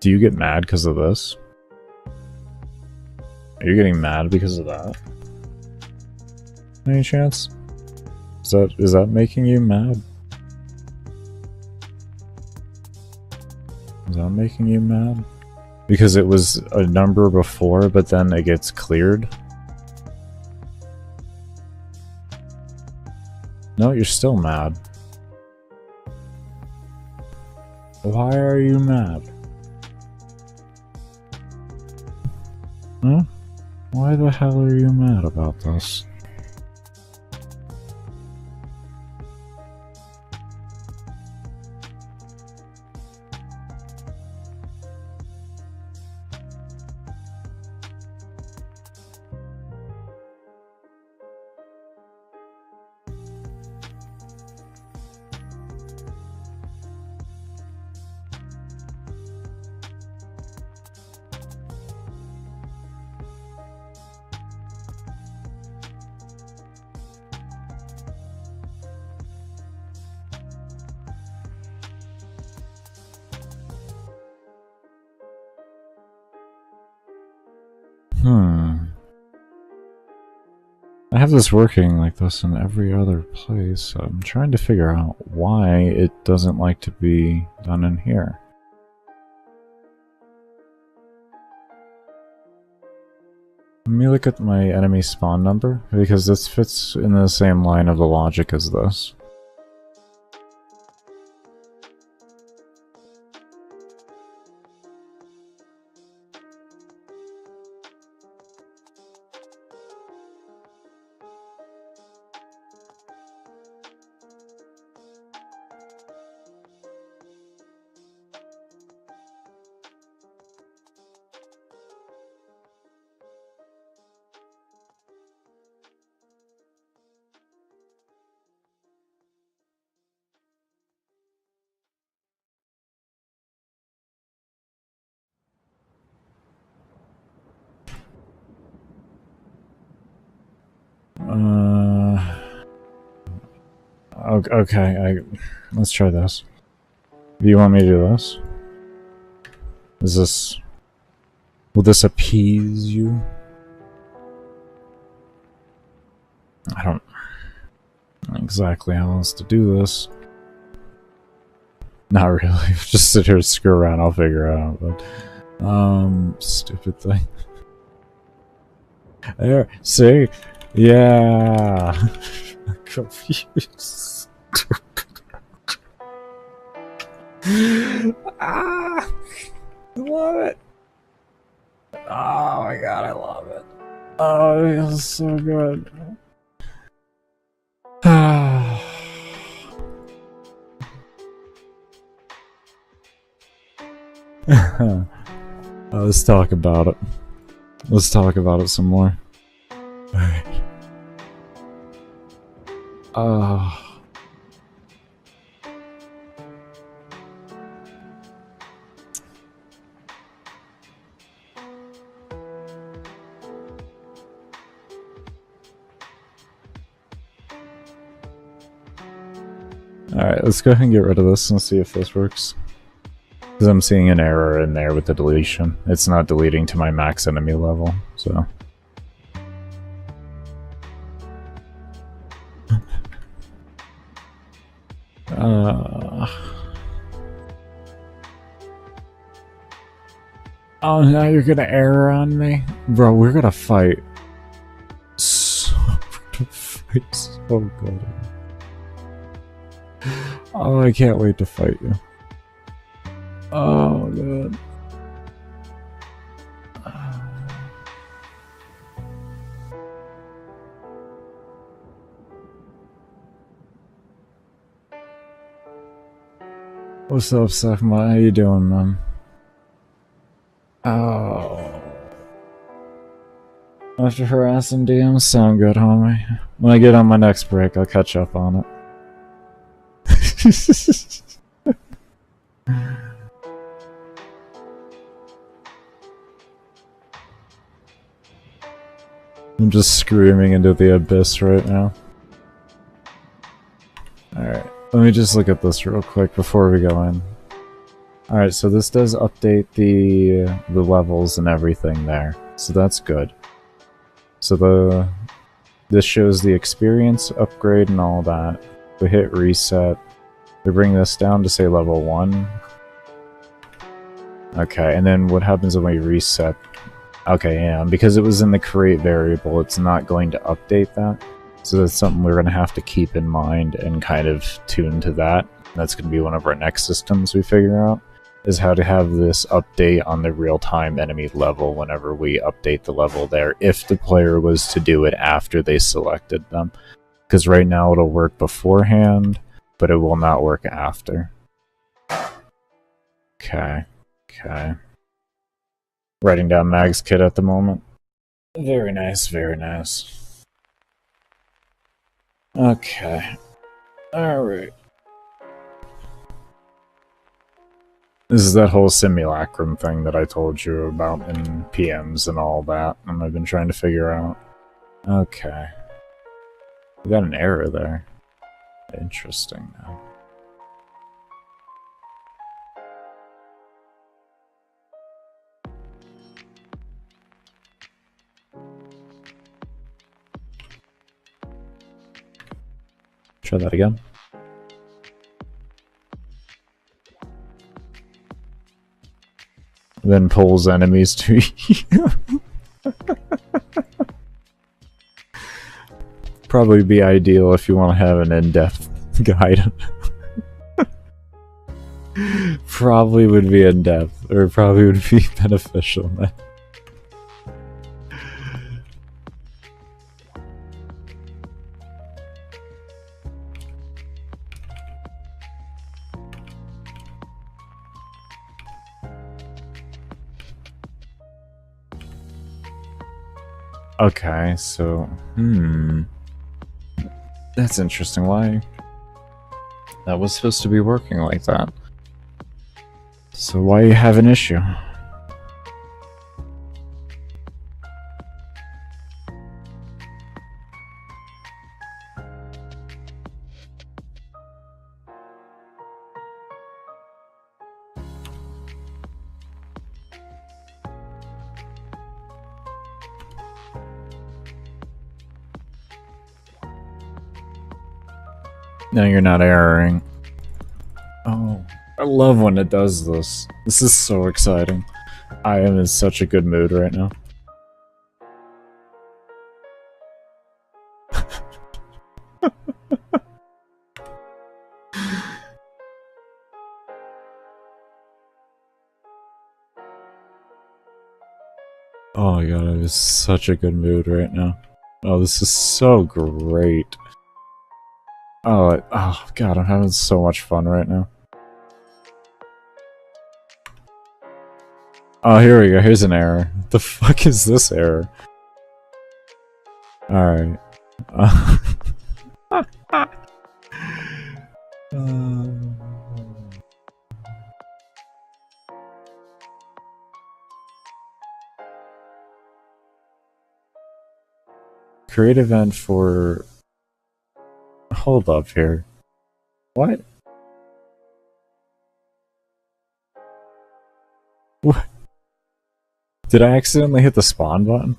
Do you get mad because of this? Are you getting mad because of that? Any chance? Is that making you mad? Is that making you mad? Because it was a number before, but then it gets cleared? No, you're still mad. Why are you mad? Huh? Why the hell are you mad about this? I have this working like this in every other place, so I'm trying to figure out why it doesn't like to be done in here. Let me look at my enemy spawn number, because this fits in the same line of the logic as this. Okay, let's try this. Do you want me to do this? Will this appease you? I don't know exactly how else to do this. Not really, just sit here and screw around, I'll figure it out, but, stupid thing. There, see? Yeah! I'm confused. Ah! I love it! Oh my god, I love it. Oh, it feels so good. Ah. Let's talk about it. Let's talk about it some more. Alright. Alright, let's go ahead and get rid of this and see if this works. Because I'm seeing an error in there with the deletion. It's not deleting to my max enemy level, so... Oh, now you're gonna error on me? Bro, we're gonna fight. We're gonna fight so good. Oh, I can't wait to fight you. Oh, God. What's up, Sakma? How you doing, man? Oh. After harassing DMs, sound good, homie. When I get on my next break, I'll catch up on it. I'm just screaming into the abyss right now. Alright, let me just look at this real quick before we go in. Alright, so this does update the levels and everything there. So that's good. So this shows the experience upgrade and all that. We hit reset. We bring this down to say level 1. Okay, and then what happens when we reset? Okay, yeah, because it was in the create variable, it's not going to update that. So that's something we're going to have to keep in mind and kind of tune to that. That's going to be one of our next systems we figure out, is how to have this update on the real-time enemy level whenever we update the level there, if the player was to do it after they selected them. Because right now it'll work beforehand, but it will not work after. Okay. Okay. Writing down Mag's kit at the moment. Very nice, very nice. Okay. Alright. This is that whole simulacrum thing that I told you about in PMs and all that, and I've been trying to figure out. Okay. We got an error there. Interesting now. Try that again. Then pulls enemies to you. Probably be ideal if you want to have an in-depth guide. Probably would be in-depth, or probably would be beneficial. Okay, so, that's interesting. Why? That was supposed to be working like that. So why you have an issue? No, you're not erroring. Oh, I love when it does this. This is so exciting. I am in such a good mood right now. Oh my god, I'm in such a good mood right now. Oh, this is so great. Oh god, I'm having so much fun right now. Oh, here we go. Here's an error. What the fuck is this error? Alright. Create event for... Hold up here. What? What? Did I accidentally hit the spawn button?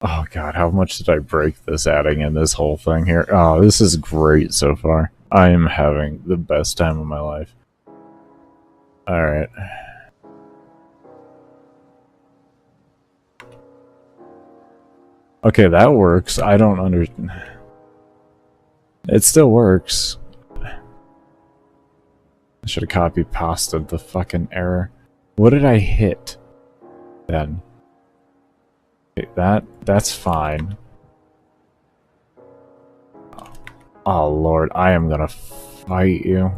Oh god, how much did I break this adding in this whole thing here? Oh, this is great so far. I am having the best time of my life. Alright. Okay, that works. I don't understand. It still works. I should have copy-pasted the fucking error. What did I hit then? Okay, that's fine. Oh lord, I am gonna fight you.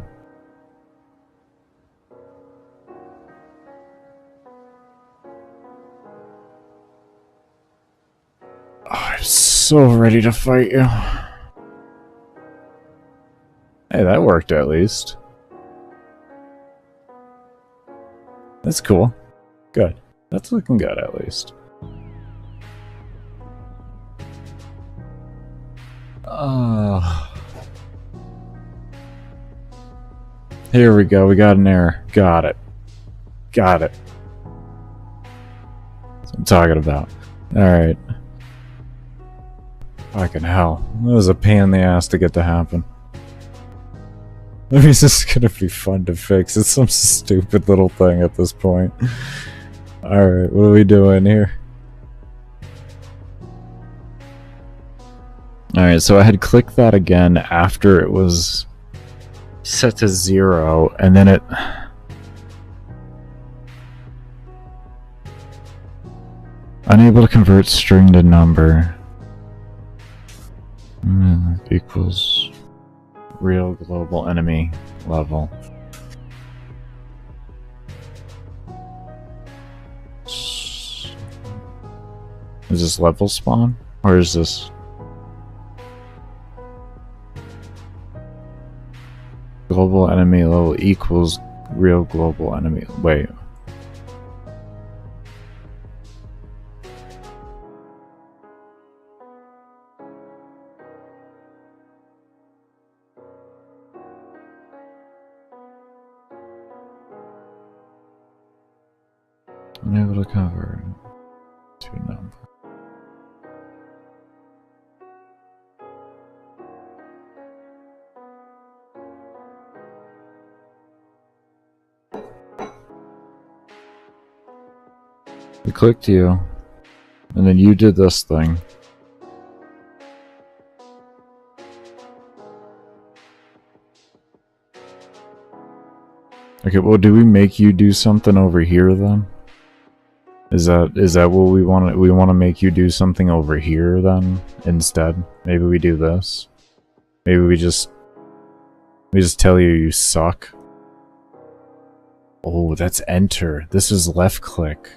Oh, I'm so ready to fight you. Hey, that worked at least. That's cool. Good. That's looking good at least. Here we go, we got an error. Got it. Got it. That's what I'm talking about. Alright. Fucking hell. That was a pain in the ass to get to happen. I mean, this is gonna be fun to fix. It's some stupid little thing at this point. Alright, what are we doing here? Alright, so I had clicked that again after it was set to 0, and then it... Unable to convert string to number. Equals real global enemy level. Is this level spawn? Or is this... Global enemy level equals real global enemy... Wait. Unable to convert to a number. We clicked you, and then you did this thing. Okay, well, do we make you do something over here then? Is that what we want? We want to make you do something over here then instead. Maybe we do this. Maybe we just tell you suck. Oh, that's enter. This is left click.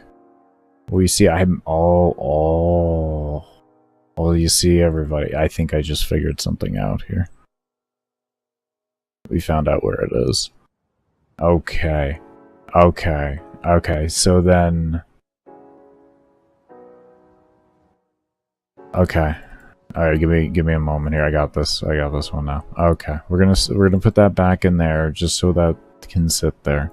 Well, you see, I'm oh, you see, everybody. I think I just figured something out here. We found out where it is. Okay, okay, okay. So then. Okay. Alright, give me a moment here. I got this one now. Okay. We're gonna put that back in there just so that can sit there.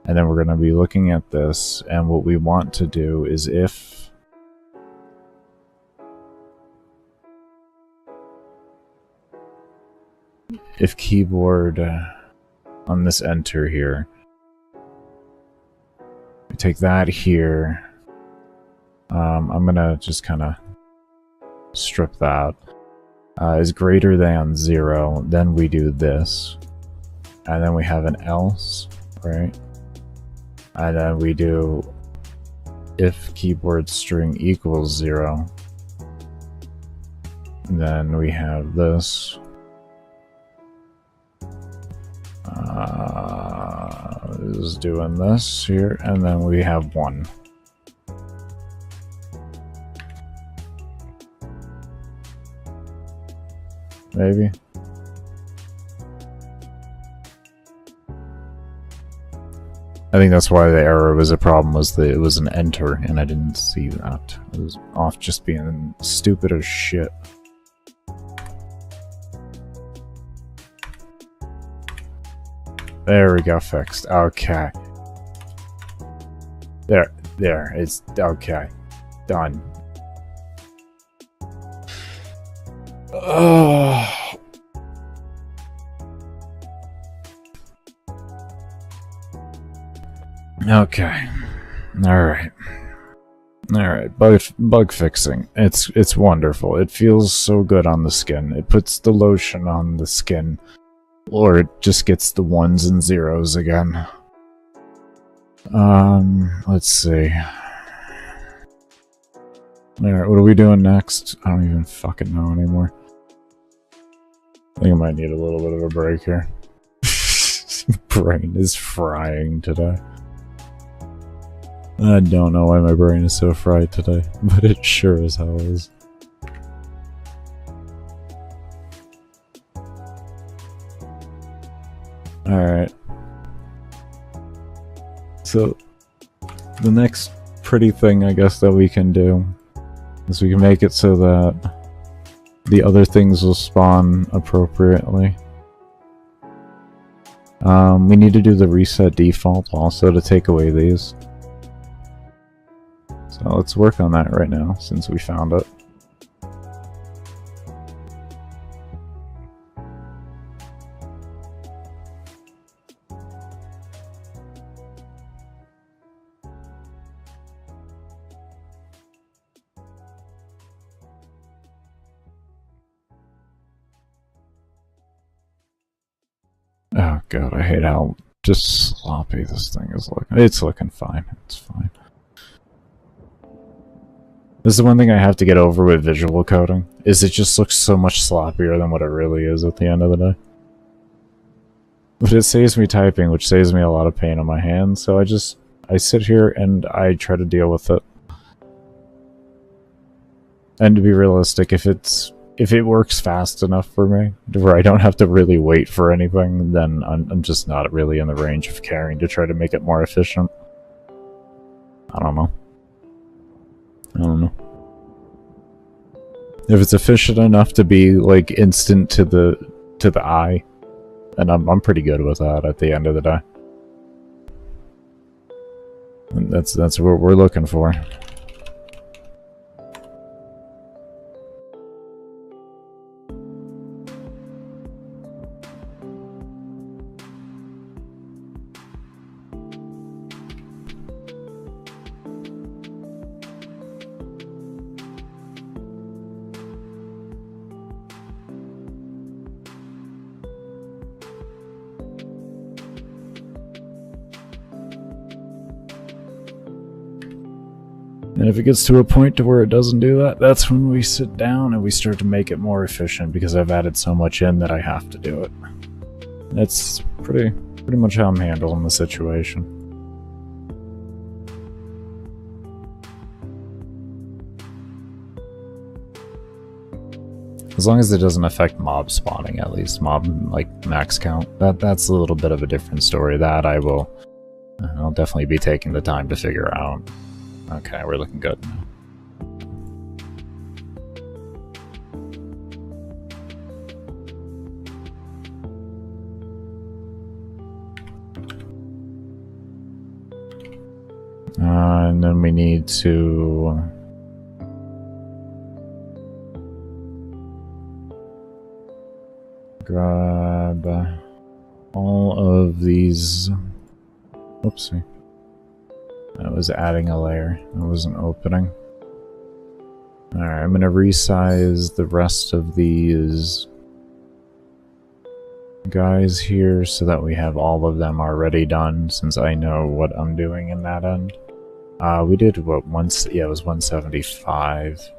And then we're gonna be looking at this, and what we want to do is if keyboard on this enter here, we take that here. I'm gonna just kinda strip that, is greater than 0, then we do this, and then we have an else, right? And then we do if keyboard string equals 0, then we have this, is doing this here, and then we have 1. Maybe. I think that's why the error was a problem, was that it was an enter, and I didn't see that. It was off just being stupid as shit. There we go, fixed. Okay. There, it's okay. Done. Okay. Alright. Alright, bug fixing. It's wonderful. It feels so good on the skin. It puts the lotion on the skin. Or it just gets the 1s and 0s again. Let's see. Alright, what are we doing next? I don't even fucking know anymore. I think I might need a little bit of a break here. Brain is frying today. I don't know why my brain is so fried today, but it sure as hell is. Alright. So, the next pretty thing I guess that we can do is we can make it so that the other things will spawn appropriately. We need to do the reset default also to take away these. So let's work on that right now since we found it. Oh god, I hate how just sloppy this thing is looking. It's looking fine. It's fine. This is the one thing I have to get over with visual coding, is it just looks so much sloppier than what it really is at the end of the day. But it saves me typing, which saves me a lot of pain on my hands, so I sit here and I try to deal with it. And to be realistic, if it works fast enough for me, where I don't have to really wait for anything, then I'm just not really in the range of caring to try to make it more efficient. I don't know. If it's efficient enough to be like instant to the eye, then I'm pretty good with that at the end of the day. And that's what we're looking for. And if it gets to a point to where it doesn't do that, that's when we sit down and we start to make it more efficient, because I've added so much in that I have to do it. That's pretty much how I'm handling the situation. As long as it doesn't affect mob spawning, at least mob like max count. That's a little bit of a different story. That I'll definitely be taking the time to figure out. Okay, we're looking good now. And then we need to grab all of these. Whoopsie. That was adding a layer. That wasn't opening. Alright, I'm going to resize the rest of these guys here so that we have all of them already done, since I know what I'm doing in that end. We did what, yeah, it was 175.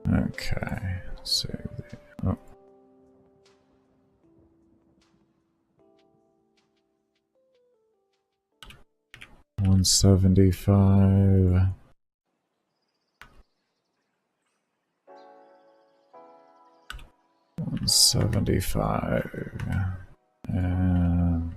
Okay, so 175. And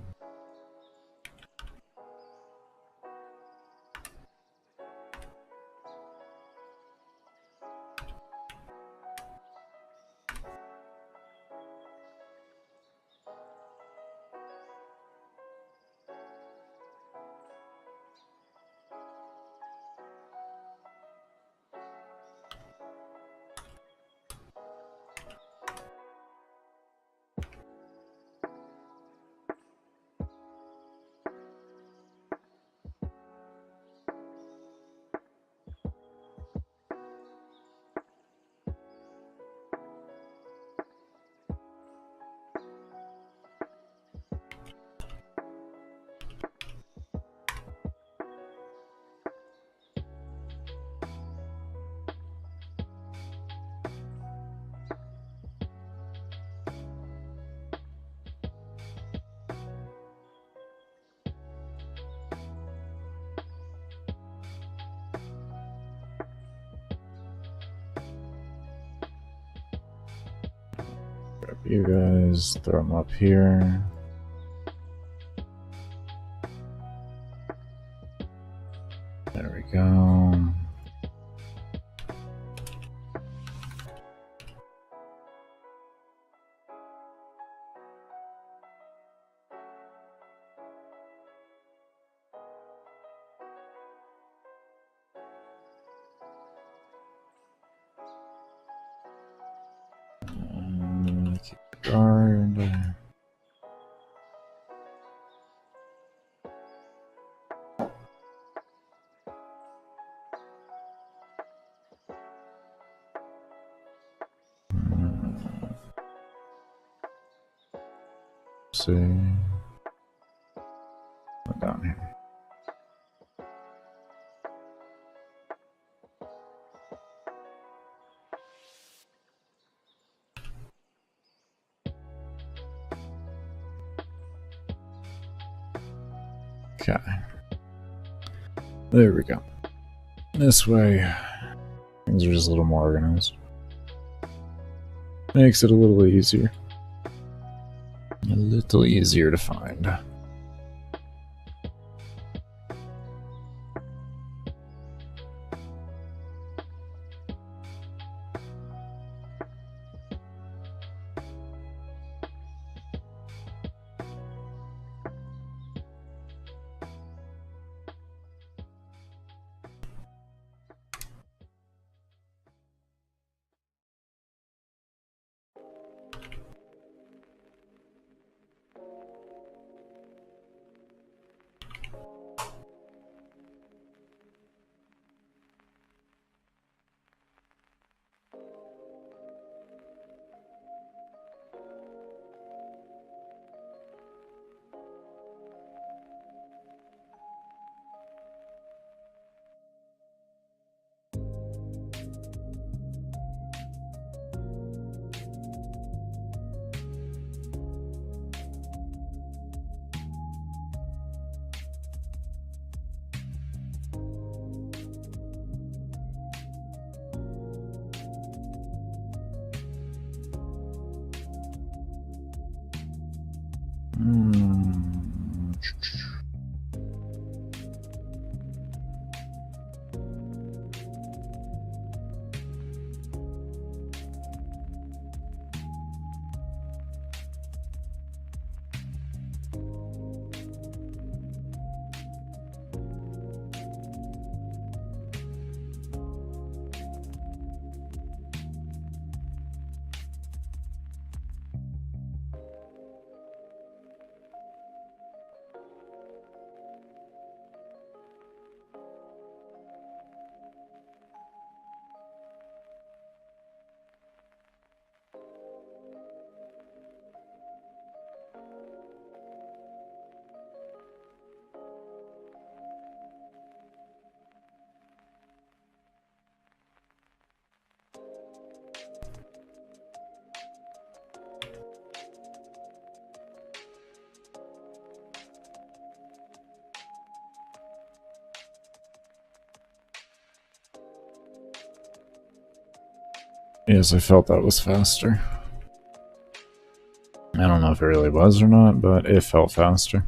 Grab you guys, throw them up here. There we go. Keep the guard. See. Go down here. Okay. There we go. This way, things are just a little more organized. Makes it a little easier. A little easier to find. Yes, I felt that was faster. I don't know if it really was or not, but it felt faster.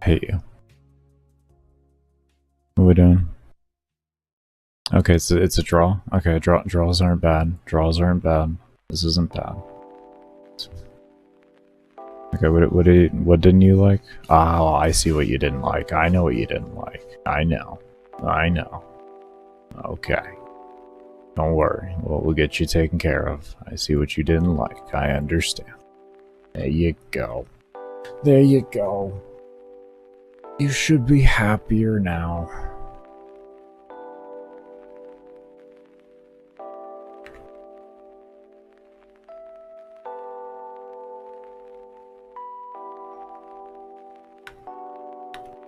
Hate you. What are we doing? Okay, it's a draw. Okay, draws aren't bad. Draws aren't bad. This isn't bad. Okay, what didn't you like? Oh, I see what you didn't like. I know what you didn't like. I know. Okay. Don't worry, we'll get you taken care of. I see what you didn't like, I understand. There you go. There you go. You should be happier now.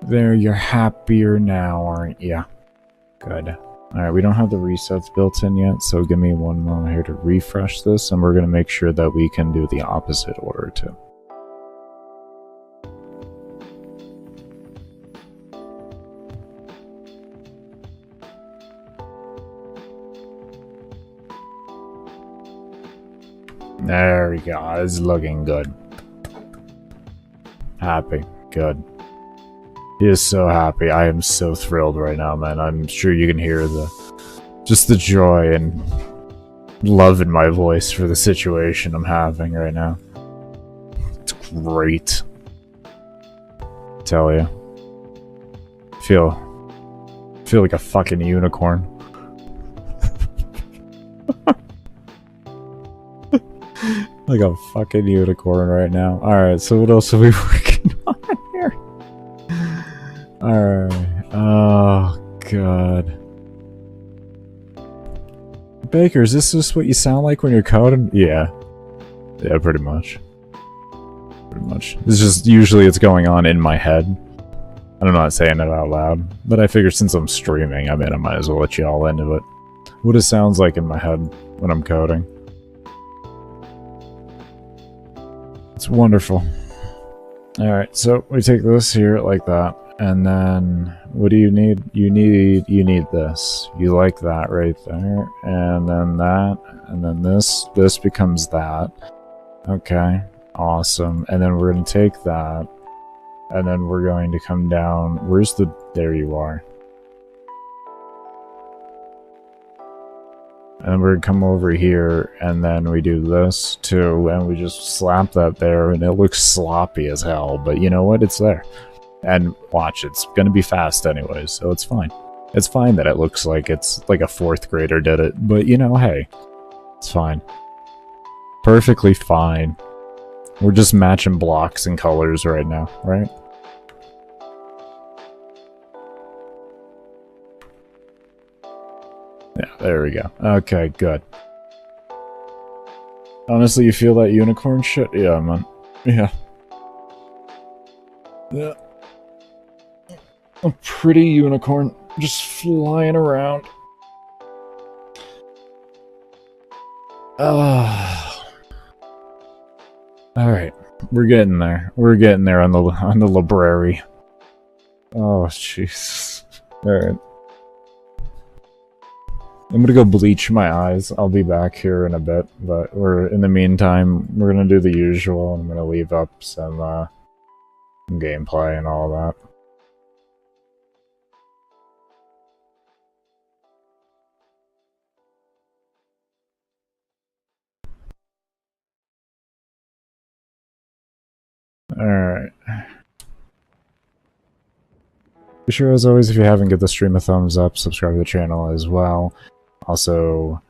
There, you're happier now, aren't you? Good. Alright, we don't have the resets built in yet, so give me one moment here to refresh this, and we're going to make sure that we can do the opposite order too. There we go, it's looking good. Happy, good. He is so happy. I am so thrilled right now, man. I'm sure you can hear just the joy and love in my voice for the situation I'm having right now. It's great. I tell you. Feel like a fucking unicorn. Like a fucking unicorn right now. Alright, so what else are we working on here? Alright. Oh, God. Baker, is this just what you sound like when you're coding? Yeah. Yeah, pretty much. Pretty much. It's just, usually it's going on in my head. I'm not saying it out loud. But I figure since I'm streaming, I mean, I might as well let you all into it. What it sounds like in my head when I'm coding. It's wonderful. Alright, so we take this here like that. And then, what do you need? You need this. You like that right there. And then that. And then this becomes that. Okay, awesome. And then we're going to take that. And then we're going to come down. Where's the... There you are. And we're going to come over here, and then we do this too, and we just slap that there, and it looks sloppy as hell, but you know what? It's there. And watch, it's going to be fast anyways, so it's fine. It's fine that it looks like it's like a 4th grader did it, but you know, hey, it's fine. Perfectly fine. We're just matching blocks and colors right now, right? Yeah, there we go. Okay, good. Honestly, you feel that unicorn shit? Yeah, man. Yeah. Yeah. A pretty unicorn just flying around. Alright. We're getting there. We're getting there on the library. Oh, jeez. Alright. I'm gonna go bleach my eyes. I'll be back here in a bit, but in the meantime, we're gonna do the usual. I'm gonna leave up some gameplay and all that. Alright. Be sure, as always, if you haven't, give the stream a thumbs up, subscribe to the channel as well. Also,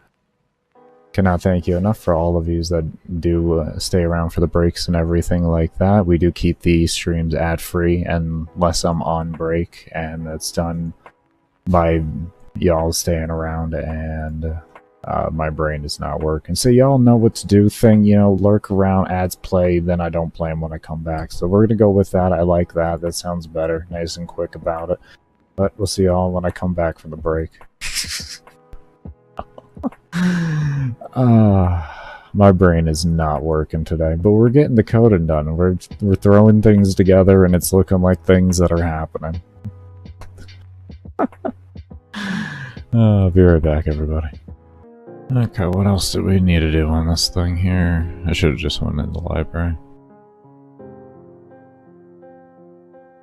cannot thank you enough for all of you that do stay around for the breaks and everything like that. We do keep the streams ad-free unless I'm on break, and that's done by y'all staying around and my brain is not working. So y'all know what to do thing, you know, lurk around, ads play, then I don't play them when I come back. So we're gonna go with that. I like that. That sounds better. Nice and quick about it. But we'll see y'all when I come back from the break. My brain is not working today, but we're getting the coding done. We're throwing things together, and it's looking like things that are happening. I'll be right back, everybody. Okay, what else do we need to do on this thing here? I should have just went in the library.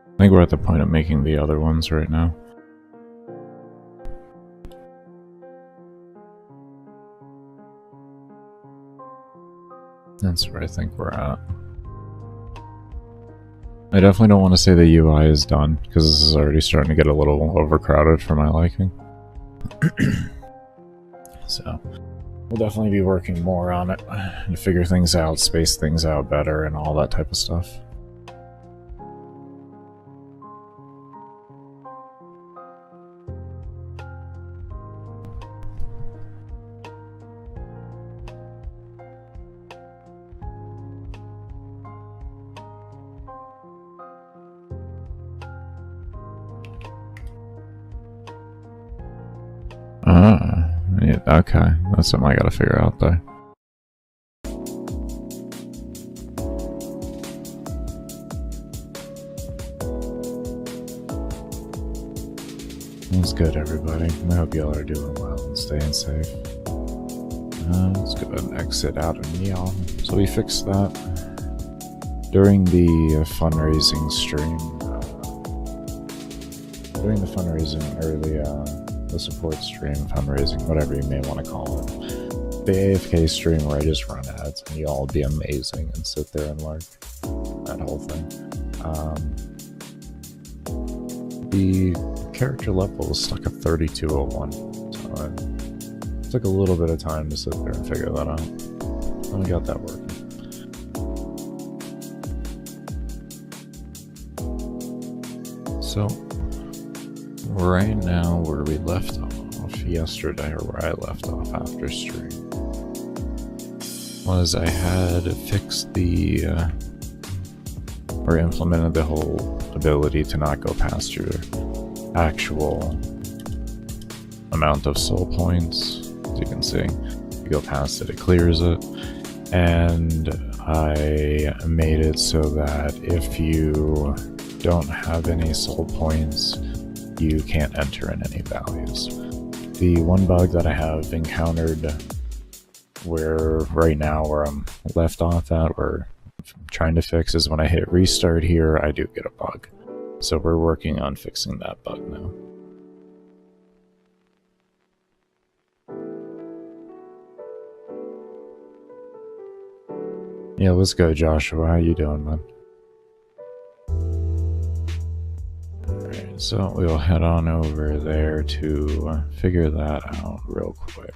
I think we're at the point of making the other ones right now. That's where I think we're at. I definitely don't want to say the UI is done, because this is already starting to get a little overcrowded for my liking. So we'll definitely be working more on it to figure things out, space things out better, and all that type of stuff. Yeah, okay, that's something I gotta figure out though. What's good, everybody? I hope y'all are doing well and staying safe. Let's go ahead and exit out of Neon. So we fixed that during the fundraising stream. During the fundraising, or the support stream, fundraising, whatever you may want to call it. The AFK stream where I just run ads and y'all be amazing and sit there and lurk. That whole thing. The character level was stuck at 3201, so it took a little bit of time to sit there and figure that out. And we got that working. So, right now where we left off yesterday, or where I left off after stream, was I had fixed or implemented the whole ability to not go past your actual amount of soul points. As you can see, if you go past it, it clears it. And I made it so that if you don't have any soul points, you can't enter in any values. The one bug that I have encountered where I'm left off at, where I'm trying to fix, is when I hit restart here, I do get a bug. So we're working on fixing that bug now. Yeah, let's go, Joshua. How you doing, man? Alright, so we'll head on over there to figure that out real quick.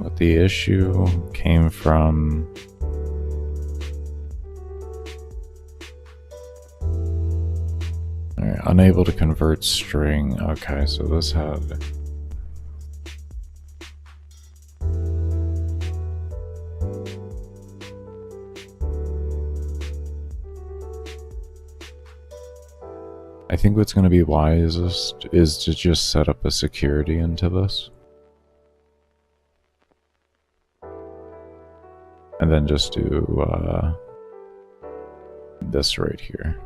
What the issue came from... Alright, unable to convert string. Okay, so this had... I think what's going to be wisest is to just set up a security into this. And then just do this right here.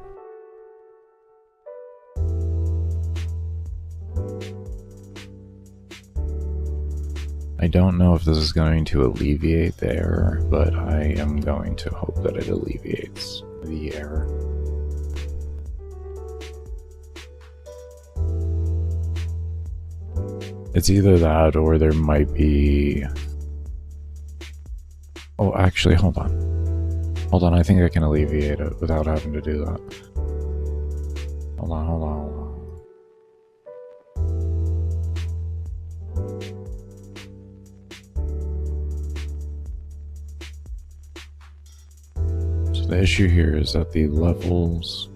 I don't know if this is going to alleviate the error, but I am going to hope that it alleviates the error. It's either that or there might be... Oh, actually, hold on. Hold on, I think I can alleviate it without having to do that. Hold on. So the issue here is that the levels...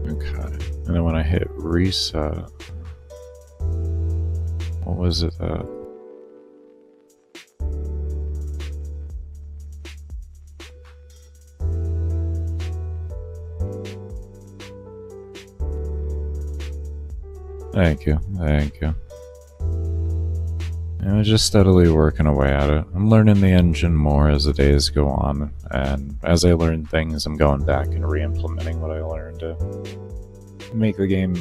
Okay. And then when I hit reset... What was it that... Thank you. I'm just steadily working away at it. I'm learning the engine more as the days go on, and as I learn things, I'm going back and re-implementing what I learned to make the game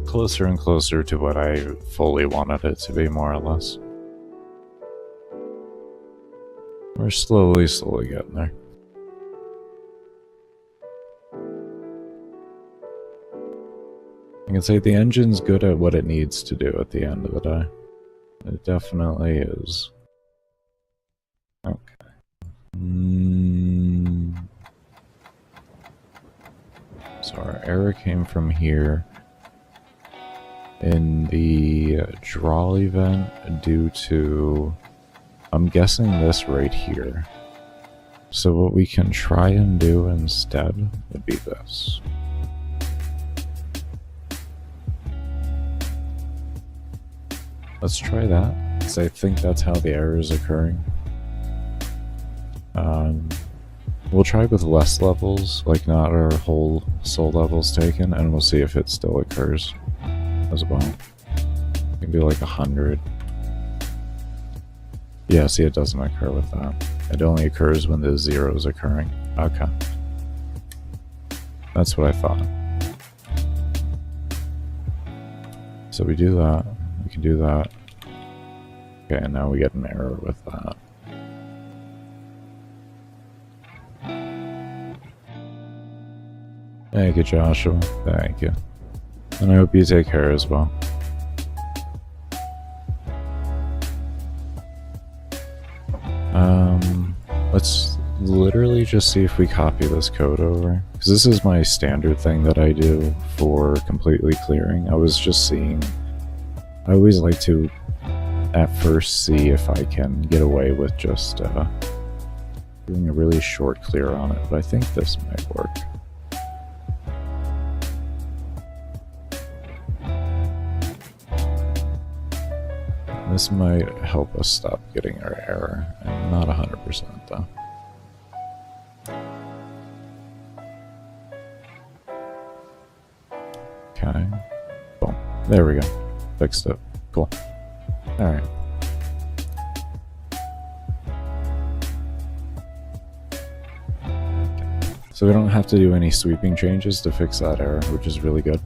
closer and closer to what I fully wanted it to be, more or less. We're slowly getting there. I can say the engine's good at what it needs to do at the end of the day. It definitely is. Okay. So our error came from here. in the draw event due to, I'm guessing, this right here. So what we can try and do instead would be this. Let's try that, because I think that's how the error is occurring. We'll try with less levels, like not our whole soul levels taken, and we'll see if it still occurs as well. We can do like 100. Yeah, see, it doesn't occur with that. It only occurs when the 0 is occurring. Okay. That's what I thought. So we do that. We can do that. Okay, and now we get an error with that. Thank you, Joshua. Thank you. And I hope you take care as well. Let's literally just see if we copy this code over. Because this is my standard thing that I do for completely clearing. I was just seeing... I always like to, at first, see if I can get away with just doing a really short clear on it. But I think this might work. This might help us stop getting our error, and not 100% though. Okay. Boom. There we go. Fixed it. Cool. Alright. So we don't have to do any sweeping changes to fix that error, which is really good.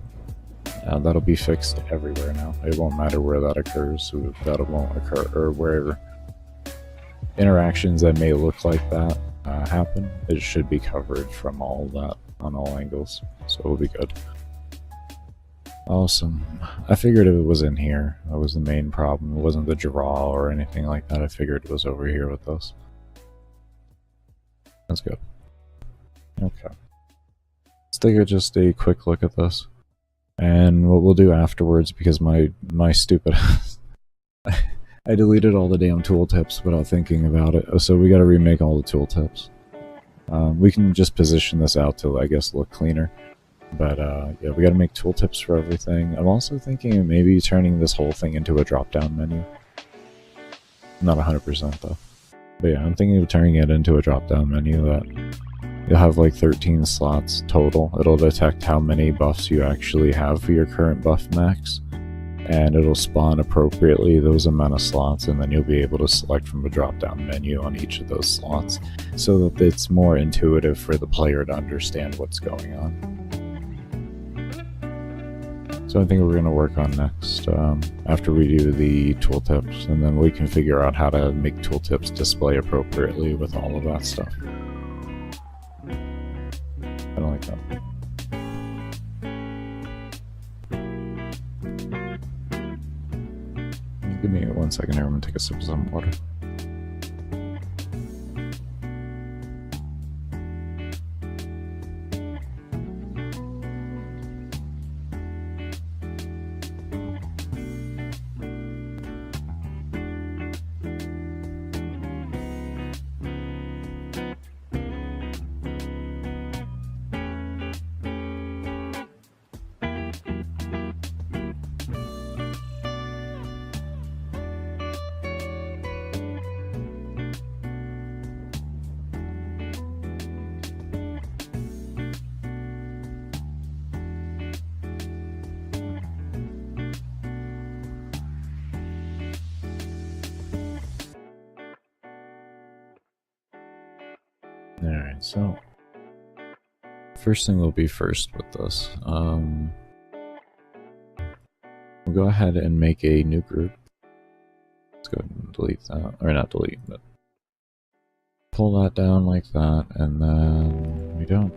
That'll be fixed everywhere now. It won't matter where that occurs, so that won't occur, or wherever interactions that may look like that happen, it should be covered from all that on all angles, so it'll be good. Awesome. I figured it was in here. That was the main problem. It wasn't the draw or anything like that. I figured it was over here with us. That's good. Okay. Let's take just a quick look at this. And what we'll do afterwards, because my stupid I deleted all the damn tooltips without thinking about it, so we gotta remake all the tooltips. We can just position this out to, I guess, look cleaner. But yeah, we gotta make tooltips for everything. I'm also thinking of maybe turning this whole thing into a drop-down menu. Not 100% though. But yeah, I'm thinking of turning it into a drop-down menu that you'll have like 13 slots total. It'll detect how many buffs you actually have for your current buff max, and it'll spawn appropriately those amount of slots, and then you'll be able to select from a drop-down menu on each of those slots, so that it's more intuitive for the player to understand what's going on. So I think we're going to work on next, after we do the tooltips, and then we can figure out how to make tooltips display appropriately with all of that stuff. I don't like that. Give me 1 second here, I'm gonna take a sip of some water. Alright, so first thing will be first with this. We'll go ahead and make a new group. Let's go ahead and delete that, or not delete, but pull that down like that, and then we don't.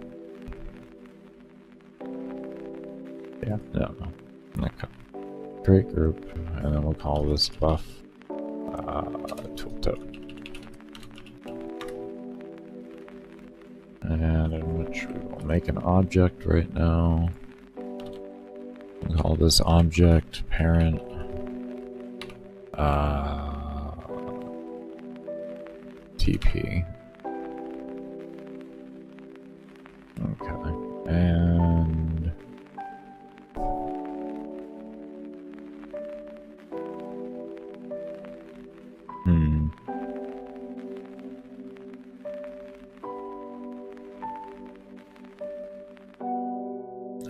Yeah, no. Okay. Create group, and then we'll call this buff tooltip. And in which we will make an object right now. We'll call this object parent TP. Okay, and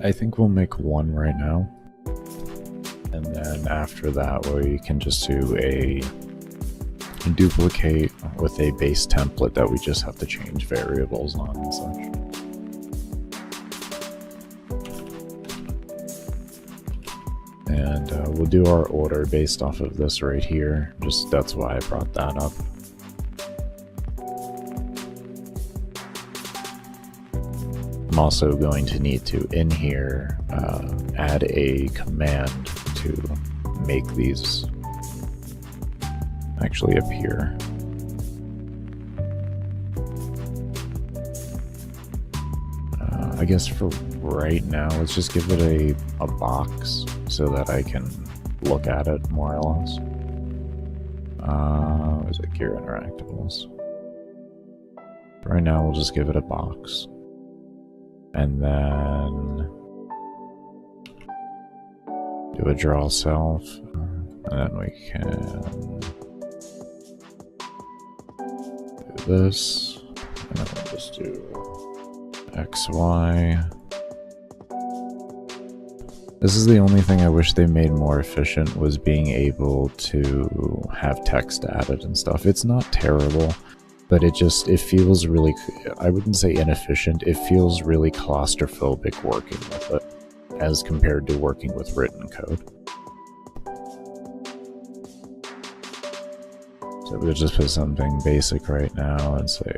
I think we'll make one right now, and then after that we can just do a duplicate with a base template that we just have to change variables on and such. And we'll do our order based off of this right here. Just that's why I brought that up. I'm also going to need to, in here, add a command to make these actually appear. I guess for right now, let's just give it a box so that I can look at it more or less. Is it Gear Interactables? Right now, we'll just give it a box. And then do a draw self, and then we can do this, and then we'll just do XY. This is the only thing I wish they made more efficient, was being able to have text added and stuff. It's not terrible, but it feels really, I wouldn't say inefficient, it feels really claustrophobic working with it as compared to working with written code. So we'll just put something basic right now and say,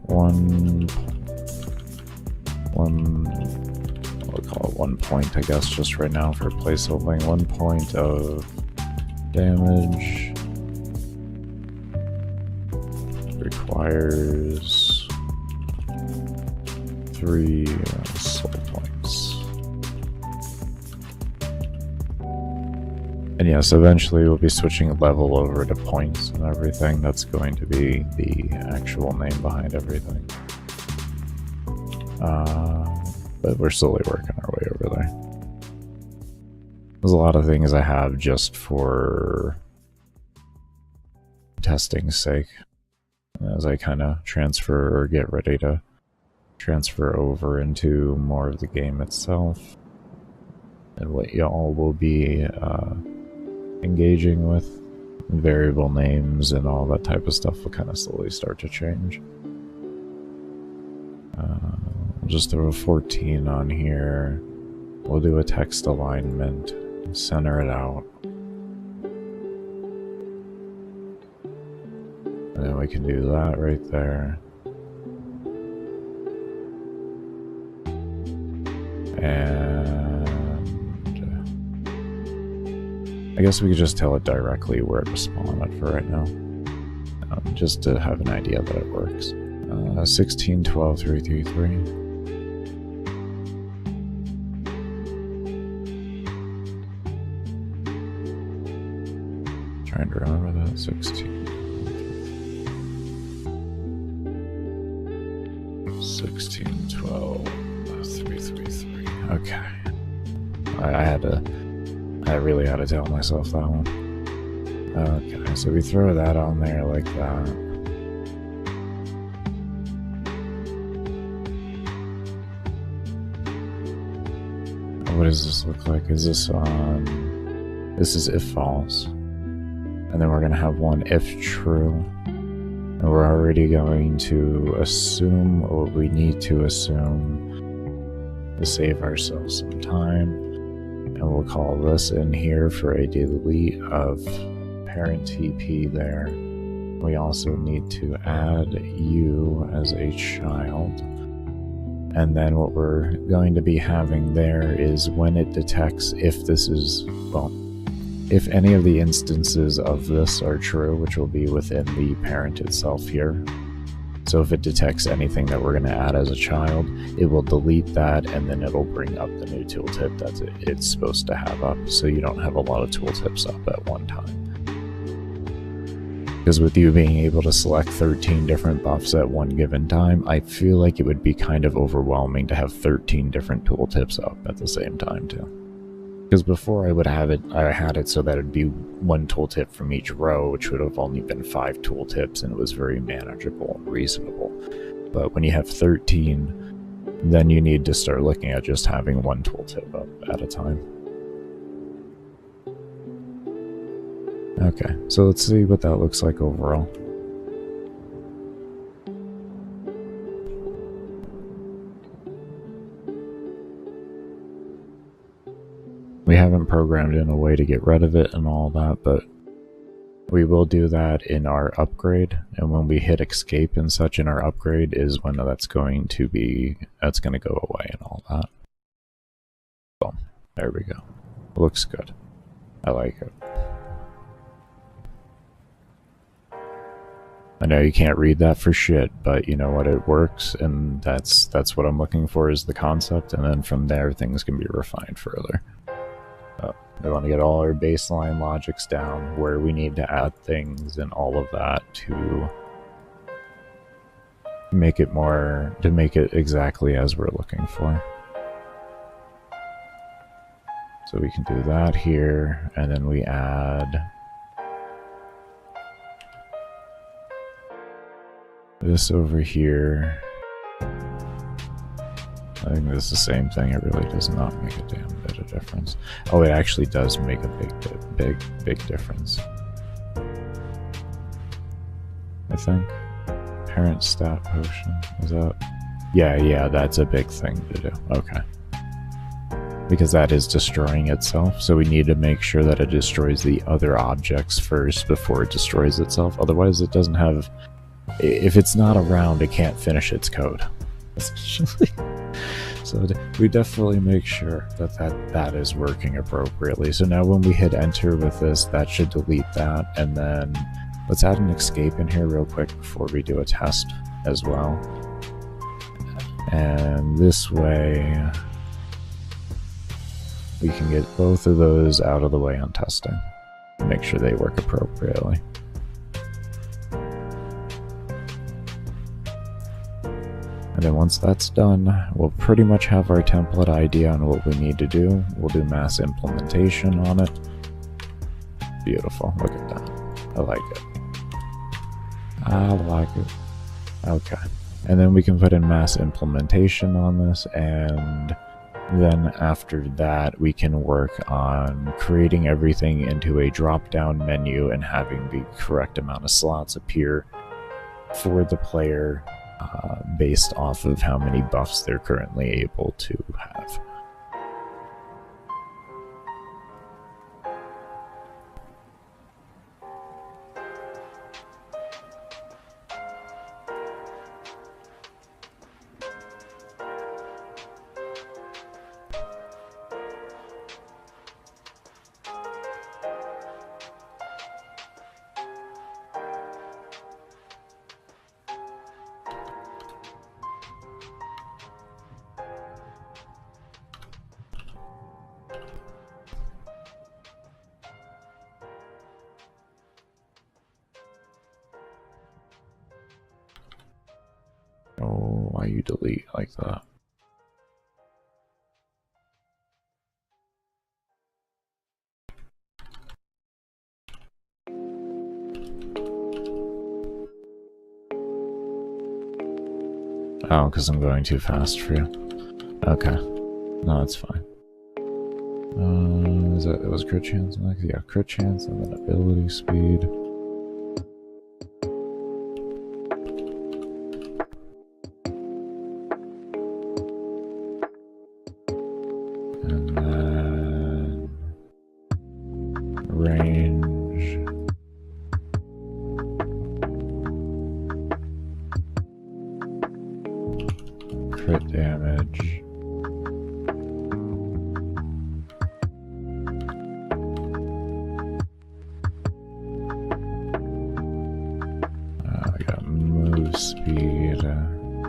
we'll call it 1 point, I guess, just right now for placeholding. 1 point of damage requires 3 soul points. And yes, eventually we'll be switching level over to points and everything. That's going to be the actual name behind everything. But we're slowly working our way over there. There's a lot of things I have just for testing's sake, as I kind of transfer or get ready to transfer over into more of the game itself, and what y'all will be engaging with. Variable names and all that type of stuff will kind of slowly start to change. We'll just throw a 14 on here. We'll do a text alignment, center it out. And then we can do that right there. And I guess we could just tell it directly where to spawn it for right now. Just to have an idea that it works. 16, 12, 3, 3, 3. Trying to remember that. 16, 12, 3, 3, 3. Okay. I really had to tell myself that one. Okay, so we throw that on there like that. What does this look like? Is this on... This is if false. And then we're going to have one if true. And we're already going to assume what we need to assume to save ourselves some time. And we'll call this in here for a delete of parent TP there. We also need to add you as a child. And then what we're going to be having there is when it detects if this is, well, if any of the instances of this are true, which will be within the parent itself here, So if it detects anything that we're going to add as a child, it will delete that, and then it'll bring up the new tooltip that it's supposed to have up, so you don't have a lot of tooltips up at one time. Because with you being able to select 13 different buffs at one given time, I feel like it would be kind of overwhelming to have 13 different tooltips up at the same time too. Because before I had it so that it'd be one tooltip from each row, which would have only been 5 tooltips, and it was very manageable and reasonable. But when you have 13, then you need to start looking at just having one tooltip up at a time. Okay, so let's see what that looks like overall. We haven't programmed in a way to get rid of it and all that, but we will do that in our upgrade, and when we hit escape and such in our upgrade is when that's going to go away and all that. Boom. There we go. Looks good. I like it. I know you can't read that for shit, but you know what, it works, and that's what I'm looking for, is the concept, and then from there things can be refined further. We want to get all our baseline logics down, where we need to add things and all of that to make it exactly as we're looking for. So we can do that here, and then we add this over here. I think this is the same thing. It really does not make a damn bit of difference. Oh, it actually does make a big difference. I think. Parent stat potion. Is that? Yeah, that's a big thing to do. Okay. Because that is destroying itself, so we need to make sure that it destroys the other objects first before it destroys itself. Otherwise, it doesn't have... If it's not around, it can't finish its code. So we definitely make sure that is working appropriately. So now when we hit enter with this, that should delete that, and then let's add an escape in here real quick before we do a test as well. And this way we can get both of those out of the way on testing. Make sure they work appropriately. And then once that's done, we'll pretty much have our template idea on what we need to do. We'll do mass implementation on it. Beautiful, look at that. I like it. I like it. Okay. And then we can put in mass implementation on this, and then after that we can work on creating everything into a drop-down menu and having the correct amount of slots appear for the player based off of how many buffs they're currently able to have. Oh, why you delete like that? Oh, because I'm going too fast for you. Okay. No, that's fine. It was crit chance? Yeah, crit chance and then ability speed. And then range. Crit damage.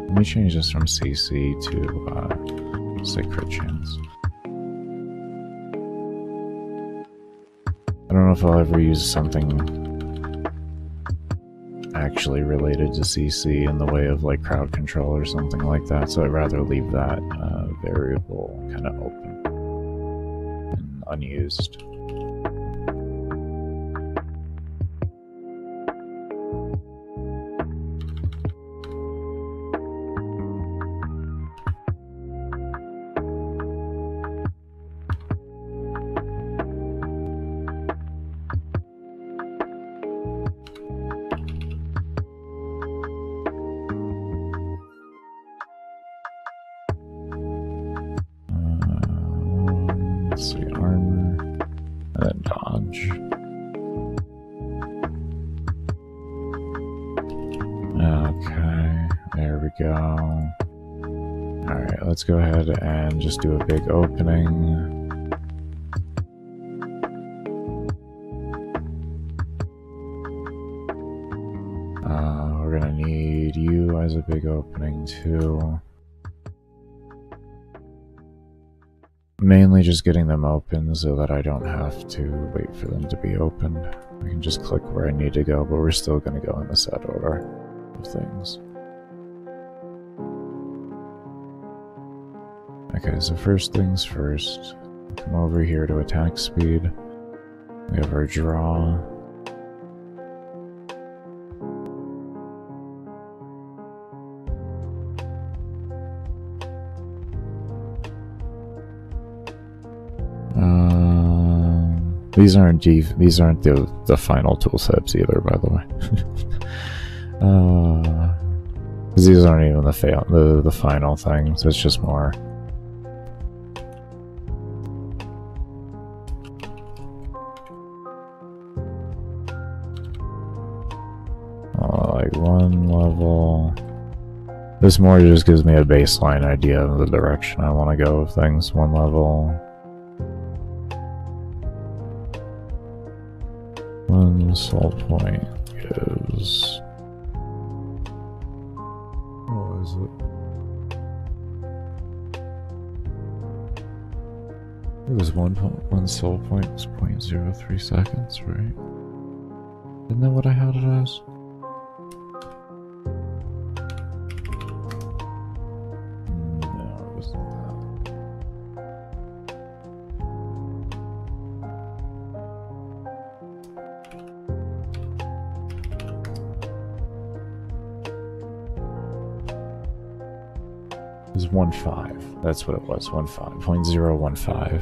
Let me change this from CC to say crit chance. I don't know if I'll ever use something actually related to CC in the way of like crowd control or something like that, so I'd rather leave that variable kind of open and unused. Let's see, armor, and then dodge. Okay, there we go. Alright, let's go ahead and just do a big opening. We're gonna need you as a big opening too. Mainly just getting them open so that I don't have to wait for them to be opened. I can just click where I need to go, but we're still going to go in the set order of things. Okay, so first things first. Come over here to attack speed. We have our draw. These aren't the final tool sets either, by the way. Because these aren't even the final things. It's just more. Like one level. This more just gives me a baseline idea of the direction I want to go with things. One level. One soul point is... what is it? It was one soul point was 0.03 seconds, right? Isn't that what I had it as? No, it wasn't that. It was 1.5. That's what it was. 1.5. 0.015.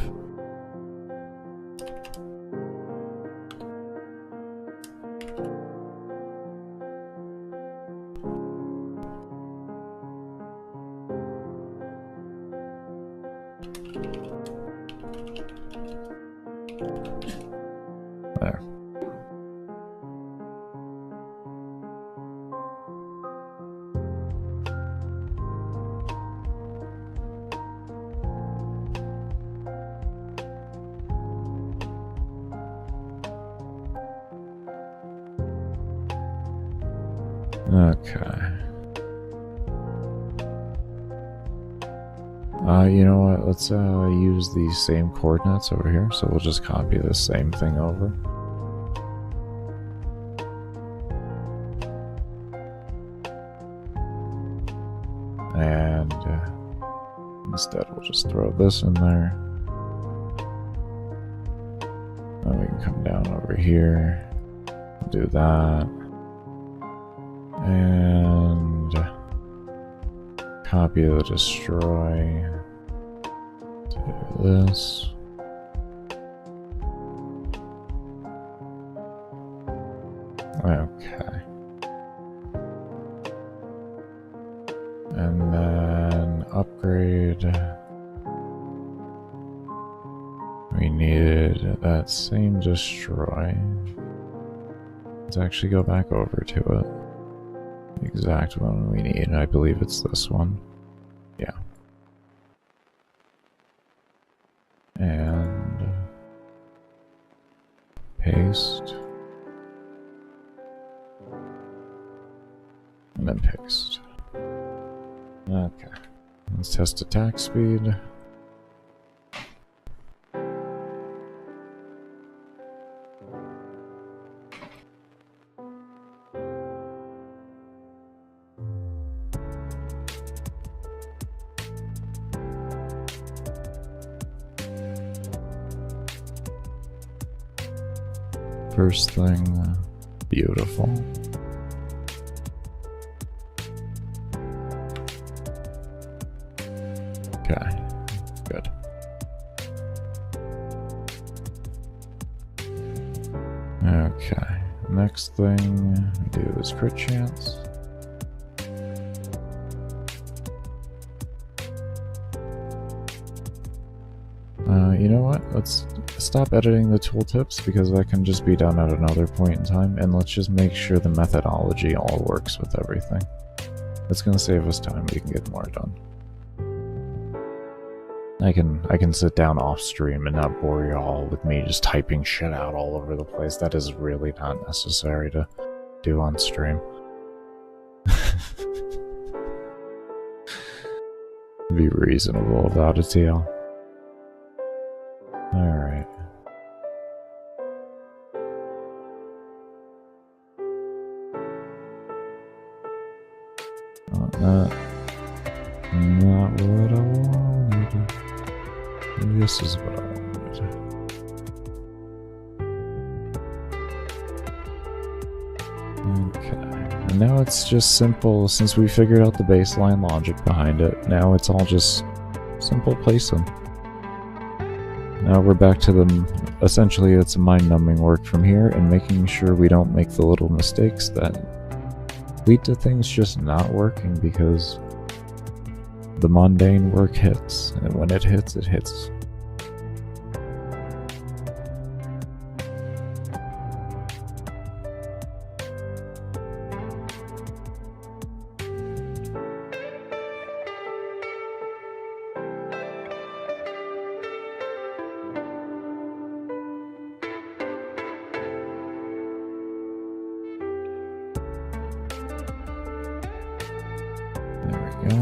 There. Okay. You know what? Let's use these same coordinates over here. So we'll just copy the same thing over. And instead we'll just throw this in there. Then we can come down over here, do that. And copy the destroy to this. Okay. And then upgrade. We needed that same destroy. Let's actually go back over to it. The exact one we need. I believe it's this one. Yeah. And paste. And then paste. Okay. Let's test attack speed. First thing, beautiful. Okay, good. Okay, next thing we do is crit chance. You know what? Let's stop editing the tooltips because that can just be done at another point in time, and let's just make sure the methodology all works with everything. It's gonna save us time, we can get more done. I can sit down off stream and not bore you all with me just typing shit out all over the place. That is really not necessary to do on stream. Be reasonable about it, TL. Alright. Not what I wanted. This is what I wanted. Okay. And now it's just simple, since we figured out the baseline logic behind it, now it's all just simple placing. Now we're back to the, essentially it's mind-numbing work from here and making sure we don't make the little mistakes that lead to things just not working because the mundane work hits, and when it hits, it hits.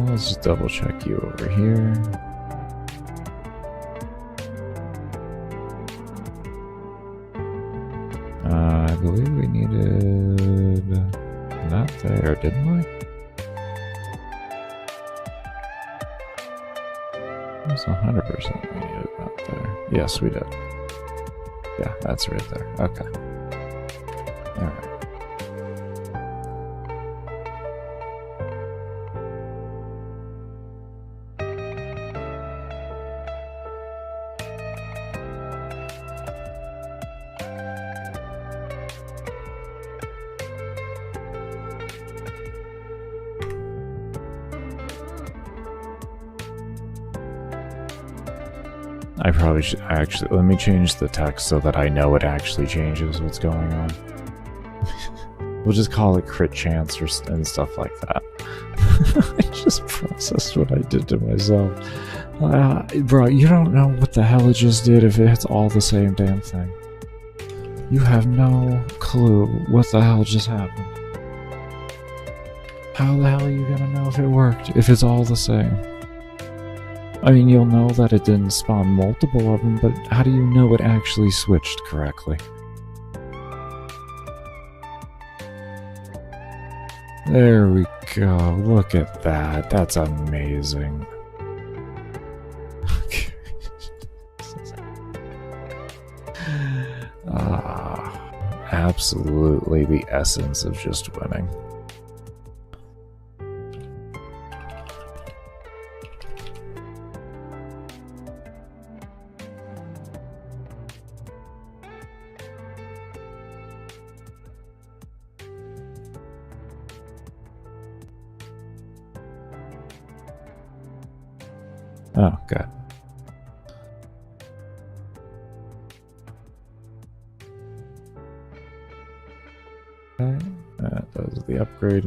Let's just double check you over here. I believe we needed that there, didn't we? That's 100% we needed that there. Yes, we did. Yeah, that's right there. Okay. Alright. I probably should actually, let me change the text so that I know it actually changes what's going on. We'll just call it crit chance or, and stuff like that. I just processed what I did to myself. Bro, you don't know what the hell it just did if it's all the same damn thing. You have no clue what the hell just happened. How the hell are you gonna know if it worked, if it's all the same? I mean, you'll know that it didn't spawn multiple of them, but how do you know it actually switched correctly? There we go, look at that, that's amazing. Absolutely the essence of just winning. Oh, good. Okay, that does the upgrade.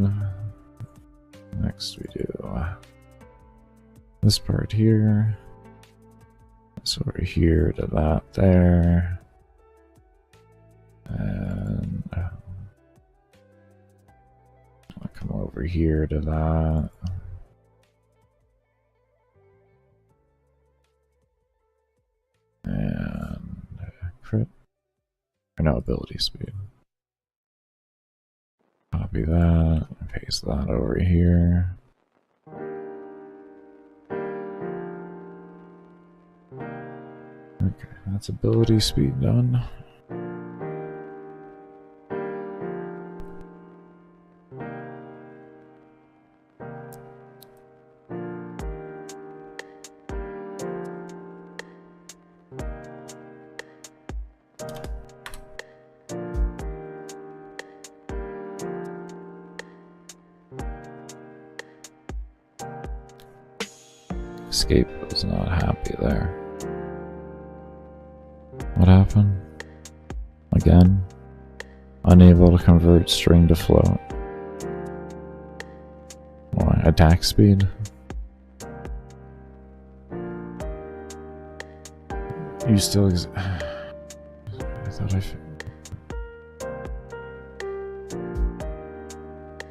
Next we do this part here. So we're here to that there. And I'll come over here to that. crit? Or no, ability speed. Copy that, and paste that over here. Okay, that's ability speed done. Escape was not happy there. What happened? Again? Unable to convert string to float. Why? Attack speed? You still I thought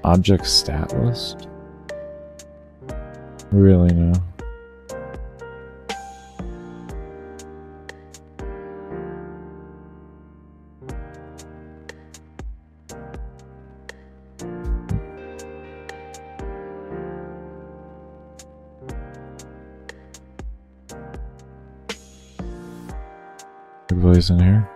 Object stat list? Really, no. Everybody's in here.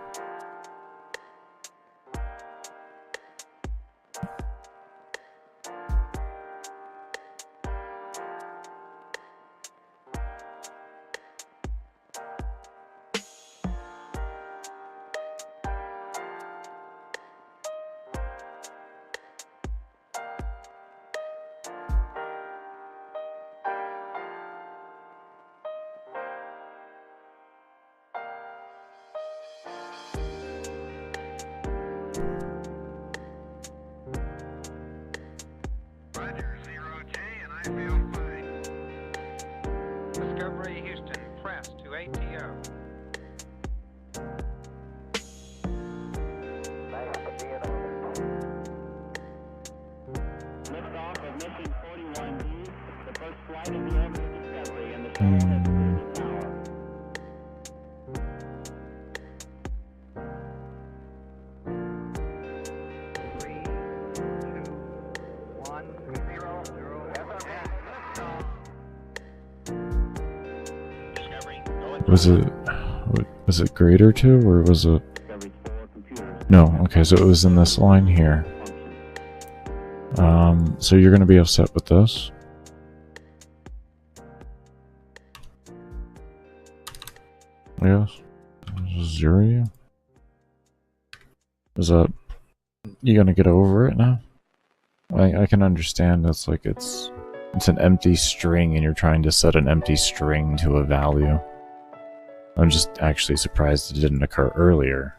Was it greater to, or was it? No, okay, so it was in this line here. So you're gonna be upset with this? Yes. Zero you? Is that... You gonna get over it now? I can understand that's like it's an empty string and you're trying to set an empty string to a value. I'm just actually surprised it didn't occur earlier,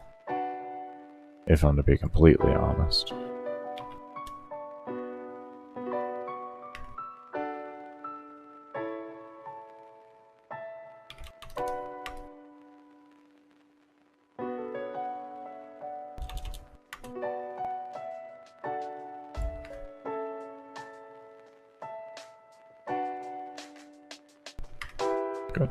if I'm to be completely honest. Good.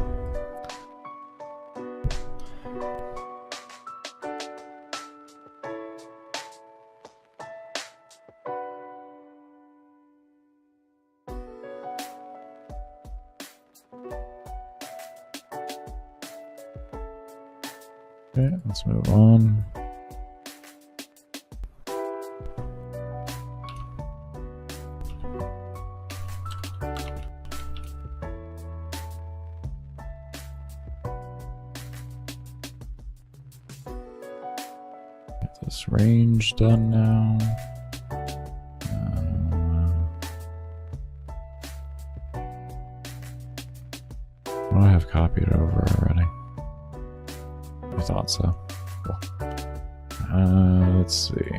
Okay, let's move on. Get this range done now. What do I have copied over already? I thought so. Cool. Let's see.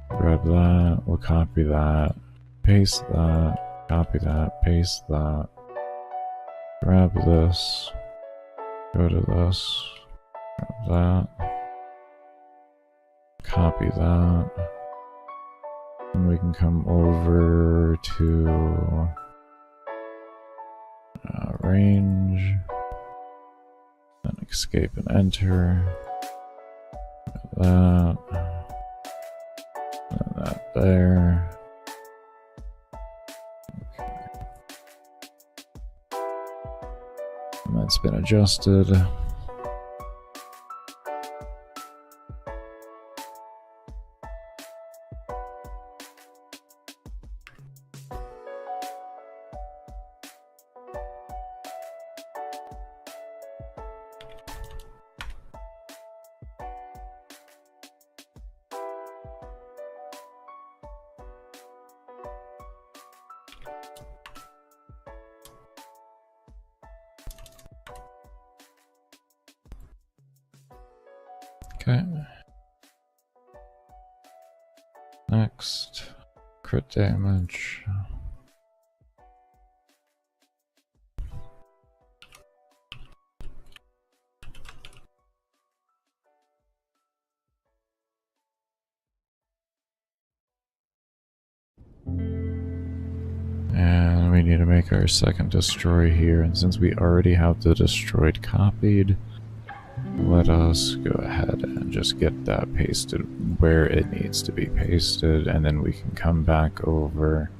Grab that. We'll copy that. Paste that. Copy that. Paste that. Grab this. Go to this. Grab that. Copy that. And we can come over to range. Escape and enter. That. And that there. And that's been adjusted. Okay. Next, crit damage. And we need to make our second destroy here, and since we already have the destroyed copied, let us go ahead and just get that pasted where it needs to be pasted, and then we can come back over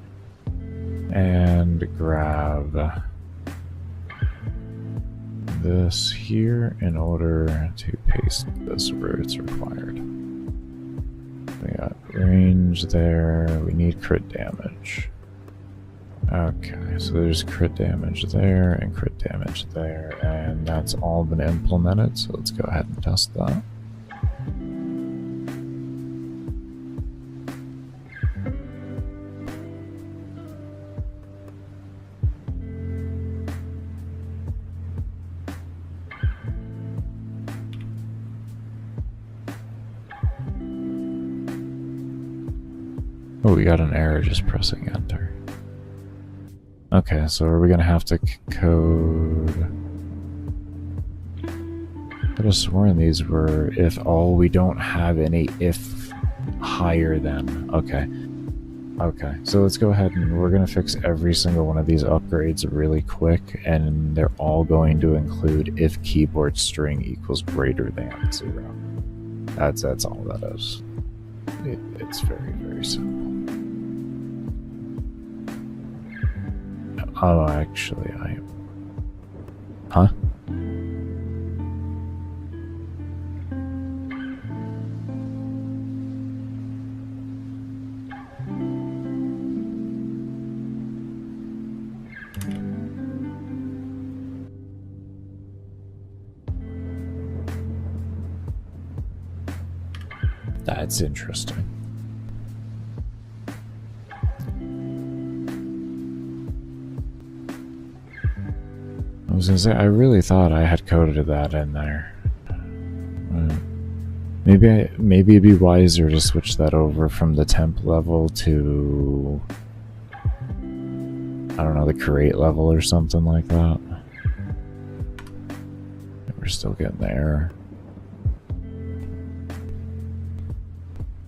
and grab this here in order to paste this where it's required. We got range there, we need crit damage. Okay, so there's crit damage there and crit damage there, and that's all been implemented, so let's go ahead and test that. Oh, we got an error just pressing enter. Okay, so are we gonna have to code? I could have sworn these were if all, we don't have any if higher than. Okay. Okay, so let's go ahead and we're gonna fix every single one of these upgrades really quick, and they're all going to include if keyboard string equals greater than 0. That's all that is. It's very, very simple. Oh, actually, I am. Huh? That's interesting. I was gonna say, I really thought I had coded that in there. Maybe it'd be wiser to switch that over from the temp level to, I don't know, the create level or something like that. We're still getting the error.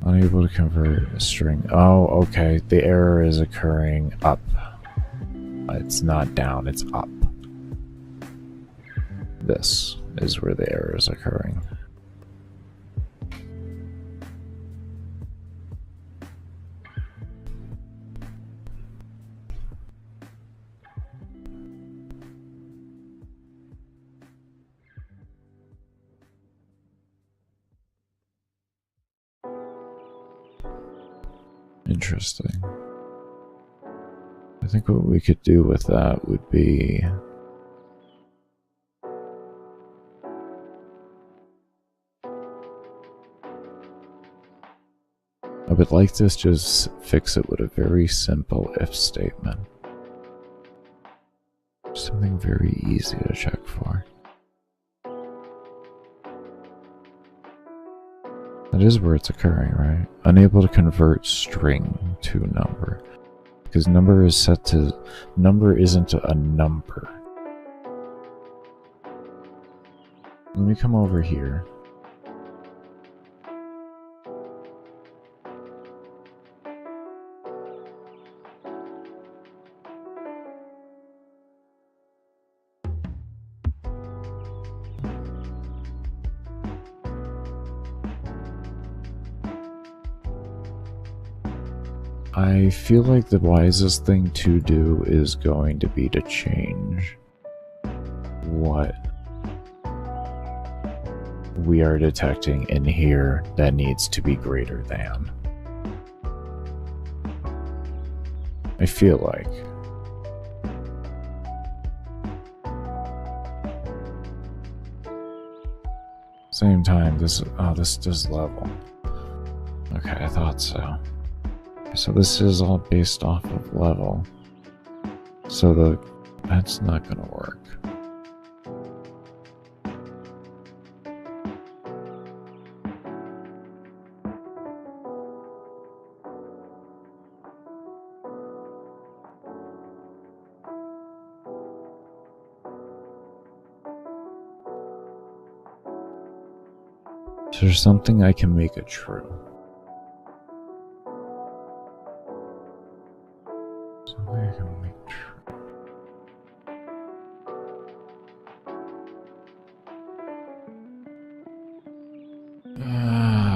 Unable to convert a string. Oh, okay. The error is occurring up. It's not down, it's up. This is where the error is occurring. Interesting. I think what we could do with that would be I would like to just fix it with a very simple if statement. Something very easy to check for. That is where it's occurring, right? Unable to convert string to number. Because number is set to... Number isn't a number. Let me come over here. I feel like the wisest thing to do is going to be to change what we are detecting in here that needs to be greater than. I feel like. Same time, this does level. Okay, I thought so. So this is all based off of level. So that's not gonna work. Is there something I can make it true? Something I can make true.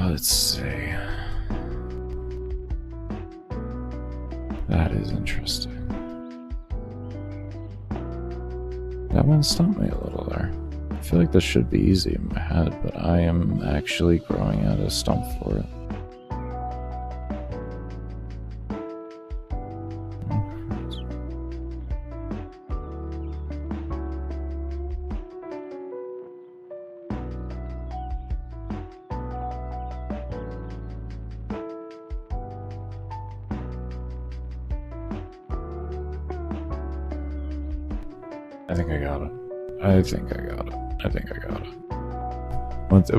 Let's see. That is interesting. That one stumped me a little there. I feel like this should be easy in my head, but I am actually growing out a stump for it. I think I got it. I think I got it. I think I got it.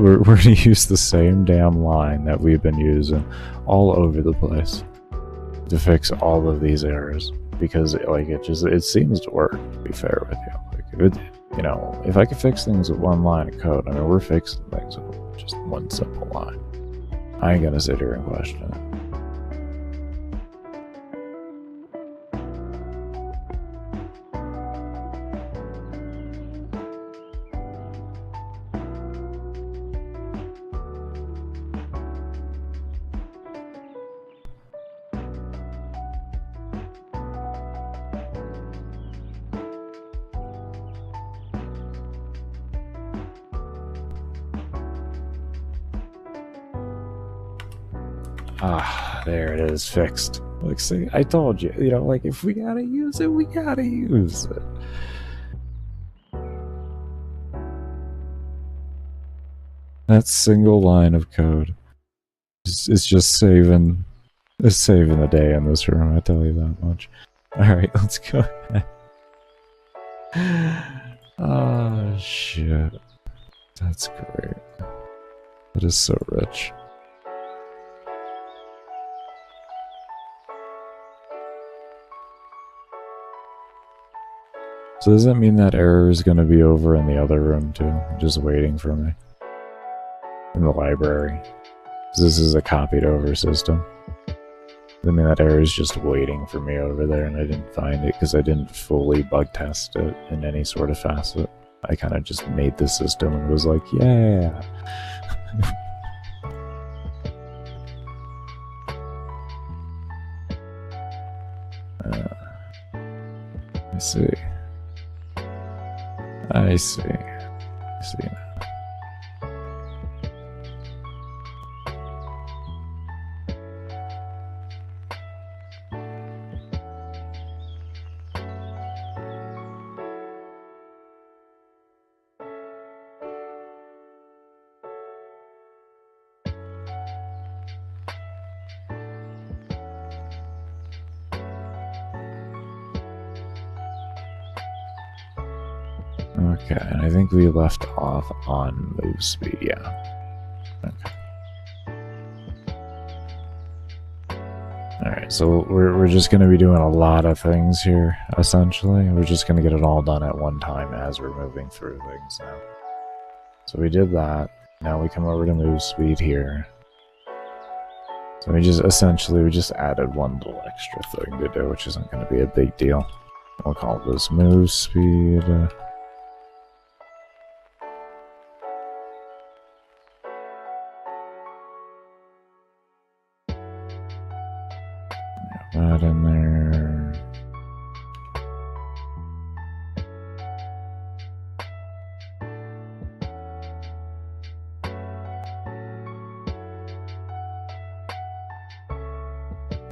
We're gonna use the same damn line that we've been using all over the place to fix all of these errors, because it seems to work, to be fair with you. Like if I could fix things with one line of code, I mean, we're fixing things with just one simple line. I ain't gonna sit here and question it. Ah, there it is, fixed. Like, see, I told you, like, if we gotta use it, we gotta use it. That single line of code is just saving the day in this room, I tell you that much. Alright, let's go ahead. Oh, shit. That's great. That is so rich. So does that mean that error is going to be over in the other room too, just waiting for me? In the library. This is a copied over system. Does that mean that error is just waiting for me over there and I didn't find it because I didn't fully bug test it in any sort of facet? I kind of just made the system and was like, yeah. I see. I see. I see now. Okay, and I think we left off on move speed, yeah. Okay. Alright, so we're just going to be doing a lot of things here, essentially. We're just going to get it all done at one time as we're moving through things now. So we did that. Now we come over to move speed here. So we just added one little extra thing to do, which isn't going to be a big deal. We'll call this move speed. That in there.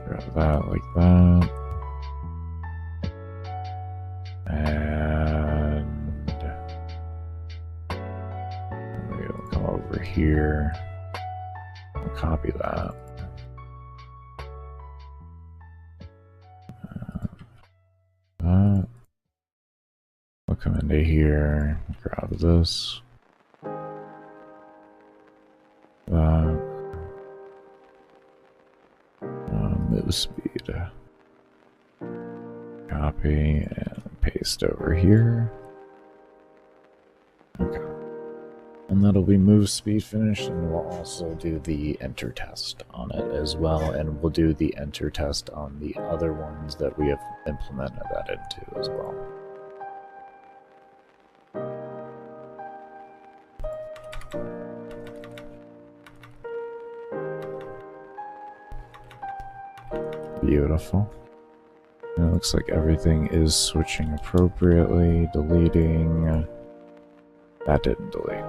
Grab that like that. And we'll come over here. We'll copy that. That. We'll come into here, grab this. That. Move speed. Copy and paste over here. Okay. And that'll be move speed finished, and we'll also do the enter test on it as well, and we'll do the enter test on the other ones that we have implemented that into as well. Beautiful. And it looks like everything is switching appropriately, deleting. That didn't delete.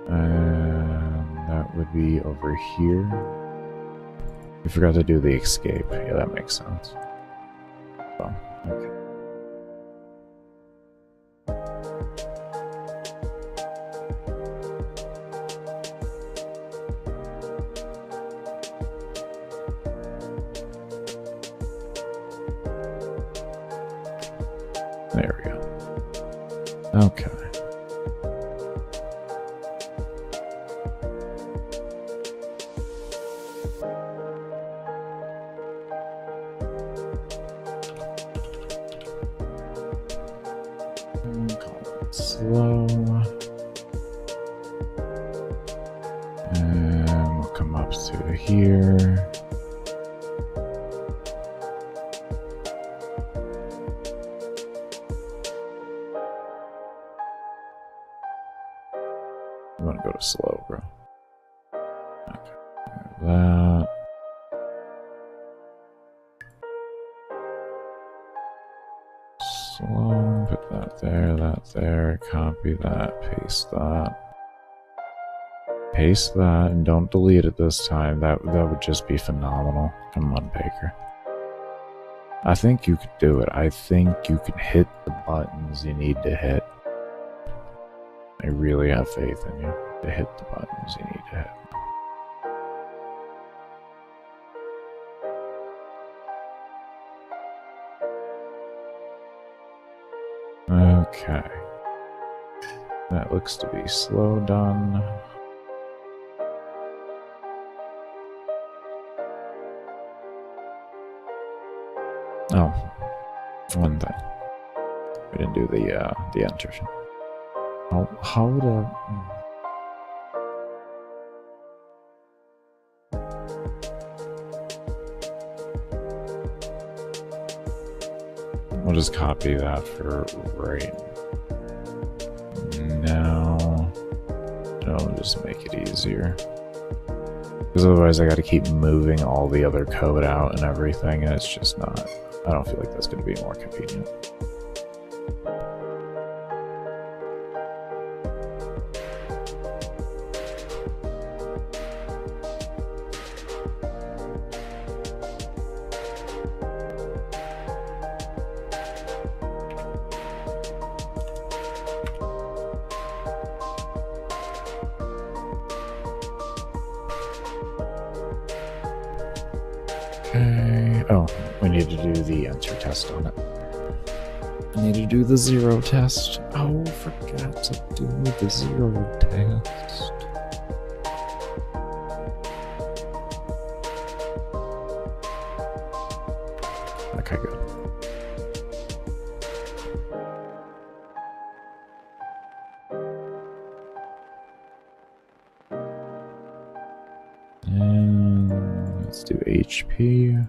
And that would be over here. We forgot to do the escape. Yeah, that makes sense. Oh, okay. There we go. Okay. Call it slow. And we'll come up to here. You want to go to slow, bro. Okay. That. Slow. Put that there. Copy that. Paste that. Paste that, and don't delete it this time. That would just be phenomenal. Come on, Baker. I think you could do it. I think you can hit the buttons you need to hit. I really have faith in you to hit the buttons you need to hit. Okay. That looks to be slow done. Oh, one thing. We didn't do the enter. How would we'll just copy that for right now. It'll just make it easier. Because otherwise I gotta keep moving all the other code out and everything, and it's just not, I don't feel like that's gonna be more convenient. Okay. Oh, we need to do the enter test on it. I need to do the zero test. Oh, forgot to do the zero test. Okay, good. And let's do HP.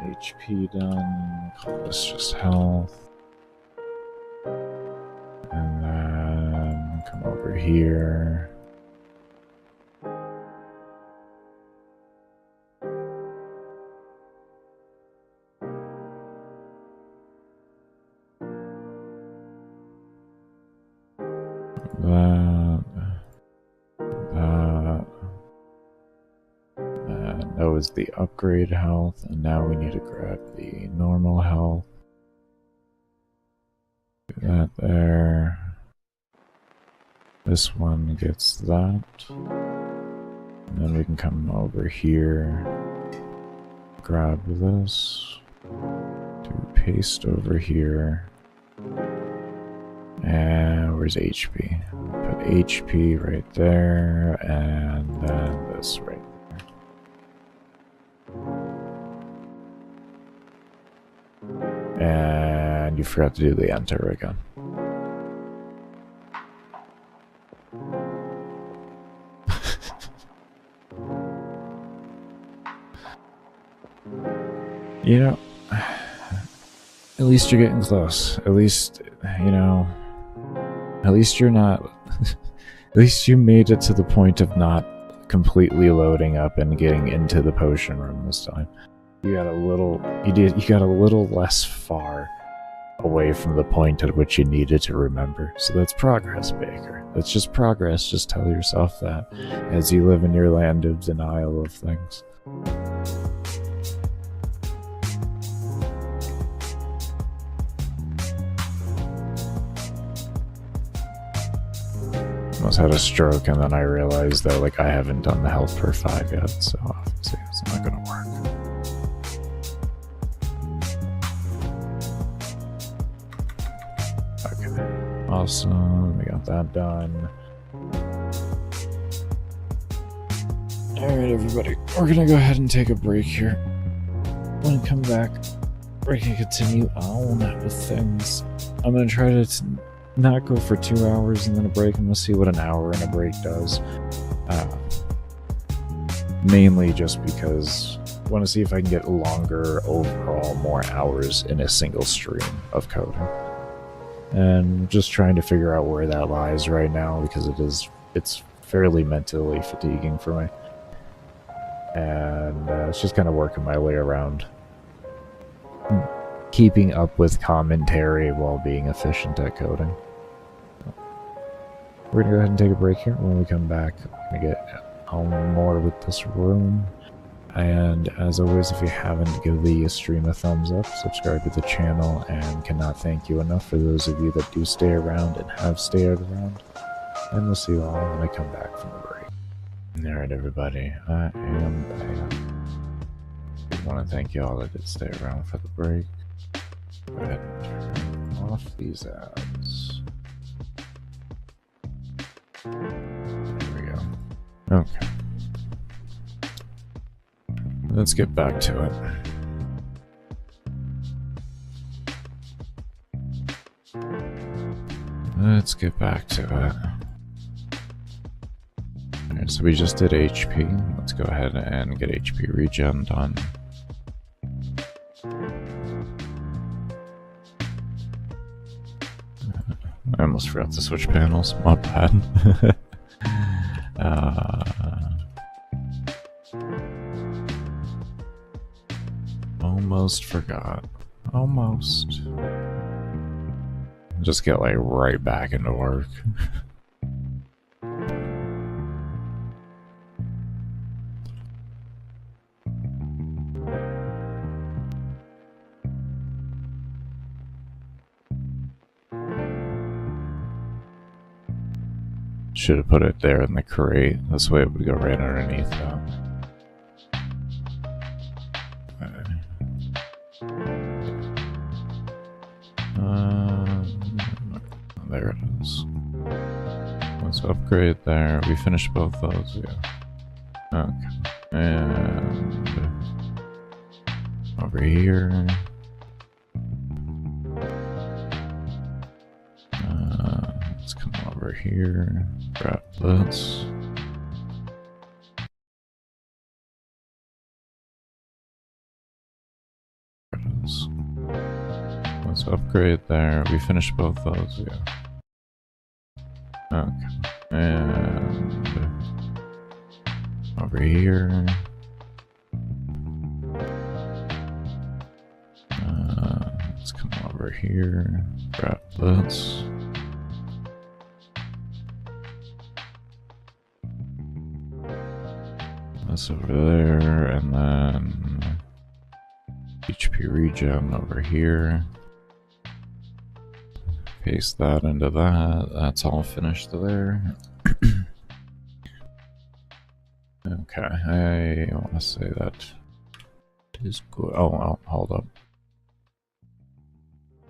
HP done. Call this just health. And then come over here. That was the upgrade health, and now we need to grab the normal health. Do that there. This one gets that. And then we can come over here, grab this, do paste over here. And where's HP? Put HP right there, and then this right there. And you forgot to do the enter again. You know, at least you're getting close. At least, you know, at least you're not, at least you made it to the point of not completely loading up and getting into the potion room this time. You got a little, you got a little less far away from the point at which you needed to remember. So that's progress, Baker. That's just progress. Just tell yourself that as you live in your land of denial of things. Almost had a stroke, and then I realized that like I haven't done the health per 5 yet, so obviously it's not gonna work. Okay, awesome. We got that done. Alright, everybody, we're gonna go ahead and take a break here. When we come back, we can continue on with things. I'm gonna try to not go for 2 hours and then a break, and we'll see what an hour and a break does. Mainly just because I want to see if I can get longer overall, more hours in a single stream of coding. And just trying to figure out where that lies right now, because it's fairly mentally fatiguing for me. And it's just kind of working my way around keeping up with commentary while being efficient at coding. We're gonna go ahead and take a break here. When we come back, we're gonna get on more with this room. And as always, if you haven't, give the stream a thumbs up, subscribe to the channel, and cannot thank you enough for those of you that do stay around and have stayed around. And we'll see you all when I come back from the break. Alright, everybody, I am back. I want to thank you all that did stay around for the break. Go ahead and turn off these ads. There we go. Okay. Let's get back to it. Let's get back to it. Alright, so we just did HP. Let's go ahead and get HP regen done. I almost forgot to switch panels. My bad. Almost forgot. Almost. Just get like right back into work. Should have put it there in the crate. This way it would go right underneath that. There it is. Let's upgrade there. We finished both those, yeah. Okay. And over here. Let's come over here. Grab this. So upgrade there. We finished both those, yeah. Okay. And over here. Let's come over here. Grab this. This over there, and then HP regen over here. Paste that into that. That's all finished there. Okay, I want to say that is good. Oh, well, hold up.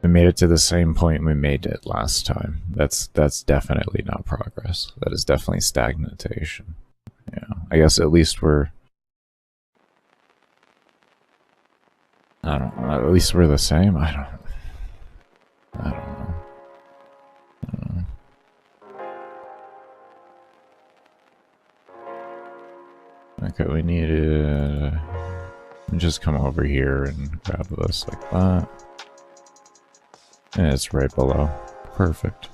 We made it to the same point we made it last time. That's definitely not progress. That is definitely stagnation. Yeah, I guess at least we're... I don't know, at least we're the same? I don't know. Okay, we need to just come over here and grab this like that. And it's right below. Perfect.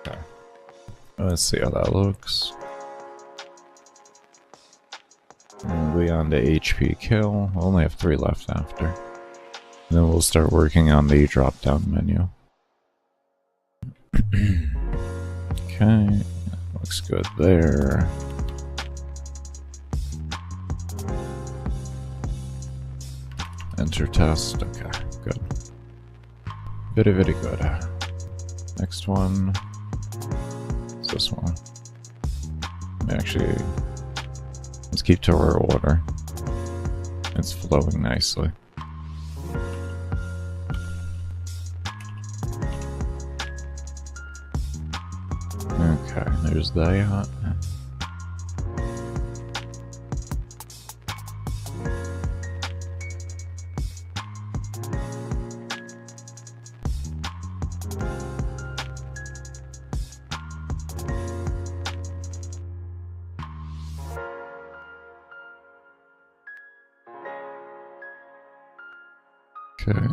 Okay. Let's see how that looks. And we on to HP kill. We'll only have 3 left after. And then we'll start working on the drop-down menu. Okay, looks good there. Enter test. Okay, good. Very, very good. Next one is this one. Actually, let's keep to our order. It's flowing nicely. Okay, there's that. Okay,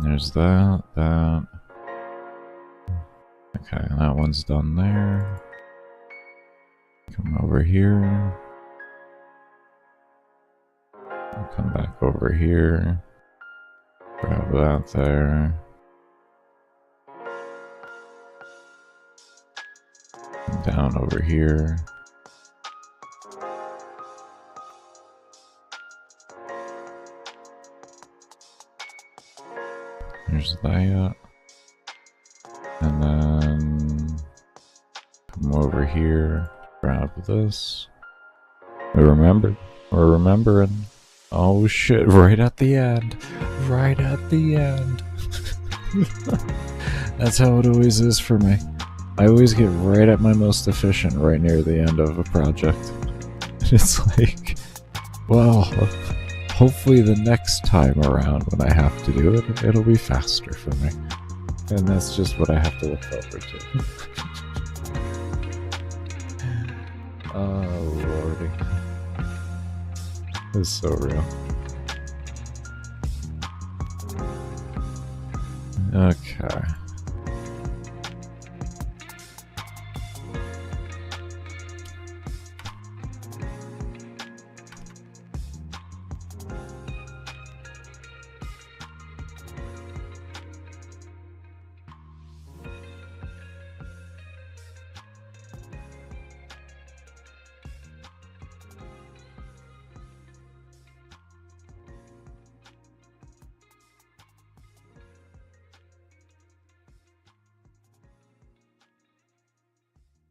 there's that. Okay, that one's done there. Come over here. I'll come back over here. Grab that there. And down over here. There's that. And then come over here, grab this. We're remembering. Oh shit, right at the end. Right at the end. That's how it always is for me. I always get right at my most efficient right near the end of a project. It's like, well, hopefully the next time around when I have to do it, it'll be faster for me. And that's just what I have to look forward to. Oh, lordy. This is so real. Okay.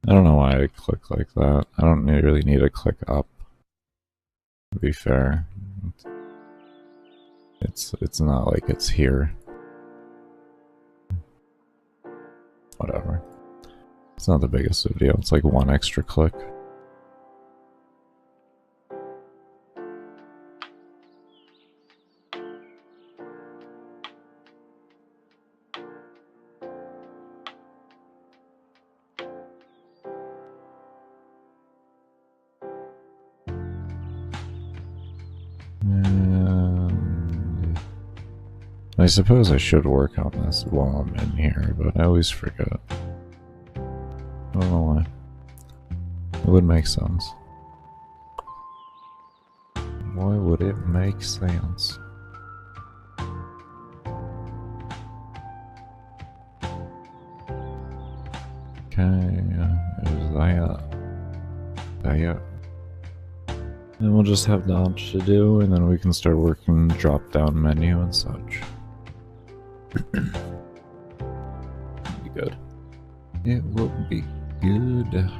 I don't know why I click like that. I don't really need to click up, to be fair. It's not like it's here. Whatever. It's not the biggest of a deal. It's like one extra click. And I suppose I should work on this while I'm in here, but I always forget. I don't know why. It would make sense. Why would it make sense? Okay, is that. And we'll just have that to do, and then we can start working the drop-down menu and such. Be good. It will be good.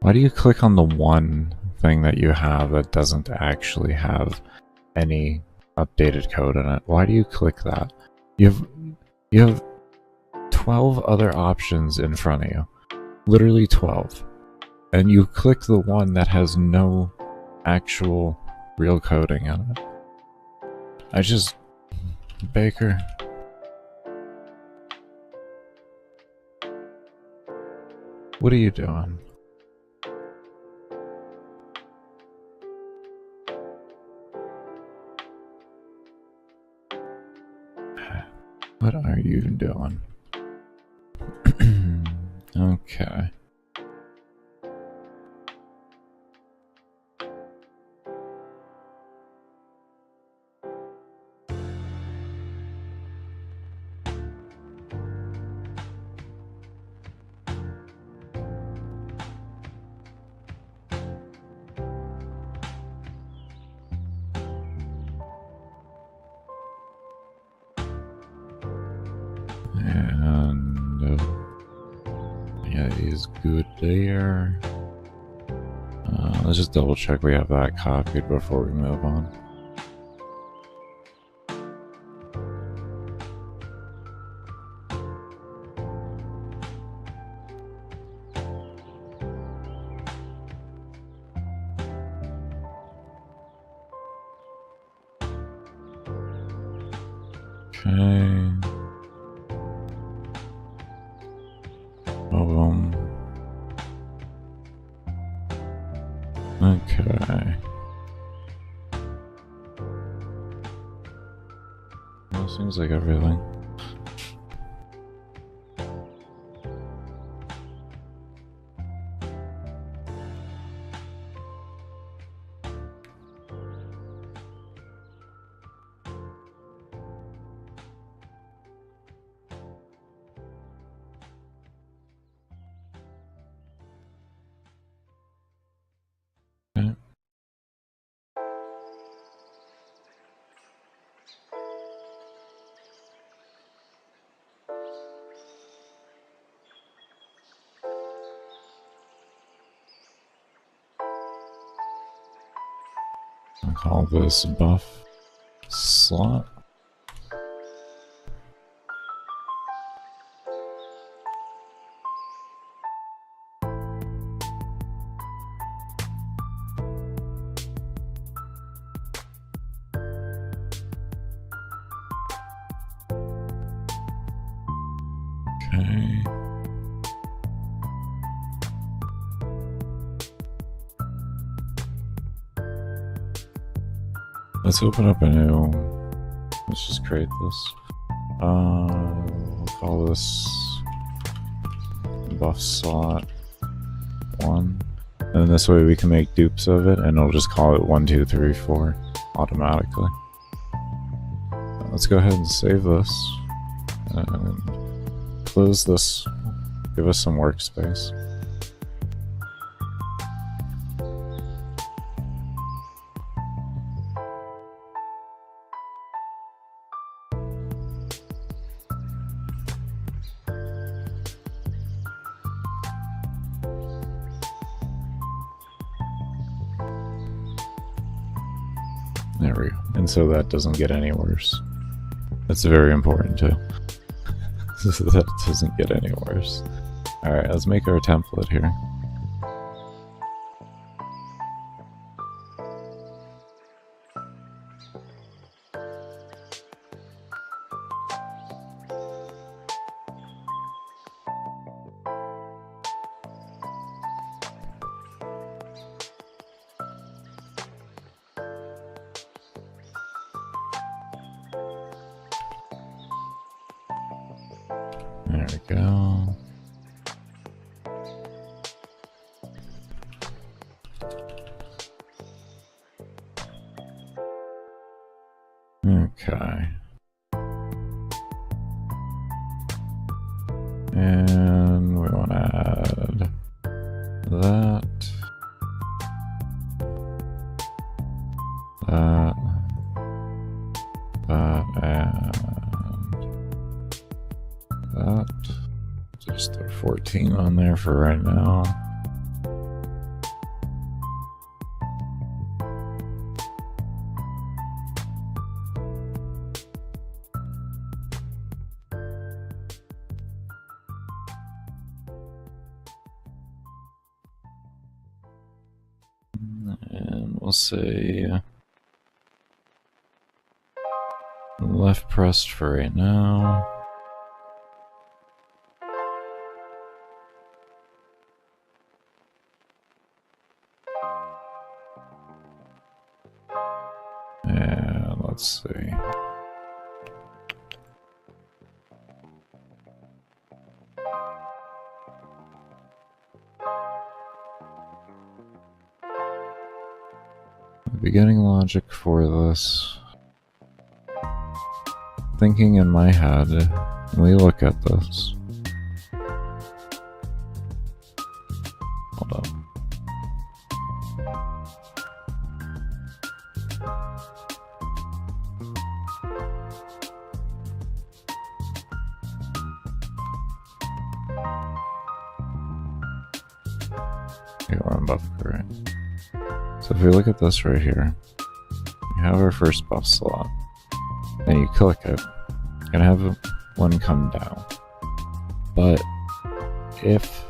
Why do you click on the one thing that you have that doesn't actually have any updated code in it? Why do you click that? You have 12 other options in front of you. Literally 12. And you click the one that has no actual real coding in it. Baker. What are you doing? What are you doing? Okay. And yeah, he's good there. Let's just double check we have that copied before we move on. Okay. Boom. Okay. Well, seems like everything. Okay. I'll call this buff slot. Okay. Let's open up a new. Let's just create this. We'll call this buff slot 1, and this way we can make dupes of it, and it'll just call it 1, 2, 3, 4 automatically. Let's go ahead and save this and close this. Give us some workspace. There we go. And so that doesn't get any worse. That's very important too. So that doesn't get any worse. Alright, let's make our template here. There we go. Okay. And we want to add that. That. And that. Just throw 14 on there for right now. And we'll say left pressed for right now. And let's see. Beginning logic for this. Thinking in my head, when we look at this. Hold up. Okay, we're on buff current. So if we look at this right here, we have our first buff slot. Then you click it, you're gonna have one come down. But if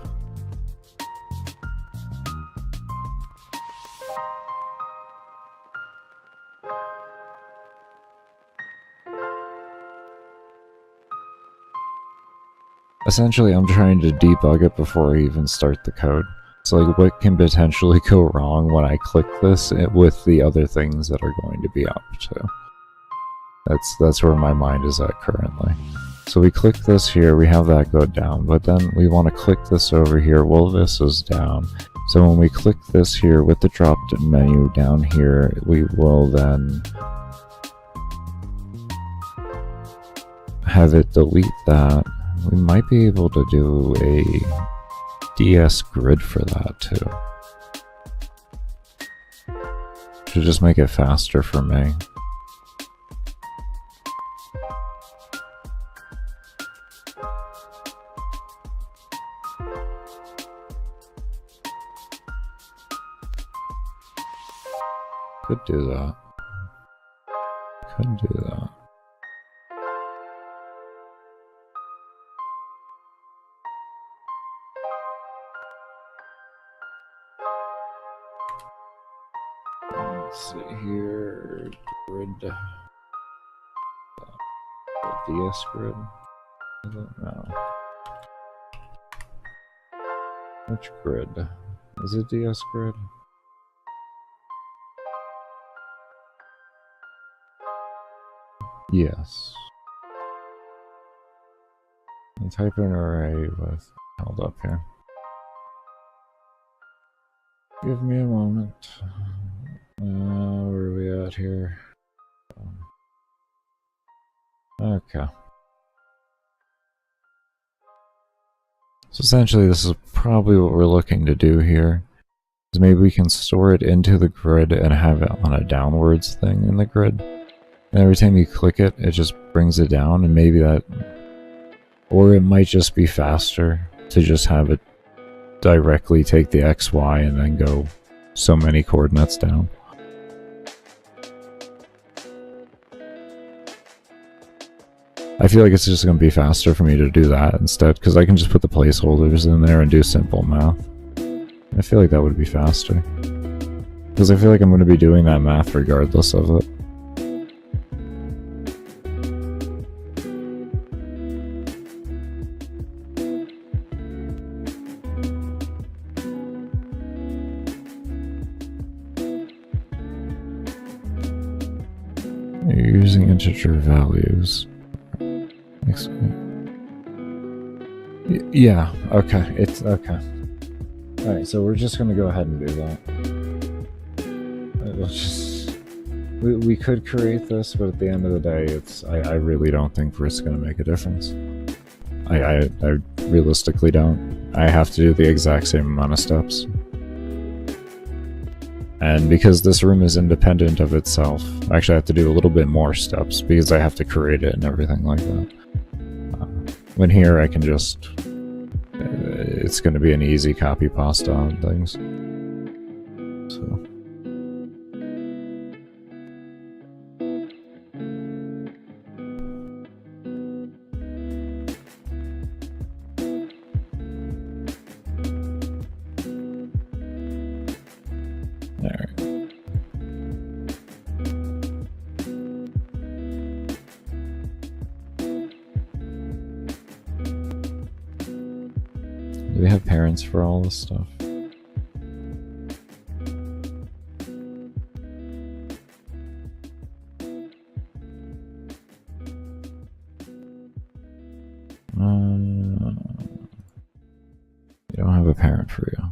essentially I'm trying to debug it before I even start the code. So like what can potentially go wrong when I click this with the other things that are going to be up to. That's where my mind is at currently. So we click this here, we have that go down, but then we want to click this over here while this is down. So when we click this here with the drop menu down here, we will then have it delete that. We might be able to do a DS grid for that too. Should just make it faster for me. Could do that. Could do that. Let's see here. Grid. DS grid. I don't know. Which grid? Is it DS grid? Yes. I'll type an array with held up here. Give me a moment. Where are we at here? Okay. So essentially this is probably what we're looking to do here. Is maybe we can store it into the grid and have it on a downwards thing in the grid. And every time you click it, it just brings it down, and maybe that... Or it might just be faster to just have it directly take the XY and then go so many coordinates down. I feel like it's just going to be faster for me to do that instead, because I can just put the placeholders in there and do simple math. I feel like that would be faster. Because I feel like I'm going to be doing that math regardless of it. You're using integer values. Yeah, okay, it's okay. Alright, so we're just gonna go ahead and do that. Let's just... We could create this, but at the end of the day, it's... I really don't think it's gonna make a difference. I realistically don't. I have to do the exact same amount of steps. And because this room is independent of itself, actually I have to do a little bit more steps because I have to create it and everything like that. When here I can just... it's going to be an easy copy pasta on things. So... Alright. Do we have parents for all this stuff? We don't have a parent for you.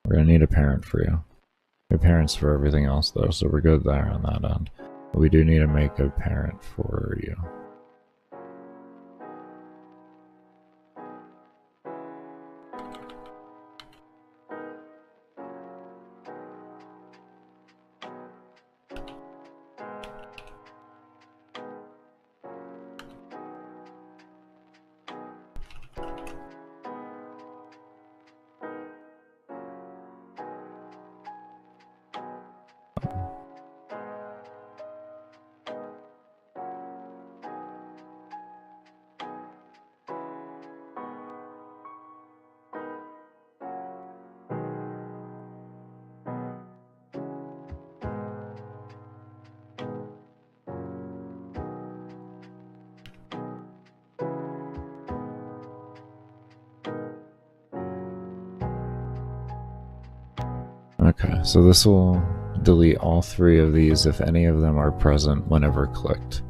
We're gonna need a parent for you. We have parents for everything else though, so we're good there on that end. But we do need to make a parent for you. Okay, so this will delete all three of these if any of them are present whenever clicked.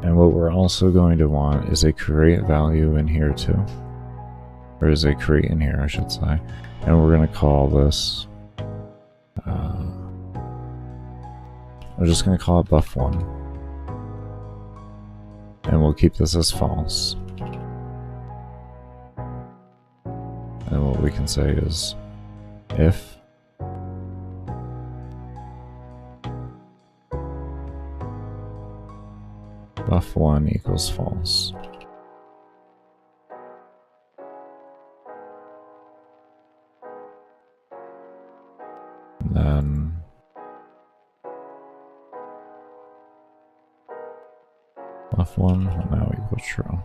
And what we're also going to want is a create value in here too. Or is a create in here, I should say. And we're going to call this... we're just going to call it buff1. And we'll keep this as false. And what we can say is if buff1 equals false. And then buff1 now equals true.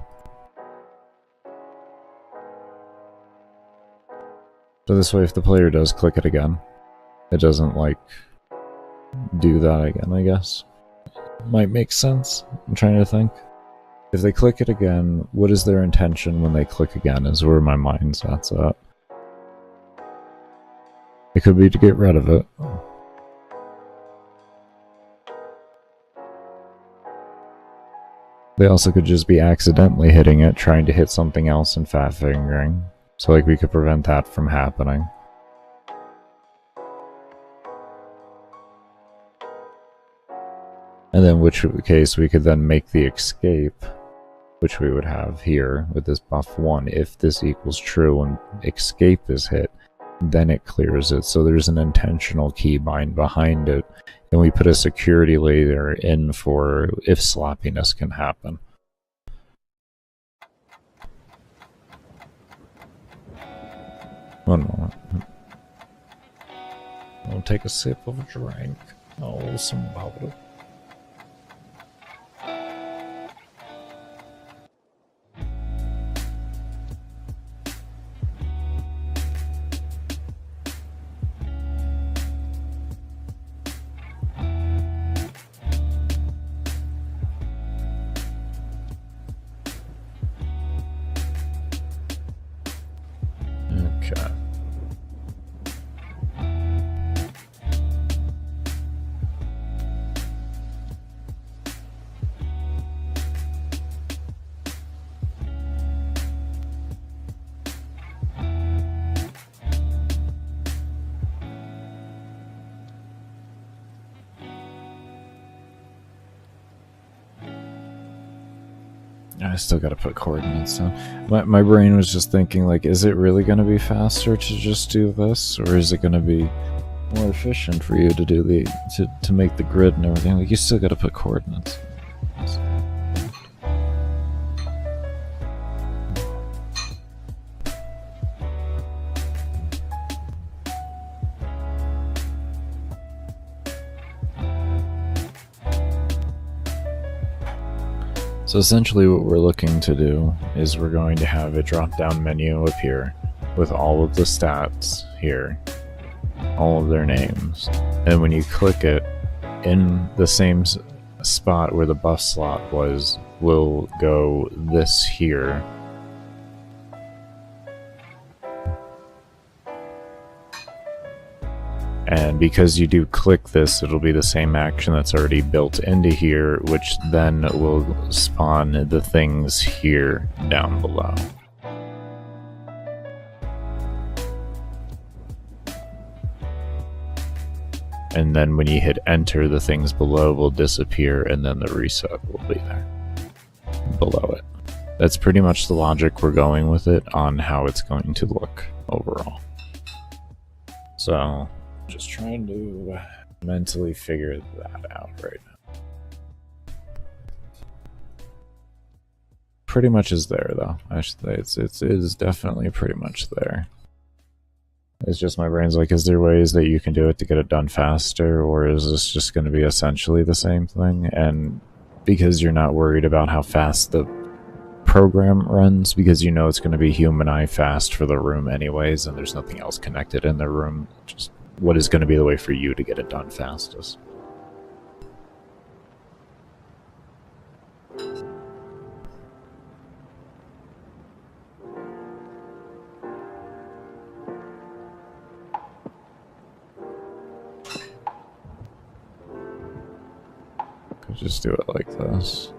So this way if the player does click it again, it doesn't like do that again, I guess. Might make sense. I'm trying to think. If they click it again, what is their intention when they click again is where my mind's at. It could be to get rid of it. They also could just be accidentally hitting it, trying to hit something else and fat fingering. So like we could prevent that from happening. And then which case we could then make the escape, which we would have here with this buff1. If this equals true and escape is hit, then it clears it. So there's an intentional keybind behind it. And we put a security layer in for if sloppiness can happen. One moment. I'll take a sip of a drink. Oh, some bubble. Okay. I still gotta put coordinates down. My brain was just thinking, like, is it really gonna be faster to just do this, or is it gonna be more efficient for you to do to make the grid and everything? Like, you still gotta put coordinates. So essentially what we're looking to do is we're going to have a drop-down menu appear with all of the stats here, all of their names, and when you click it, in the same spot where the buff slot was, will go this here. And because you do click this, it'll be the same action that's already built into here, which then will spawn the things here down below. And then when you hit enter, the things below will disappear, and then the reset will be there below it. That's pretty much the logic we're going with it on how it's going to look overall. So just trying to mentally figure that out right now. Pretty much is there though. I should say it is definitely pretty much there. It's just my brain's like, is there ways that you can do it to get it done faster, or is this just going to be essentially the same thing? And because you're not worried about how fast the program runs, because you know it's going to be human eye fast for the room anyways, and there's nothing else connected in the room, just what is going to be the way for you to get it done fastest. Could just do it like this.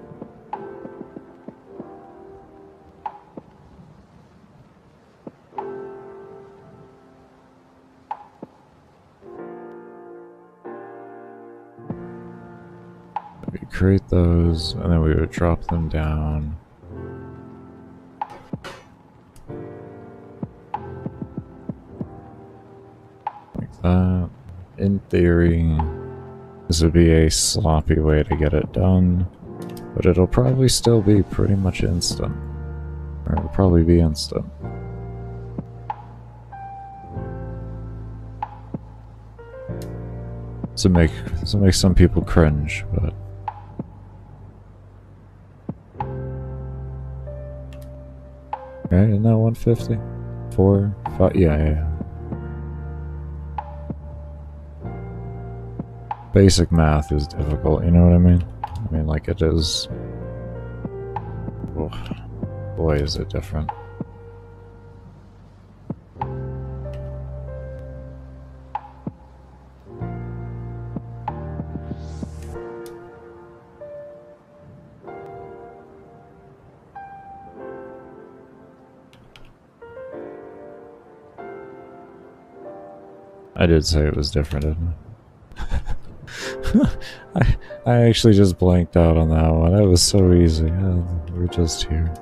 We create those, and then we would drop them down. Like that. In theory, this would be a sloppy way to get it done, but it'll probably still be pretty much instant. Or it'll probably be instant. So make some people cringe, but okay, isn't that 150? 4, 5, yeah. Basic math is difficult, you know what I mean? I mean, like, it is. Oh, boy, is it different. I did say it was different, didn't I? I actually just blanked out on that one. That was so easy. We're just here.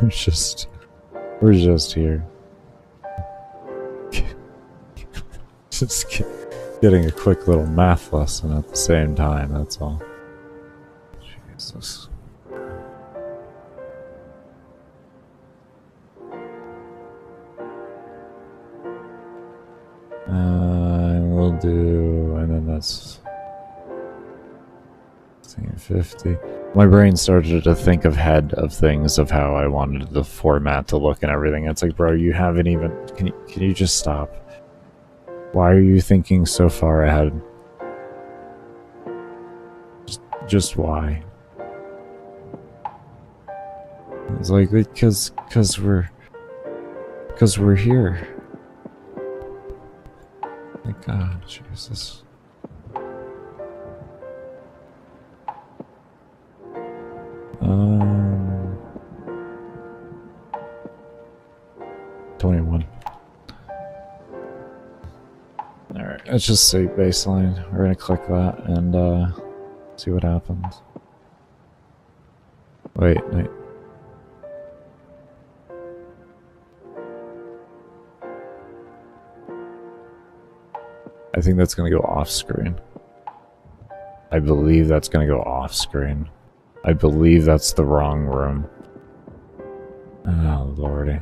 We're just here. Just getting a quick little math lesson at the same time, that's all. Jesus. We'll do, and then that's 50. My brain started to think ahead of things of how I wanted the format to look and everything. It's like, bro, you haven't even. Can you just stop? Why are you thinking so far ahead? Just why? It's like, because we're here. Thank God, Jesus. Um, 21. Alright, let's just say baseline. We're gonna click that and see what happens. Wait. I think that's gonna go off screen. I believe that's gonna go off screen. I believe that's the wrong room. Oh, lordy.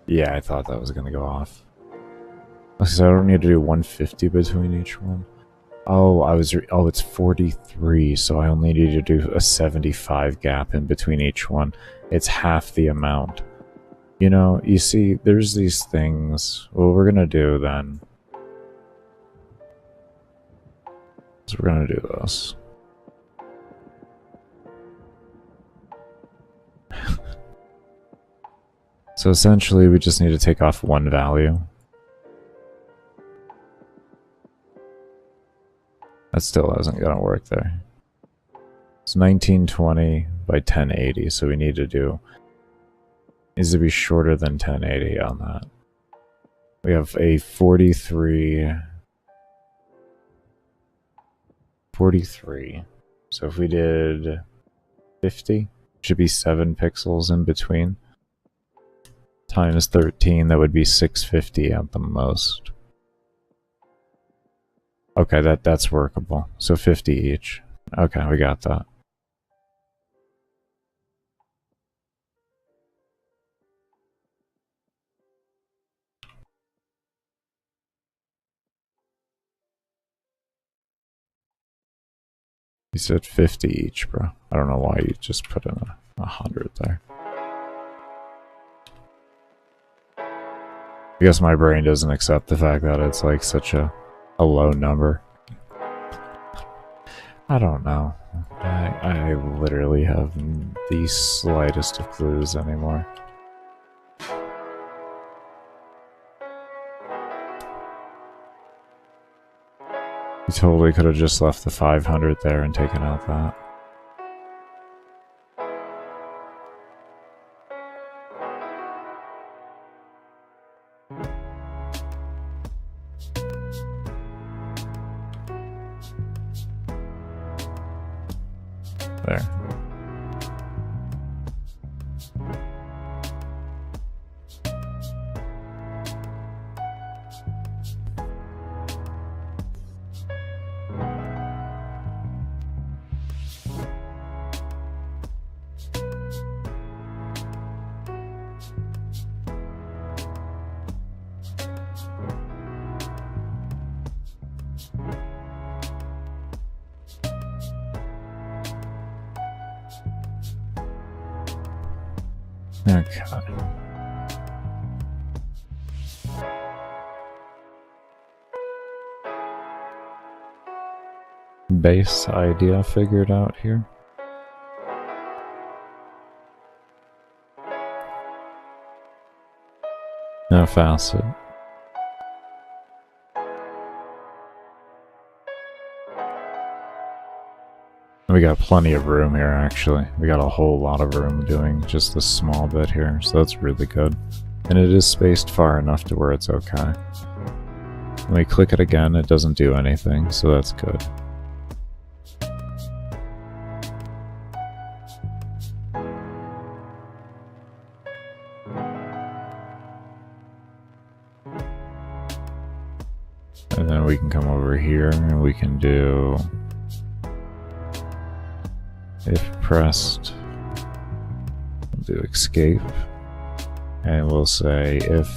Yeah, I thought that was gonna go off. So I don't need to do 150 between each one. Oh, it's 43, so I only need to do a 75 gap in between each one. It's half the amount. You know, you see, there's these things. What we're gonna do then is we're gonna do this. So essentially, we just need to take off one value. That still isn't gonna work there. It's 1920 by 1080, so we need to do... needs to be shorter than 1080 on that. We have a 43. So if we did 50, should be 7 pixels in between. Times 13, that would be 650 at the most. Okay, that's workable. So 50 each. Okay, we got that. You said 50 each, bro. I don't know why you just put in 100 there. I guess my brain doesn't accept the fact that it's like such a low number. I don't know. I literally have the slightest of clues anymore. You totally could have just left the 500 there and taken out that. There. Okay. Base idea figured out here. No facet. We got plenty of room here, actually. We got a whole lot of room doing just this small bit here, so that's really good. And it is spaced far enough to where it's okay. When we click it again, it doesn't do anything, so that's good. And then we can come over here and we can do... if pressed, we'll do escape, and we'll say if,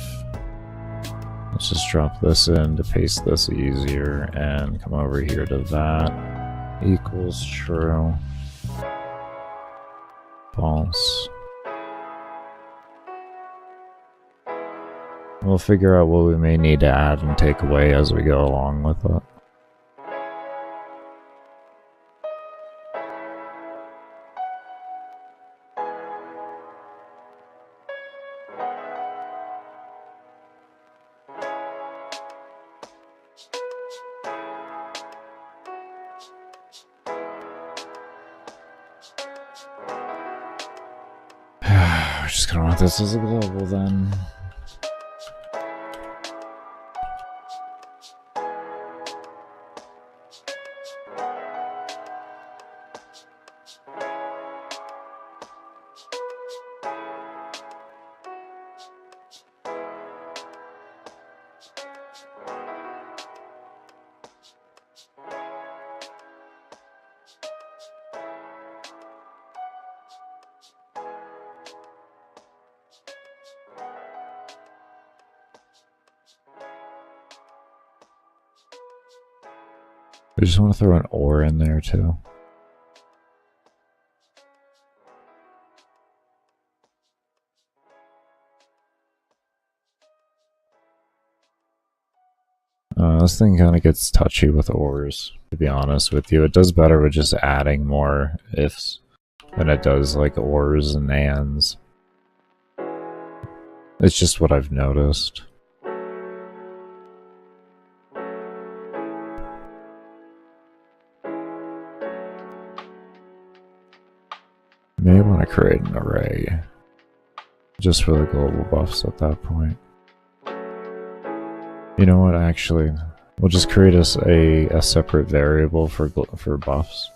let's just drop this in to paste this easier, and come over here to that, equals true, false. We'll figure out what we may need to add and take away as we go along with it. We're just gonna want this as a global then. I just want to throw an or in there too. This thing kind of gets touchy with ors, to be honest with you. It does better with just adding more ifs than it does like ors and ands. It's just what I've noticed. May want to create an array just for the global buffs at that point. You know what, actually, we'll just create a separate variable for buffs.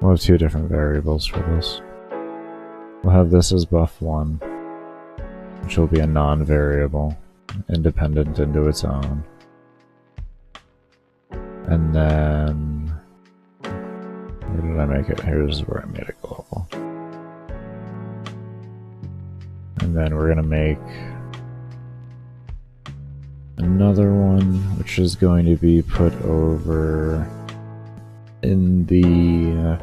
We'll have two different variables for this. We'll have this as buff 1, which will be a non-variable, independent into its own. And then, where did I make it? Here's where I made it global. And then we're gonna make another one, which is going to be put over in the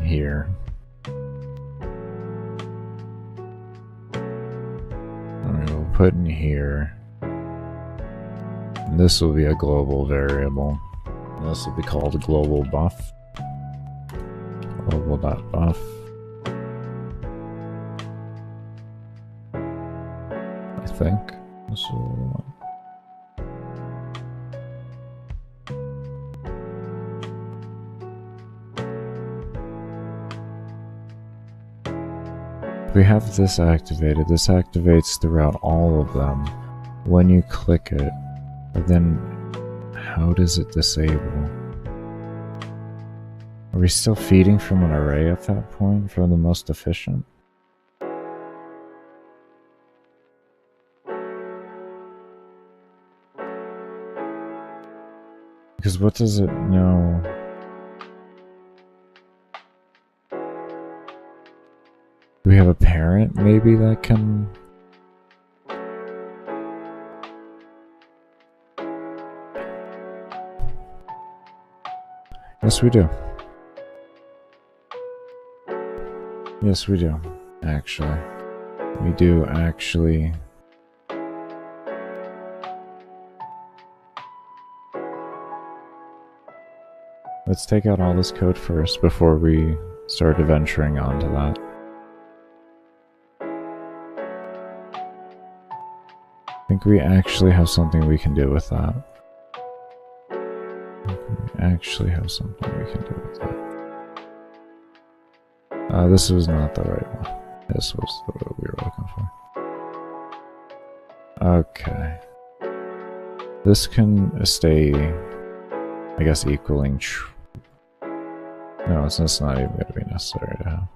here. And we'll put in here. And this will be a global variable. And this will be called global buff. Global.buff. I think this will. We have this activated. This activates throughout all of them when you click it. But then, how does it disable? Are we still feeding from an array at that point for the most efficient? Because what does it know? Do we have a parent maybe that can... Yes, we do. Yes, we do, actually. We do, actually. Let's take out all this code first before we start venturing onto that. I think we actually have something we can do with that. Actually have something we can do with that. This was not the right one. This was the one we were looking for. Okay. This can stay, I guess, equaling true. No, it's not even going to be necessary to have.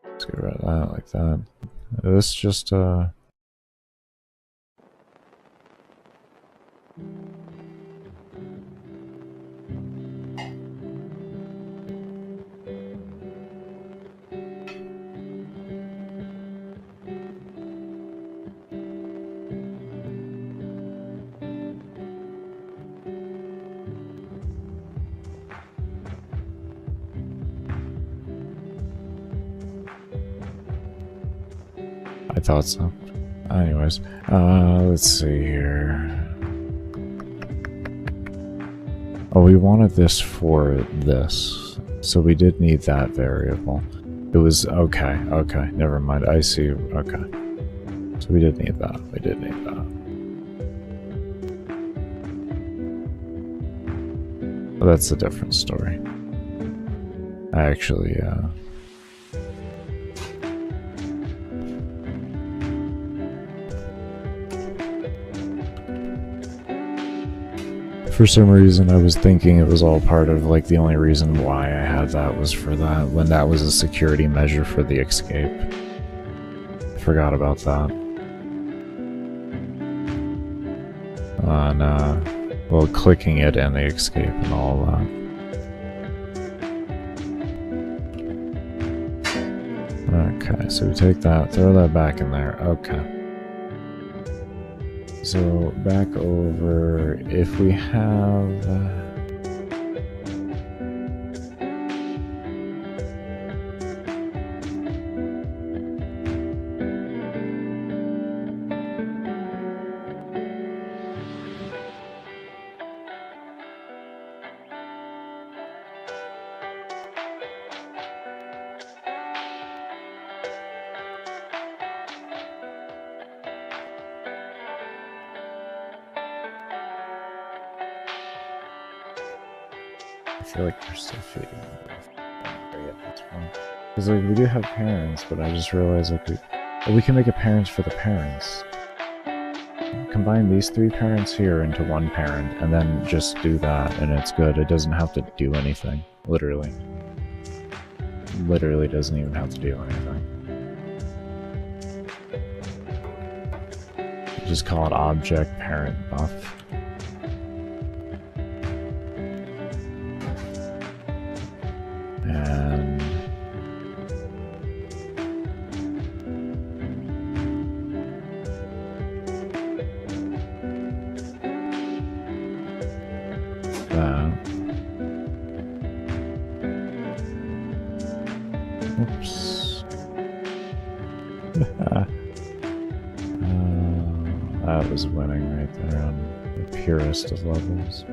Let's get rid of that like that. This just, I thought so. Anyways, let's see here. Oh, we wanted this for this, so we did need that variable. It was, okay, never mind, I see, okay. So we did need that, But that's a different story. Actually, for some reason I was thinking it was all part of, like, the only reason why I had that was for that, when that was a security measure for the escape. Forgot about that. On, well, clicking it and the escape and all that. Okay, so we take that, throw that back in there. Okay. So back over, if we have... I feel like we're still feeding at this point. Because like, we do have parents, but I just realized like we can make a parent for the parents. Combine these 3 parents here into 1 parent, and then just do that, and it's good. It doesn't have to do anything. Literally. Literally doesn't even have to do anything. Just call it object parent buff. And that. Oops. That was winning right there on the purest of levels.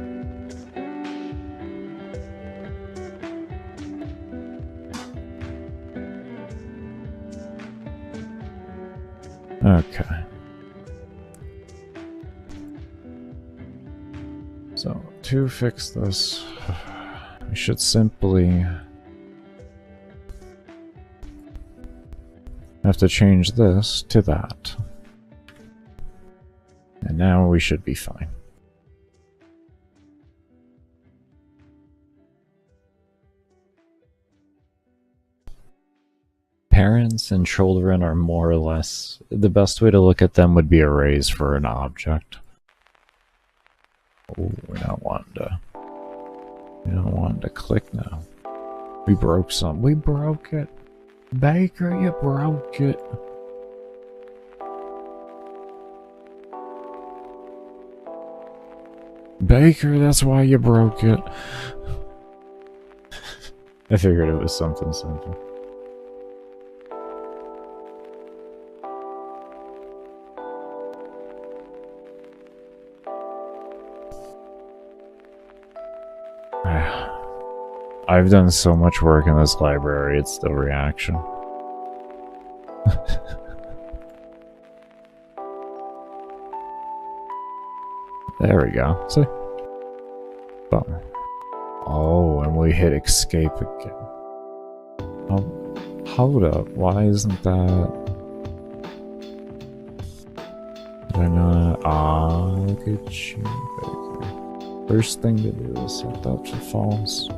Okay. So, to fix this, we should simply have to change this to that. And now we should be fine. Parents and children are more or less... The best way to look at them would be arrays for an object. Oh, we're not wanting to... We don't want to click now. We broke some. We broke it. Baker, you broke it. Baker, that's why you broke it. I figured it was something simple. I've done so much work in this library, it's still reaction. There we go. See? Boom. Oh, and we hit escape again. Oh, hold up. Why isn't that... Did I not... Ah, look at you, Baker. First thing to do is set that to false.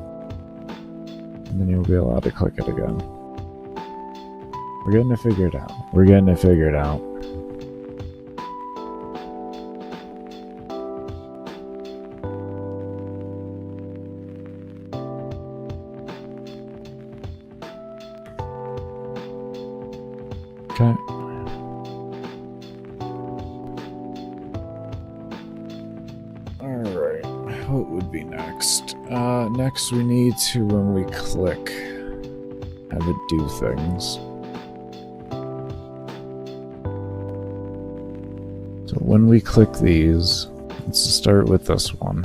And then you'll be allowed to click it again. We're getting it figured out. We're getting it figured out. Okay. Alright, what would be next? Next we need to, when we click, have it do things. So when we click these, let's start with this one.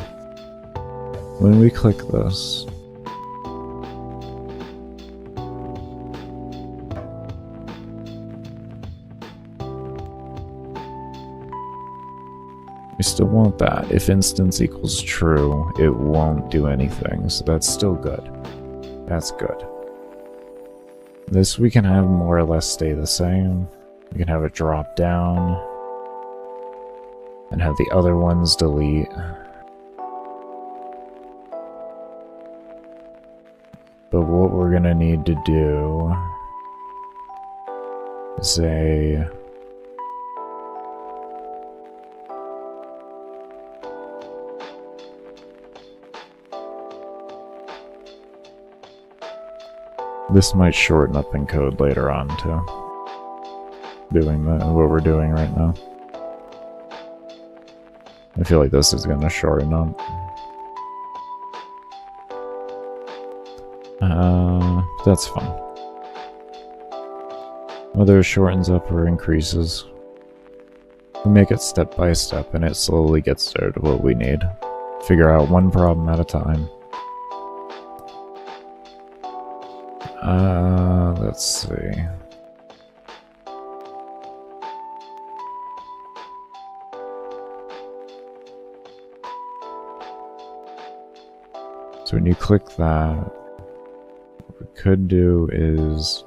When we click this, we still want that. If instance equals true, it won't do anything, so that's still good. That's good. This we can have more or less stay the same. We can have it drop down, and have the other ones delete. But what we're gonna need to do is say... This might shorten up in code later on too. Doing what we're doing right now. I feel like this is gonna shorten up. That's fine. Whether it shortens up or increases, we make it step by step and it slowly gets there to what we need. Figure out one problem at a time. Let's see. So when you click that, what we could do is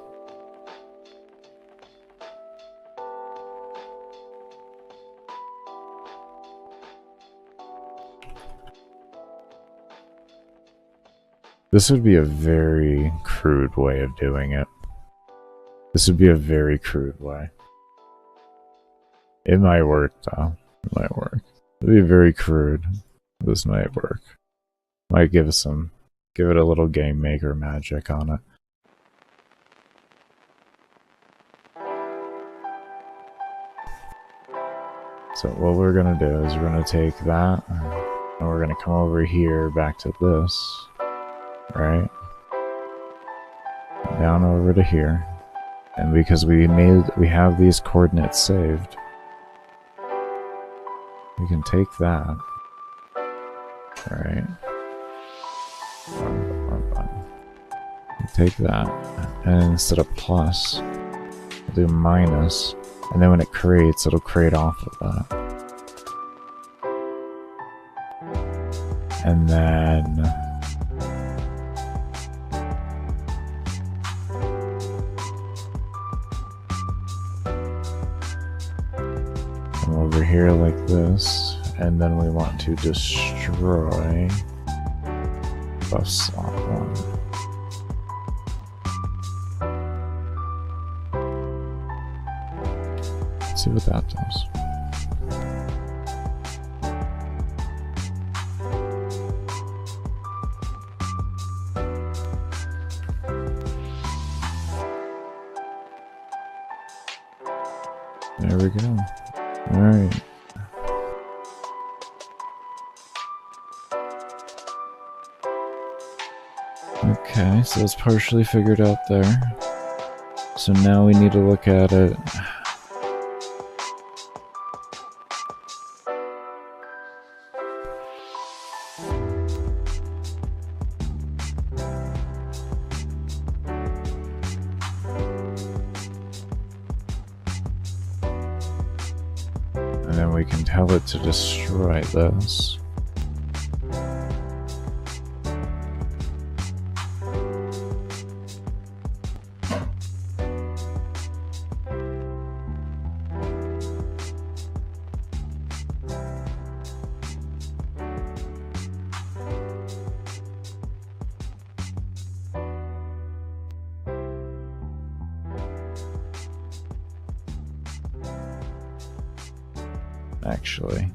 this would be a very crude way of doing it. This would be a very crude way. It might work though. It might work. It'd be very crude. This might work. Might give it a little game maker magic on it. So what we're gonna do is we're gonna take that and we're gonna come over here back to this, right? Down over to here. And because we have these coordinates saved, we can take that. Alright. Take that, and instead of plus, we'll do minus, and then when it creates, it'll create off of that. And then come over here like this, and then we want to destroy buff slot 1. Let's see what that does. There we go. Alright. Okay, so it's partially figured out there. So now we need to look at it. And then we can tell it to destroy this. Actually,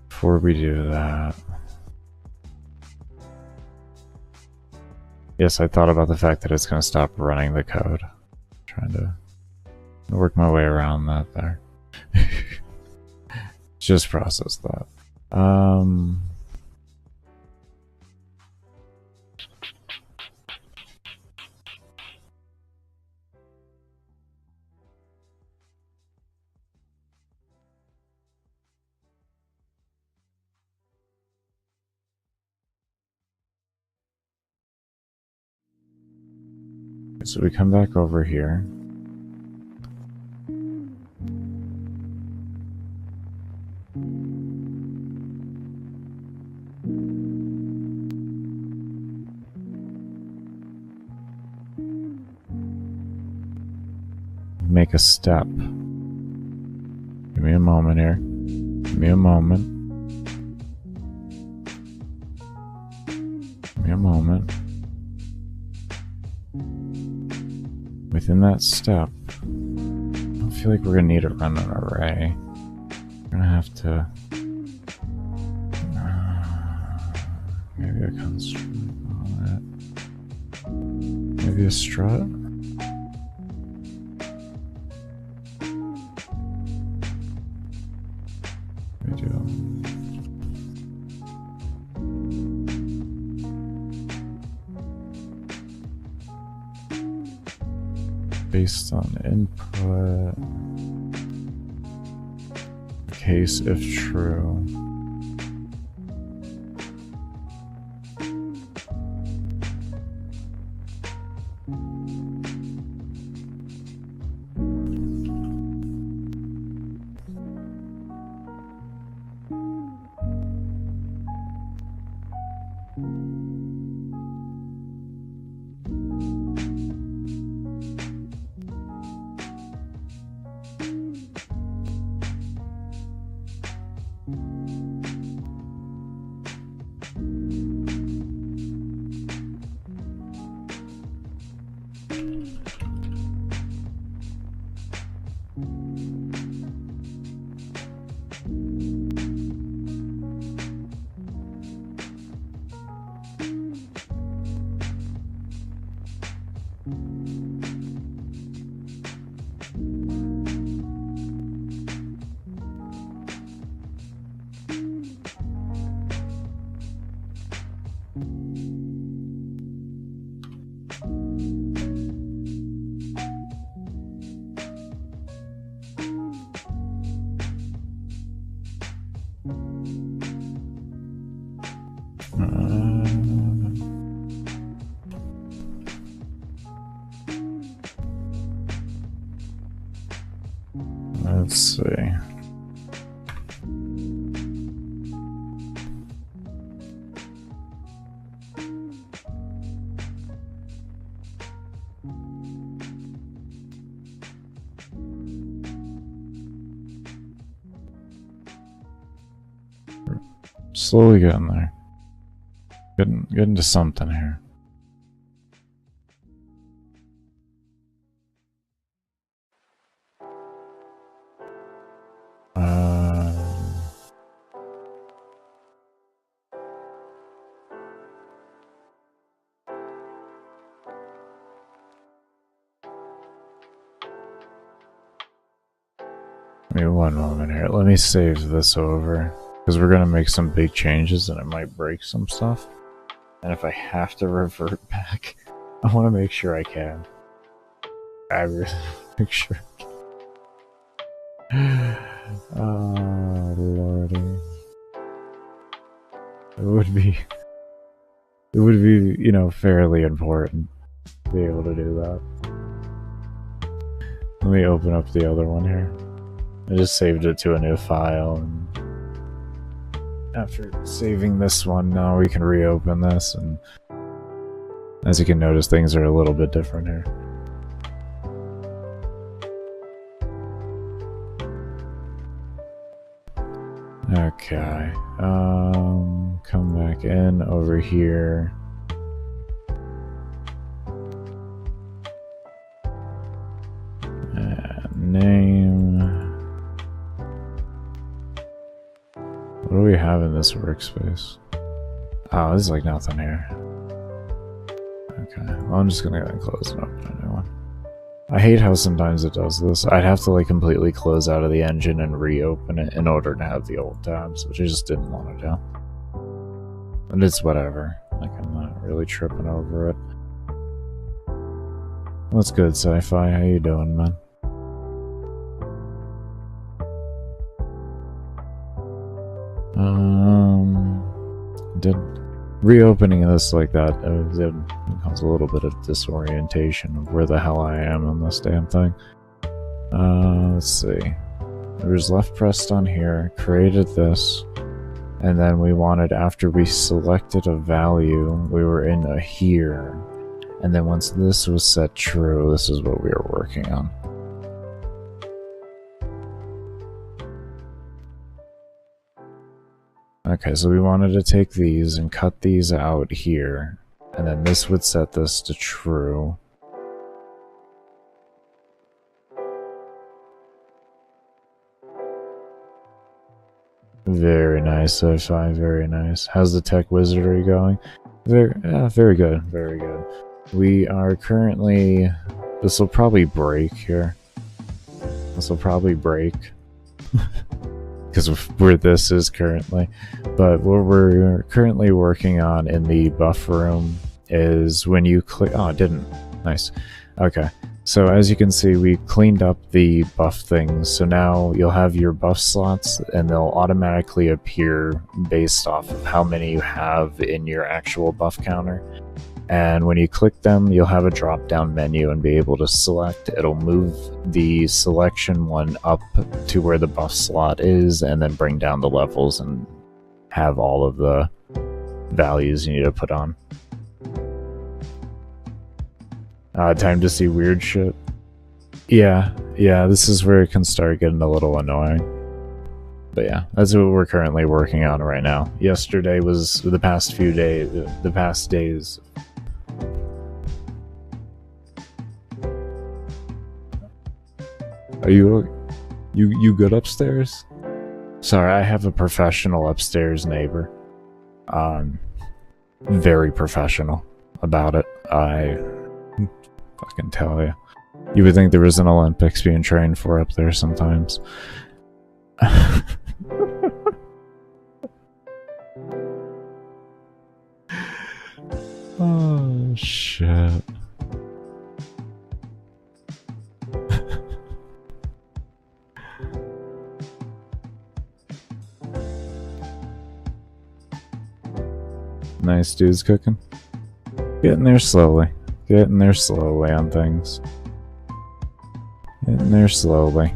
before we do that, yes, I thought about the fact that it's going to stop running the code. Trying to work my way around that there. Just process that. So we come back over here. Make a step. Give me a moment here. Give me a moment. Give me me a moment. Within that step, I don't feel like we're gonna need to run an array. We're gonna have to maybe a construct on it. Maybe a strut. We do. Based on input, case if true. Let's see. Slowly getting there. Getting to something here. Give me one moment here. Let me save this over, because we're going to make some big changes and it might break some stuff. And if I have to revert back, I want to make sure I can. I really make sure I can. Oh, lordy. It would be, you know, fairly important to be able to do that. Let me open up the other one here. I just saved it to a new file, and after saving this one, now we can reopen this, and as you can notice, things are a little bit different here. Okay, come back in over here. And name. What do we have in this workspace? Oh, there's like nothing here. Okay, well, I'm just gonna go ahead and close and open a new one. I hate how sometimes it does this. I'd have to like completely close out of the engine and reopen it in order to have the old tabs, which I just didn't want to do. And it's whatever. Like, I'm not really tripping over it. What's good, Sci-Fi? How you doing, man? Did reopening this like that, it causes a little bit of disorientation of where the hell I am on this damn thing. Let's see. There was left pressed on here, created this, and then we wanted, after we selected a value, we were in a here, and then once this was set true, this is what we were working on. Okay, so we wanted to take these and cut these out here, and then this would set this to true. Very nice, Sci-Fi, very nice. How's the tech wizardry going? Very good, very good. We are currently... This will probably break here. This will probably break. Because of where this is currently. But what we're currently working on in the buff room is when you click... Oh, it didn't. Nice. Okay. So as you can see, we cleaned up the buff things. So now you'll have your buff slots and they'll automatically appear based off of how many you have in your actual buff counter. And when you click them, you'll have a drop-down menu and be able to select. It'll move the selection one up to where the buff slot is and then bring down the levels and have all of the values you need to put on. Time to see weird shit. Yeah, this is where it can start getting a little annoying. But yeah, that's what we're currently working on right now. Yesterday was the past days. Are you good upstairs? Sorry, I have a professional upstairs neighbor. Very professional about it. I fucking tell you. You would think there was an Olympics being trained for up there sometimes. Oh, shit. Nice dudes cooking. Getting there slowly. Getting there slowly on things. Getting there slowly.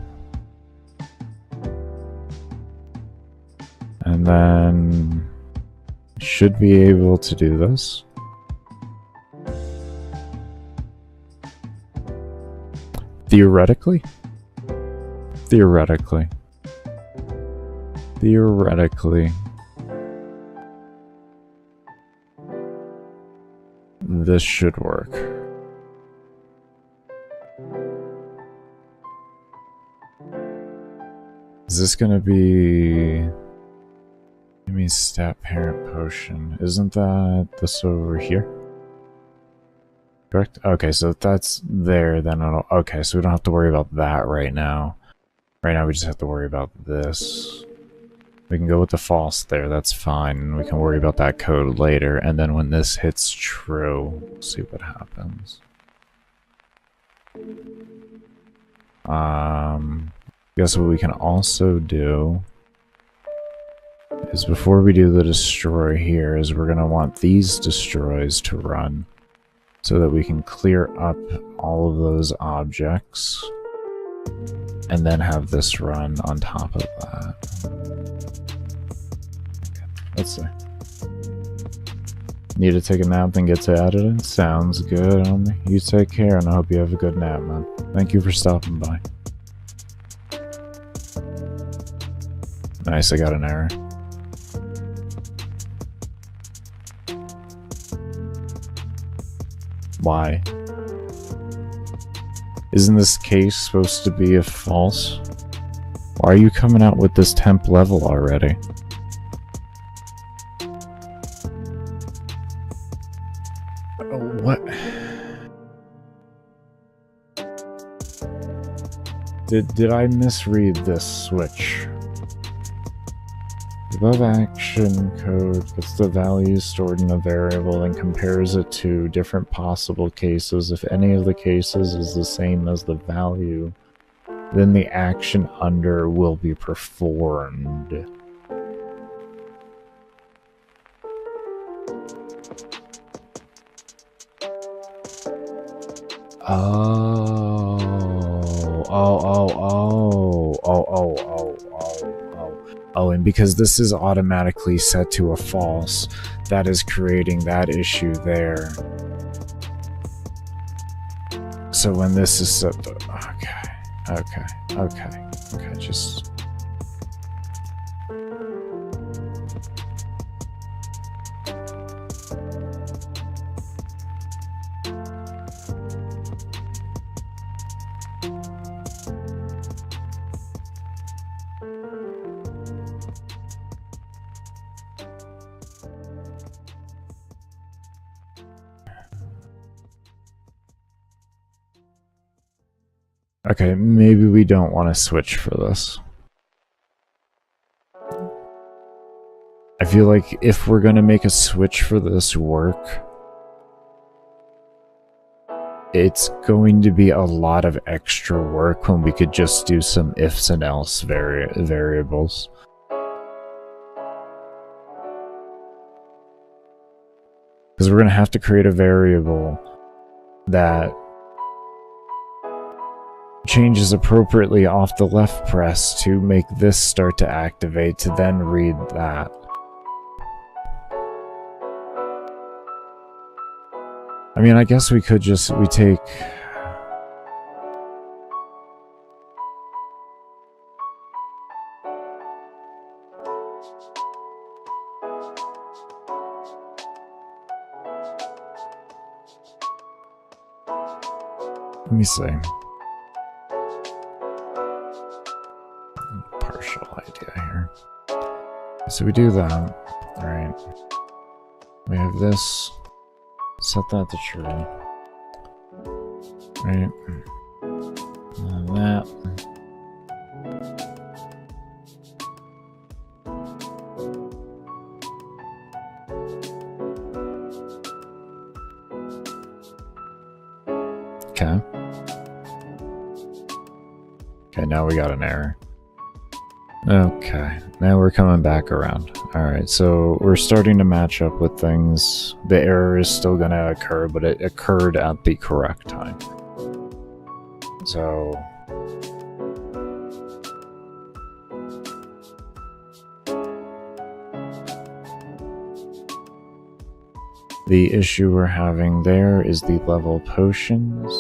And then... should be able to do this. Theoretically? Theoretically. Theoretically. This should work. Is this gonna be... Give me stat parent potion. Isn't that this over here? Correct? Okay, so if that's there, then it'll... Okay, so we don't have to worry about that right now. Right now we just have to worry about this. We can go with the false there, that's fine. We can worry about that code later, and then when this hits true, we'll see what happens. Guess what we can also do is before we do the destroy here is we're gonna want these destroys to run so that we can clear up all of those objects and then have this run on top of that. Let's see. Need to take a nap and get to editing? Sounds good, homie. You take care, and I hope you have a good nap, man. Thank you for stopping by. Nice, I got an error. Why? Isn't this case supposed to be a false? Why are you coming out with this temp level already? What? Did I misread this switch? Above action code puts the value stored in a variable and compares it to different possible cases. If any of the cases is the same as the value, then the action under will be performed. Oh, and because this is automatically set to a false, that is creating that issue there. So when this is set to... Okay, just... Okay, maybe we don't want to switch for this. I feel like if we're going to make a switch for this work, it's going to be a lot of extra work when we could just do some ifs and else variables. Because we're going to have to create a variable that changes appropriately off the left press to make this start to activate to then read that. I mean, I guess we could just, we take... Let me see. Partial idea here. So we do that, right? We have this. Set that to true. Right? And that. Okay. Okay, now we got an error. Okay, now we're coming back around. Alright, so we're starting to match up with things. The error is still going to occur, but it occurred at the correct time. So... the issue we're having there is the level potions,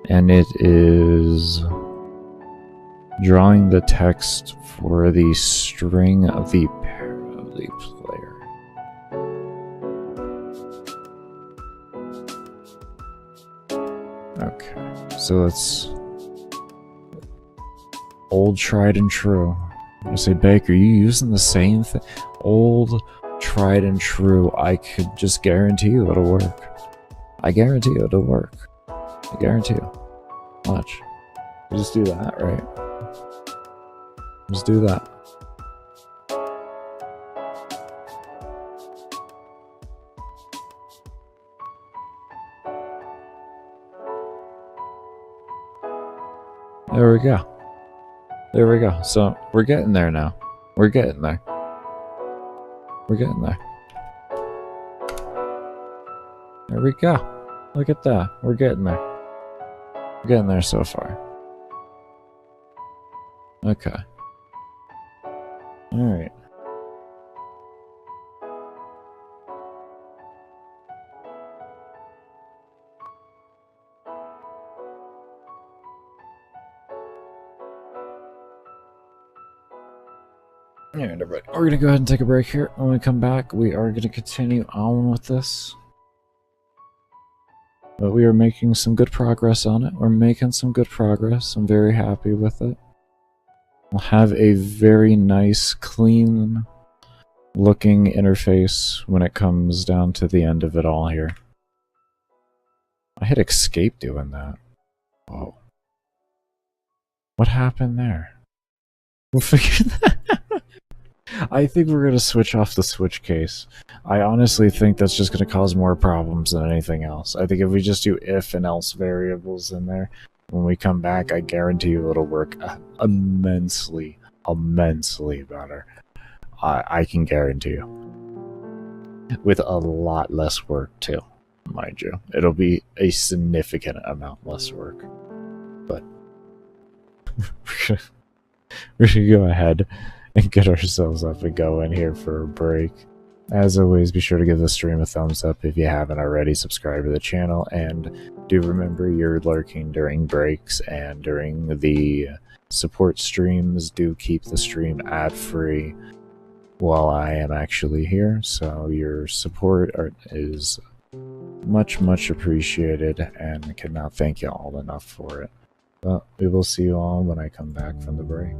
and it is drawing the text for the string of the player. Okay, so let's old tried and true. I'm gonna say, Baker, are you using the same thing? Old tried and true. I could just guarantee you it'll work. I guarantee you it'll work. I guarantee you. Watch. You just do that, right? Just do that. There we go. There we go. So, we're getting there now. We're getting there. We're getting there. There we go. Look at that. We're getting there. We're getting there so far. Okay. Alright. Alright, everybody. We're going to go ahead and take a break here. When we come back, we are going to continue on with this. But we are making some good progress on it. We're making some good progress. I'm very happy with it. We'll have a very nice, clean looking interface when it comes down to the end of it all here. I hit escape doing that. Whoa. What happened there? We'll figure that out. I think we're going to switch off the switch case. I honestly think that's just going to cause more problems than anything else. I think if we just do if and else variables in there, when we come back, I guarantee you it'll work immensely better. I can guarantee you. With a lot less work, too, mind you. It'll be a significant amount less work. But we're going to go ahead and get ourselves up and going here for a break. As always, be sure to give the stream a thumbs up if you haven't already. Subscribe to the channel, and do remember you're lurking during breaks and during the support streams. Do keep the stream ad-free while I am actually here, so your support is much appreciated, and cannot thank you all enough for it. But we will see you all when I come back from the break.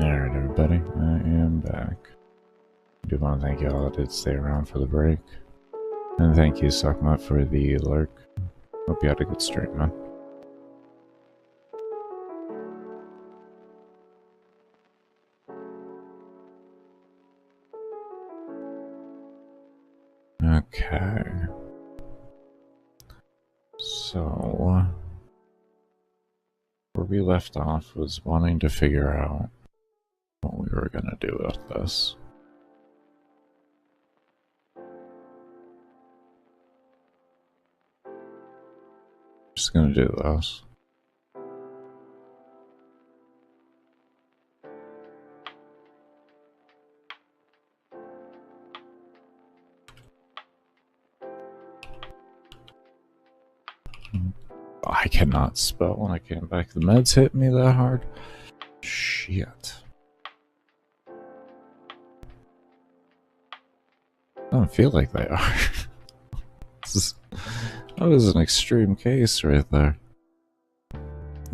Alright, everybody, I am back. I do want to thank you all that did stay around for the break. And thank you, Suckmutt, for the lurk. Hope you had a good stream, man. Okay. So, where we left off was wanting to figure out what we were gonna do with this. Just gonna do this. I cannot spell when I came back. The meds hit me that hard. Shit. I don't feel like they are. That was an extreme case right there.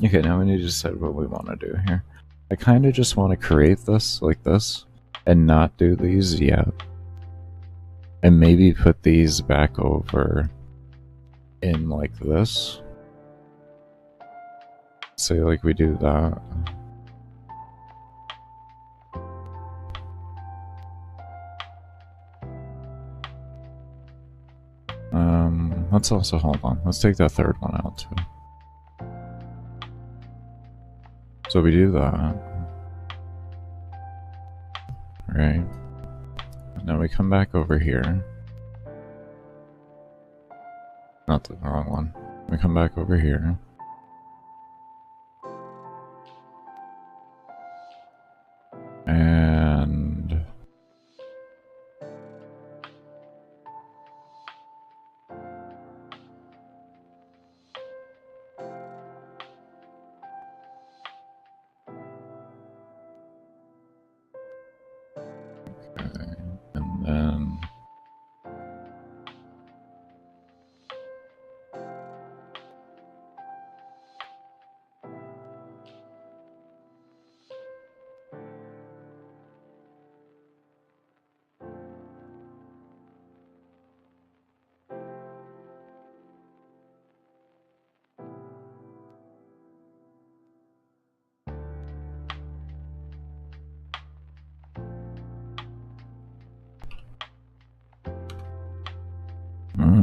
Okay, now we need to decide what we want to do here. I kind of just want to create this like this and not do these yet. And maybe put these back over in like this. Say like we do that. Let's also hold on. Let's take that third one out too. So we do that. Right. And then we come back over here. Not the wrong one. We come back over here. And okay. And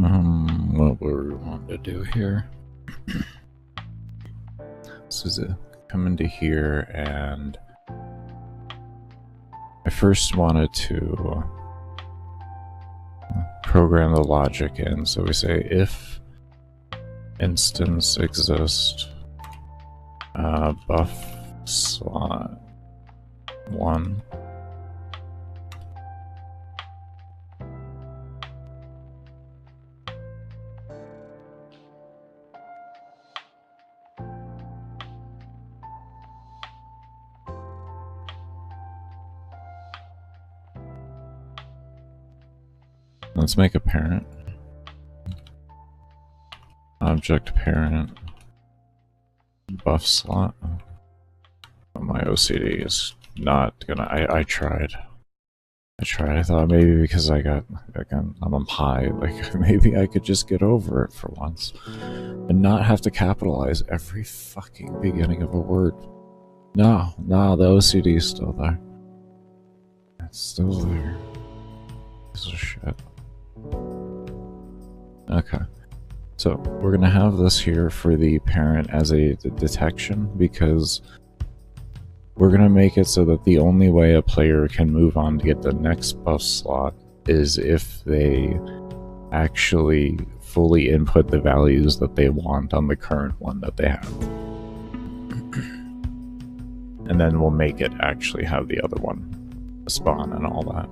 then what we want to do here. This is it. Come into here, and I first wanted to program the logic in. So we say if instance exist buff slot 1. Let's make a parent. Object parent buff slot. Oh, my OCD is not gonna. I tried. I thought maybe because I got, again, I'm a pie, like maybe I could just get over it for once and not have to capitalize every fucking beginning of a word. No, the OCD is still there. It's still there. This is shit. Okay. So we're gonna have this here for the parent as a detection, because we're gonna make it so that the only way a player can move on to get the next buff slot is if they actually fully input the values that they want on the current one that they have. And then we'll make it actually have the other one spawn and all that.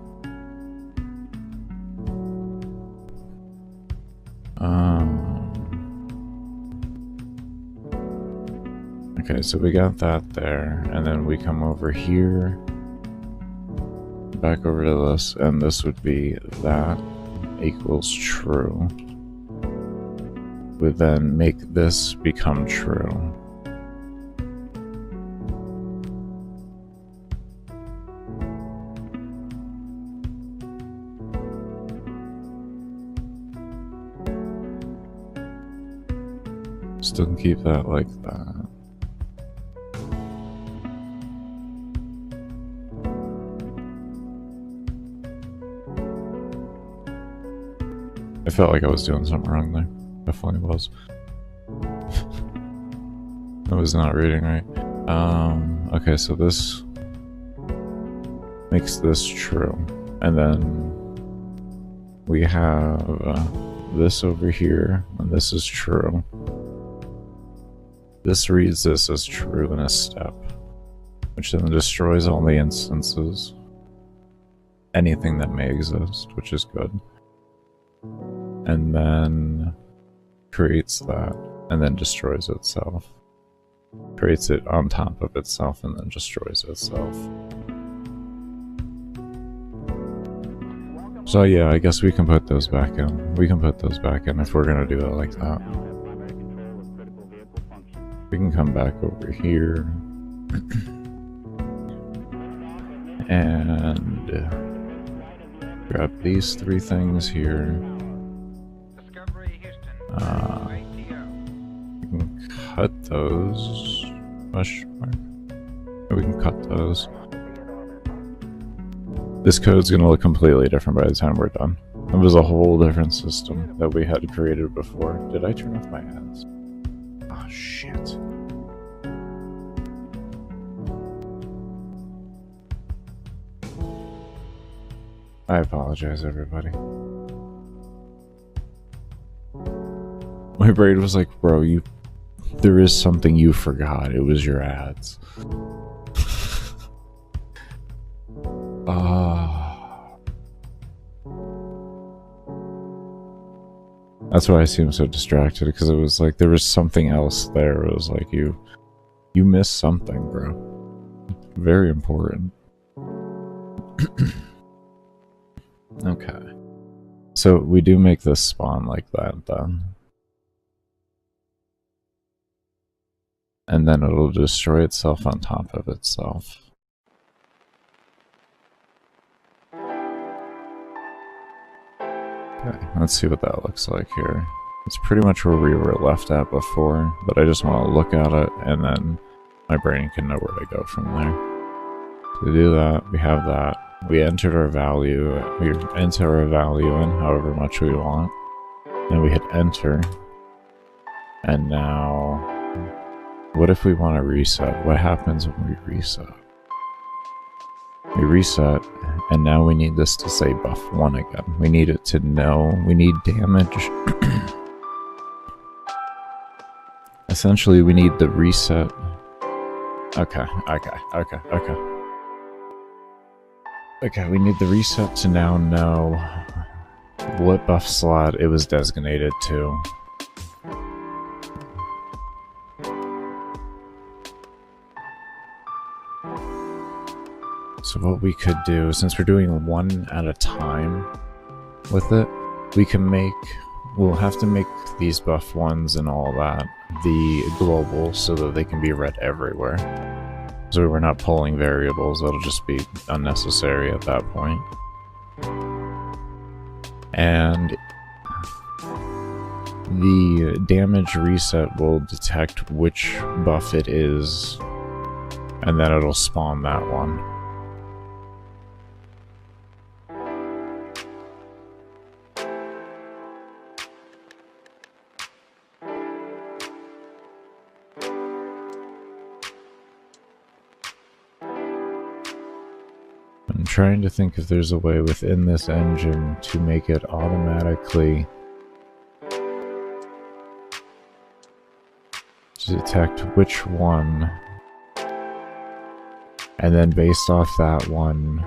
Okay, so we got that there, and then we come over here, back over to this, and this would be that equals true. We then make this become true. Still keep that like that. I felt like I was doing something wrong there. Definitely was. I was not reading right. Okay, so this makes this true. And then we have this over here, and this is true. This reads this as true in a step, which then destroys all the instances. Anything that may exist, which is good. And then creates that, and then destroys itself. Creates it on top of itself, and then destroys itself. So yeah, I guess we can put those back in. We can put those back in if we're gonna do it like that. We can come back over here. And grab these three things here. We can cut those. We can cut those. This code's gonna look completely different by the time we're done. It was a whole different system that we had created before. Did I turn off my ads? Oh shit. I apologize, everybody. My brain was like, bro, there is something you forgot. It was your ads. That's why I seemed so distracted, because it was like there was something else there. It was like you missed something, bro. Very important. Okay. So we do make this spawn like that then. And then it'll destroy itself on top of itself. Okay, let's see what that looks like here. It's pretty much where we were left at before, but I just want to look at it, and then my brain can know where to go from there. To do that, we have that. We entered our value. We enter our value in however much we want. And we hit enter. And now, what if we want to reset? What happens when we reset? We reset, and now we need this to say buff 1 again. We need it to know. We need damage. Essentially, we need the reset. Okay. Okay, we need the reset to now know what buff slot it was designated to. So what we could do, since we're doing one at a time with it, we'll have to make these buff ones and all that the global so that they can be read everywhere. So we're not pulling variables, that'll just be unnecessary at that point. And the damage reset will detect which buff it is, and then it'll spawn that one. I'm trying to think if there's a way within this engine to make it automatically detect which one, and then based off that one,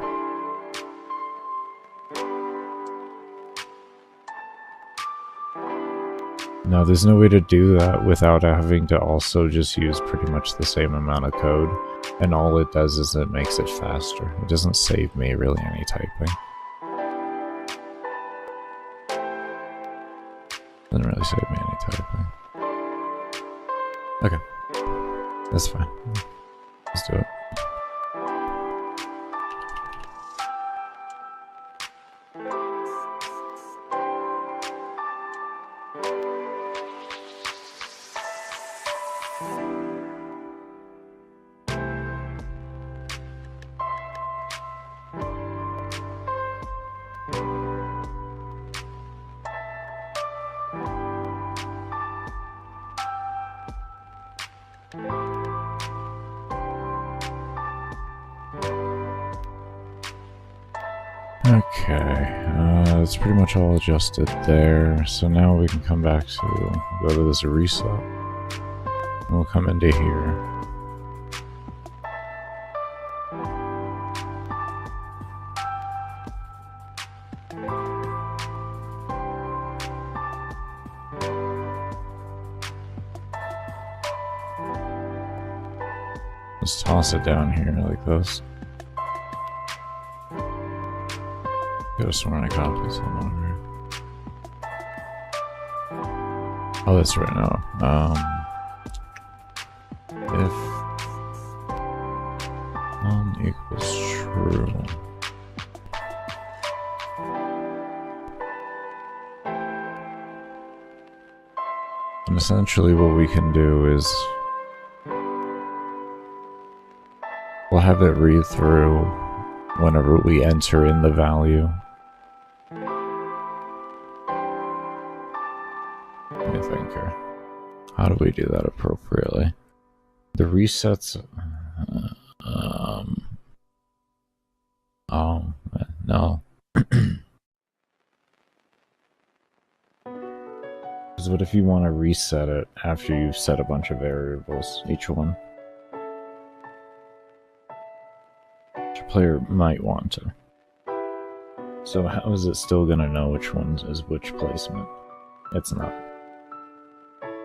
no, there's no way to do that without having to also just use pretty much the same amount of code. And all it does is it makes it faster. It doesn't save me really any typing. Doesn't really save me any typing. Okay. That's fine. Let's do it. Okay, it's pretty much all adjusted there. So now we can come back to, go to this reset. We'll come into here. Let's toss it down here like this. Could have sworn I copied something over here. Oh, that's right now. If equals true. And essentially what we can do is we'll have it read through whenever we enter in the value. Let me think here. How do we do that appropriately? The resets... oh, no. Because what if you want to reset it after you've set a bunch of variables, each one? Your player might want to. So how is it still going to know which one is which placement? It's not.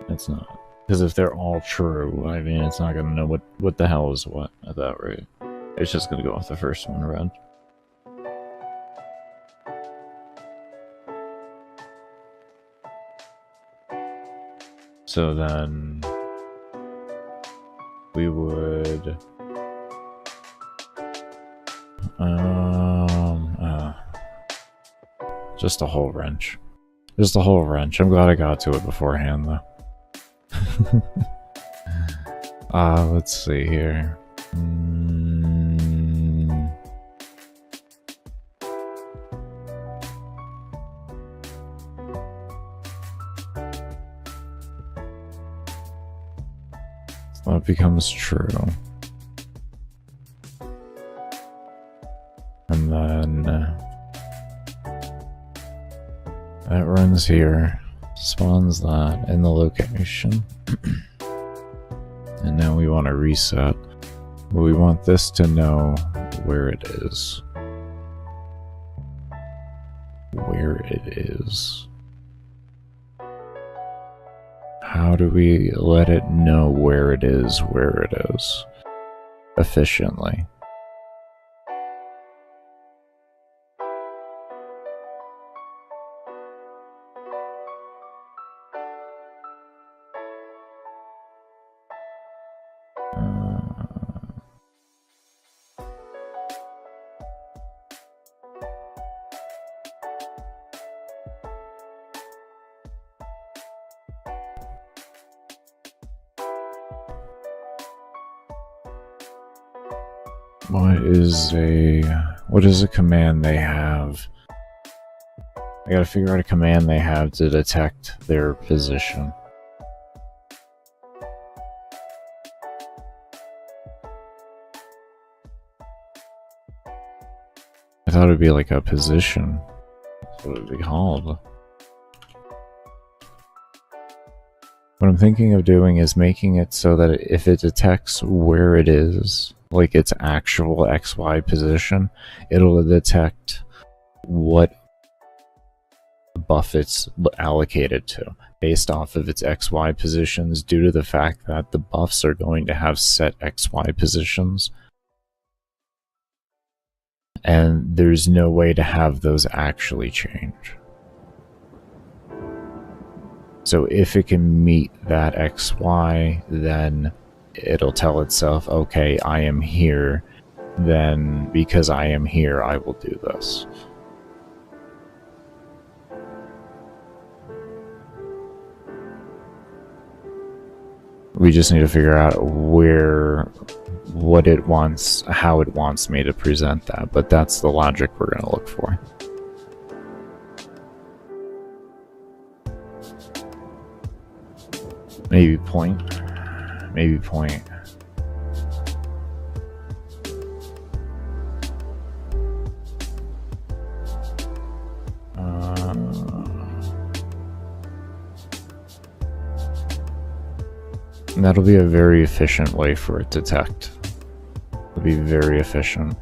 It's not. Because if they're all true, I mean, it's not going to know what the hell is what at that rate. It's just going to go off the first one red. So then we would just a whole wrench. Just a whole wrench. I'm glad I got to it beforehand though. Let's see here. So that becomes true. And then that runs here, spawns that in the location. And now we want to reset. But we want this to know where it is. Where it is. How do we let it know where it is efficiently? What is a command they have? I gotta figure out a command they have to detect their position. I thought it'd be like a position. That's what it'd be called. What I'm thinking of doing is making it so that if it detects where it is, like its actual XY position, it'll detect what buff it's allocated to based off of its XY positions, due to the fact that the buffs are going to have set XY positions. And there's no way to have those actually change. So if it can meet that XY, then it'll tell itself, okay, I am here, then because I am here, I will do this. We just need to figure out what it wants, how it wants me to present that, but that's the logic we're going to look for. Maybe point. Maybe point. And that'll be a very efficient way for it to detect. It'll be very efficient.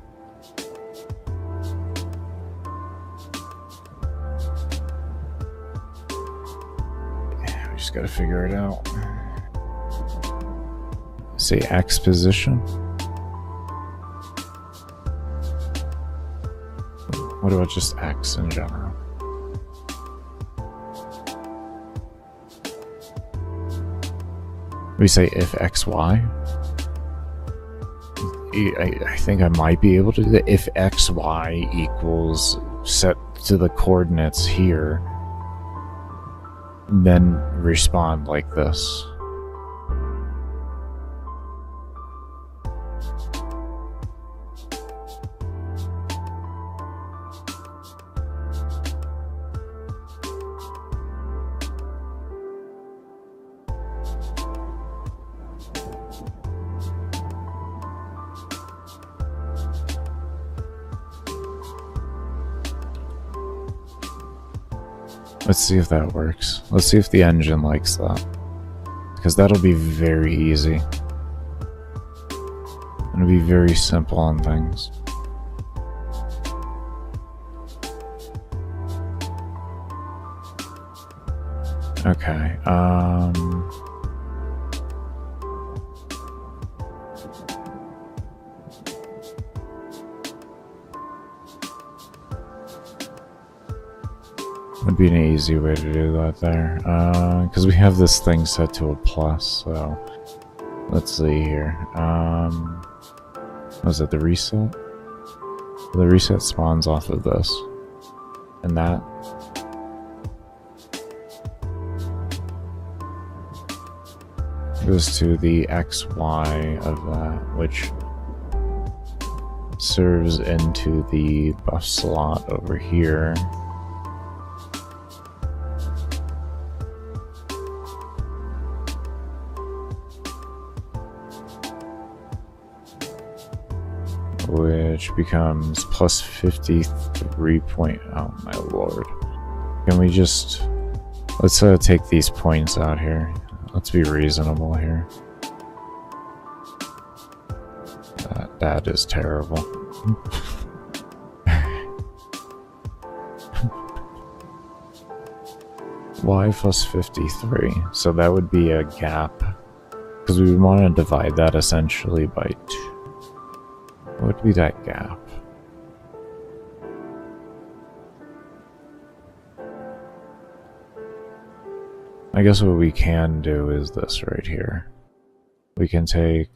Yeah, we just gotta figure it out. Say X position. What about just X in general? We say if XY. I think I might be able to do that. If XY equals set to the coordinates here, then respond like this. Let's see if that works. Let's see if the engine likes that. Because that'll be very easy. It'll be very simple on things. Okay, would be an easy way to do that there. Because we have this thing set to a plus, so let's see here. Was it the reset? The reset spawns off of this. And that. Goes to the XY of that, which serves into the buff slot over here. Which becomes plus 53 point. Oh my lord. Can we just. Let's take these points out here. Let's be reasonable here. That is terrible. Y plus 53. So that would be a gap. Because we would want to divide that essentially by 2. What would be that gap? I guess what we can do is this right here. We can take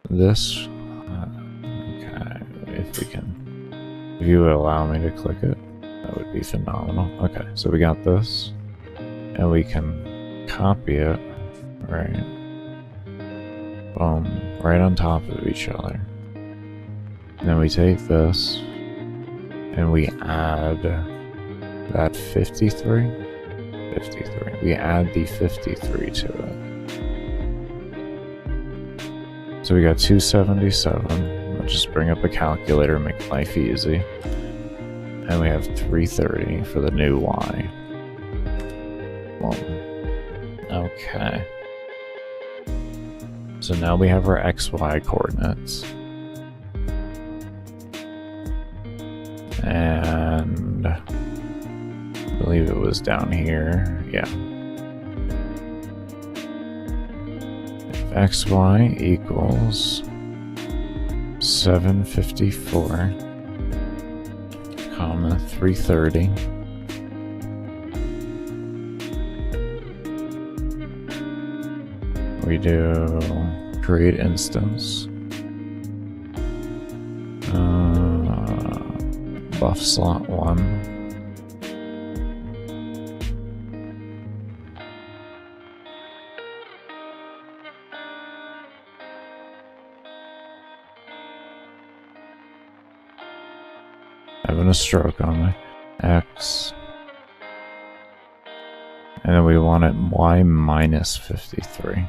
this. Okay, if we can. If you would allow me to click it, that would be phenomenal. Okay, so we got this. And we can copy it, right? Boom, right on top of each other. And then we take this and we add that 53. We add the 53 to it. So we got 277. I'll just bring up a calculator, make life easy. And we have 330 for the new Y. Boom. Okay. So now we have our XY coordinates. And I believe it was down here. Yeah. If XY equals 754, comma 330. We do create instance, buff slot 1, having a stroke on me, X, and then we want it Y minus 53.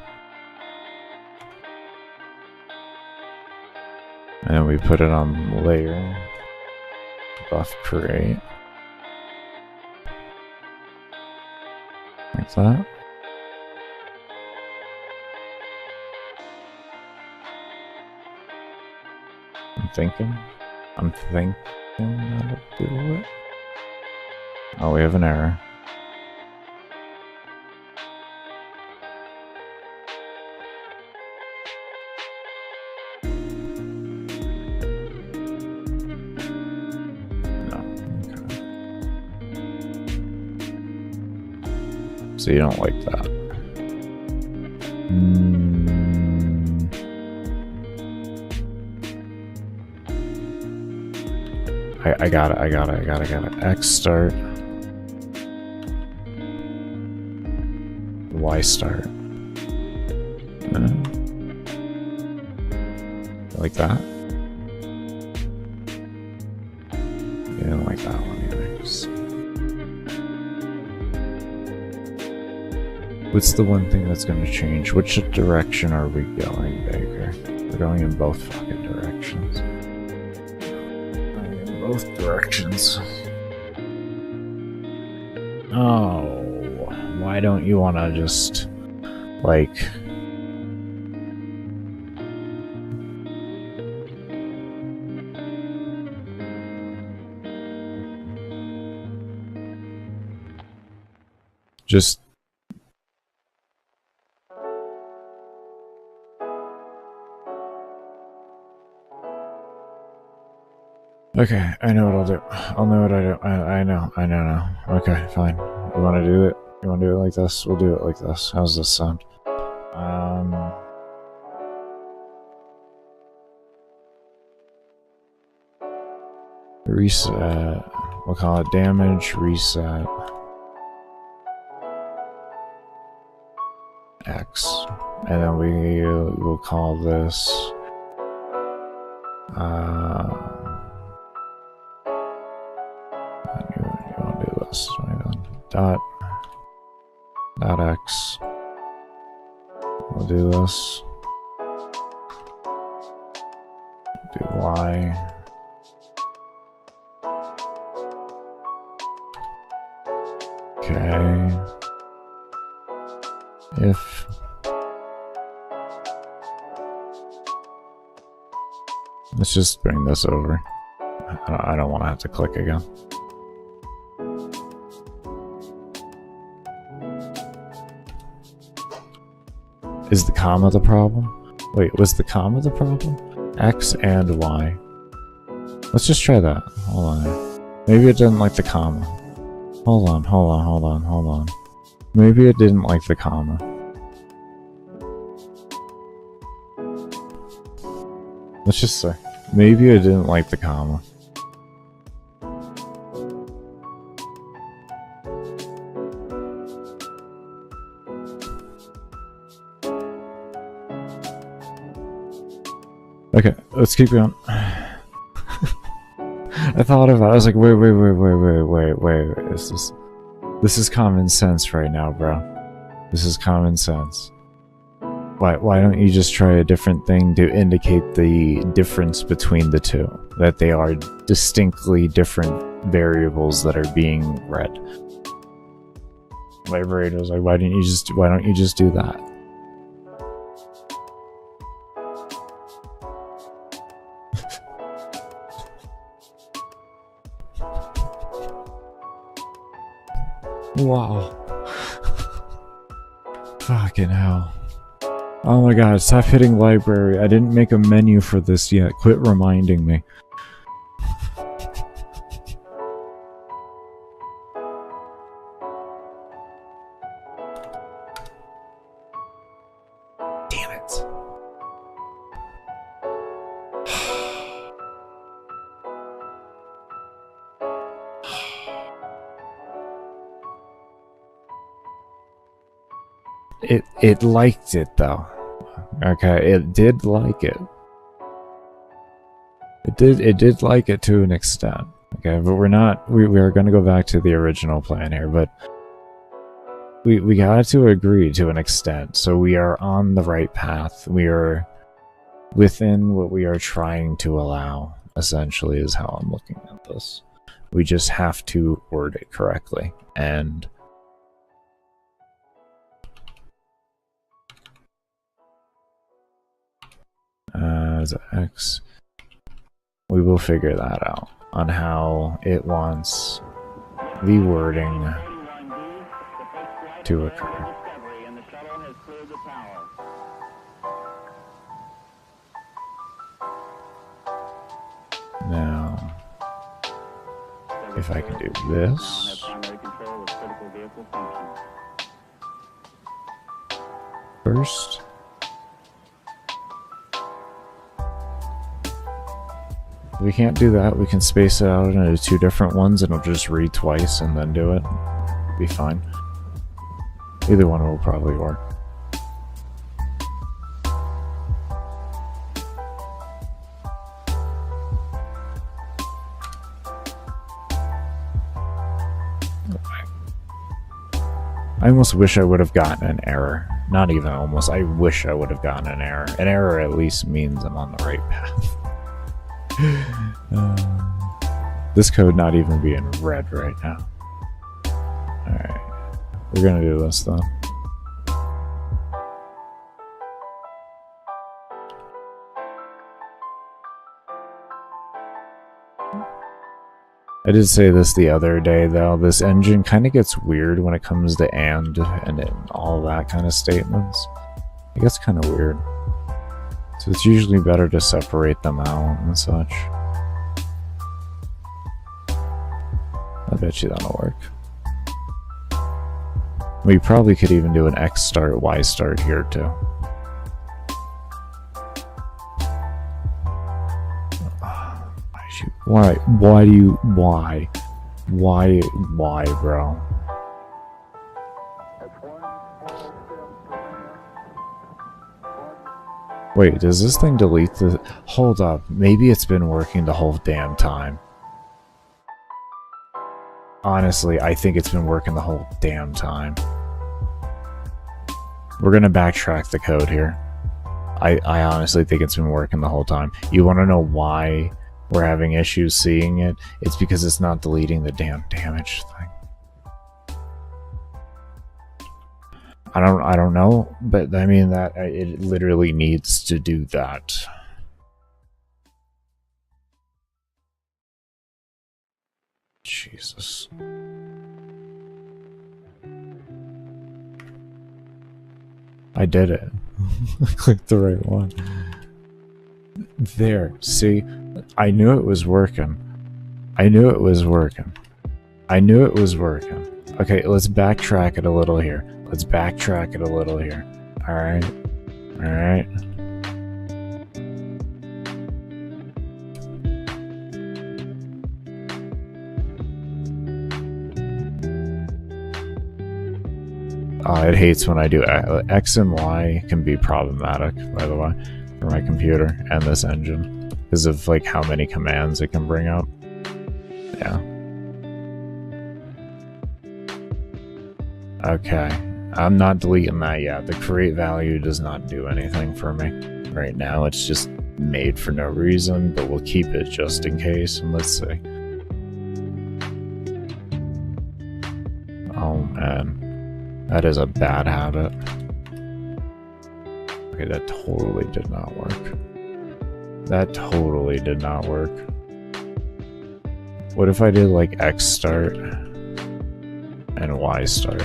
And then we put it on layer, buff create, like that. I'm thinking that'll do it. Oh, we have an error. No. Okay. So you don't like that. I got it. X start. Y start. Like that? You didn't like that one either. What's the one thing that's going to change? Which direction are we going, Baker? We're going in both fucking directions. Going in both directions. Oh, why don't you want to just, like... Just... Okay, I know what I'll do. I'll know what I do. I know now. Okay, fine. You want to do it? You want to do it like this? We'll do it like this. How's this sound? Reset. We'll call it damage reset. X. And then we'll call this... you want to do this. Dot X. We'll do this. Do Y. Okay. If let's just bring this over. I don't want to have to click again. Is the comma the problem? Wait, was the comma the problem? X and Y. Let's just try that. Hold on. Maybe it didn't like the comma. Hold on. Maybe it didn't like the comma. Let's just say. Maybe it didn't like the comma. Okay, let's keep going. I thought about it. I was like, wait. This is common sense right now, bro. This is common sense. Why don't you just try a different thing to indicate the difference between the two? That they are distinctly different variables that are being read. My brain was like, why don't you just do that? Wow. Fucking hell. Oh my god, stop hitting library. I didn't make a menu for this yet. Quit reminding me. Damn it. It liked it though. Okay, it did like it. It did like it to an extent. Okay, but we are gonna go back to the original plan here, but we got to agree to an extent, so we are on the right path. We are within what we are trying to allow, essentially, is how I'm looking at this. We just have to word it correctly, and as X We will figure that out on how it wants the wording to occur. Now, if I can do this. First. If we can't do that, we can space it out into 2 different ones and it'll just read twice and then do it. Be fine. Either one will probably work. I almost wish I would have gotten an error. Not even almost, I wish I would have gotten an error. An error at least means I'm on the right path. This code not even being read right now. Alright. We're gonna do this though. I did say this the other day though, this engine kind of gets weird when it comes to and all that kind of statements. It gets kind of weird. So it's usually better to separate them out and such. I bet you that'll work. We probably could even do an X start, Y start here too. Why, bro? Wait, does this thing delete the... Hold up, maybe it's been working the whole damn time. Honestly, I think it's been working the whole damn time. We're gonna backtrack the code here. I honestly think it's been working the whole time. You wanna know why we're having issues seeing it? It's because it's not deleting the damn damage thing. I don't know, but I mean that it literally needs to do that. Jesus. I did it. I clicked the right one. There, see? I knew it was working. I knew it was working. I knew it was working. Okay, let's backtrack it a little here. Let's backtrack it a little here. Alright? Alright? It hates when I do X and Y can be problematic, by the way, for my computer and this engine, because of like how many commands it can bring up. Yeah. Okay, I'm not deleting that yet. The create value does not do anything for me right now. It's just made for no reason, but we'll keep it just in case. And let's see. Oh man. That is a bad habit. Okay, that totally did not work. That totally did not work. What if I did like X start and Y start?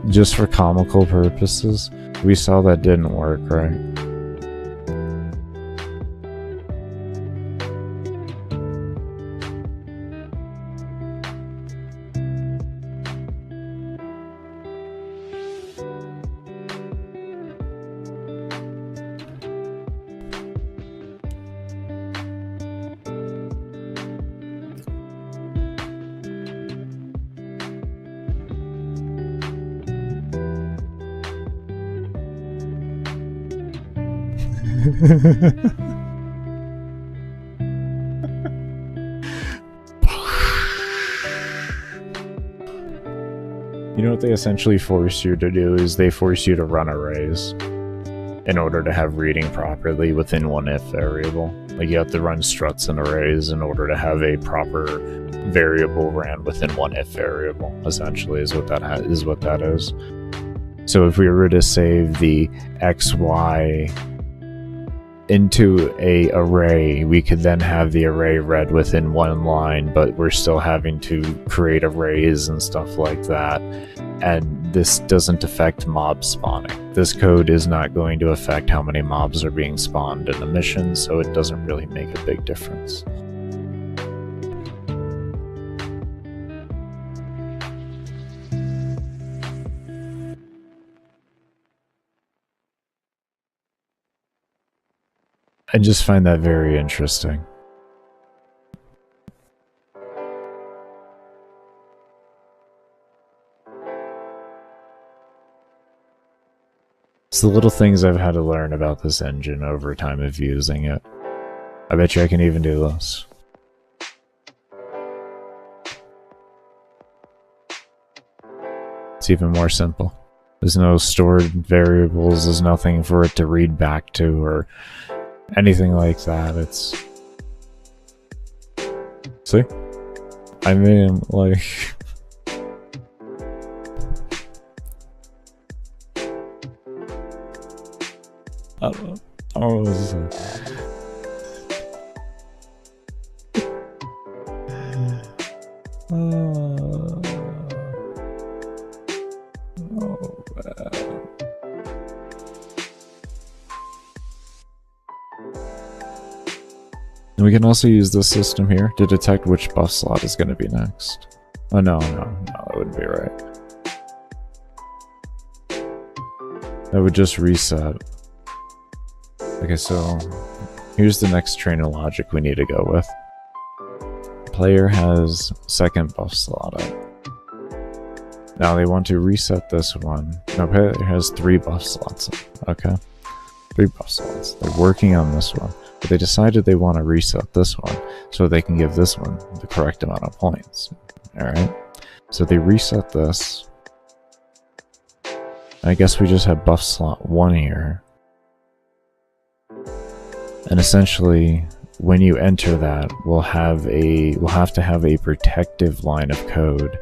Just for comical purposes, we saw that didn't work, right? You know what they essentially force you to do is they force you to run arrays in order to have reading properly within one if variable. Like you have to run struts and arrays in order to have a proper variable ran within one if variable, essentially is what that is. So if we were to save the xy into a array, we could then have the array read within one line, but we're still having to create arrays and stuff like that. And this doesn't affect mob spawning. This code is not going to affect how many mobs are being spawned in a mission, so it doesn't really make a big difference. I just find that very interesting. It's the little things I've had to learn about this engine over time of using it. I bet you I can even do this. It's even more simple. There's no stored variables, there's nothing for it to read back to or anything like that. It's... See? I mean, like... Oh, this is we can also use this system here to detect which buff slot is going to be next. Oh, no, that wouldn't be right. That would just reset. Okay, so here's the next train of logic we need to go with. Player has second buff slot up. Now they want to reset this one. No, player has 3 buff slots up. Okay, 3 buff slots. They're working on this one, but they decided they want to reset this one so they can give this one the correct amount of points. Alright, so they reset this. I guess we just have buff slot 1 here. And essentially, when you enter that, we'll have to have a protective line of code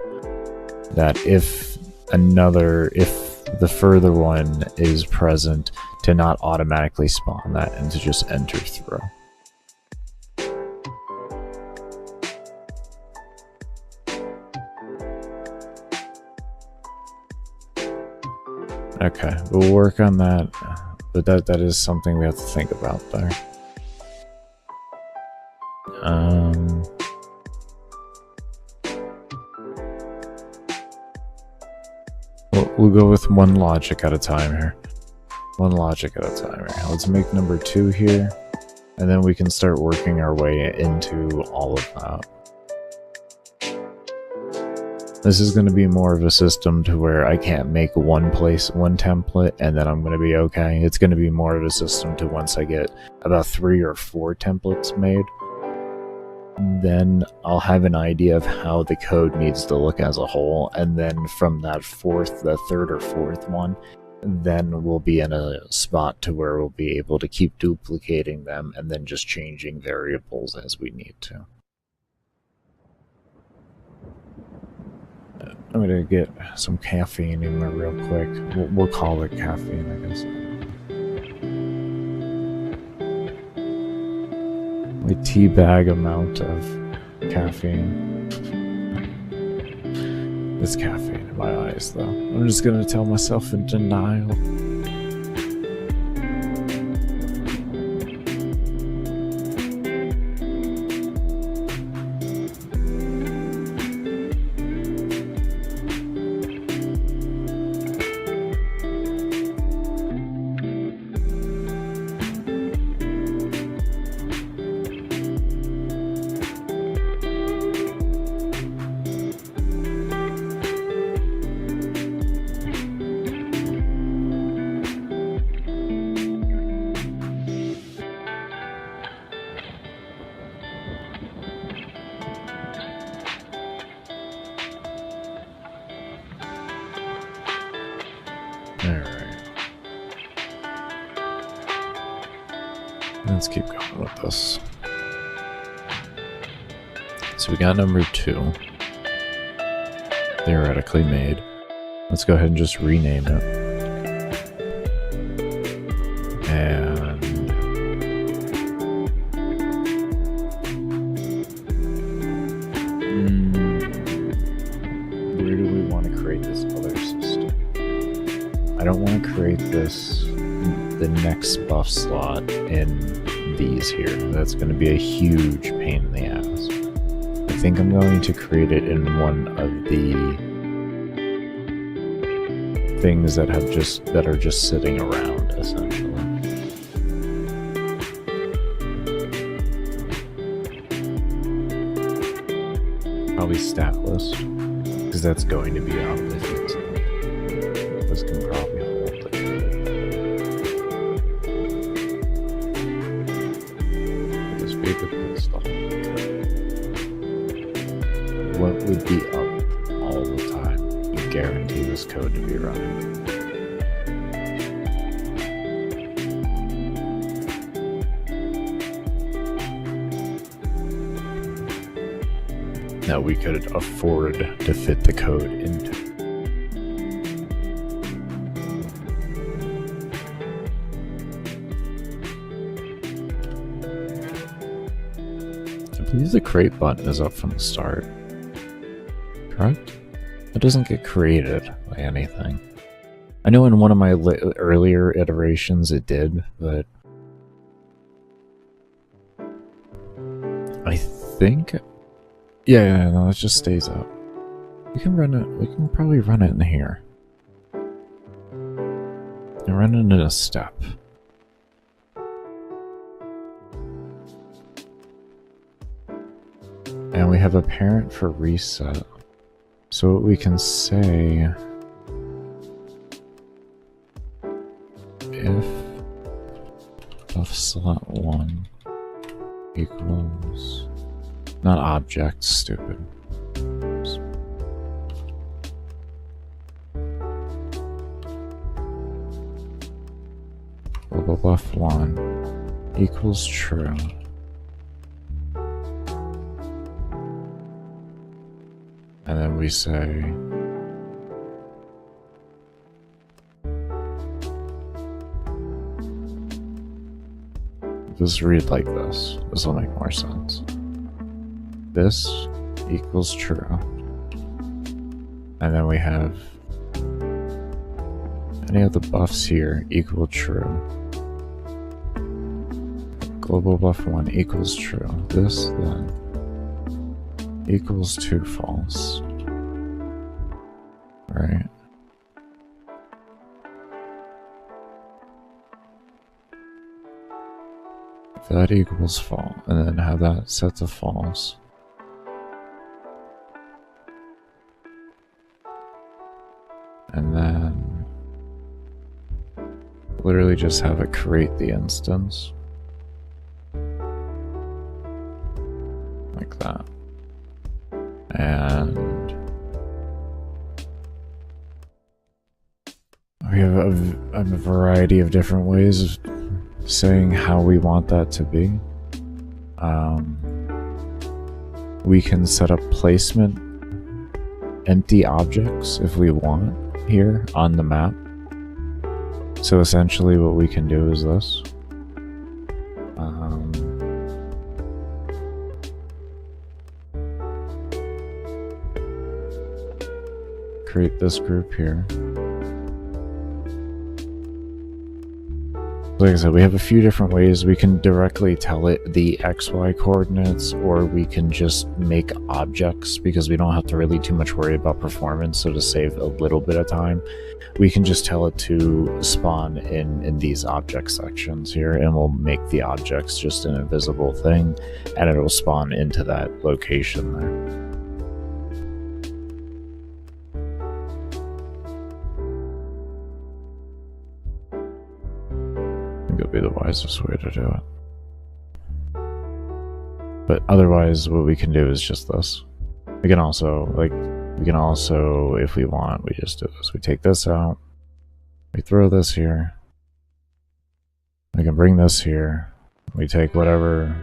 that if the further one is present, to not automatically spawn that and to just enter through. Okay, we'll work on that, but that is something we have to think about there. We'll go with one logic at a time here. One logic at a time here. Let's make number 2 here, and then we can start working our way into all of that. This is going to be more of a system to where I can't make one template and then I'm going to be okay. It's going to be more of a system to once I get about 3 or 4 templates made, then I'll have an idea of how the code needs to look as a whole, and then from that the 3rd or 4th one, then we'll be in a spot to where we'll be able to keep duplicating them and then just changing variables as we need to. I'm gonna get some caffeine in there real quick. We'll call it caffeine, I guess. A teabag amount of caffeine. It's caffeine in my eyes, though. I'm just gonna tell myself in denial. Let's keep going with this. So we got number 2 theoretically made. Let's go ahead and just rename it. And where do we want to create this other system? I don't want to create this, the next buff slot in these here. That's going to be a huge pain in the ass. I think I'm going to create it in one of the things that are just sitting around, essentially. Probably stat list, because that's going to be uplifted. This can probably hold it. This be the cool stuff. What would be up all the time? You guarantee this code to be running. That we could afford to fit the code into. I believe the create button is up from the start. Correct? It doesn't get created by anything. I know in one of my earlier iterations it did, but I think... Yeah, no, it just stays up. We can run it, we can probably run it in here. And run it in a step. And we have a parent for reset. So what we can say, if buff slot 1 equals, not object, stupid. Oops. Global buff 1 equals true. And then we say just read like this. This will make more sense. This equals true. And then we have any of the buffs here equal true. Global buff 1 equals true. This then equals 2 false. Right? If that equals false, and then have that set to false. And then literally just have it create the instance. Like that. And we have a variety of different ways of saying how we want that to be. We can set up placement empty objects if we want here on the map. So essentially what we can do is this. Create this group here. Like I said, we have a few different ways. We can directly tell it the XY coordinates, or we can just make objects because we don't have to really too much worry about performance. So to save a little bit of time, we can just tell it to spawn in these object sections here, and we'll make the objects just an invisible thing, and it'll spawn into that location there. Be the wisest way to do it. But otherwise what we can do is just this. We can also, if we want, we just do this. We take this out, we throw this here, we can bring this here, We take whatever,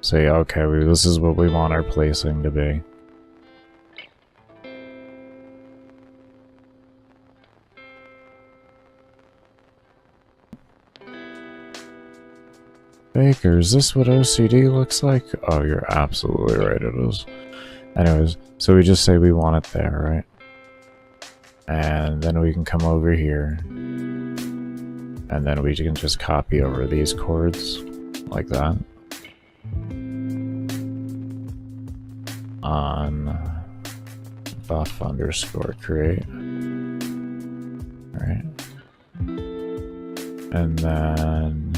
say, okay, this is what we want our placing to be. Baker, is this what OCD looks like? Oh, you're absolutely right, it is. Anyways, so we just say we want it there, right? And then we can come over here. And then we can just copy over these chords, like that. On buff underscore create. Alright. And then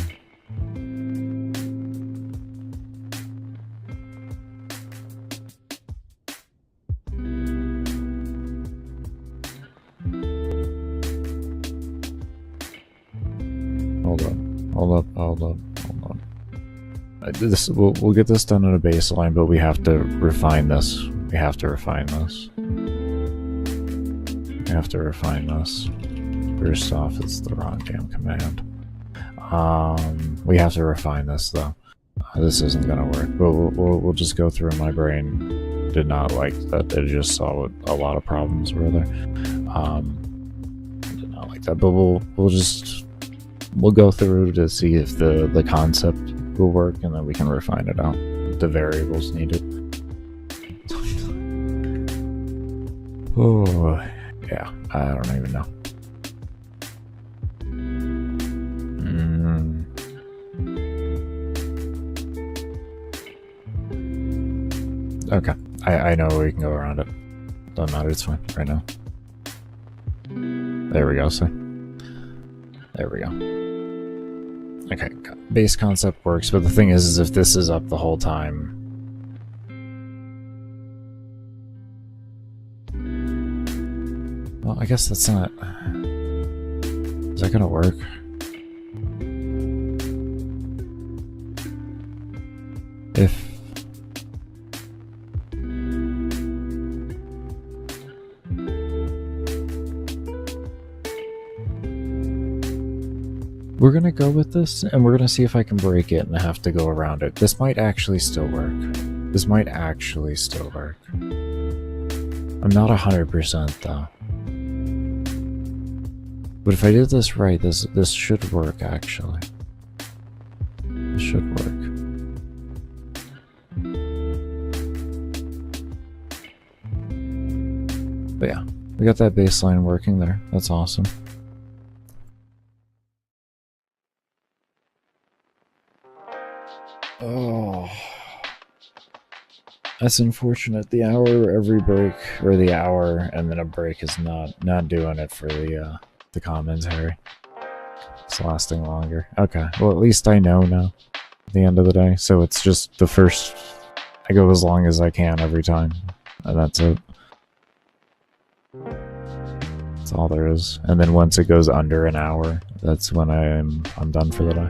hold up. We'll get this done on a baseline, but we have to refine this. We have to refine this. First off, it's the wrong damn command. We have to refine this though. This isn't gonna work, but we'll just go through. My brain did not like that. It just saw what a lot of problems were there. Did not like that, but we'll go through to see if the concept will work, and then we can refine it out. The variables needed. Oh, yeah, I don't even know. Okay, I know we can go around it. Doesn't matter, it's fine right now. There we go, see? There we go. Okay, base concept works, but the thing is if this is up the whole time... Well, I guess that's not... Is that gonna work? If... We're gonna go with this, and we're gonna see if I can break it and have to go around it. This might actually still work. I'm not 100% though. But if I did this right, this should work actually. This should work. But yeah, we got that baseline working there. That's awesome. Oh, that's unfortunate. The hour every break, or the hour and then a break, is not doing it for the commentary. It's lasting longer. Okay, well at least I know now. At the end of the day, so it's just the first. I go as long as I can every time, and that's it. That's all there is. And then once it goes under an hour, that's when I'm done for the day.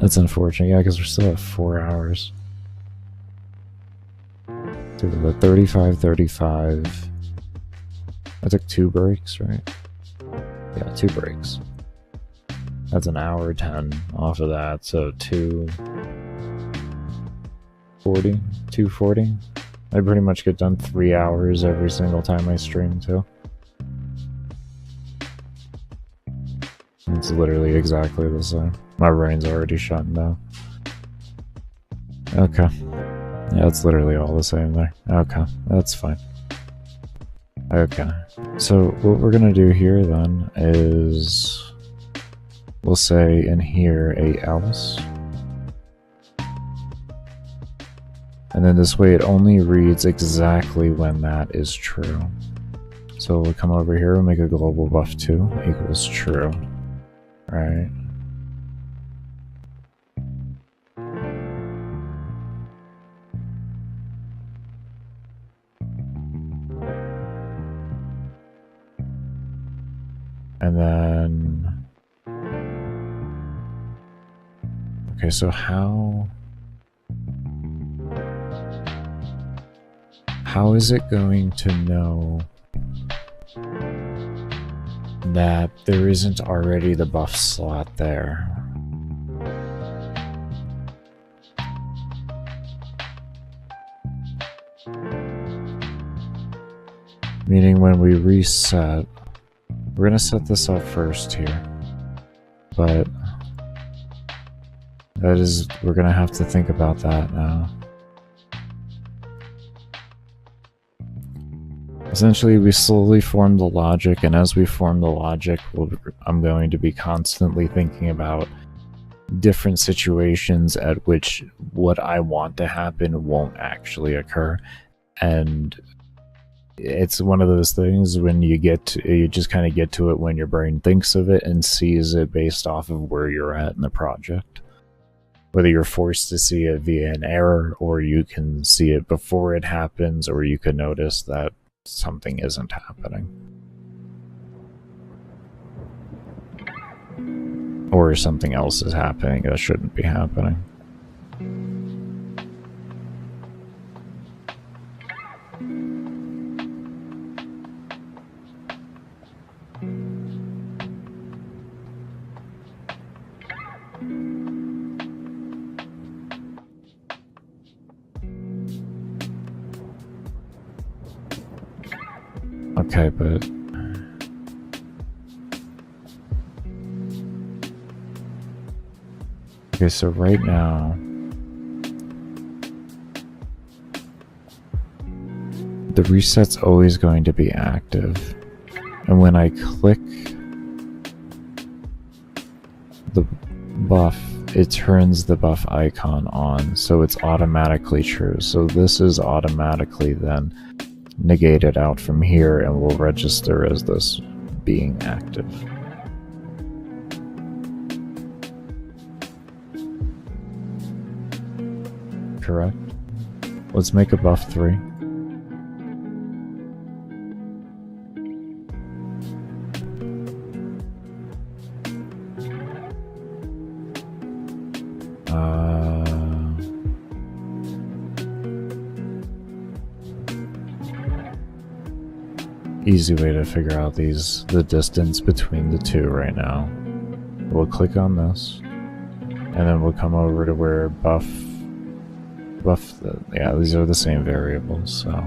That's unfortunate, yeah, because we're still at 4 hours. So the 35. I took 2 breaks, right? Yeah, 2 breaks. That's an hour 10 off of that, so 240. I pretty much get done 3 hours every single time I stream too. It's literally exactly the same. My brain's already shutting down. Okay. Yeah, it's literally all the same there. Okay, that's fine. Okay. So what we're gonna do here then is we'll say in here a else. And then this way it only reads exactly when that is true. So we'll come over here and make a global buff 2 equals true. Right. And then... Okay, so how is it going to know that there isn't already the buff slot there. Meaning when we reset, we're going to set this up first here, but we're going to have to think about that now. Essentially, we slowly form the logic, and as we form the logic, I'm going to be constantly thinking about different situations at which what I want to happen won't actually occur. And it's one of those things when you just kind of get to it when your brain thinks of it and sees it based off of where you're at in the project. Whether you're forced to see it via an error, or you can see it before it happens, or you can notice that something isn't happening. Or something else is happening that shouldn't be happening. Okay, but okay, so right now the reset's always going to be active, and when I click the buff, it turns the buff icon on, so it's automatically true. So this is automatically then negated out from here and will register as this being active. Correct? Let's make a buff 3. Easy way to figure out the distance between the two right now. We'll click on this, and then we'll come over to where yeah, these are the same variables. So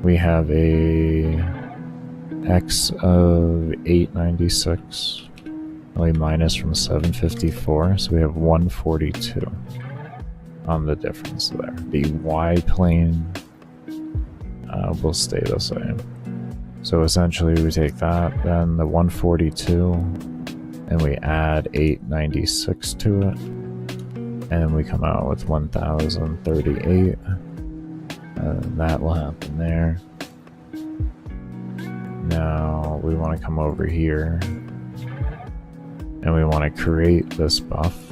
we have a x of 896, only minus from 754, so we have 142 on the difference there. The y plane will stay the same. So essentially we take that, then the 142, and we add 896 to it, and we come out with 1038. That will happen there. Now we want to come over here, and we want to create this buff.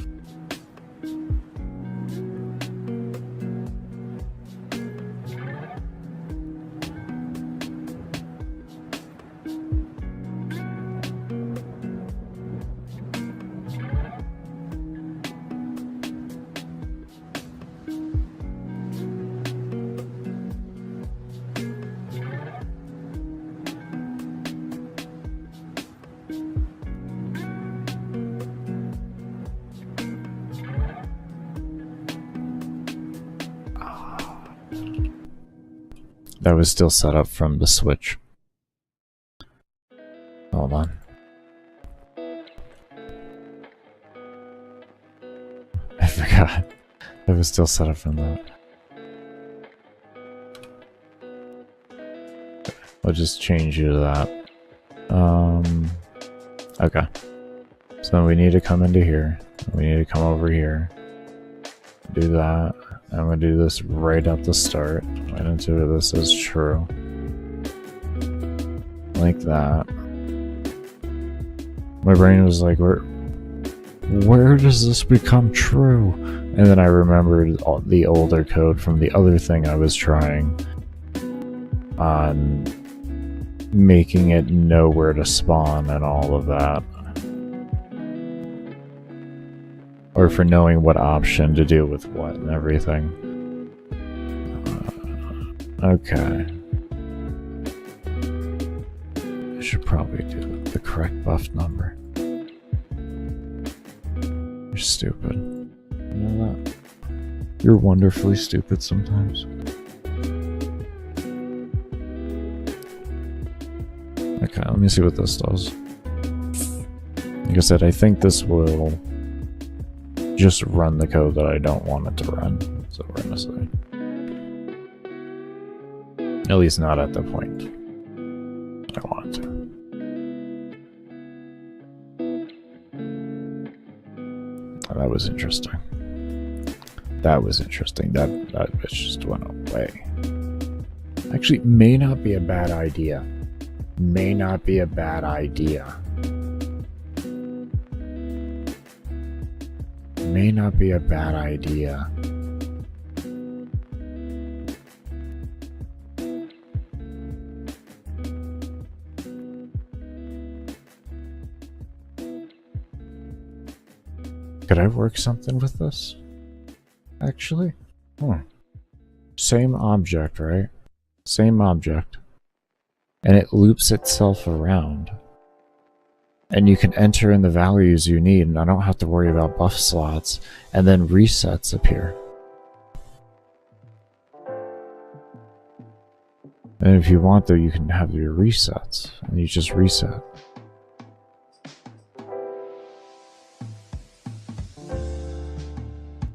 That was still set up from the Switch. Hold on. I forgot. That was still set up from that. We'll just change you to that. Okay. So then we need to come into here. We need to come over here. Do that. I'm gonna do this right at the start. I'm gonna do this as true. Like that. My brain was like, where does this become true? And then I remembered the older code from the other thing I was trying on making it know where to spawn and all of that. Or for knowing what option to do with what and everything. Okay. should probably do the correct buff number. You're stupid. You know that? You're wonderfully stupid sometimes. Okay, let me see what this does. Like I said, I think this will just run the code that I don't want it to run. So we're gonna say. At least not at the point I want it to. Oh, that was interesting. That was interesting. That bitch just went away. Actually, may not be a bad idea. May not be a bad idea. May not be a bad idea. Could I work something with this? Actually? Same object, right? Same object. And it loops itself around. And you can enter in the values you need, and I don't have to worry about buff slots, and then resets appear. And if you want, though, you can have your resets, and you just reset.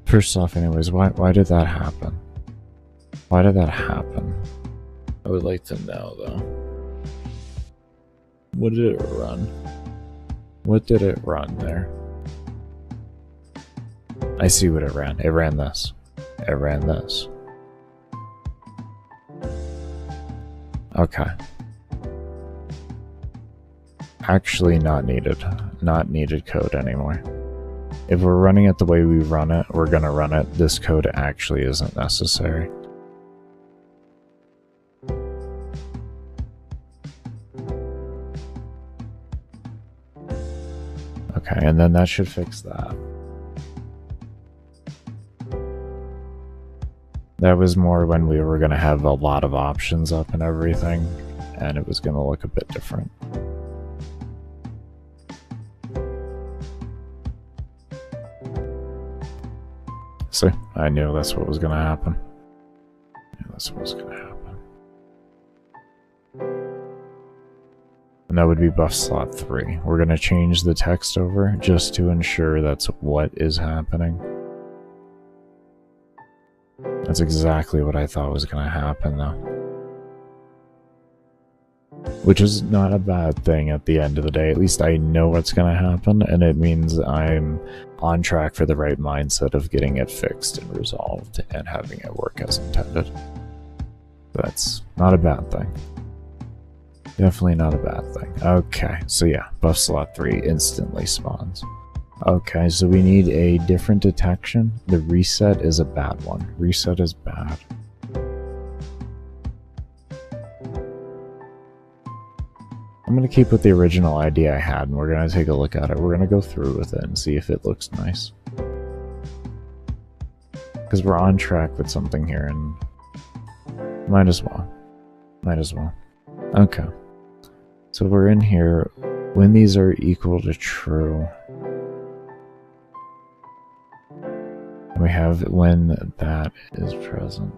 First off, anyways, why did that happen? Why did that happen? I would like to know, though. What did it run? What did it run there? I see what it ran. It ran this. It ran this. Okay. Actually not needed. Not needed code anymore. If we're running it the way we run it, we're gonna run it. This code actually isn't necessary. Okay, and then that should fix that. That was more when we were gonna have a lot of options up and everything, and it was gonna look a bit different. See, I knew that's what was gonna happen. I knew that's what was gonna happen. And that would be buff slot 3. We're gonna change the text over just to ensure that's what is happening. That's exactly what I thought was gonna happen, though. Which is not a bad thing at the end of the day. At least I know what's gonna happen, and it means I'm on track for the right mindset of getting it fixed and resolved and having it work as intended. That's not a bad thing. Definitely not a bad thing. Okay, so yeah, buff slot 3 instantly spawns. Okay, so we need a different detection. The reset is a bad one. Reset is bad. I'm going to keep with the original idea I had, and we're going to take a look at it. We're going to go through with it and see if it looks nice. Because we're on track with something here, and might as well. Might as well. Okay. So we're in here. When these are equal to true. We have when that is present.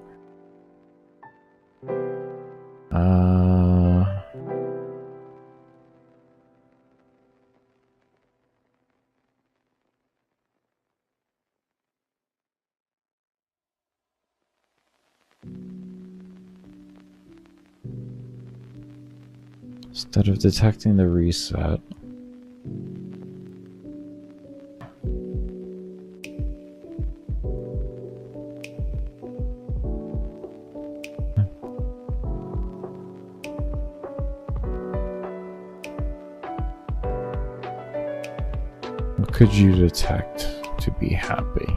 Instead of detecting the reset, what could you detect to be happy?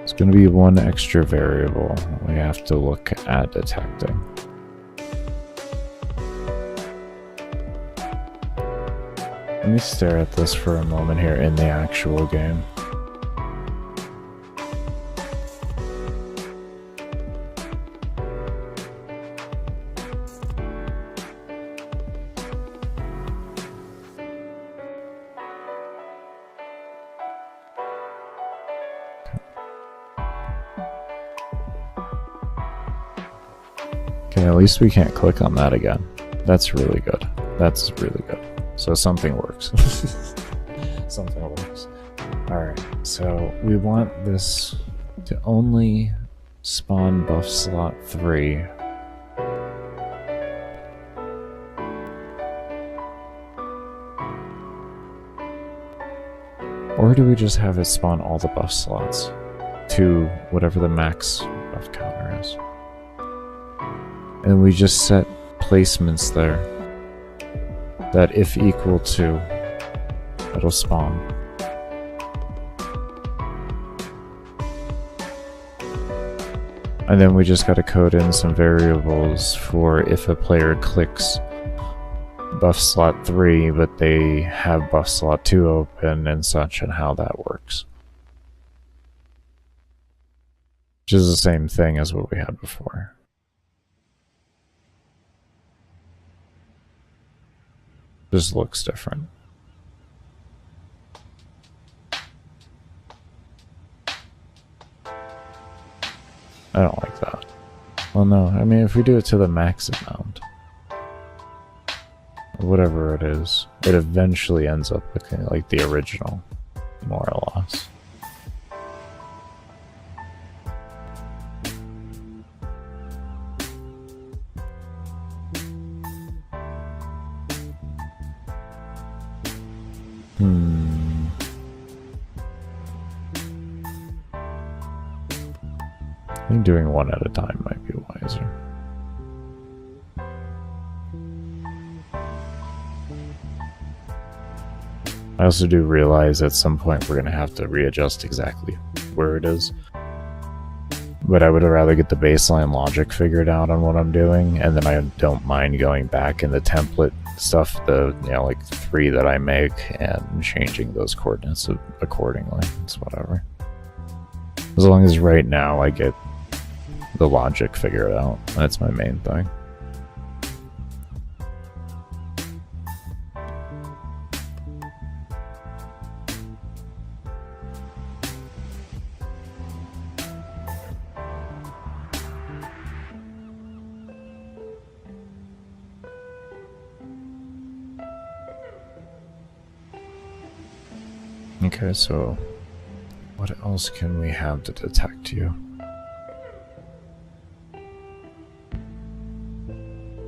It's going to be one extra variable we have to look at detecting. Let me stare at this for a moment here in the actual game. Okay, at least we can't click on that again. That's really good. That's really good. So something works. Something works. Alright, so we want this to only spawn buff slot 3. Or do we just have it spawn all the buff slots to whatever the max buff counter is? And we just set placements there that if equal to, it'll spawn. And then we just gotta code in some variables for if a player clicks buff slot 3 but they have buff slot 2 open and such, and how that works. Which is the same thing as what we had before. Just looks different. I don't like that. Well, no, I mean, if we do it to the max amount, or whatever it is, it eventually ends up looking like the original, more or less. I think doing one at a time might be wiser. I also do realize at some point we're going to have to readjust exactly where it is. But I would rather get the baseline logic figured out on what I'm doing, and then I don't mind going back in the template stuff, the like 3 that I make, and changing those coordinates accordingly. It's whatever. As long as right now I get the logic figured out. That's my main thing. Okay, so what else can we have to detect you?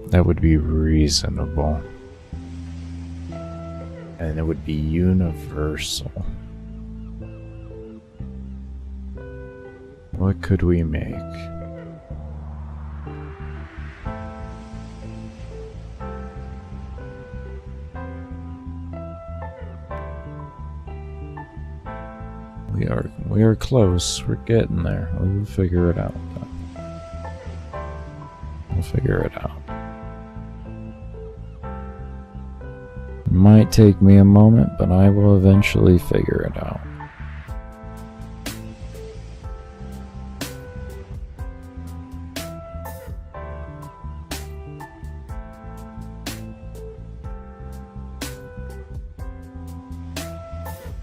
That would be reasonable. And it would be universal. What could we make? We are close. We're getting there. We'll figure it out. We'll figure it out. It might take me a moment, but I will eventually figure it out.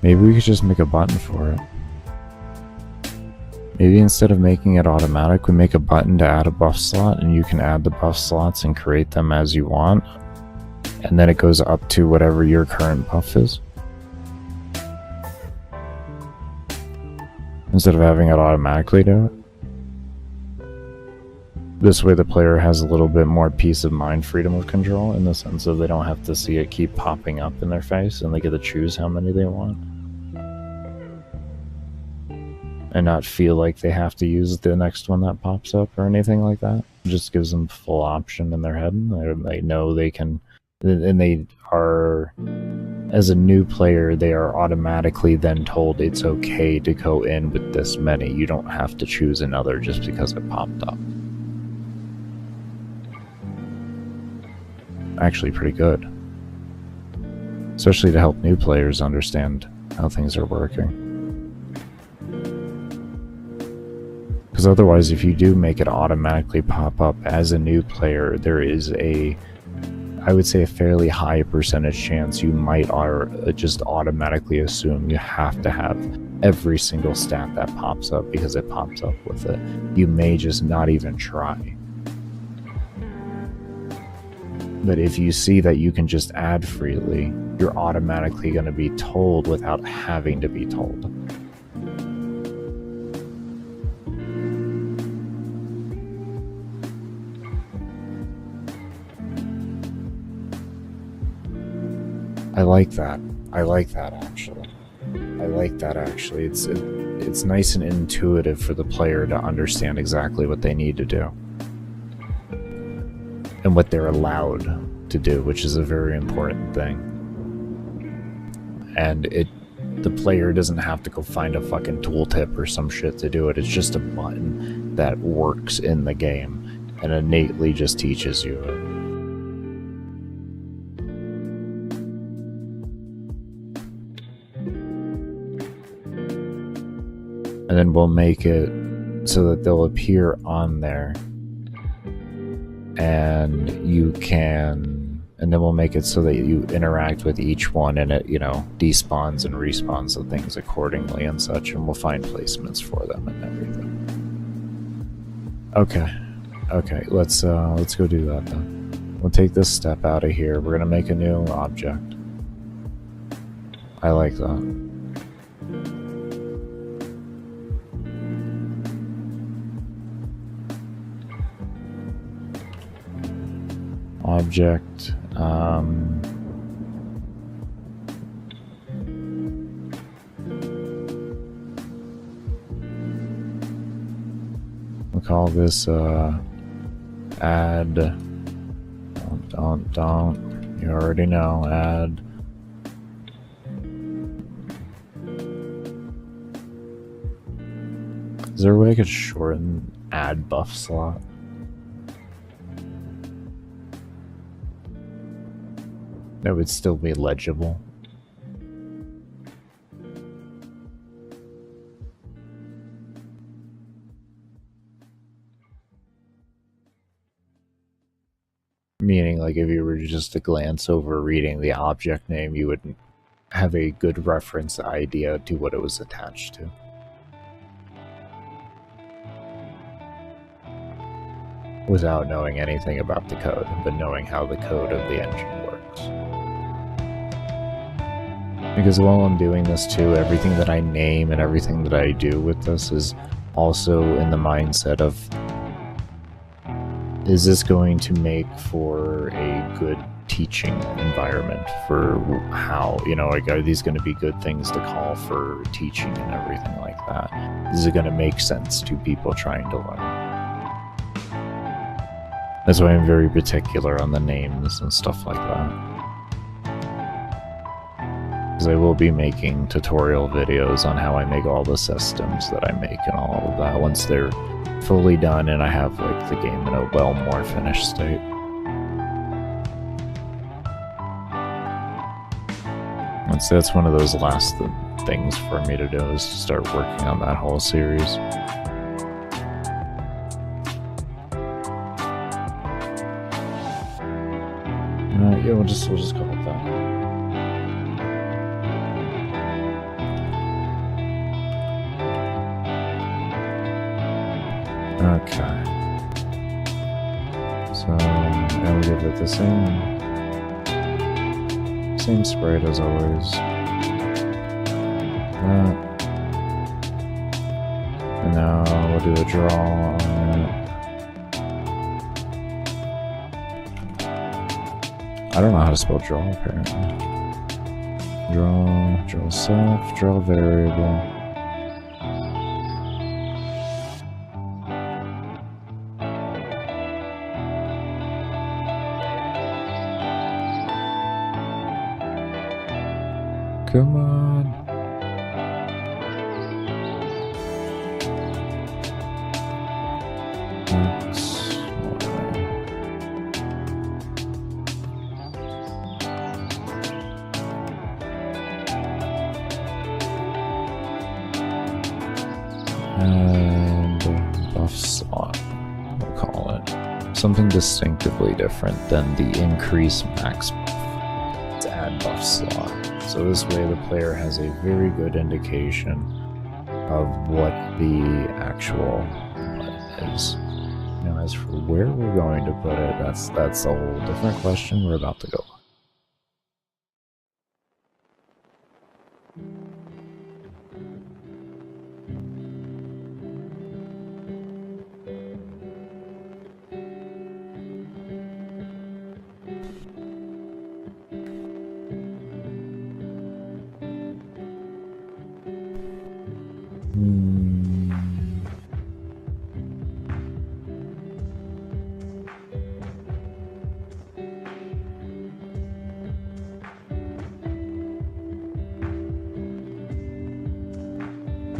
Maybe we could just make a button for it. Maybe instead of making it automatic, we make a button to add a buff slot, and you can add the buff slots and create them as you want. And then it goes up to whatever your current buff is. Instead of having it automatically do it. This way the player has a little bit more peace of mind, freedom of control, in the sense of they don't have to see it keep popping up in their face, and they get to choose how many they want. And not feel like they have to use the next one that pops up or anything like that. It just gives them full option in their head. They know they can, and they are, as a new player, they are automatically then told it's okay to go in with this many. You don't have to choose another just because it popped up. Actually pretty good. Especially to help new players understand how things are working. Because otherwise, if you do make it automatically pop up as a new player, there is I would say a fairly high percentage chance you might just automatically assume you have to have every single stat that pops up because it pops up with it. You may just not even try. But if you see that you can just add freely, you're automatically going to be told without having to be told. I like that. I like that actually. I like that actually. It's nice and intuitive for the player to understand exactly what they need to do. And what they're allowed to do, which is a very important thing. And the player doesn't have to go find a fucking tooltip or some shit to do it. It's just a button that works in the game and innately just teaches you it. And then we'll make it so that they'll appear on there. And you can, and then we'll make it so that you interact with each one and it, you know, despawns and respawns the things accordingly and such, and we'll find placements for them and everything. Okay, let's go do that then. We'll take this step out of here. We're gonna make a new object. I like that. Object, we'll call this add, don't, you already know, add is there a way I could shorten add buff slot? That would still be legible. Meaning, like, if you were just to glance over reading the object name, you would have a good reference idea to what it was attached to. Without knowing anything about the code, but knowing how the code of the engine works. Because while I'm doing this too, everything that I name and everything that I do with this is also in the mindset of, is this going to make for a good teaching environment for how, you know, like, are these going to be good things to call for teaching and everything like that? Is it going to make sense to people trying to learn? That's why I'm very particular on the names and stuff like that. Because I will be making tutorial videos on how I make all the systems that I make and all of that once they're fully done and I have, like, the game in a well more finished state. That's one of those last things for me to do, is to start working on that whole series. Yeah, we'll just call it that. Okay. So I'll give it the same sprite as always. And now we'll do a draw on it. I don't know how to spell draw apparently. Draw self, draw variable. Come on. X, Y. And buff slot, we'll call it. Something distinctively different than the increase max buff. Let's add buff slot. So this way the player has a very good indication of what the actual button is. Now, as for where we're going to put it, that's a whole different question. We're about to go.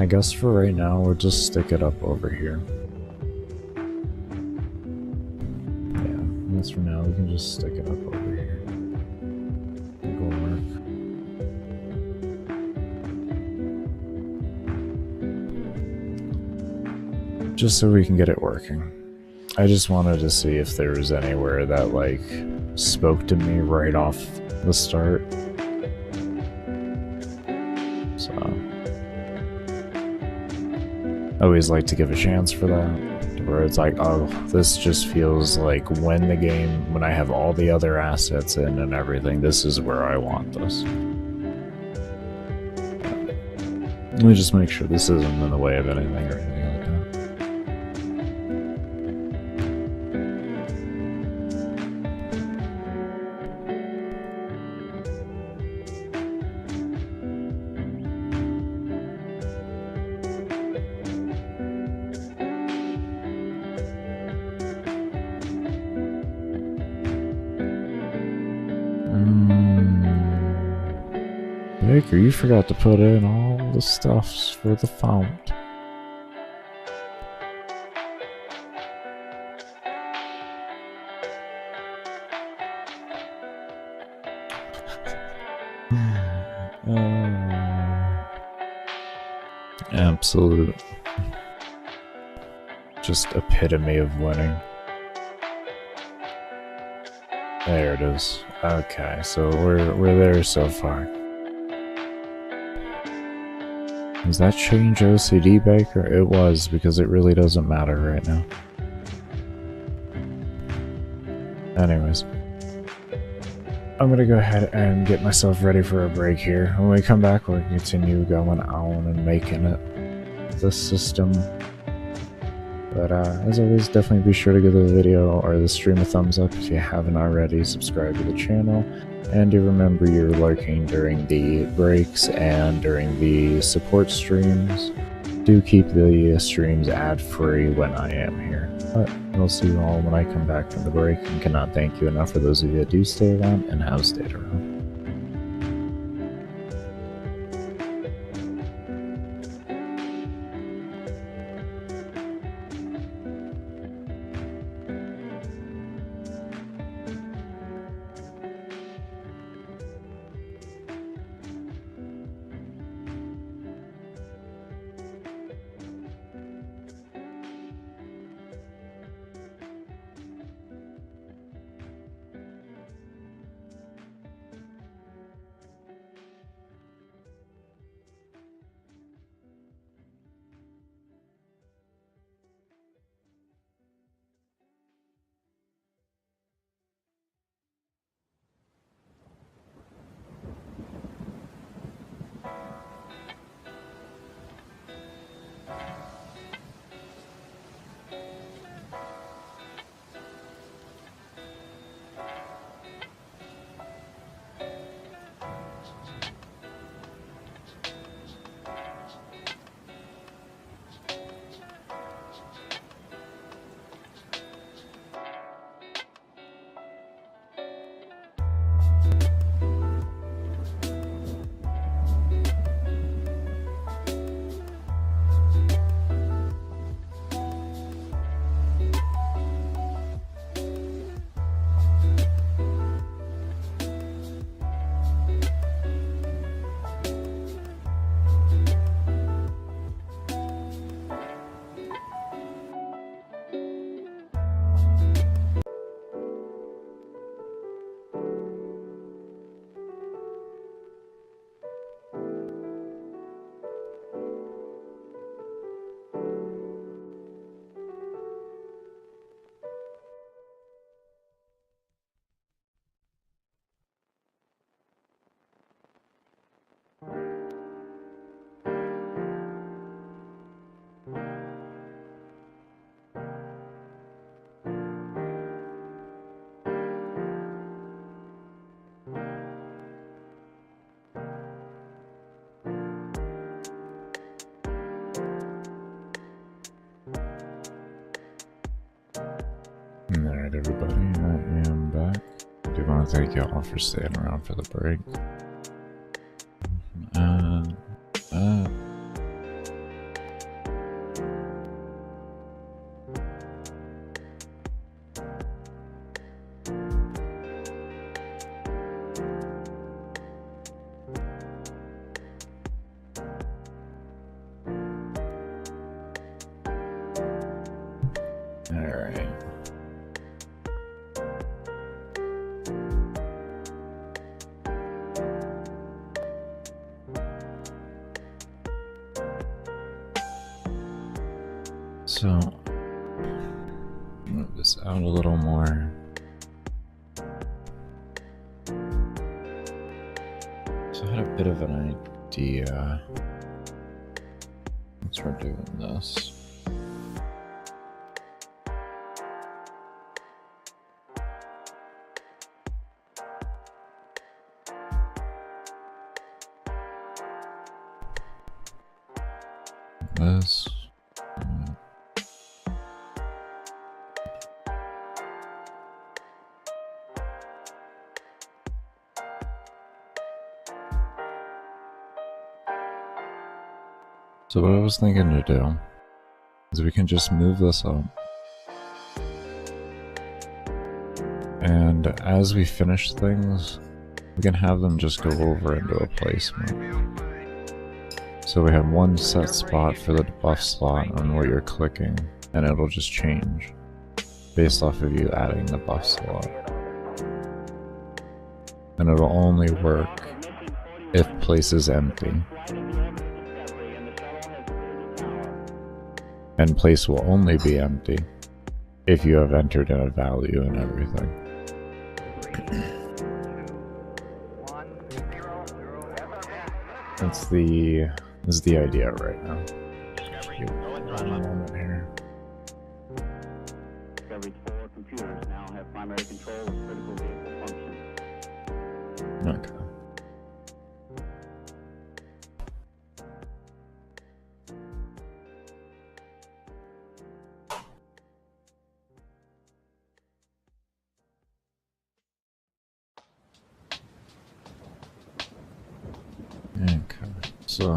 I guess for right now, we'll just stick it up over here. Yeah, that's for now. We can just stick it up over here. It'll work. Just so we can get it working. I just wanted to see if there was anywhere that, like, spoke to me right off the start. So I always like to give a chance for that, where it's like, oh, this just feels like when I have all the other assets in and everything, this is where I want this. Let me just make sure this isn't in the way of anything or anything like that. Baker, you forgot to put in all the stuffs for the font. Absolute just epitome of winning. There it is. Okay, so we're there so far. Was that change OCD, Baker? It was, because it really doesn't matter right now. Anyways. I'm gonna go ahead and get myself ready for a break here. When we come back, we'll continue going on and making it the system. But as always, definitely be sure to give the video or the stream a thumbs up if you haven't already. Subscribe to the channel. And do remember you're lurking during the breaks and during the support streams. Do keep the streams ad-free when I am here. But I'll see you all when I come back from the break, and cannot thank you enough for those of you that do stay around and have stayed around. Alright, everybody, I am back. I do want to thank you all for staying around for the break. Alright. So, move this out a little more. So I had a bit of an idea. Let's try doing this. This. So what I was thinking to do is we can just move this up. And as we finish things, we can have them just go over into a placement. So we have one set spot for the buff slot on what you're clicking, and it'll just change based off of you adding the buff slot. And it'll only work if place is empty. And place will only be empty if you have entered in a value and everything. That's the idea right now. Give one moment here. Discovery's 4 computers now have primary control of critical vehicle functions. Okay. Okay, so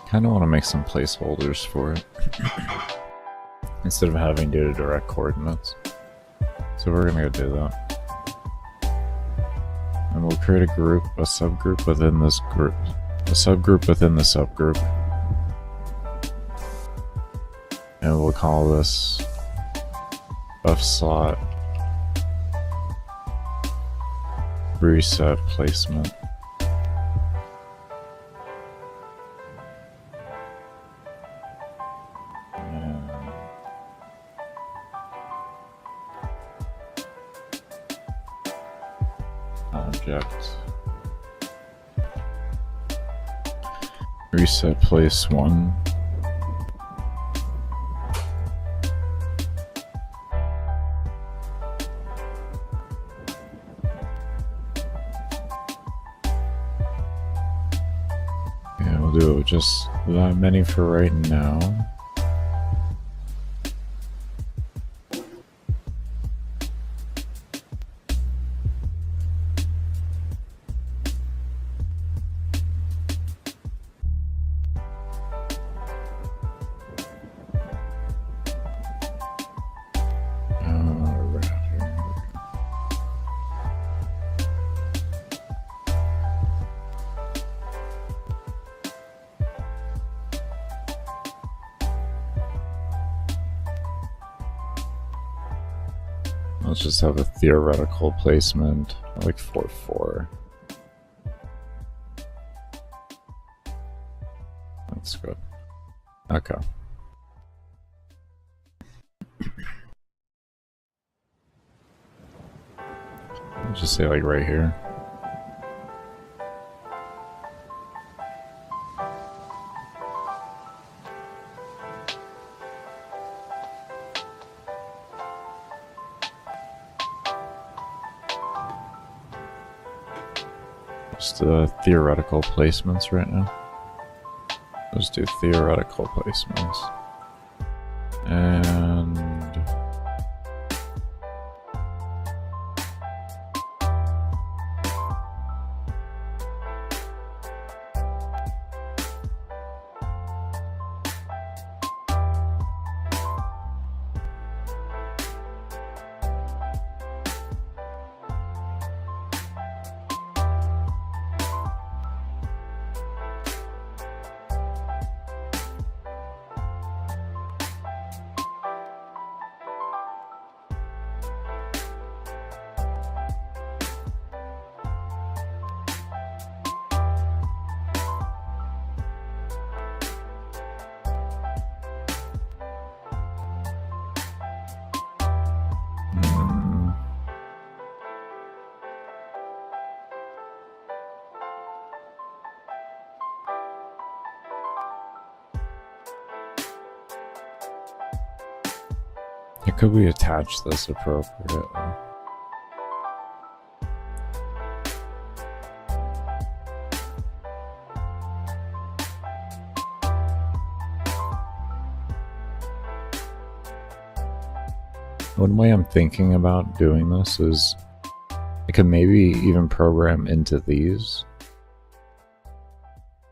kind of want to make some placeholders for it instead of having to do direct coordinates. So we're gonna go do that, and we'll create a group, a subgroup within this group. A subgroup within the subgroup, and we'll call this buff slot reset placement. And object reset place 1. Yeah, we'll do it with just that many for right now. Let's just have a theoretical placement, like 4-4. That's good. Okay. I'll just say like right here. Just theoretical placements right now. Let's do theoretical placements. And could we attach this appropriately? One way I'm thinking about doing this is I could maybe even program into these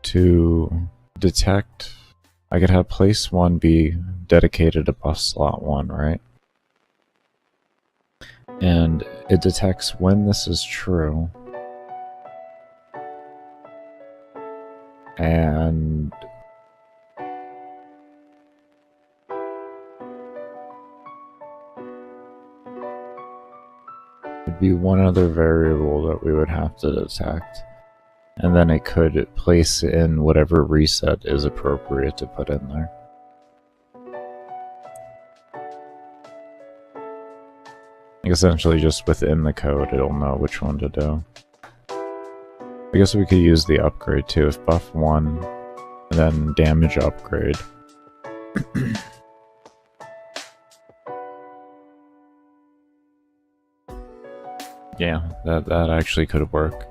to detect. I could have place 1 be dedicated to buff slot 1, right? And it detects when this is true. And it'd be one other variable that we would have to detect. And then it could place in whatever reset is appropriate to put in there. Like essentially just within the code it'll know which one to do. I guess we could use the upgrade too. If buff 1 and then damage upgrade. Yeah, that actually could work.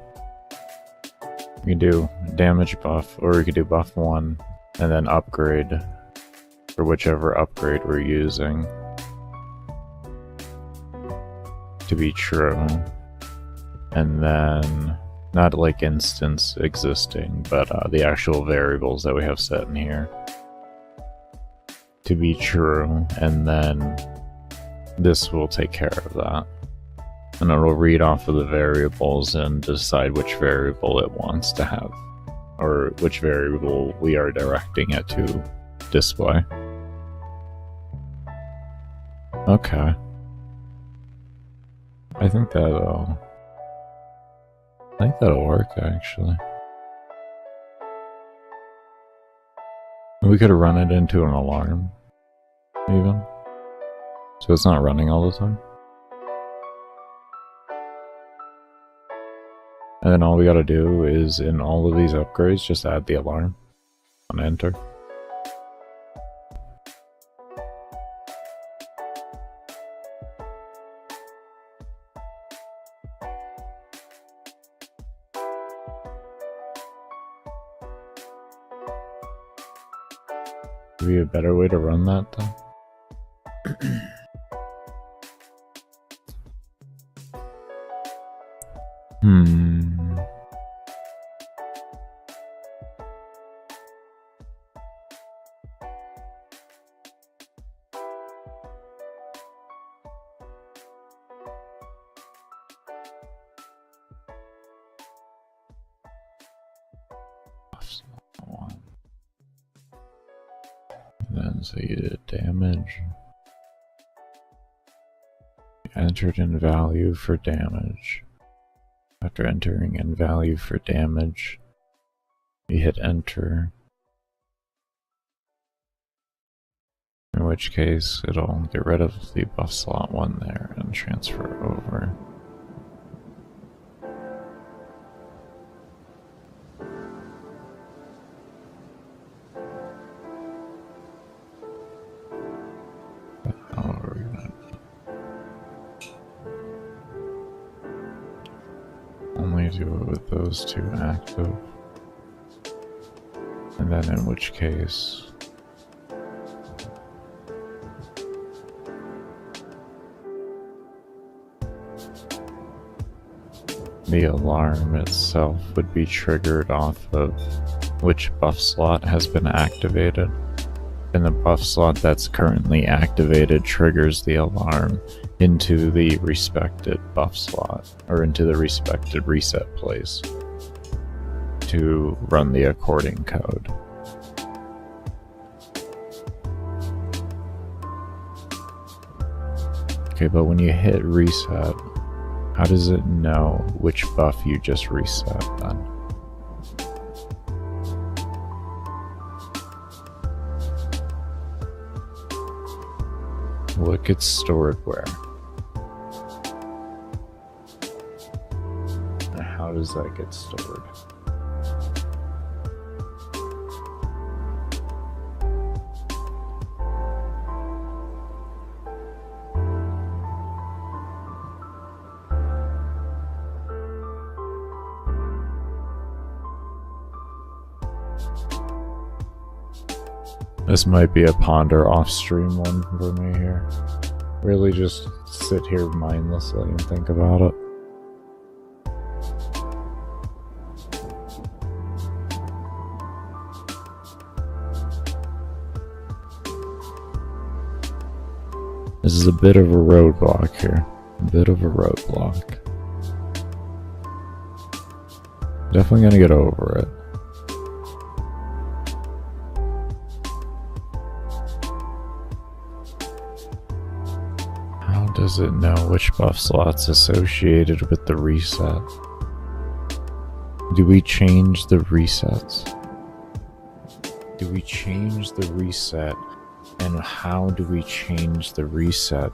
We could do damage buff, or we could do buff 1 and then upgrade for whichever upgrade we're using to be true. And then not like instance existing, but the actual variables that we have set in here to be true, and then this will take care of that. And it'll read off of the variables and decide which variable it wants to have, or which variable we are directing it to display. Okay. I think that'll work, actually. We could run it into an alarm, even. So it's not running all the time. And then all we gotta do is, in all of these upgrades, just add the alarm on enter. Would be a better way to run that, though? Then so you did damage. You entered in value for damage. After entering in value for damage, you hit enter. In which case it'll get rid of the buff slot 1 there and transfer over. Only do it with those two active. And then in which case... the alarm itself would be triggered off of which buff slot has been activated. And the buff slot that's currently activated triggers the alarm into the respected buff slot, or into the respected reset place to run the according code. Okay, but when you hit reset, how does it know which buff you just reset then? What gets stored where? And how does that get stored? This might be a ponder off-stream one for me here. Really just sit here mindlessly and think about it. This is a bit of a roadblock here. A bit of a roadblock. Definitely gonna get over it. Does it know which buff slot's associated with the reset? Do we change the resets? Do we change the reset? And how do we change the reset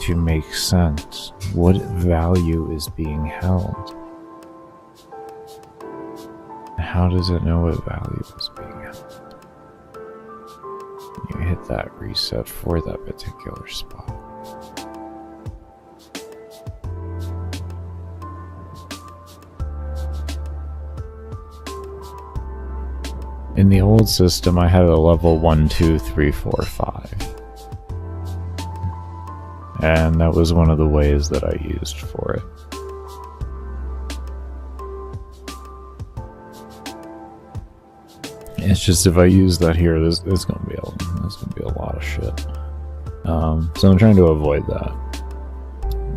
to make sense? What value is being held? How does it know what value is being held? You hit that reset for that particular spot. In the old system, I had a level 1, 2, 3, 4, 5. And that was one of the ways that I used for it. It's just if I use that here, there's gonna be a lot of shit. So I'm trying to avoid that.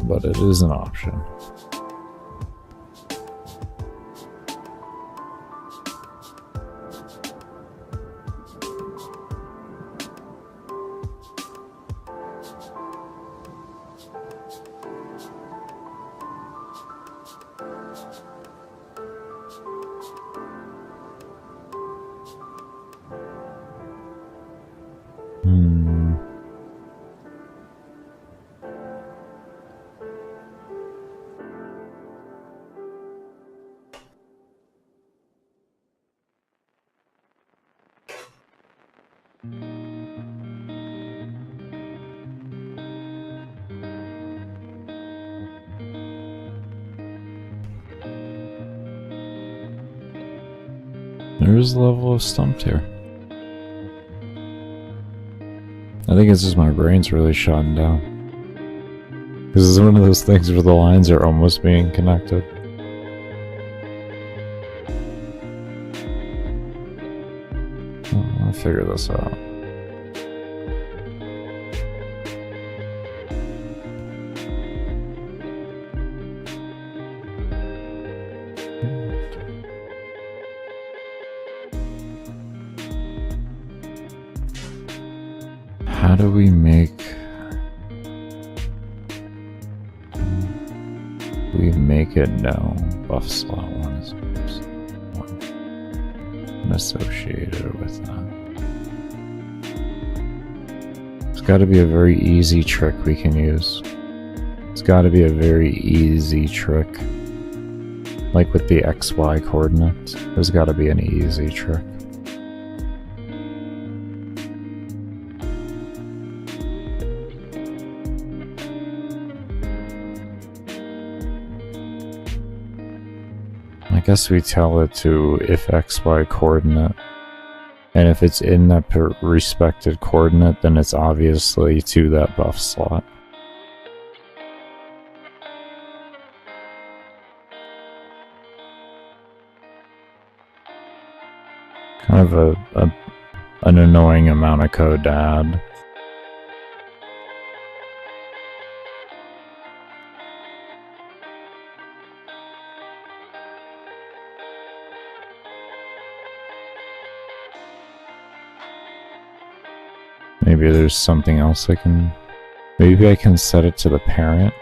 But it is an option. There is a level of stumped here. I think it's just my brain's really shutting down. Because it's one of those things where the lines are almost being connected. I'll figure this out. How do we make it know buff slot 1 is one and associated with that? It's got to be a very easy trick we can use. It's got to be a very easy trick. Like with the XY coordinates, there's got to be an easy trick. guess we tell it to if XY coordinate. And if it's in that respected coordinate, then it's obviously to that buff slot. Kind of an annoying amount of code to add. Maybe there's something else I can... Maybe I can set it to the parent,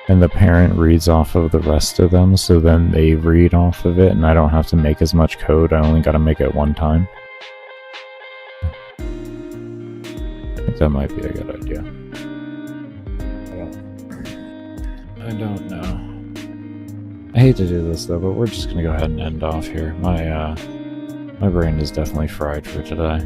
and the parent reads off of the rest of them, so then they read off of it, and I don't have to make as much code, I only gotta make it one time. I think that might be a good idea. I don't know. I hate to do this though, but we're just gonna go ahead and end off here. My brain is definitely fried for today.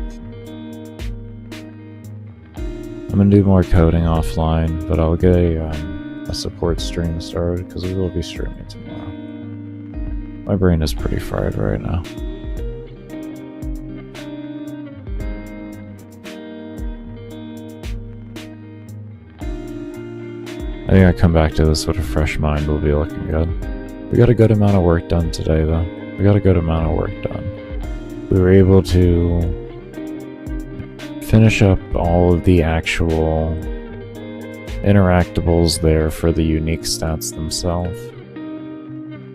I'm gonna do more coding offline, but I'll get a support stream started because we will be streaming tomorrow. My brain is pretty fried right now. I think I come back to this with a fresh mind, we'll be looking good. We got a good amount of work done today though. We got a good amount of work done. We were able to finish up all of the actual interactables there for the unique stats themselves,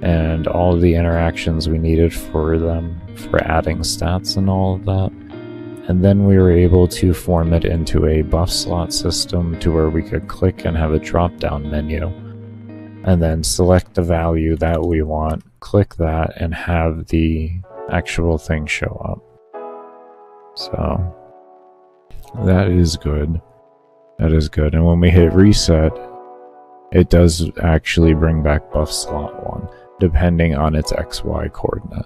and all of the interactions we needed for them for adding stats and all of that. And then we were able to form it into a buff slot system to where we could click and have a drop-down menu, and then select the value that we want, click that, and have the actual thing show up. So that is good. That is good. And when we hit reset, it does actually bring back buff slot 1, depending on its XY coordinate.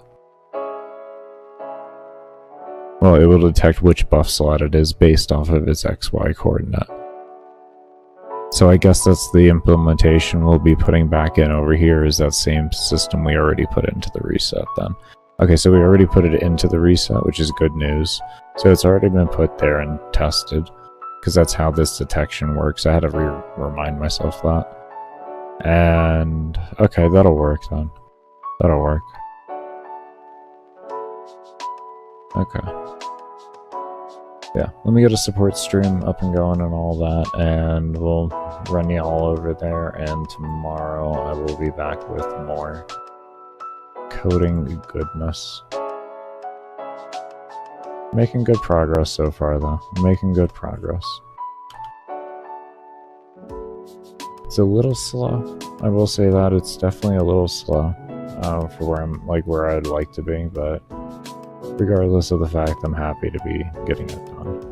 Well, it will detect which buff slot it is based off of its XY coordinate. So I guess that's the implementation we'll be putting back in over here, is that same system we already put into the reset then. Okay, so we already put it into the reset, which is good news. So it's already been put there and tested, because that's how this detection works. I had to remind myself that. And okay, that'll work then. That'll work. Okay. Yeah, let me get a support stream up and going and all that, and we'll run you all over there, and tomorrow I will be back with more coding goodness. Making good progress so far though. Making good progress. It's a little slow. I will say that it's definitely a little slow for where I'd like to be, but regardless of the fact, I'm happy to be getting it done.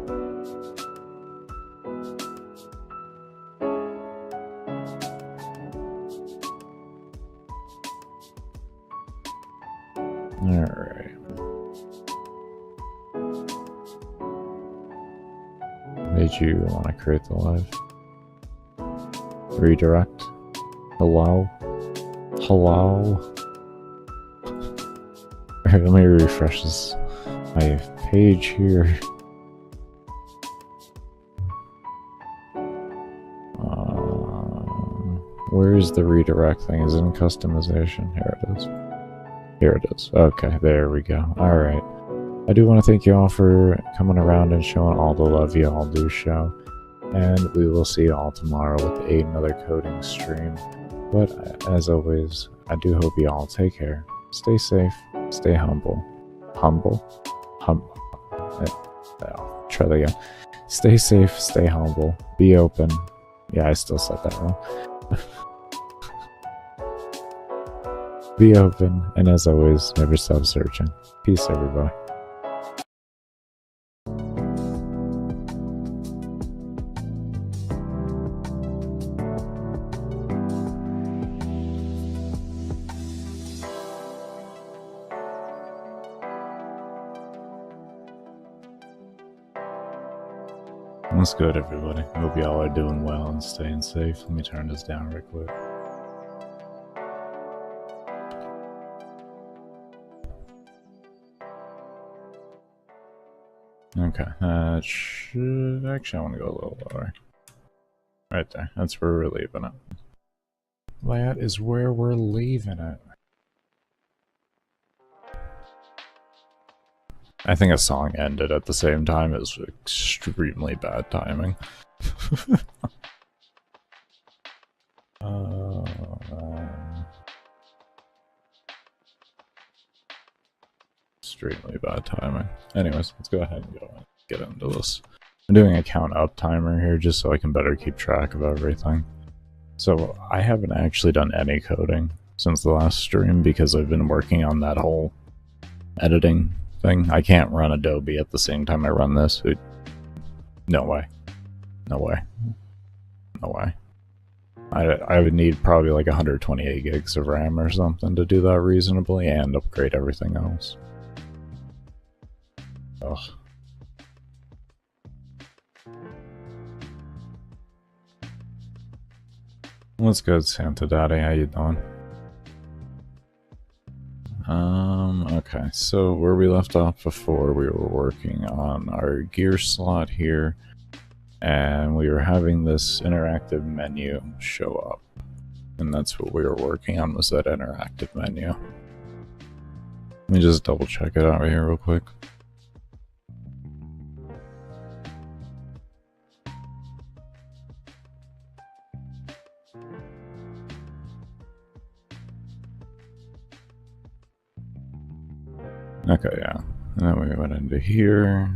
Alright. Did you want to create the live? Redirect? Hello? Hello? Alright, let me refresh my page here. Where is the redirect thing? Is it in customization? Here it is. Here it is. Okay, there we go. Alright. I do want to thank you all for coming around and showing all the love you all do show. And we will see you all tomorrow with another coding stream. But as always, I do hope you all take care. Stay safe. Stay humble. Humble? Humble. I'll try that again. Stay safe. Stay humble. Be open. Yeah, I still said that wrong. Be open. And as always, never stop searching. Peace, everybody. What's good, everybody? I hope y'all are doing well and staying safe. Let me turn this down real quick. Okay, should actually I want to go a little lower. Right there. That's where we're leaving it. That is where we're leaving it. I think a song ended at the same time. It was extremely bad timing. Extremely bad timing. Anyways, let's go ahead and get into this. I'm doing a count up timer here just so I can better keep track of everything. So I haven't actually done any coding since the last stream because I've been working on that whole editing thing. I can't run Adobe at the same time I run this. No way. No way. No way. I would need probably like 128 gigs of RAM or something to do that reasonably and upgrade everything else. Ugh. What's good, Santa Daddy? How you doing? Okay, so where we left off before, we were working on our gear slot here, and we were having this interactive menu show up. And that's what we were working on, was that interactive menu. Let me just double check it out right here real quick. Okay, yeah. And then we went into here.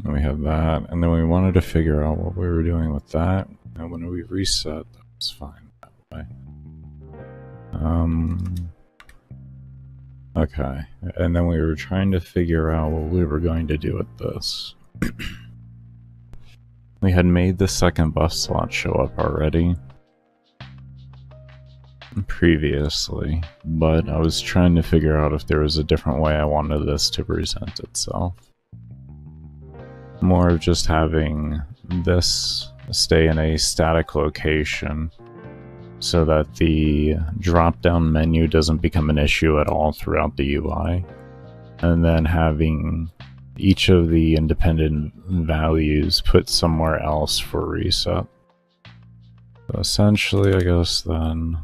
And we have that. And then we wanted to figure out what we were doing with that. And when we reset, that was fine that way. Okay. And then we were trying to figure out what we were going to do with this. We had made the second buff slot show up already previously, but I was trying to figure out if there was a different way I wanted this to present itself. More of just having this stay in a static location so that the drop-down menu doesn't become an issue at all throughout the UI, and then having each of the independent values put somewhere else for reset. So essentially, I guess then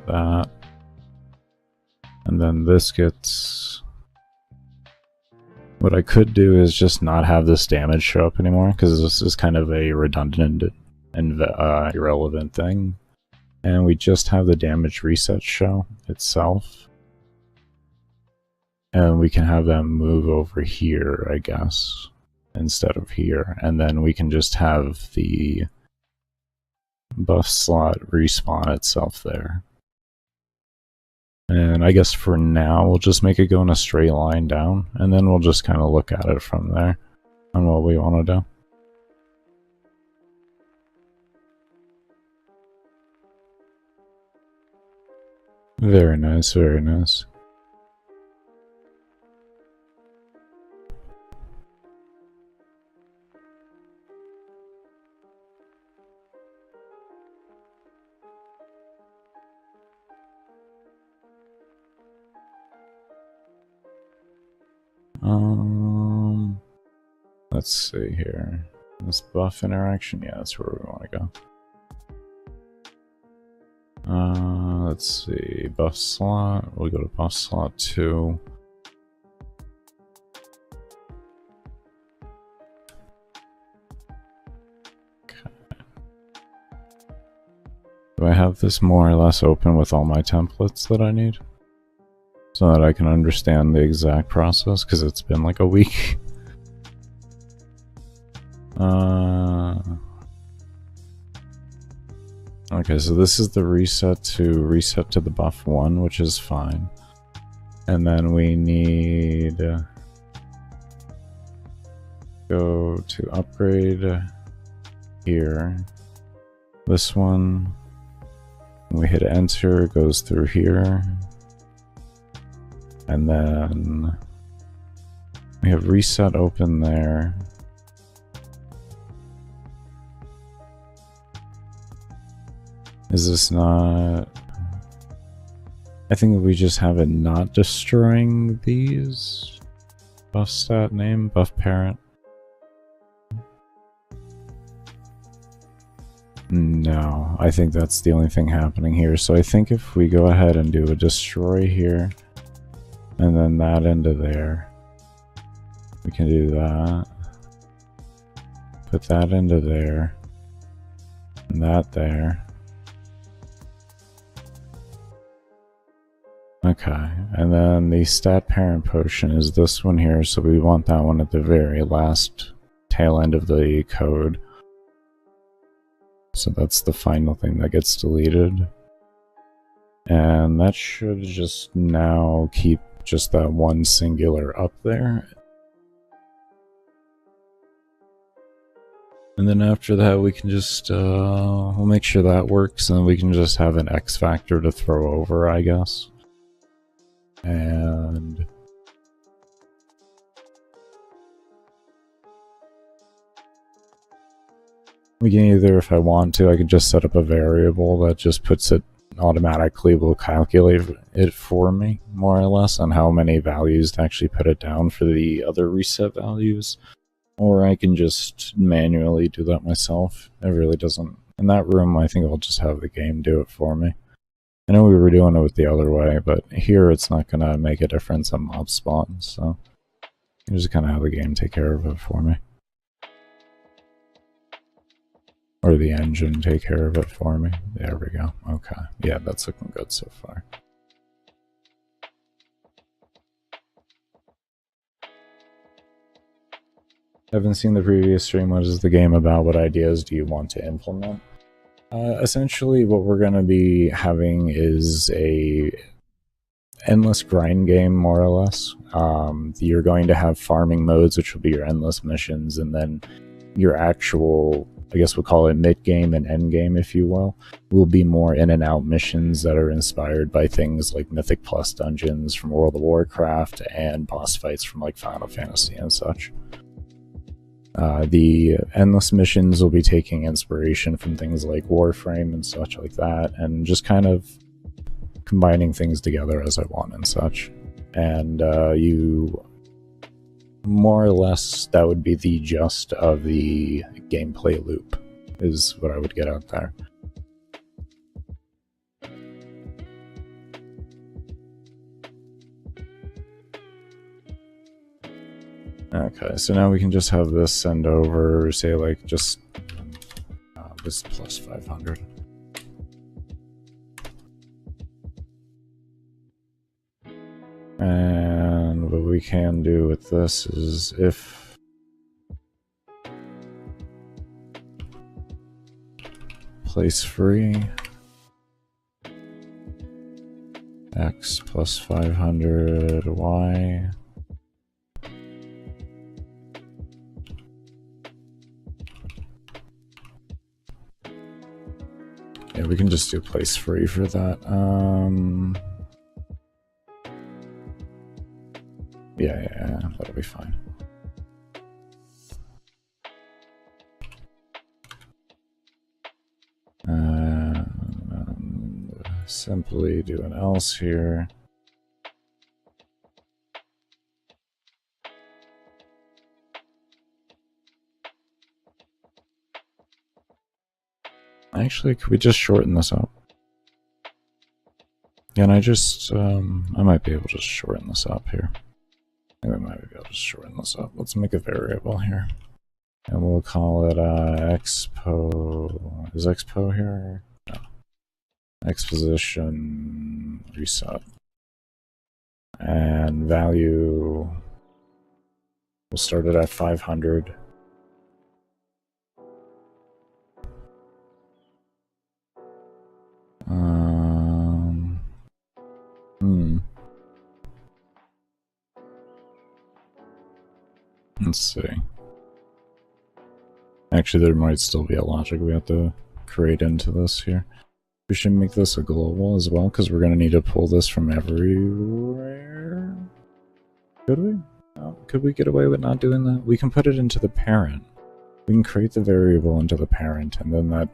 that, and then this gets... What I could do is just not have this damage show up anymore, because this is kind of a redundant and irrelevant thing, and we just have the damage reset show itself, and we can have them move over here, I guess, instead of here, and then we can just have the buff slot respawn itself there. And I guess for now, we'll just make it go in a straight line down, and then we'll just kind of look at it from there on what we want to do. Very nice, very nice. Let's see here. This buff interaction, yeah, that's where we want to go. Let's see, buff slot. We'll go to buff slot 2. Okay. Do I have this more or less open with all my templates that I need? So that I can understand the exact process, because it's been like a week. Okay, so this is the reset to the buff 1, which is fine. And then we need go to upgrade here. This one, when we hit enter, it goes through here. And then we have reset open there. Is this not... I think we just have it not destroying these. Buff stat name, buff parent. No, I think that's the only thing happening here. So I think if we go ahead and do a destroy here, and then that into there, we can do that. Put that into there, and that there. Okay, and then the stat parent potion is this one here, so we want that one at the very last tail end of the code. So that's the final thing that gets deleted. And that should just now keep just that one singular up there. And then after that we can just, we'll make sure that works, and then we can just have an X factor to throw over, I guess. And we can either, if I want to, I could just set up a variable that just puts it automatically, will calculate it for me, more or less, on how many values to actually put it down for the other reset values. Or I can just manually do that myself. It really doesn't. In that room, I think I'll just have the game do it for me. I know we were doing it with the other way, but here it's not going to make a difference on mob spawns, so I just kind of have the game take care of it for me. Or the engine take care of it for me. There we go. Okay. Yeah, that's looking good so far. Haven't seen the previous stream. What is the game about? What ideas do you want to implement? Essentially, what we're going to be having is a endless grind game, more or less. You're going to have farming modes, which will be your endless missions, and then your actual, I guess we'll call it mid-game and end-game, if you will be more in-and-out missions that are inspired by things like Mythic Plus dungeons from World of Warcraft and boss fights from like Final Fantasy and such. The endless missions will be taking inspiration from things like Warframe and such like that, and just kind of combining things together as I want and such. And you, more or less, that would be the gist of the gameplay loop, is what I would get out there. Okay, so now we can just have this send over, say like just this plus 500. And what we can do with this is if place free x plus 500 y. Yeah, we can just do place free for that. Yeah, that'll be fine. Simply do an else here. Actually, could we just shorten this up? Can I just, I might be able to just shorten this up here. I think we might be able to shorten this up. Let's make a variable here. And we'll call it, expo, is expo here? No. Exposition reset. And value, we'll start it at 500. Let's see. Actually, there might still be a logic we have to create into this here. We should make this a global as well, because we're going to need to pull this from everywhere. Could we? No. Could we get away with not doing that? We can put it into the parent. We can create the variable into the parent, and then that...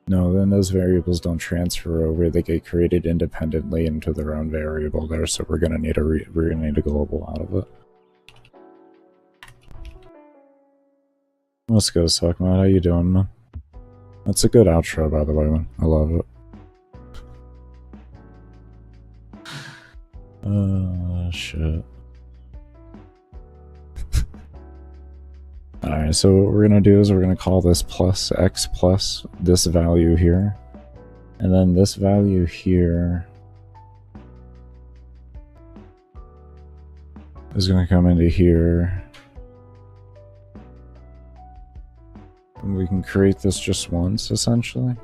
No, then those variables don't transfer over. They get created independently into their own variable there. So we're gonna need a global out of it. Let's go, Suckmod. How you doing, man? That's a good outro, by the way, man. I love it. Shit. Alright, so what we're gonna do is we're gonna call this plus x plus this value here. And then this value here is gonna come into here. And we can create this just once, essentially.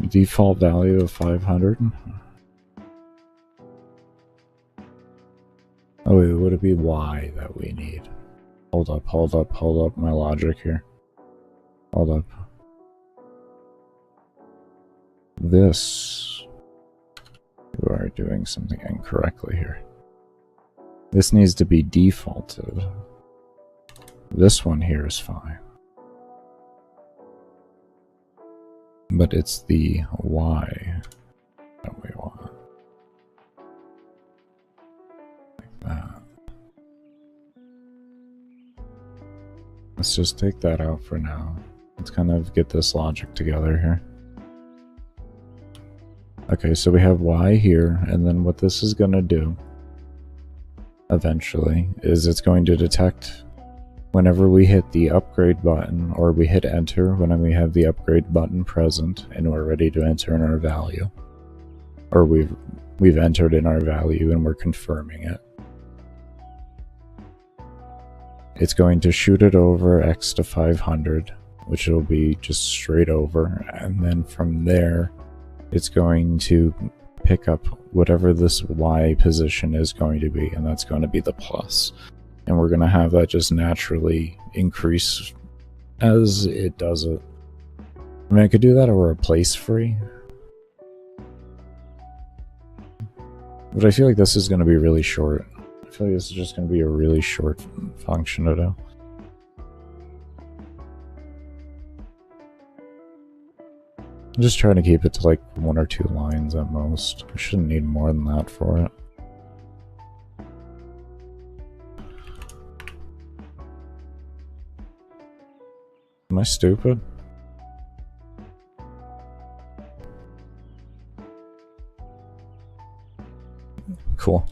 Default value of 500. Oh wait, would it be y that we need? Hold up my logic here. Hold up. This... You are doing something incorrectly here. This needs to be defaulted. This one here is fine. But it's the y that we want. Like that. Let's just take that out for now. Let's kind of get this logic together here. Okay, so we have y here, and then what this is going to do eventually is it's going to detect whenever we hit the upgrade button, or we hit enter when we have the upgrade button present and we're ready to enter in our value, or we've entered in our value and we're confirming it. It's going to shoot it over x to 500, which will be just straight over, and then from there it's going to pick up whatever this y position is going to be, and that's going to be the plus. And we're going to have that just naturally increase as it does it. I mean, I could do that or replace free. But I feel like this is going to be really short. I feel like this is just going to be a really short function to do. I'm just trying to keep it to like 1 or 2 lines at most. I shouldn't need more than that for it. Am I stupid? Cool.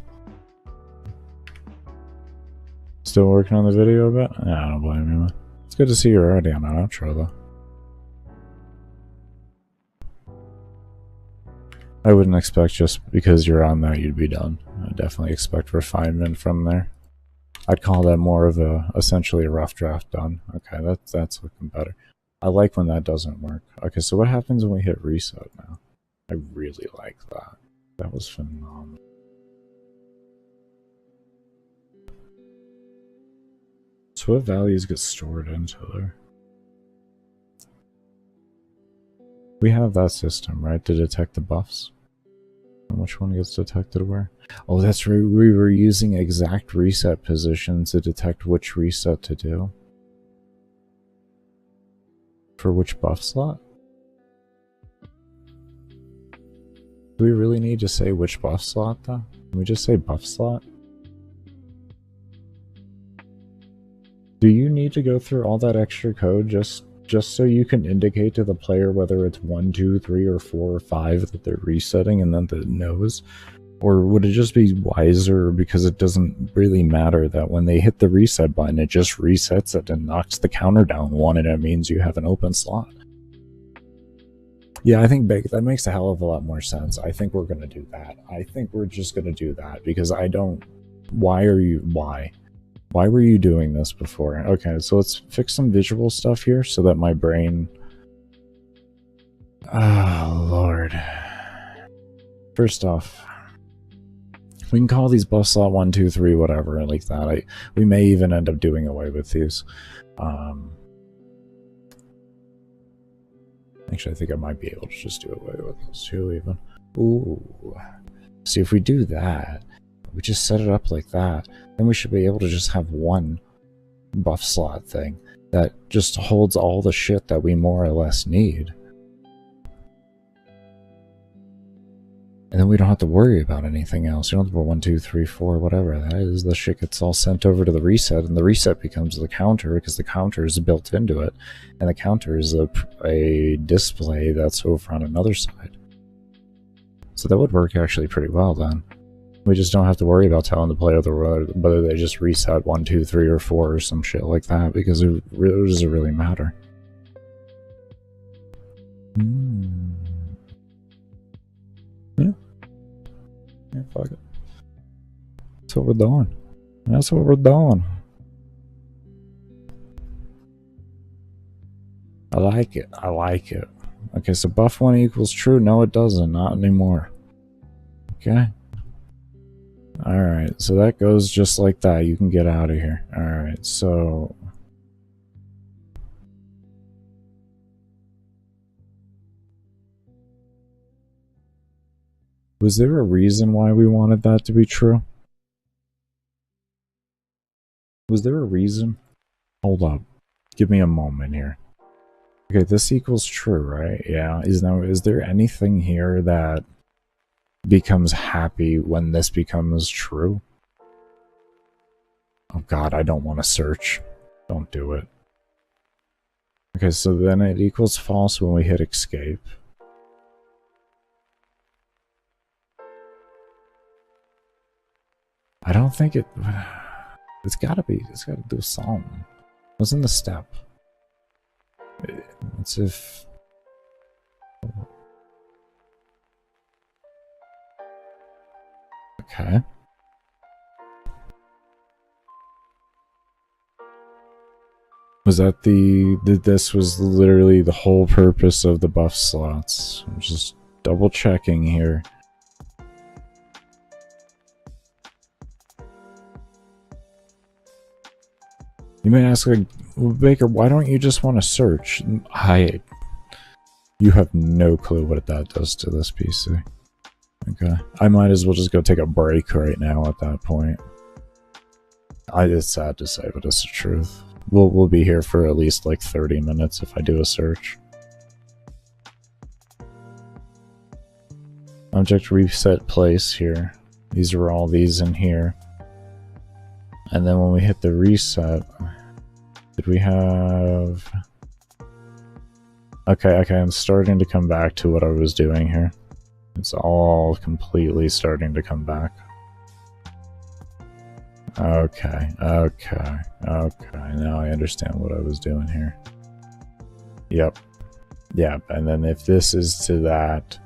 Still working on the video a bit? Yeah, I don't blame you, man. It's good to see you're already on an outro, though. I wouldn't expect just because you're on that you'd be done. I definitely expect refinement from there. I'd call that more of essentially a rough draft done. Okay, that's looking better. I like when that doesn't work. Okay, so what happens when we hit reset now? I really like that. That was phenomenal. So what values get stored into there? We have that system, right, to detect the buffs? And which one gets detected where? Oh, that's right, we were using exact reset positions to detect which reset to do. For which buff slot? Do we really need to say which buff slot, though? Can we just say buff slot? Do you need to go through all that extra code just so you can indicate to the player whether it's 1, 2, 3, or 4, or 5 that they're resetting and then it knows? Or would it just be wiser because it doesn't really matter that when they hit the reset button, it just resets it and knocks the counter down 1 and it means you have an open slot? Yeah, I think that makes a hell of a lot more sense. I think we're going to do that. I think we're just going to do that because I don't... Why were you doing this before? Okay, so let's fix some visual stuff here so that my brain... Oh, Lord. First off, we can call these buff slot 1, 2, 3, whatever, like that. We may even end up doing away with these. Actually, I think I might be able to just do away with those too, even. Ooh. See, if we do that, We just set it up like that. Then we should be able to just have one buff slot thing that just holds all the shit that we more or less need. And then we don't have to worry about anything else. You don't have to put 1, 2, 3, 4, whatever that is. The shit gets all sent over to the reset, and the reset becomes the counter because the counter is built into it. And the counter is a display that's over on another side. So that would work actually pretty well then. We just don't have to worry about telling the player whether they just reset 1, 2, 3, or 4 or some shit like that, because it doesn't really matter. Yeah. Yeah, fuck it. That's what we're doing. That's what we're doing. I like it. I like it. Okay, so buff 1 equals true. No, it doesn't. Not anymore. Okay. Alright, so that goes just like that. You can get out of here. Alright, so... was there a reason why we wanted that to be true? Was there a reason? Hold up. Give me a moment here. Okay, this equals true, right? Yeah. Is there anything here that becomes happy when this becomes true? Oh god, I don't want to search. Don't do it. Okay, so then it equals false when we hit escape. I don't think it... it's gotta do something. What's in the step? What's if... okay. Was that this was literally the whole purpose of the buff slots. I'm just double checking here. You may ask, like, well, Baker, why don't you just want to search? You have no clue what that does to this PC. Okay. I might as well just go take a break right now at that point. It's sad to say, but it's the truth. We'll be here for at least like 30 minutes if I do a search. Object reset place here. These are all these in here. And then when we hit the reset, did we have... Okay, I'm starting to come back to what I was doing here. It's all completely starting to come back. Okay, now I understand what I was doing here. Yep, and then if this is to that,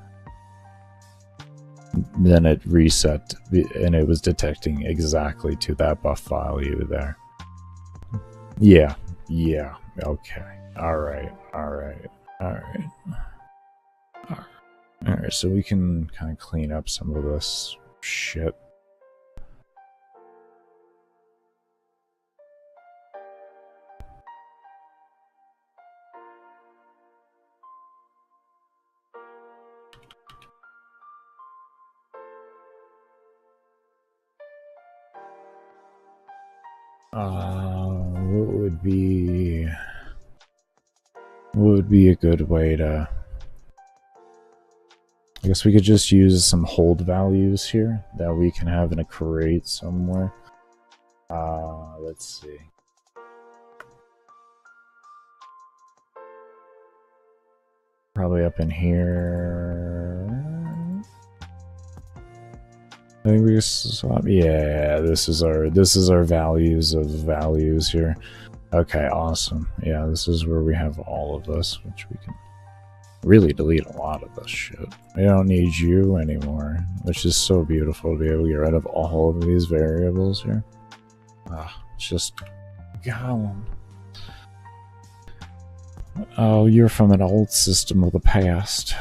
then it reset, and it was detecting exactly to that buff value there. Yeah, okay. Alright, so we can kind of clean up some of this shit. What would be a good way to... I guess we could just use some hold values here that we can have in a crate somewhere. Let's see. Probably up in here. I think we just swap. Yeah, this is our values of values here. Okay, awesome. Yeah, this is where we have all of this, which we can really delete a lot of this shit. We don't need you anymore, which is so beautiful to be able to get rid of all of these variables here. It's just gone. Oh, you're from an old system of the past.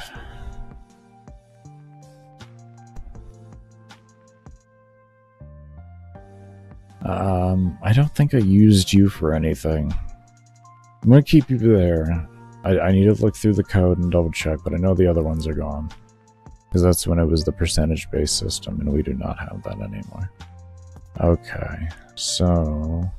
I don't think I used you for anything. I'm gonna keep you there. I need to look through the code and double check, but I know the other ones are gone. Because that's when it was the percentage-based system, and we do not have that anymore. Okay, so...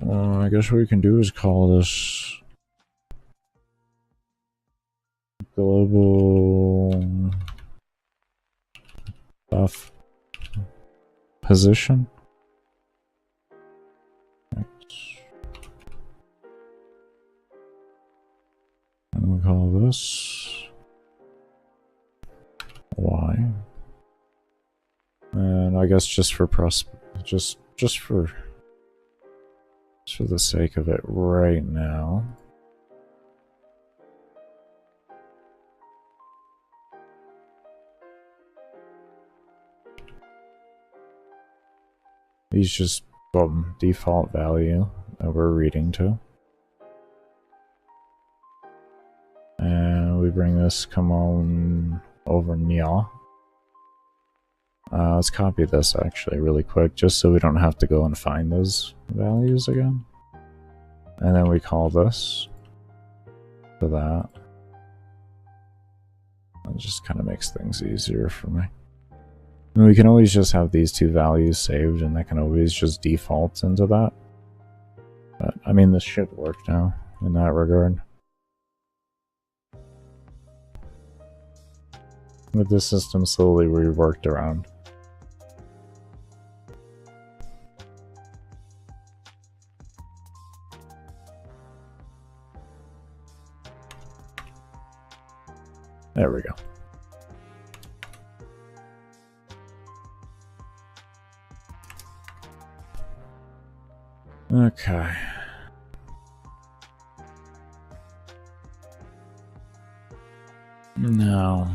I guess what we can do is call this... global... buff... position. And we'll call this Y. And I guess just for just for the sake of it right now. These just default value that we're reading to. And we bring this come on over nya. Let's copy this actually really quick, just so we don't have to go and find those values again. And then we call this for that. It just kind of makes things easier for me. And we can always just have these two values saved, and that can always just default into that. But, I mean, this should work now in that regard. With this system slowly reworked around. There we go. Okay. Now...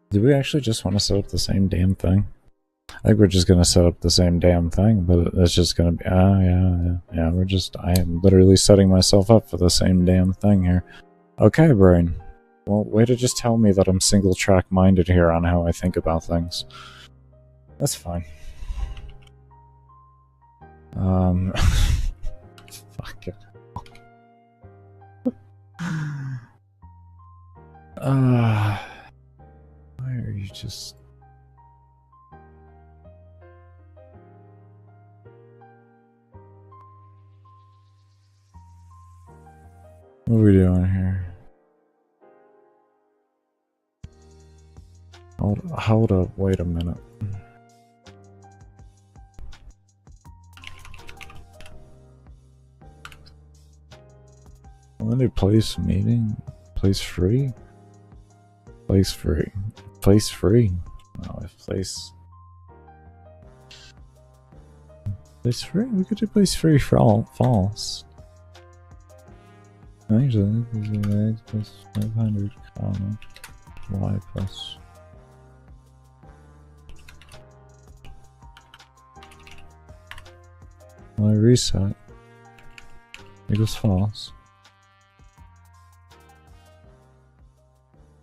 do we actually just want to set up the same damn thing? I think we're just gonna set up the same damn thing, but it's just gonna be, yeah, I am literally setting myself up for the same damn thing here. Okay, brain. Well, way to just tell me that I'm single track minded here on how I think about things. That's fine. Fuck it. Why are you just... What are we doing here? Hold up, wait a minute. When they place meeting? Place free? Place free. Place free. No, if place... Place free? We could do place free for all false. Actually, this is x plus 500, comma, y plus... Y reset equals false.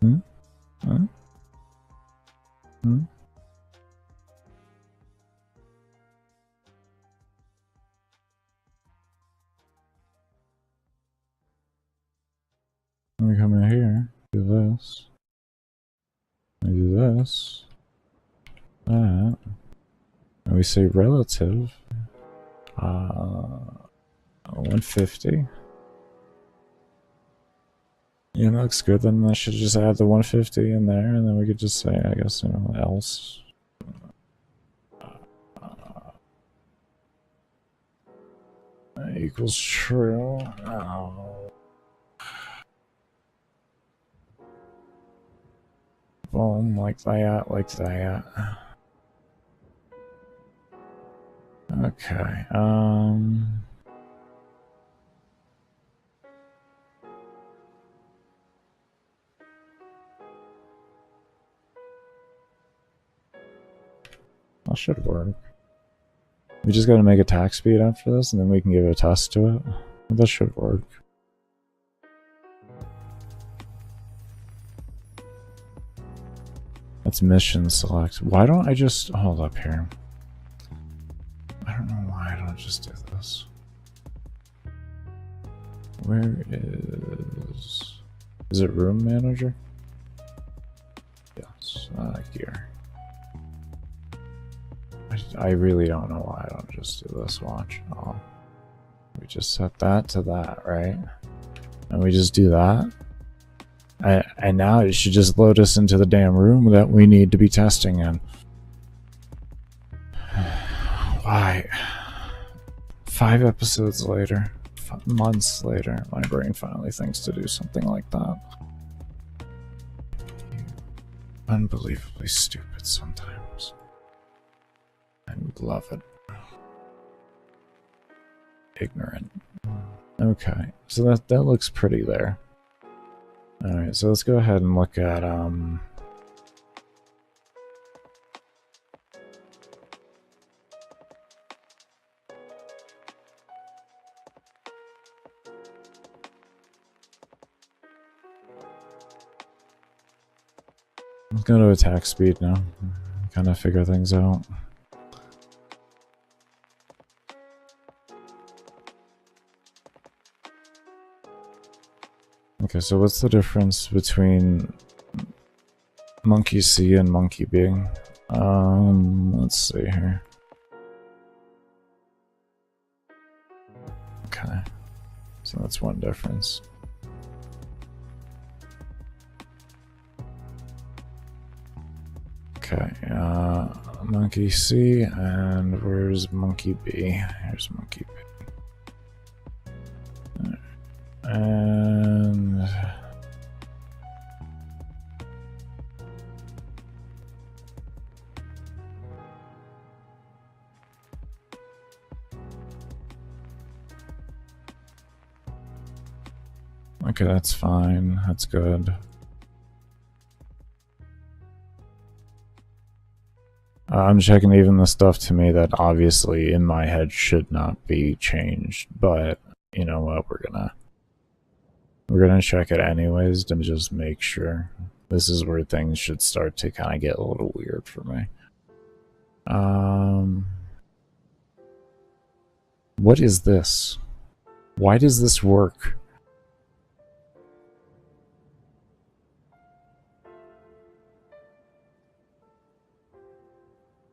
Huh? Let me come in here, do this, and do this, that, and we say relative, 150. Yeah, that looks good. Then I should just add the 150 in there, and then we could just say, I guess, you know, else. Equals true. Oh. Boom, like that, like that. Okay, That should work. We just gotta make attack speed after this, and then we can give a test to it. That should work. That's mission select. Why don't I just hold up here? I don't know why I don't just do this. Where is it room manager? Yes, gear. I really don't know why I don't just do this. Watch. Oh, we just set that to that, right? And we just do that. And now it should just load us into the damn room that we need to be testing in. Why? 5 episodes later, months later, my brain finally thinks to do something like that. Unbelievably stupid sometimes. I love it. Ignorant. Okay, so that looks pretty there. Alright, so let's go ahead and look at let's go to attack speed now. Kind of figure things out. Okay, so what's the difference between monkey C and monkey B? Let's see here. Okay, so that's one difference. Okay, monkey C, and where's monkey B? Here's monkey B. And okay, that's fine. That's good. I'm checking even the stuff to me that obviously in my head should not be changed, but you know what, we're gonna check it anyways to just make sure. This is where things should start to kind of get a little weird for me. What is this? Why does this work?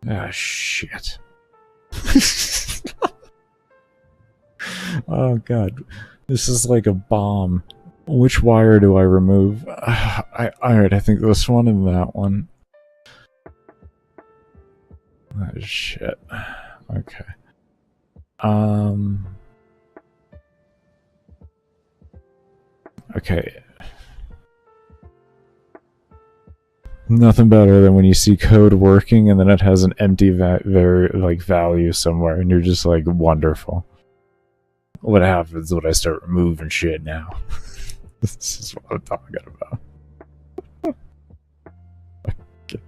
Ah, shit. Oh god. This is like a bomb. Which wire do I remove? Alright, I think this one and that one. Oh shit. Okay. Okay. Nothing better than when you see code working and then it has an empty value somewhere and you're just like, wonderful. What happens when I start removing shit now? This is what I'm talking about. Okay.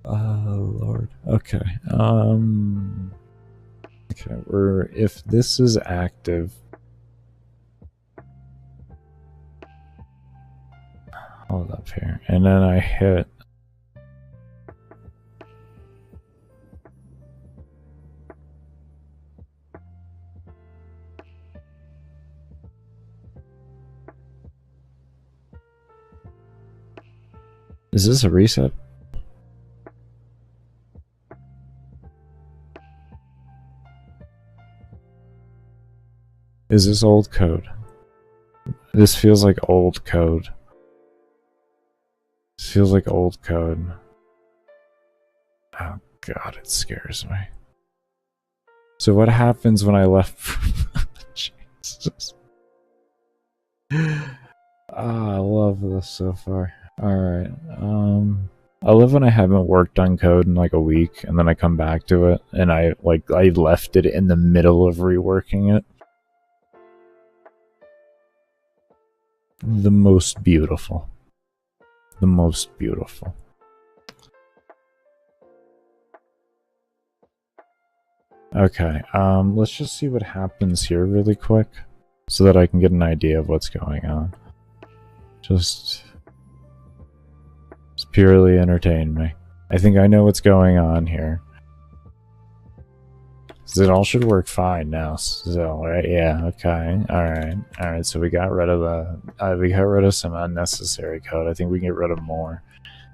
Oh Lord. Okay. Okay, if this is active. Hold up here. And then I hit. Is this a reset? Is this old code? This feels like old code. This feels like old code. Oh god, it scares me. So what happens when I left? Jesus. I love this so far. Alright, I love when I haven't worked on code in like a week and then I come back to it and I left it in the middle of reworking it. The most beautiful. The most beautiful. Okay, let's just see what happens here really quick so that I can get an idea of what's going on. Just purely entertain me. I think I know what's going on here. So it all should work fine now, so, right? Yeah, okay, alright, so we got rid of some unnecessary code. I think we can get rid of more.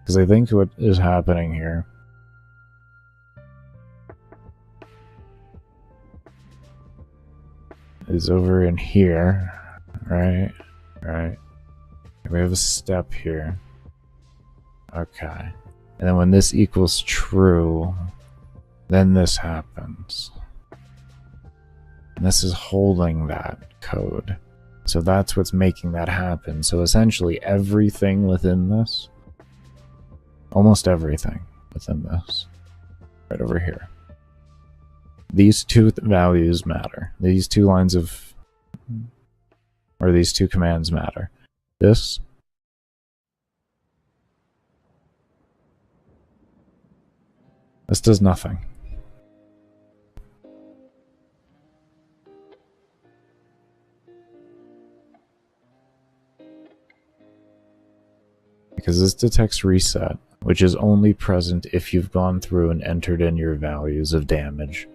Because I think what is happening here is over in here, right? Right. We have a step here. Okay. And then when this equals true, then this happens. And this is holding that code. So that's what's making that happen. So essentially everything within this, almost everything within this, right over here, these two values matter. These two lines of, or these two commands matter. This does nothing. Because this detects reset, which is only present if you've gone through and entered in your values of damage.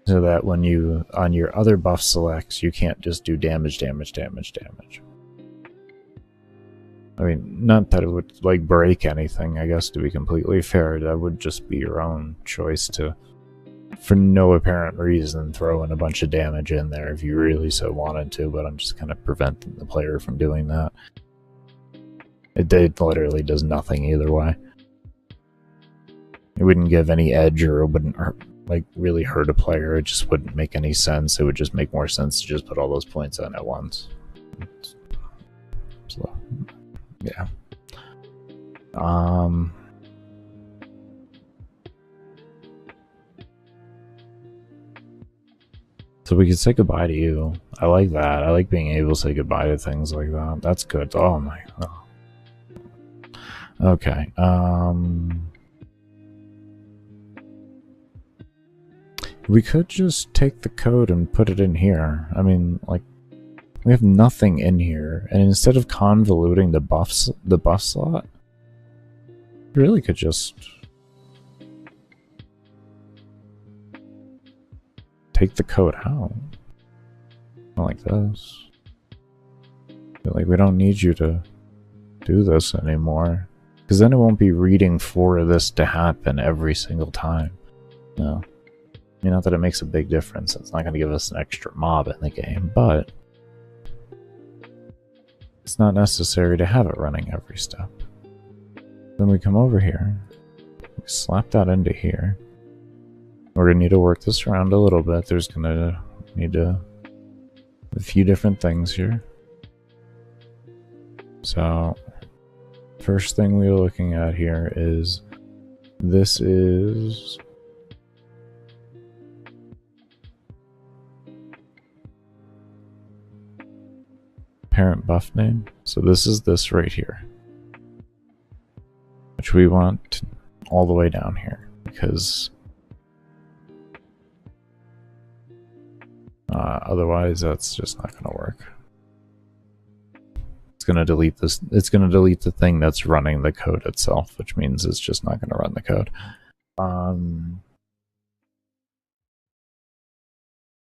So that when you, on your other buff selects, you can't just do damage, damage, damage, damage. I mean, not that it would, like, break anything, I guess, to be completely fair. That would just be your own choice to, for no apparent reason, throw in a bunch of damage in there if you really so wanted to, but I'm just kind of preventing the player from doing that. It literally does nothing either way. It wouldn't give any edge, or it wouldn't hurt, like, really hurt a player. It just wouldn't make any sense. It would just make more sense to just put all those points on at once. So, yeah. So we could say goodbye to you. I like that. I like being able to say goodbye to things like that. That's good. Oh my. Oh. Okay. We could just take the code and put it in here. I mean, like, we have nothing in here, and instead of convoluting the buff slot, we really could just take the code out. Not like this. Like, we don't need you to do this anymore, because then it won't be reading for this to happen every single time. No. I mean, not that it makes a big difference. It's not going to give us an extra mob in the game, but it's not necessary to have it running every step. Then we come over here, we slap that into here. We're going to need to work this around a little bit. There's going to need a few different things here. So, first thing we're looking at here is, this is parent buff name. So this is this right here, which we want all the way down here, because otherwise that's just not going to work. It's going to delete this. It's going to delete the thing that's running the code itself, which means it's just not going to run the code.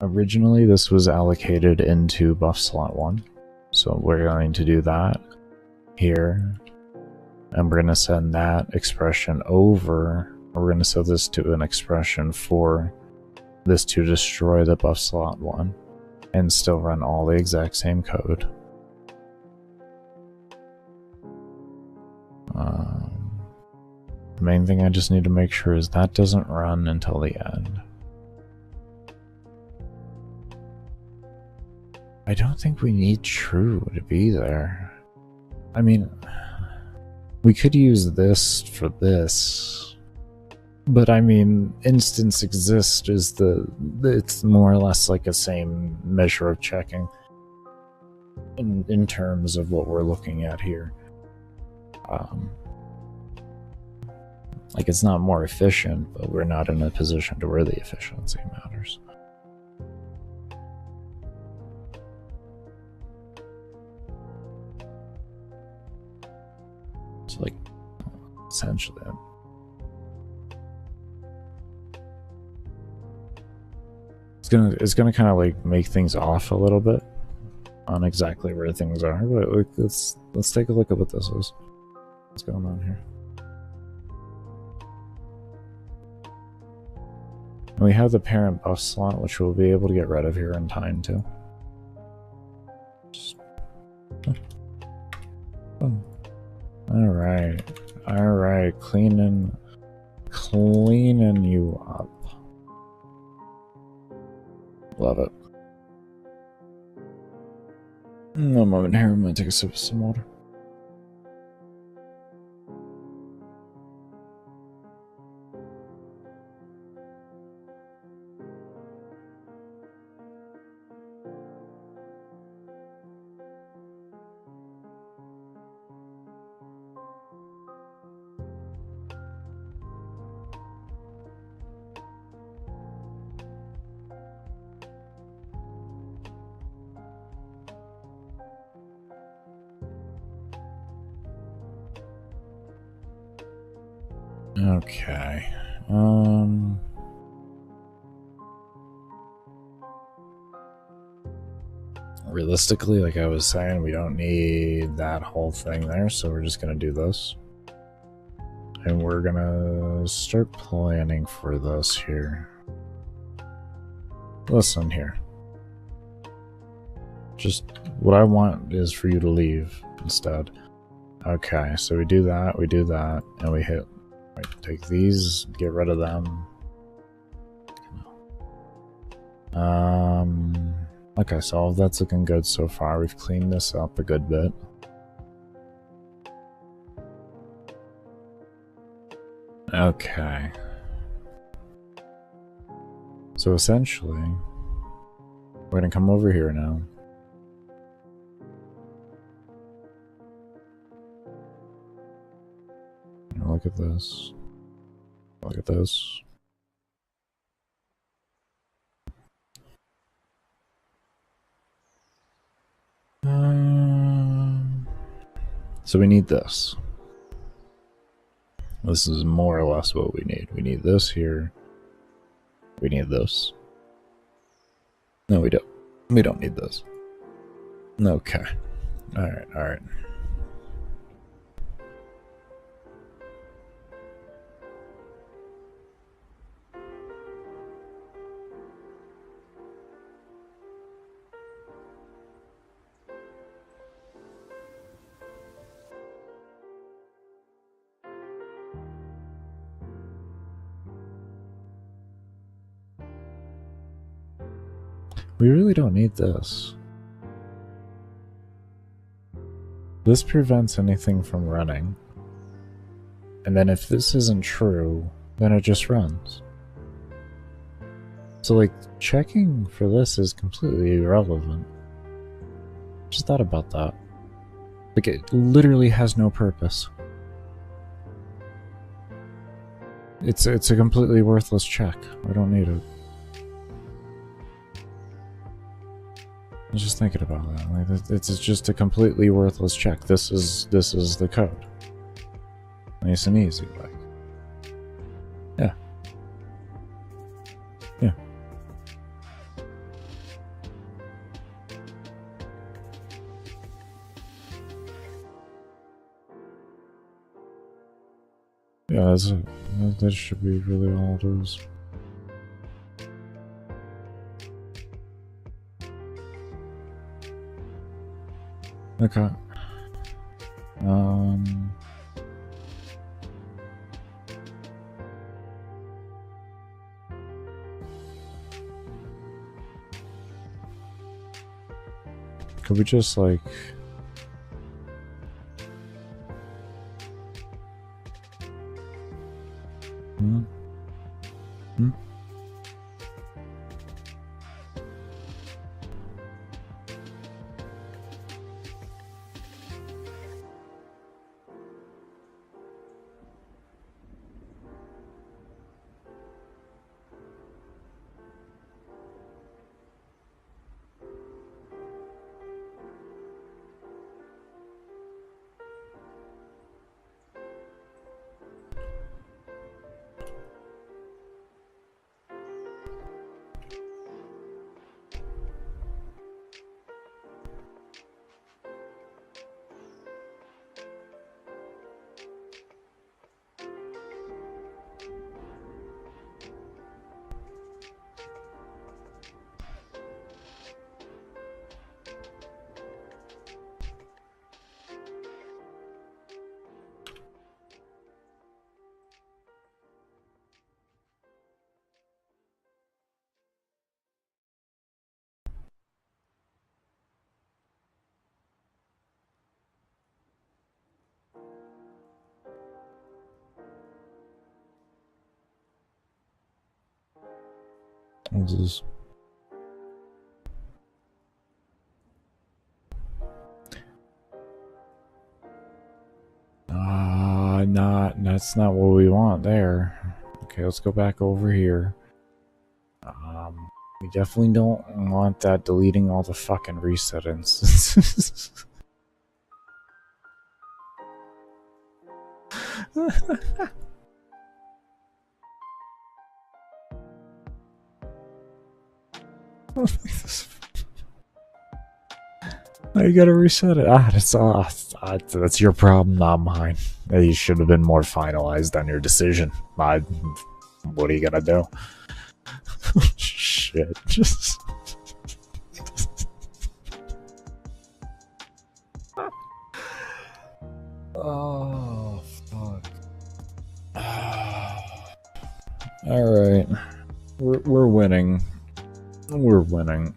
Originally this was allocated into buff slot 1. So we're going to do that here, and we're going to send that expression over. We're going to set this to an expression for this to destroy the buff slot 1 and still run all the exact same code. The main thing I just need to make sure is that doesn't run until the end. I don't think we need true to be there. I mean, we could use this for this, but I mean, instance exist is it's more or less like a same measure of checking in terms of what we're looking at here. Like, it's not more efficient, but we're not in a position to where the efficiency matters. It's like, essentially, it's gonna kind of like make things off a little bit on exactly where things are. But like, let's take a look at what this is. What's going on here? And we have the parent buff slot, which we'll be able to get rid of here in time too. Oh. All right, cleaning you up. Love it. No moment here. I'm gonna take a sip of some water. Okay. Realistically, like I was saying, we don't need that whole thing there, so we're just gonna do this. And we're gonna start planning for this here. Listen here. Just what I want is for you to leave instead. Okay, so we do that, and we hit. Right, take these, get rid of them. Okay, so all of that's looking good so far. We've cleaned this up a good bit. Okay. So essentially, we're gonna come over here now. Look at this. Look at this. So we need this. This is more or less what we need. We need this here. We need this. No, we don't. We don't need this. Okay. Alright, alright. We really don't need this. This prevents anything from running. And then if this isn't true, then it just runs. So like, checking for this is completely irrelevant. Just thought about that. Like, it literally has no purpose. It's a completely worthless check. I don't need it. I was just thinking about that. Like, it's just a completely worthless check. This is the code. Nice and easy, like. Yeah. Yeah. Yeah, that's it. That should be really all it is. Okay. Could we just like This is... that's not what we want there. Okay, let's go back over here. We definitely don't want that deleting all the fucking reset instances. Now you gotta reset it. That's your problem, not mine. You should have been more finalized on your decision. What are you gonna do? Shit, just... Oh, fuck. Alright. We're winning. We're winning.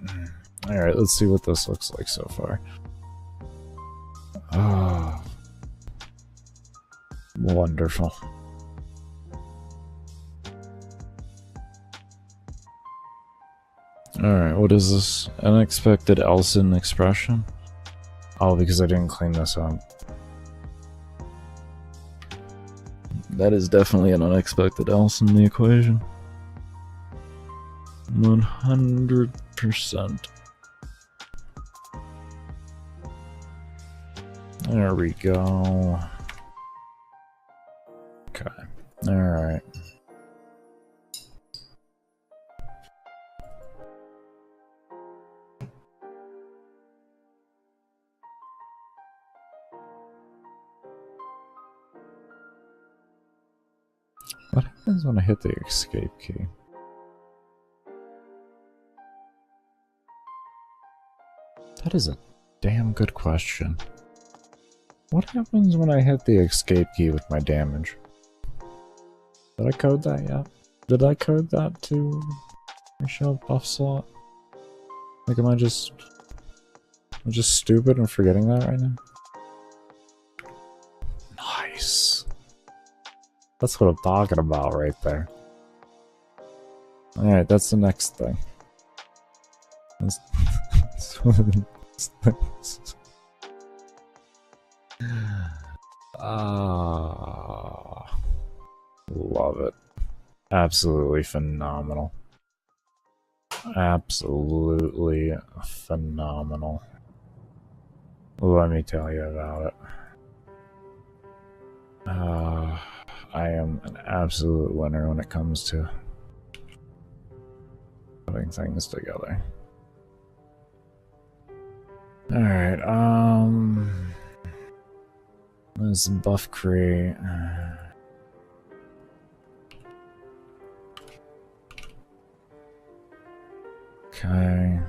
Alright, let's see what this looks like so far. Oh. Wonderful. Alright, what is this? Unexpected Elson expression? Oh, because I didn't clean this up. That is definitely an unexpected else in the equation. 100%. There we go. Okay. Alright. What happens when I hit the escape key? That is a damn good question. What happens when I hit the escape key with my damage? Did I code that yet? Did I code that to Michelle buff slot? Like, am I just stupid and forgetting that right now? Nice. That's what I'm talking about right there. Alright, that's the next thing. That's one of the next things. Love it. Absolutely phenomenal. Absolutely phenomenal. Let me tell you about it. I am an absolute winner when it comes to putting things together. Alright, let's buff create. Okay.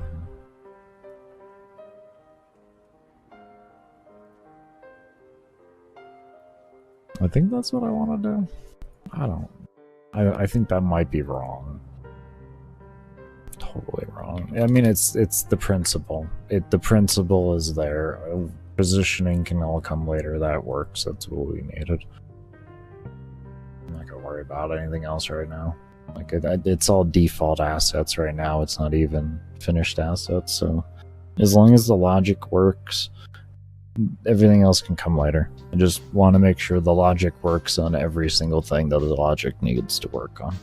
I think that's what I want to do. I think that might be wrong. Totally wrong. I mean, it's the principle. The principle is there. Positioning can all come later. That works. That's what we needed. I'm not gonna worry about anything else right now. Like it's all default assets right now. It's not even finished assets. So as long as the logic works, everything else can come later. I just want to make sure the logic works on every single thing that the logic needs to work on.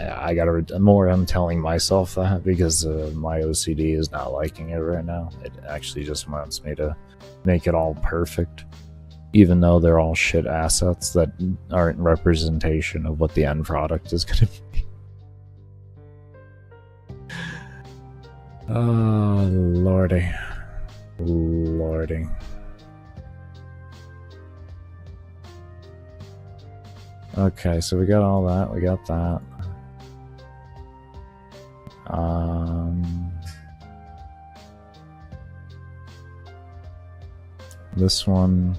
I gotta more. I'm telling myself that because my OCD is not liking it right now. It actually just wants me to make it all perfect, even though they're all shit assets that aren't representation of what the end product is gonna be. Oh, lordy. Lordy. Okay, so we got all that. We got that. This one.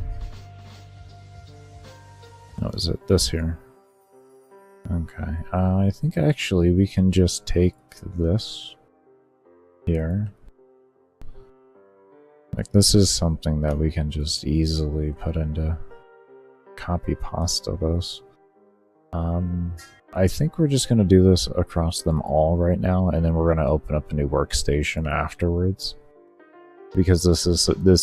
Oh, is it this here? Okay. I think actually we can just take this here. Like, this is something that we can just easily put into copy pasta those. I think we're just going to do this across them all right now, and then we're going to open up a new workstation afterwards. Because this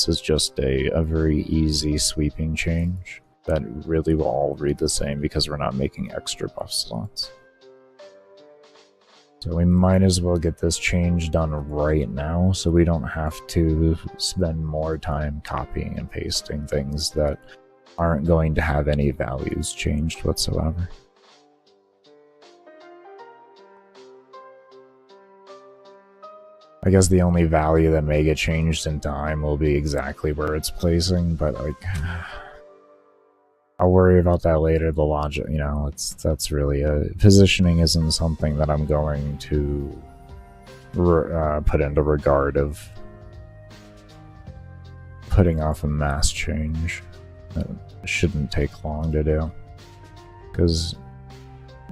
is just a very easy sweeping change that really will all read the same because we're not making extra buff slots. So we might as well get this change done right now so we don't have to spend more time copying and pasting things that aren't going to have any values changed whatsoever. I guess the only value that may get changed in time will be exactly where it's placing, but like, I'll worry about that later. The logic, you know, that's really positioning isn't something that I'm going to put into regard of putting off a mass change. It shouldn't take long to do, because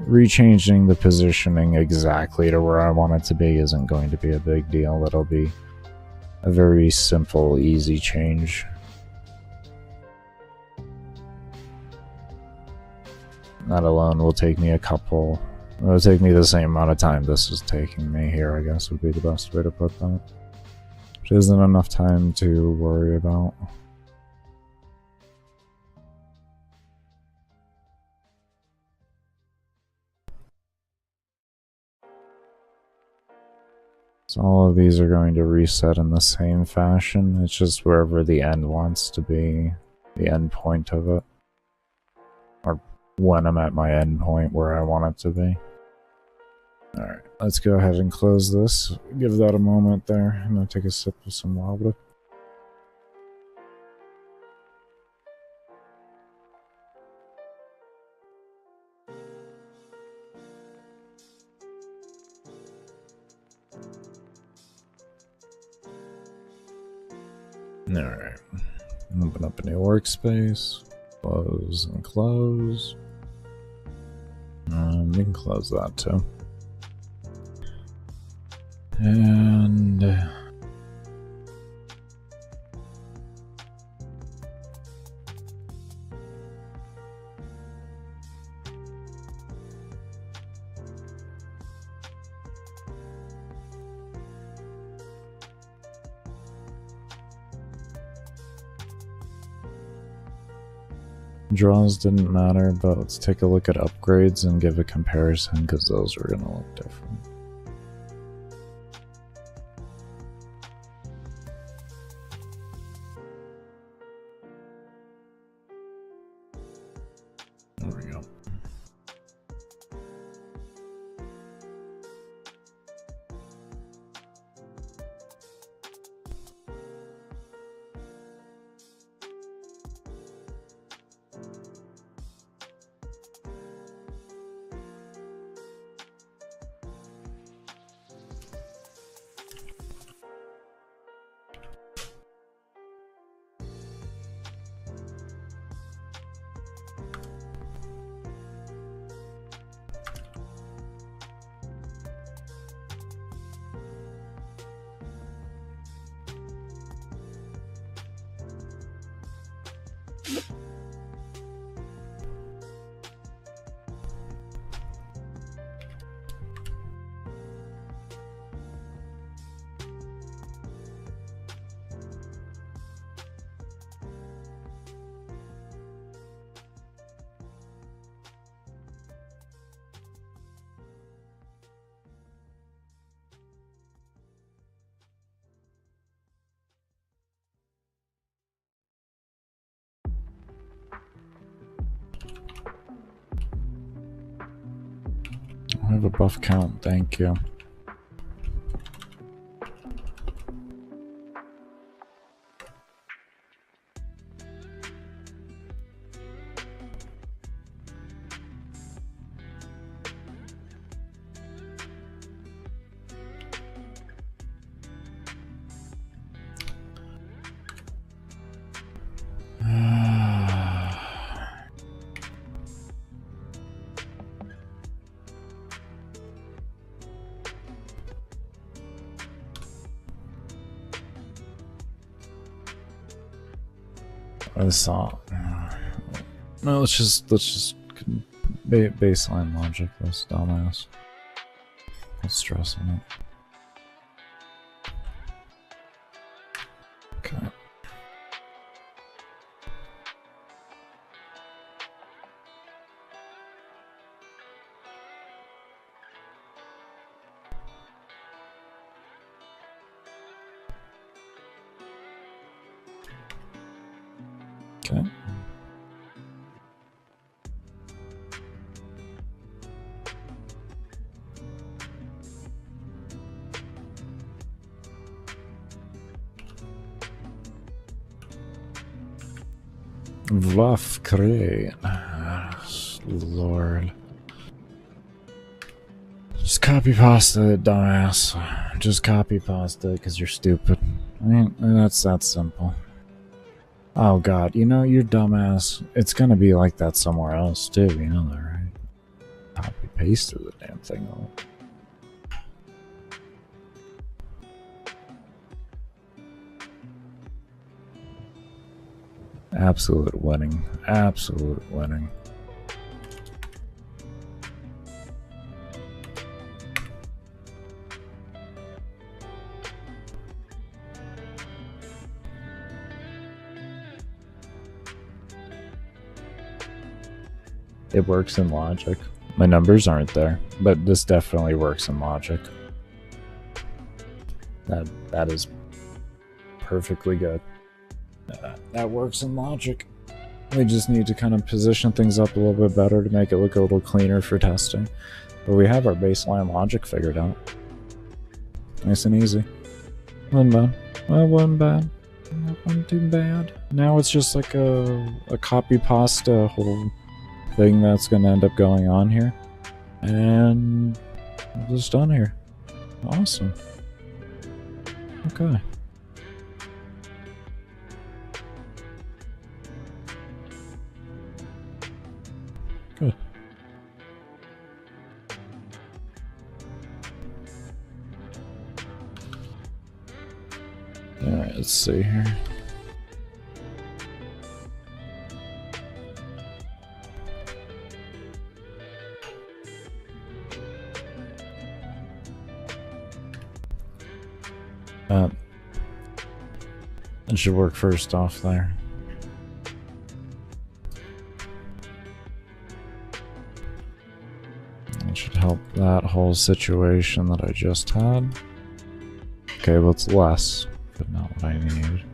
rechanging the positioning exactly to where I want it to be isn't going to be a big deal. It'll be a very simple, easy change. That alone will take me it'll take me the same amount of time this is taking me here, I guess would be the best way to put that. Which isn't enough time to worry about. So all of these are going to reset in the same fashion. It's just wherever the end wants to be, the end point of it. Or when I'm at my end point where I want it to be. Alright, let's go ahead and close this. Give that a moment there. I'm going to take a sip of some water. Alright, open up a new workspace, close and close. We can close that too. And draws didn't matter, but let's take a look at upgrades and give a comparison, because those are going to look different. There we go. I have a buff count, thank you. I saw. No, let's just Baseline logic, this dumbass. What's stressing it? Okay. Okay. Vluff crane. Lord. Just copy pasta it, dumbass. Just copy pasta because you're stupid. I mean, that's that simple. Oh god, you know, you're dumbass. It's gonna be like that somewhere else too, you know that, right? Copy pasted the damn thing on. Absolute winning. Absolute winning. It works in logic. My numbers aren't there, but this definitely works in logic. That is perfectly good. That works in logic. We just need to kind of position things up a little bit better to make it look a little cleaner for testing. But we have our baseline logic figured out. Nice and easy. Wasn't bad. Well, wasn't bad. Wasn't too bad. Now it's just like a copy pasta whole thing that's going to end up going on here. And we're just done here. Awesome. Okay. Good. Alright, let's see here. It should work first off there. It should help that whole situation that I just had. Okay, well it's less, but not what I need.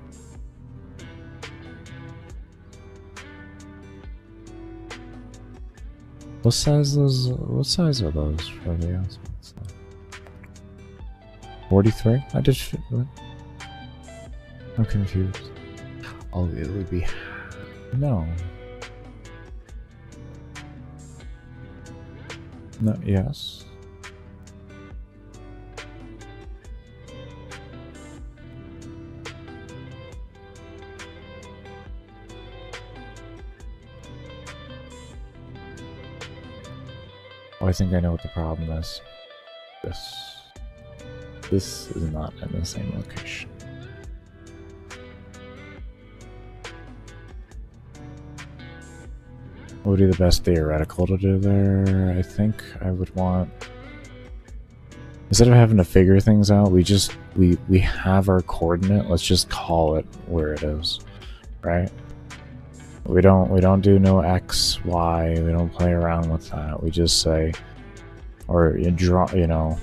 What size are those for the outside? 43? I did fit that. I'm confused. Oh, it would be... No. No, yes. Oh, I think I know what the problem is. This is not in the same location. What would be the best theoretical to do there? I think I would want... Instead of having to figure things out, we have our coordinate. Let's just call it where it is, right? We don't do no X, Y. We don't play around with that. We just say, or you draw, you know,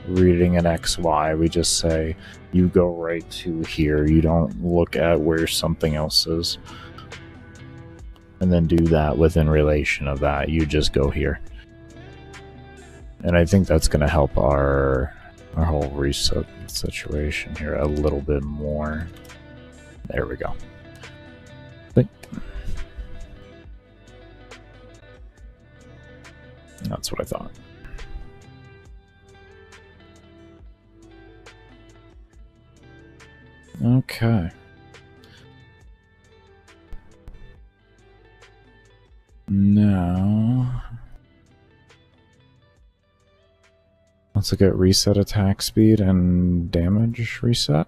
reading an X, Y. We just say you go right to here. You don't look at where something else is. And then do that within relation of that. You just go here. And I think that's going to help our whole reset situation here a little bit more. There we go. That's what I thought. Okay. Now, let's look at reset attack speed and damage reset.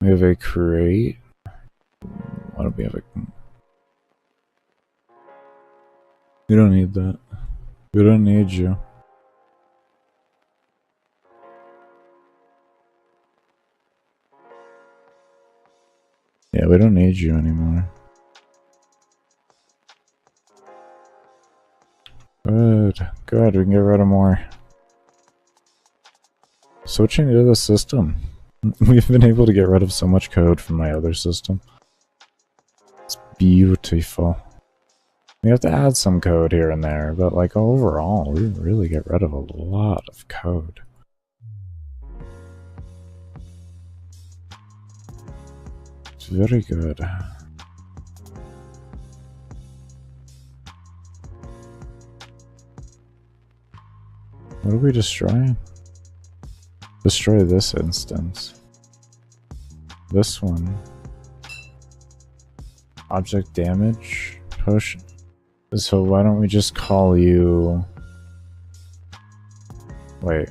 We have a create. Why don't we have a... We don't need that. We don't need you. Yeah, we don't need you anymore. Good. Good, we can get rid of more. Switching to the system. We've been able to get rid of so much code from my other system. It's beautiful. We have to add some code here and there, but like overall, we really get rid of a lot of code. It's very good. What are we destroying? Destroy this instance. This one. Object damage push. So why don't we just call you... Wait.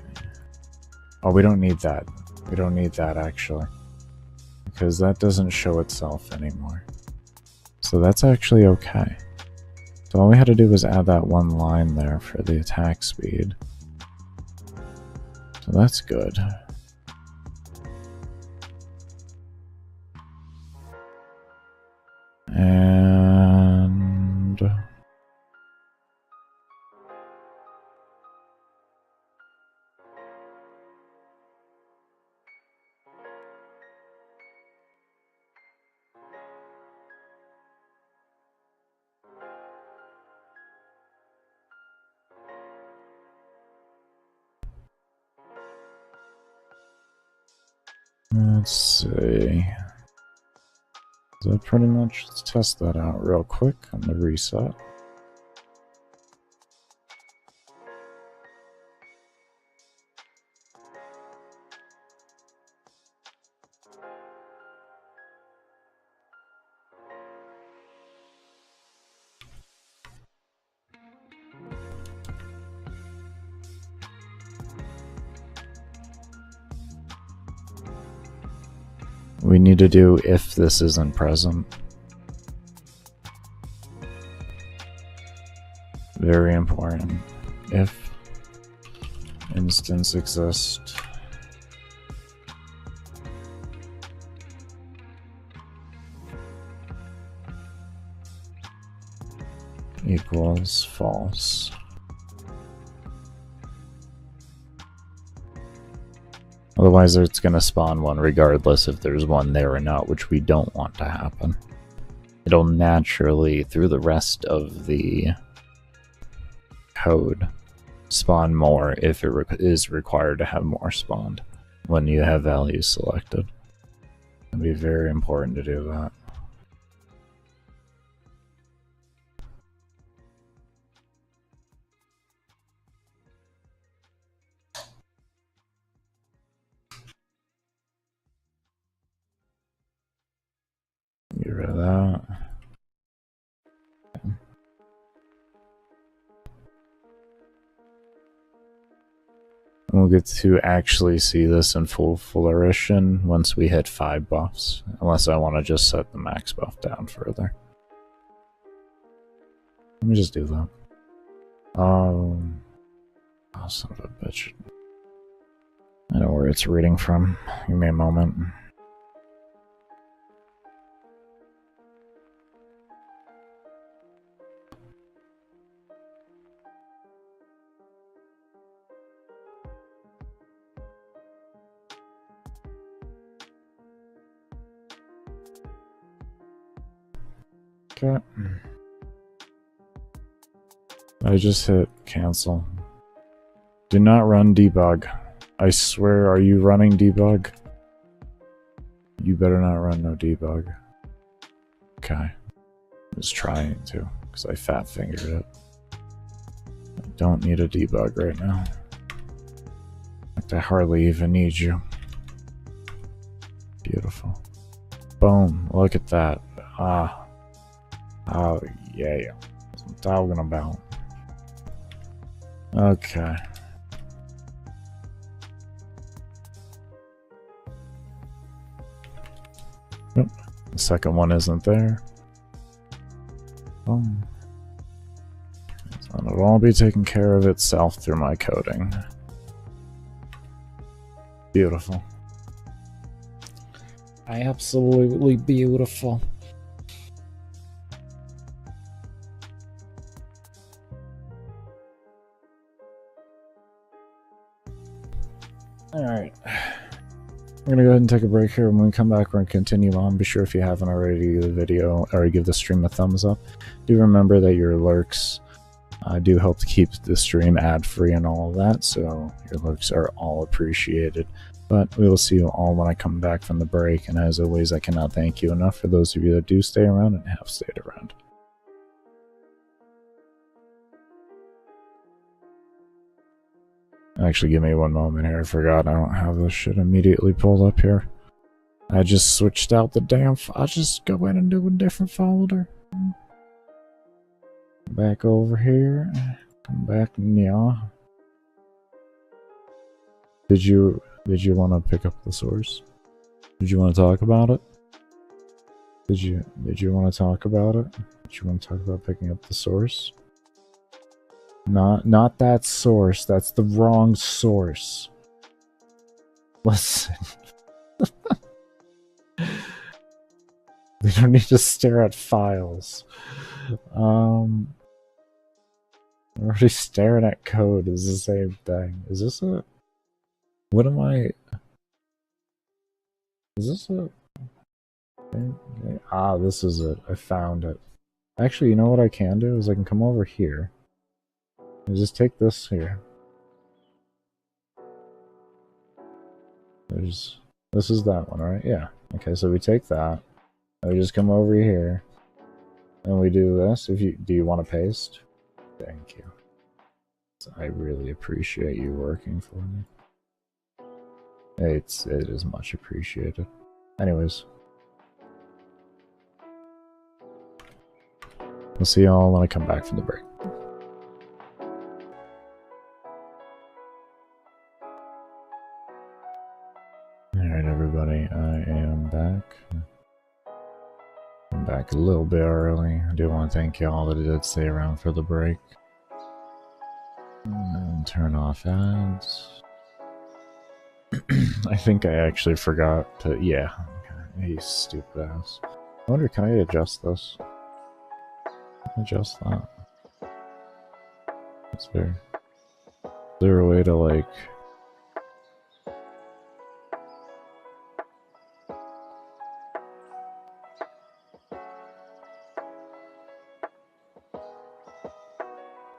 Oh, we don't need that. We don't need that actually. Because that doesn't show itself anymore. So that's actually okay. So all we had to do was add that one line there for the attack speed. So that's good. And... let's see. Is that pretty much? Let's test that out real quick on the reset. We need to do if this isn't present. Very important. If instance exists. Equals false. Otherwise it's going to spawn one regardless if there's one there or not, which we don't want to happen. It'll naturally, through the rest of the code, spawn more if it is required to have more spawned when you have values selected. It'll be very important to do that. Get rid of that. We'll get to actually see this in full flourishing once we hit 5 buffs, unless I want to just set the max buff down further. Let me just do that. Oh, son of a bitch. I know where it's reading from. Give me a moment. Okay. I just hit cancel. Do not run debug. I swear, are you running debug? You better not run no debug. Okay. I was trying to, because I fat fingered it. I don't need a debug right now. In fact, I hardly even need you. Beautiful. Boom. Look at that. Ah. Oh, yeah. That's what I'm talking about. Okay. Nope. The second one isn't there. Boom. It'll all be taken care of itself through my coding. Beautiful. Absolutely beautiful. Alright. We're gonna go ahead and take a break here. When we come back, we're gonna continue on. Be sure, if you haven't already, to give the video or give the stream a thumbs up. Do remember that your lurks do help to keep the stream ad-free and all of that, so your lurks are all appreciated. But we will see you all when I come back from the break, and as always, I cannot thank you enough for those of you that do stay around and have stayed around. Actually, give me one moment here. I forgot I don't have this shit immediately pulled up here. I just switched out the damn... I'll just go in and do a different folder. Back over here. Come back, yeah. Did you want to pick up the source? Did you want to talk about it? Did you want to talk about it? Did you want to talk about picking up the source? Not that source. That's the wrong source. Listen. We don't need to stare at files. We're already staring at code. It's the same thing. Is this a... What am I... Is this a... Ah, this is it. I found it. Actually, you know what I can do? Is I can come over here. And just take this here. This is that one, right? Yeah. Okay, so we take that. And we just come over here. And we do this. Do you want to paste? Thank you. I really appreciate you working for me. It is much appreciated. Anyways. We'll see y'all when I come back from the break. Alright, everybody, I am back. I'm back a little bit early. I do want to thank y'all that did stay around for the break. And turn off ads. I think I actually forgot to... Yeah. Okay. You stupid ass. I wonder, can I adjust this? Adjust that? Is there a way to, like...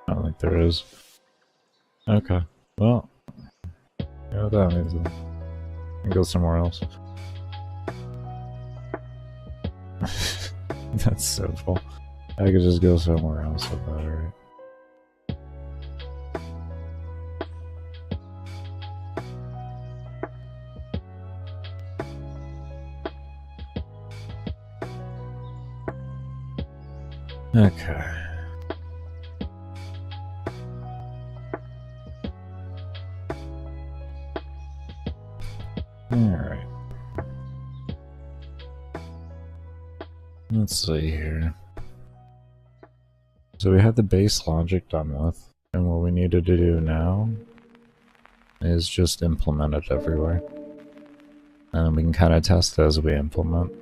I don't think there is. Okay. Well, you know what that means. I can go somewhere else. That's simple. I could just go somewhere else about it, right? Okay. Alright. Let's see here. So we had the base logic done with, and what we needed to do now is just implement it everywhere. And then we can kind of test as we implement.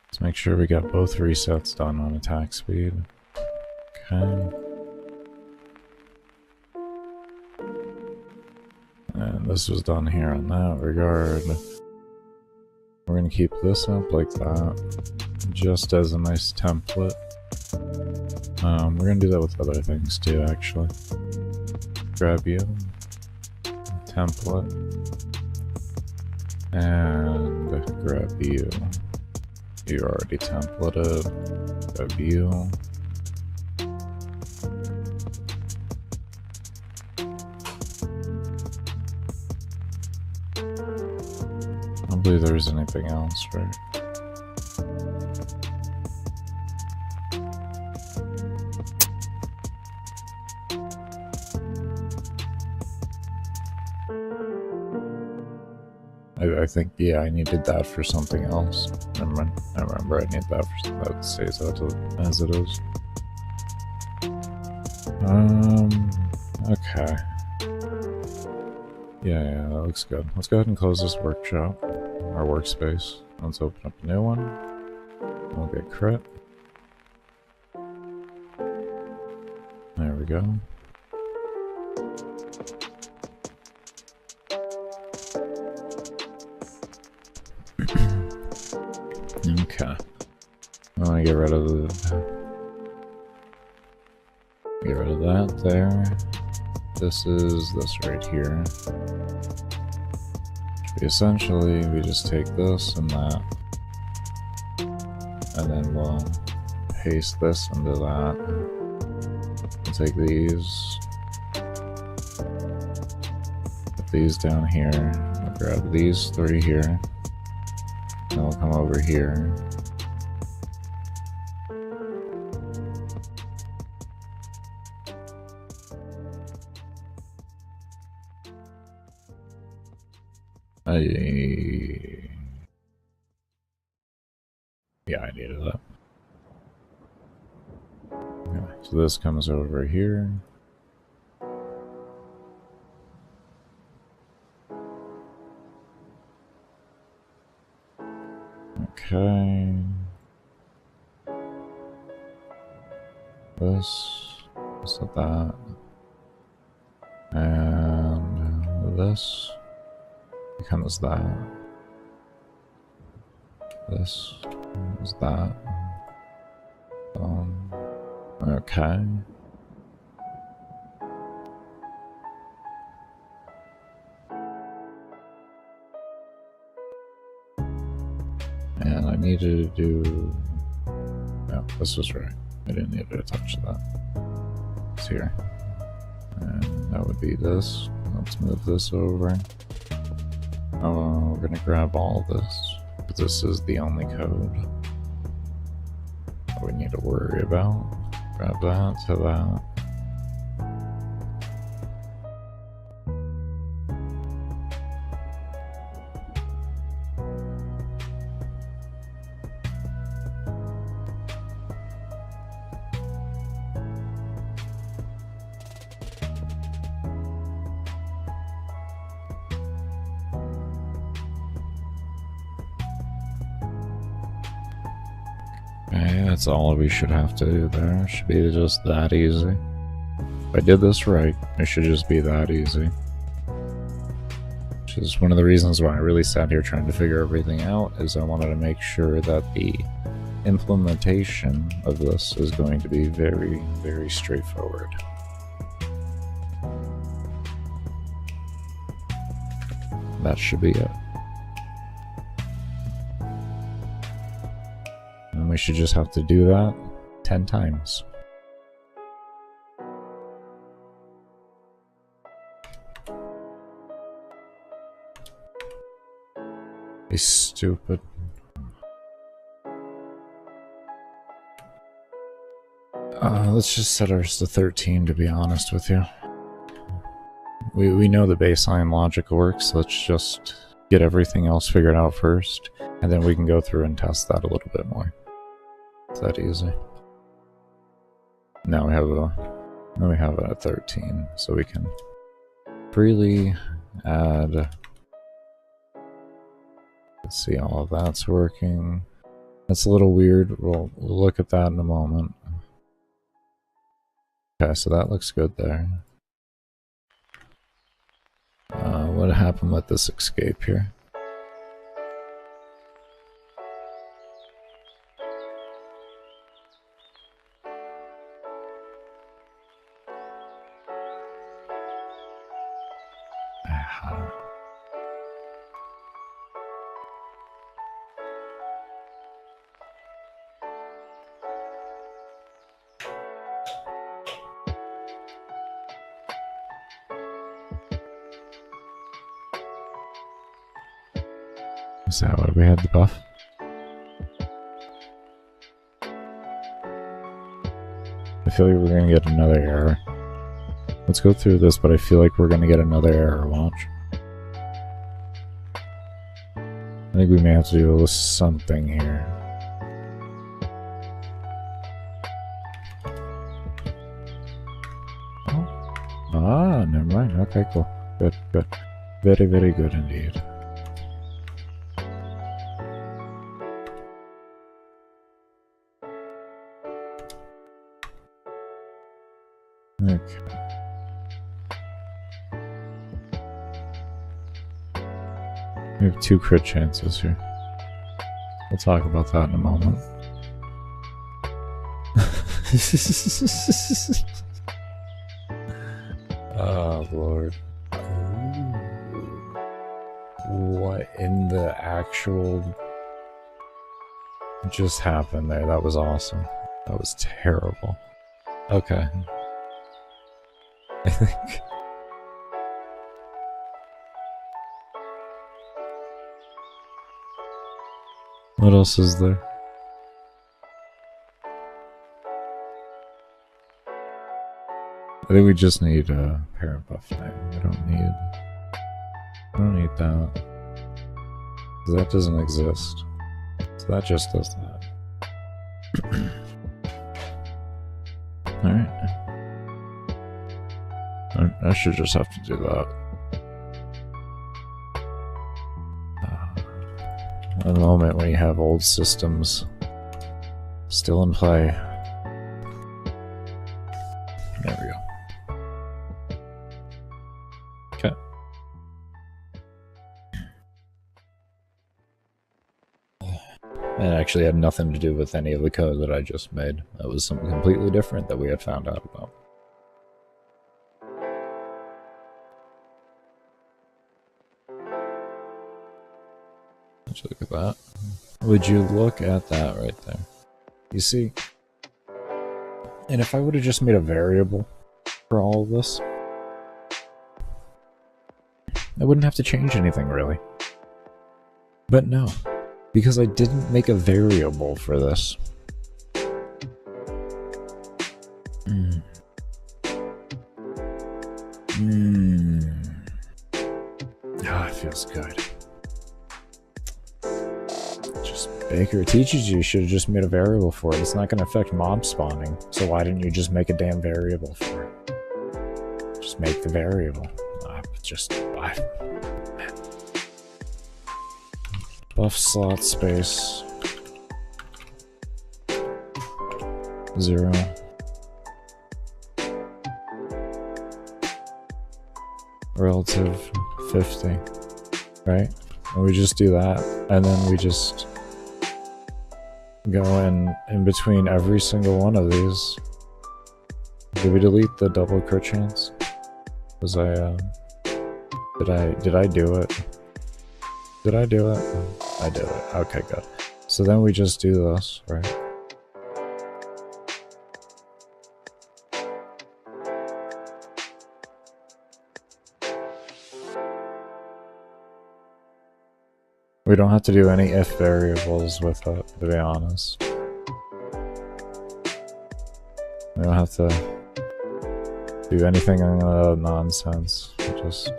Let's make sure we got both resets done on attack speed. Okay. And this was done here in that regard. We're gonna keep this up like that, just as a nice template. We're gonna do that with other things too, actually. Grab you, template, and grab you. You're already templated. Grab you. I don't believe there's anything else, right? I think, yeah, I needed that for something else. Never mind. I remember I need that for something that stays as it is. Okay. Yeah, that looks good. Let's go ahead and close this workshop, our workspace. Let's open up a new one. We'll get crit. There we go. Okay. I'm gonna get rid of that there. This is this right here. Essentially, we just take this and that, and then we'll paste this into that. We'll take these, put these down here. We'll grab these three here. Then we'll come over here. Yeah, I needed that. Okay, so this comes over here. Okay. This at that. And this becomes that. This is that. Okay. And I needed to do... No, this was right. I didn't need to touch that. It's here. And that would be this. Let's move this over. Oh, we're gonna grab all this. But this is the only code that we need to worry about. Grab that to that. Okay, that's all we should have to do there. It should be just that easy. If I did this right, it should just be that easy. Which is one of the reasons why I really sat here trying to figure everything out, is I wanted to make sure that the implementation of this is going to be very, very straightforward. That should be it. And we should just have to do that 10 times. Be stupid. Let's just set ours to 13, to be honest with you. We know the baseline logic works, let's just get everything else figured out first, and then we can go through and test that a little bit more. It's that easy. Now we have it at 13, so we can freely add. Let's see, all of that's working. That's a little weird. We'll look at that in a moment. Okay, so that looks good there. What happened with this escape here? Is that why we had the buff? I feel like we're gonna get another error. Let's go through this, but I feel like we're gonna get another error, watch. think we may have to do a little something here. Oh. Ah, never mind. Okay, cool. Good, good. Very, very good indeed. Okay. We have 2 crit chances here. We'll talk about that in a moment. Oh, Lord. What in the actual just happened there? That was awesome. That was terrible. Okay. I think... What else is there? I think we just need a parent buff name. We don't need that. That doesn't exist. So that just does that. Alright. I should just have to do that. At the moment when you have old systems still in play. There we go. Okay. It actually had nothing to do with any of the code that I just made. That was something completely different that we had found out about. Let's look at that. Would you look at that right there? You see? And if I would have just made a variable for all of this, I wouldn't have to change anything really. But no, because I didn't make a variable for this. Ah, it feels good. Baker teaches you should have just made a variable for it. It's not going to affect mob spawning, so why didn't you just make a damn variable for it? Just make the variable. Man. Buff slot space 0. Relative 50, right? And we just do that, and then we just go in between every single one of these. Did we delete the double crit chance? Was did I do it? Did I do it? I did it. Okay, good. So then we just do this, right? We don't have to do any if variables with it, to be honest. We don't have to do anything nonsense. We just...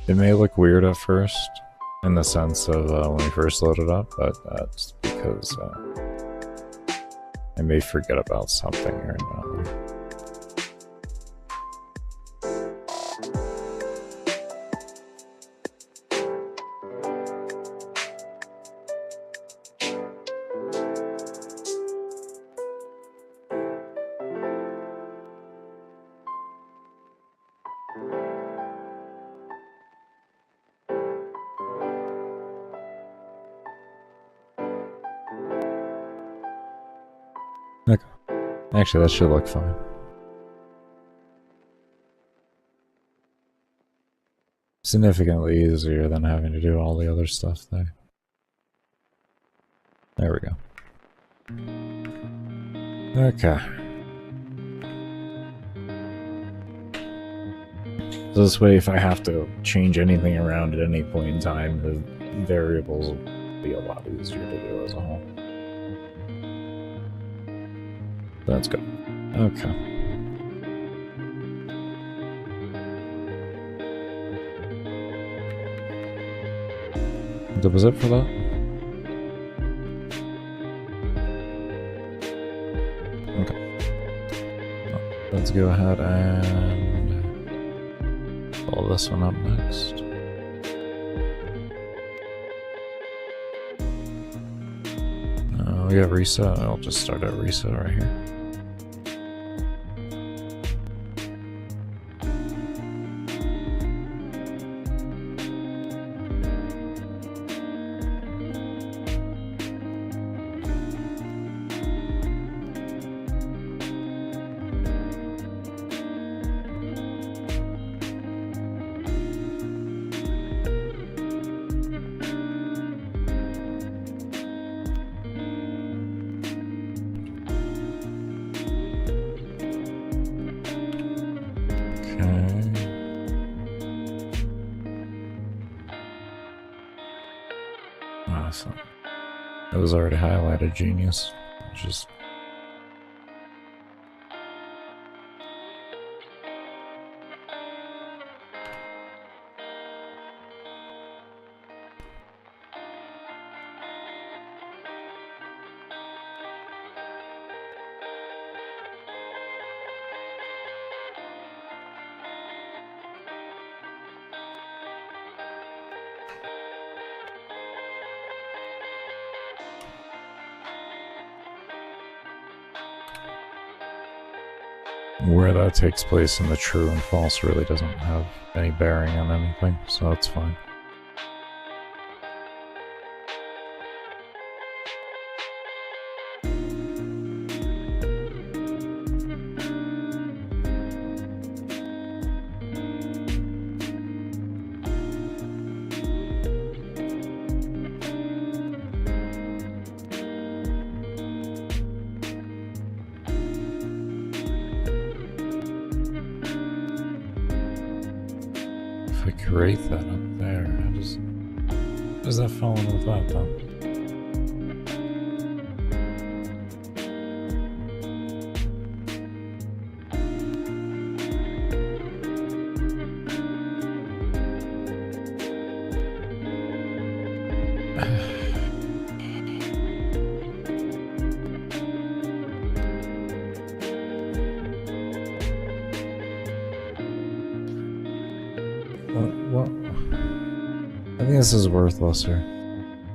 It may look weird at first, in the sense of when we first load it up, but that's because I may forget about something or another. Okay. Actually, that should look fine. Significantly easier than having to do all the other stuff there. There we go. Okay. So this way, if I have to change anything around at any point in time, the variables will be a lot easier to do as a whole. That's good. Okay. That was it for that? Okay. Well, let's go ahead and pull this one up next. We got reset. I'll just start at reset right here. Awesome. It was already highlighted, genius. Just where that takes place in the true and false really doesn't have any bearing on anything, so that's fine. Create that up there. How does that fall in with that then? What? I think this is worthless here.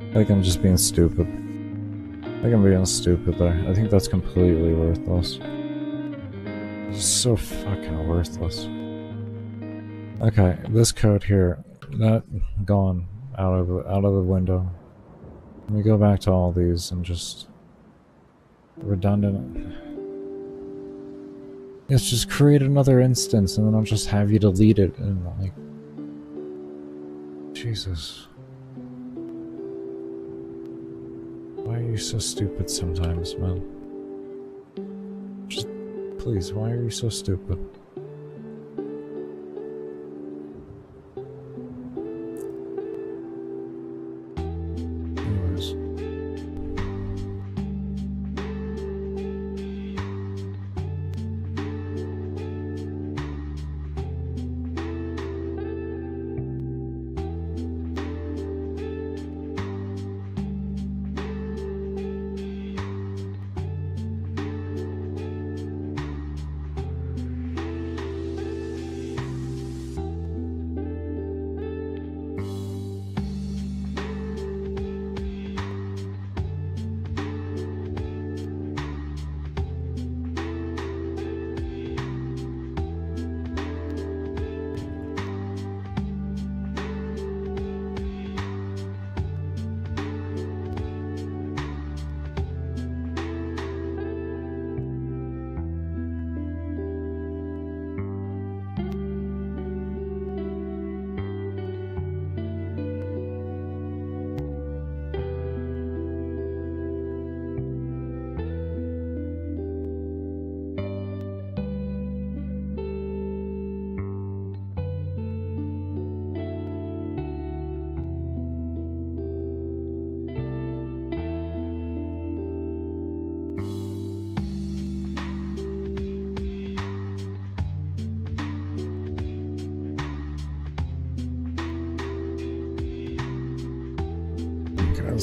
I think I'm just being stupid. I think I'm being stupid there. I think that's completely worthless. It's so fucking worthless. Okay, this code here, that gone out of the window. Let me go back to all these and just redundant. Let's just create another instance and then I'll just have you delete it and like. Jesus. Why are you so stupid sometimes, man? Just, please, why are you so stupid? Anyways.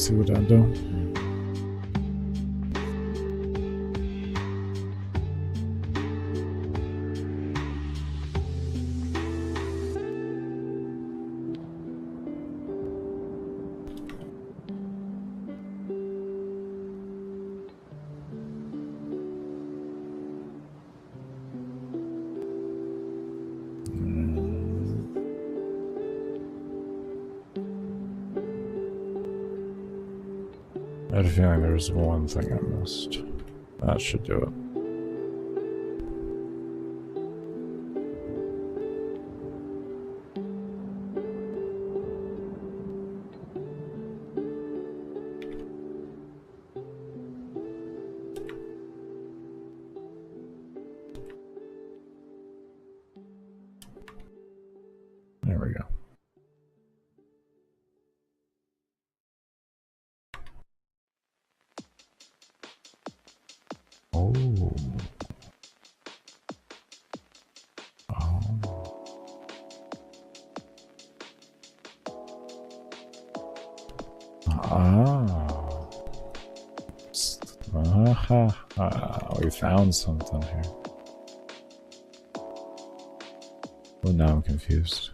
Let's see what I do. I had a feeling there was one thing I missed. That should do it. There we go. Oh. We found something here. Well, now I'm confused.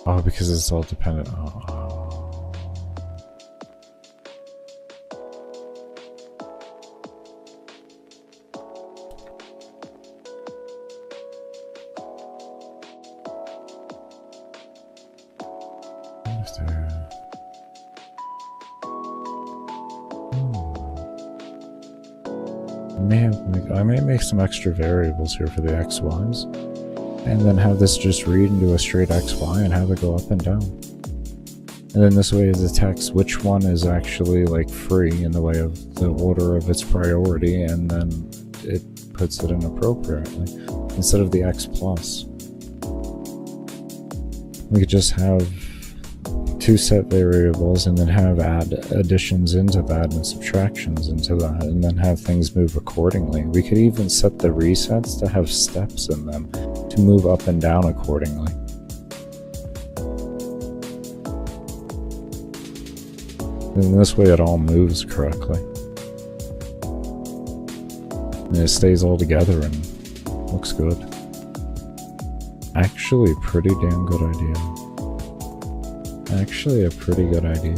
Oh, because it's all dependent. I may make some extra variables here for the XYs, and then have this just read into a straight XY and have it go up and down. And then this way it detects which one is actually like free in the way of the order of its priority, and then it puts it in appropriately instead of the X plus. We could just have two set variables and then have add additions into that and subtractions into that, and then have things move accordingly. We could even set the resets to have steps in them to move up and down accordingly. And this way it all moves correctly. And it stays all together and looks good. Actually, pretty damn good idea. Actually, a pretty good idea.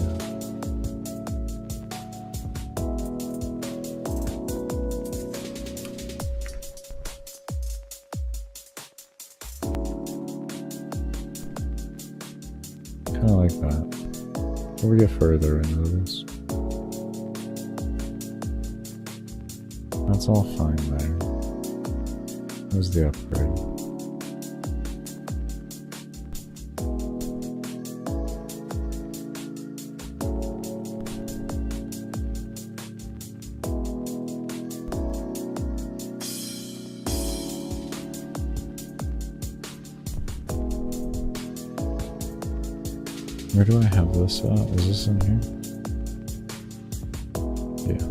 Kind of like that. Before we get further into this, that's all fine there. There's the upgrade. Where do I have this at? Is this in here? Yeah.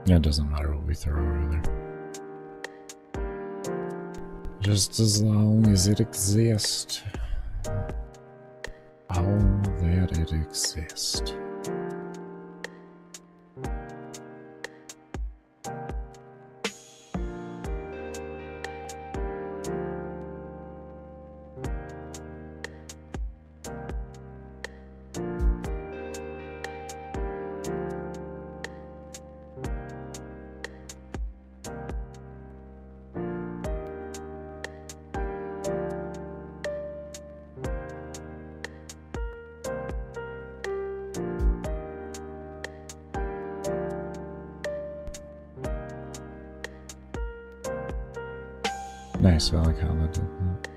Yeah, it doesn't matter what we throw over there. Just as long as it exists. All that it exists. Nice, I like how that did that.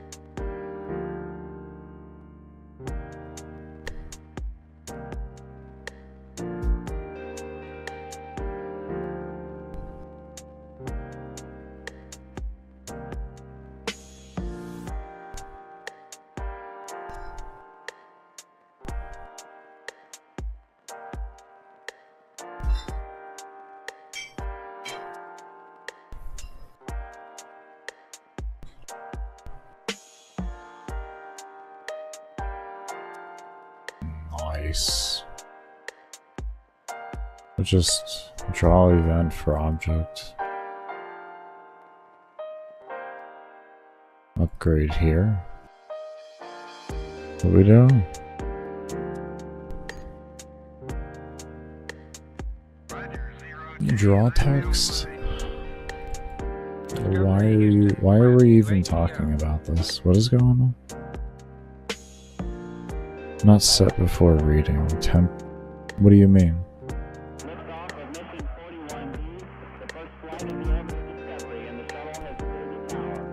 Nice. Just draw event for object. Upgrade here. What we doing? Draw text? Why are we even talking about this? What is going on? Not set before reading. Temp. What do you mean? Liftoff of mission 41B, the first flight in the orbit of Discovery, and the shuttle has cleared the tower.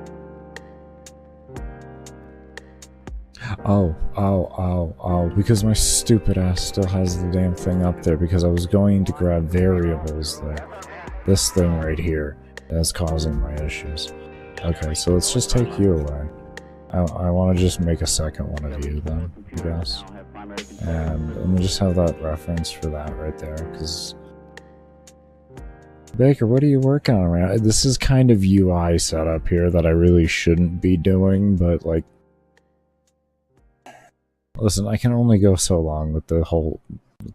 Oh, because my stupid ass still has the damn thing up there because I was going to grab variables there. This thing right here is causing my issues. Okay, so let's just take you away. I want to just make a second one of you then, I guess. And let me just have that reference for that right there, because... Baker, what are you working on right now? This is kind of UI setup here that I really shouldn't be doing, but like... Listen, I can only go so long with the whole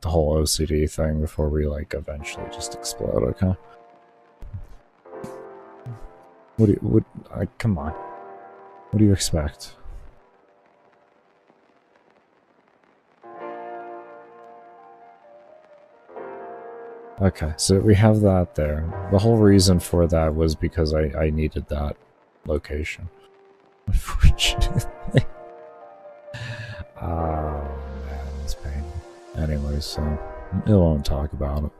OCD thing before we like eventually just explode, okay? Come on. What do you expect? Okay, so we have that there. The whole reason for that was because I needed that location. Unfortunately. Oh man, it's painful. Anyways, so we won't talk about it.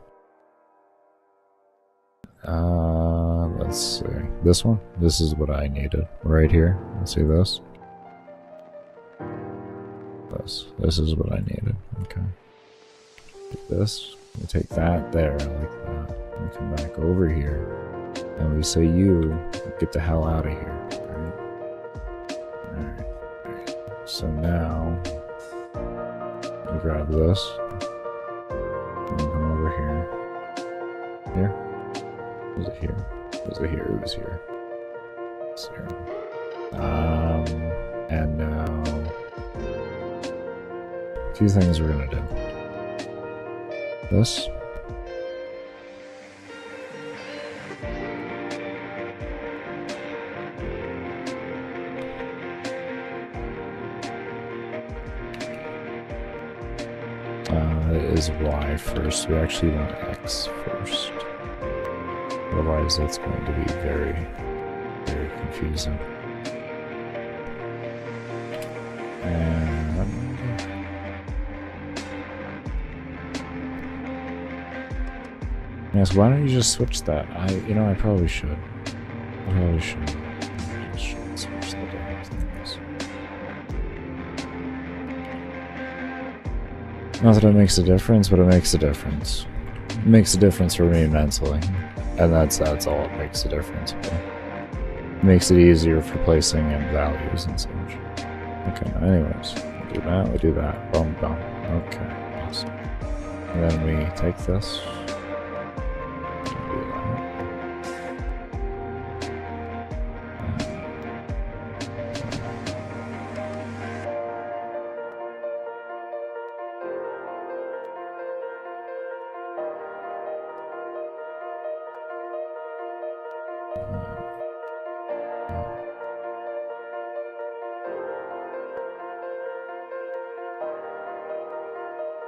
Let's see. This one? This is what I needed. Right here. Let's see this. This is what I needed. Okay. Take this. We take that there, like that. And we come back over here. And we say you get the hell out of here. Alright. Alright. So now we grab this. And come over here. Here? Was it here? Was it here? It was here. It's here. And now a few things we're gonna do. This. Is Y first. We actually want X first. Otherwise, that's going to be very, very confusing. And yes, why don't you just switch that? I probably should. I probably should. I should switch the damn things. Not that it makes a difference, but it makes a difference. It makes a difference for me mentally. And that's all it makes a difference. It makes it easier for placing in values and such. Okay, anyways, we do that, boom, boom. Okay, awesome. And then we take this.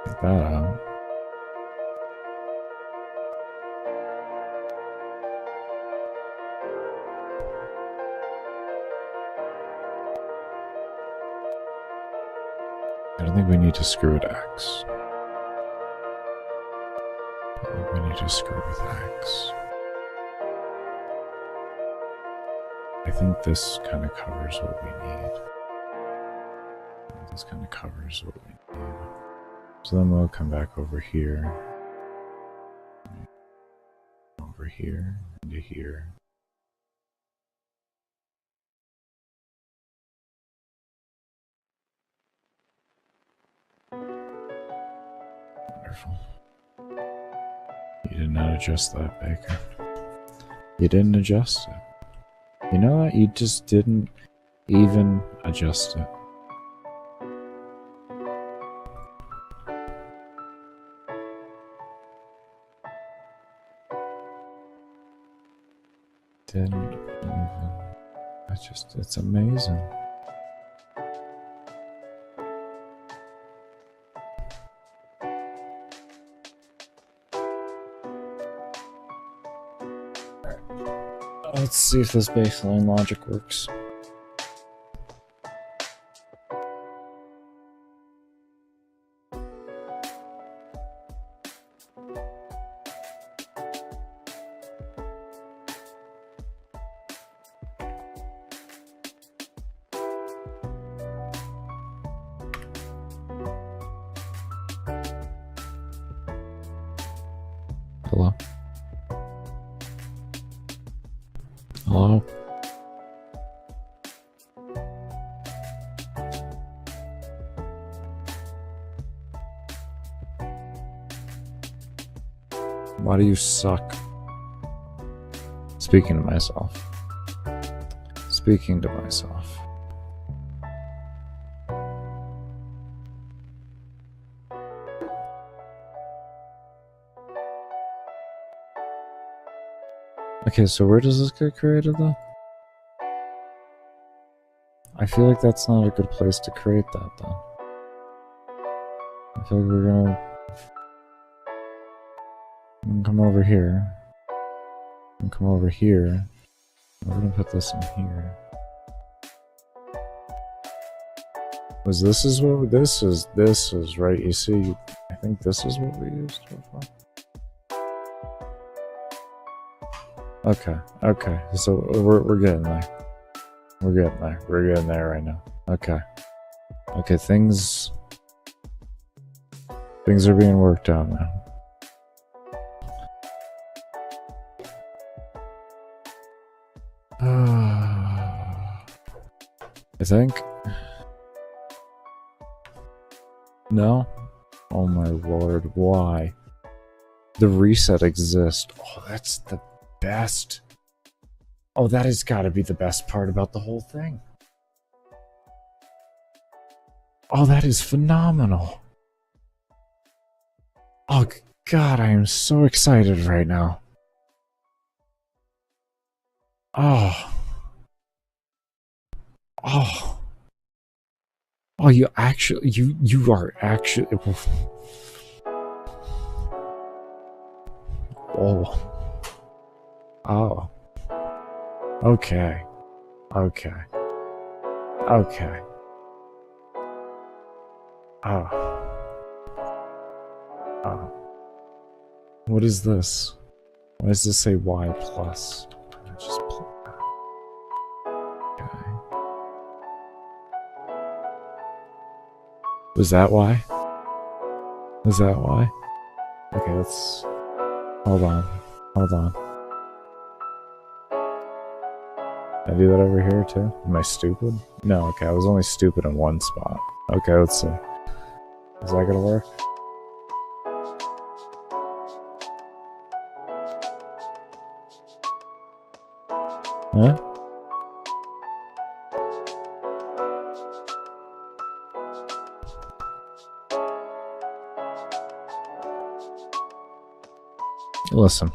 Take that out. I don't think we need to screw with X. I think we need to screw with X. I think this kind of covers what we need. This kind of covers what we need. So then we'll come back over here. Over here, into here. Wonderful. You did not adjust that, Baker. You didn't adjust it. You know what? You just didn't even adjust it. Didn't even. It's amazing. Let's see if this baseline logic works. Hello? Hello? Why do you suck? Speaking to myself. Speaking to myself. Okay, so where does this get created though? I feel like that's not a good place to create that though. I feel like we're gonna come over here. And come over here. We're gonna put this in here. Was this is what this is right? You see, I think this is what we used before. Okay. So we're getting there. We're getting there right now. Okay, things are being worked out now. I think. No? Oh my lord, why? The reset exists. Oh, that's the best. Oh, that has got to be the best part about the whole thing. Oh, that is phenomenal. Oh god, I am so excited right now. Oh, you actually, you are actually. Oh. Okay. Oh. What is this? Why does this say Y plus? Just okay. Was that why? Okay, let's... Hold on. Can I do that over here too? Am I stupid? No, okay, I was only stupid in one spot. Okay, let's see. Is that gonna work? Huh? Listen.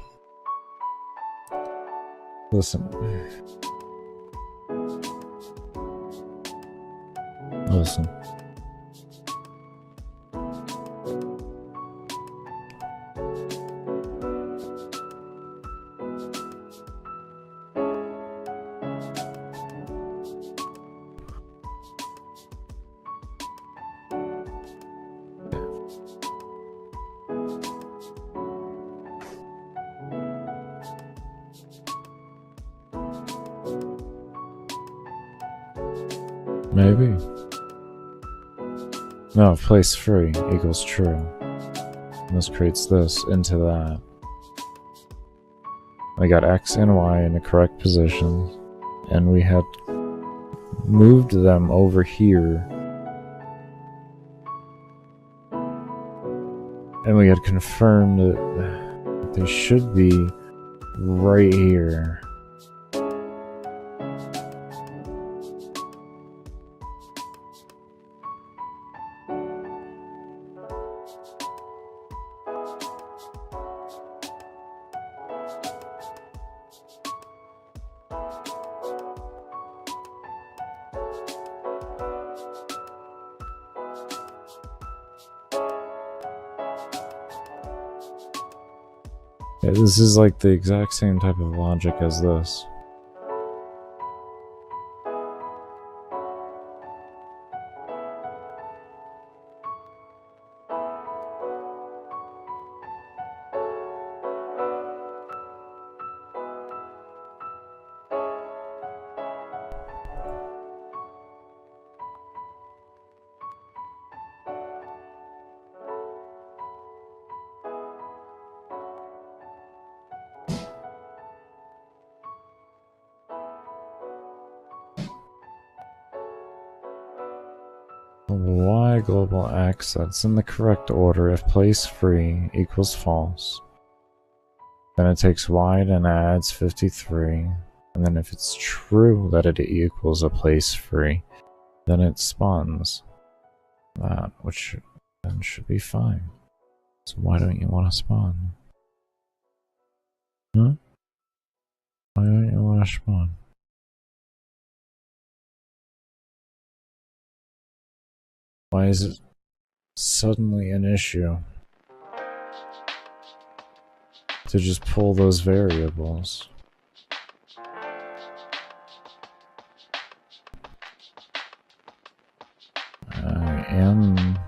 Maybe. No, if place free equals true. And this creates this into that. I got X and Y in the correct positions, and we had moved them over here. And we had confirmed that they should be right here. Yeah, this is like the exact same type of logic as this. Y global X, that's in the correct order. If place free equals false, then it takes Y and adds 53. And then if it's true that it equals a place free, then it spawns that, which then should be fine. So why don't you want to spawn? Huh? Why don't you want to spawn? Why is it suddenly an issue to just pull those variables? I am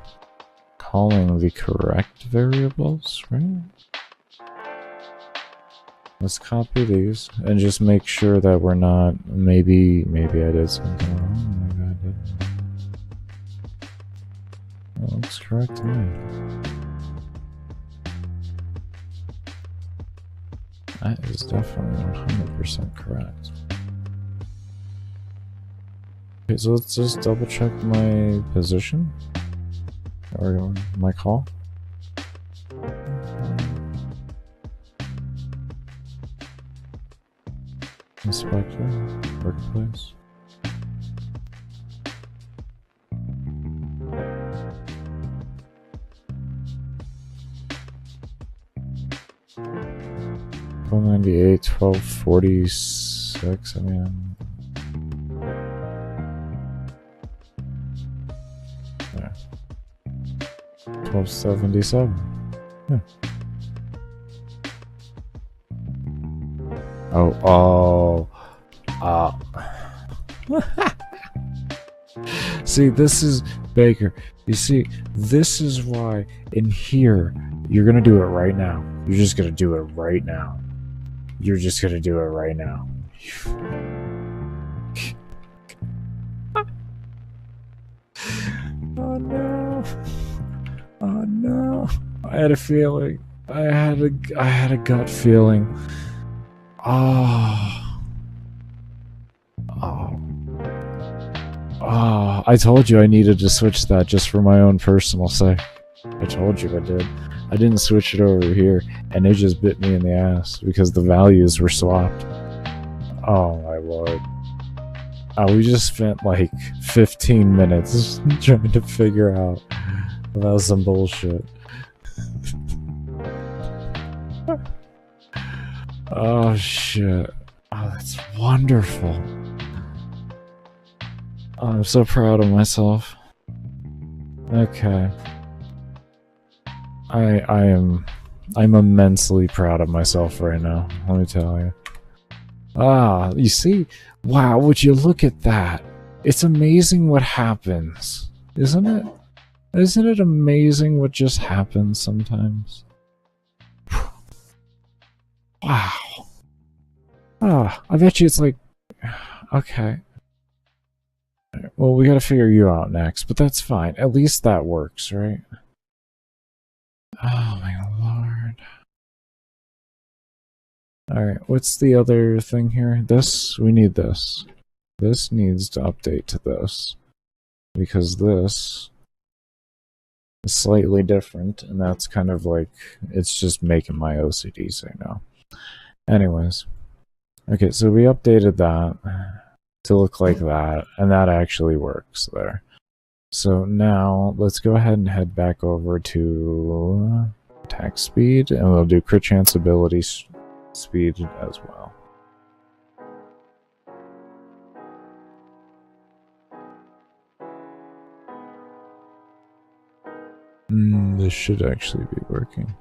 calling the correct variables, right? Let's copy these and just make sure that we're not, maybe I did something wrong, maybe I didn't. That looks correct to me. That is definitely 100% correct. Okay, so let's just double check my position or my call. Inspector, workplace. $12.98, $12.46. I mean, yeah. $12.77. Yeah. See, this is Baker. You see, this is why in here you're gonna do it right now. You're just gonna do it right now. You're just gonna do it right now. Oh no! Oh no! I had a feeling. I had a gut feeling. I told you I needed to switch that just for my own personal sake. I told you I did. I didn't switch it over here, and it just bit me in the ass because the values were swapped. Oh my lord. We just spent like 15 minutes trying to figure out about some bullshit. Oh shit. Oh, that's wonderful. Oh, I'm so proud of myself. Okay. I'm immensely proud of myself right now, let me tell you. You see? Wow, would you look at that? It's amazing what happens, isn't it? Isn't it amazing what just happens sometimes? Wow. I bet you it's like... Okay. Well, we gotta figure you out next, but that's fine. At least that works, right? Oh my lord. Alright, what's the other thing here? This? We need this. This needs to update to this. Because this is slightly different, and that's kind of like, it's just making my OCD say no. Anyways. Okay, so we updated that to look like that, and that actually works there. So now, let's go ahead and head back over to attack speed, and we'll do crit chance ability speed as well. This should actually be working.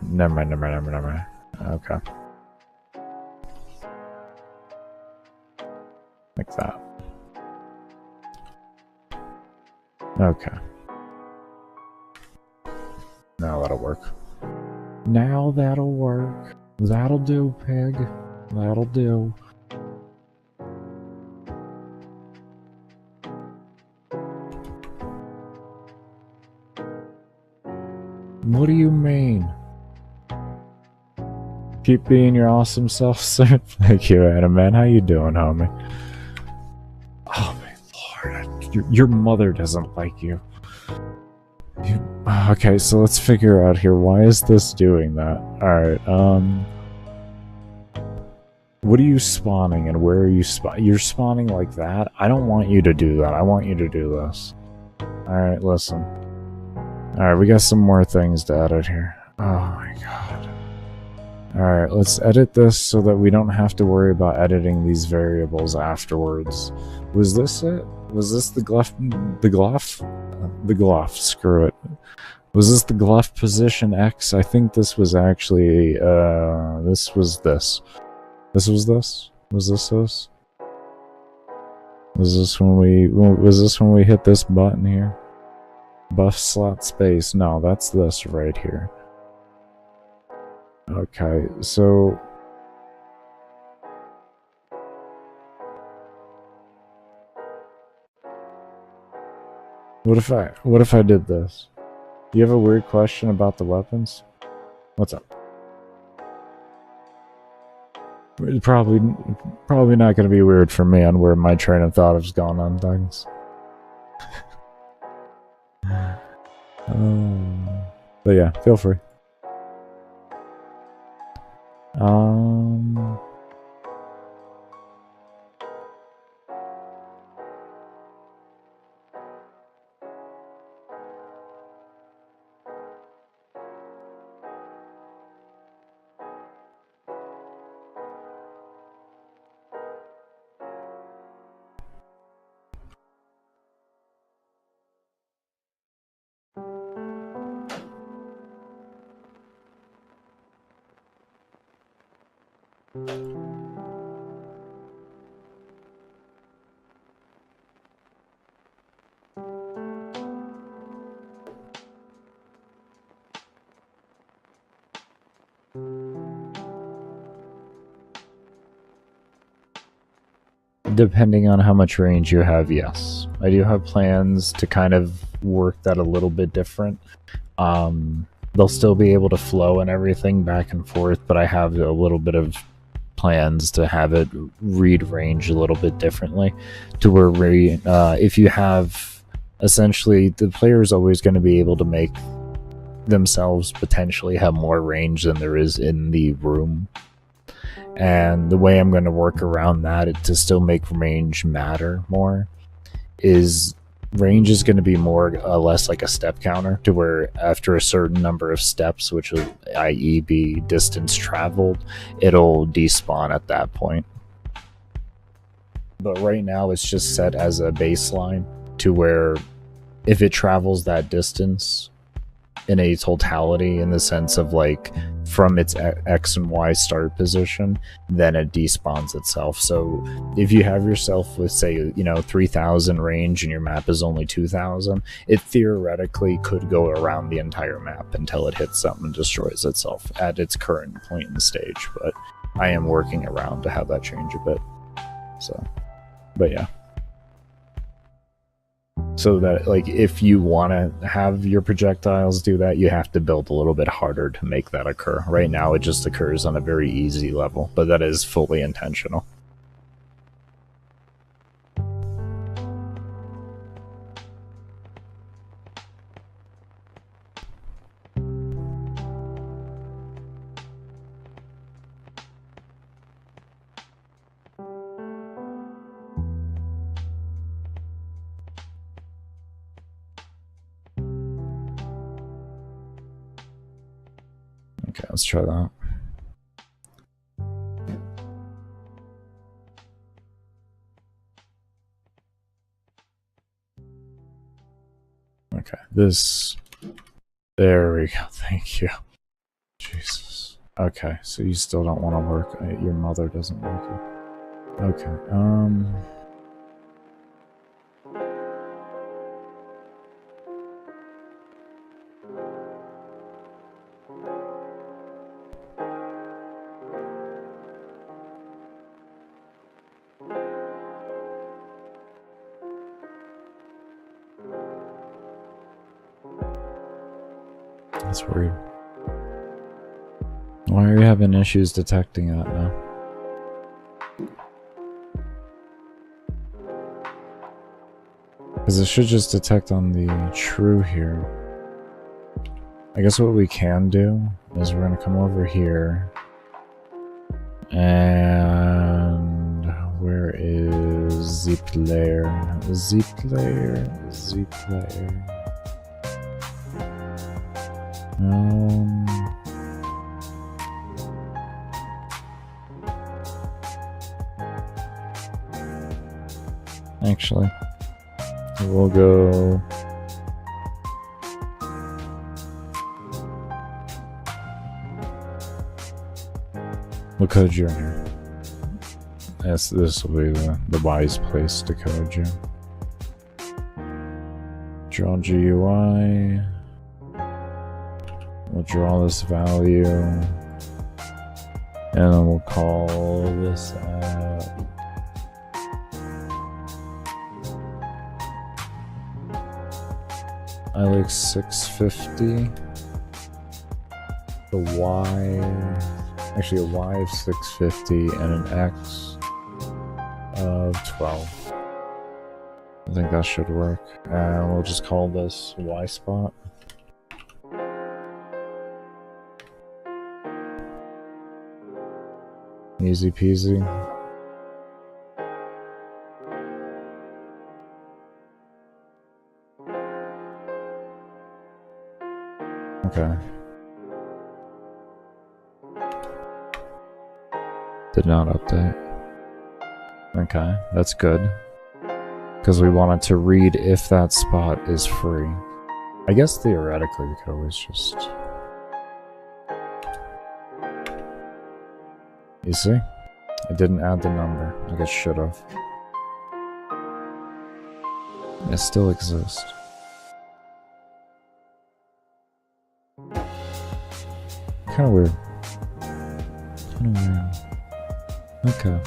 Never mind. Okay. Like that. Okay. Now that'll work. Now that'll work. That'll do, pig. That'll do. What do you mean? Keep being your awesome self, sir. Thank you, Adam, man. How you doing, homie? Oh my lord, your mother doesn't like you. Okay, so let's figure out here. Why is this doing that? Alright, what are you spawning and where are you You're spawning like that? I don't want you to do that. I want you to do this. Alright, listen. Alright, we got some more things to edit here. Oh my god. Alright, let's edit this so that we don't have to worry about editing these variables afterwards. Was this it? Was this the gluff? The gluff, screw it. Was this the gluff position X? I think this was actually, this was this. This was this? Was this this? Was this when we hit this button here? Buff slot space. No, that's this right here. Okay, so what if I did this? You have a weird question about the weapons? What's up? It's probably not going to be weird for me on where my train of thought has gone on things. But yeah, feel free. Depending on how much range you have, yes. I do have plans to kind of work that a little bit different. They'll still be able to flow and everything back and forth, but I have a little bit of plans to have it read range a little bit differently, to where if you have, essentially, the player is always going to be able to make themselves potentially have more range than there is in the room. And the way I'm going to work around that to still make range matter more is range is going to be more or less like a step counter, to where after a certain number of steps, which will i.e. be distance traveled, it'll despawn at that point. But right now it's just set as a baseline to where if it travels that distance, in a totality, in the sense of like from its X and Y start position, then it despawns itself. So if you have yourself with, say, 3,000 range and your map is only 2,000, it theoretically could go around the entire map until it hits something and destroys itself at its current point in the stage. But I am working around to have that change a bit. So, but yeah. So that, like, if you want to have your projectiles do that, you have to build a little bit harder to make that occur. Right now, it just occurs on a very easy level, but that is fully intentional. Okay, let's try that. Okay, this... There we go, thank you. Jesus. Okay, so you still don't want to work. Your mother doesn't like you. Okay, That's weird. Why are you having issues detecting that now? Because it should just detect on the true here. I guess what we can do is we're going to come over here. And where is the player? The player. Actually, we'll go. We'll code you in here. Yes, this will be the wise place to code you. Draw GUI. We'll draw this value, and then we'll call this at I like 650. The Y, actually a Y of 650 and an X of 12. I think that should work. And we'll just call this Y spot. Easy peasy. Okay. Did not update. Okay, that's good. Because we wanted to read if that spot is free. I guess theoretically we could always just... You see? I didn't add the number, like I should have. It still exists. Kinda weird. Okay.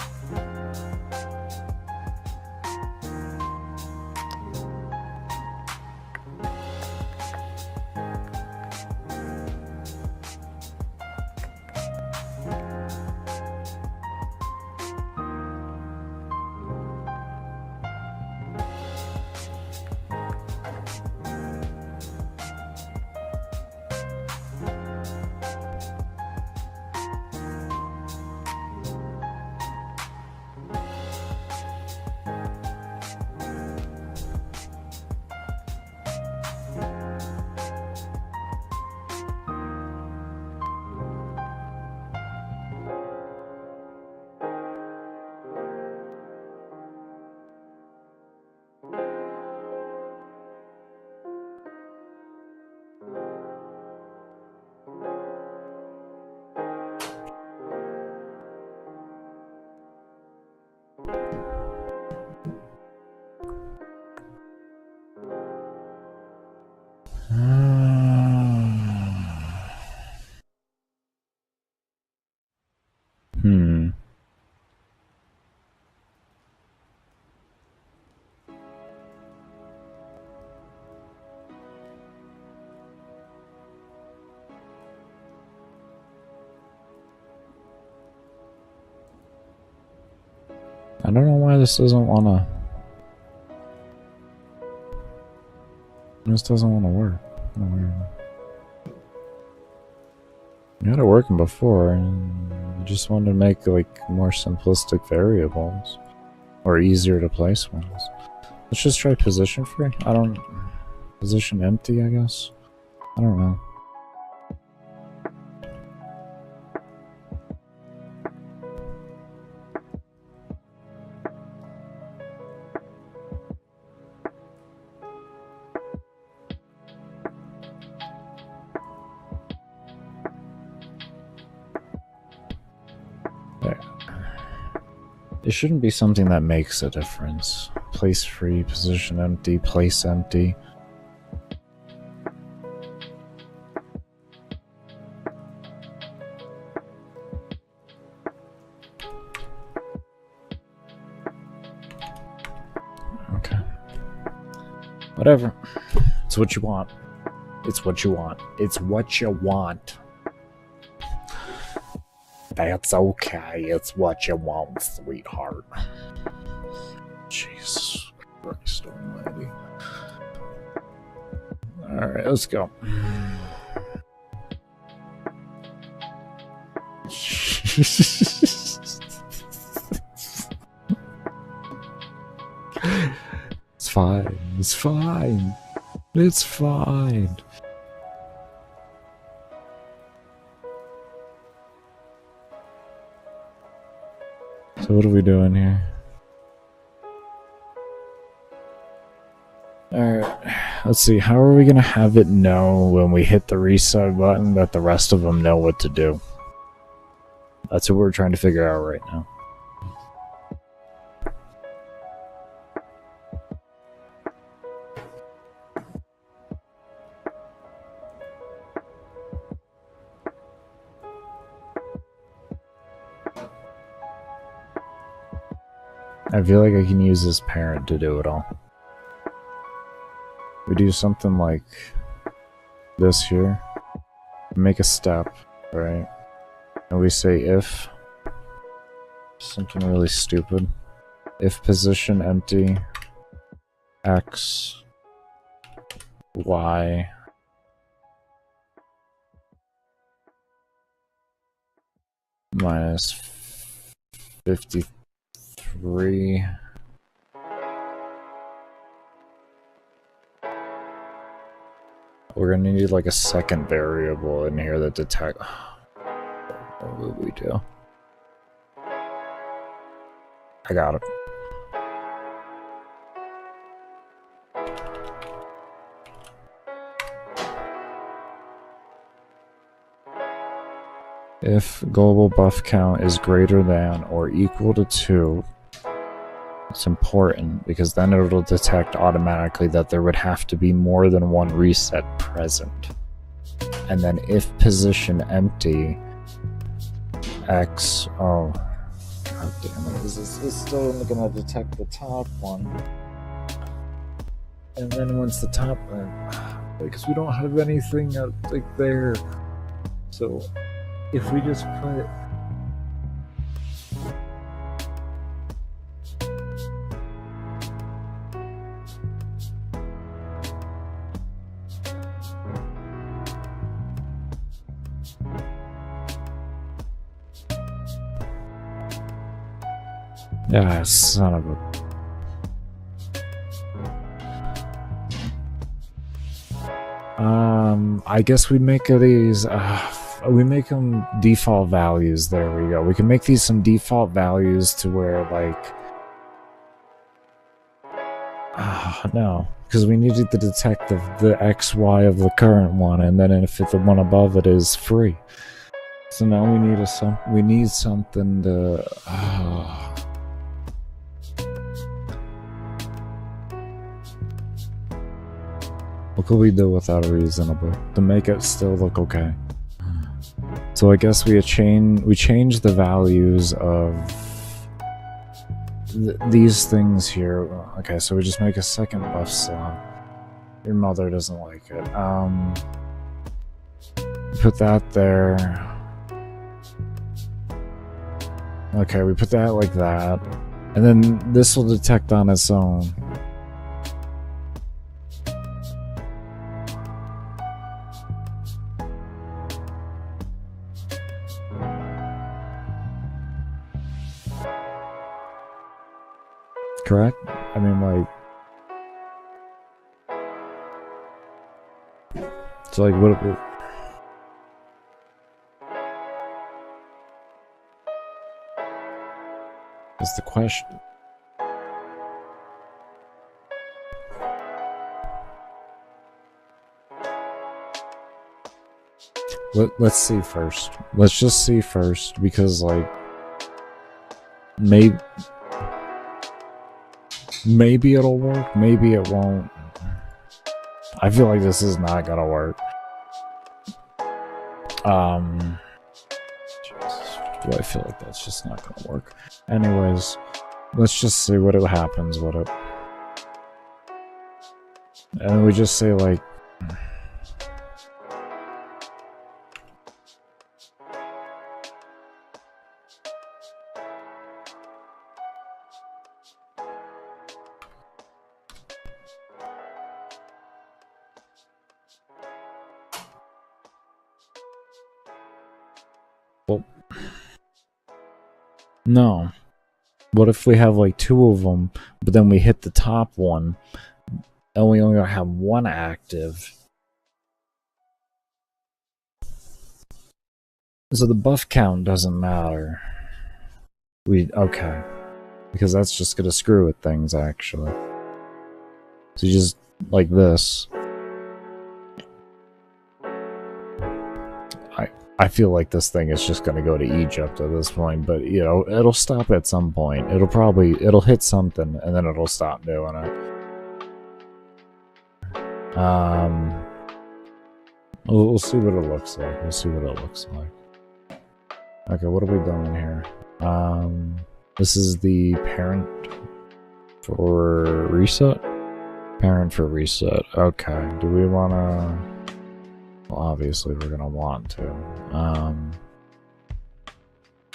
I don't know why this doesn't wanna... This doesn't wanna work. We had it working before, and I just wanted to make like more simplistic variables. Or easier to place ones. Let's just try position free. Position empty, I guess? I don't know. It shouldn't be something that makes a difference. Place free, position empty, place empty. Okay. Whatever. It's what you want. It's what you want. It's what you want. That's okay. It's what you want, sweetheart. Jesus Christ almighty. Alright, let's go. It's fine. It's fine. It's fine. So what are we doing here? Alright, let's see, how are we gonna have it know when we hit the reset button that the rest of them know what to do? That's what we're trying to figure out right now. I feel like I can use this parent to do it all. We do something like this here. Make a step, right? And we say if something really stupid. If position empty x y minus 53. We're gonna need like a second variable in here that detect. What would we do? I got it. If global buff count is greater than or equal to 2, it's important because then it'll detect automatically that there would have to be more than one reset present. And then if position empty, X, oh, god damn it, it's still only gonna detect the top one. And then once the top one, because we don't have anything like there. So if we just put yeah, son of a... I guess we make these, we make them default values. There we go. We can make these some default values to where, like... no. Because we needed to detect the XY of the current one, and then if the one above it is free. So now we need we need something to... What could we do without a reasonable to make it still look okay? So I guess we change the values of these things here. Okay, so we just make a second buff slot. Your mother doesn't like it. Put that there. Okay, we put that like that. And then this will detect on its own. Correct? I mean, like... So, like, what... is the question? Let's see first. Let's just see first, because, like... Maybe it'll work, maybe it won't. I feel like this is not gonna work. Do I feel like that's just not gonna work? Anyways, let's just see what happens with it. And we just say, like... Well... No. What if we have like two of them, but then we hit the top one, and we only have one active? So the buff count doesn't matter. Okay. Because that's just gonna screw with things, actually. So you just, like this. I feel like this thing is just gonna go to Egypt at this point, but, you know, it'll stop at some point. It'll hit something, and then it'll stop doing it. We'll see what it looks like. We'll see what it looks like. Okay, what are we doing here? This is the parent for reset? Parent for reset. Okay, do we wanna... Well, obviously we're gonna want to.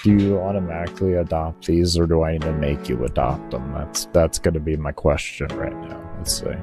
Do you automatically adopt these, or do I need to make you adopt them? That's gonna be my question right now. Let's see.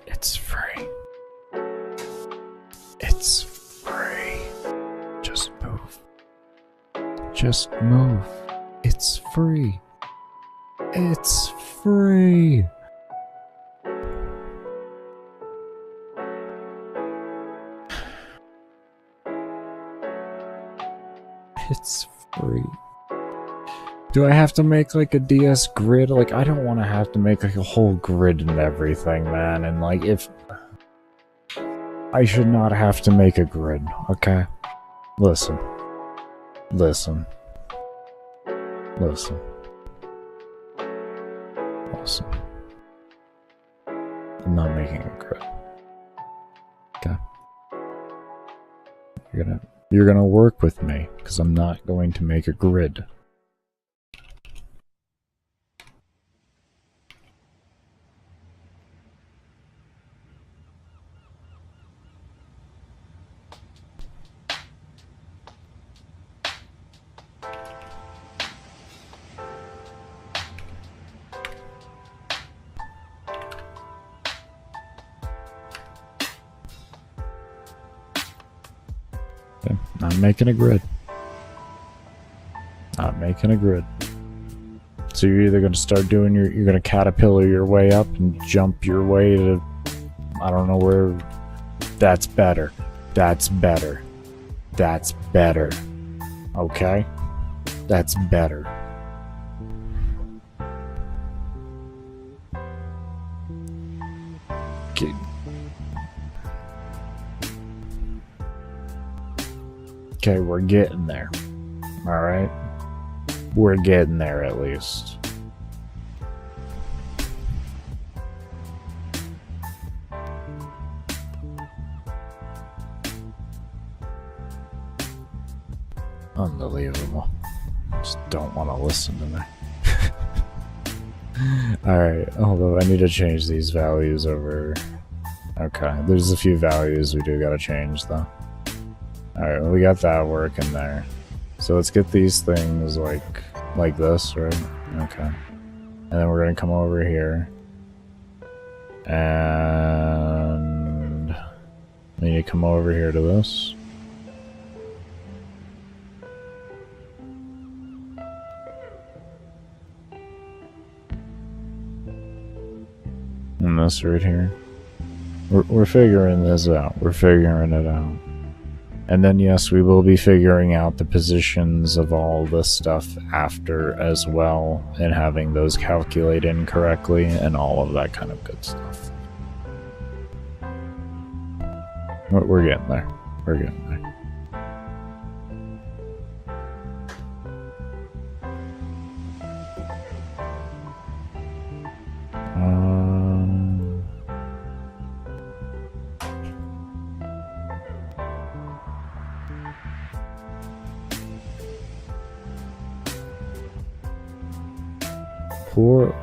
It's free. It's free. Just move. Just move. It's free. It's free. It's free. Do I have to make like a DS grid? Like, I don't want to have to make like a whole grid and everything, man. And like, if I should not have to make a grid, okay? Listen. Listen. Listen. Listen. I'm not making a grid. Okay? You're gonna work with me, because I'm not going to make a grid. Okay? Not making a grid. Not making a grid. So you're either gonna start doing you're gonna caterpillar your way up and jump your way to, I don't know where. That's better. That's better. That's better. Okay? That's better. Okay. Okay, we're getting there. Alright? We're getting there at least. Unbelievable. Just don't want to listen to me. Alright, although I need to change these values over. Okay, there's a few values we do gotta change though. Alright, well, we got that working there. So let's get these things like this, right? Okay. And then we're gonna come over here. And we need to come over here to this. And this right here. We're figuring this out. We're figuring it out. And then yes, we will be figuring out the positions of all this stuff after as well, and having those calculate incorrectly and all of that kind of good stuff. We're getting there. We're getting there.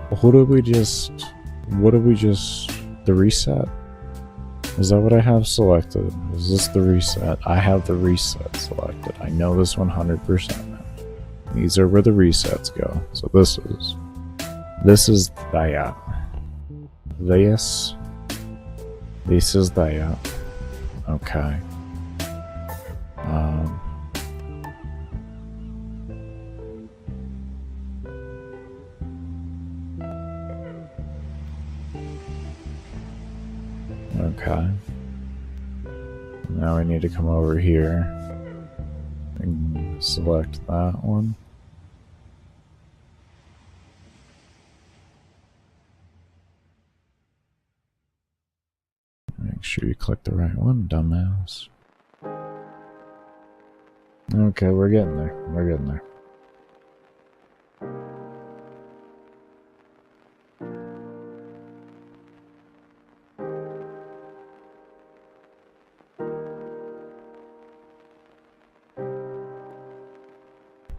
What did we just, the reset? Is that what I have selected? Is this the reset? I have the reset selected. I know this 100% now. These are where the resets go. So this is that. This is that. Okay. Okay. Now we need to come over here and select that one. Make sure you click the right one, dumbass. Okay, we're getting there. We're getting there.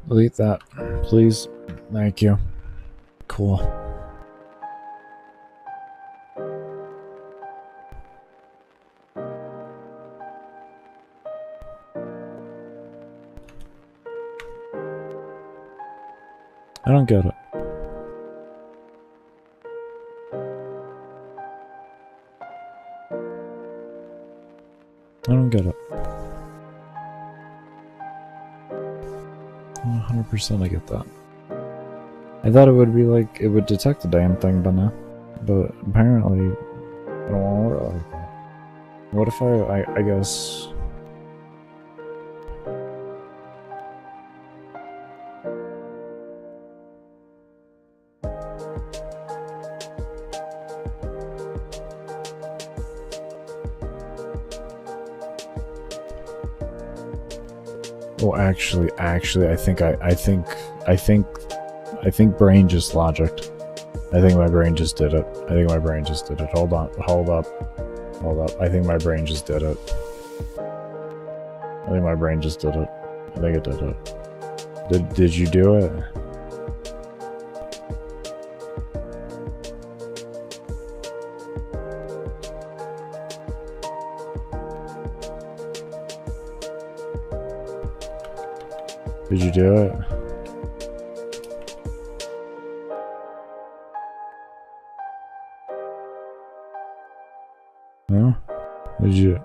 Delete that, please. Thank you. Cool. I don't get it. I don't get it. 100% I get that. I thought it would be like, it would detect the damn thing by now. But apparently, I don't want to work like that. What if I guess... Oh, actually, I think brain just logicked. I think my brain just did it. Hold on, hold up. I think my brain just did it. I think it did it. Did you do it? Did you do it? No? Did you?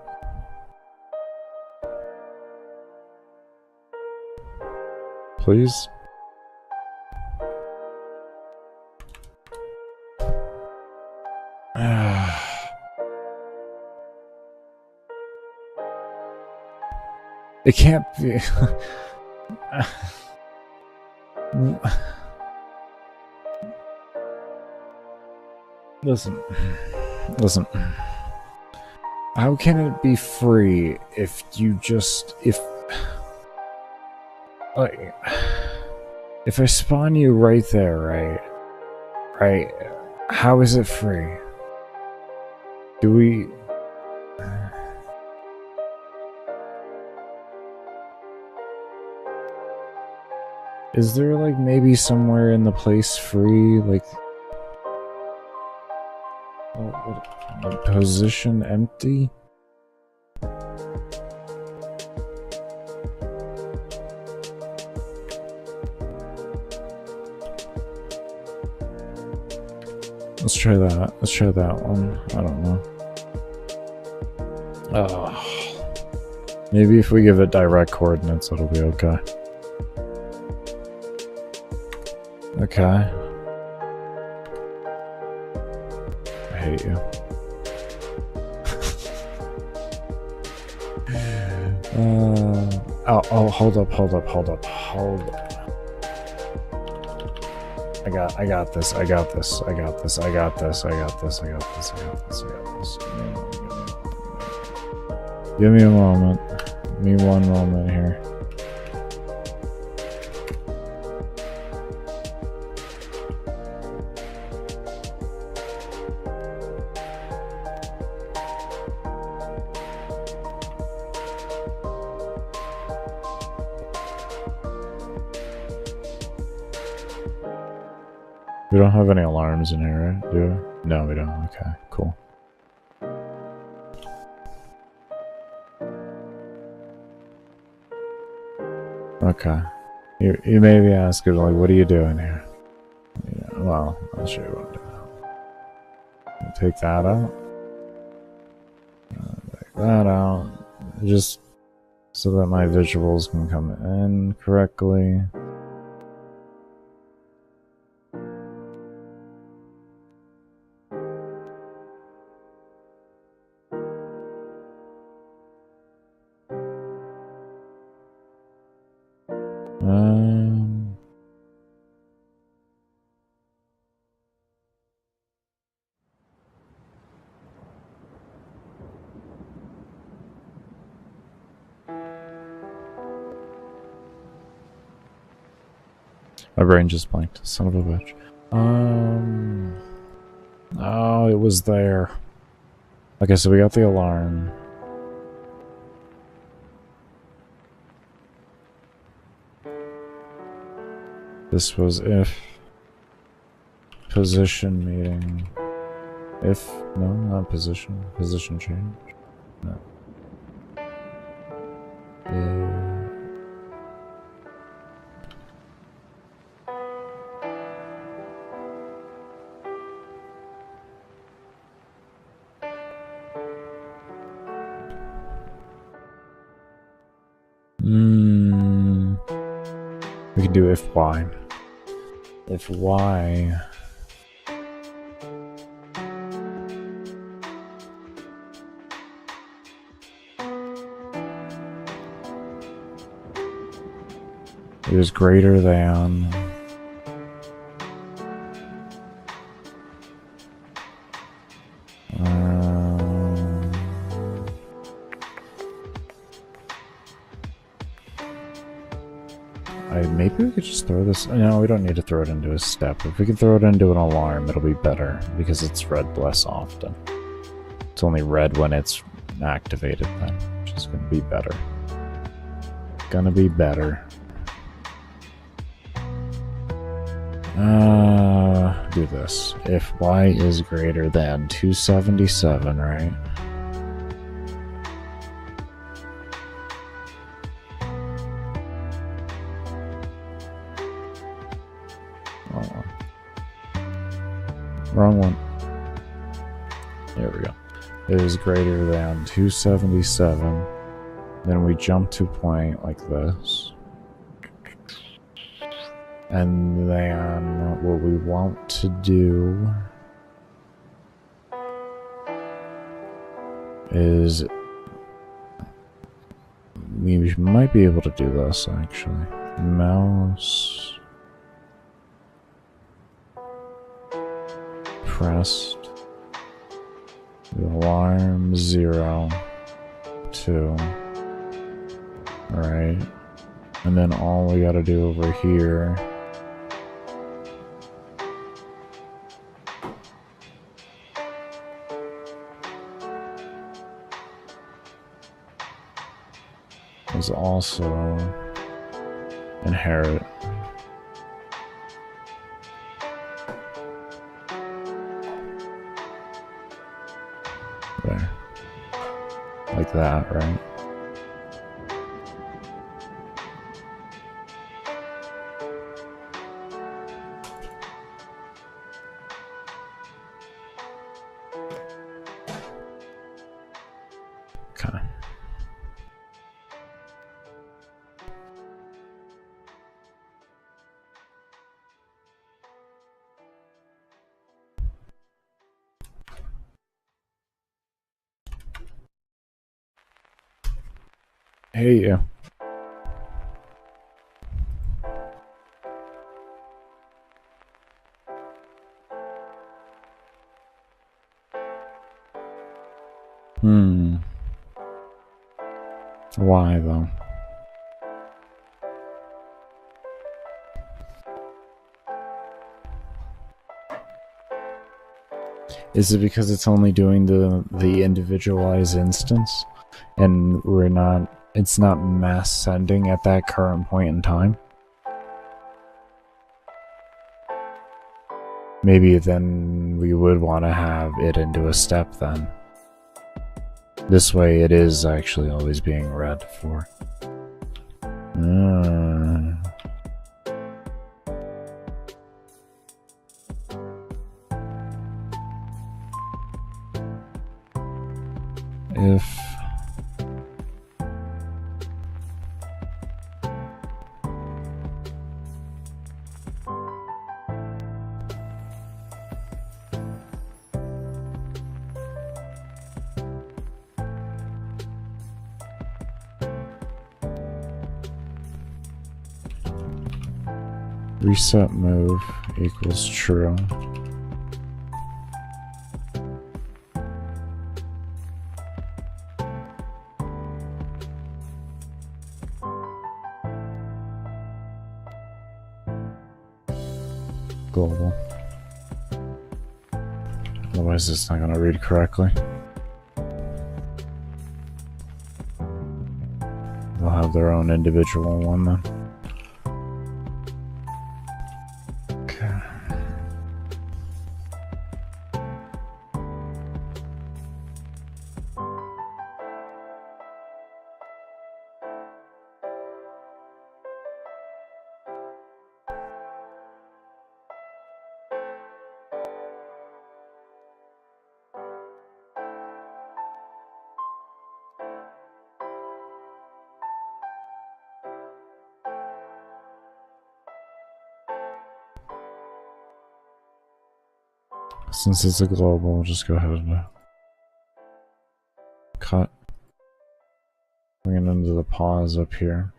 Please? It can't be. Listen. How can it be free if you just if I spawn you right there, right? How is it free? Do we? Is there like maybe somewhere in the place free, like position empty? Let's try that one. I don't know. Maybe if we give it direct coordinates, it'll be okay. Okay. I hate you. Hold up. I got this. Give me a moment. Give me one moment here. We don't have any alarms in here, right? Do we? No, we don't. Okay, cool. Okay. You may be asking, like, what are you doing here? Yeah, well, I'll show you what I'm doing. Take that out. Take that out. Just so that my visuals can come in correctly. My brain just blanked. Son of a bitch. Oh, it was there. Okay, so we got the alarm. This was if position meeting. If no, not position. Position change. No. We can do if y. If y is greater than maybe we could just throw this... No, we don't need to throw it into a step. If we could throw it into an alarm, it'll be better, because it's red less often. It's only red when it's activated then, which is going to be better. Gonna be better. Do this. If y is greater than 277, right? Wrong one. There we go. It is greater than 277. Then we jump to point like this. And then what we want to do is we might be able to do this actually. Mouse pressed. The alarm 0, 2. Alright. And then all we gotta do over here is also inherit. There. Like that, right? Okay. Hey, you. Why, though? Is it because it's only doing the individualized instance? And it's not mass sending at that current point in time? Maybe then we would want to have it into a step then. This way it is actually always being read for. If reset move equals true. Global. Otherwise it's not going to read correctly. They'll have their own individual one then. Since it's a global, we'll just go ahead and cut. Bring it into the pause up here.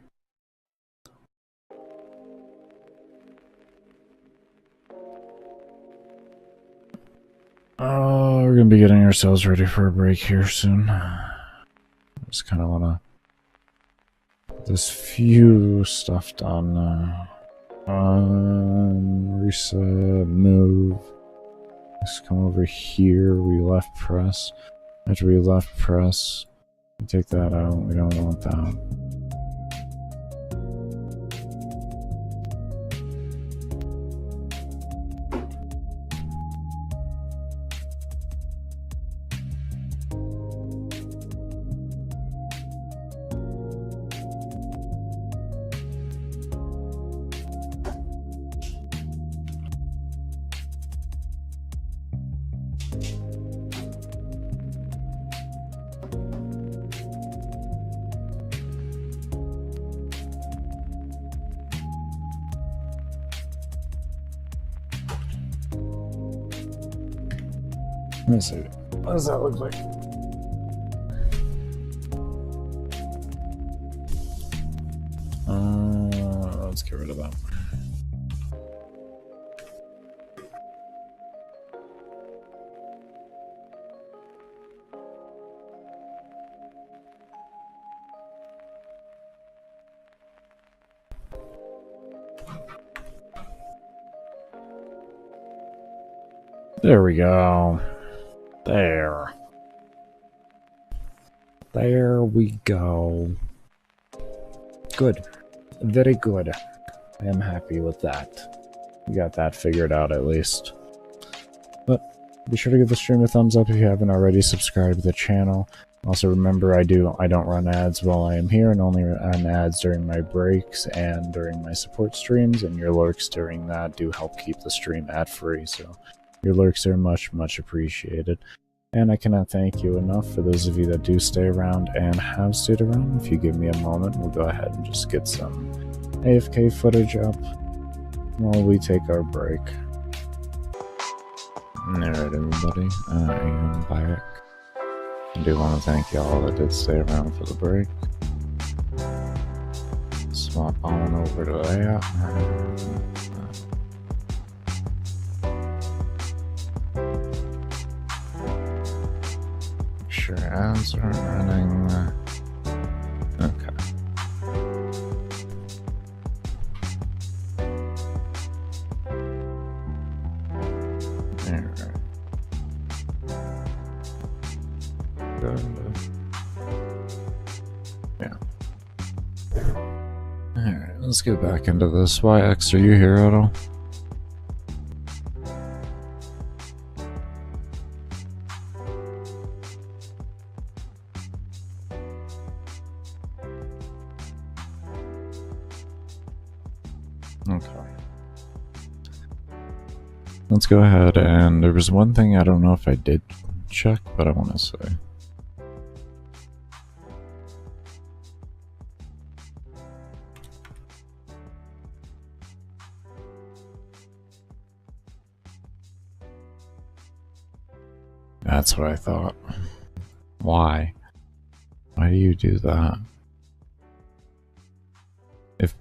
Oh, we're gonna be getting ourselves ready for a break here soon. Just kind of want to this few stuff done. Reset, move. Let's come over here. We left press. After we left press, we take that out. We don't want that. Let me see. What does that look like? Let's get rid of that. There we go. There. There we go. Good. Very good. I am happy with that. We got that figured out at least. But be sure to give the stream a thumbs up if you haven't already. Subscribe to the channel. Also remember I don't run ads while I am here and only run ads during my breaks and during my support streams, and your lurks during that do help keep the stream ad free, so your lurks are much appreciated. And I cannot thank you enough for those of you that do stay around and have stayed around. If you give me a moment, we'll go ahead and just get some AFK footage up while we take our break. Alright everybody, I am back. I do want to thank y'all that did stay around for the break. Swap on over to that. Sure, ads are running. Okay. Alright. Yeah. Alright, let's get back into this. YX, are you here at all? Okay. Let's go ahead, and there was one thing I don't know if I did check, but I want to say. That's what I thought. Why? Why do you do that? If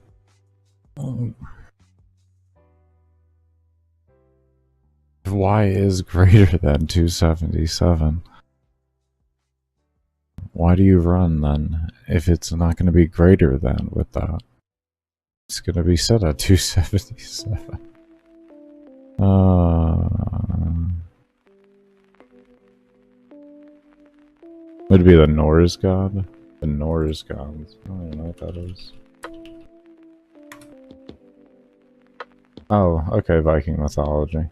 y is greater than 277, why do you run then? If it's not going to be greater than with that, it's going to be set at 277. Would it be the Norse god? The Norse gods. I don't even know what that is. Oh, okay, Viking mythology.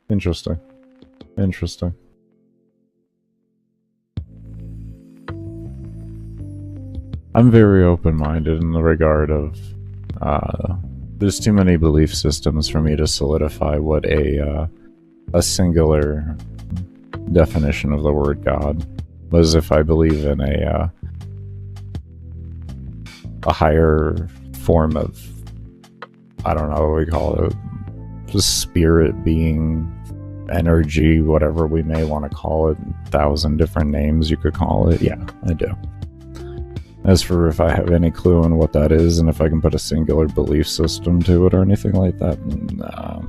Interesting. Interesting. I'm very open-minded in the regard of, there's too many belief systems for me to solidify what a singular definition of the word God was. If I believe in a higher form of, I don't know what we call it, just spirit, being, energy, whatever we may want to call it, 1,000 different names you could call it, yeah, I do. As for if I have any clue on what that is, and if I can put a singular belief system to it or anything like that, no.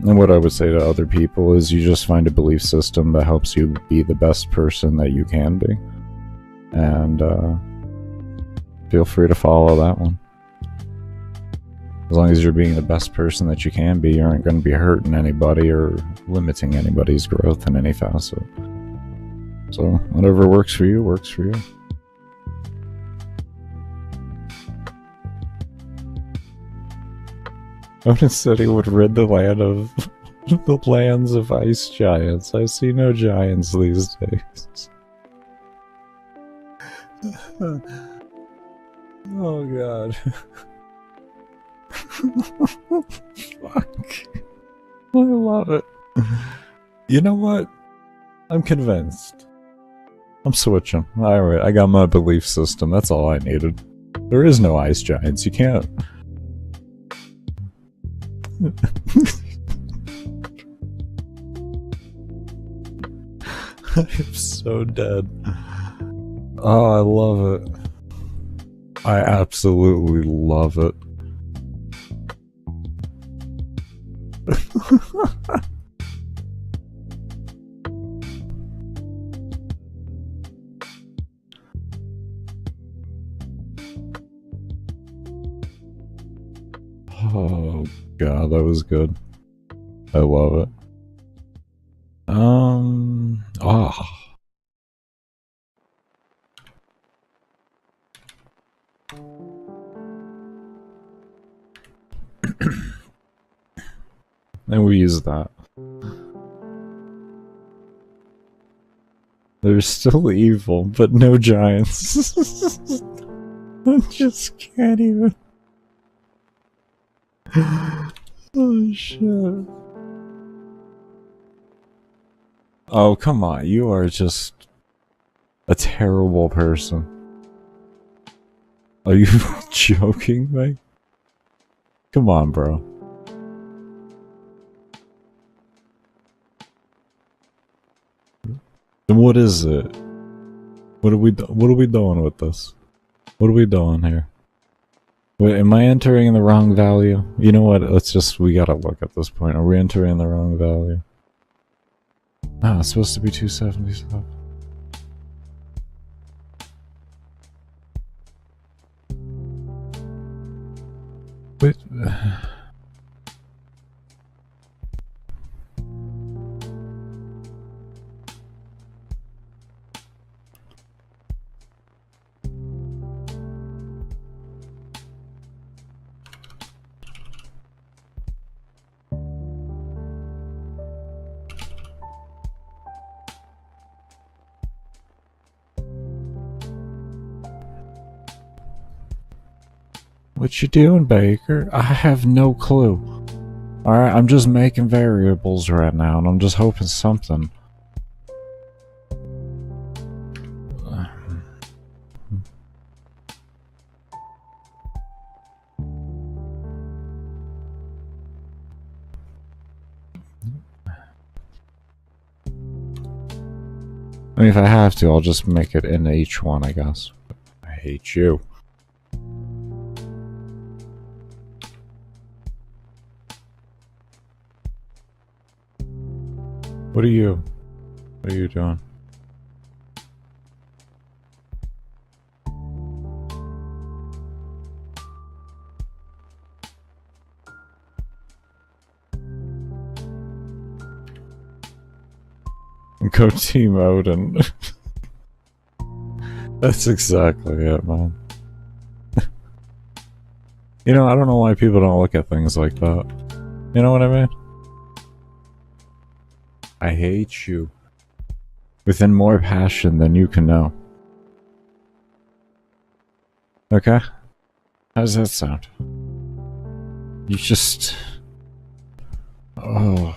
And what I would say to other people is you just find a belief system that helps you be the best person that you can be. And feel free to follow that one. As long as you're being the best person that you can be, you aren't going to be hurting anybody or limiting anybody's growth in any facet. So whatever works for you, works for you. Odin said he would rid the land of the lands of ice giants. I see no giants these days. Oh god. Fuck. I love it. You know what? I'm convinced. I'm switching. Alright, I got my belief system. That's all I needed. There is no ice giants. You can't. I'm so dead. Oh, I love it. I absolutely love it. Oh god, that was good. I love it. And we use that. There's still evil, but no giants. I just can't even. Oh shit. Oh, come on. You are just a terrible person. Are you joking me? Come on, bro. Then what is it? What are we doing with this? What are we doing here? Wait, am I entering the wrong value? You know what? We gotta look at this point. Are we entering the wrong value? Ah, it's supposed to be 277. Wait. What you doing, Baker? I have no clue. Alright, I'm just making variables right now, and I'm just hoping something. I mean, if I have to, I'll just make it in each one, I guess. I hate you. What are you? What are you doing? Go Team Odin. That's exactly it, man. You know, I don't know why people don't look at things like that. You know what I mean? I hate you. Within more passion than you can know. Okay? How does that sound? You just... Oh...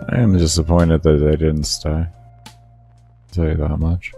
I am disappointed that they didn't stay. I'll tell you that much.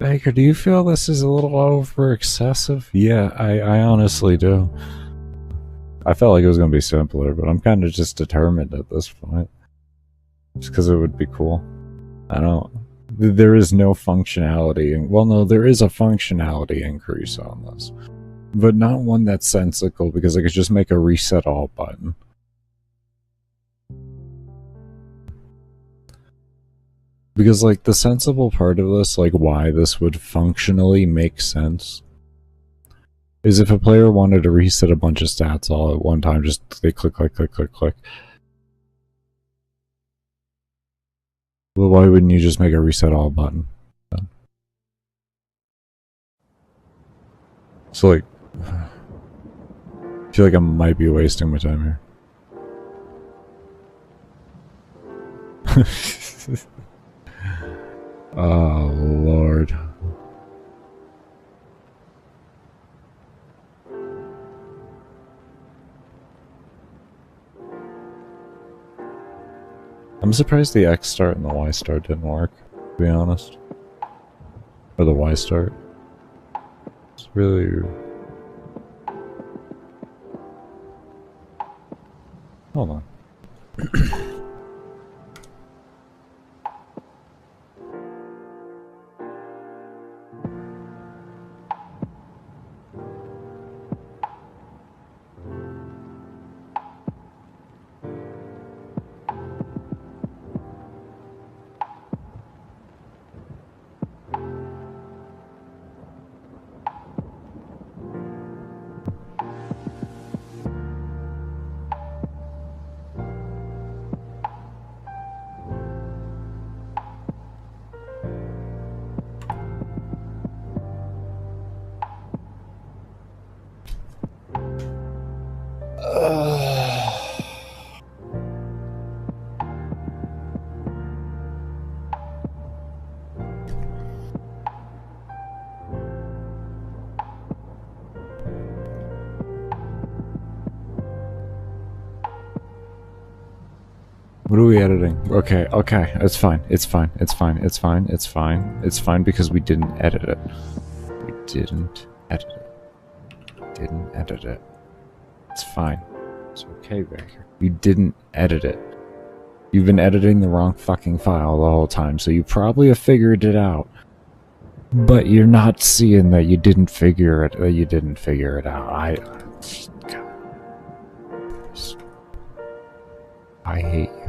Baker, do you feel this is a little over excessive? Yeah, I honestly do. I felt like it was going to be simpler, but I'm kind of just determined at this point. Just because it would be cool. I don't... There is no functionality. Well, no, there is a functionality increase on this. But not one that's sensical, because I could just make a reset all button. Because, like, the sensible part of this, like, why this would functionally make sense, is if a player wanted to reset a bunch of stats all at one time, just they click, click, click, click, click. Well, why wouldn't you just make a reset all button? So, like, I feel like I might be wasting my time here. Oh, Lord. I'm surprised the X start and the Y start didn't work, to be honest. Or the Y start. It's really... Hold on. What are we editing? Okay, okay, it's fine, it's fine, it's fine, it's fine, it's fine. It's fine because we didn't edit it. We didn't edit it. Didn't edit it. It's fine. It's okay, Baker. You didn't edit it. You've been editing the wrong fucking file the whole time, so you probably have figured it out. But you're not seeing that you didn't figure it out. I hate you.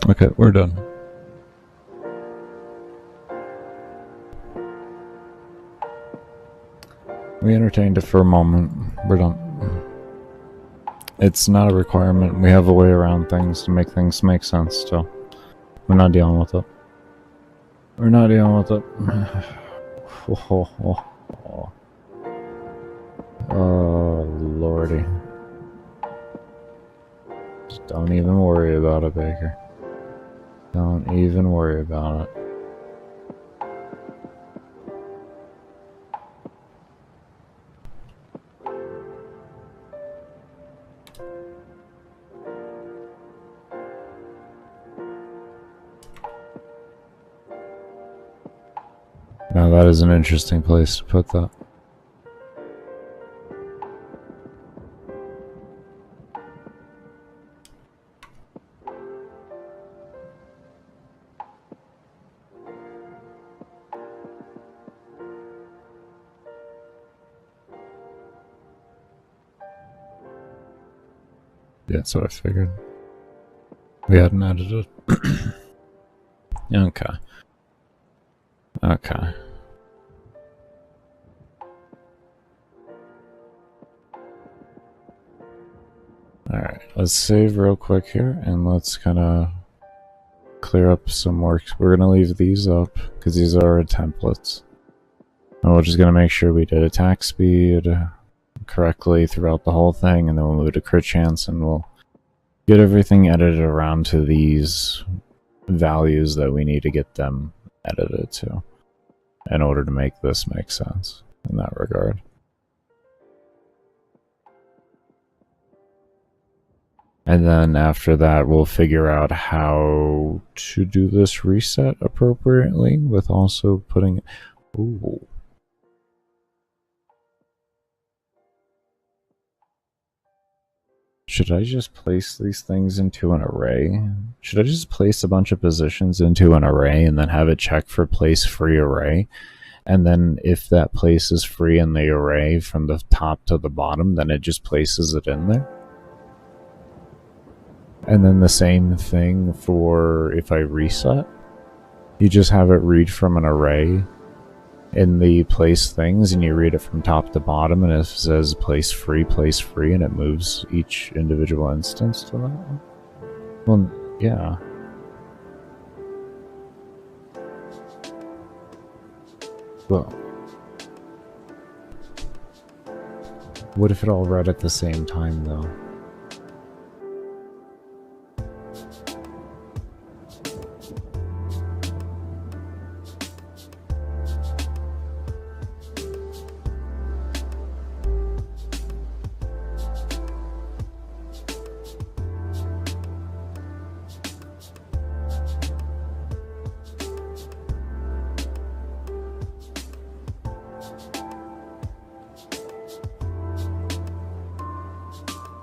Okay, we're done. We entertained it for a moment. We're done. It's not a requirement. We have a way around things to make things make sense still. We're not dealing with it. We're not dealing with it. Oh, lordy. Just don't even worry about it, Baker. Don't even worry about it. Now that is an interesting place to put that. Yeah, that's what I figured. We hadn't edited. Okay. Okay. Alright, let's save real quick here, and let's kinda clear up some work. We're gonna leave these up because these are our templates. And we're just gonna make sure we did attack speed correctly throughout the whole thing, and then we'll move to crit chance, and we'll get everything edited around to these values that we need to get them edited to in order to make this make sense in that regard. And then after that, we'll figure out how to do this reset appropriately with also putting... Ooh. Should I just place these things into an array? Should I just place a bunch of positions into an array and then have it check for place free array? And then if that place is free in the array from the top to the bottom, then it just places it in there? And then the same thing for if I reset. You just have it read from an array in the place things, and you read it from top to bottom, and it says place free, and it moves each individual instance to that one. Well, yeah. Well, what if it all read at the same time, though?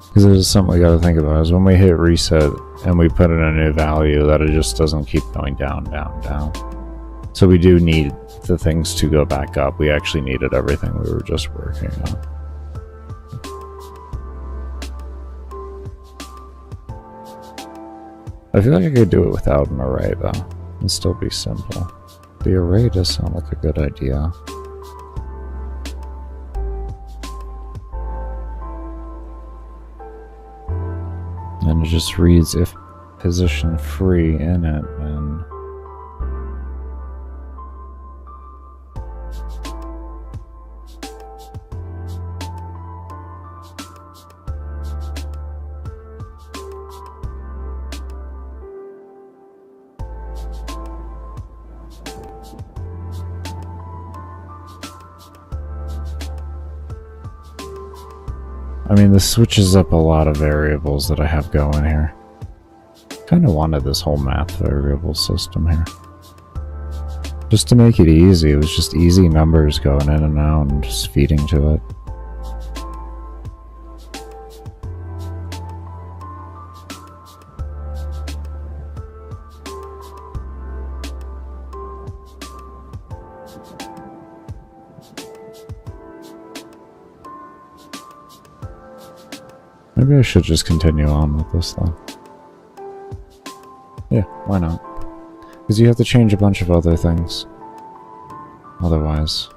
Because there's something we gotta think about, is when we hit reset and we put in a new value, that it just doesn't keep going down, down, down. So we do need the things to go back up. We actually needed everything we were just working on. I feel like I could do it without an array, though, and still be simple. The array does sound like a good idea. And it just reads if position free in it, and I mean, this switches up a lot of variables that I have going here. Kind of wanted this whole math variable system here. Just to make it easy, it was just easy numbers going in and out and just feeding to it. Maybe I should just continue on with this then. Yeah, why not? Because you have to change a bunch of other things. Otherwise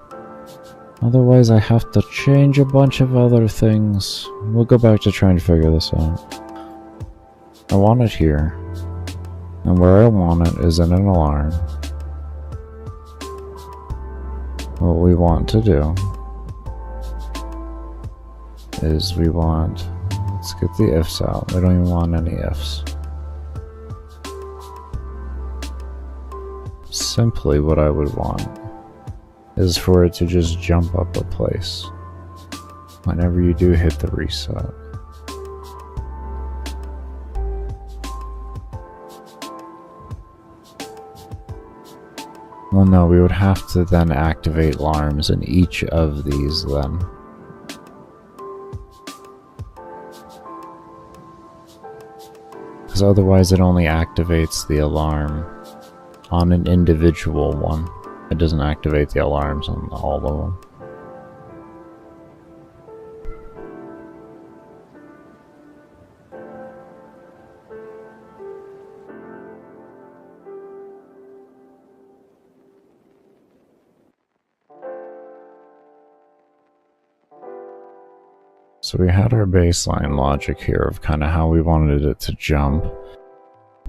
I have to change a bunch of other things. We'll go back to trying to figure this out. I want it here. And where I want it is in an alarm. What we want to do is we want... Let's get the ifs out. We don't even want any ifs. Simply what I would want is for it to just jump up a place whenever you do hit the reset. Well, no, we would have to then activate alarms in each of these then. Because otherwise it only activates the alarm on an individual one. It doesn't activate the alarms on all of them. So we had our baseline logic here of kind of how we wanted it to jump.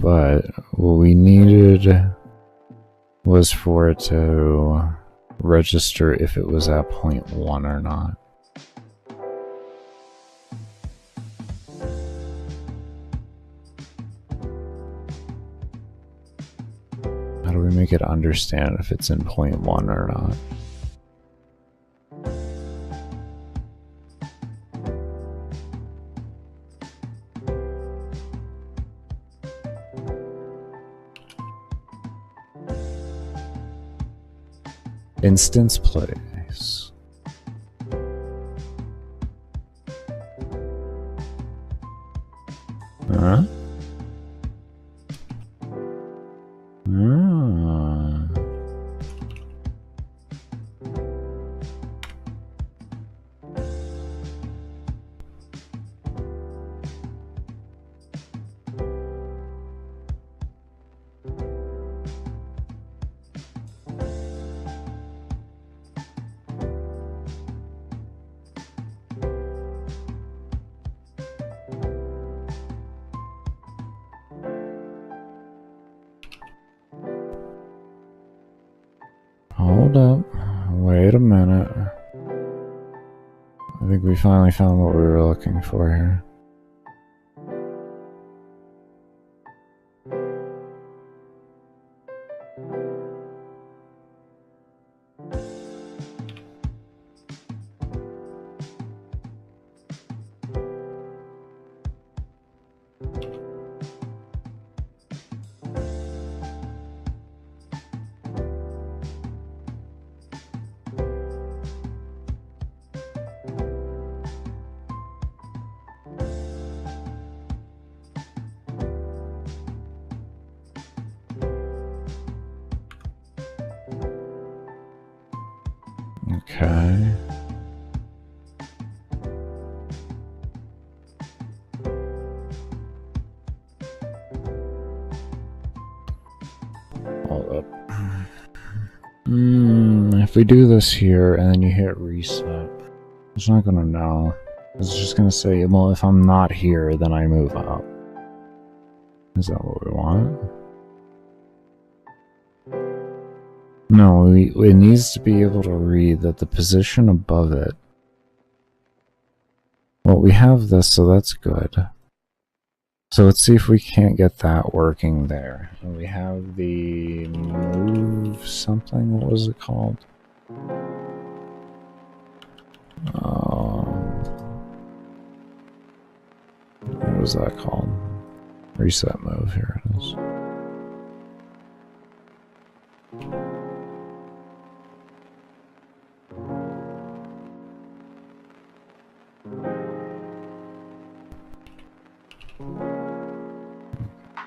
But what we needed was for it to register if it was at 0.1 or not. How do we make it understand if it's in 0.1 or not? Instance place. Huh? Hold up. Wait a minute. I think we finally found what we were looking for here. Okay. Hold up. If we do this here and then you hit reset, it's not gonna know. It's just gonna say, well, if I'm not here, then I move up. Is that what we want? No, it needs to be able to read that the position above it. Well, we have this, so that's good. So let's see if we can't get that working there. And we have the move something, what was it called? What was that called? Reset move, here it is.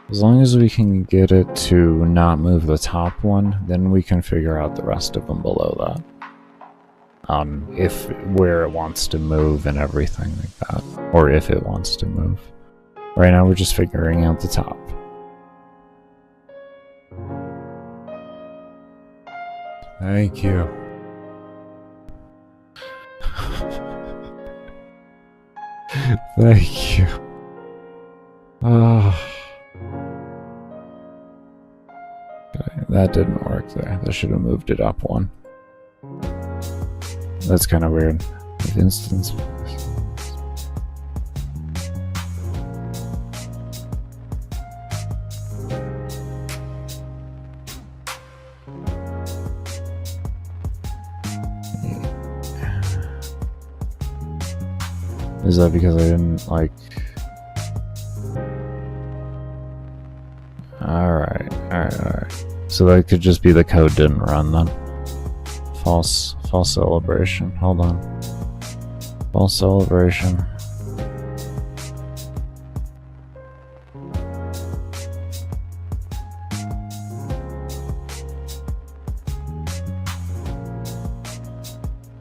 As long as we can get it to not move the top one, then we can figure out the rest of them below that. If where it wants to move and everything like that. Or if it wants to move. Right now we're just figuring out the top. Thank you. Thank you. Oh. Okay, that didn't work there. That should have moved it up one. That's kind of weird. Instance. Is that because I didn't like... Alright. So that could just be the code didn't run then. False celebration. Hold on. False celebration.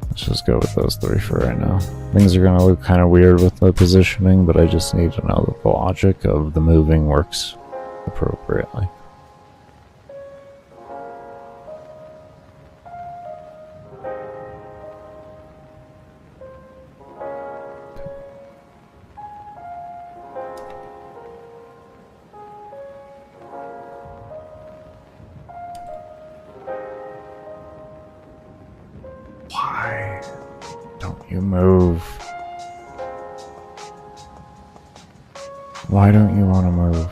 Let's just go with those three for right now. Things are gonna look kind of weird with the positioning, but I just need to know that the logic of the moving works appropriately. Why don't you move? Why don't you want to move?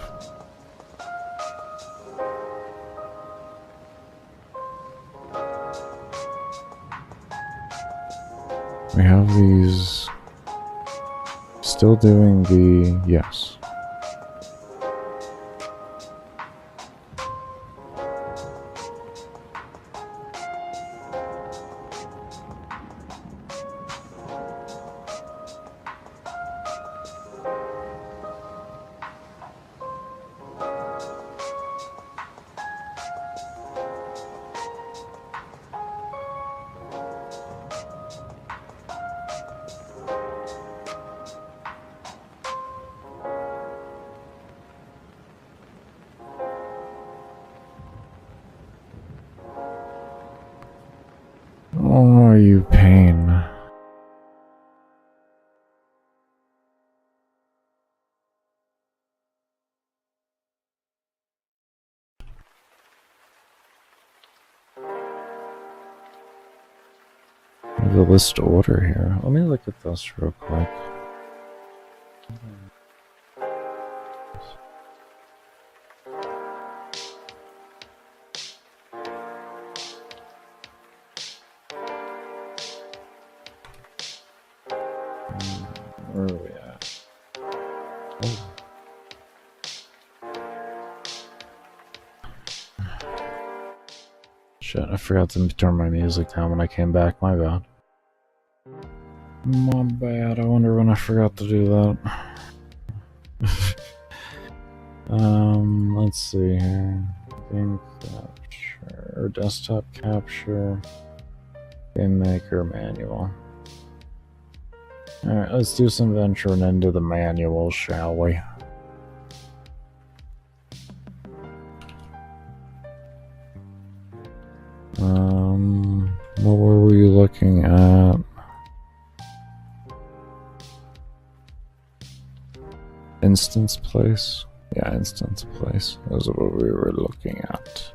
We have these still doing the yes. Oh, you pain. I have a list order here. Let me look at this real quick. Where are we at? Oh. Shit, I forgot to turn my music down when I came back. My bad. My bad. I wonder when I forgot to do that. Let's see here. Game capture, desktop capture, game maker manual. Alright, let's do some venturing into the manual, shall we? What were we looking at? Instance place? Yeah, instance place. Those are what we were looking at.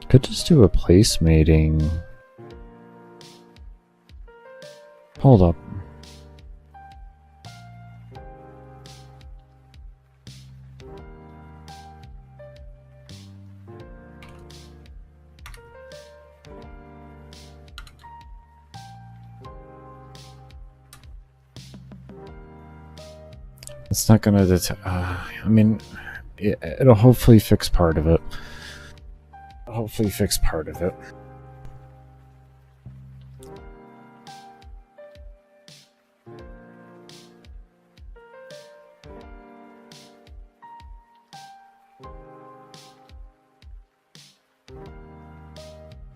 Could just do a placemating. Hold up. It's not gonna I mean, it'll hopefully fix part of it. Hopefully fix part of it.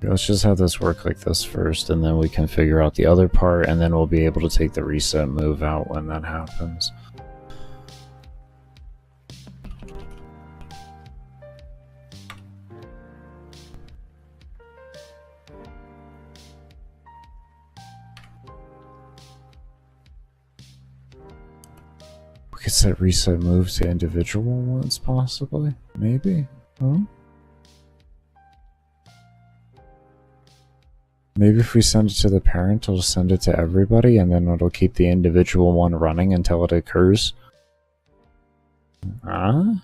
Let's just have this work like this first, and then we can figure out the other part, and then we'll be able to take the reset move out when that happens. We could set reset move to individual ones, possibly? Maybe? Huh? Maybe if we send it to the parent, it'll send it to everybody, and then it'll keep the individual one running until it occurs. Huh?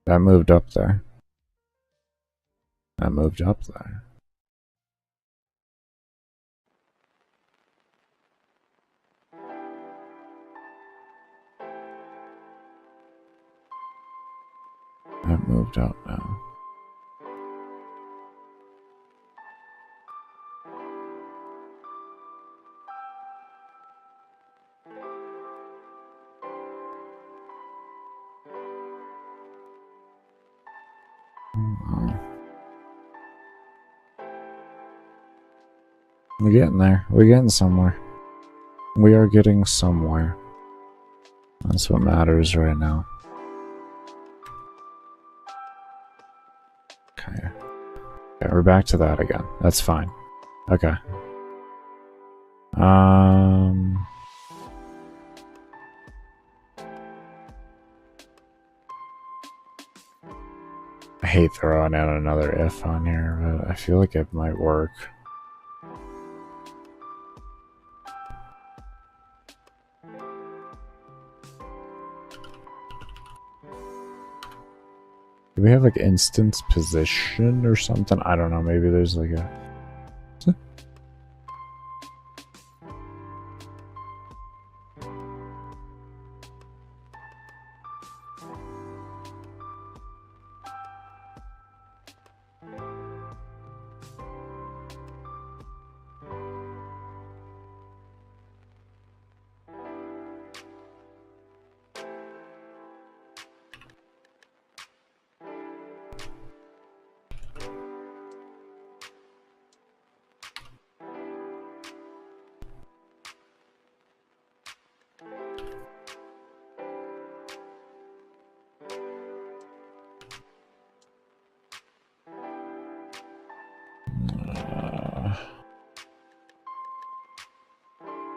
That moved up there. That moved up there. That moved up now. We're getting there. We're getting somewhere. We are getting somewhere. That's what matters right now. Okay. Okay, we're back to that again. That's fine. Okay. I hate throwing out another if on here, but I feel like it might work. Do we have like instance position or something? I don't know. Maybe there's like a...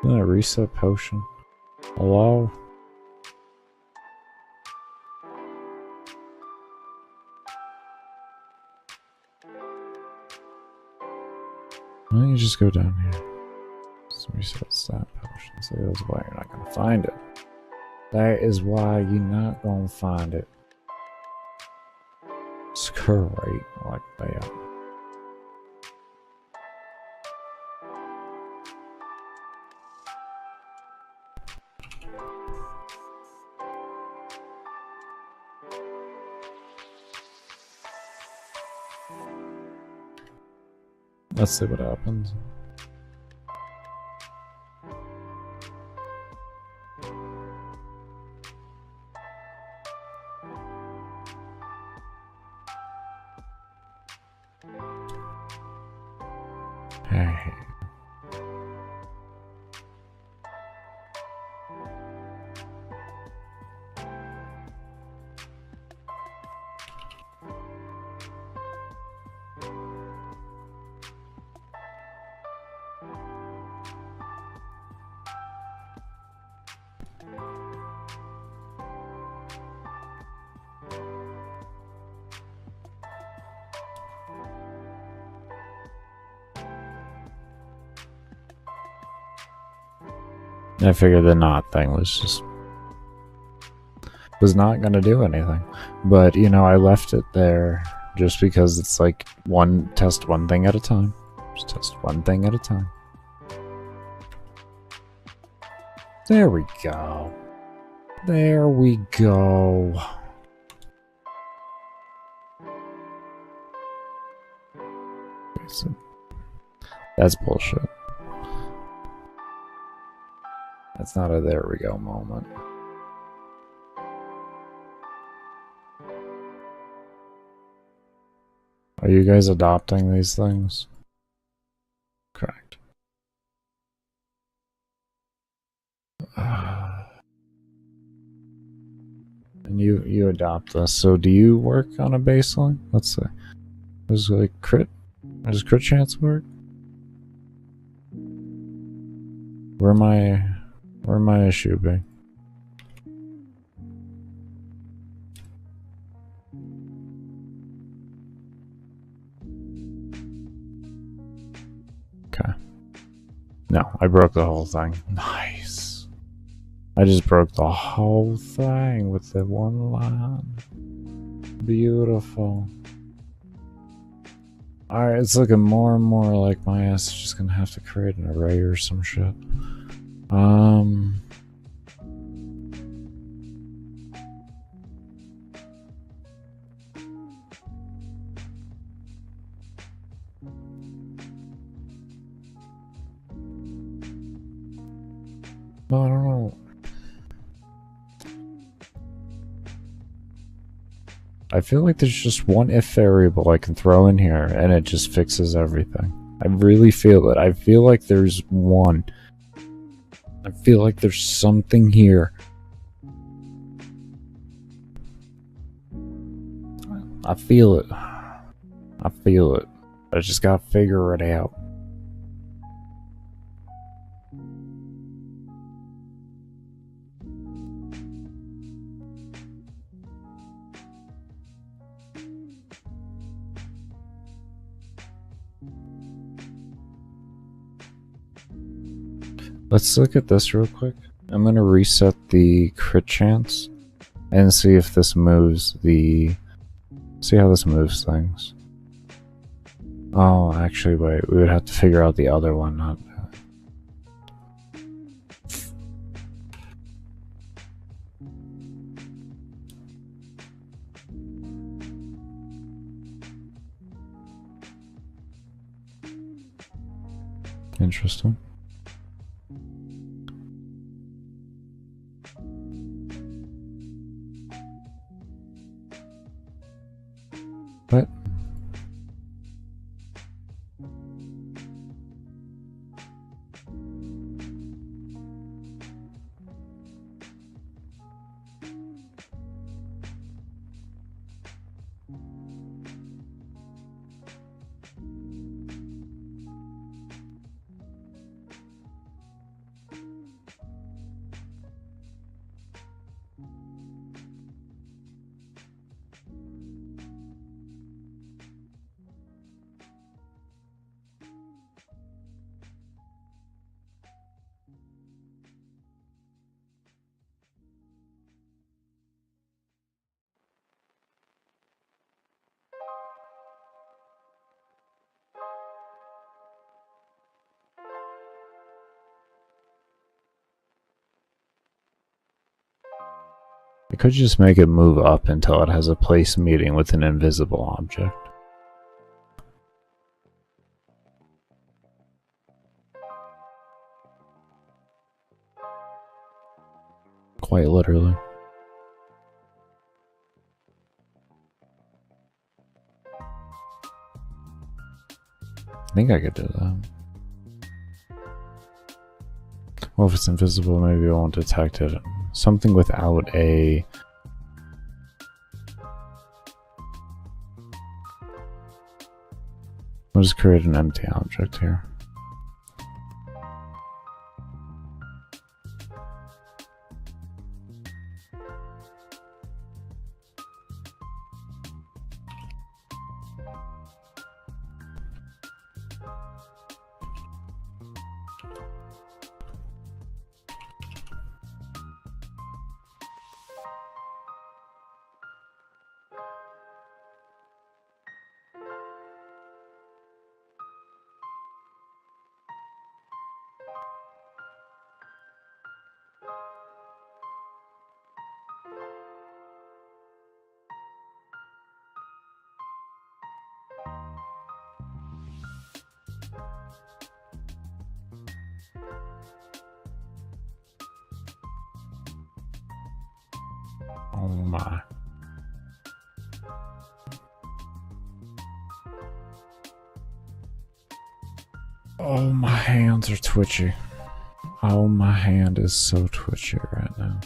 a reset potion. Hello? Why don't you just go down here? Just reset stat potion. See, that's why you're not gonna find it. That is why you're not gonna find it. Screw right like that. Let's see what happens. Hey. I figured the not thing was not gonna do anything, but you know, I left it there just because it's like test one thing at a time. Just test one thing at a time. There we go. There we go. That's bullshit. That's not a there we go moment. Are you guys adopting these things? Correct. And you adopt this. So do you work on a baseline? Let's say. Does like crit? Does crit chance work? Where my issue be? Okay. No, I broke the whole thing. Nice. I just broke the whole thing with the one line. Beautiful. Alright, it's looking more and more like my ass is just gonna have to create an array or some shit. No, I don't know. I feel like there's just one if variable I can throw in here and it just fixes everything. I really feel it. I feel like there's one. I feel like there's something here. I feel it. I feel it. I just gotta figure it out. Let's look at this real quick. I'm gonna reset the crit chance and see if this moves the... See how this moves things. Oh, actually, wait. We would have to figure out the other one, not that. Interesting. What? I could just make it move up until it has a place meeting with an invisible object. Quite literally. I think I could do that. Well, if it's invisible, maybe I won't detect it. Something without a... I'll just create an empty object here. Oh my. Oh, my hands are twitchy. Oh, my hand is so twitchy right now.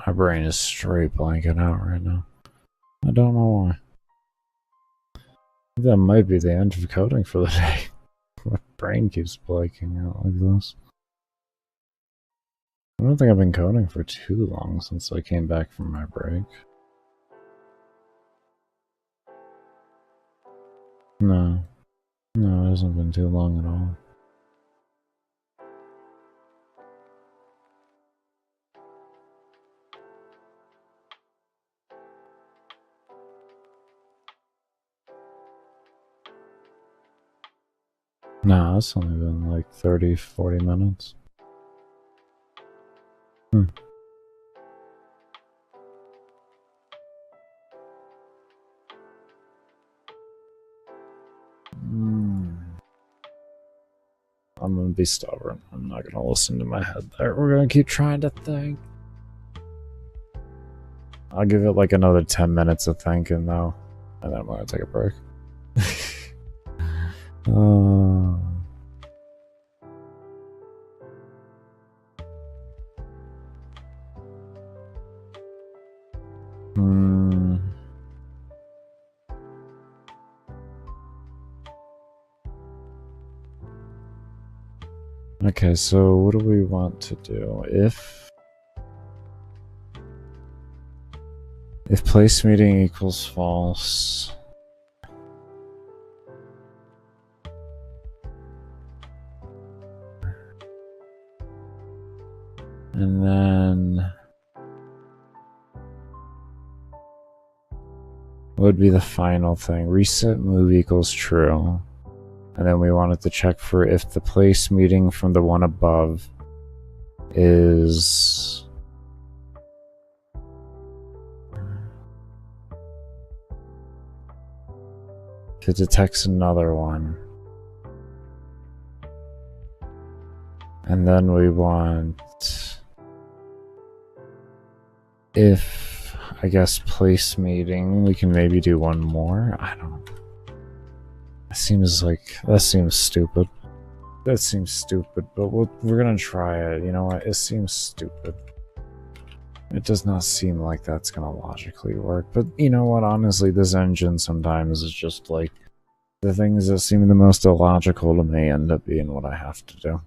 My brain is straight blanking out right now. I don't know why. That might be the end of coding for the day. My brain keeps blanking out like this. I don't think I've been coding for too long since I came back from my break. No. No, it hasn't been too long at all. Nah, it's only been like 30, 40 minutes. Hmm. I'm gonna be stubborn. I'm not gonna listen to my head there. We're gonna keep trying to think. I'll give it like another 10 minutes of thinking though, and then I'm gonna take a break. Hmm. Okay, so what do we want to do? If place meeting equals false, and then what would be the final thing? Reset move equals true. And then we wanted to check for if the place meeting from the one above is it detects another one. And then we want if I guess place meeting, we can maybe do one more. I don't know. That seems stupid. That seems stupid, but we're gonna try it. You know what? It seems stupid. It does not seem like that's gonna logically work. But you know what? Honestly, this engine sometimes is just like the things that seem the most illogical to me end up being what I have to do.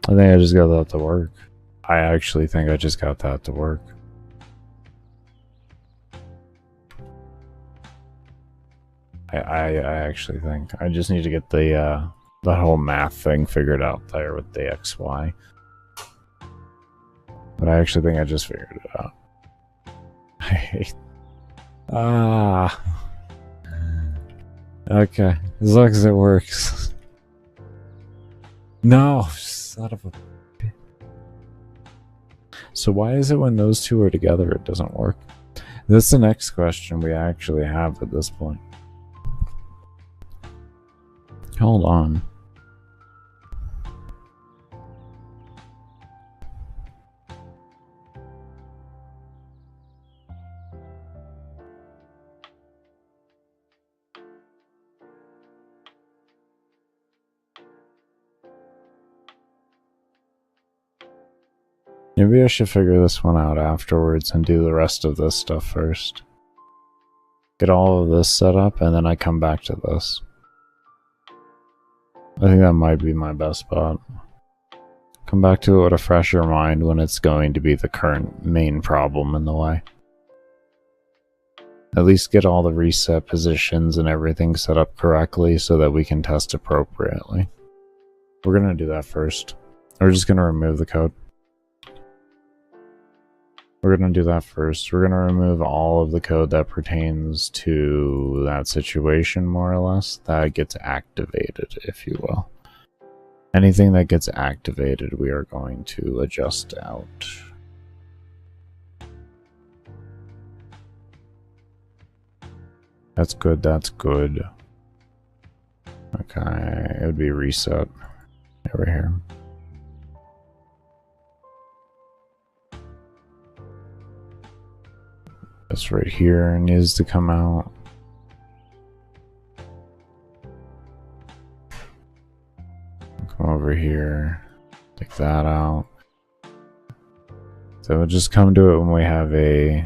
I think I just got that to work. I actually think I just got that to work. I actually think I just need to get the whole math thing figured out there with the XY. But I actually think I just figured it out. I hate. Okay, as long as it works. No, son of a. So why is it when those two are together it doesn't work? That's the next question we actually have at this point. Hold on. Maybe I should figure this one out afterwards and do the rest of this stuff first. Get all of this set up and then I come back to this. I think that might be my best bet. Come back to it with a fresher mind when it's going to be the current main problem in the way. At least get all the reset positions and everything set up correctly so that we can test appropriately. We're gonna do that first. We're just gonna remove the code. We're gonna do that first. We're gonna remove all of the code that pertains to that situation, more or less, that gets activated, if you will. Anything that gets activated, we are going to adjust out. That's good, that's good. Okay, it would be reset over here. This right here needs to come out. Come over here, take that out. So we'll just come to it when we have a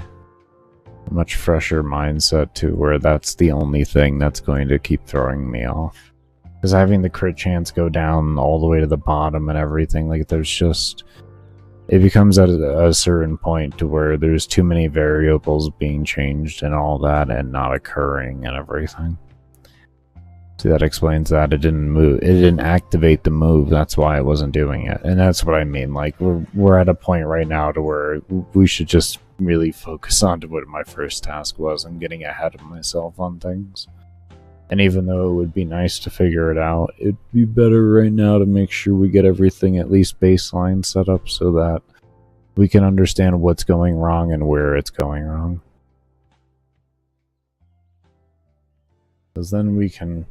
much fresher mindset to where that's the only thing that's going to keep throwing me off. Because having the crit chance go down all the way to the bottom and everything, like there's just... It becomes at a certain point to where there's too many variables being changed and all that and not occurring and everything. See, that explains that. It didn't move. It didn't activate the move. That's why it wasn't doing it. And that's what I mean. Like, we're at a point right now to where we should just really focus on to what my first task was. I'm getting ahead of myself on things. And even though it would be nice to figure it out, it'd be better right now to make sure we get everything at least baseline set up so that we can understand what's going wrong and where it's going wrong. Because then we can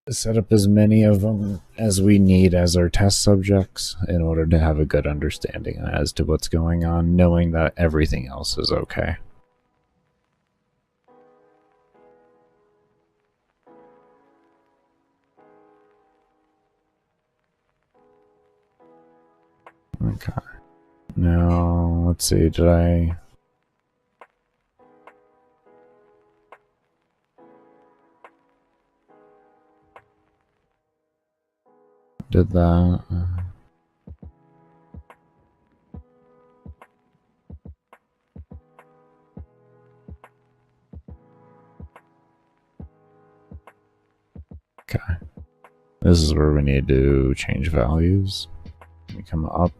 set up as many of them as we need as our test subjects in order to have a good understanding as to what's going on, knowing that everything else is okay. Okay. Now, let's see, did I... Did that... Okay. This is where we need to change values. We come up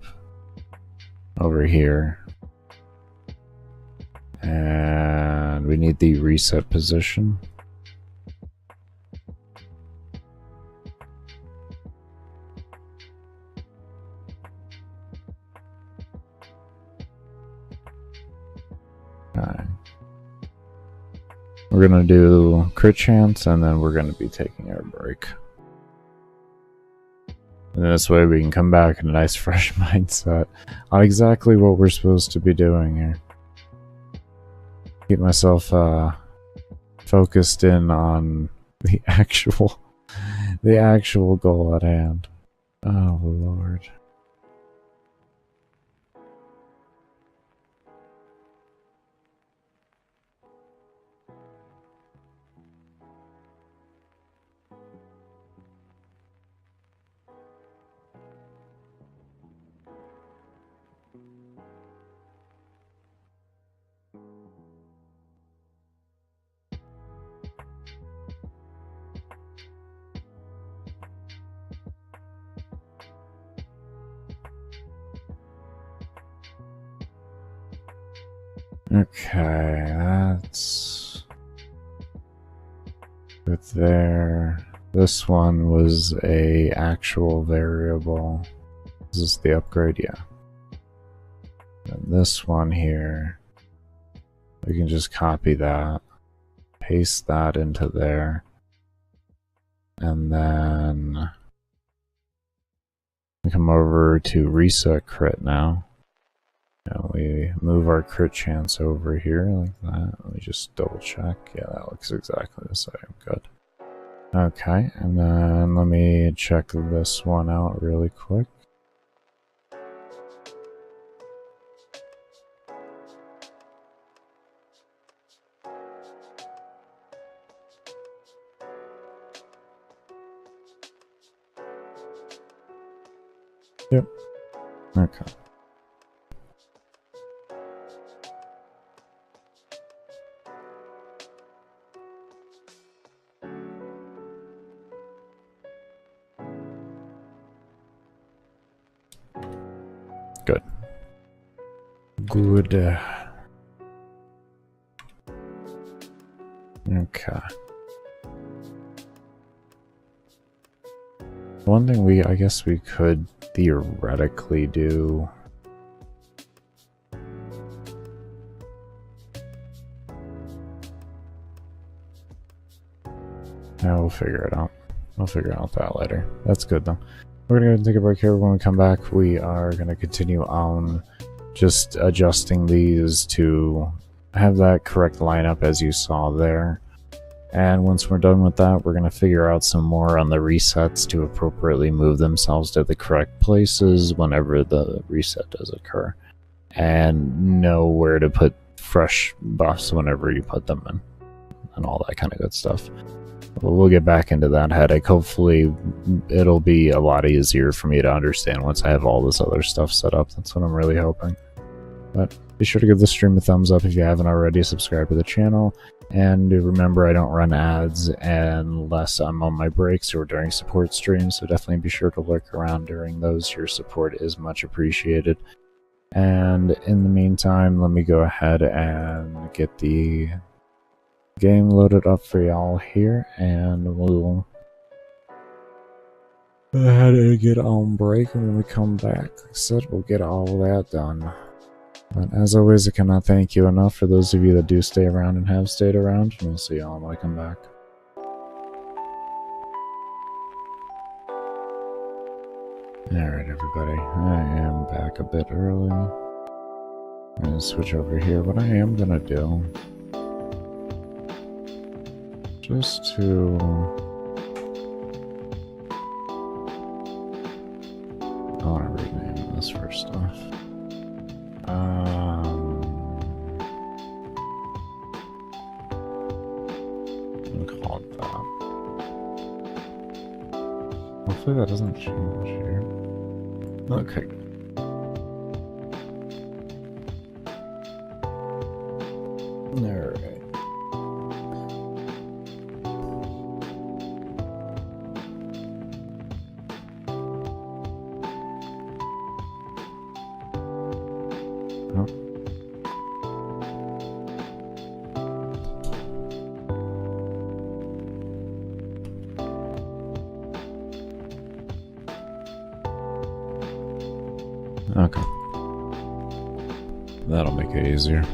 over here. And we need the reset position. Okay. We're gonna do crit chance and then we're gonna be taking our break. And this way we can come back in a nice fresh mindset on exactly what we're supposed to be doing here. Keep myself focused in on the actual goal at hand. Oh Lord. Okay, that's good there. This one was a actual variable. Is this the upgrade? Yeah. And this one here, we can just copy that, paste that into there, and then we come over to reset crit now. And we move our crit chance over here like that. Let me just double check. Yeah, that looks exactly the same. Good. Okay, and then let me check this one out really quick. Yep. Okay. Good. Good. Okay. One thing I guess we could theoretically do. Yeah, we'll figure it out. I'll figure out that later. That's good though. We're gonna go and take a break here. When we come back, we are gonna continue on just adjusting these to have that correct lineup as you saw there. And once we're done with that, we're gonna figure out some more on the resets to appropriately move themselves to the correct places whenever the reset does occur. And know where to put fresh buffs whenever you put them in. And all that kind of good stuff. We'll get back into that headache. Hopefully it'll be a lot easier for me to understand once I have all this other stuff set up. That's what I'm really hoping. But be sure to give the stream a thumbs up if you haven't already. Subscribe to the channel. And remember, I don't run ads unless I'm on my breaks or during support streams. So definitely be sure to lurk around during those. Your support is much appreciated. And in the meantime, let me go ahead and get the game loaded up for y'all here, and we'll go ahead and get on break. And when we come back, like I said, we'll get all that done. But as always, I cannot thank you enough for those of you that do stay around and have stayed around, and we'll see y'all when I come back. Alright everybody, I am back a bit early. I'm gonna switch over here. What I am gonna do, just to I want to rename this first off. I'll call it that. Hopefully that doesn't change here. Okay. Alright. Okay. That'll make it easier.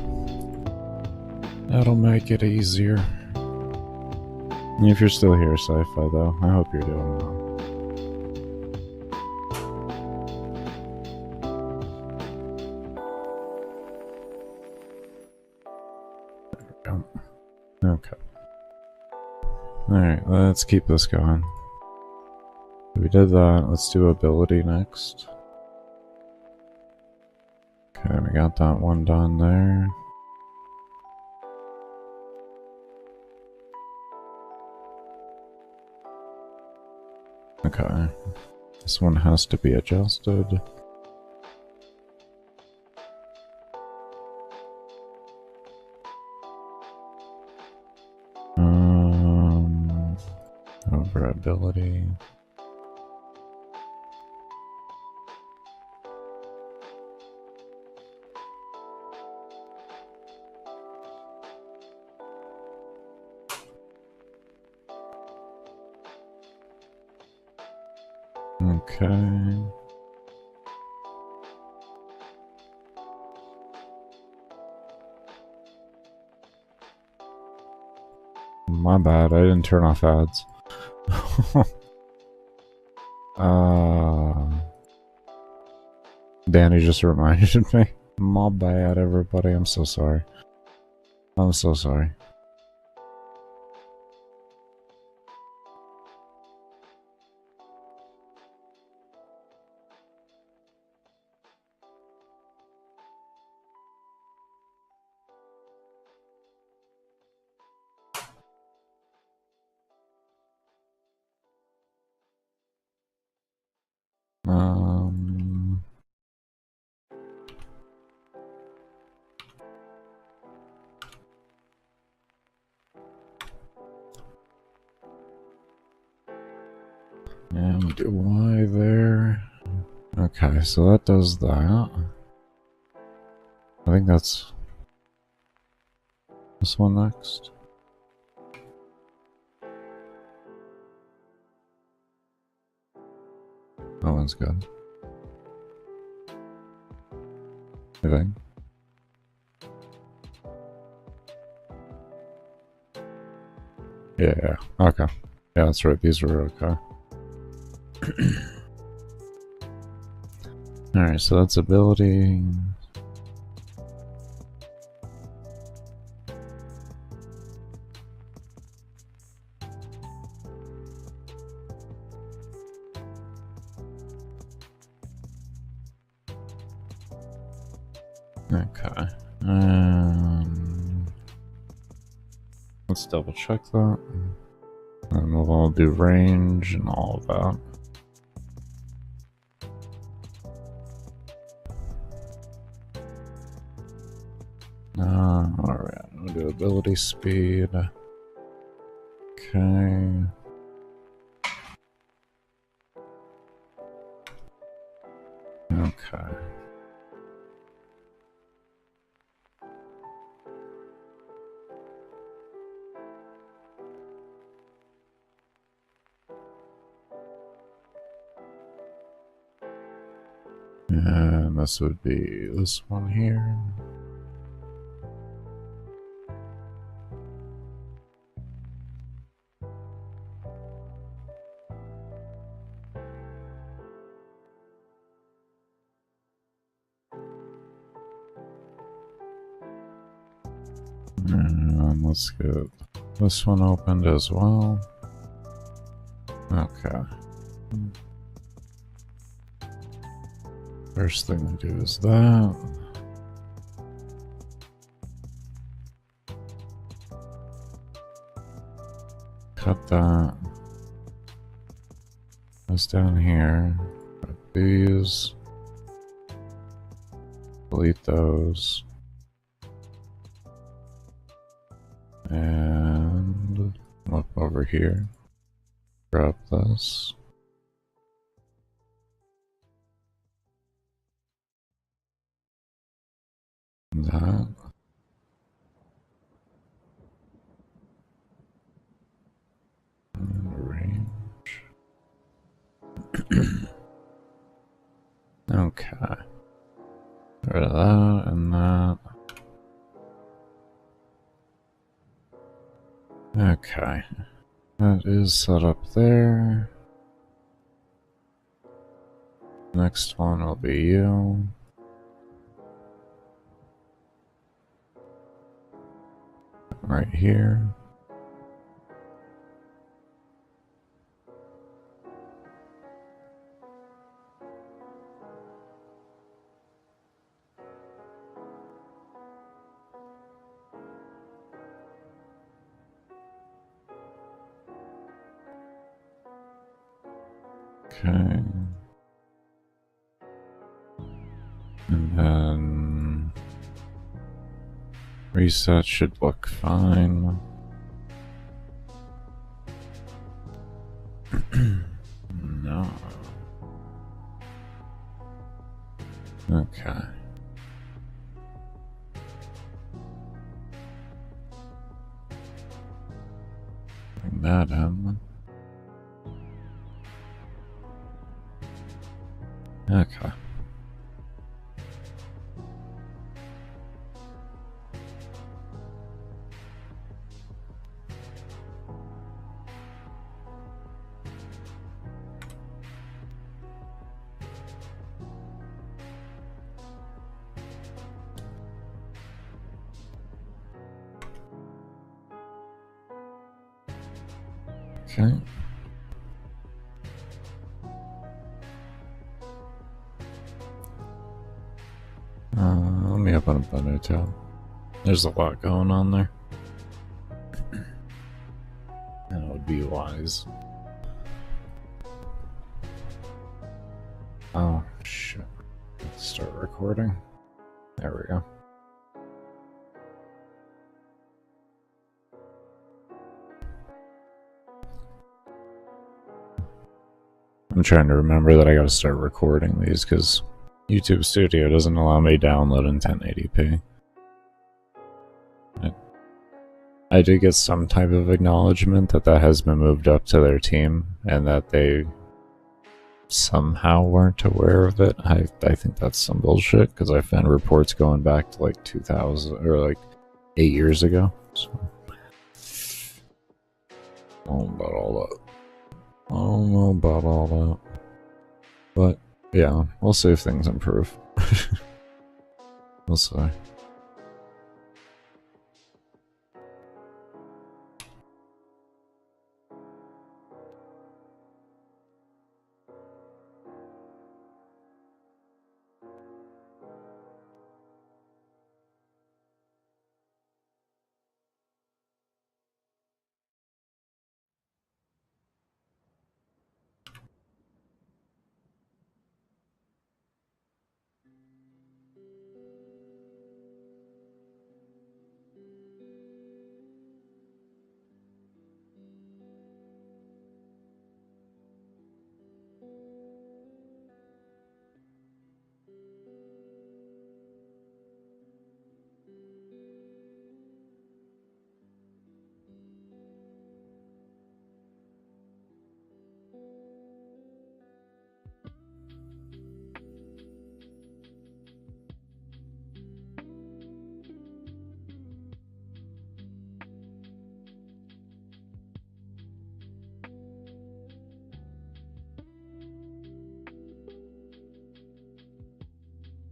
That'll make it easier. If you're still here, Sci-Fi, though, I hope you're doing well. There we go. Okay. Alright, let's keep this going. We did that. Let's do ability next. Okay, we got that one done there. Okay, this one has to be adjusted. Over ability. Okay. My bad, I didn't turn off ads. Danny just reminded me. My bad, everybody. I'm so sorry. I'm so sorry. And do Y there. Okay, so that does that. I think that's this one next. That one's good. I think. Yeah, okay. Yeah, that's right. These were okay. Alright, so that's ability. Okay. Let's double check that. And we'll all do range and all of that. Alright, we'll do ability speed. Okay. Okay. And this would be this one here. And let's get this one opened as well. Okay. First thing to do is that. Cut that. This down here. Cut these. Delete those. And up over here. Grab this. That. And range. Okay. Rid of that and that. Okay. That is set up there. Next one will be you. Right here. Okay. And then reset should look fine. No. Okay. Bring that in. Okay. Okay. Let me open up a new tab. There's a lot going on there. That would be wise. Oh, shit. Let's start recording. There we go. I'm trying to remember that I gotta start recording these because YouTube Studio doesn't allow me to download in 1080p. I did get some type of acknowledgement that that has been moved up to their team and that they somehow weren't aware of it. I think that's some bullshit because I found reports going back to like 2000 or like 8 years ago. So, about all that. I don't know about all that. But, yeah, we'll see if things improve. We'll see.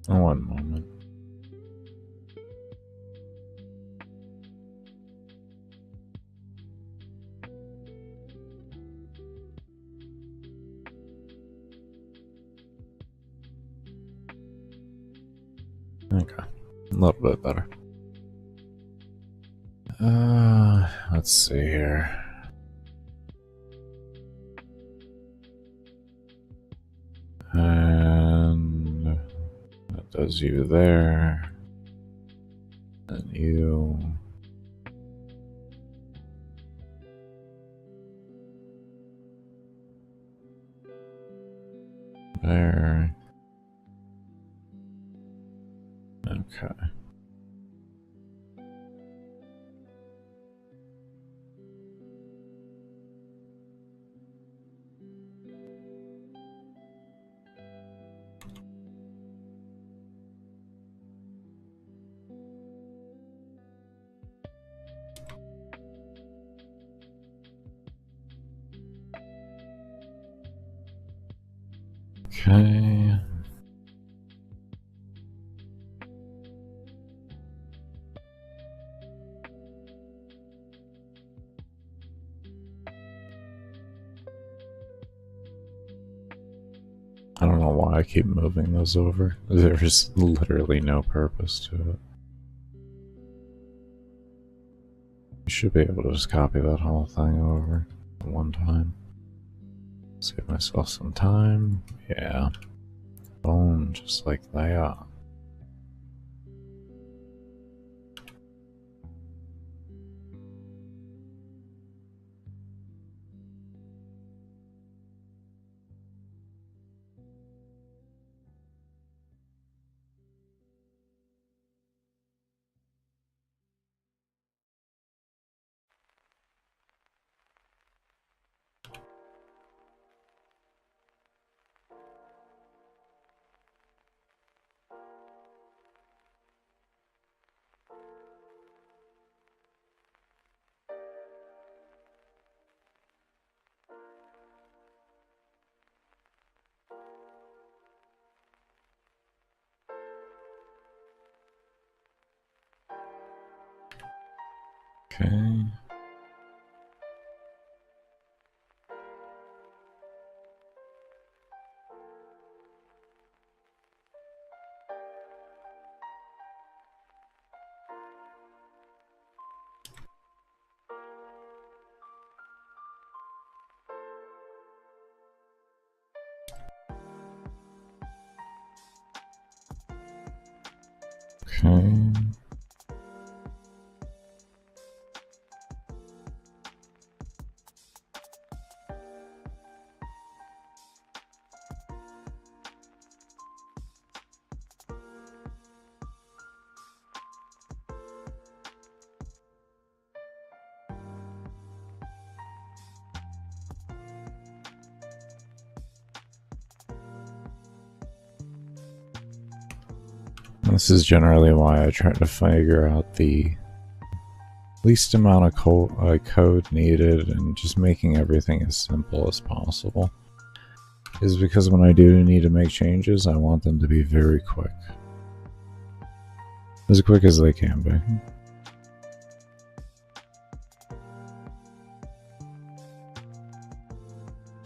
One moment. Okay, a little bit better. Let's see here. And that does you there. And you. There. Okay. Okay. I don't know why I keep moving those over. There's literally no purpose to it. You should be able to just copy that whole thing over at one time. Save myself some time. Yeah. Boom, just like that. Okay. Okay. This is generally why I try to figure out the least amount of code needed and just making everything as simple as possible. Is because when I do need to make changes, I want them to be very quick. As quick as they can be.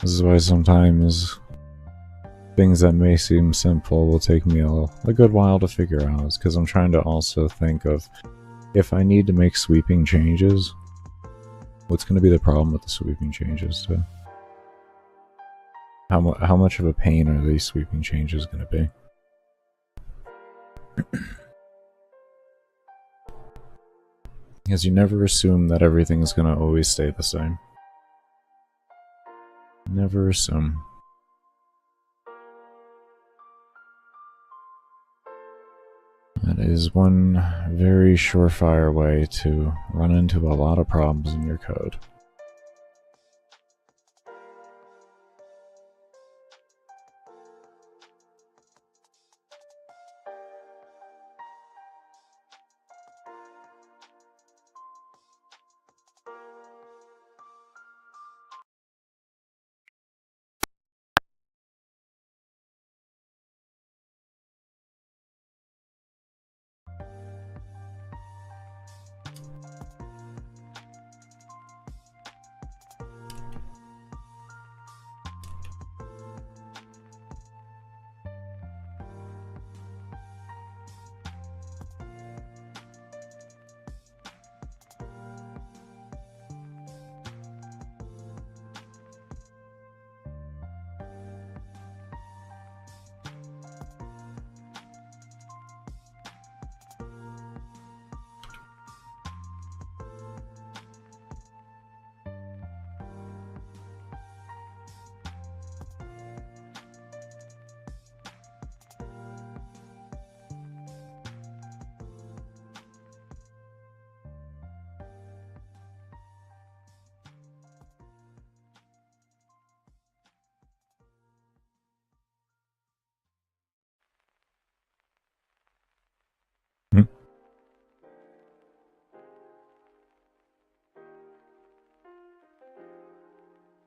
This is why sometimes things that may seem simple will take me a good while to figure out. It's because I'm trying to also think of, if I need to make sweeping changes, what's going to be the problem with the sweeping changes too? How much of a pain are these sweeping changes going to be? Because you never assume that everything's going to always stay the same. Never assume. That is one very surefire way to run into a lot of problems in your code.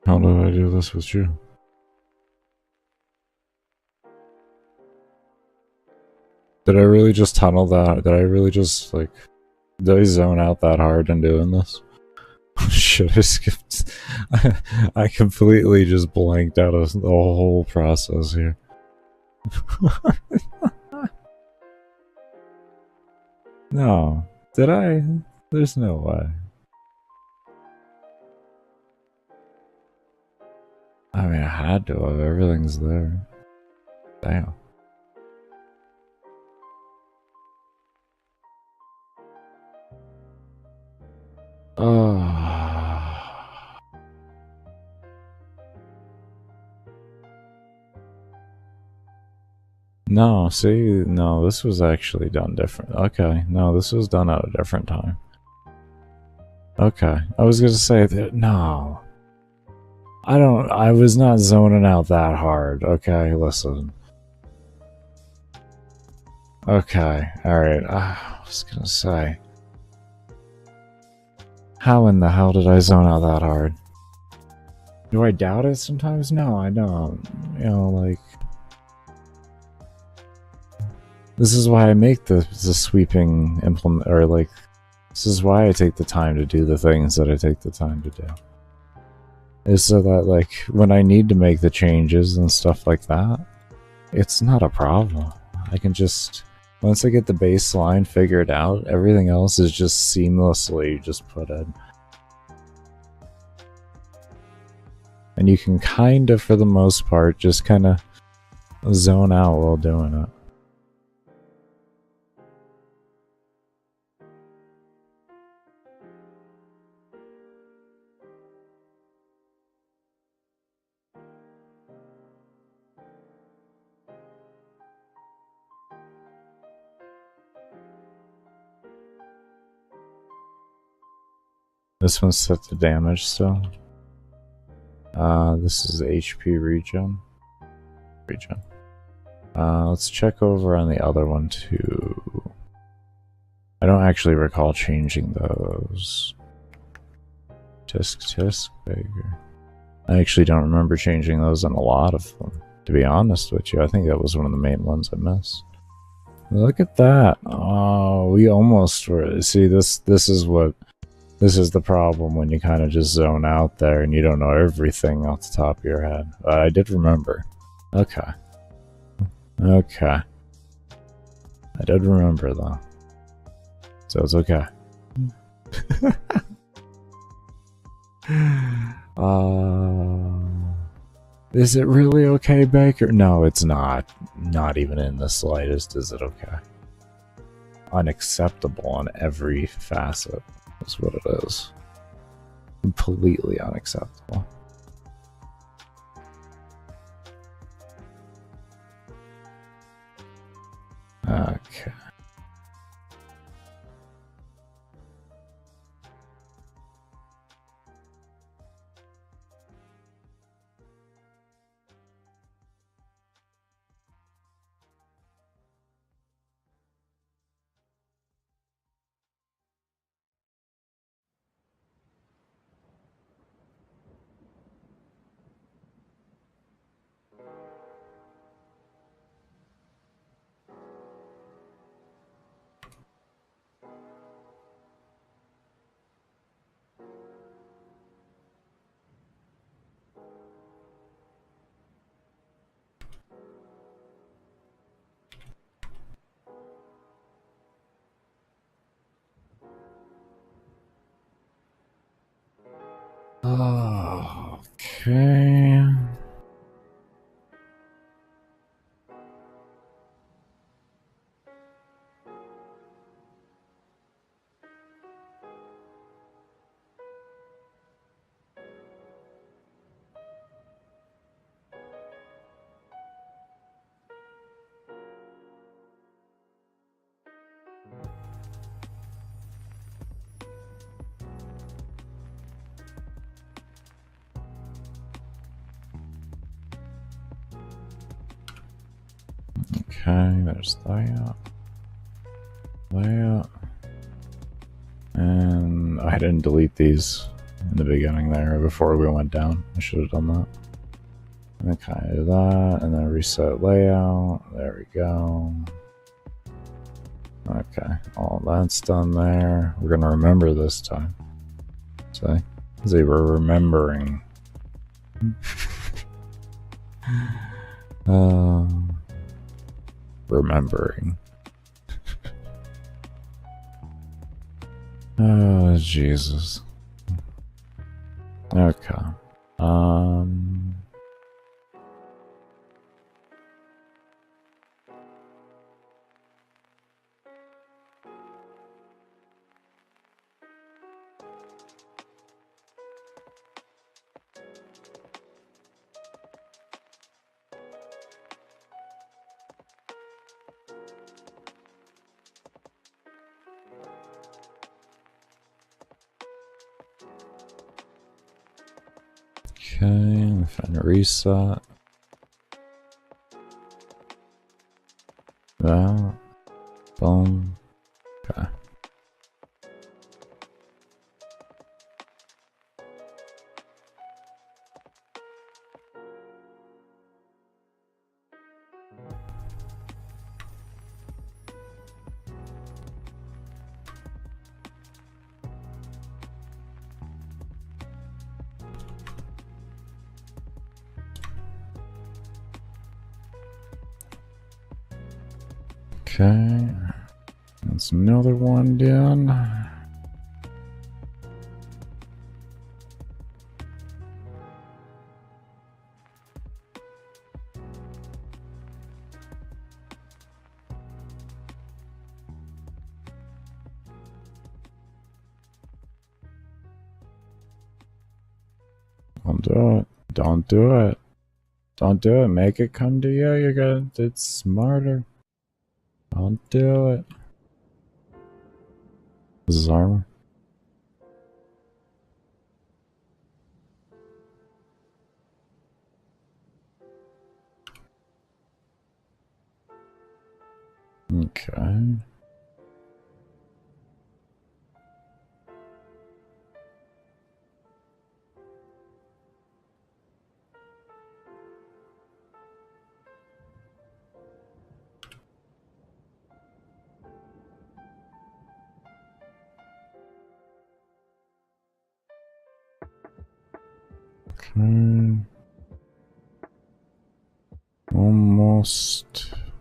How do I do this with you? Did I really just tunnel that? Did I really just, like... Did I zone out that hard in doing this? Shit, I skipped... I completely just blanked out of the whole process here. No. Did I? There's no way. I mean, I had to have. Everything's there. Damn. No, see, no, this was actually done different. Okay, no, this was done at a different time. Okay, I was gonna say that, no. I was not zoning out that hard. Okay, listen. Okay, alright, I was gonna say. How in the hell did I zone out that hard? Do I doubt it sometimes? No, I don't. You know, like... This is why I make the sweeping implement, or like... This is why I take the time to do the things that I take the time to do. Is so that, like, when I need to make the changes and stuff like that, it's not a problem. I can just... Once I get the baseline figured out, everything else is just seamlessly just put in. And you can kind of, for the most part, just kind of zone out while doing it. This one's set to damage still. This is HP regen. Let's check over on the other one too. I don't actually recall changing those. Tisk, Baker. I actually don't remember changing those on a lot of them, to be honest with you. I think that was one of the main ones I missed. Look at that. Oh, we almost were. See, this is the problem when you kind of just zone out there and you don't know everything off the top of your head. I did remember. Okay. Okay. I did remember, though. So it's okay. Is it really okay, Baker? No, it's not. Not even in the slightest is it okay. Unacceptable on every facet is what it is. Completely unacceptable. Okay. Okay. Okay, there's layout. Layout. And I didn't delete these in the beginning there before we went down. I should have done that. Okay, do that, and then reset layout. There we go. Okay, all that's done there. We're gonna remember this time. See, we're remembering. Remembering. Oh, Jesus. Okay. Okay, find a reset. That. Boom. Okay. Okay, that's another one done. Don't do it. Don't do it. Don't do it. Make it come to you. You're gonna. It's smarter. Don't do it. This is armor. Okay.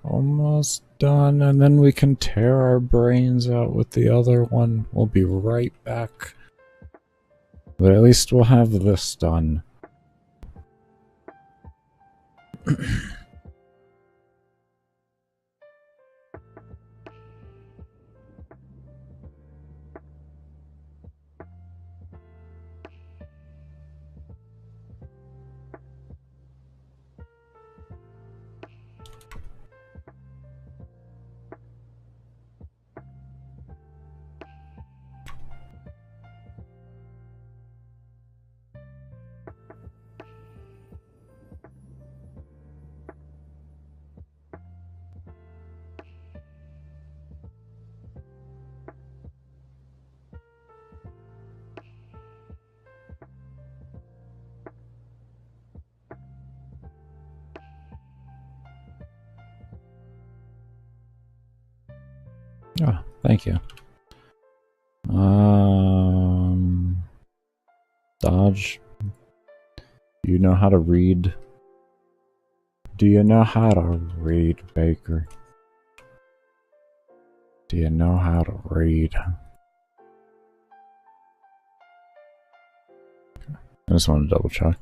Almost done, and then we can tear our brains out with the other one. We'll be right back. But at least we'll have this done. Oh, thank you. Dodge. You know how to read? Do you know how to read, Baker? Do you know how to read? I just want to double check.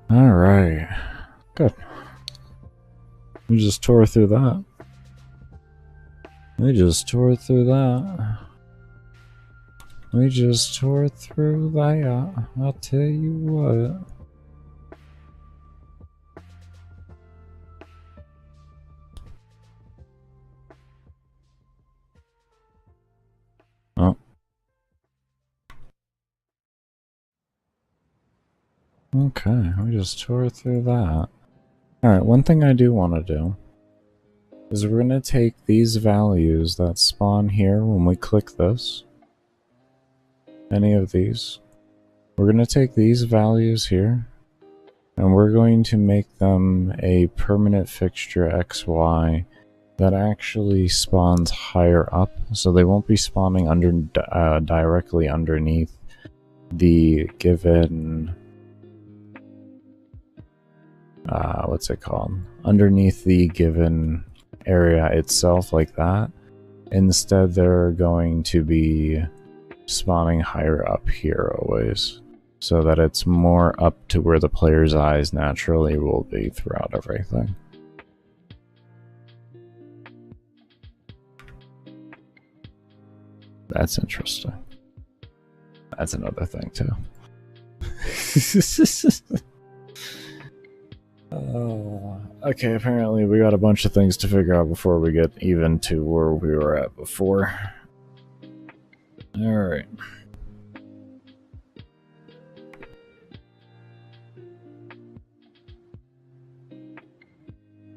Alright. Good. We just tore through that. We just tore through that. We just tore through that. I'll tell you what. Oh. Okay, we just tore through that. Alright, one thing I do want to do is we're going to take these values that spawn here when we click this. Any of these. We're going to take these values here and we're going to make them a permanent fixture XY that actually spawns higher up, so they won't be spawning under directly underneath the given what's it called? Underneath the given area itself, like that. Instead, they're going to be spawning higher up here always, so that it's more up to where the player's eyes naturally will be throughout everything. That's interesting. That's another thing too. Okay, apparently we got a bunch of things to figure out before we get even to where we were at before. Alright.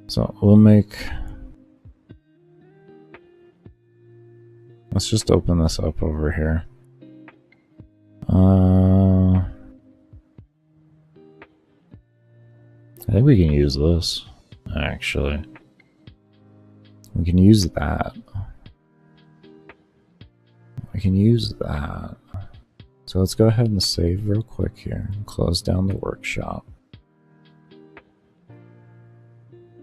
So we'll make... Let's just open this up over here. I think we can use this, actually. We can use that. We can use that. So let's go ahead and save real quick here and close down the workshop.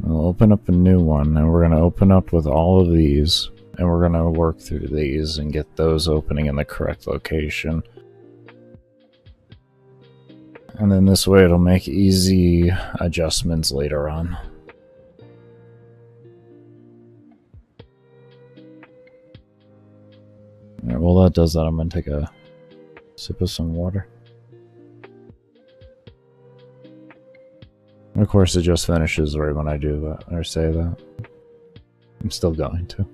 We'll open up a new one, and we're going to open up with all of these, and we're going to work through these and get those opening in the correct location. And then this way it'll make easy adjustments later on. Alright, well that does that. I'm gonna take a sip of some water. And of course it just finishes right when I do that, or say that. I'm still going to.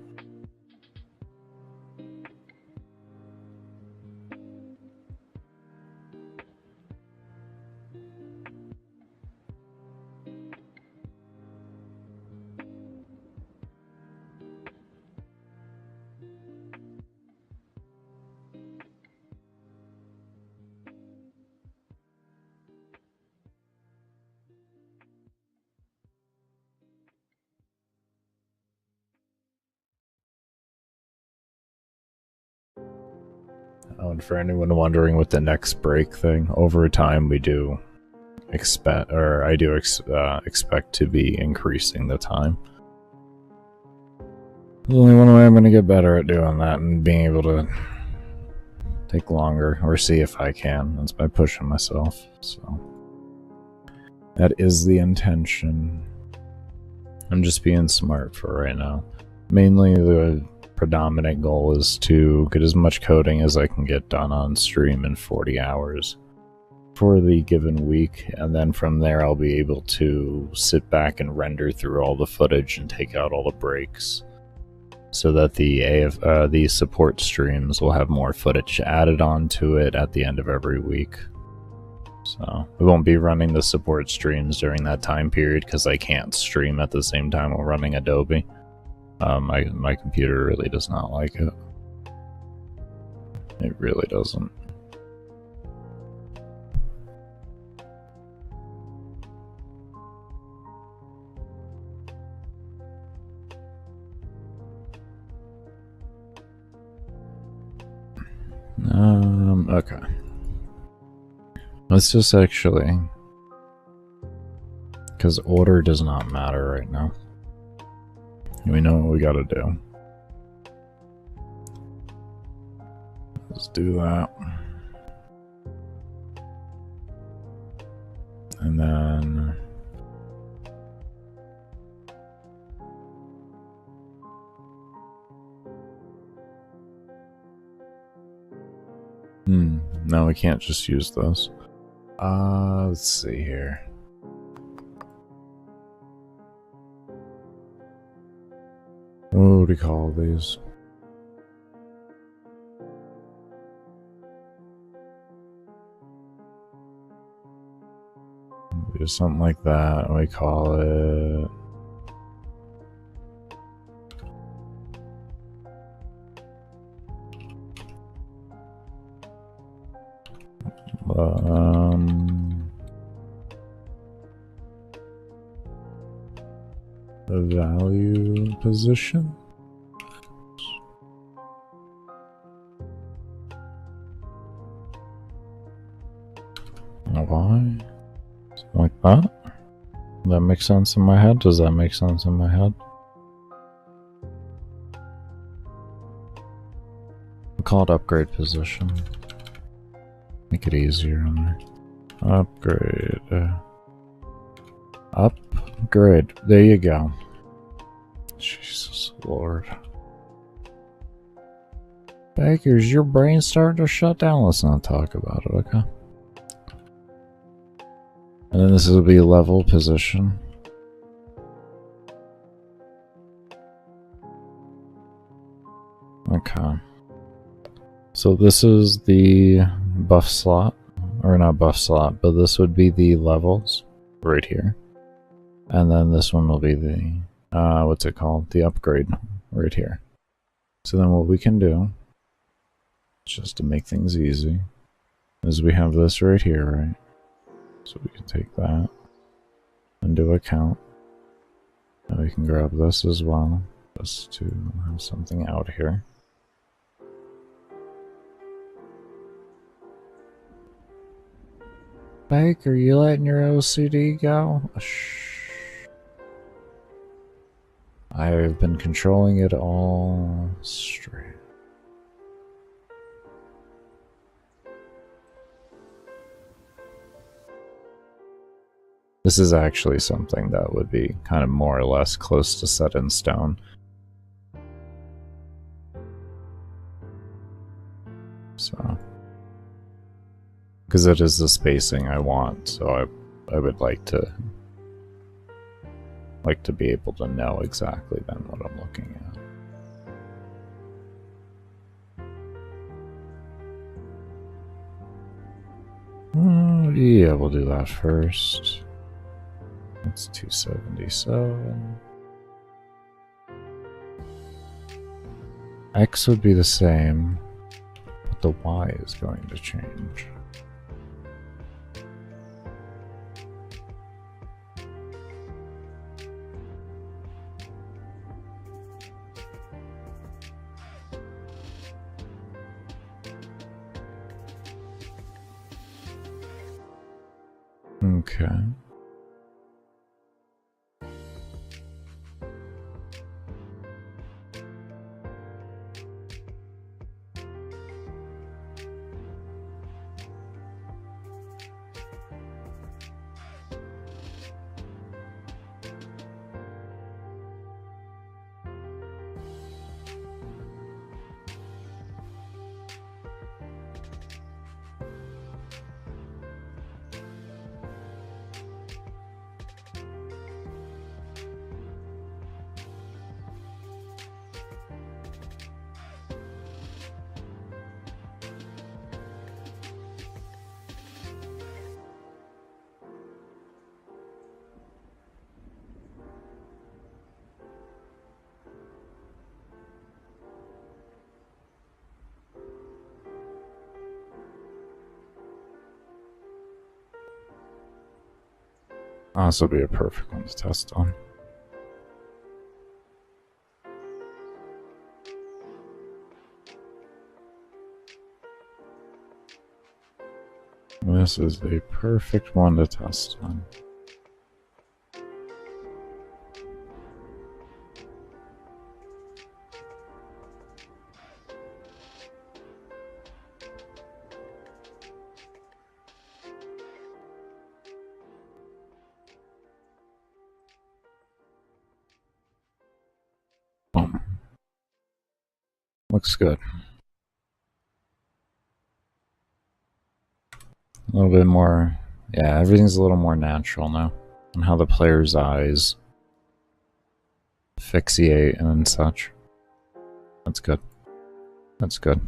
Oh, and for anyone wondering what the next break thing, over time we do expect, or I do expect to be increasing the time. There's only one way I'm going to get better at doing that and being able to take longer, or see if I can. That's by pushing myself, so that is the intention. I'm just being smart for right now. Mainly the predominant goal is to get as much coding as I can get done on stream in 40 hours for the given week, and then from there I'll be able to sit back and render through all the footage and take out all the breaks, so that the support streams will have more footage added onto it at the end of every week. So we won't be running the support streams during that time period because I can't stream at the same time while running Adobe. My computer really does not like it. It really doesn't. Okay. Let's just actually, because order does not matter right now. We know what we gotta do. Let's do that. And then no, we can't just use those. Let's see here. What would we call these? Do something like that. We call it the value position. Why? Something like that? Does that make sense in my head? Does that make sense in my head? We'll call it upgrade position. Make it easier on there. Upgrade. Upgrade. There you go. Jesus Lord. Baker's, your brain's starting to shut down. Let's not talk about it, okay? And then this will be level position. Okay. So this is the buff slot. Or not buff slot, but this would be the levels right here. And then this one will be the, what's it called? The upgrade right here. So then what we can do, just to make things easy, is we have this right here, right? So we can take that and do a count. And we can grab this as well, just to have something out here. Baker, you letting your OCD go? Shh. I have been controlling it all straight. This is actually something that would be kind of more or less close to set in stone. So, because it is the spacing I want, so I would like to be able to know exactly then what I'm looking at. Yeah, we'll do that first. That's 277. X would be the same, but the Y is going to change. Okay. Oh, this will be a perfect one to test on. This is a perfect one to test on. Boom. Looks good. A little bit more, yeah, everything's a little more natural now. And how the player's eyes fixate and such. That's good. That's good.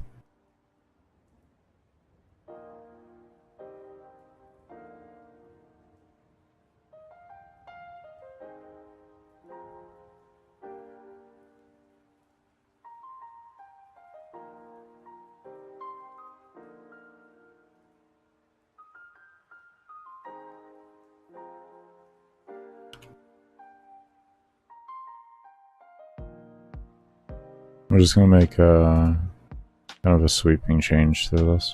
We're just gonna make a kind of a sweeping change to this.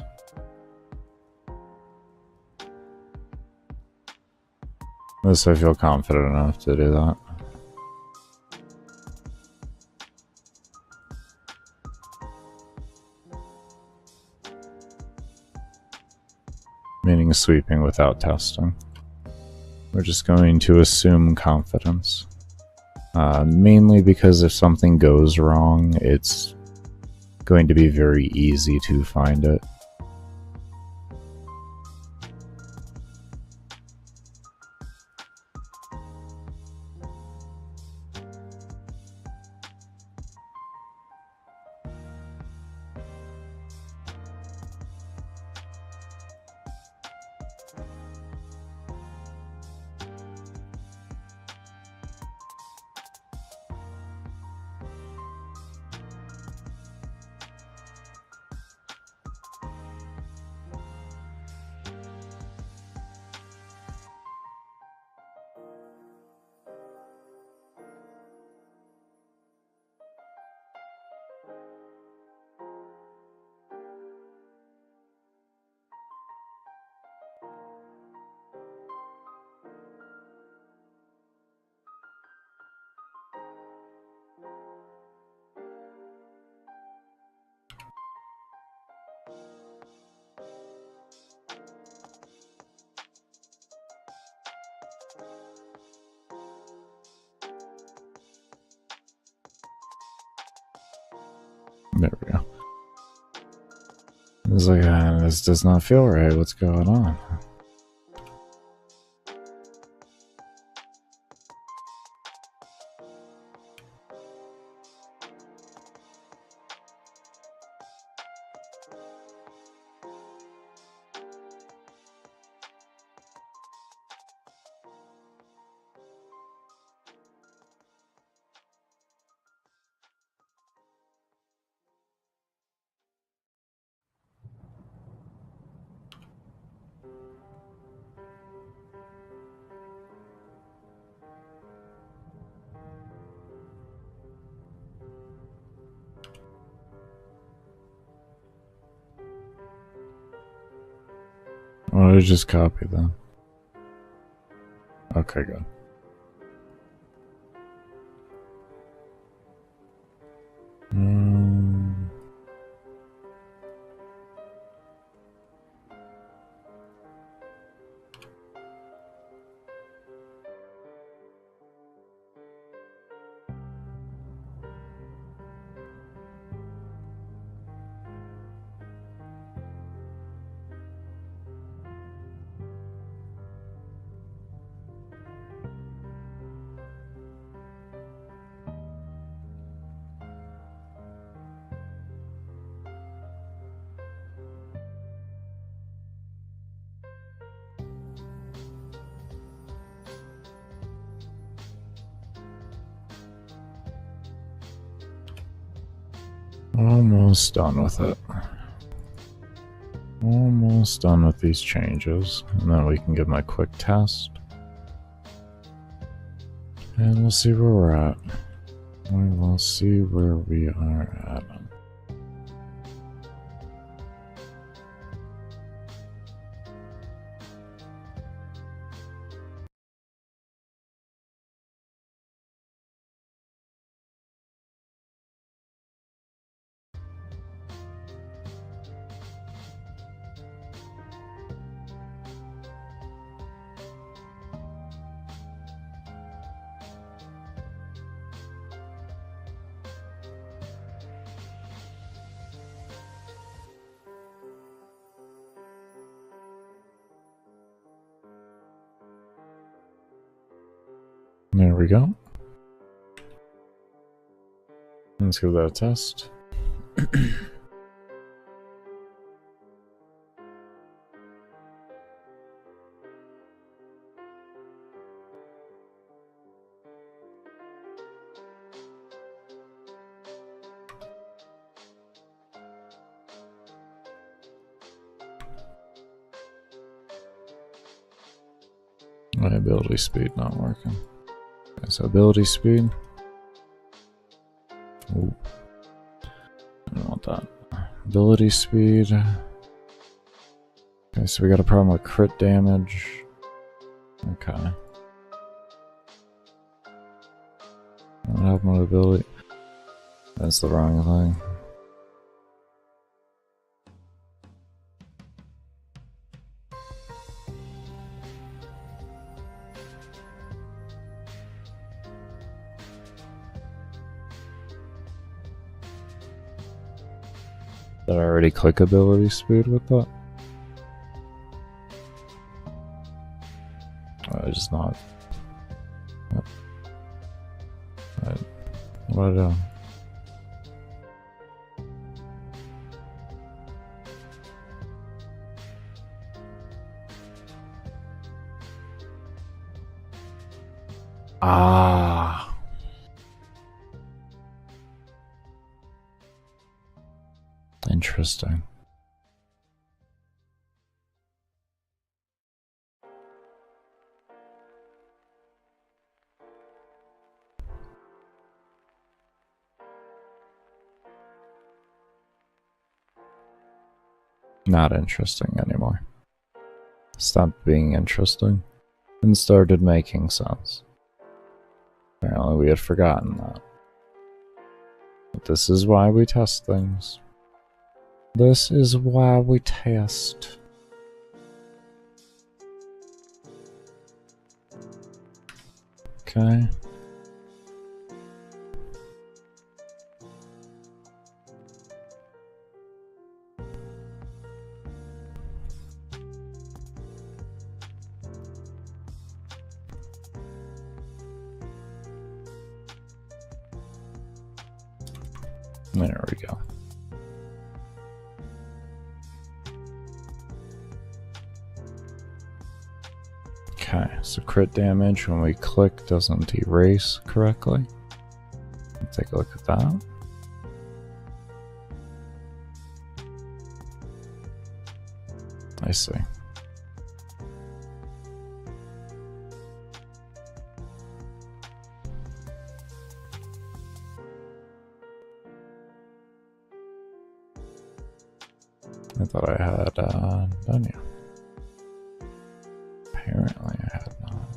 This I feel confident enough to do that. Meaning sweeping without testing. We're just going to assume confidence. Mainly because if something goes wrong, it's going to be very easy to find it. It's like, this does not feel right. What's going on? Oh, I just copy them. Okay, good. Almost done with it. Almost done with these changes. And then we can give them a quick test. And we'll see where we're at. We will see where we are at. There we go. Let's give that a test. My ability speed not working. Okay, so ability speed. Ooh. I don't want that. Ability speed. Okay, so we got a problem with crit damage. Okay. I don't have my ability. That's the wrong thing. Did I already click ability speed with that? I just not. What did I do? Ah. Interesting. Not interesting anymore. Stopped being interesting and started making sense. Apparently we had forgotten that. But this is why we test things. This is why we test. Okay. There we go. Okay, so crit damage when we click doesn't erase correctly. Let's take a look at that. I see. I thought I had done you. Apparently I had not.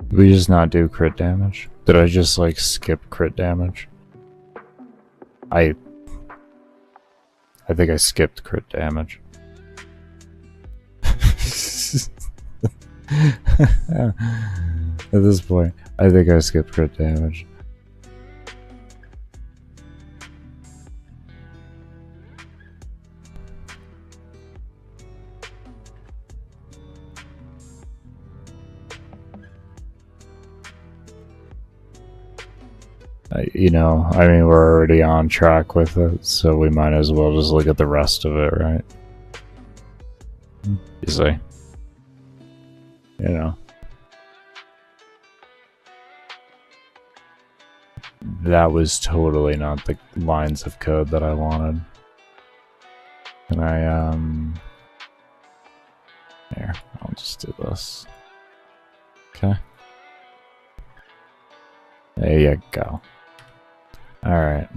Did we just not do crit damage? Did I just like skip crit damage? I think I skipped crit damage. At this point, I think I skipped crit damage. You know, I mean, we're already on track with it, so we might as well just look at the rest of it, right? You see? You know. That was totally not the lines of code that I wanted. Can I, here, I'll just do this. Okay. There you go. Alright.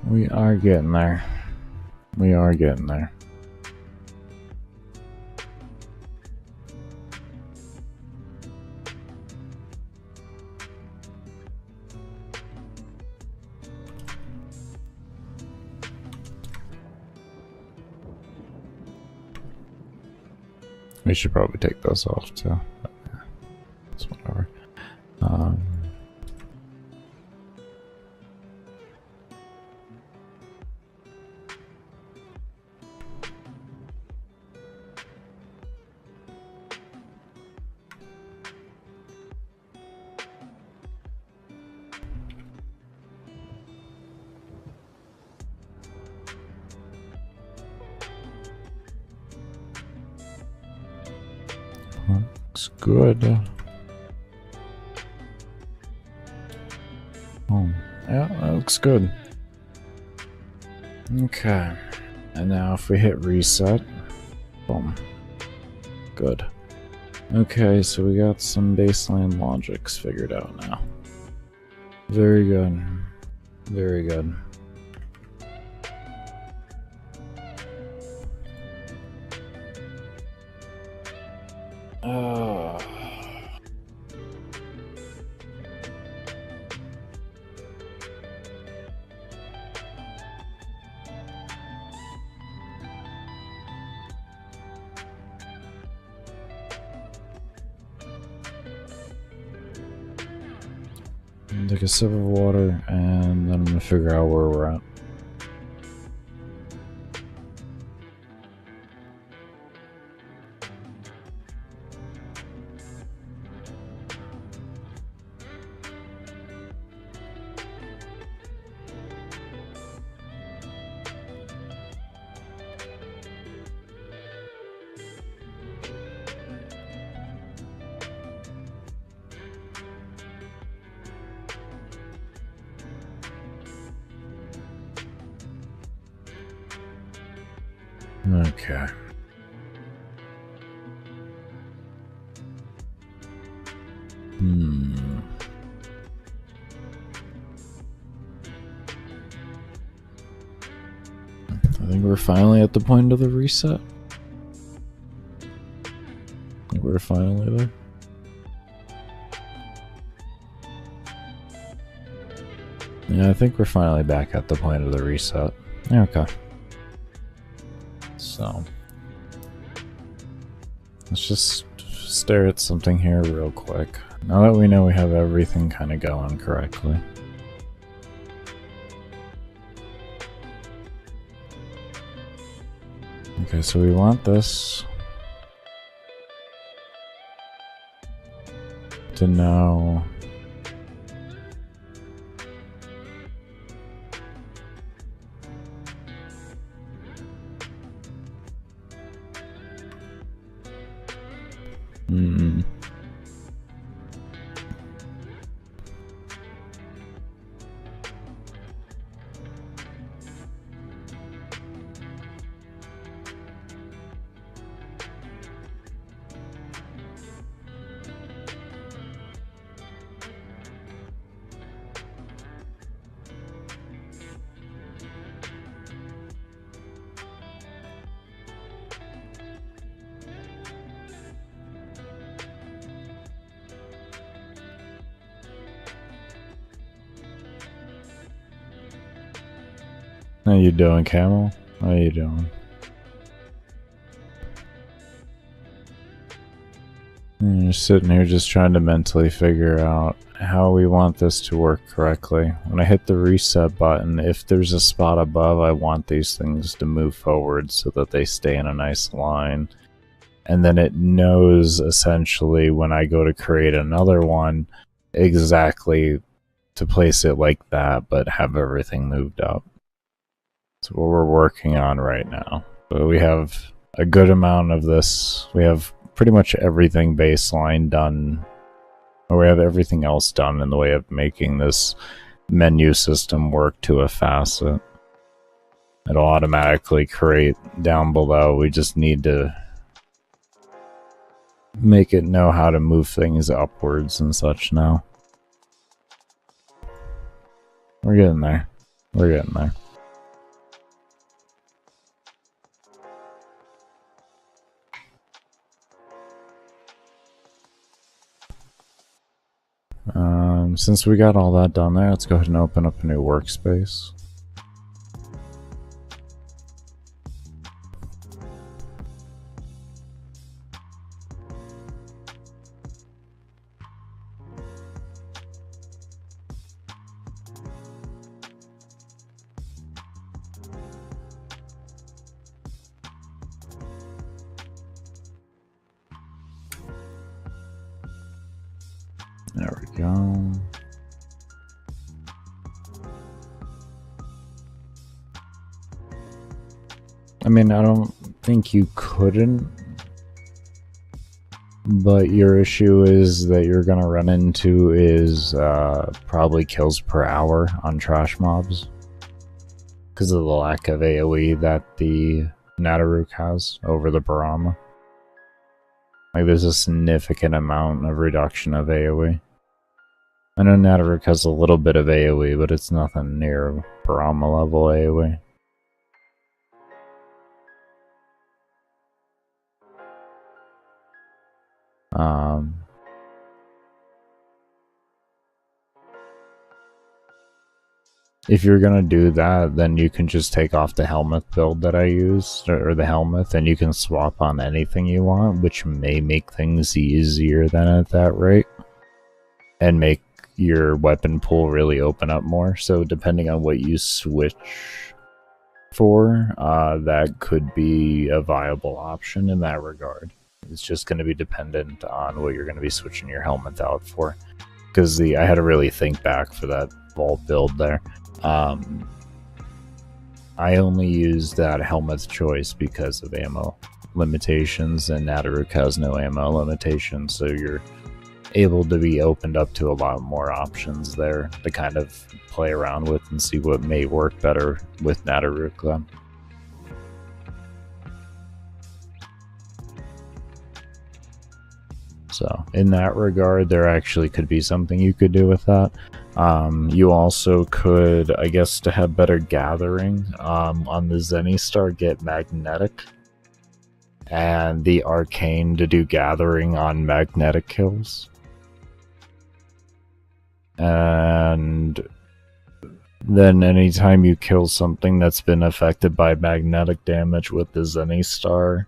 We are getting there. We are getting there. We should probably take those off too. It's whatever. Looks good. Oh, yeah, that looks good. Okay. And now if we hit reset, boom. Good. Okay, so we got some baseline logics figured out now. Very good. Very good. Take a sip of water, and then I'm gonna figure out where we're at. Okay. I think we're finally at the point of the reset. I think we're finally there. Yeah, I think we're finally back at the point of the reset. Okay. So, let's just stare at something here real quick. Now that we know we have everything kind of going correctly. Okay, so we want this to now How you doing, Camel? How you doing? I'm just sitting here just trying to mentally figure out how we want this to work correctly. When I hit the reset button, if there's a spot above, I want these things to move forward so that they stay in a nice line. And then it knows essentially when I go to create another one exactly to place it like that, but have everything moved up. That's what we're working on right now. But we have a good amount of this. We have pretty much everything baseline done, or we have everything else done in the way of making this menu system work to a facet. It'll automatically create down below. We just need to make it know how to move things upwards and such now. We're getting there. We're getting there. Since we got all that done there, let's go ahead and open up a new workspace. There we go. I mean, I don't think you couldn't, but your issue is that you're gonna run into is probably kills per hour on trash mobs because of the lack of AoE that the Nataruk has over the Barama. Like, there's a significant amount of reduction of AoE. I know Nataruk has a little bit of AoE, but it's nothing near Barama level AoE. If you're gonna do that, then you can just take off the helmet build that I used, or the helmet, and you can swap on anything you want, which may make things easier than at that rate, and make your weapon pool really open up more. So depending on what you switch for, that could be a viable option in that regard. It's just going to be dependent on what you're going to be switching your helmet out for. Because I had to really think back for that vault build there. I only used that helmet choice because of ammo limitations, and Nataruk has no ammo limitations, so you're able to be opened up to a lot more options there to kind of play around with and see what may work better with Nataruk then. So in that regard, there actually could be something you could do with that. You also could, I guess, to have better gathering, on the Zenny Star, get magnetic, and the arcane to do gathering on magnetic kills. And then anytime you kill something that's been affected by magnetic damage with the Zenny Star,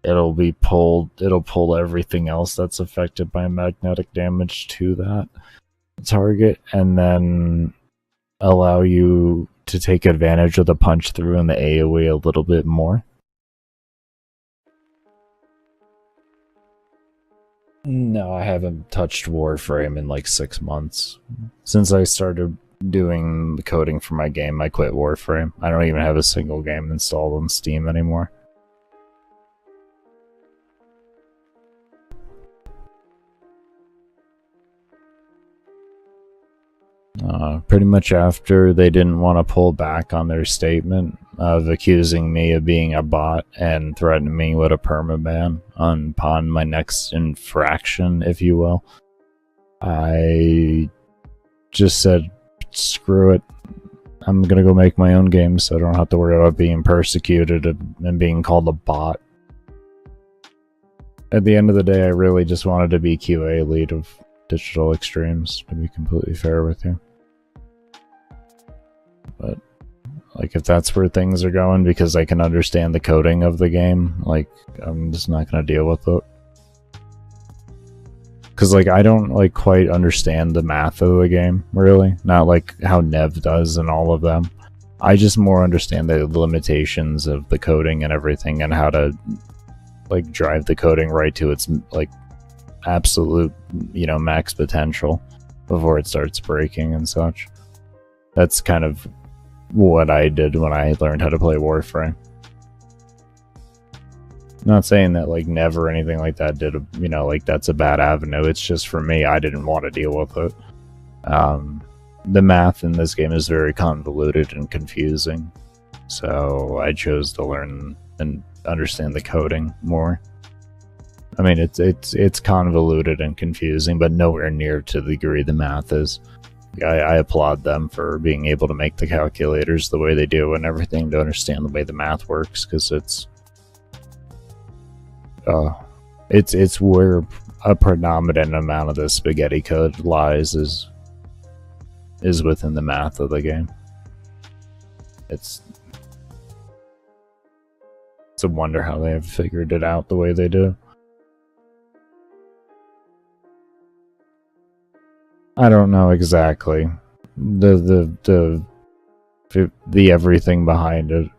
it'll pull everything else that's affected by magnetic damage to that target, and then allow you to take advantage of the punch through and the AoE a little bit more. No, I haven't touched Warframe in like 6 months. Since I started doing the coding for my game, I quit Warframe. I don't even have a single game installed on Steam anymore. Pretty much after they didn't want to pull back on their statement of accusing me of being a bot and threatening me with a permaban upon my next infraction, if you will, I just said, screw it. I'm gonna go make my own game so I don't have to worry about being persecuted and being called a bot. At the end of the day, I really just wanted to be QA lead of Digital Extremes, to be completely fair with you. But, like, if that's where things are going, because I can understand the coding of the game, like, I'm just not gonna deal with it. Because, like, I don't, like, quite understand the math of the game, really. Not like how Nev does and all of them. I just more understand the limitations of the coding and everything, and how to, like, drive the coding right to its, like, absolute, you know, max potential before it starts breaking and such. That's kind of what I did when I learned how to play Warframe. Not saying that, like, Nev or anything like that did, you know, like, that's a bad avenue. It's just, for me, I didn't want to deal with it. The math in this game is very convoluted and confusing, so I chose to learn and understand the coding more. I mean, it's convoluted and confusing, but nowhere near to the degree the math is. I applaud them for being able to make the calculators the way they do and everything, to understand the way the math works, because it's where a predominant amount of the spaghetti code lies, is within the math of the game. It's a wonder how they have figured it out the way they do. I don't know exactly the everything behind it,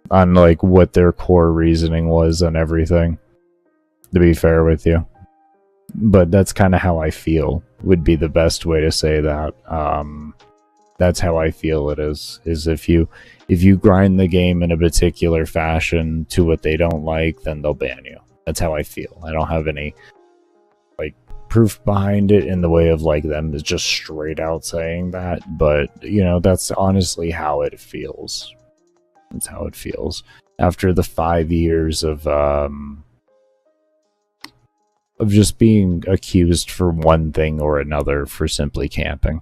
on like what their core reasoning was and everything, to be fair with you. But that's kind of how I feel, would be the best way to say that. That's how I feel it is if you grind the game in a particular fashion to what they don't like, then they'll ban you. That's how I feel. I don't have any, like, proof behind it in the way of, like, them just straight out saying that, but, you know, that's honestly how it feels. That's how it feels. After the 5 years of just being accused for one thing or another for simply camping.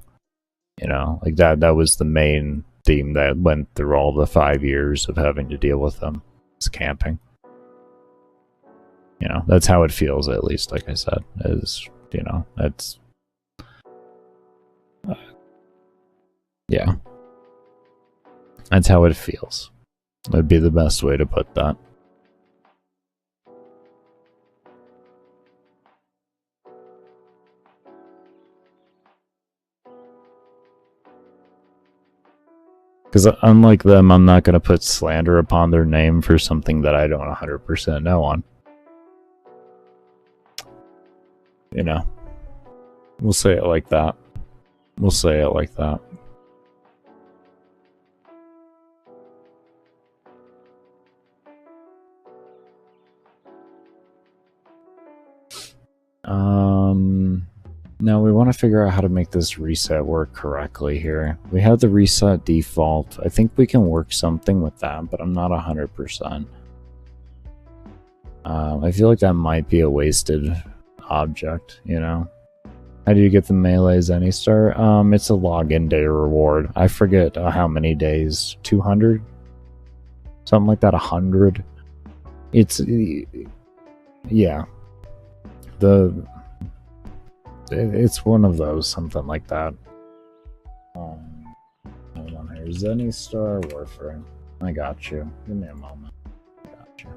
You know, like that was the main theme that went through all the 5 years of having to deal with them. It's camping. You know, that's how it feels, at least, like I said. Is, you know, that's... yeah. That's how it feels. That'd be the best way to put that. Because unlike them, I'm not going to put slander upon their name for something that I don't 100% know on. You know. We'll say it like that. We'll say it like that. Now we want to figure out how to make this reset work correctly here. We have the reset default. I think we can work something with that, but I'm not 100%. I feel like that might be a wasted object, you know? How do you get the Melee Zenny Star? It's a login day reward. I forget how many days. 200? Something like that, 100. It's... yeah. It's one of those, something like that. Hold on here. Zenny Star Warfare. I got you. Give me a moment. I got you.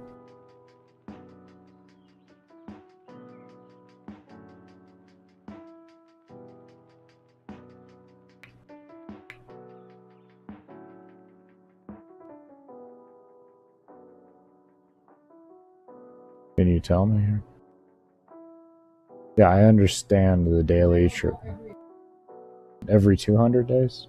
Can you tell me here? Yeah, I understand the daily trip. Every 200 days?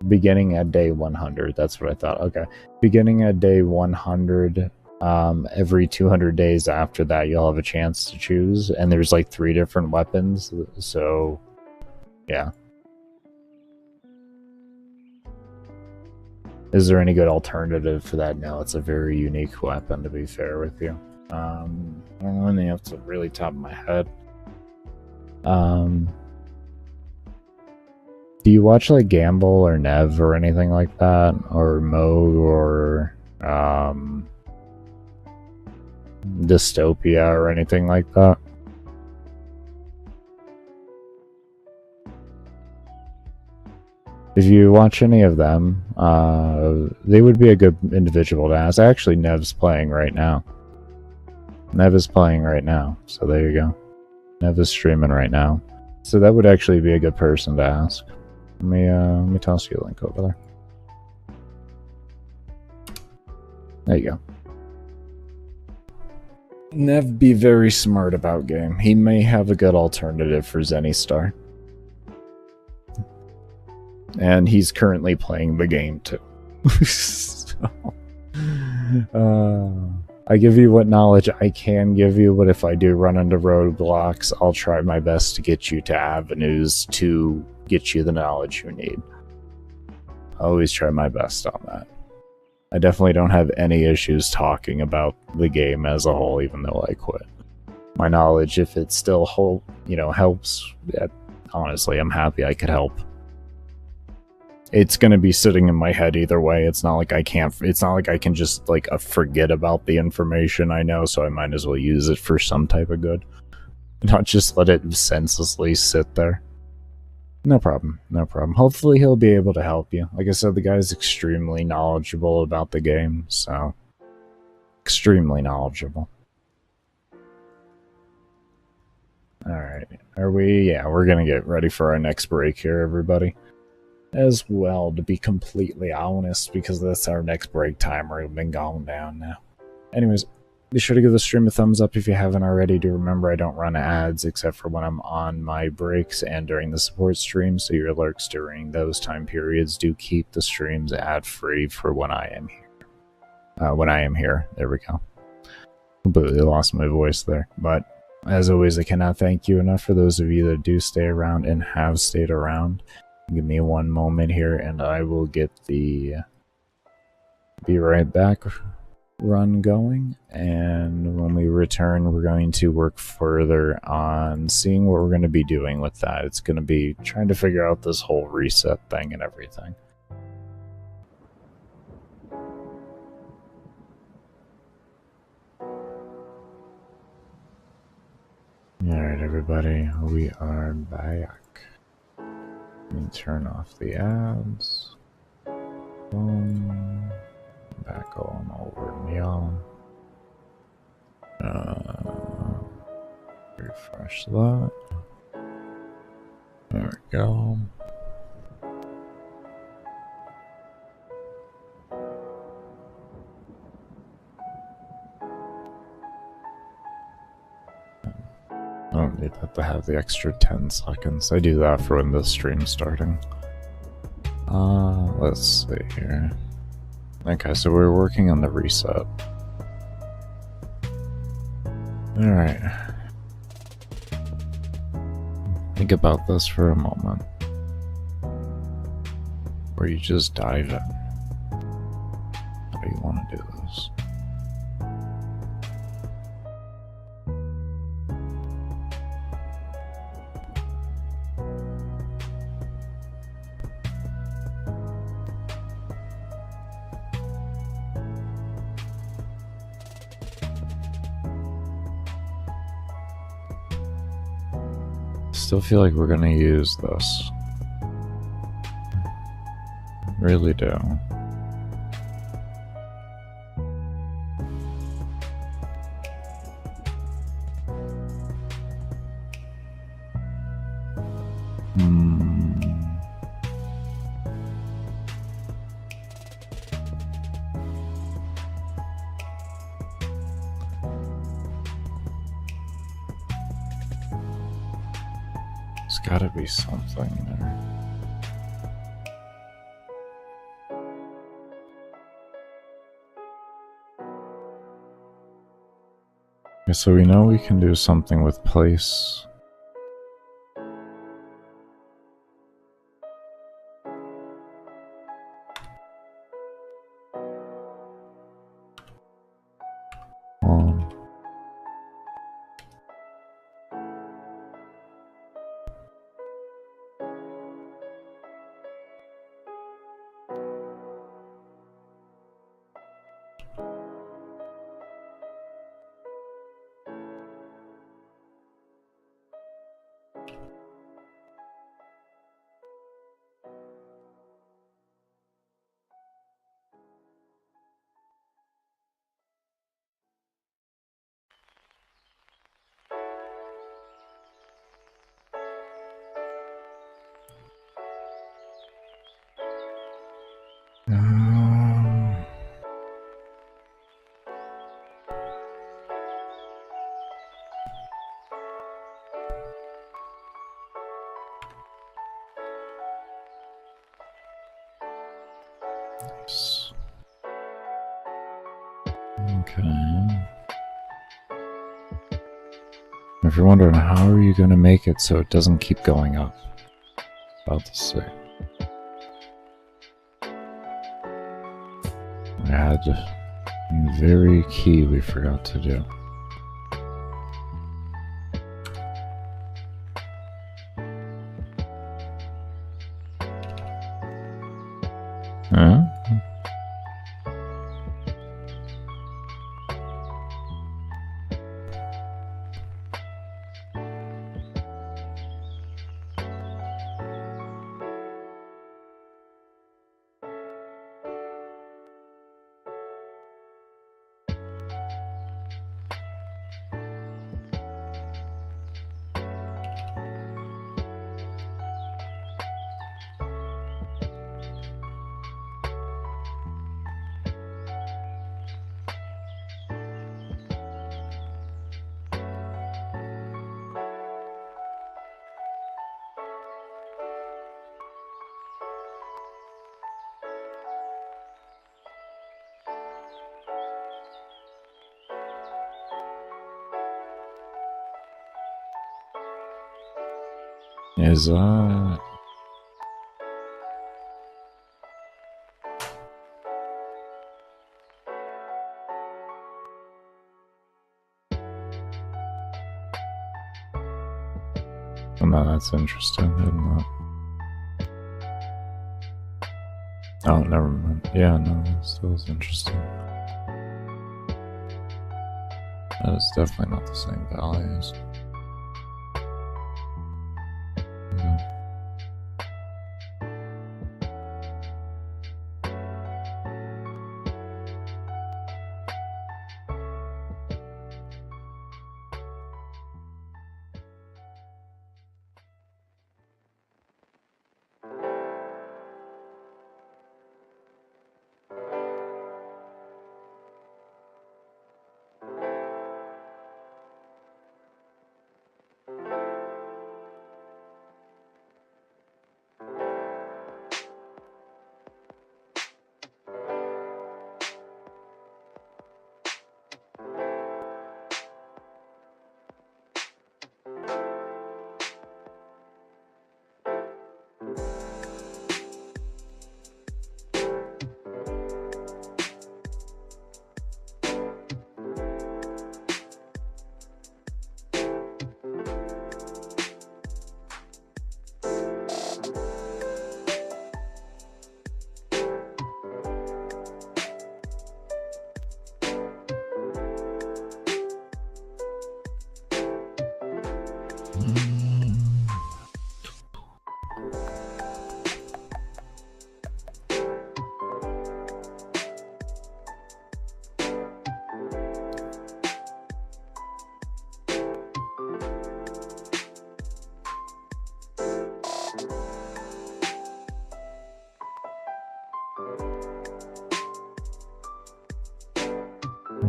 Beginning at day 100. That's what I thought. Okay. Beginning at day 100, every 200 days after that, you'll have a chance to choose. And there's like 3 different weapons. So, yeah. Is there any good alternative for that? No, it's a very unique weapon, to be fair with you. I don't know anything off the really top of my head. Do you watch like Gamble or Nev or anything like that? Or Mo or Dystopia or anything like that? If you watch any of them, they would be a good individual to ask. Actually, Nev's playing right now. Nev is playing right now, so there you go. Nev is streaming right now. So that would actually be a good person to ask. Let me toss you a link over there. There you go. Nev be very smart about game. He may have a good alternative for Zenny Star. And he's currently playing the game too. So, I give you what knowledge I can give you, but if I do run into roadblocks, I'll try my best to get you to avenues to get you the knowledge you need. I always try my best on that. I definitely don't have any issues talking about the game as a whole, even though I quit. My knowledge, if it still helps, honestly, I'm happy I could help. It's gonna be sitting in my head either way. It's not like I can't. It's not like I can just like forget about the information I know. So I might as well use it for some type of good, not just let it senselessly sit there. No problem. No problem. Hopefully he'll be able to help you. Like I said, the guy's extremely knowledgeable about the game. So extremely knowledgeable. All right. Are we? Yeah, we're gonna get ready for our next break here, everybody. As well, to be completely honest, because that's our next break timer. We've been going down now. Anyways, be sure to give the stream a thumbs up if you haven't already. Do remember I don't run ads except for when I'm on my breaks and during the support streams, so your lurks during those time periods do keep the streams ad-free for when I am here. When I am here. There we go. Completely lost my voice there. But as always, I cannot thank you enough for those of you that do stay around and have stayed around. Give me one moment here and I will get the be right back run going, and when we return we're going to work further on seeing what we're going to be doing with that. It's going to be trying to figure out this whole reset thing and everything. Alright everybody, we are back. Let me turn off the ads. Boom. Back on over y'all. Refresh that. There we go. I don't need that to have the extra 10 seconds. I do that for when the stream's starting. Let's see here. Okay, so we're working on the reset. Alright. Think about this for a moment. Or you just dive in. How do you want to do this? still feel like we're gonna use this. Really do. There's gotta be something there. Okay, so we know we can do something with place. Nice. Okay. If you're wondering, how are you going to make it so it doesn't keep going up? About to see. We had a very key we forgot to do. Huh? Is that... Oh, no, that's interesting, isn't it? Oh, never mind. Yeah, no, that still is interesting. That is definitely not the same values. Yeah.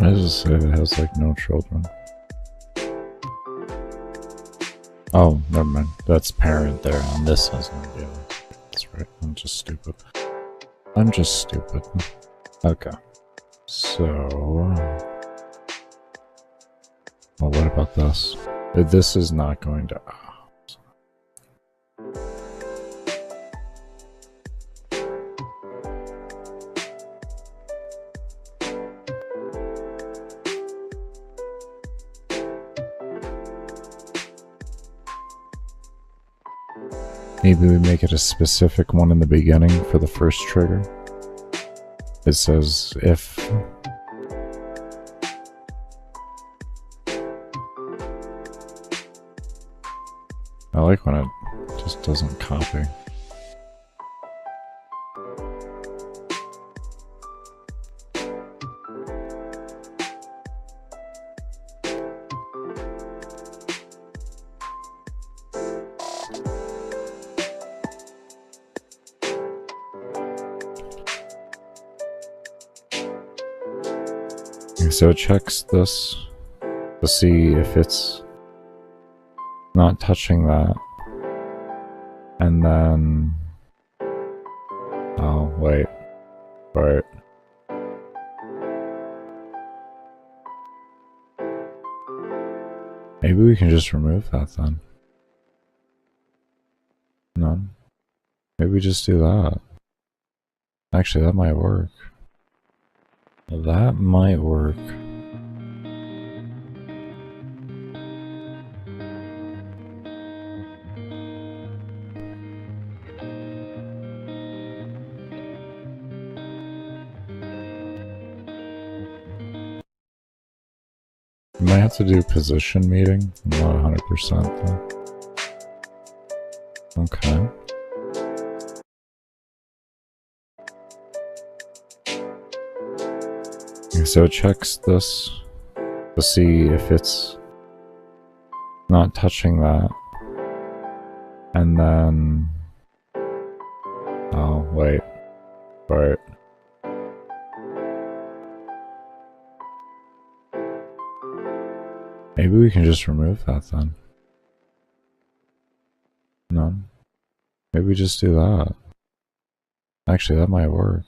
Why does it say it has like no children? Oh, never mind. That's parent there, and this has no deal. That's right. I'm just stupid. I'm just stupid. Okay. So... well, what about this? This is not going to... maybe we make it a specific one in the beginning for the first trigger. It says if... I like when it just doesn't copy. So it checks this to see if it's not touching that. And then... oh, wait. Right. Maybe we can just remove that then. No. Maybe we just do that. Actually, that might work. That might work. We might have to do position meeting. I'm not 100% though. Okay. So it checks this to see if it's not touching that. And then... oh, wait. Right. Maybe we can just remove that then. No. Maybe we just do that. Actually, that might work.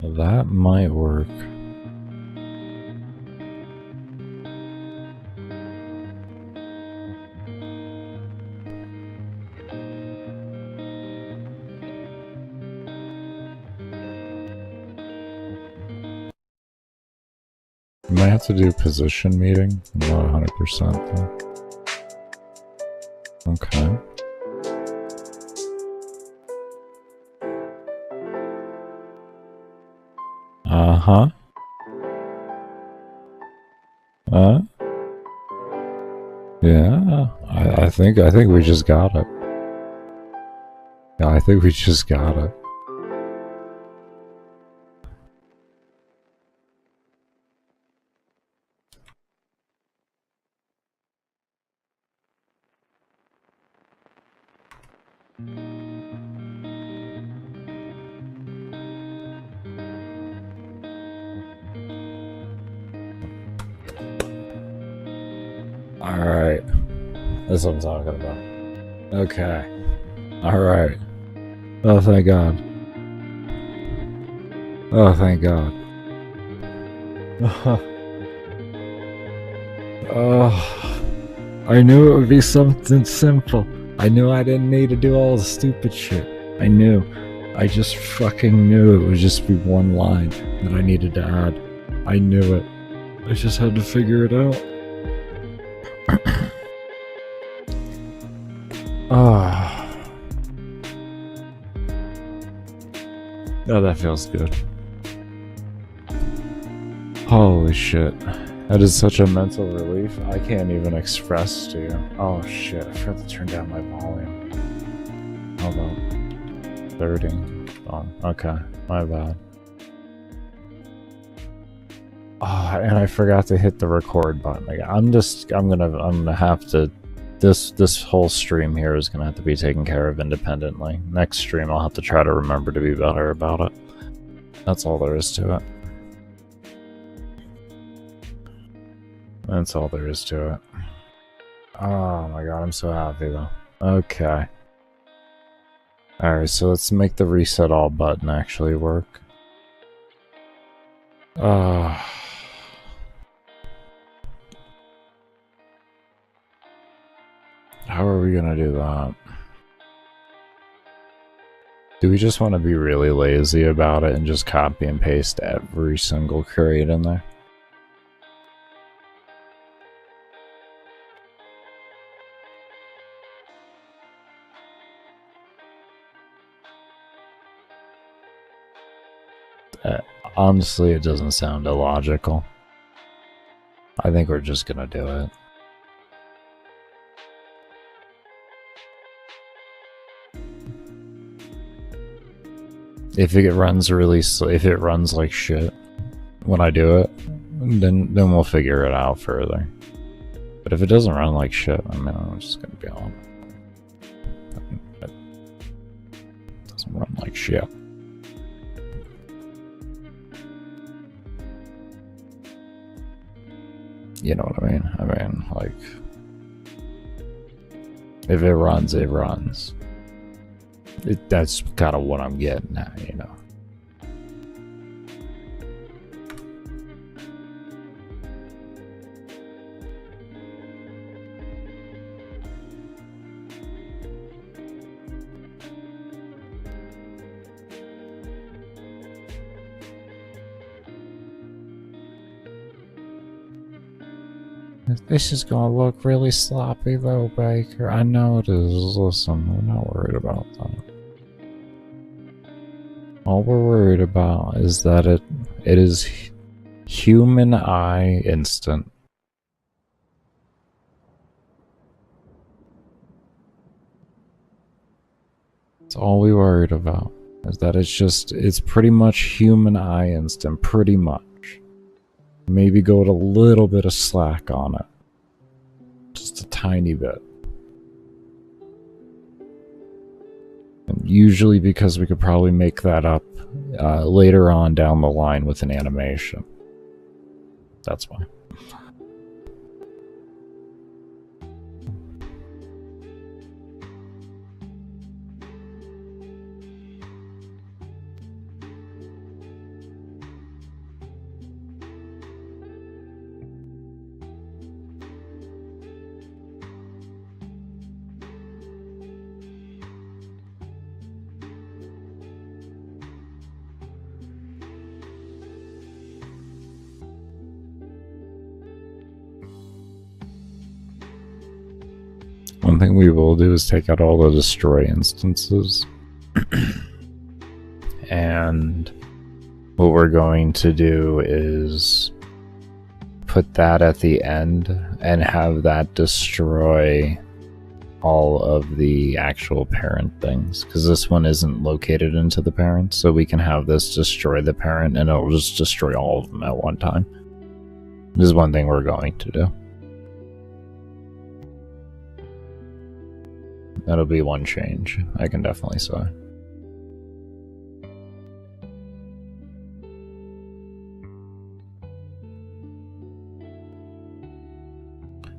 That might work. We might have to do position meeting. I'm not 100% though. Okay. Uh-huh. Yeah. I think we just got it. Yeah, I think we just got it. Alright. That's what I'm talking about. Okay. Alright. Oh, thank God. Oh, thank God. Oh, I knew it would be something simple. I knew I didn't need to do all the stupid shit. I knew. I just fucking knew it would just be one line that I needed to add. I knew it. I just had to figure it out. Ah. Oh, that feels good. Holy shit. That is such a mental relief. I can't even express to you. Oh shit, I forgot to turn down my volume. How about 30? Oh, okay, my bad. Oh, and I forgot to hit the record button again. I'm gonna have to... This whole stream here is gonna have to be taken care of independently. Next stream I'll have to try to remember to be better about it. That's all there is to it. That's all there is to it. Oh my god, I'm so happy though. Okay. Alright, so let's make the reset all button actually work. How are we gonna do that? Do we just want to be really lazy about it and just copy and paste every single crate in there? Honestly, it doesn't sound illogical. I think we're just gonna do it. If it runs really slow, if it runs like shit when I do it, then we'll figure it out further. But if it doesn't run like shit, I mean, I'm just gonna be on. It doesn't run like shit. You know what I mean? I mean, like, if it runs, it runs. That's kind of what I'm getting at, you know. This is gonna look really sloppy though, Baker. I know it is. Listen, we're not worried about that. All we're worried about is that it is human eye instant. That's all we worried about. Is that it's pretty much human eye instant, pretty much. Maybe go with a little bit of slack on it. Just a tiny bit. And usually because we could probably make that up later on down the line with an animation. That's why. One thing we will do is take out all the destroy instances. And what we're going to do is put that at the end and have that destroy all of the actual parent things, because this one isn't located into the parent, so we can have this destroy the parent and it'll just destroy all of them at one time. This is one thing we're going to do. That'll be one change, I can definitely say.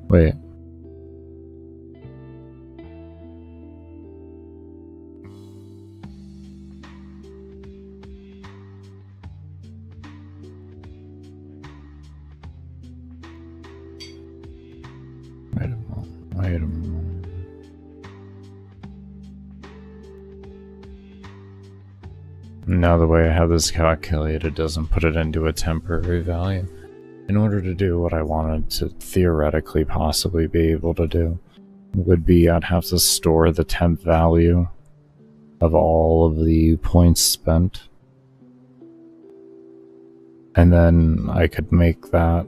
Wait. Wait a moment. Now the way I have this calculated doesn't put it into a temporary value. In order to do what I wanted to theoretically possibly be able to do, would be I'd have to store the temp value of all of the points spent. And then I could make that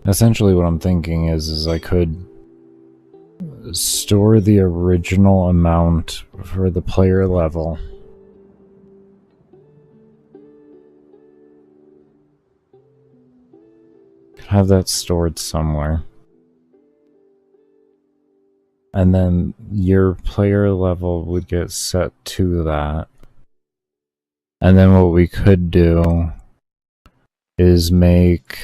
essentially what I'm thinking is I could store the original amount for the player level. Have that stored somewhere. And then your player level would get set to that. And then what we could do is make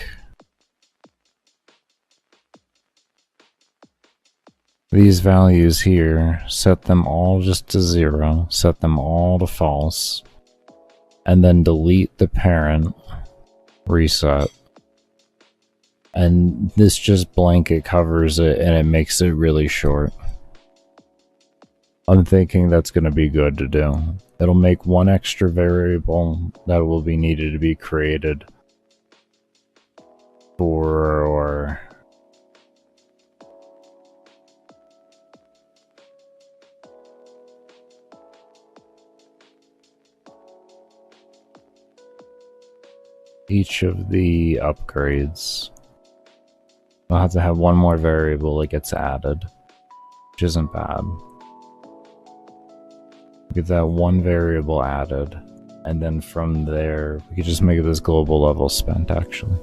these values here, set them all just to 0, set them all to false, and then delete the parent, reset. And this just blanket covers it and it makes it really short. I'm thinking that's going to be good to do. It'll make one extra variable that will be needed to be created for each of the upgrades. I'll have to have one more variable that gets added, which isn't bad. Get that one variable added, and then from there, we could just make this global level spent, actually.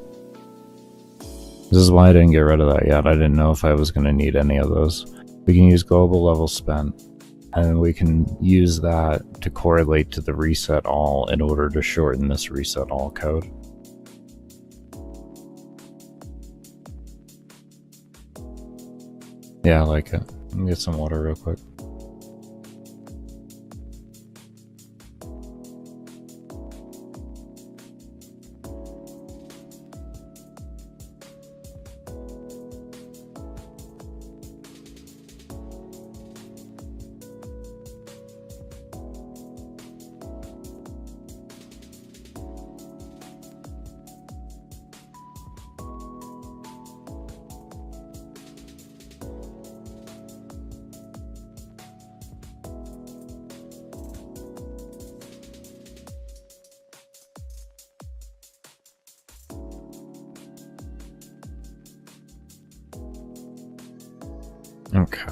This is why I didn't get rid of that yet. I didn't know if I was going to need any of those. We can use global level spent, and we can use that to correlate to the reset all in order to shorten this reset all code. Yeah, I like it. Let me get some water real quick. Okay.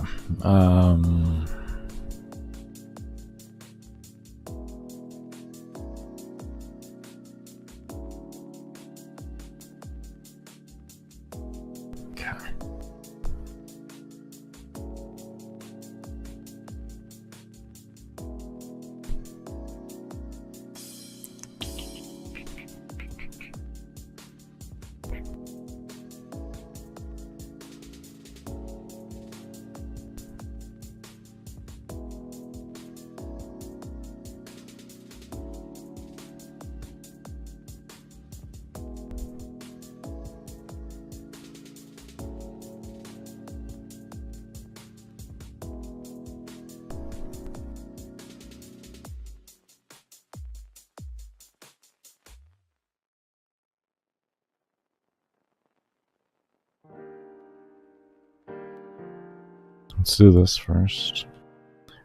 Let's do this first.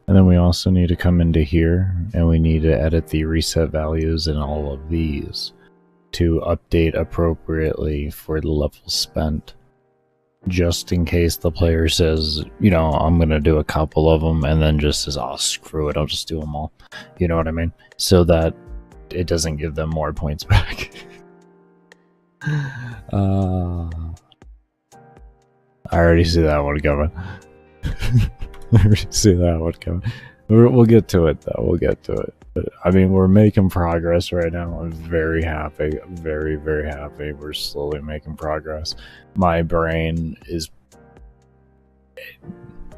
And then we also need to come into here and we need to edit the reset values in all of these to update appropriately for the level spent. Just in case the player says, you know, I'm going to do a couple of them and then just says, oh, screw it, I'll just do them all. You know what I mean? So that it doesn't give them more points back. I already see that one coming. I already see that one coming. We'll get to it, though. We'll get to it. But, I mean, we're making progress right now. I'm very happy. I'm very, very happy. We're slowly making progress. My brain is...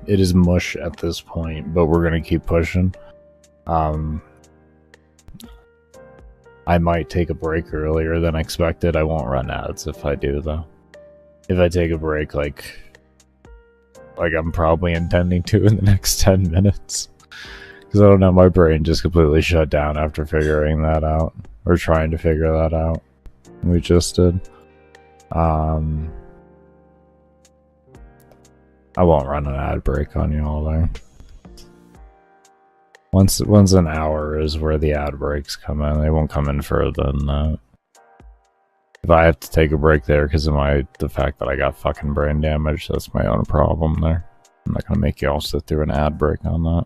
It is mush at this point, but we're going to keep pushing. I might take a break earlier than expected. I won't run ads if I do, though. If I take a break, like I'm probably intending to in the next 10 minutes. Because I don't know, my brain just completely shut down after figuring that out. Or trying to figure that out. We just did. I won't run an ad break on you all there. Once an hour is where the ad breaks come in. They won't come in further than that. If I have to take a break there because of the fact that I got fucking brain damage, that's my own problem there. I'm not gonna make you all sit through an ad break on that.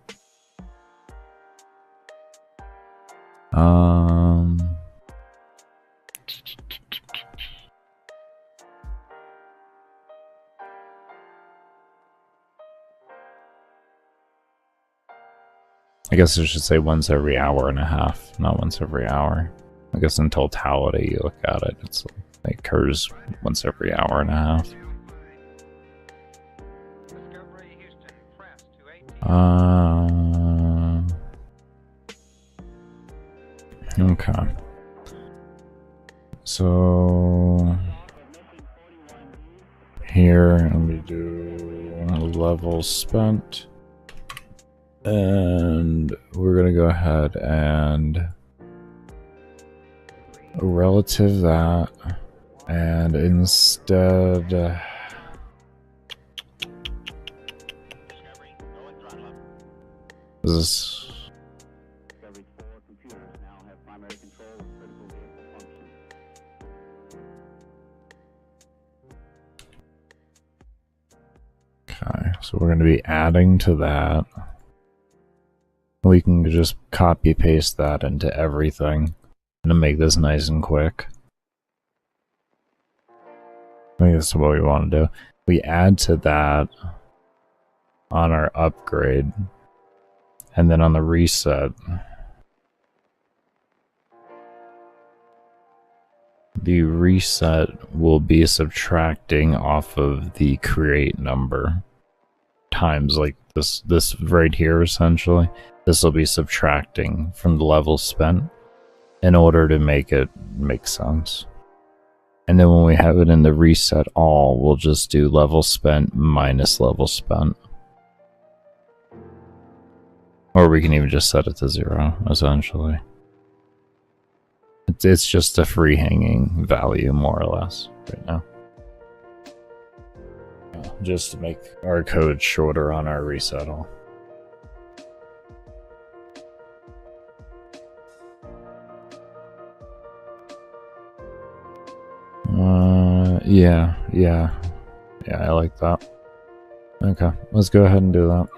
I guess I should say once every hour and a half, not once every hour. I guess in totality, you look at it, it occurs once every hour and a half. Okay. So here, let me do level spent. And we're gonna go ahead and relative that, and instead this. Discovery's 4 computers now have primary control of critical vehicle functions. Okay, so we're going to be adding to that. We can just copy paste that into everything to make this nice and quick. I think that's what we want to do. We add to that on our upgrade, and then on the reset, the reset will be subtracting off of the create number times like this right here. Essentially, this will be subtracting from the level spent in order to make it make sense. And then when we have it in the reset all, we'll just do level spent minus level spent. Or we can even just set it to 0, essentially. It's just a free hanging value, more or less, right now. Just to make our code shorter on our reset all. Yeah, I like that. Okay, let's go ahead and do that.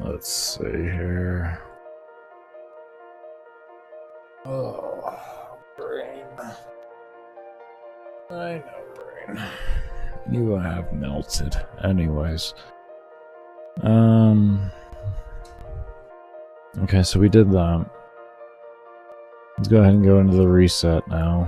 Let's see here. Oh, brain. I know, brain. You have melted. Anyways. Okay, so we did that. Let's go ahead and go into the reset now.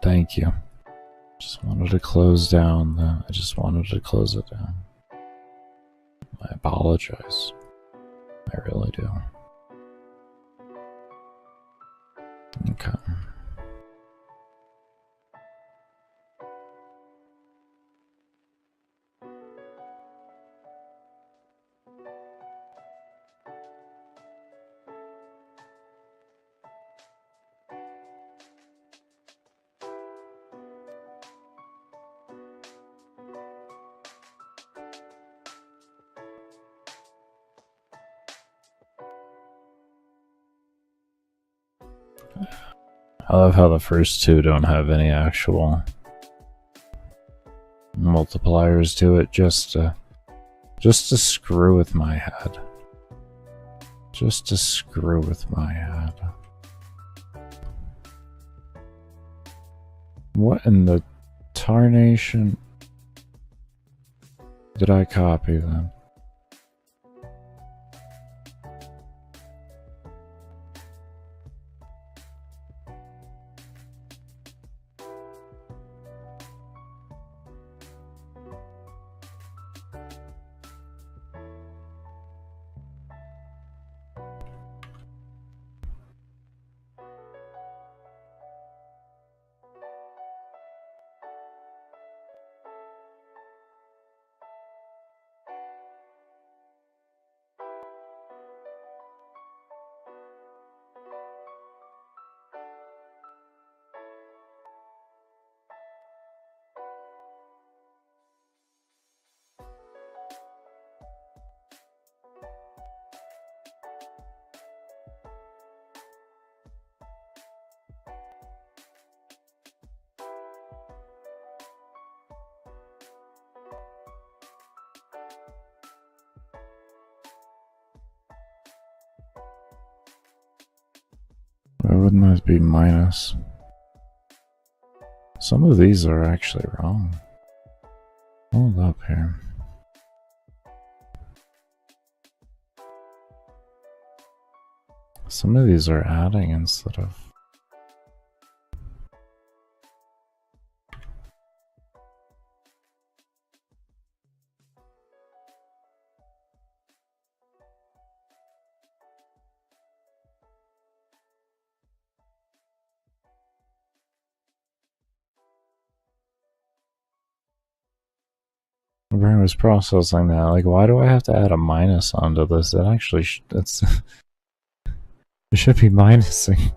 Thank you. Just wanted to close down I just wanted to close it down. I apologize. I really do. Okay. I love how the first two don't have any actual multipliers to it, just to screw with my head. Just to screw with my head. What in the tarnation did I copy then? Why wouldn't that be minus? Some of these are actually wrong. Hold up here. Some of these are adding instead of... My brain was processing that. Like, why do I have to add a minus onto this? That actually, that's it should be minusing.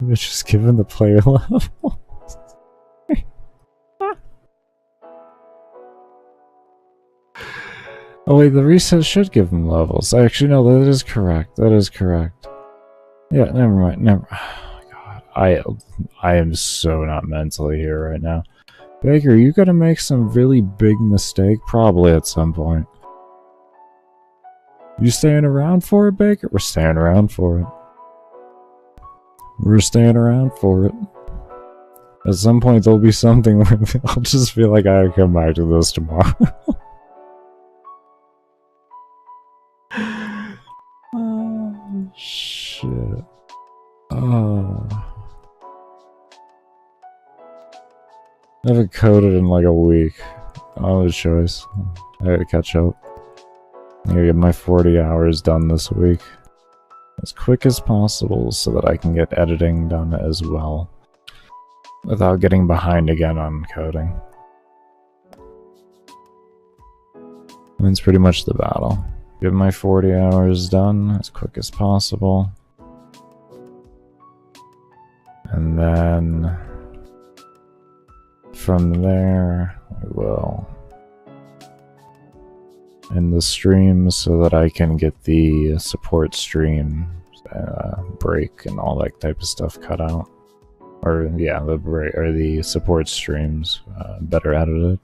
It's just given the player level. Oh wait, the reset should give them levels. Actually, no, that is correct. That is correct. Yeah, never mind. Never. Oh God, I am so not mentally here right now. Baker, you gotta make some really big mistake, probably at some point. You staying around for it, Baker? We're staying around for it. We're staying around for it. At some point, there'll be something where I'll just feel like I gotta come back to this tomorrow. Oh, shit. Oh. I haven't coded in like a week. Oh, a choice. I gotta catch up. I gotta get my 40 hours done this week. As quick as possible so that I can get editing done as well. Without getting behind again on coding. That's pretty much the battle. Get my 40 hours done as quick as possible. And then... from there, I will end the stream so that I can get the support stream break and all that type of stuff cut out. Or yeah, the break or the support streams better edited.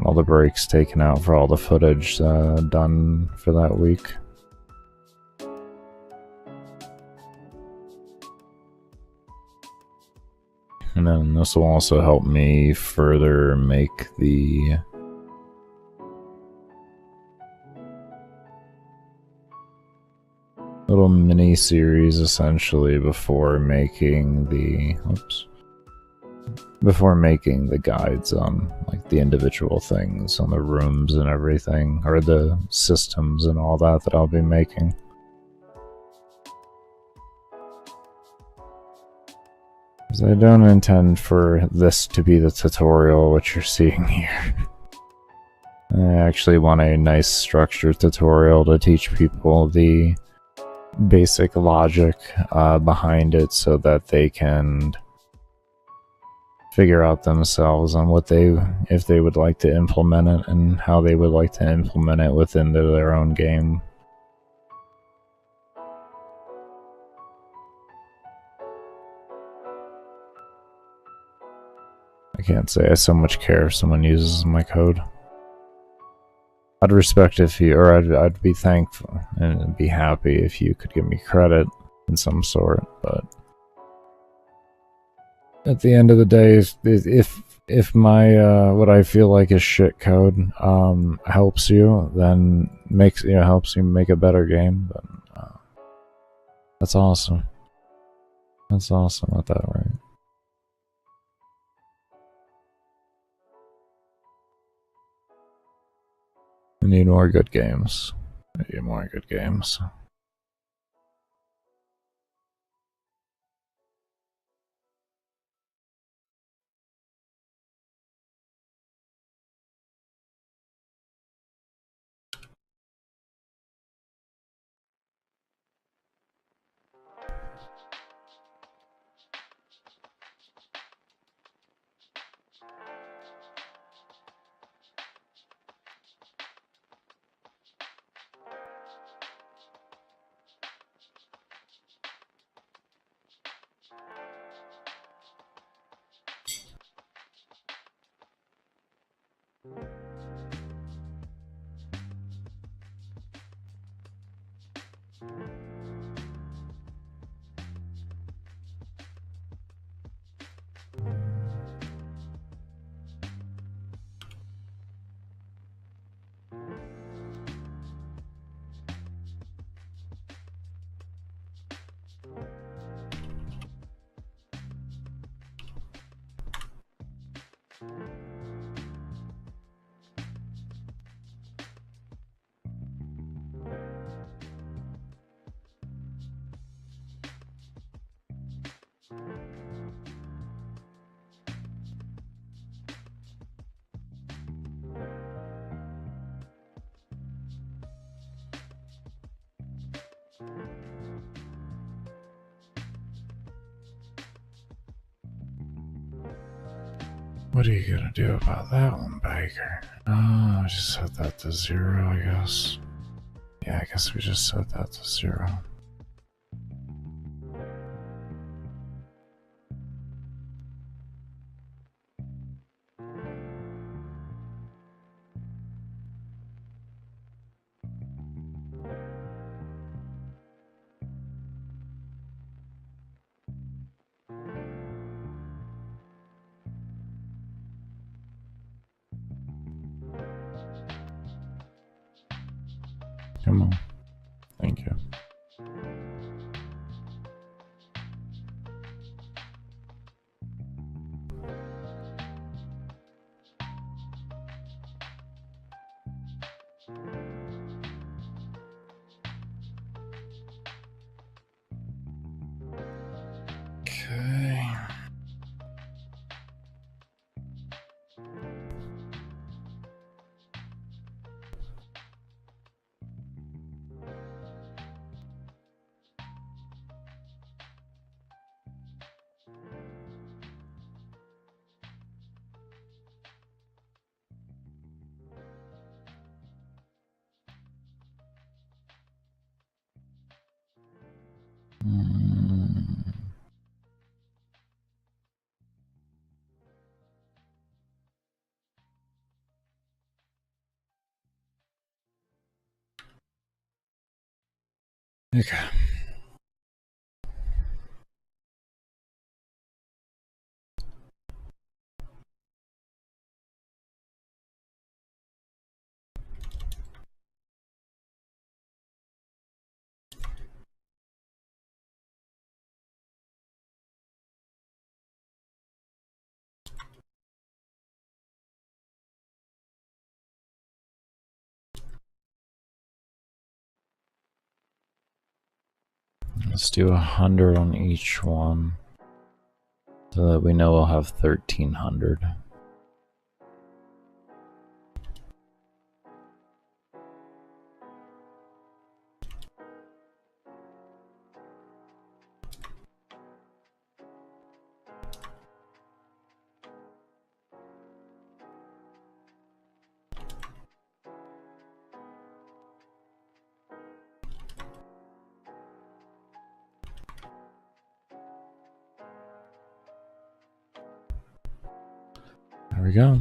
All the breaks taken out for all the footage done for that week. And then this will also help me further make the little mini series essentially before making the guides on like the individual things on the rooms and everything, or the systems and all that I'll be making. Because I don't intend for this to be the tutorial, what you're seeing here. I actually want a nice structured tutorial to teach people the basic logic behind it so that they can figure out themselves on what if they would like to implement it and how they would like to implement it within their own game. I can't say I so much care if someone uses my code. I'd respect if you, or I'd be thankful and be happy if you could give me credit in some sort, but at the end of the day, if my what I feel like is shit code helps you, then helps you make a better game, then that's awesome. That's awesome at that rate. I need more good games. I need more good games. What are you gonna do about that one, Baker? Oh, just set that to 0, I guess. Yeah, I guess we just set that to 0. Come on. Thank you. Okay. Okay. Let's do 100 on each one, so that we know we'll have 1,300. There we go.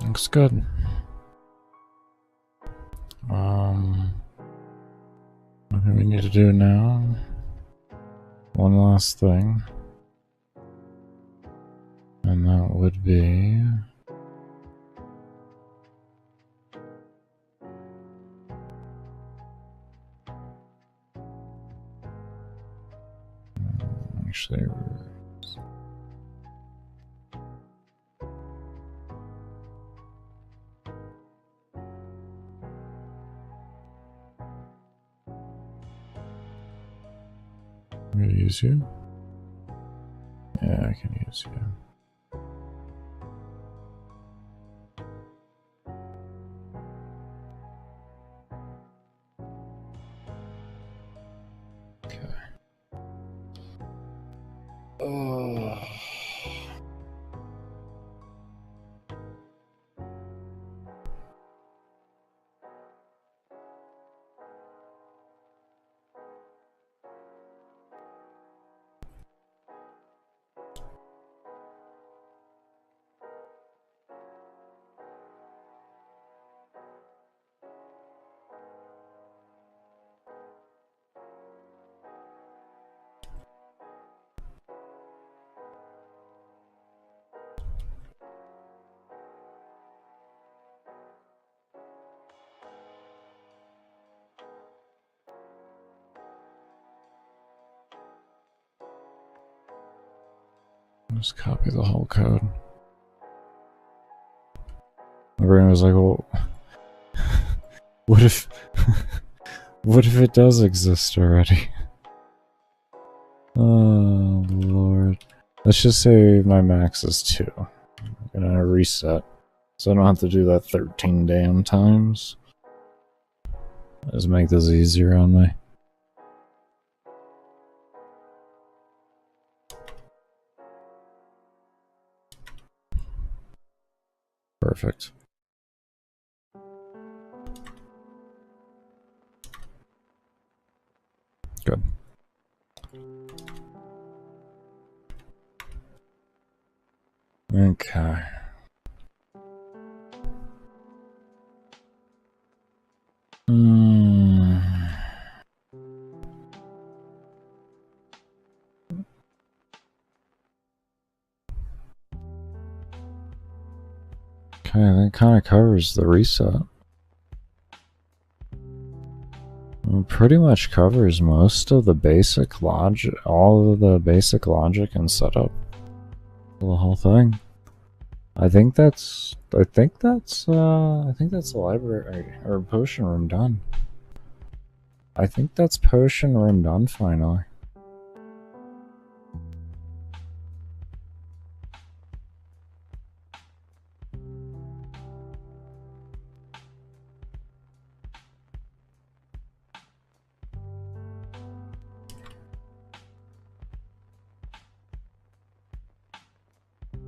Looks good. What do we need to do now? One last thing. And that would be... Actually... I'm gonna use you. Yeah, I can use you. Just copy the whole code. My brain was like, well, what if, what if it does exist already? Oh, Lord. Let's just say my max is 2. I'm gonna reset, so I don't have to do that 13 damn times. Let's make this easier on me. Perfect. Good. Okay. Okay, that kind of covers the reset. It pretty much covers most of the basic logic, all of the basic logic and setup. The whole thing. I think that's the library or potion room done. I think that's potion room done finally.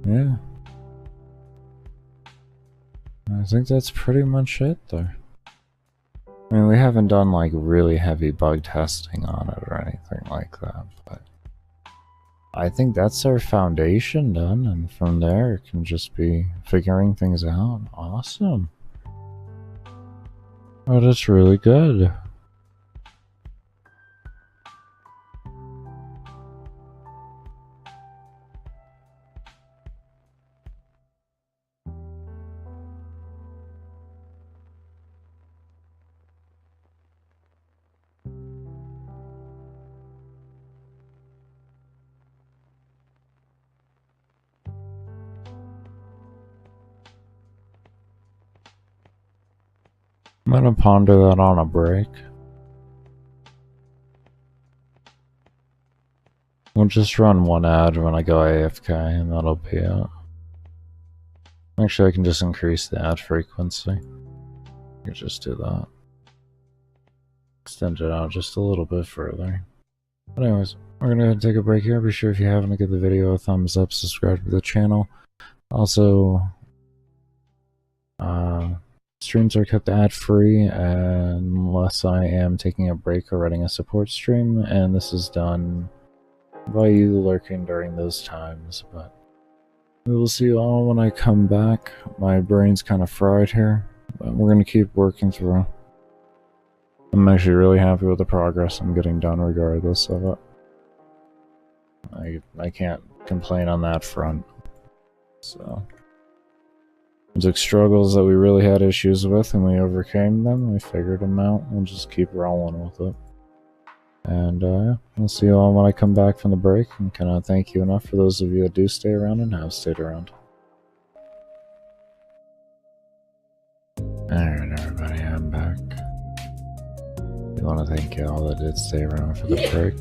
Yeah. I think that's pretty much it there. I mean, we haven't done like really heavy bug testing on it or anything like that, but I think that's our foundation done, and from there it can just be figuring things out. Awesome. Oh, that's really good. I'm gonna ponder that on a break. We'll just run one ad when I go AFK, and that'll be it. Actually, I can just increase the ad frequency. I can just do that. Extend it out just a little bit further. But anyways, we're gonna take a break here. Be sure if you haven't to give the video a thumbs up, subscribe to the channel. Also, streams are kept ad-free unless I am taking a break or running a support stream, and this is done by you lurking during those times, but We will see you all when I come back. My brain's kind of fried here, but we're going to keep working through. I'm actually really happy with the progress I'm getting done regardless of it. I can't complain on that front. So there's like struggles that we really had issues with and we overcame them. We figured them out. We'll just keep rolling with it. And yeah, I'll see you all when I come back from the break, and cannot thank you enough for those of you that do stay around and have stayed around. Alright everybody, I'm back. I want to thank you all that did stay around for the break.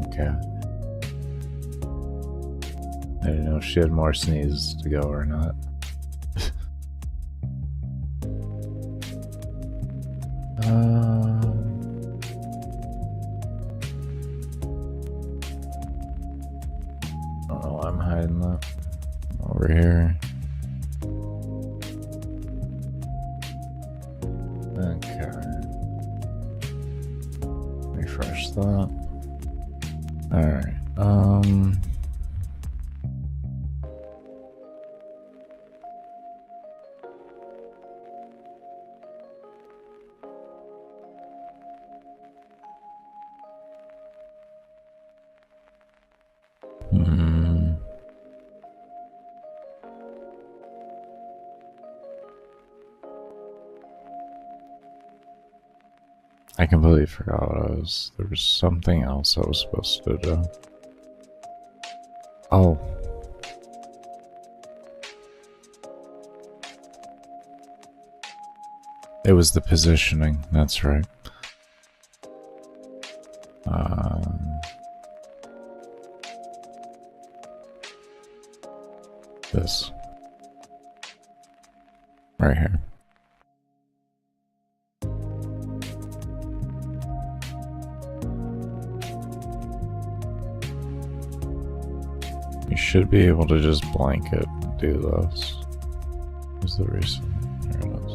Okay. I didn't know if she had more sneezes to go or not. I don't know why I'm hiding that. Over here. Okay. Refresh that. Alright, I completely forgot what there was something else I was supposed to do. Oh. It was the positioning, that's right. This. Right here. You should be able to just blanket and do this. Where's the reason? There it is.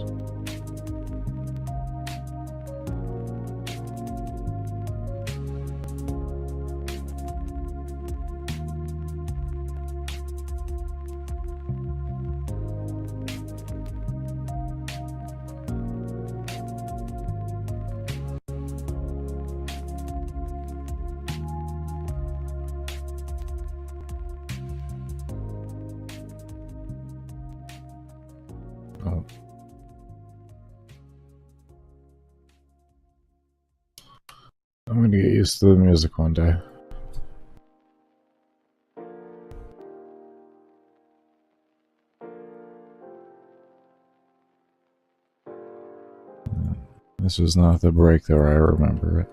Oh. I'm gonna get used to the music one day. This was not the break though, I remember it.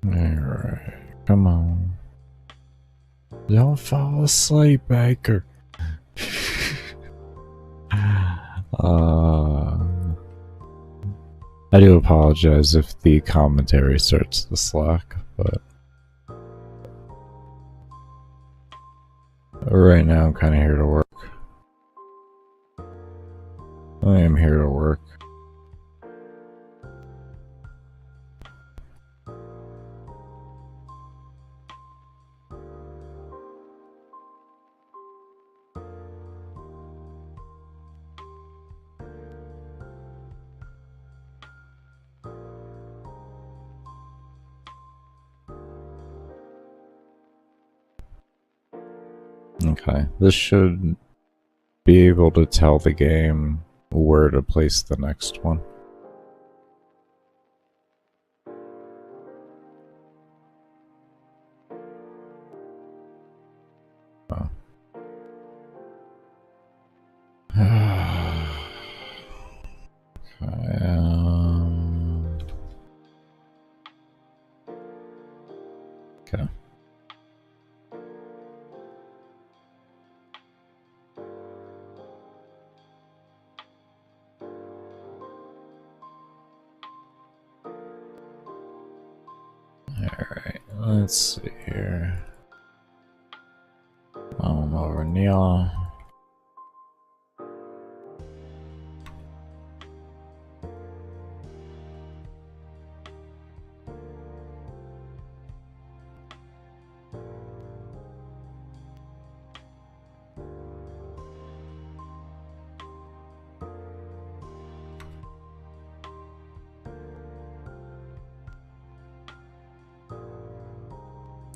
Alright, come on. Don't fall asleep, Baker. I do apologize if the commentary starts to slack, but right now I'm kind of here to work. I am here to work. Okay, this should be able to tell the game where to place the next one. Oh. Let's see here. Over Neil.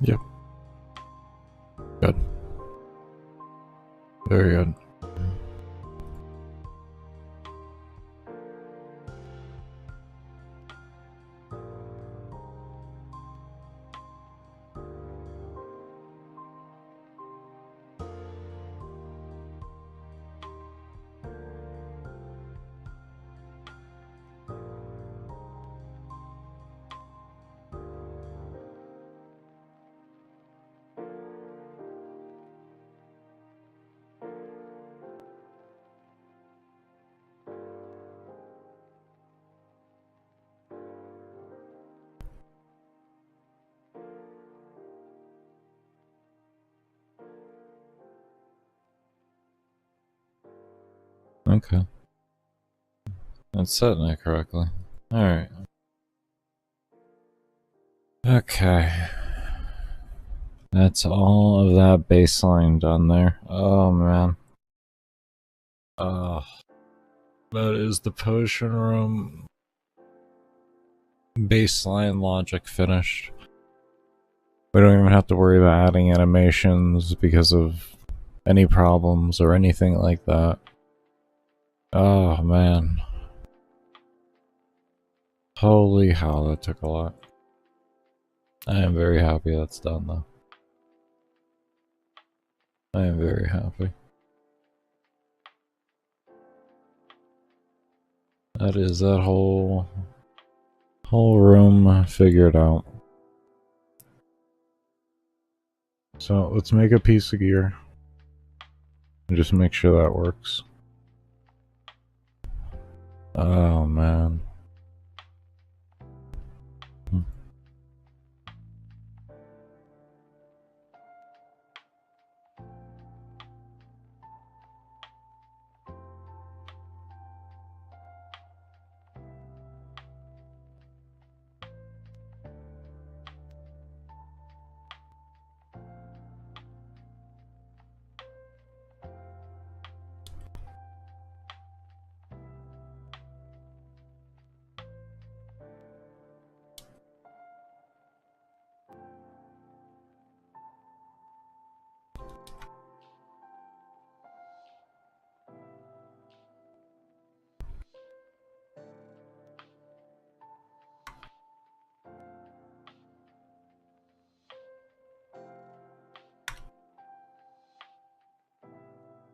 Yep. Good. Very good. Okay. That's setting it correctly. Alright. Okay. That's all of that baseline done there. Oh man. That is the potion room baseline logic finished. We don't even have to worry about adding animations because of any problems or anything like that. Oh man. Holy hell, that took a lot. I am very happy that's done though. I am very happy. That is that whole room figured out. So let's make a piece of gear. And just make sure that works. Oh man.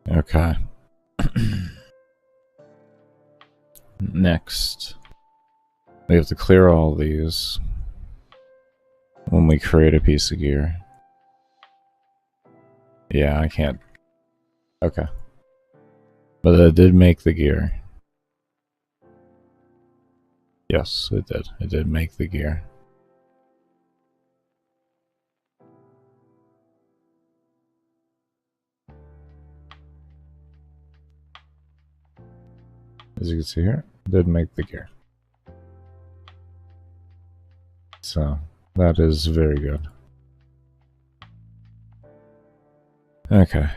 Okay. Next, we have to clear all these when we create a piece of gear. Yeah, I can't. Okay. But it did make the gear. Yes, it did. It did make the gear. As you can see here, it did make the gear. So, that is very good. Okay.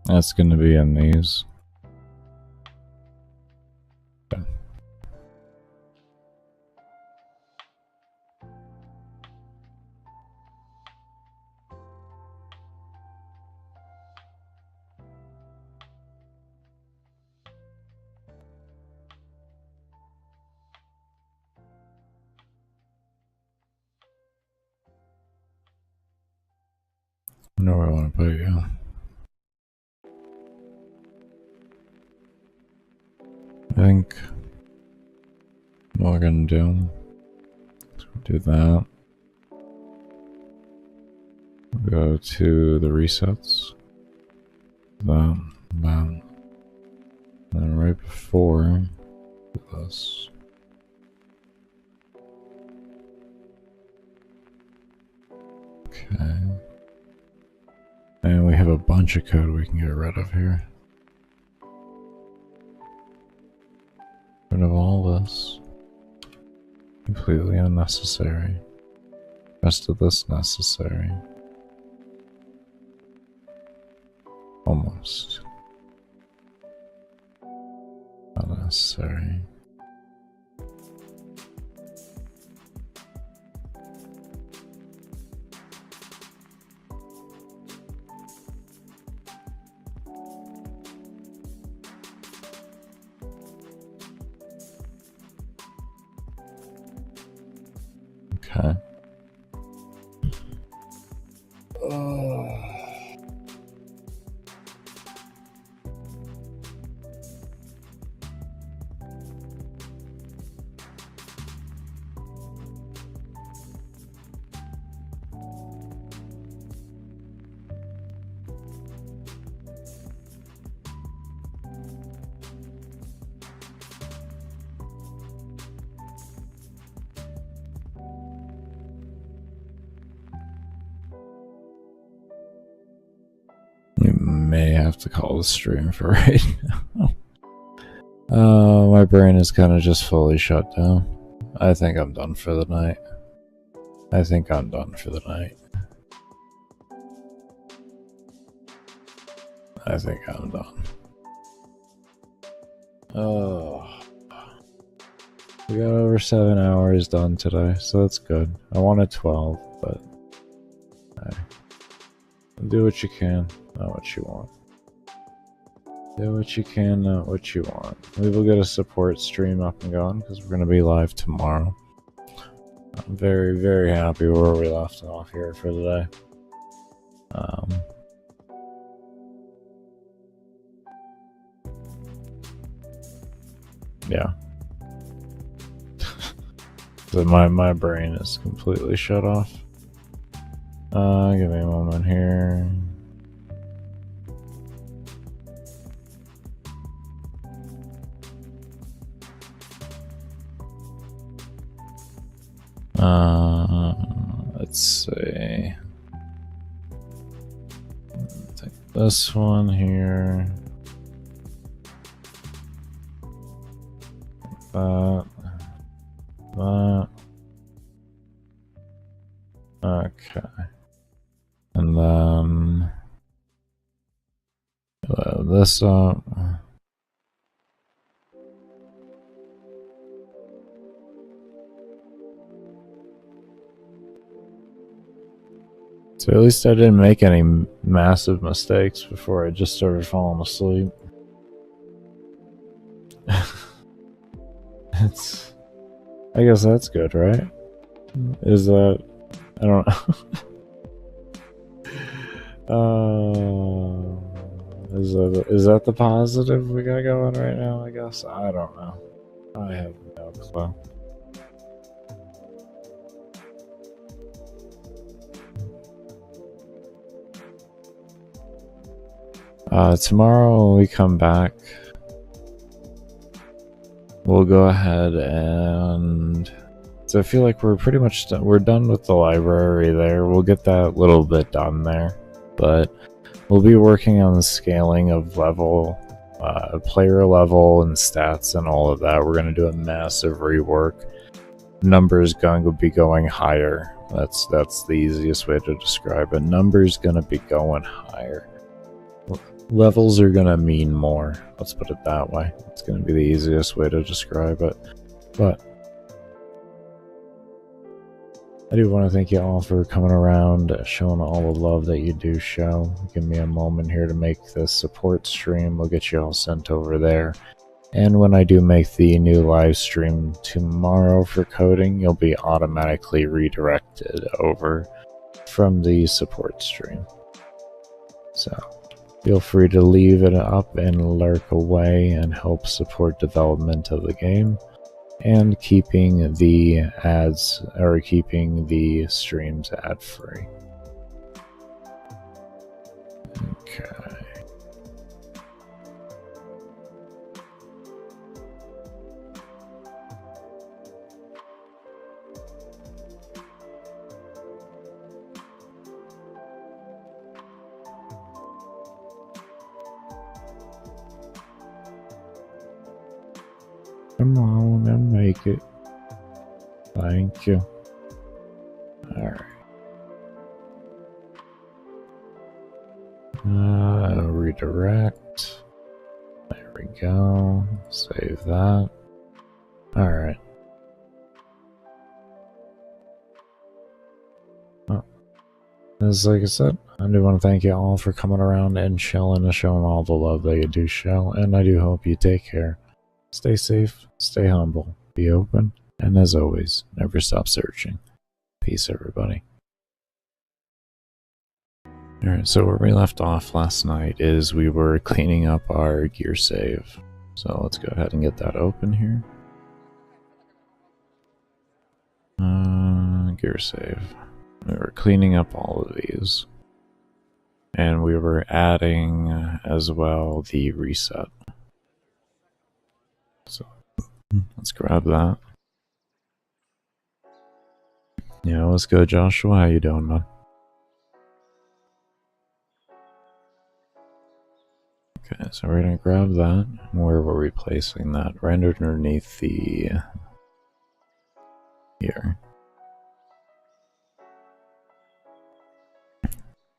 That's going to be in these. Okay. I know where I want to put you. I think what we're gonna do. Do that. Go to the resets. That. And then right before this. Okay. And we have a bunch of code we can get rid of here. Rid of all this. Completely unnecessary. Rest of this necessary. Almost. Unnecessary. Okay. We may have to call the stream for right now. My brain is kind of just fully shut down. I think I'm done for the night. I think I'm done for the night. I think I'm done. Oh. We got over 7 hours done today, so that's good. I wanted 12, but hey. Do what you can, not what you want. Do what you can, not what you want. We will get a support stream up and going because we're going to be live tomorrow. I'm very, very happy where we left off here for the day. Yeah. So my brain is completely shut off. Give me a moment here. Let's see. Take this one here. That. Okay. And then load this up. So at least I didn't make any massive mistakes before I just started falling asleep. I guess that's good, right? Is that... I don't know. Is that the positive we got going right now, I guess? I don't know. I have no clue. Tomorrow when we come back, we'll go ahead and... So I feel like we're pretty much done. We're done with the library there. We'll get that little bit done there. But we'll be working on the scaling of level, player level and stats and all of that. We're going to do a massive rework. Numbers going to be going higher. That's the easiest way to describe it. Numbers going to be going higher. Levels are going to mean more. Let's put it that way. It's going to be the easiest way to describe it. But I do want to thank you all for coming around, showing all the love that you do show. Give me a moment here to make this support stream. We'll get you all sent over there. And when I do make the new live stream tomorrow for coding, you'll be automatically redirected over from the support stream. So feel free to leave it up and lurk away and help support development of the game. and keeping the ads, or keeping the streams ad free. Okay. Come on and make it. Thank you. Alright. Redirect. There we go. Save that. Alright. Well, as like I said, I do want to thank you all for coming around and showing all the love that you do show, and I do hope you take care. Stay safe, stay humble, be open, and as always, never stop searching. Peace, everybody. Alright, so where we left off last night is we were cleaning up our gear save. So let's go ahead and get that open here. Gear save. We were cleaning up all of these. And we were adding as well the reset. So let's grab that. Yeah, let's go, Joshua. How you doing, man? Okay, so we're gonna grab that. Where were we placing that? Right underneath the here.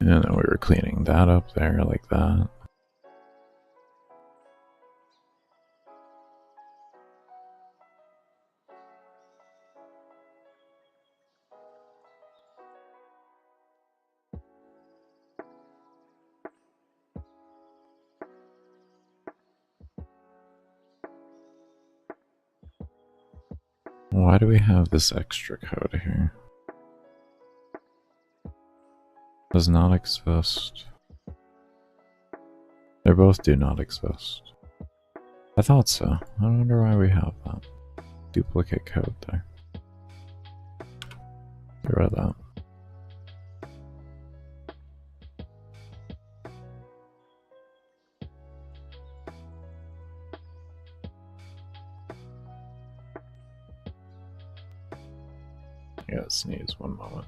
And then we were cleaning that up there like that. Why do we have this extra code here? Does not exist. They both do not exist. I thought so. I wonder why we have that. Duplicate code there. Get rid of that. Yeah, sneeze 1 moment.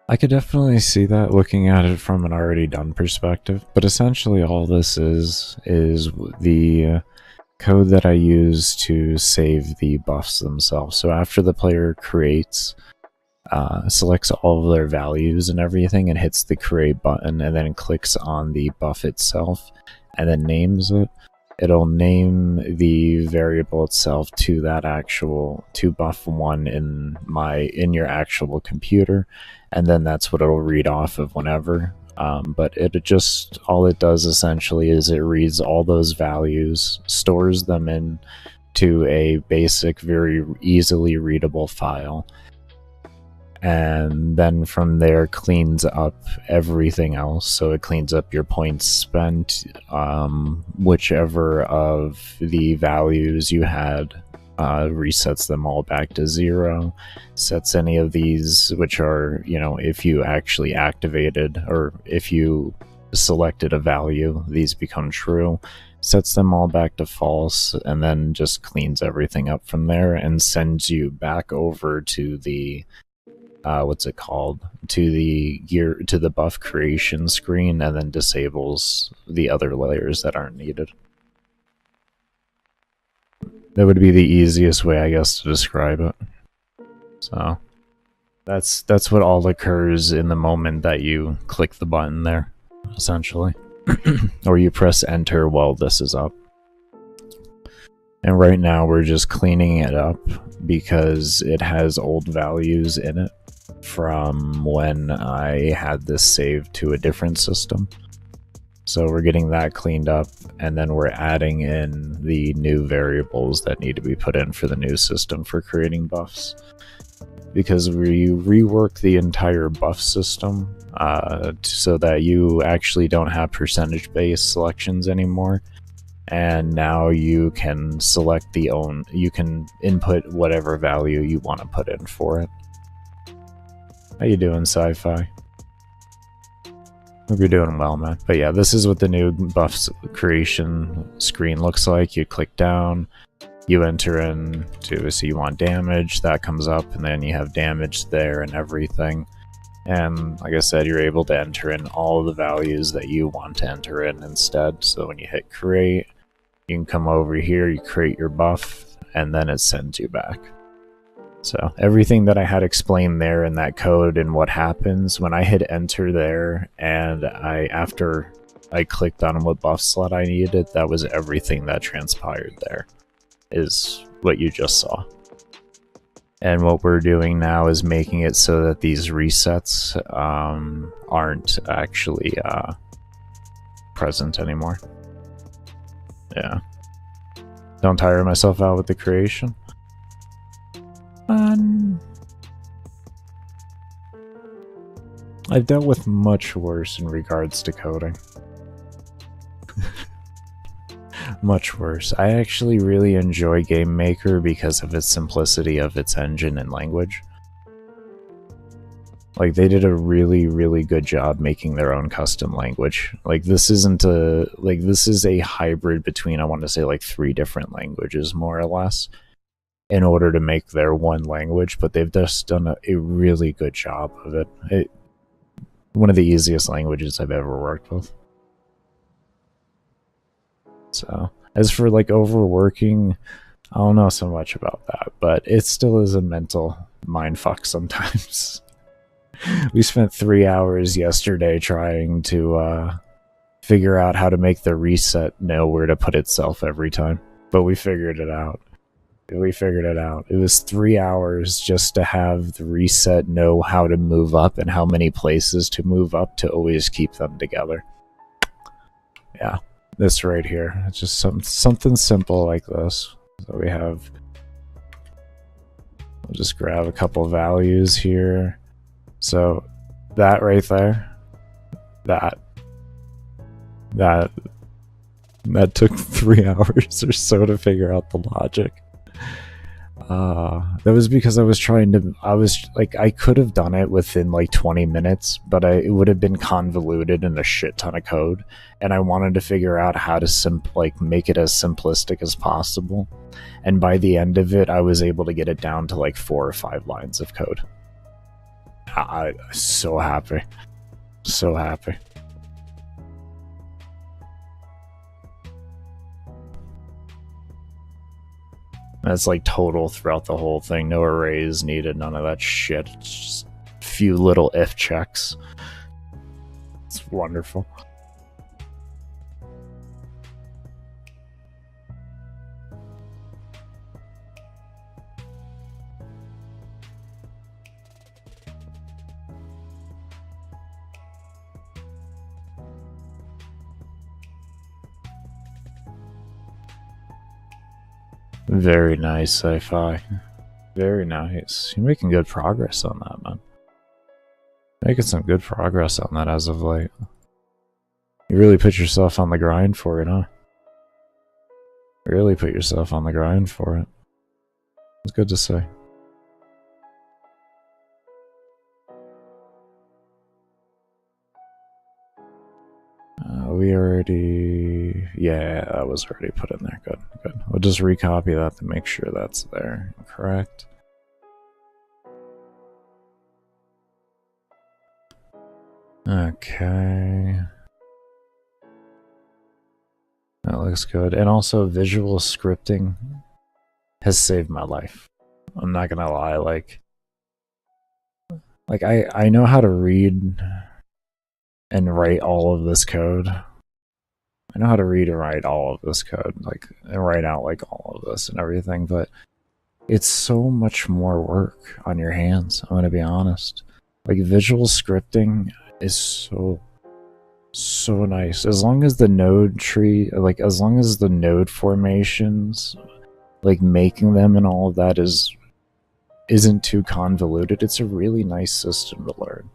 I could definitely see that looking at it from an already done perspective, but essentially all this is the code that I use to save the buffs themselves. So after the player creates, selects all of their values and everything and hits the create button and then clicks on the buff itself and then names it, it'll name the variable itself to that actual, to buff1 in your actual computer, and then that's what it'll read off of whenever. But it just, all it does essentially is it reads all those values, stores them in to a basic, very easily readable file, and then from there cleans up everything else. So it cleans up your points spent, whichever of the values you had, resets them all back to 0, sets any of these, which are, you know, if you actually activated or if you selected a value, these become true, sets them all back to false, and then just cleans everything up from there and sends you back over to the what's it called, to the buff creation screen, and then disables the other layers that aren't needed. That would be the easiest way, I guess, to describe it. So that's what all occurs in the moment that you click the button there, essentially. Or you press enter while this is up. And right now we're just cleaning it up because it has old values in it from when I had this saved to a different system. So we're getting that cleaned up, and then we're adding in the new variables that need to be put in for the new system for creating buffs. Because we rework the entire buff system so that you actually don't have percentage-based selections anymore. And now you can select you can input whatever value you want to put in for it. How you doing, Sci-Fi? Hope you're doing well, man. But yeah, this is what the new buffs creation screen looks like. You click down, you enter in so you want damage, that comes up, and then you have damage there and everything. And like I said, you're able to enter in all the values that you want to enter in instead. So when you hit create, you can come over here, you create your buff, and then it sends you back. So everything that I had explained there in that code and what happens when I hit enter there, and after I clicked on what buff slot I needed, that was everything that transpired there, is what you just saw. And what we're doing now is making it so that these resets aren't actually present anymore. Yeah. Don't tire myself out with the creation. I've dealt with much worse in regards to coding. Much worse. I actually really enjoy Game Maker because of its simplicity of its engine and language. Like, they did a really, really good job making their own custom language. Like, this isn't this is a hybrid between, I want to say, like 3 different languages, more or less, in order to make their one language, but they've just done a really good job of it. One of the easiest languages I've ever worked with. So, as for like overworking, I don't know so much about that, but it still is a mental mindfuck sometimes. We spent 3 hours yesterday trying to figure out how to make the reset know where to put itself every time, but we figured it out. It was 3 hours just to have the reset know how to move up and how many places to move up to always keep them together. Yeah, this right here. It's just something simple like this. So we have... I'll just grab a couple values here. So that right there, that took 3 hours or so to figure out the logic. That was because I could have done it within like 20 minutes, but it would have been convoluted in a shit ton of code, and I wanted to figure out how to make it as simplistic as possible. And by the end of it, I was able to get it down to like 4 or 5 lines of code. I'm so happy. So happy. That's like total throughout the whole thing. No arrays needed, none of that shit. Just a few little if checks. It's wonderful. Very nice, Sci-Fi. Very nice. You're making good progress on that, man. Making some good progress on that as of late. You really put yourself on the grind for it, huh? Really put yourself on the grind for it. It's good to see. We already... Yeah, that was already put in there. Good, good. We'll just recopy that to make sure that's there. Correct. Okay. That looks good. And also, visual scripting has saved my life. I'm not gonna lie, like I know how to read and write all of this code, I know how to read and write all of this code, like, and write out like all of this and everything, but it's so much more work on your hands, I'm gonna be honest. Like, visual scripting is so nice. As long as the node tree, like, as long as the node formations, like, making them and all of that isn't too convoluted, it's a really nice system to learn.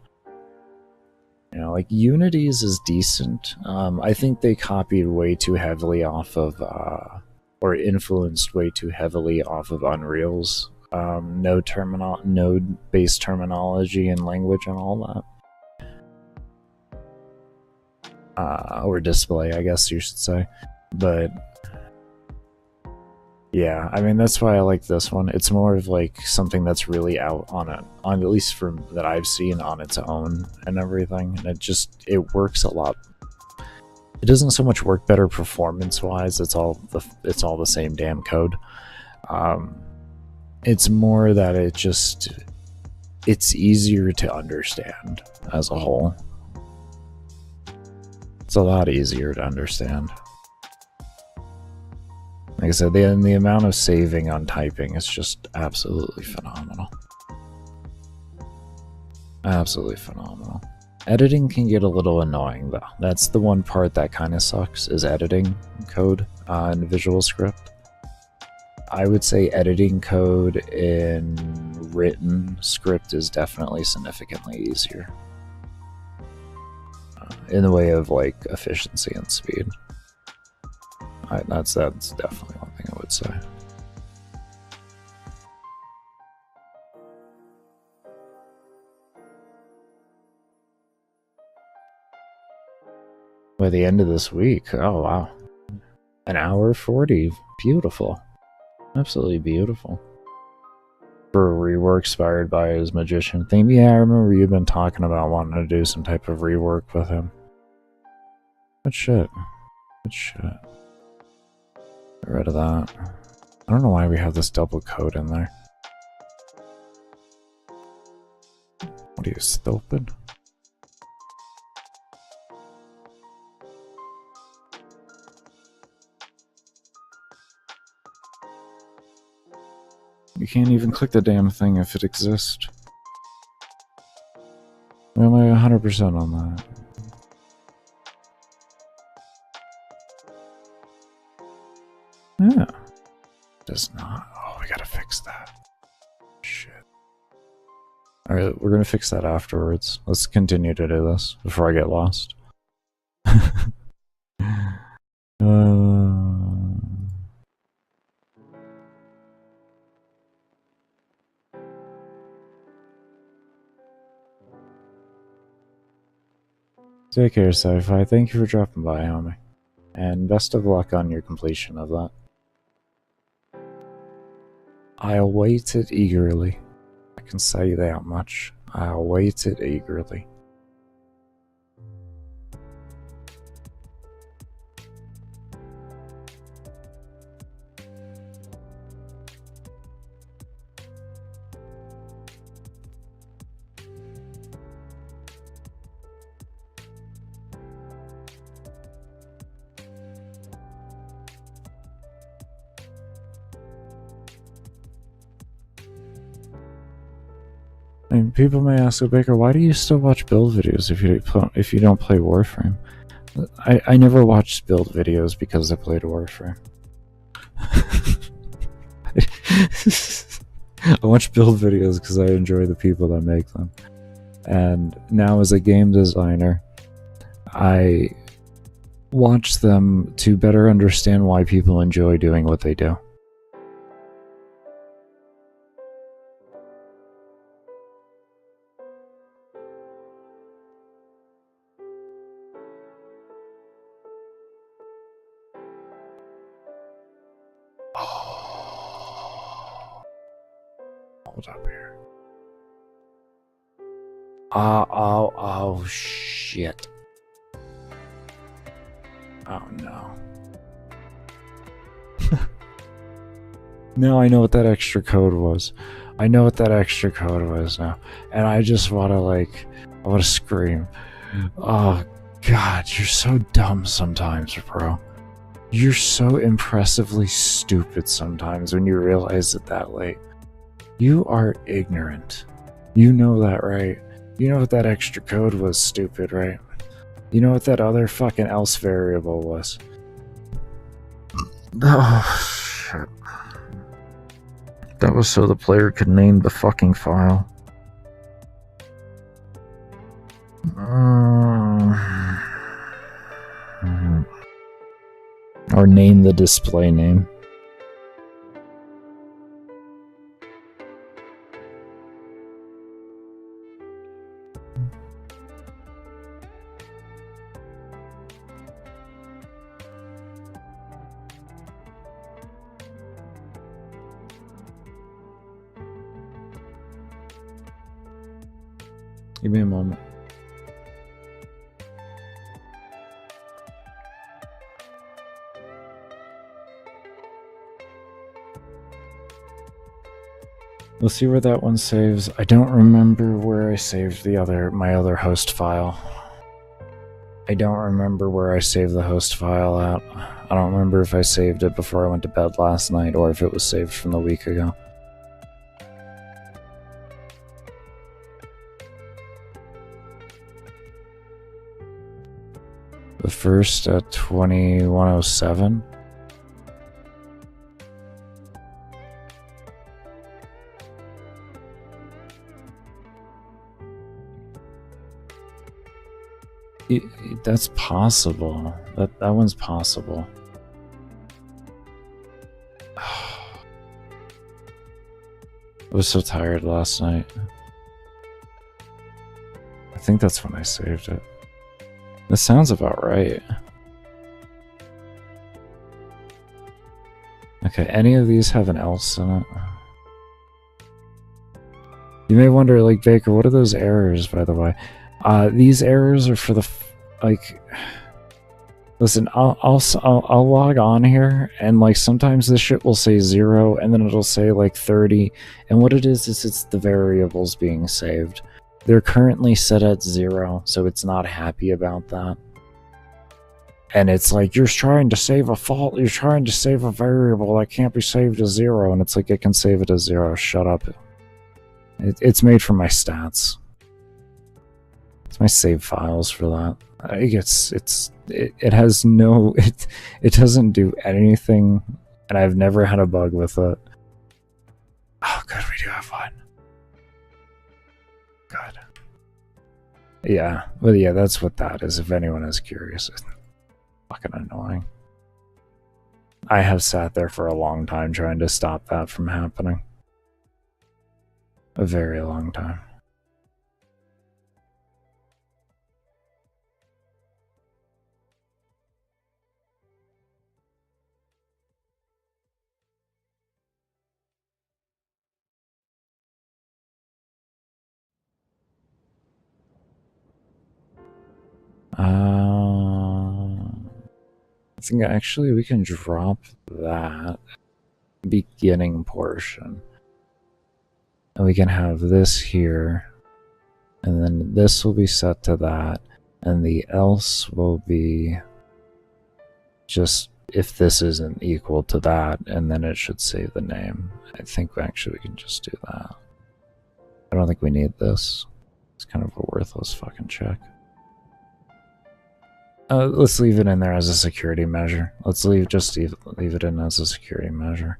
You know, like, Unity's is decent. I think they copied way too heavily off of, or influenced way too heavily off of Unreal's node-based terminology and language and all that. Or display, I guess you should say. But yeah, I mean, that's why I like this one. It's more of like something that's really out on at least from that I've seen on its own and everything. And it works a lot. It doesn't so much work better performance-wise. It's all the same damn code. It's more that it's easier to understand as a whole. It's a lot easier to understand. Like I said, the amount of saving on typing is just absolutely phenomenal. Absolutely phenomenal. Editing can get a little annoying though. That's the one part that kind of sucks, is editing code in Visual Script. I would say editing code in written script is definitely significantly easier. In the way of like efficiency and speed. That's definitely one thing I would say. By the end of this week, oh wow. An hour 40, beautiful. Absolutely beautiful. For a rework inspired by his magician theme. Yeah, I remember you've been talking about wanting to do some type of rework with him. Good shit. Good shit. Get rid of that. I don't know why we have this double code in there. What are you, stupid? You can't even click the damn thing if it exists. Am I 100% on that? Yeah. Does not. Oh, we gotta fix that. Shit. Alright, we're gonna fix that afterwards. Let's continue to do this before I get lost. Take care, Sci-Fi. Thank you for dropping by, homie. And best of luck on your completion of that. I await it eagerly. I can say that much. I await it eagerly. And people may ask, oh, Baker, why do you still watch build videos if you don't play Warframe? I never watched build videos because I played Warframe. I watch build videos because I enjoy the people that make them. And now as a game designer, I watch them to better understand why people enjoy doing what they do. Hold up here. Oh, shit. Oh, no. Now I know what that extra code was. I know what that extra code was now. And I just want to, like, I want to scream. Oh, God, you're so dumb sometimes, bro. You're so impressively stupid sometimes when you realize it that late. You are ignorant. You know that, right? You know what that extra code was, stupid, right? You know what that other fucking else variable was. Oh, shit. That was so the player could name the fucking file. Or name the display name. Give me a moment. We'll see where that one saves. I don't remember where I saved my other host file. I don't remember where I saved the host file at. I don't remember if I saved it before I went to bed last night or if it was saved from the week ago. The first at 2107. That's possible. That one's possible. I was so tired last night. I think that's when I saved it. This sounds about right. Okay, any of these have an else in it? You may wonder, like, Baker, what are those errors, by the way? These errors are for the, like... Listen, I'll log on here, and, like, sometimes this shit will say 0, and then it'll say, like, 30, and what it is it's the variables being saved. They're currently set at 0, so it's not happy about that. And it's like, you're trying to save a fault, you're trying to save a variable that can't be saved as 0, and it's like, it can save it as 0, shut up. It's made for my stats. It's my save files for that. It has no, it doesn't do anything, and I've never had a bug with it. Oh, good, we do have one. Good. Yeah, well, yeah, that's what that is, if anyone is curious. It's fucking annoying. I have sat there for a long time trying to stop that from happening. A very long time. I think actually we can drop that beginning portion. And we can have this here. And then this will be set to that. And the else will be just if this isn't equal to that, and then it should save the name. I think actually we can just do that. I don't think we need this. It's kind of a worthless fucking check. Let's leave it in there as a security measure. Let's leave it in as a security measure.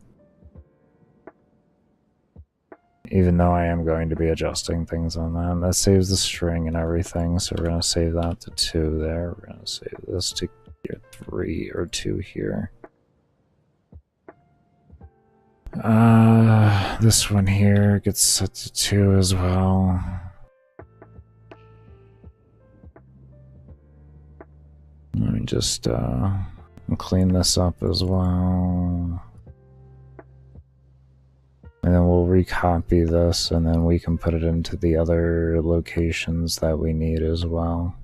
Even though I am going to be adjusting things on that. And that saves the string and everything, so we're going to save that to 2 there. We're going to save this to 3 or 2 here. This one here gets set to 2 as well. Let me just clean this up as well. And then we'll recopy this, and then we can put it into the other locations that we need as well.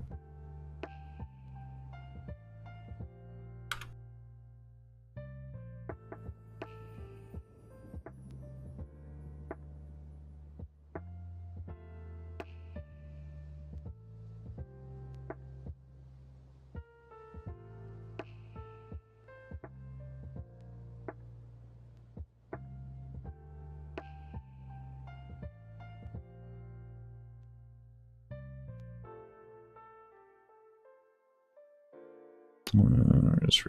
Just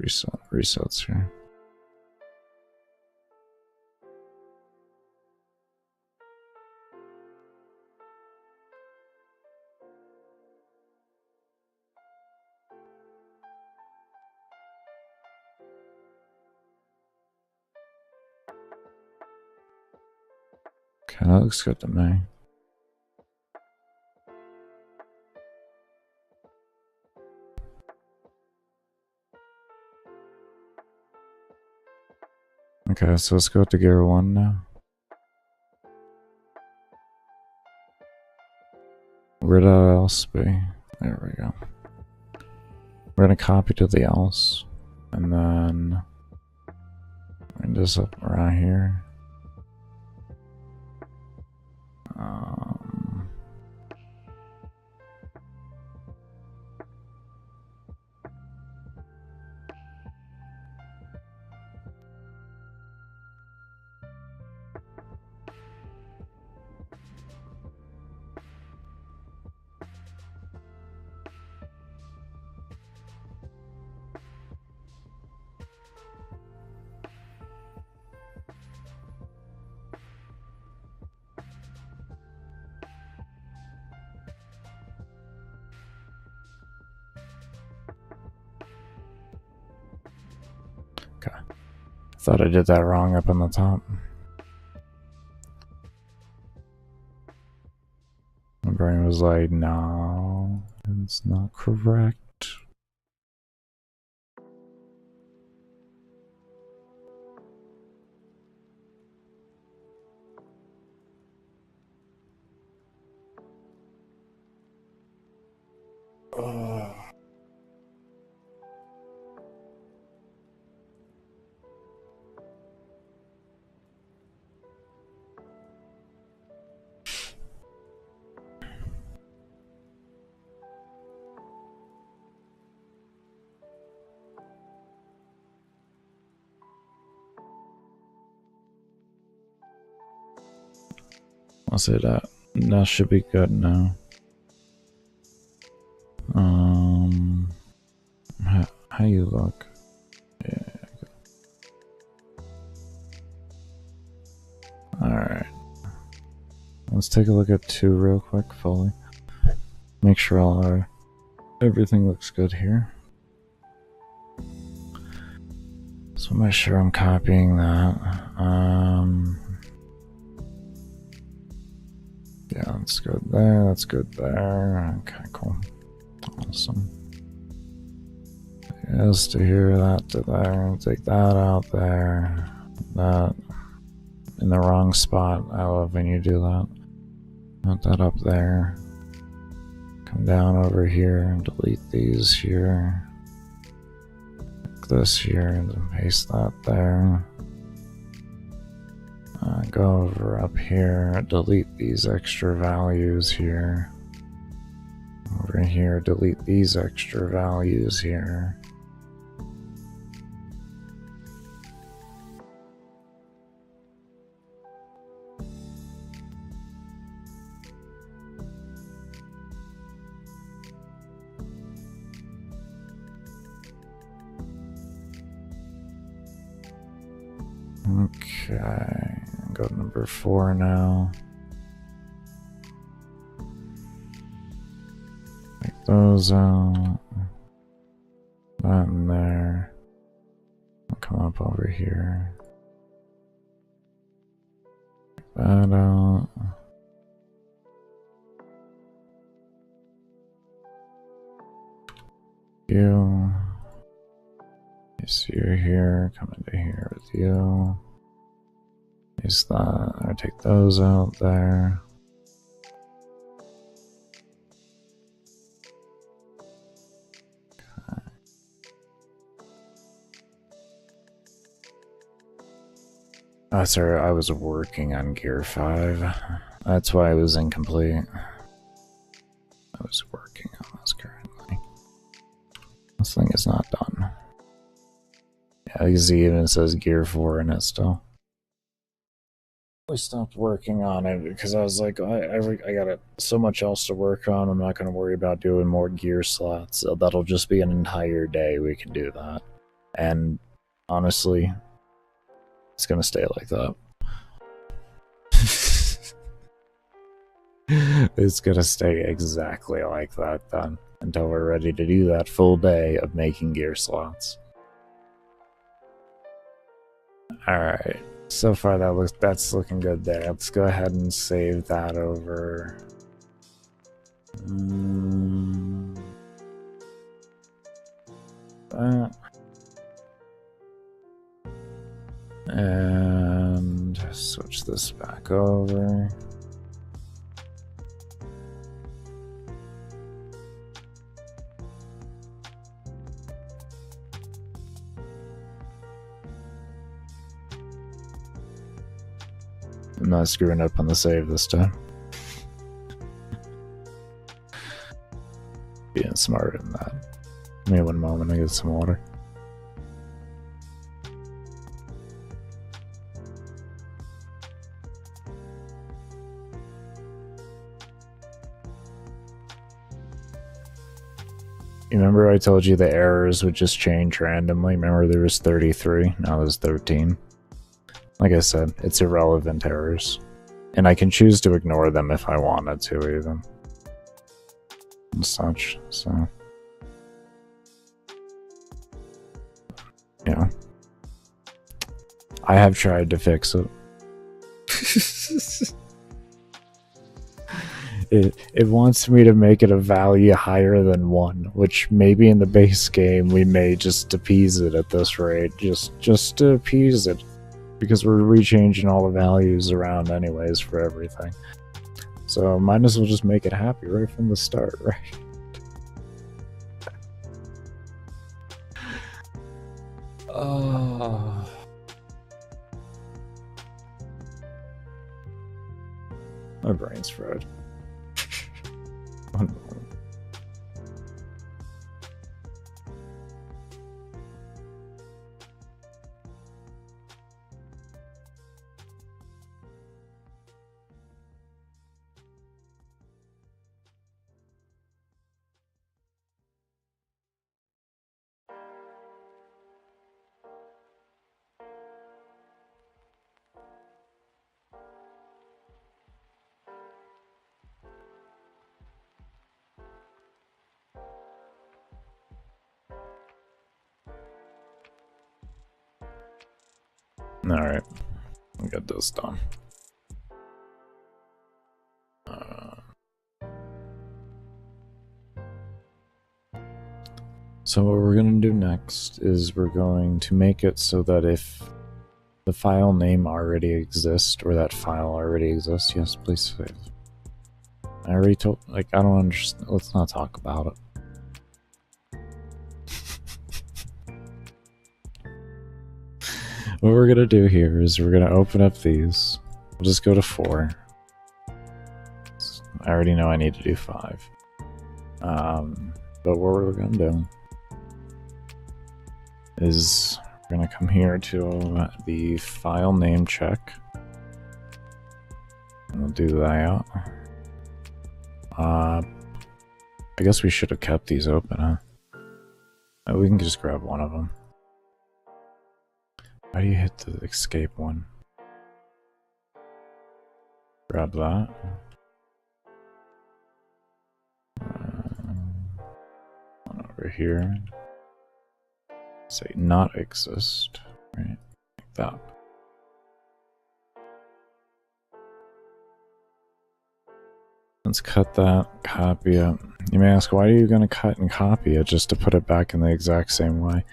resets here. Okay, that looks good to me. Okay, so let's go to gear 1 now. Where'd that else be? There we go. We're gonna copy to the else, and then bring this up around here. Okay. Thought I did that wrong up on the top. My brain was like, no, it's not correct. I'll say that. That should be good now. How you look? Yeah. Alright. Let's take a look at 2 real quick, fully. Make sure everything looks good here. So make sure I'm copying that. Yeah, that's good there, that's good there. Okay, cool. Awesome. Yes, to here, that to there. Take that out there. That in the wrong spot. I love when you do that. Put that up there. Come down over here and delete these here. Like this here and then paste that there. Go over up here, delete these extra values here. Over here, delete these extra values here. Okay, go to number 4 now. Take those out. That in there. I'll come up over here. Take that out. You. See you're here, come into here with you. Use that, or take those out there. Okay. Oh, sorry, I was working on Gear 5. That's why it was incomplete. I was working on this currently. This thing is not done. Yeah, you see, even says Gear 4 in it still. we stopped working on it because I was like, I got so much else to work on. I'm not going to worry about doing more gear slots. So that'll just be an entire day we can do that. And honestly, it's going to stay like that. It's going to stay exactly like that then until we're ready to do that full day of making gear slots. Alright. So far that's looking good there. Let's go ahead and save that over. That. And switch this back over. I'm not screwing up on the save this time. Being smarter than that. Give me 1 moment, I get some water. You remember I told you the errors would just change randomly? Remember there was 33, now there's 13. Like I said, it's irrelevant errors. And I can choose to ignore them if I wanted to, even. And such, so... yeah. I have tried to fix it. It wants me to make it a value higher than 1, which maybe in the base game we may just appease it at this rate. Just to appease it. Because we're rechanging all the values around anyways for everything. So might as well just make it happy right from the start, right? Oh. My brain's fried. 1 moment. Alright, we got this done. So what we're going to do next is we're going to make it so that if the file name already exists, or that file already exists, yes, please save. I already told, like, I don't understand, let's not talk about it. What we're gonna do here is we're gonna open up these. We'll just go to 4. I already know I need to do 5. But what we're gonna do is we're gonna come here to the file name check. And we'll do that. I guess we should have kept these open, huh? We can just grab one of them. How do you hit the escape one? Grab that. One over here. Say not exist. Right? Like that. Let's cut that, copy it. You may ask, why are you going to cut and copy it just to put it back in the exact same way?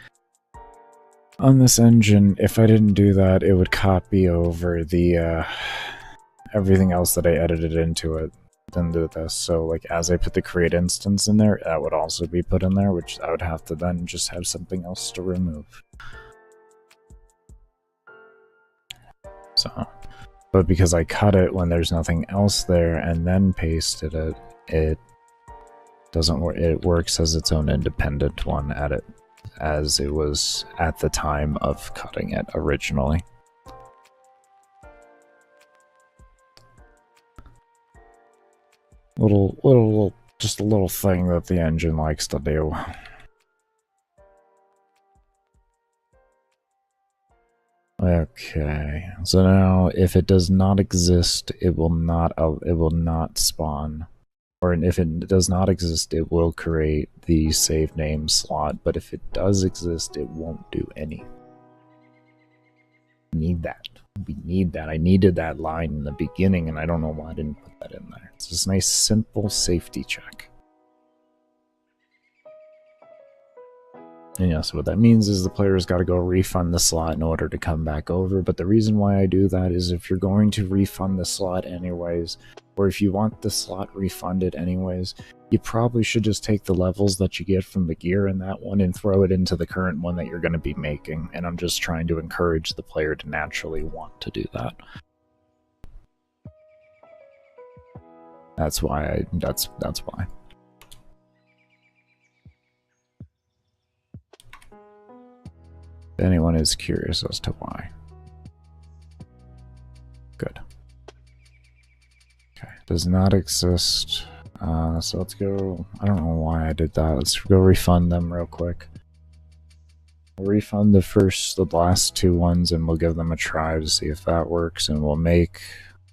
On this engine, if I didn't do that, it would copy over the everything else that I edited into it. Then do this. So, like, as I put the create instance in there, that would also be put in there, which I would have to then just have something else to remove. So, but because I cut it when there's nothing else there and then pasted it, it doesn't work. It works as its own independent one at it, as it was at the time of cutting it originally. just a little thing that the engine likes to do. Okay, so now if it does not exist, it will not spawn. Or if it does not exist, it will create the save name slot, but if it does exist, it won't do any. Need that. We need that. I needed that line in the beginning, and I don't know why I didn't put that in there. It's just a nice, simple safety check. And yeah, so what that means is the player's got to go refund the slot in order to come back over, but the reason why I do that is if you're going to refund the slot anyways, or if you want the slot refunded anyways, you probably should just take the levels that you get from the gear in that one and throw it into the current one that you're going to be making, and I'm just trying to encourage the player to naturally want to do that. That's why that's why. If anyone is curious as to why. Good. Okay, does not exist. So let's go. I don't know why I did that. Let's go refund them real quick. We'll refund the last two ones, and we'll give them a try to see if that works, and we'll make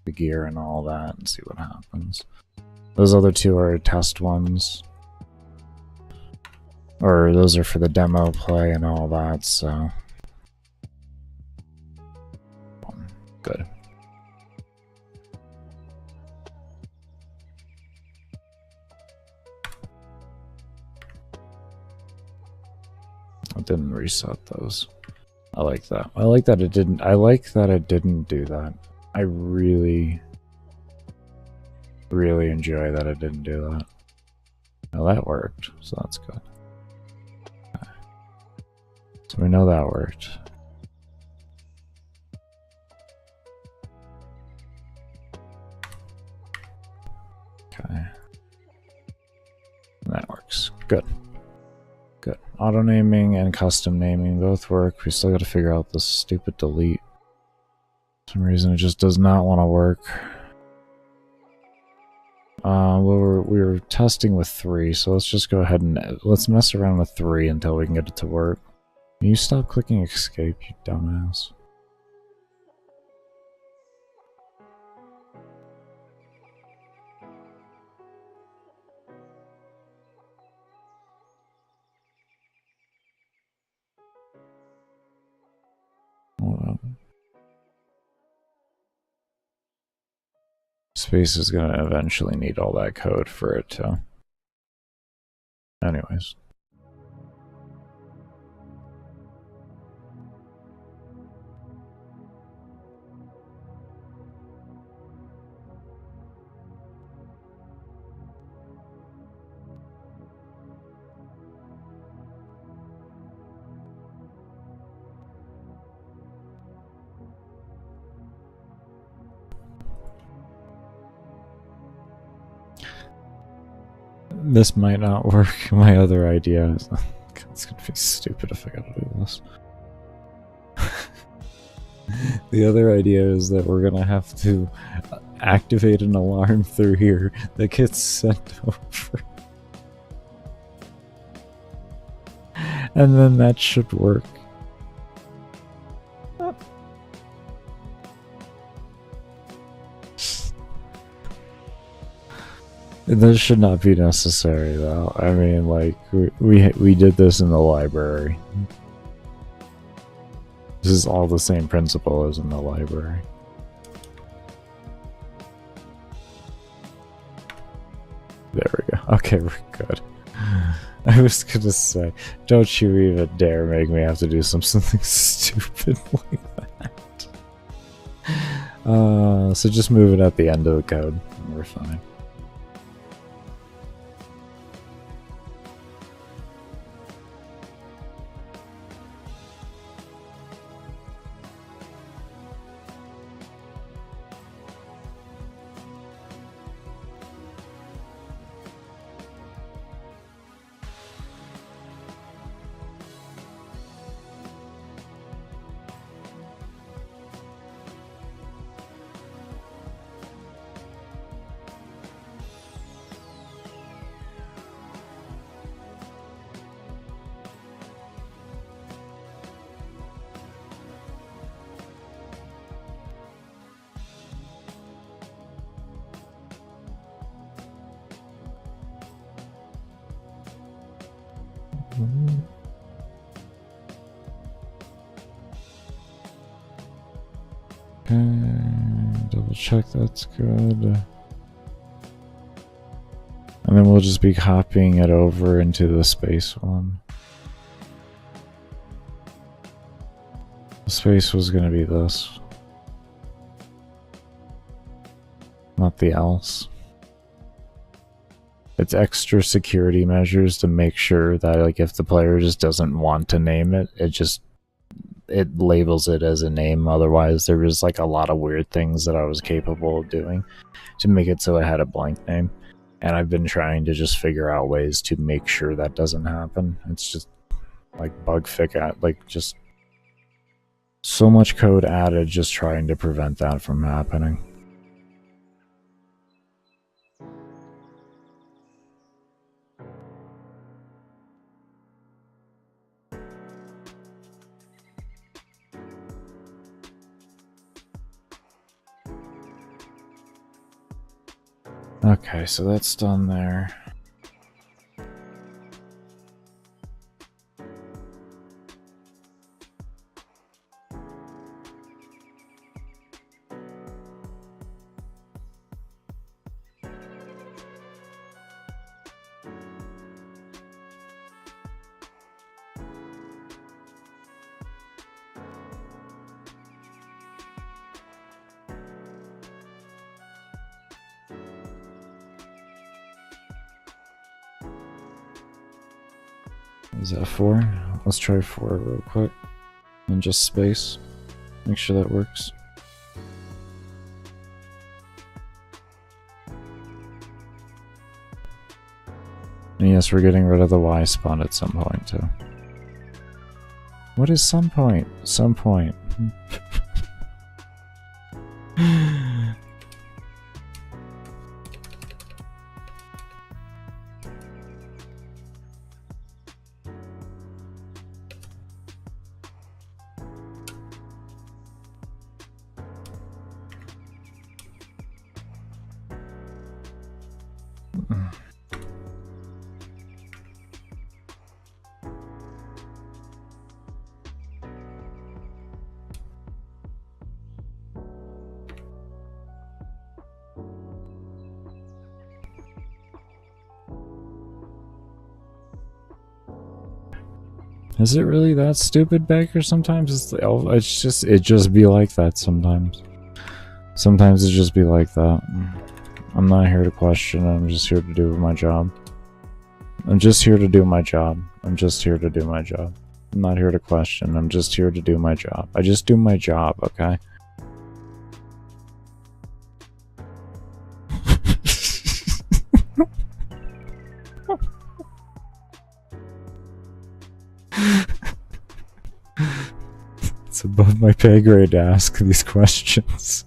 the gear and all that and see what happens. Those other two are test ones. Or those are for the demo play and all that, so. Good. I didn't reset those. I like that. I like that it didn't do that. I really enjoy that it didn't do that. Now that worked, so that's good. Okay. So we know that worked. Okay. That works. Good. Good. Auto naming and custom naming both work. We still got to figure out this stupid delete. For some reason it just does not want to work. We were testing with 3, so let's just go ahead and let's mess around with 3 until we can get it to work. Can you stop clicking escape, you dumbass? Hold on. Space is gonna eventually need all that code for it to. Anyways. This might not work. My other idea is it's gonna be stupid if I gotta do this. The other idea is that we're gonna have to activate an alarm through here that gets sent over. And then that should work. This should not be necessary, though. I mean, like, we did this in the library. This is all the same principle as in the library. There we go. Okay, we're good. I was gonna say, don't you even dare make me have to do something stupid like that. So just move it at the end of the code, and we're fine. Okay, double check that's good. And then we'll just be copying it over into the space one. The space was going to be this. Not the else. It's extra security measures to make sure that, like, if the player just doesn't want to name it, it labels it as a name. Otherwise, there was like a lot of weird things that I was capable of doing to make it so it had a blank name. And I've been trying to just figure out ways to make sure that doesn't happen. It's just like bug fix, like just so much code added just trying to prevent that from happening. Okay, so that's done there. Is that 4? Let's try 4 real quick. And just space. Make sure that works. And yes, we're getting rid of the Y spawn at some point too. What is some point? Some point. Is it really that stupid, Baker? Sometimes it just be like that sometimes. Sometimes it just be like that. I'm not here to question, I'm just here to do my job. I'm just here to do my job. I'm just here to do my job. I'm not here to question, I'm just here to do my job. I just do my job, okay? It's above my pay grade to ask these questions.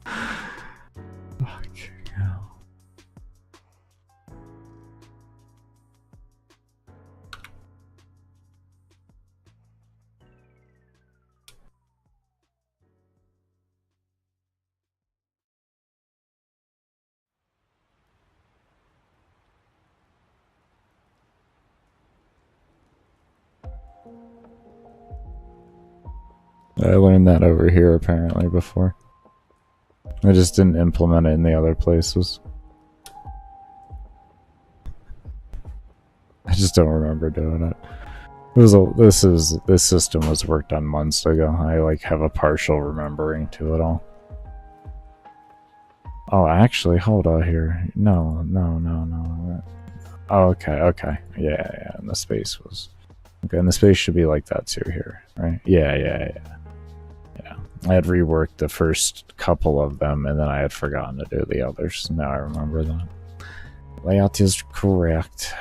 Fucking hell. I learned that over here apparently before. I just didn't implement it in the other places. I just don't remember doing it. This system was worked on months ago. I like have a partial remembering to it all. Oh, actually, hold on here. No. Oh, okay. Yeah, and the space was... Okay, and the space should be like that too here, right? Yeah. I had reworked the first couple of them, and then I had forgotten to do the others. Now I remember that. Layout is correct.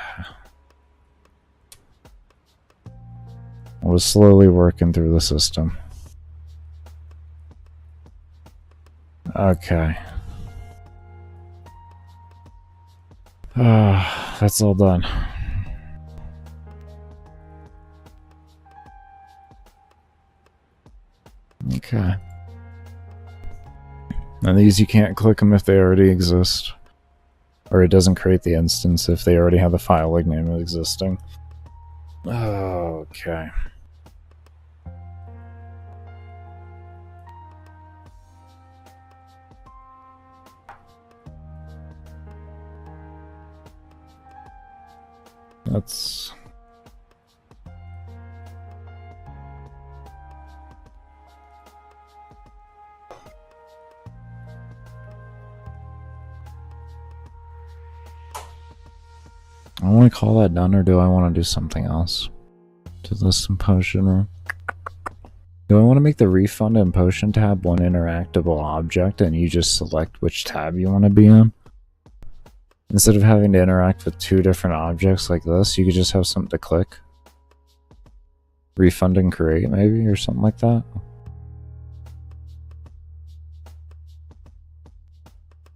I was slowly working through the system. Okay. That's all done. Okay. And these you can't click them if they already exist. Or it doesn't create the instance if they already have the file like name existing. Okay. That's... I want to call that done, or do I want to do something else to this potion room? Do I want to make the refund and potion tab one interactable object and you just select which tab you want to be on? Instead of having to interact with two different objects like this, you could just have something to click. Refund and create, maybe, or something like that.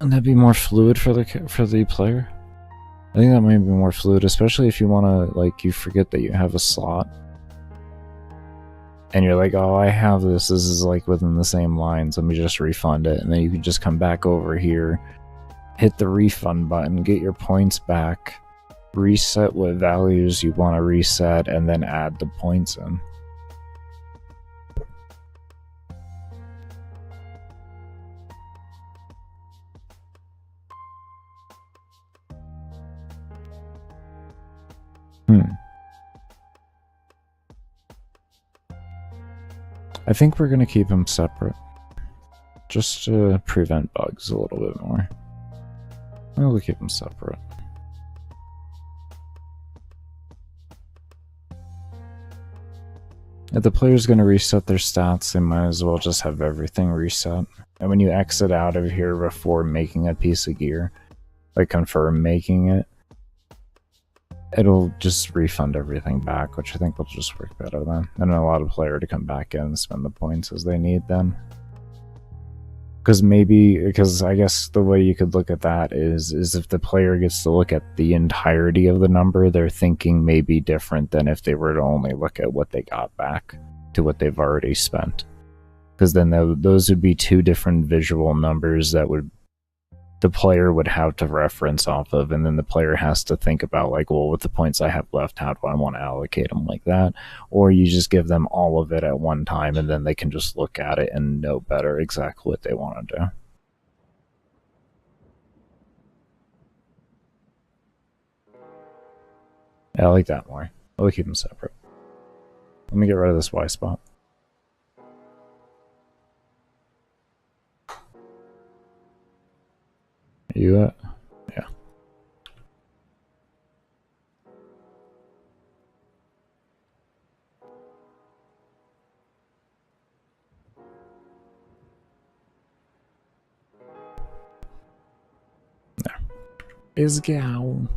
And that'd be more fluid for the player. I think that might be more fluid, especially if you want to, like, you forget that you have a slot. And you're like, oh, I have this is like within the same lines, let me just refund it. And then you can just come back over here, hit the refund button, get your points back, reset what values you want to reset, and then add the points in. I think we're going to keep them separate, just to prevent bugs a little bit more. We'll keep them separate. If the player's going to reset their stats, they might as well just have everything reset. And when you exit out of here before making a piece of gear, like confirm making it, it'll just refund everything back, which I think will just work better then. And allow the player to come back in and spend the points as they need then. Because I guess the way you could look at that is if the player gets to look at the entirety of the number, their thinking may be different than if they were to only look at what they got back to what they've already spent. Because then those would be two different visual numbers that the player would have to reference off of, and then the player has to think about, like, well, with the points I have left, how do I want to allocate them like that? Or you just give them all of it at one time, and then they can just look at it and know better exactly what they want to do. Yeah, I like that more. I'll keep them separate. Let me get rid of this Y spot. You yeah. There. Is go.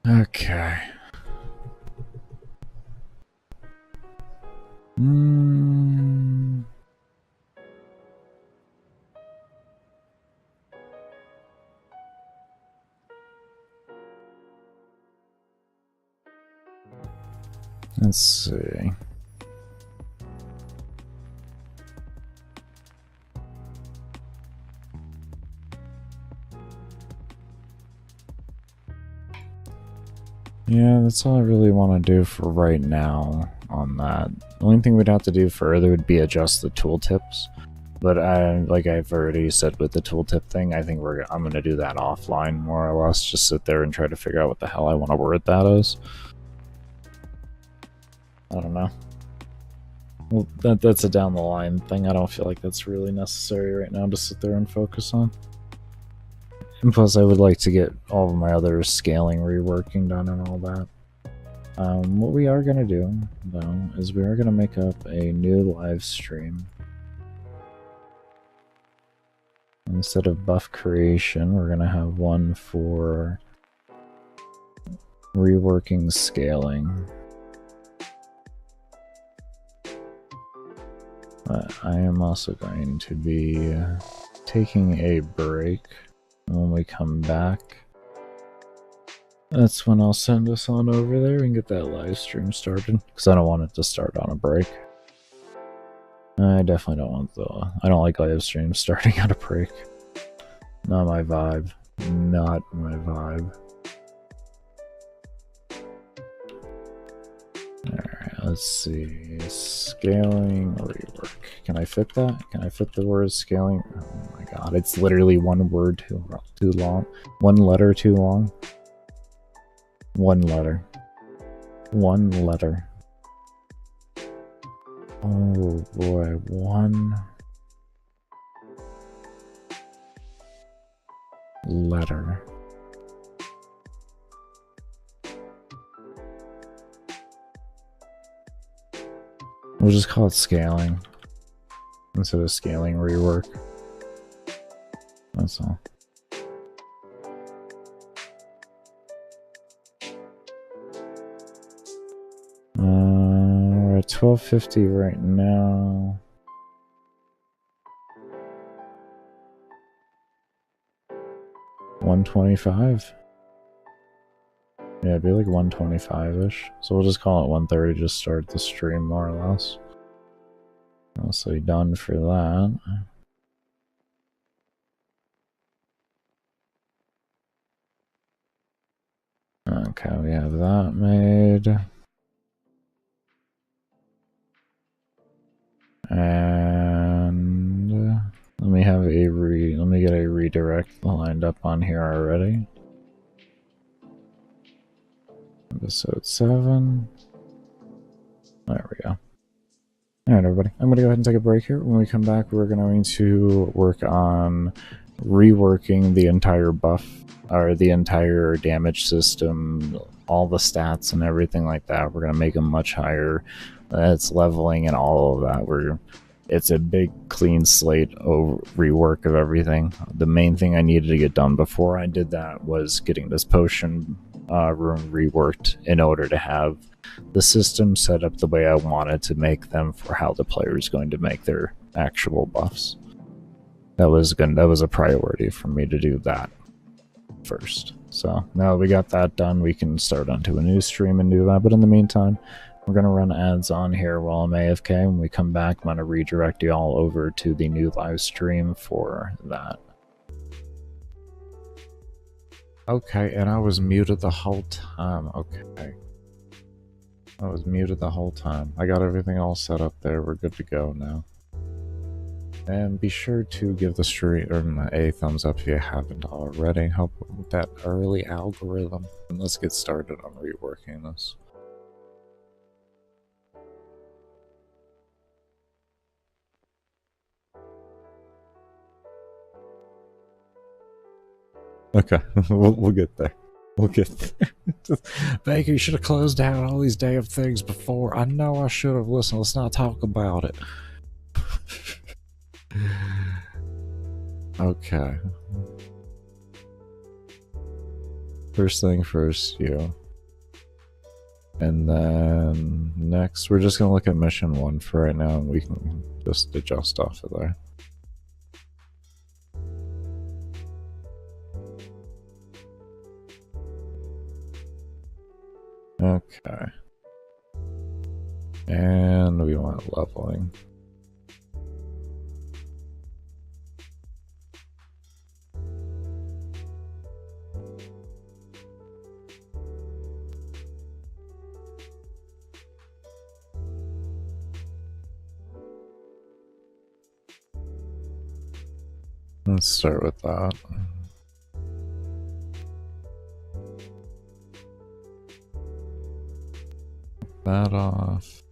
Okay. Let's see. Yeah, that's all I really want to do for right now on that. The only thing we'd have to do further would be adjust the tooltips. But like I've already said with the tooltip thing, I think I'm going to do that offline, more or less. Just sit there and try to figure out what the hell I want to word that as. I don't know. Well, that's a down the line thing. I don't feel like that's really necessary right now to sit there and focus on. And plus, I would like to get all of my other scaling reworking done and all that. What we are going to do, though, is we are going to make up a new live stream. Instead of buff creation, we're going to have one for reworking scaling. But I am also going to be taking a break. And when we come back, that's when I'll send us on over there and get that live stream started. Because I don't want it to start on a break. I definitely don't want the... I don't like live streams starting at a break. Not my vibe. Not my vibe. Alright, let's see. Scaling rework. Can I fit that? Can I fit the word scaling? Oh my god, it's literally one word too long. One letter too long. One letter. One letter. Oh boy, one letter. We'll just call it scaling instead of scaling rework. That's all. We're at 1250 right now. $125. Yeah, it'd be like 125-ish. So we'll just call it 130 to start the stream, more or less. Mostly done for that. Okay, we have that made. And let me get a redirect lined up on here already. Episode 7. There we go. Alright, everybody. I'm going to go ahead and take a break here. When we come back, we're going to work on reworking the entire buff, or the entire damage system, all the stats and everything like that. We're going to make them much higher. It's leveling and all of that. It's a big clean slate rework of everything. The main thing I needed to get done before I did that was getting this potion room reworked in order to have the system set up the way I wanted to make them for how the player is going to make their actual buffs. That was a priority for me to do that first. So now that we got that done, we can start onto a new stream and do that. But in the meantime, we're going to run ads on here while I'm AFK. When we come back, I'm going to redirect you all over to the new live stream for that. Okay, and I was muted the whole time. Okay. I was muted the whole time. I got everything all set up there. We're good to go now. And be sure to give the stream a thumbs up if you haven't already. Help with that early algorithm. And let's get started on reworking this. Okay, we'll get there. We'll get there. Baker, you should have closed down all these damn things before. I know I should have. Listen, let's not talk about it. Okay. First thing first, you. And then next, we're just going to look at mission 1 for right now, and we can just adjust off of there. Okay. And we want leveling. Let's start with that. That off.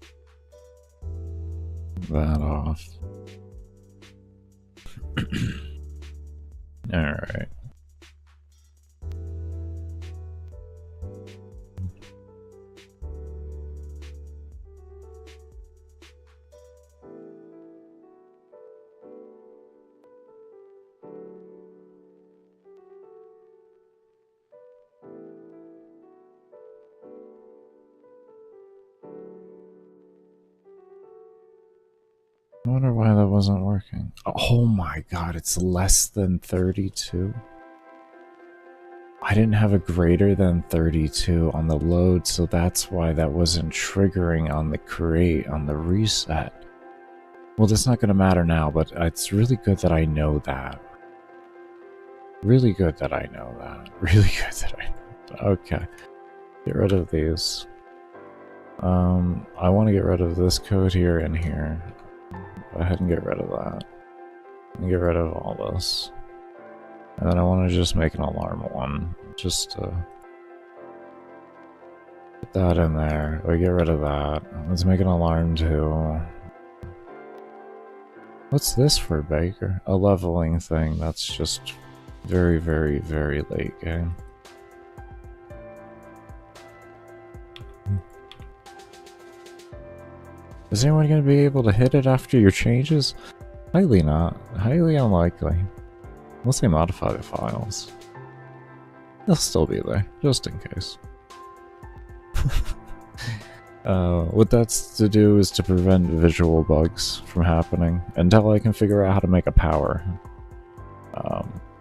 That off. Alright. I wonder why that wasn't working. Oh my god, it's less than 32? I didn't have a greater than 32 on the load, so that's why that wasn't triggering on the create, on the reset. Well, that's not going to matter now, but it's really good that I know that. Really good that I know that. Really good that I know that. Okay. Get rid of these. I want to get rid of this code here and here. Go ahead and get rid of that. And get rid of all this. And then I want to just make an alarm one. Just to put that in there. Or get rid of that. Let's make an alarm too. What's this for, Baker? A leveling thing. That's just very, very, very late game. Is anyone going to be able to hit it after your changes? Highly not. Highly unlikely. Unless they modify the files. They'll still be there, just in case. What that's to do is to prevent visual bugs from happening until I can figure out how to make a power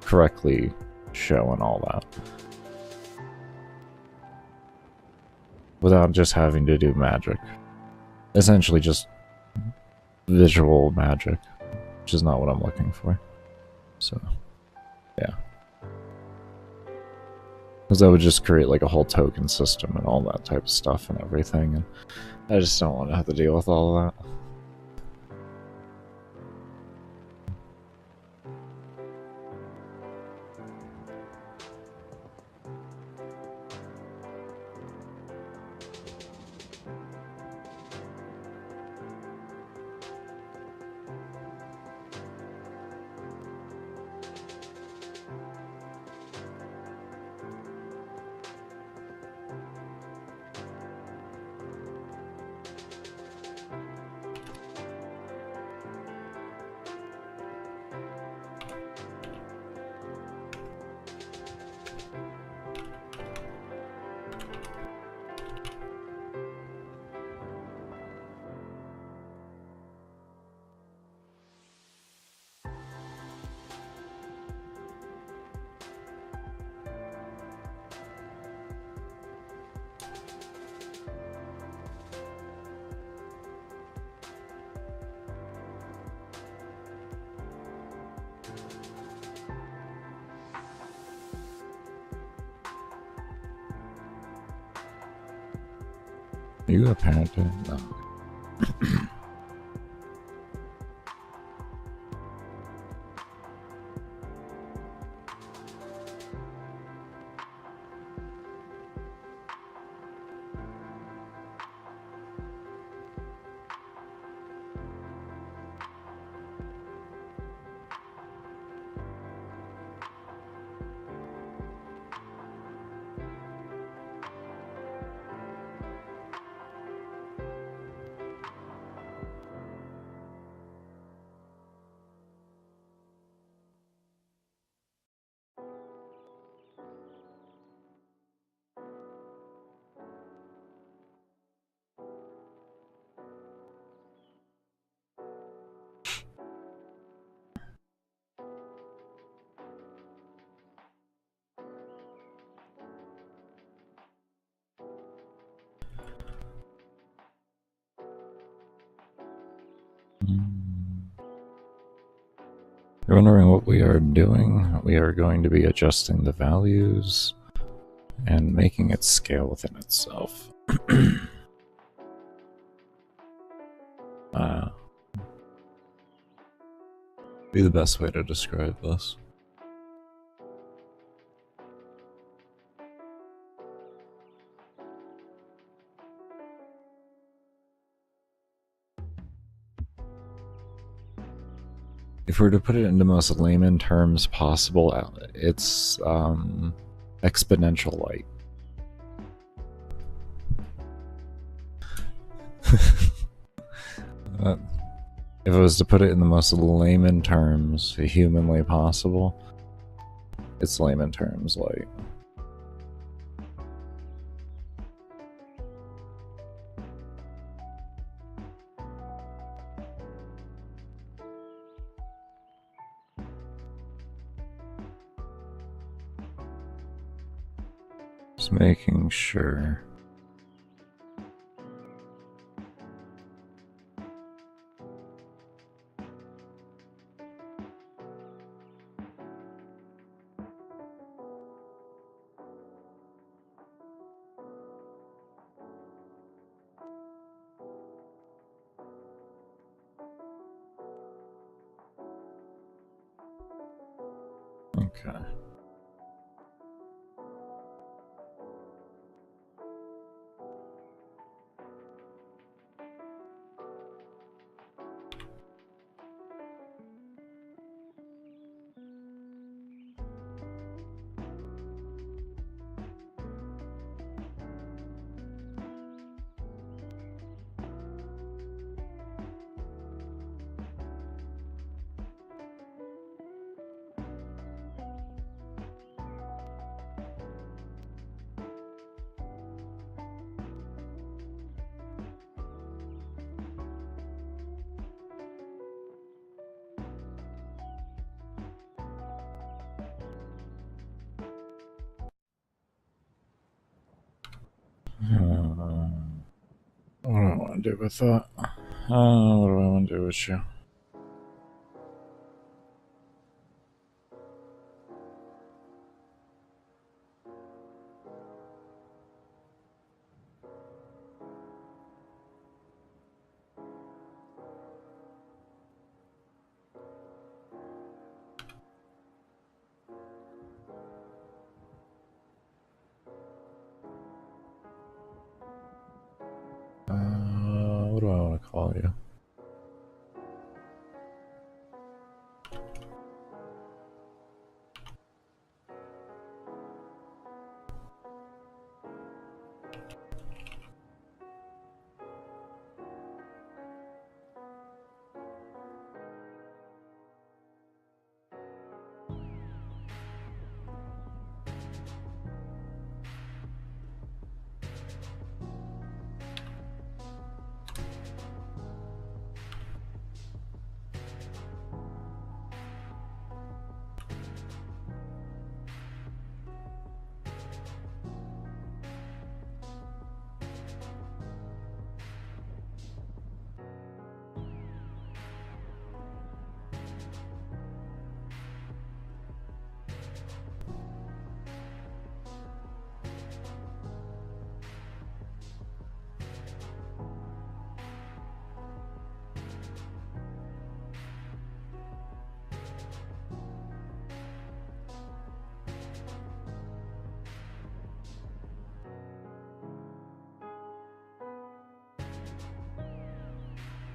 correctly show and all that. Without just having to do magic. Essentially just visual magic, which is not what I'm looking for. So, yeah. Because that would just create like a whole token system and all that type of stuff and everything, and I just don't want to have to deal with all of that. Are you a parent? No. You're wondering what we are doing? We are going to be adjusting the values and making it scale within itself. Be the best way to describe this. If we were to put it in the most layman terms possible, it's exponential light. If I was to put it in the most layman terms humanly possible, it's layman terms light. Just making sure. Okay. What do I want to do with that? What do I want to do with you? What do I want to call you?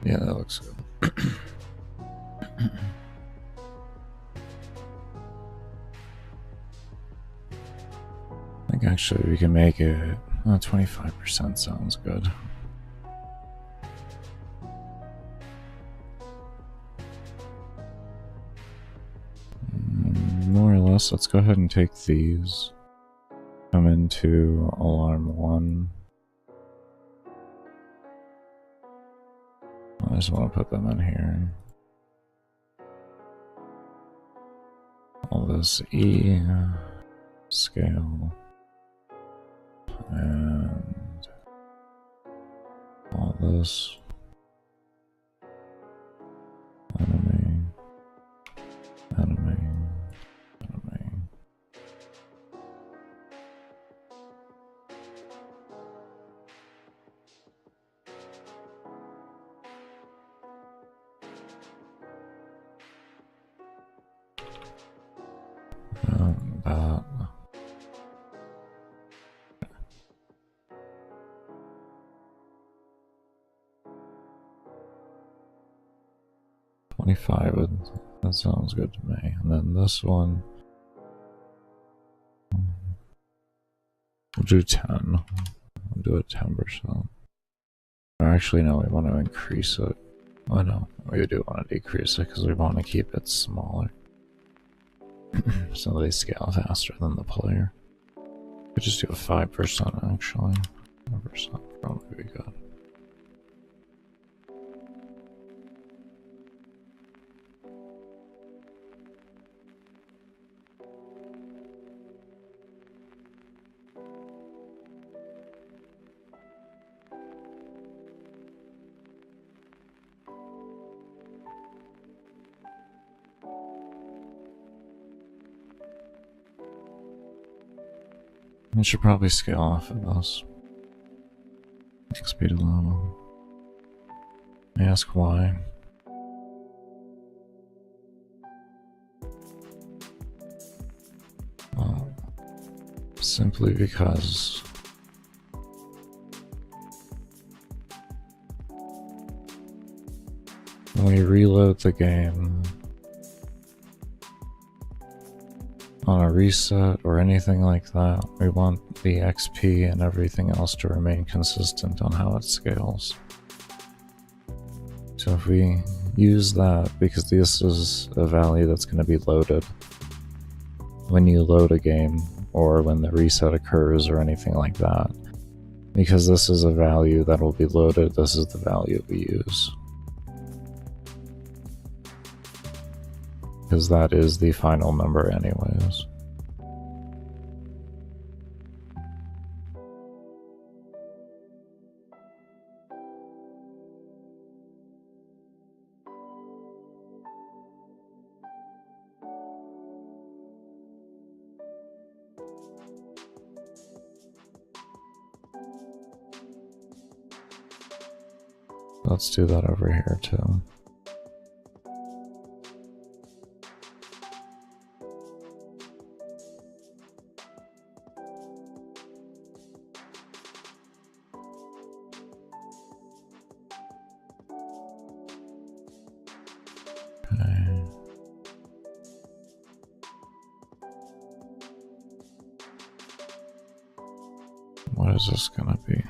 Yeah, that looks good. I think actually we can make it 25% sounds good. More or less, let's go ahead and take these. Come into alarm 1. I just want to put them in here. All this E scale and all this enemy. That. 25, that sounds good to me. And then this one, we'll do 10. We'll do it 10%. Or actually, no, we want to increase it. Oh no, we do want to decrease it because we want to keep it smaller. So they scale faster than the player. We just do a 5% actually. 5% probably be good. I should probably scale off of this. Speed 11. I ask why. Simply because when we reload the game on a reset or anything like that, we want the XP and everything else to remain consistent on how it scales. So if we use that, because this is a value that's going to be loaded when you load a game or when the reset occurs or anything like that, because this is a value that will be loaded, this is the value we use. Because that is the final number anyways. Let's do that over here too. Okay. What is this gonna be?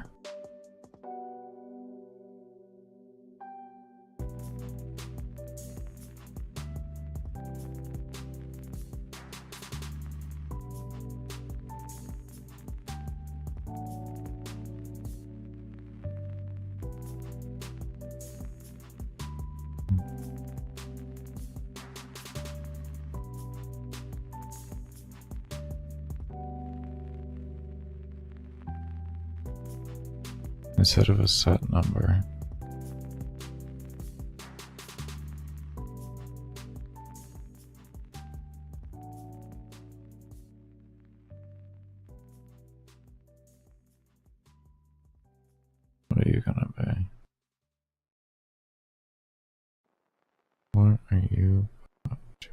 Instead of a set number. What are you gonna be? What are you up to?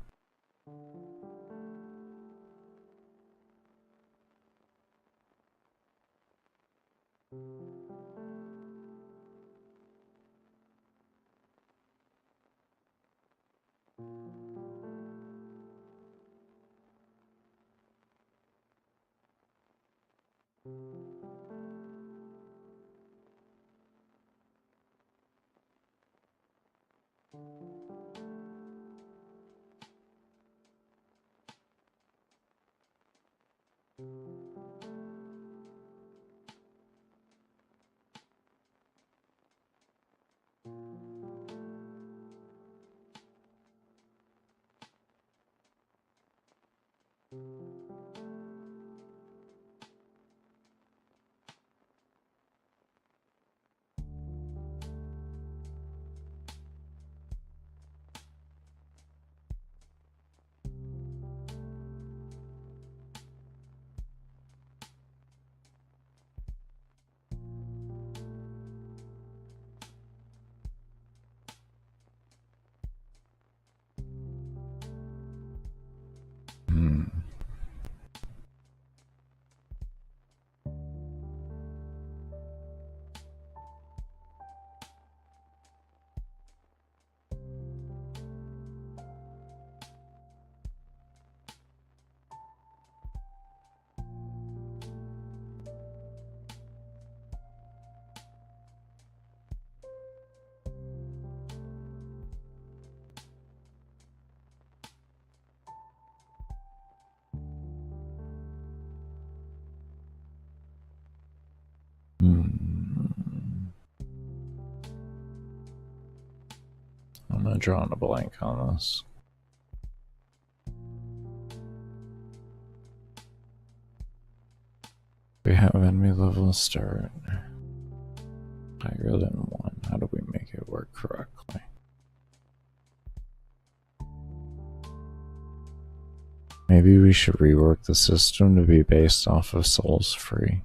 I'm gonna draw on a blank on this. We have enemy level start higher than 1. How do we make it work correctly? Maybe we should rework the system to be based off of souls free.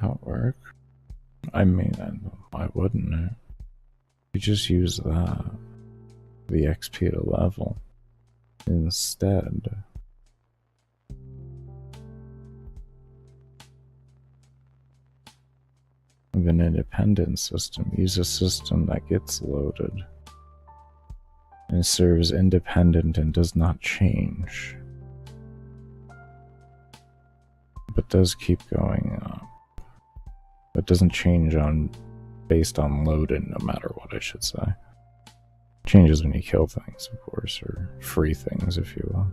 that work? I mean, why wouldn't it? You just use that, the XP to level, instead. Of an independent system. Use a system that gets loaded and serves independent and does not change, but does keep going up. But doesn't change based on loading, no matter what, I should say. Changes when you kill things, of course, or free things, if you will.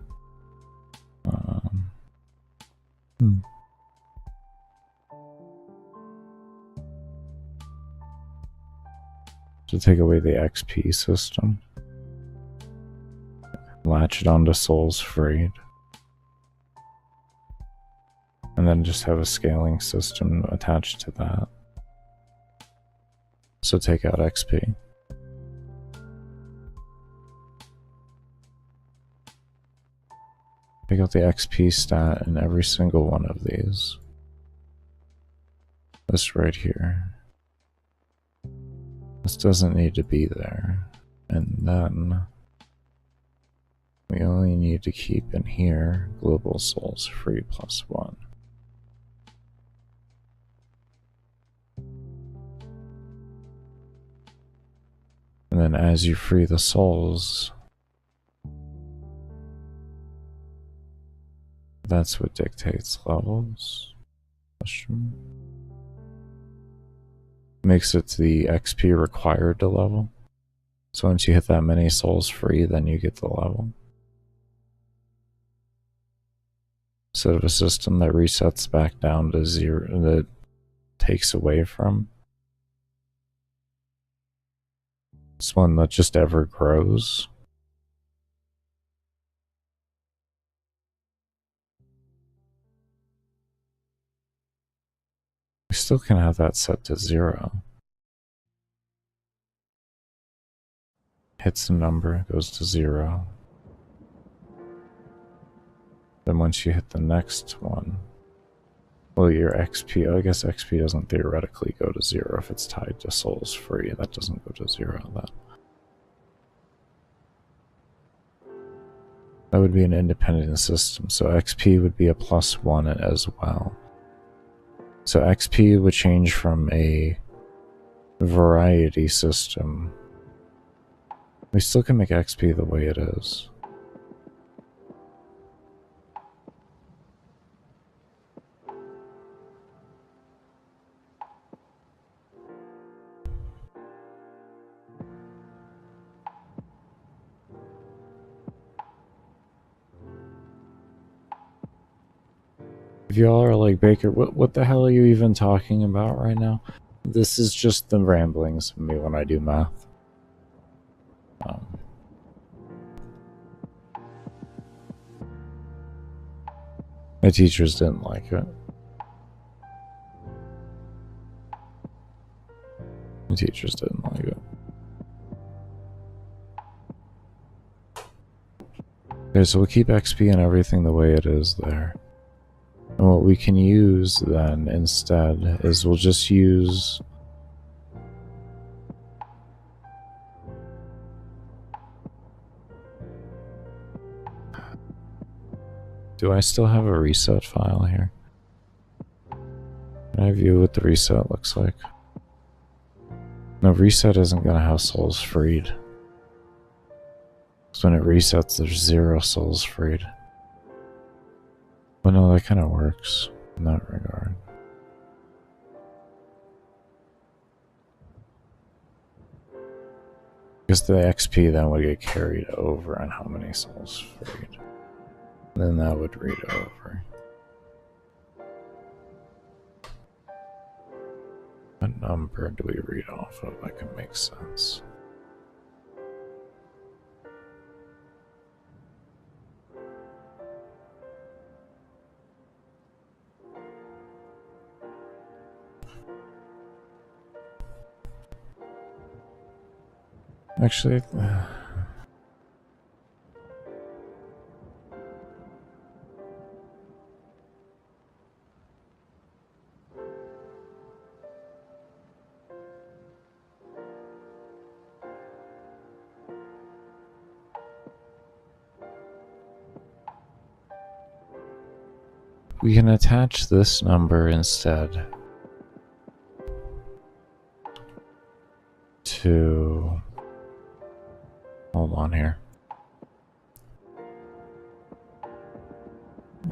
To take away the XP system, latch it onto souls freed, and then just have a scaling system attached to that. So take out XP. Take out the XP stat in every single one of these. This right here. This doesn't need to be there. And then we only need to keep in here global souls free +1. And then as you free the souls, that's what dictates levels. Makes it the XP required to level. So once you hit that many souls free, then you get the level. Instead of a system that resets back down to 0, that takes away from. It's one that just ever grows. We still can have that set to 0. Hits a number, goes to 0. Then once you hit the next one, well, your XP, I guess XP doesn't theoretically go to 0 if it's tied to souls free. That doesn't go to 0 then. That would be an independent system, so XP would be a +1 as well. So XP would change from a variety system. We still can make XP the way it is. If y'all are like, Baker, what the hell are you even talking about right now? This is just the ramblings of me when I do math. My teachers didn't like it. My teachers didn't like it. Okay, so we'll keep XP and everything the way it is there. And what we can use then instead is we'll just use do I still have a reset file here? Can I view what the reset looks like? No, reset isn't going to have souls freed. So when it resets, there's 0 souls freed. But no, that kind of works in that regard. Because the XP then would get carried over on how many souls freed. And then that would read over. What number do we read off of that can make sense? Actually, we can attach this number instead to... Hold on here.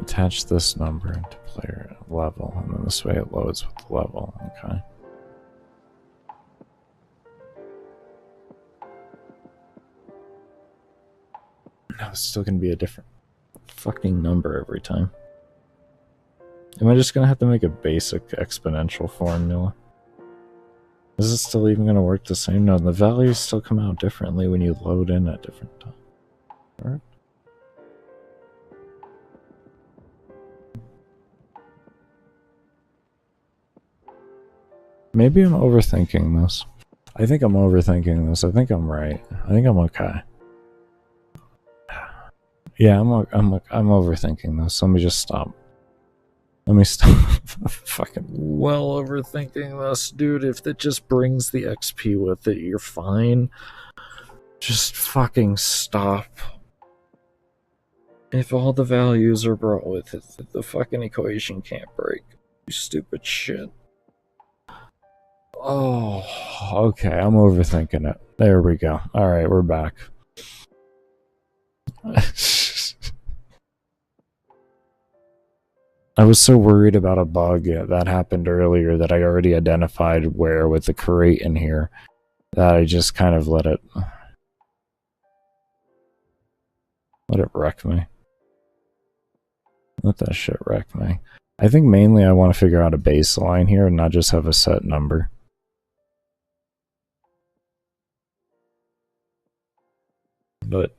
Attach this number into player level, and then this way it loads with the level. Okay. No, it's still gonna be a different fucking number every time. Am I just gonna have to make a basic exponential formula? Is it still even gonna work the same? No, the values still come out differently when you load in at different times. Alright. Maybe I'm overthinking this. I think I'm overthinking this. I think I'm right. I think I'm okay. Yeah, I'm overthinking this. Let me just stop. Let me stop. Fucking well overthinking this, dude. If it just brings the XP with it, you're fine. Just fucking stop. If all the values are brought with it, the fucking equation can't break. You stupid shit. Oh, okay. I'm overthinking it. There we go. Alright, we're back. I was so worried about a bug that happened earlier that I already identified where with the crate in here that I just kind of let it wreck me. Let that shit wreck me. I think mainly I want to figure out a baseline here and not just have a set number. But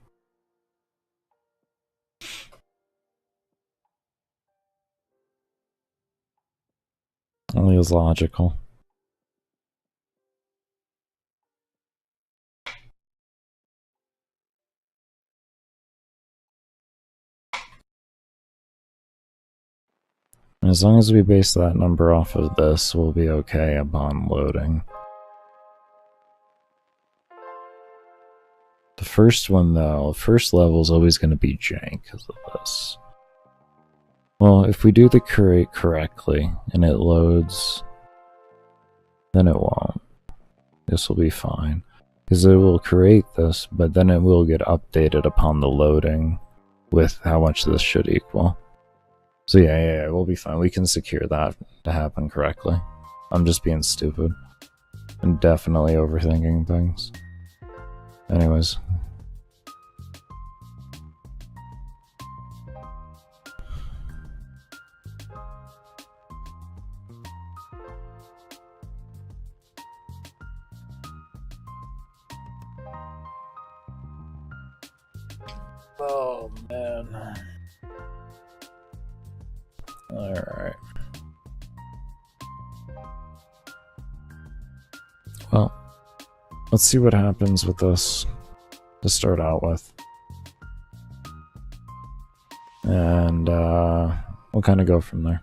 only is logical. As long as we base that number off of this, we'll be okay upon loading. The first one, though, first level is always going to be jank because of this. Well, if we do the crate correctly and it loads, then it won't. This will be fine. Because it will create this, but then it will get updated upon the loading with how much this should equal. So yeah, we'll be fine. We can secure that to happen correctly. I'm just being stupid. And definitely overthinking things. Anyways. Oh, man. Alright. Well, let's see what happens with this to start out with. And we'll kind of go from there.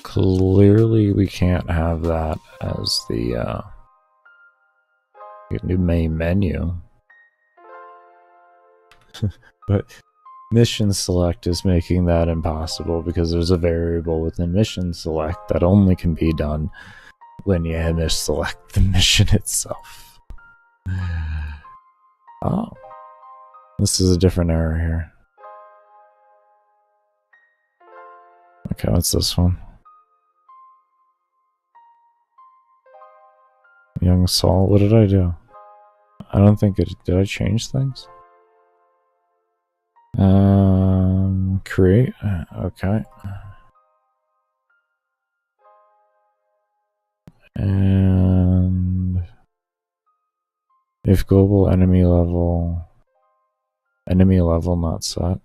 Clearly, we can't have that as the new main menu. But mission select is making that impossible because there's a variable within mission select that only can be done when you select the mission itself. Oh. This is a different error here. Okay, what's this one? Young Saul, what did I do? I don't think it did. I change things? Create. Okay. And if global enemy level not set.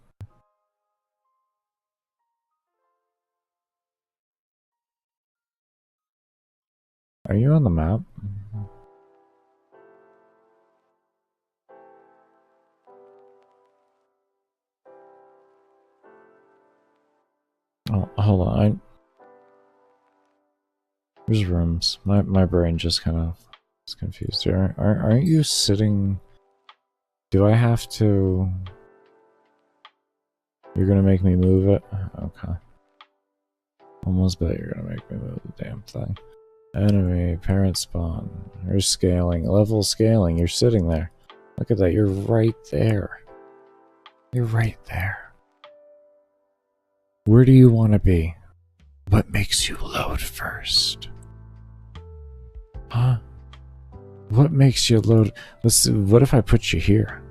Are you on the map? Oh, hold on. There's rooms. My brain just kind of is confused here. Aren't you sitting? Do I have to? You're gonna make me move it? Okay. Almost bet you're gonna make me move the damn thing. Enemy, parent spawn. You're scaling. Level scaling. You're sitting there. Look at that. You're right there. You're right there. Where do you want to be? What makes you load first? Huh? What makes you load? What if I put you here?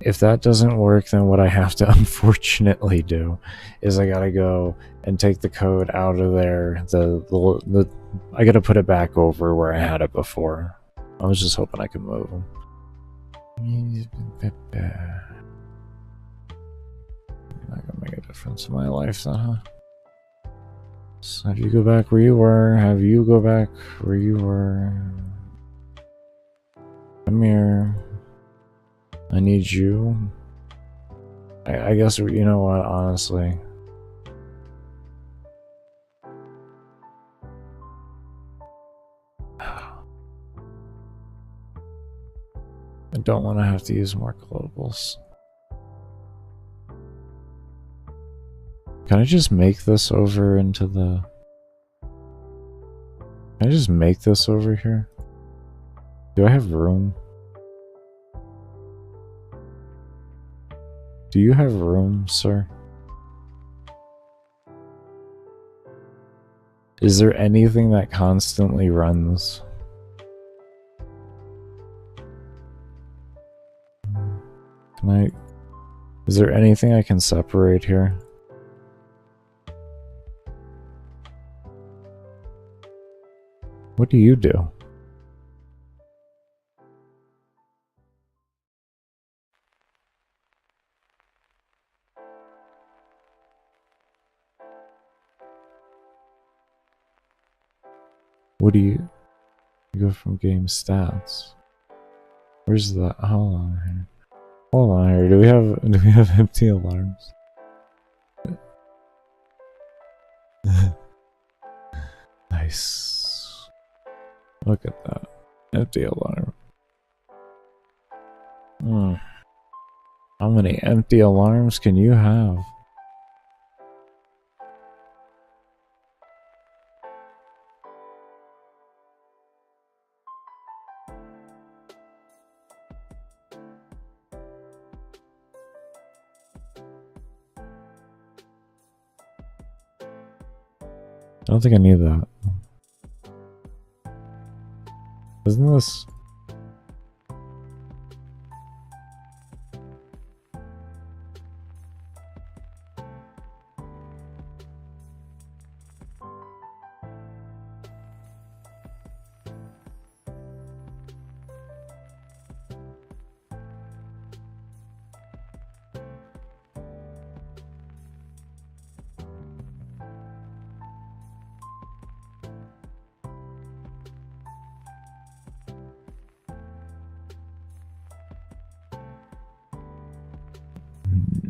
If that doesn't work, then what I have to unfortunately do is I gotta go and take the code out of there. I gotta put it back over where I had it before. I was just hoping I could move them. Not gonna make a difference in my life, then, huh? So have you go back where you were? Have you go back where you were? Come here. I need you. I guess, you know what, honestly. I don't want to have to use more globals. Can I just make this over into the... Can I just make this over here? Do I have room? Do you have room, sir? Is there anything that constantly runs? Can I... Is there anything I can separate here? What do you do? What do you... You go from game stats. Where's the... Hold on here. Hold on here. Do we have empty alarms? Nice. Look at that. Empty alarm. How many empty alarms can you have? I don't think I need that. Isn't this...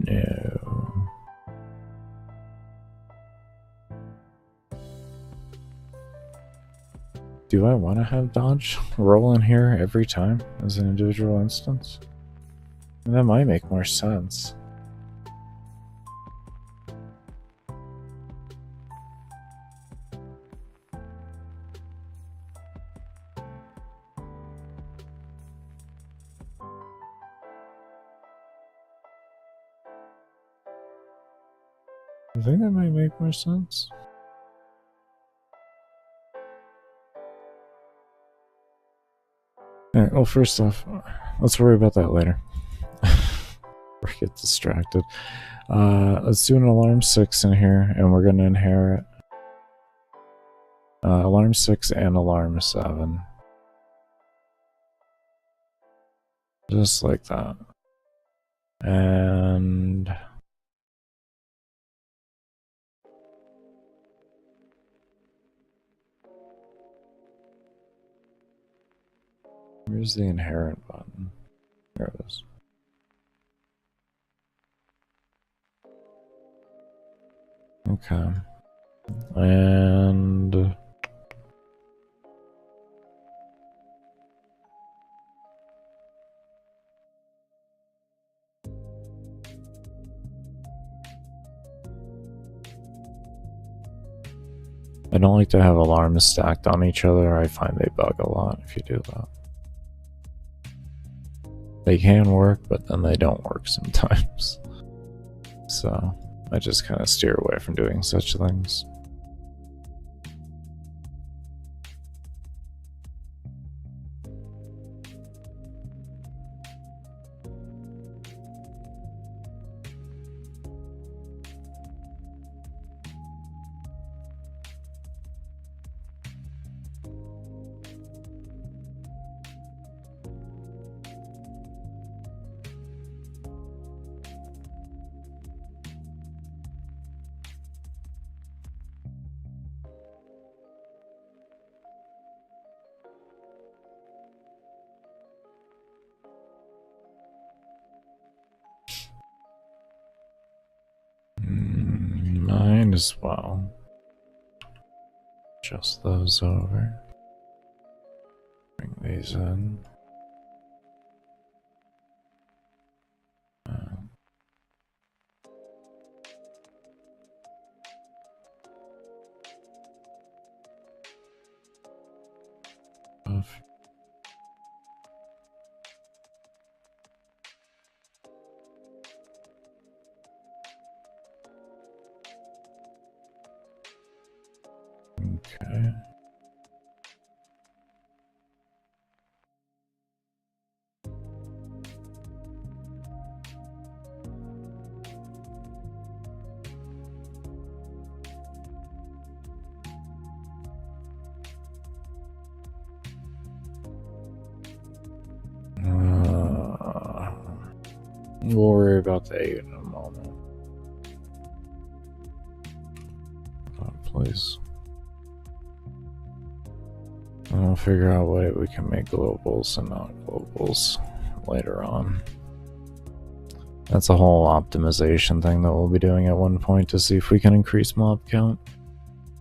No. Do I want to have dodge roll in here every time as an individual instance? That might make more sense. I think that might make more sense. Alright, well, first off, let's worry about that later. Or get distracted. Let's do an alarm 6 in here, and we're gonna inherit alarm 6 and alarm 7. Just like that. And where's the inherit button? There it is. Okay. And I don't like to have alarms stacked on each other. I find they bug a lot if you do that. They can work, but then they don't work sometimes. So I just kind of steer away from doing such things. Might as well adjust those over. Bring these in. Off. Okay. We'll worry about the 8 in a moment. Please. And we'll figure out what we can make globals and not globals later on. That's a whole optimization thing that we'll be doing at one point to see if we can increase mob count.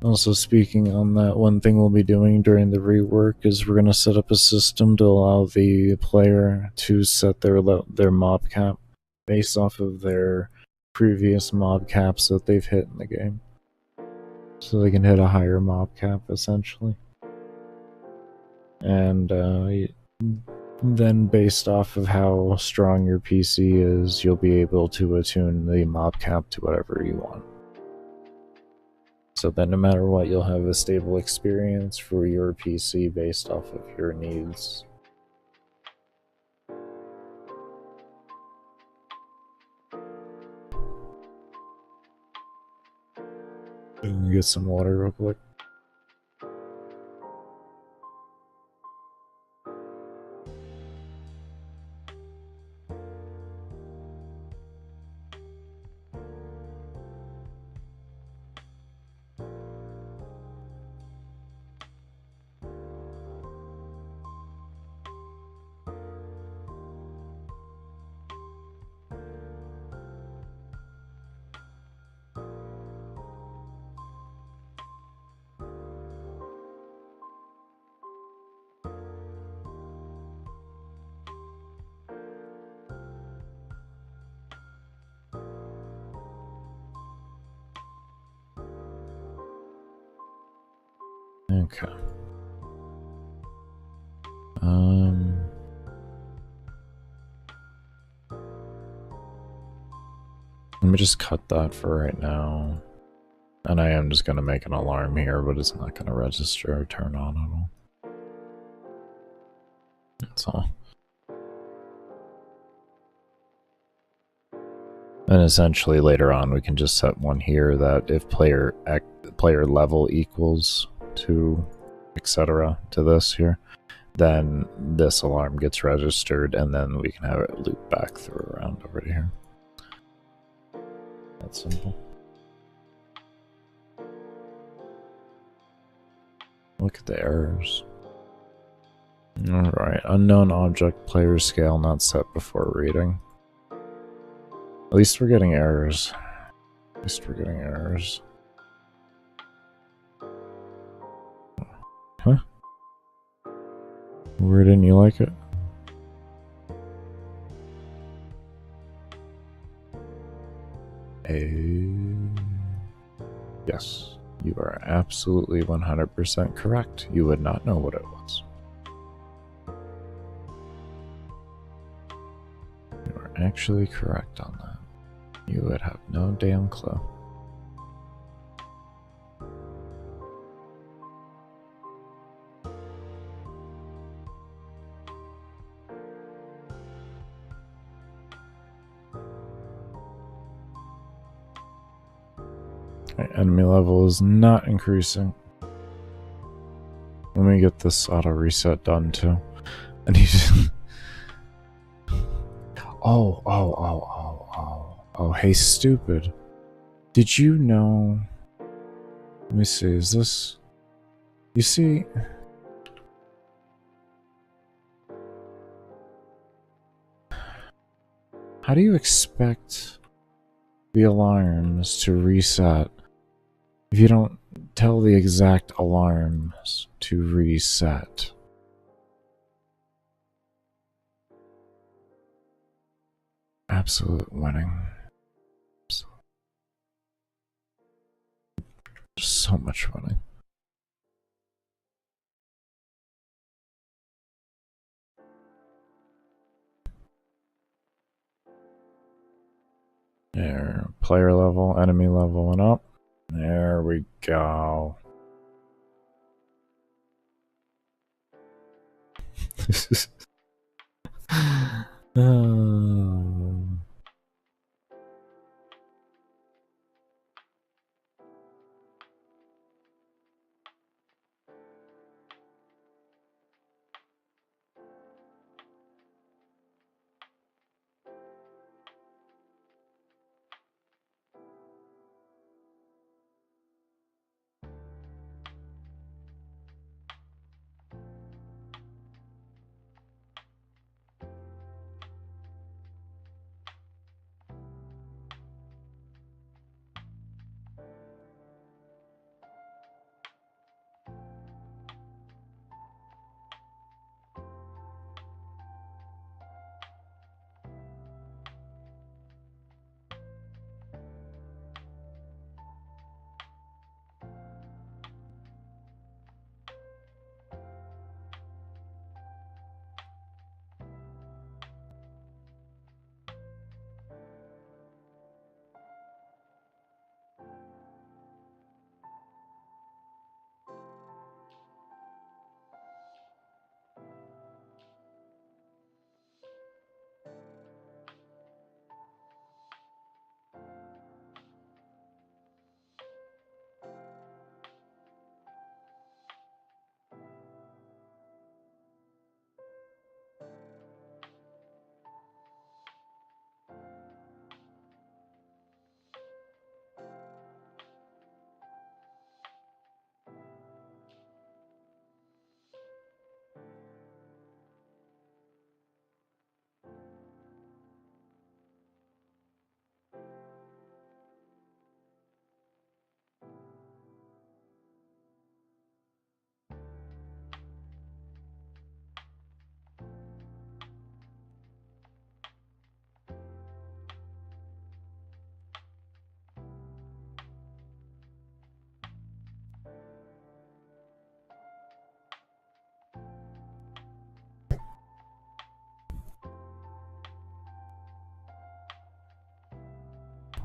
Also, speaking on that, one thing we'll be doing during the rework is we're going to set up a system to allow the player to set their mob cap based off of their previous mob caps that they've hit in the game. So they can hit a higher mob cap, essentially. And then based off of how strong your PC is, you'll be able to attune the mob cap to whatever you want. So that no matter what, you'll have a stable experience for your PC based off of your needs. Get some water real quick. Okay. Let me just cut that for right now. And I am just going to make an alarm here, but it's not going to register or turn on at all. That's all. And essentially later on we can just set one here that if player level equals to etc. to this here, then this alarm gets registered and then we can have it loop back through around over to here. That's simple. Look at the errors. Alright, unknown object player scale not set before reading. At least we're getting errors. At least we're getting errors. Huh? Where didn't you like it? Yes, you are absolutely 100% correct. You would not know what it was. You are actually correct on that. You would have no damn clue. Enemy level is not increasing. Let me get this auto reset done too. I need to... Oh, hey stupid. Did you know... Let me see, is this... You see... How do you expect the alarms to reset if you don't tell the exact alarms to reset? Absolute winning. Just so much winning. There, player level, enemy level, and up. There we go.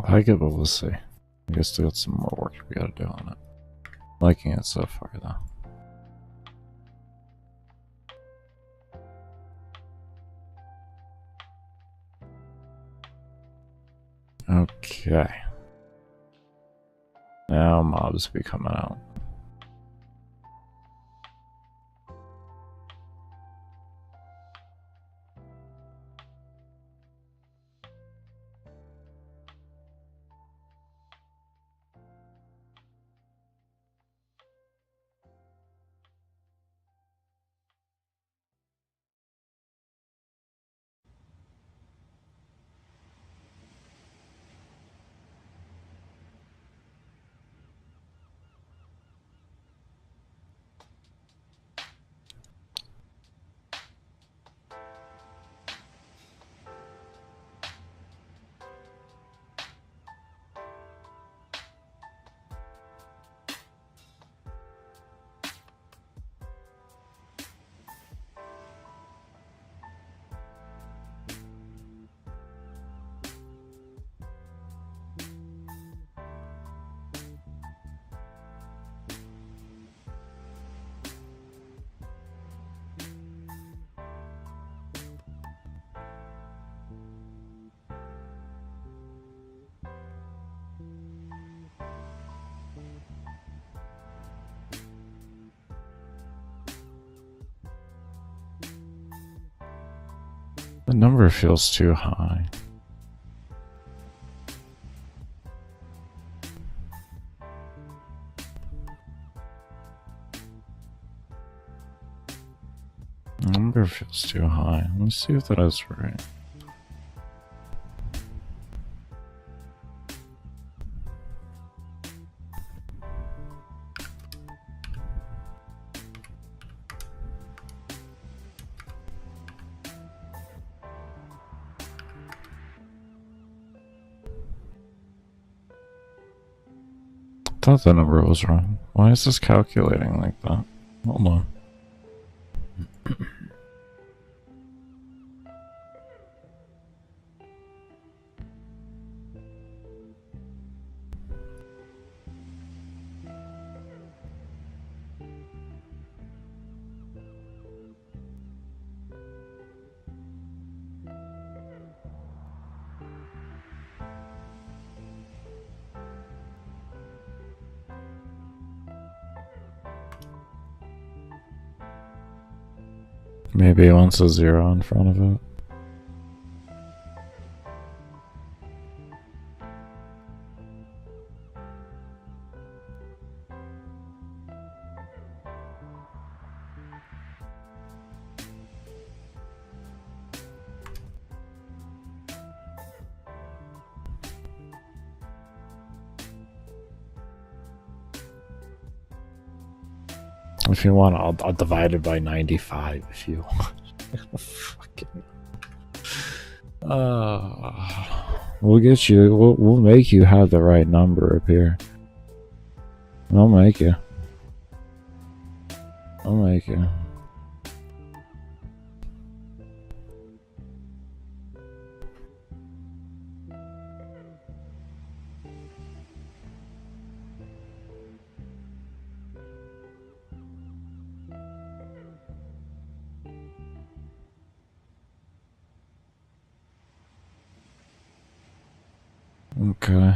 I like it, but we'll see. I guess we got some more work we gotta do on it. Liking it so far, though. Okay. Now mobs be coming out. The number feels too high. The number feels too high. Let's see if that is right. I thought the number was wrong. Why is this calculating like that? Hold on. Maybe it wants a 0 in front of it. If you want, I'll divide it by 95 if you want. Fucking. We'll get you. We'll make you have the right number up here. I'll make you. I'll make you. Okay.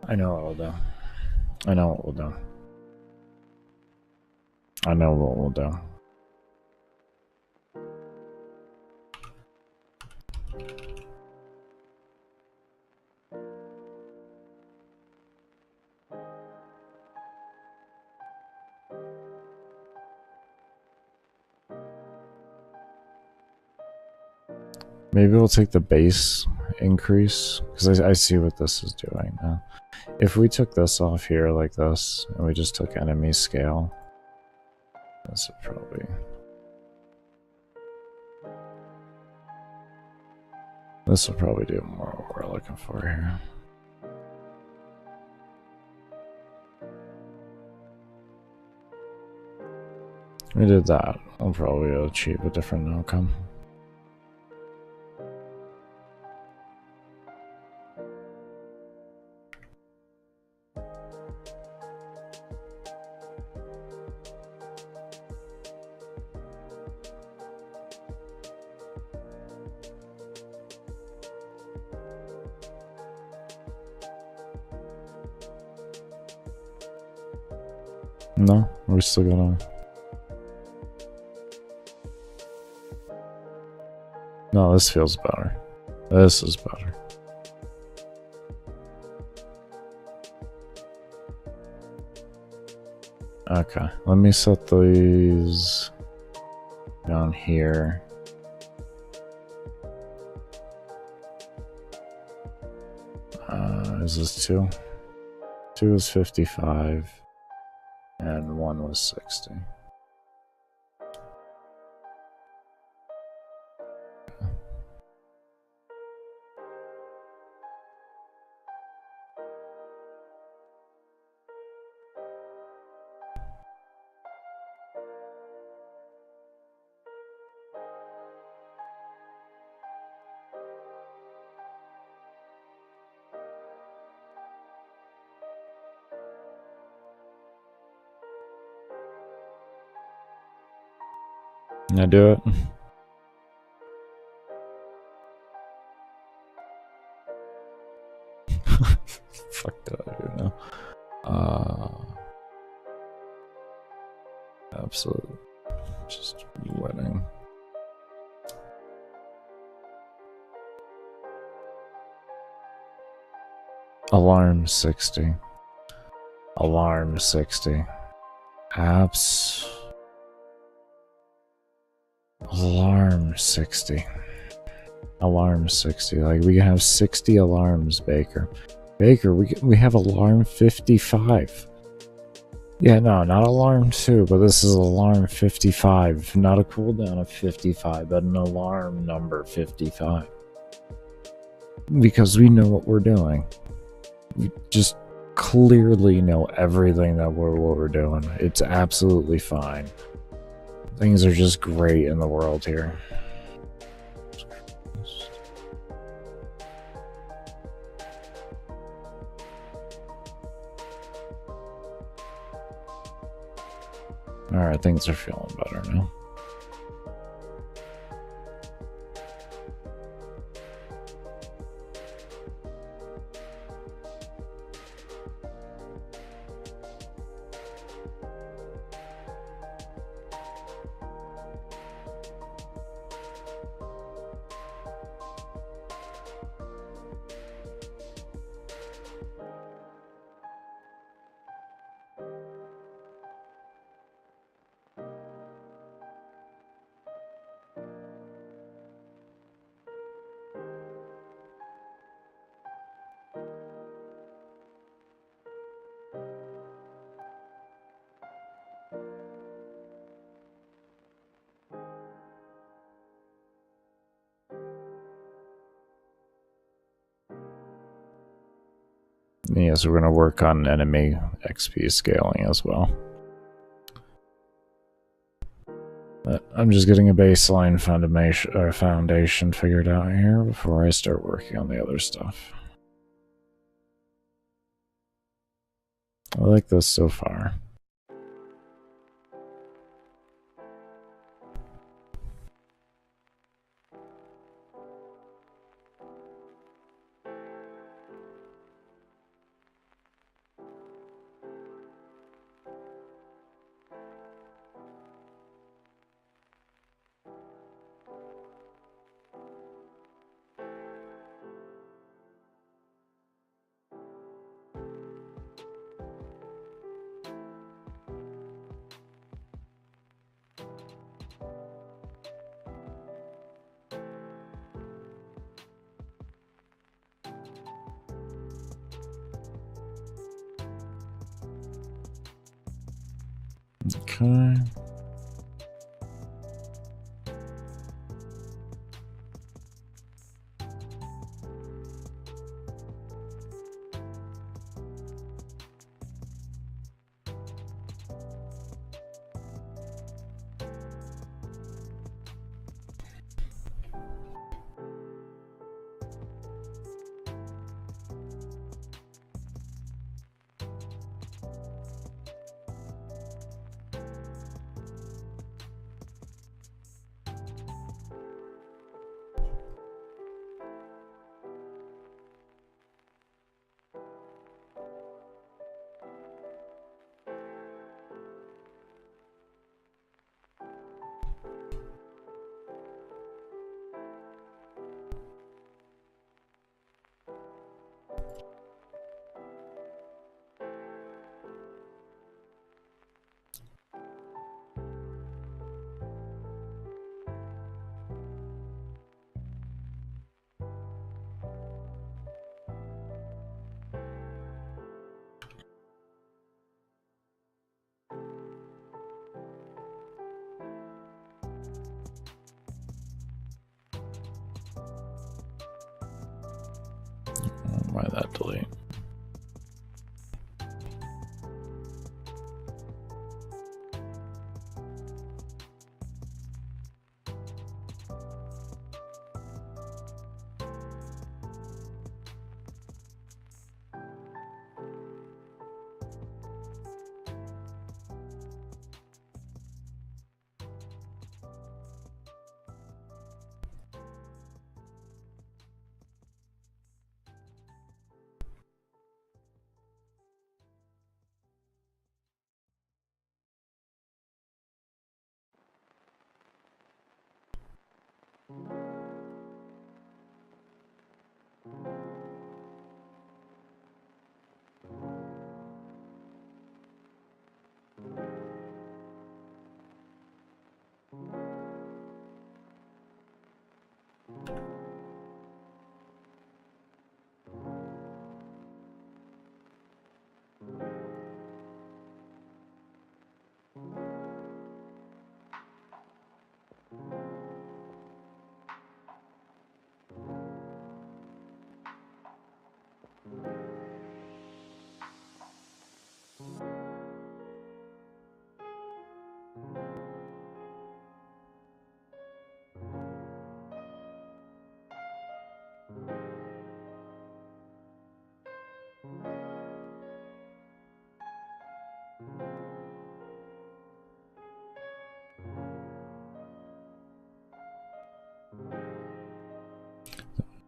I know what we'll do. I know what we'll do. I know what we'll do. Maybe we'll take the base increase, because I see what this is doing now. If we took this off here like this, and we just took enemy scale, this would probably... This will probably do more what we're looking for here. We did that. We'll probably achieve a different outcome. No, we're still gonna. No, this feels better. This is better. Okay, let me set these down here. Is this 2? 2 is 55, and 1 was 60. Can I do it? Fuck did I do now? Absolutely. Just winning. Alarm 60. Alarm 60. Apps. Alarm 60. Alarm 60. Like, we can have 60 alarms, Baker. Baker, we have alarm 55. Yeah, no, not alarm 2, but this is alarm 55. Not a cooldown of 55, but an alarm number 55. Because we know what we're doing. We just clearly know everything that what we're doing. It's absolutely fine. Things are just great in the world here. Alright, things are feeling better now. Yes, we're going to work on enemy XP scaling as well. But I'm just getting a baseline foundation figured out here before I start working on the other stuff. I like this so far. Okay. Why that delete?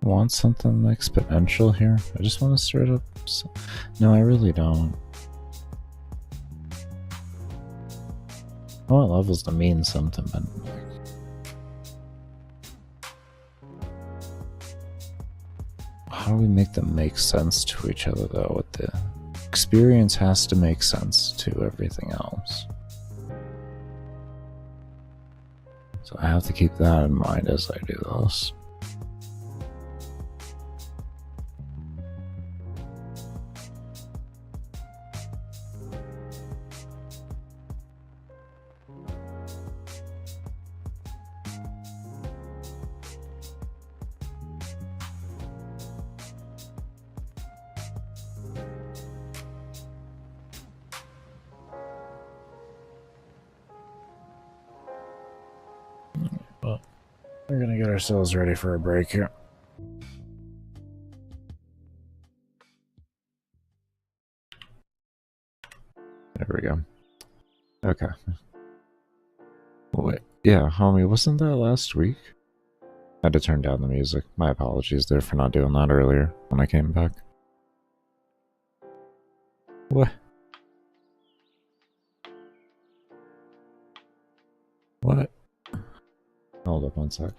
Want something exponential here? I just want to start up. No, I really don't. I want levels to mean something, but how do we make them make sense to each other, though? With the experience has to make sense to everything else. So I have to keep that in mind as I do this. Well, we're gonna get ourselves ready for a break here. There we go. Okay. Wait, yeah, homie, wasn't that last week? I had to turn down the music. My apologies there for not doing that earlier when I came back. What? What? Hold up one sec.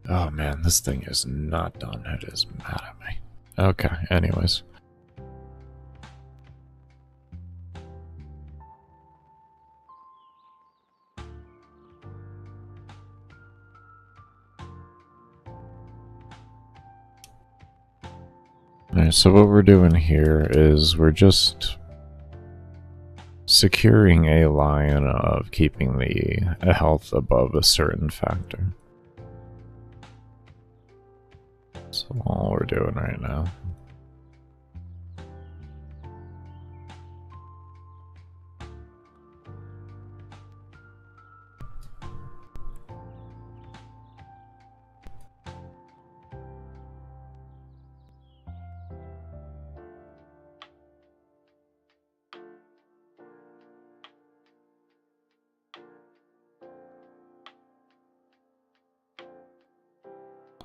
Oh man, this thing is not done. It is mad at me. Okay, anyways. Alright, so what we're doing here is we're just securing a line of keeping the health above a certain factor. That's all we're doing right now.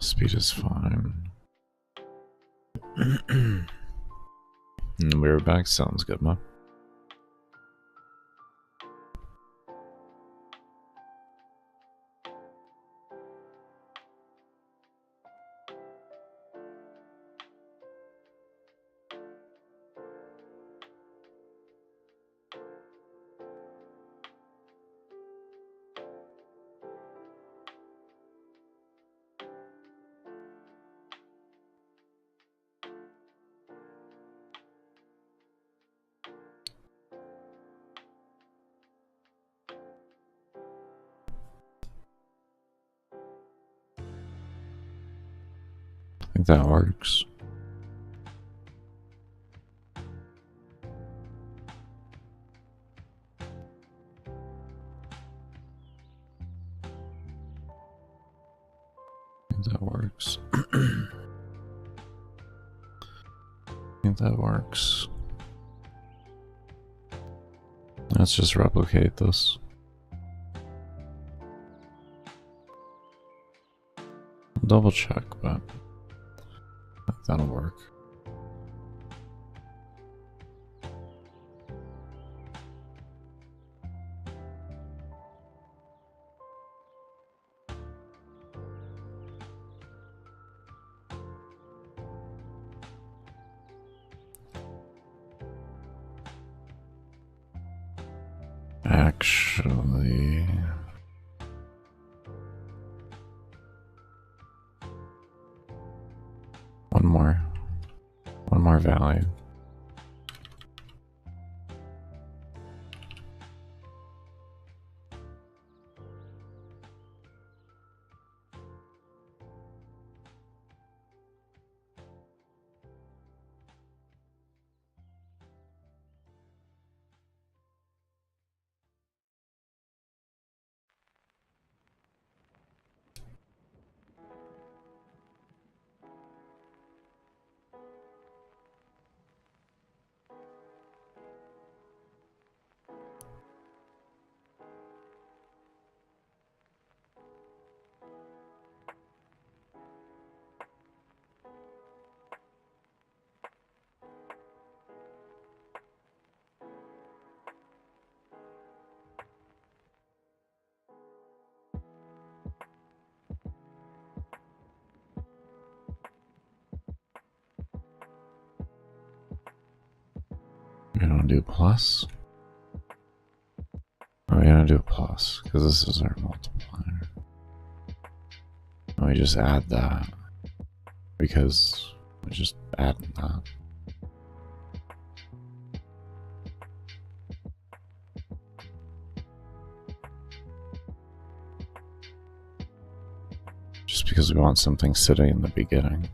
Speed is fine. And we're back. Sounds good, man. think that works. I think that works. I think that works. Let's just replicate this. Double check, but I think that'll work. Actually, one more value. We're gonna do plus. We're gonna do a plus because this is our multiplier. And we just add that because we just add that. Just because we want something sitting in the beginning.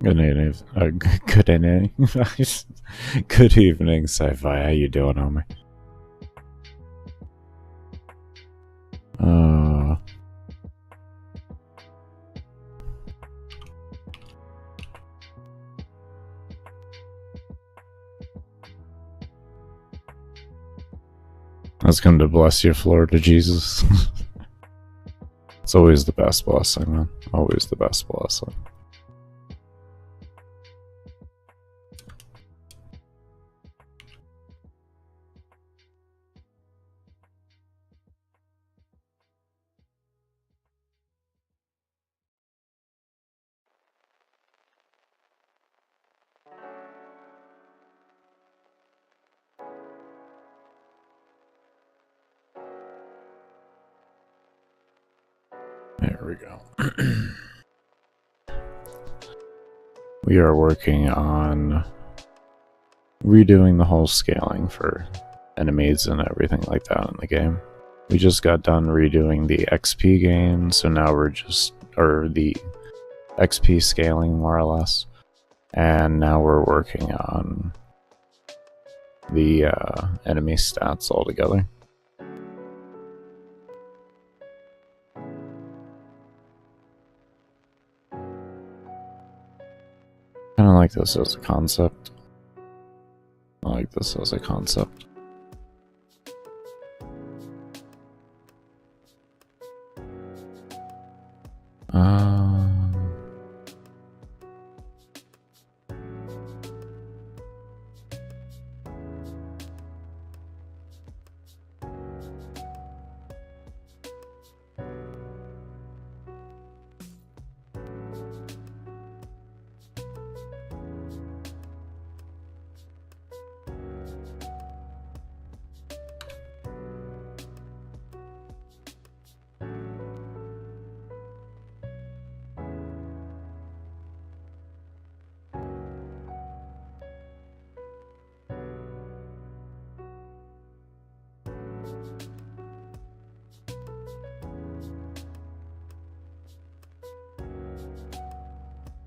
Good evening, good evening, good evening, Sci-Fi. How you doing, homie? Let's come to bless your Florida, Jesus. It's always the best blessing, man. Always the best blessing. There we go. We are working on redoing the whole scaling for enemies and everything like that in the game. We just got done redoing the XP gain, so now we're just, or the XP scaling more or less, and now we're working on the enemy stats altogether. Kind of like this as a concept. I like this as a concept.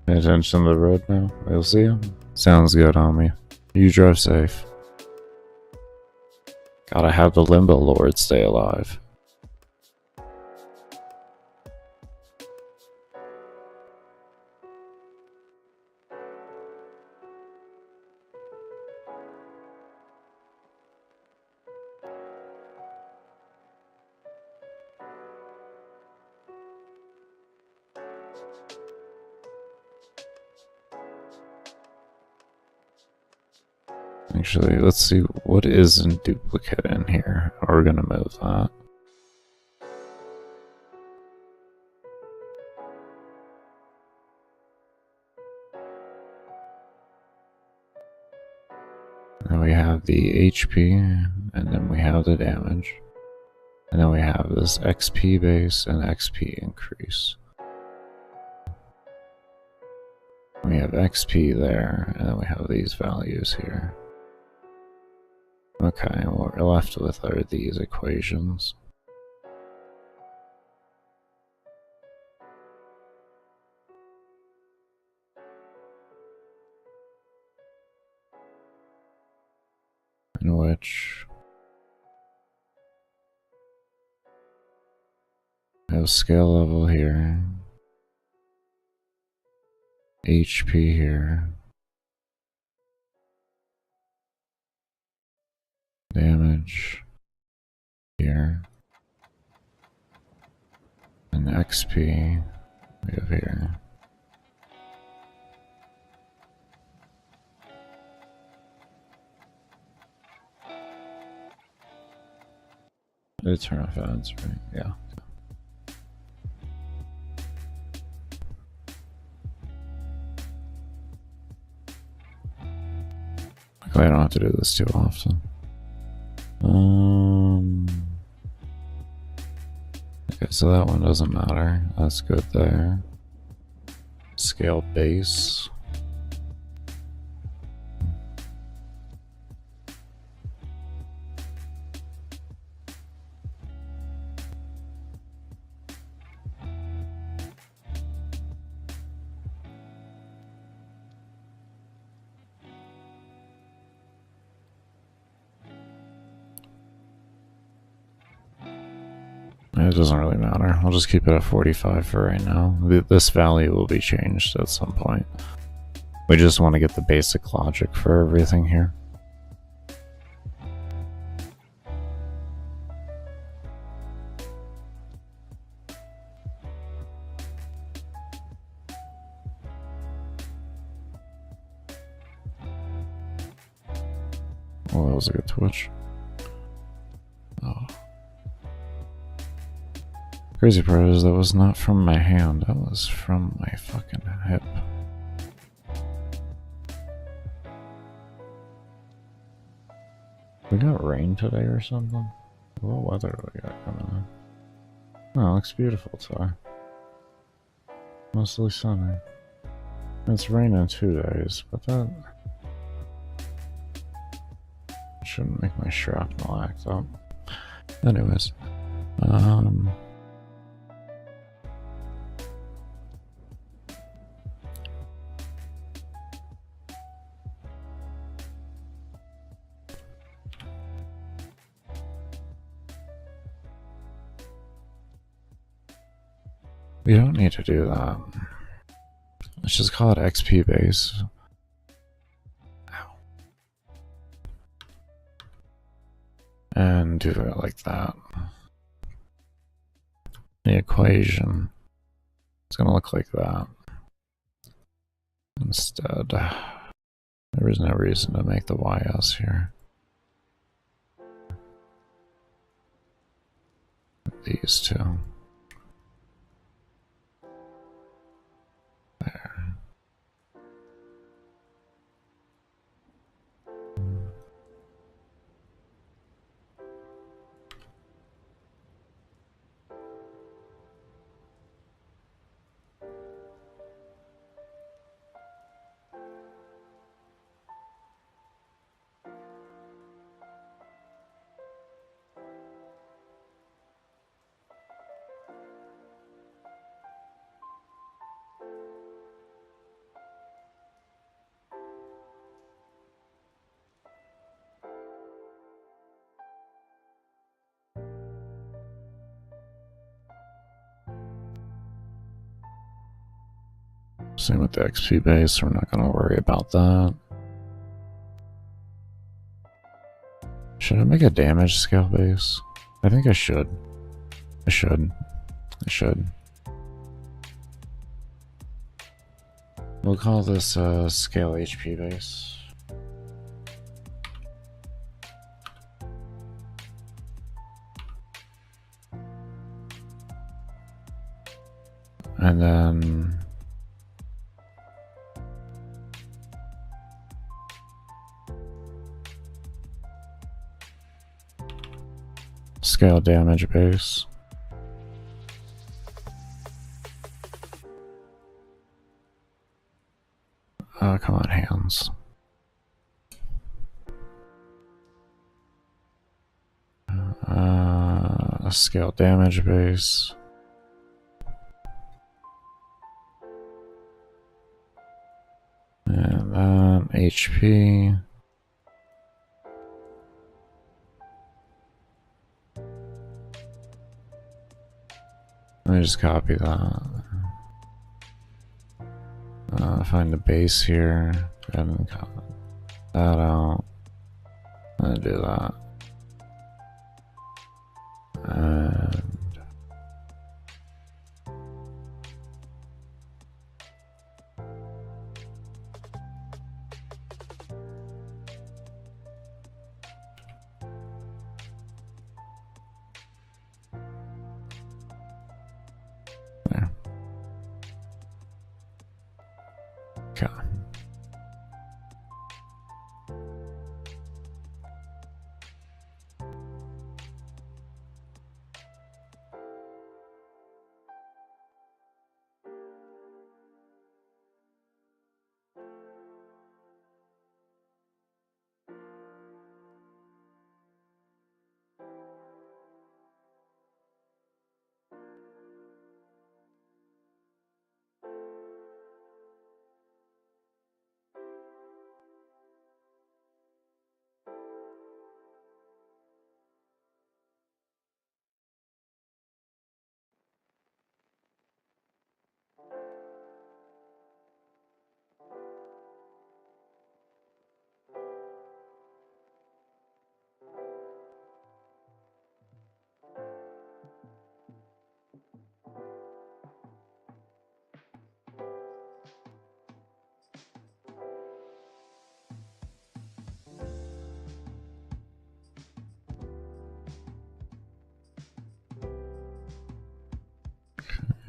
Pay attention to the road now. We'll see you. Sounds good on me. You drive safe. Gotta have the Limbo Lord stay alive. Actually, let's see what is in duplicate in here. We're gonna move that. And we have the HP, and then we have the damage. And then we have this XP base and XP increase. We have XP there, and then we have these values here. Okay, what we're left with are these equations. In which we have skill level here, HP here, damage here, and XP we have here. Did it turn off ads, right? Yeah. I don't have to do this too often. Okay, so that one doesn't matter. That's good there. Scale base. It doesn't really matter. I'll just keep it at 45 for right now. This value will be changed at some point. We just want to get the basic logic for everything here. Oh, that was a good twitch. Oh. Crazy part is that was not from my hand, that was from my fucking hip. We got rain today or something? What weather do we got coming on? Oh, it looks beautiful today. Mostly sunny. It's raining 2 days, but that shouldn't make my shrapnel act up. Anyways, we don't need to do that. Let's just call it XP base. Ow. And do it like that. The equation is going to look like that. Instead, there is no reason to make the YS here. These two. There. Same with the XP base, we're not going to worry about that. Should I make a damage scale base? I think I should. I should. We'll call this scale HP base. And then scale damage base. Come on, hands. A scale damage base. And then HP. Let me just copy that. Find the base here. Go ahead and copy that out. I'm gonna do that. And there. Okay.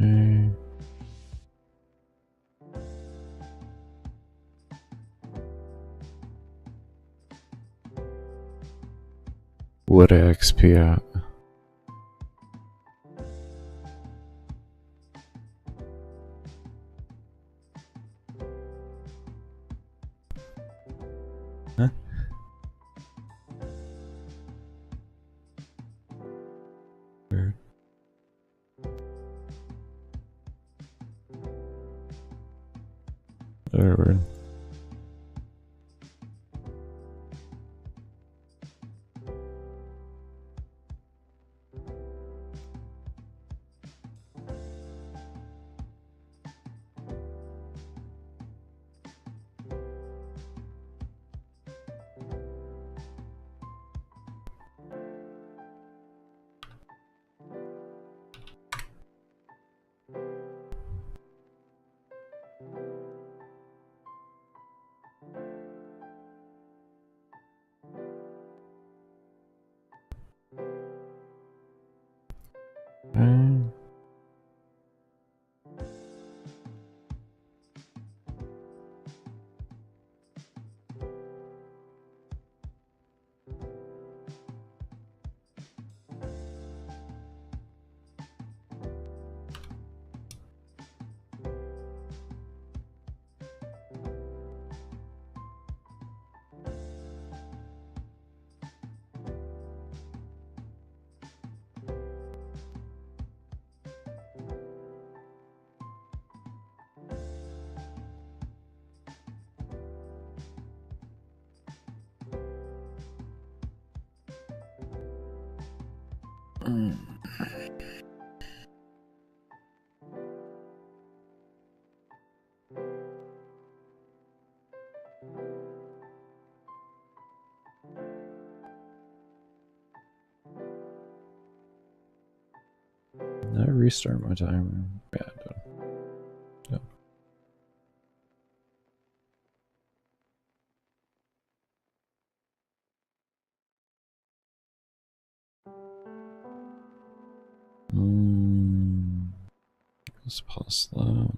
Okay. What XP at? Huh? Weird. Very weird. Okay. Did I restart my timer? Yeah, I did. Yeah. Let's pause that.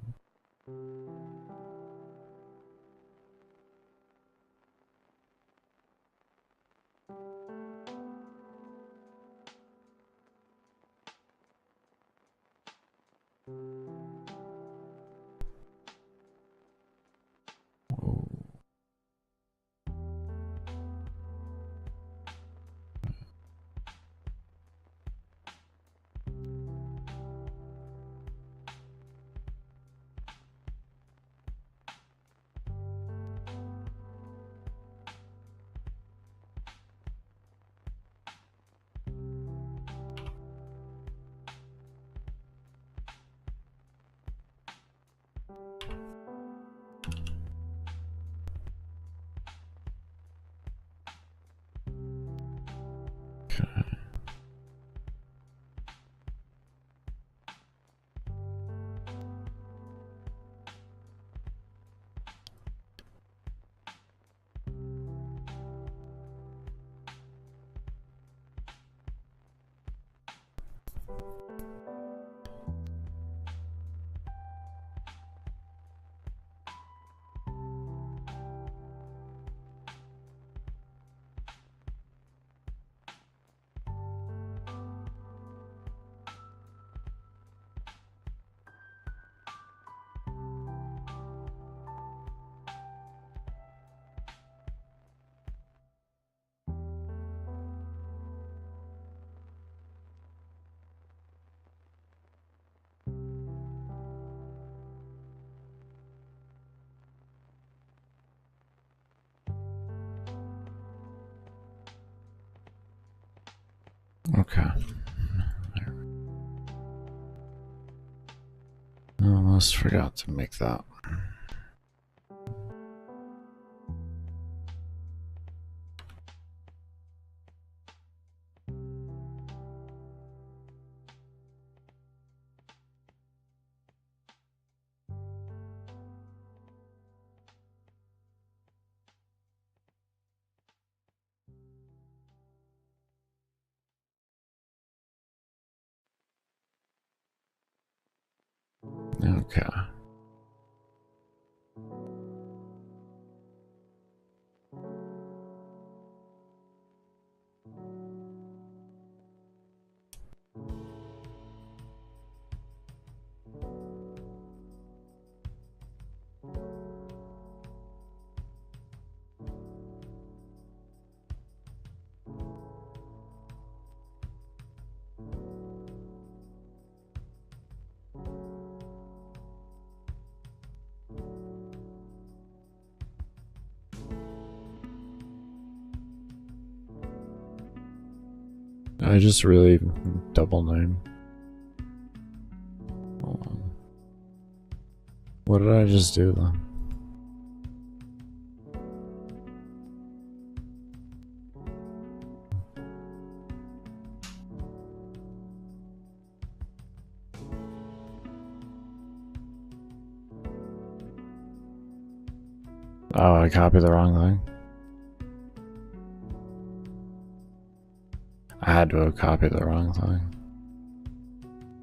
Whoa. Okay. I almost forgot to make that. Okay. I just really double name. Hold on. What did I just do then? Oh, I copied the wrong thing. I had to have copied the wrong thing.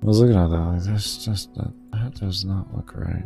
I was looking at that like this, just that does not look right.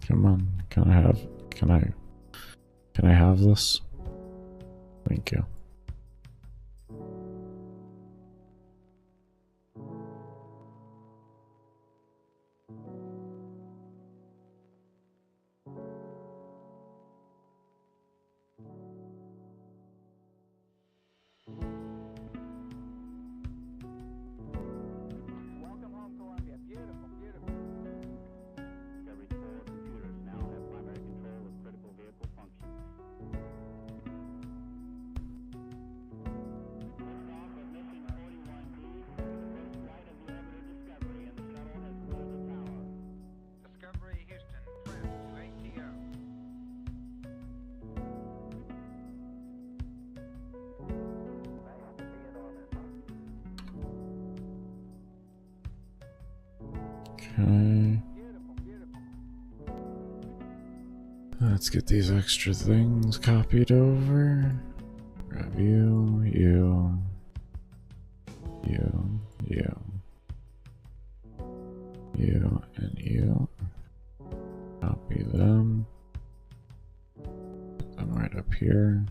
Come on, can I have this? Thank you. Okay. Let's get these extra things copied over. Grab you, you, you, you, you, and you. Copy them. Put them right up here.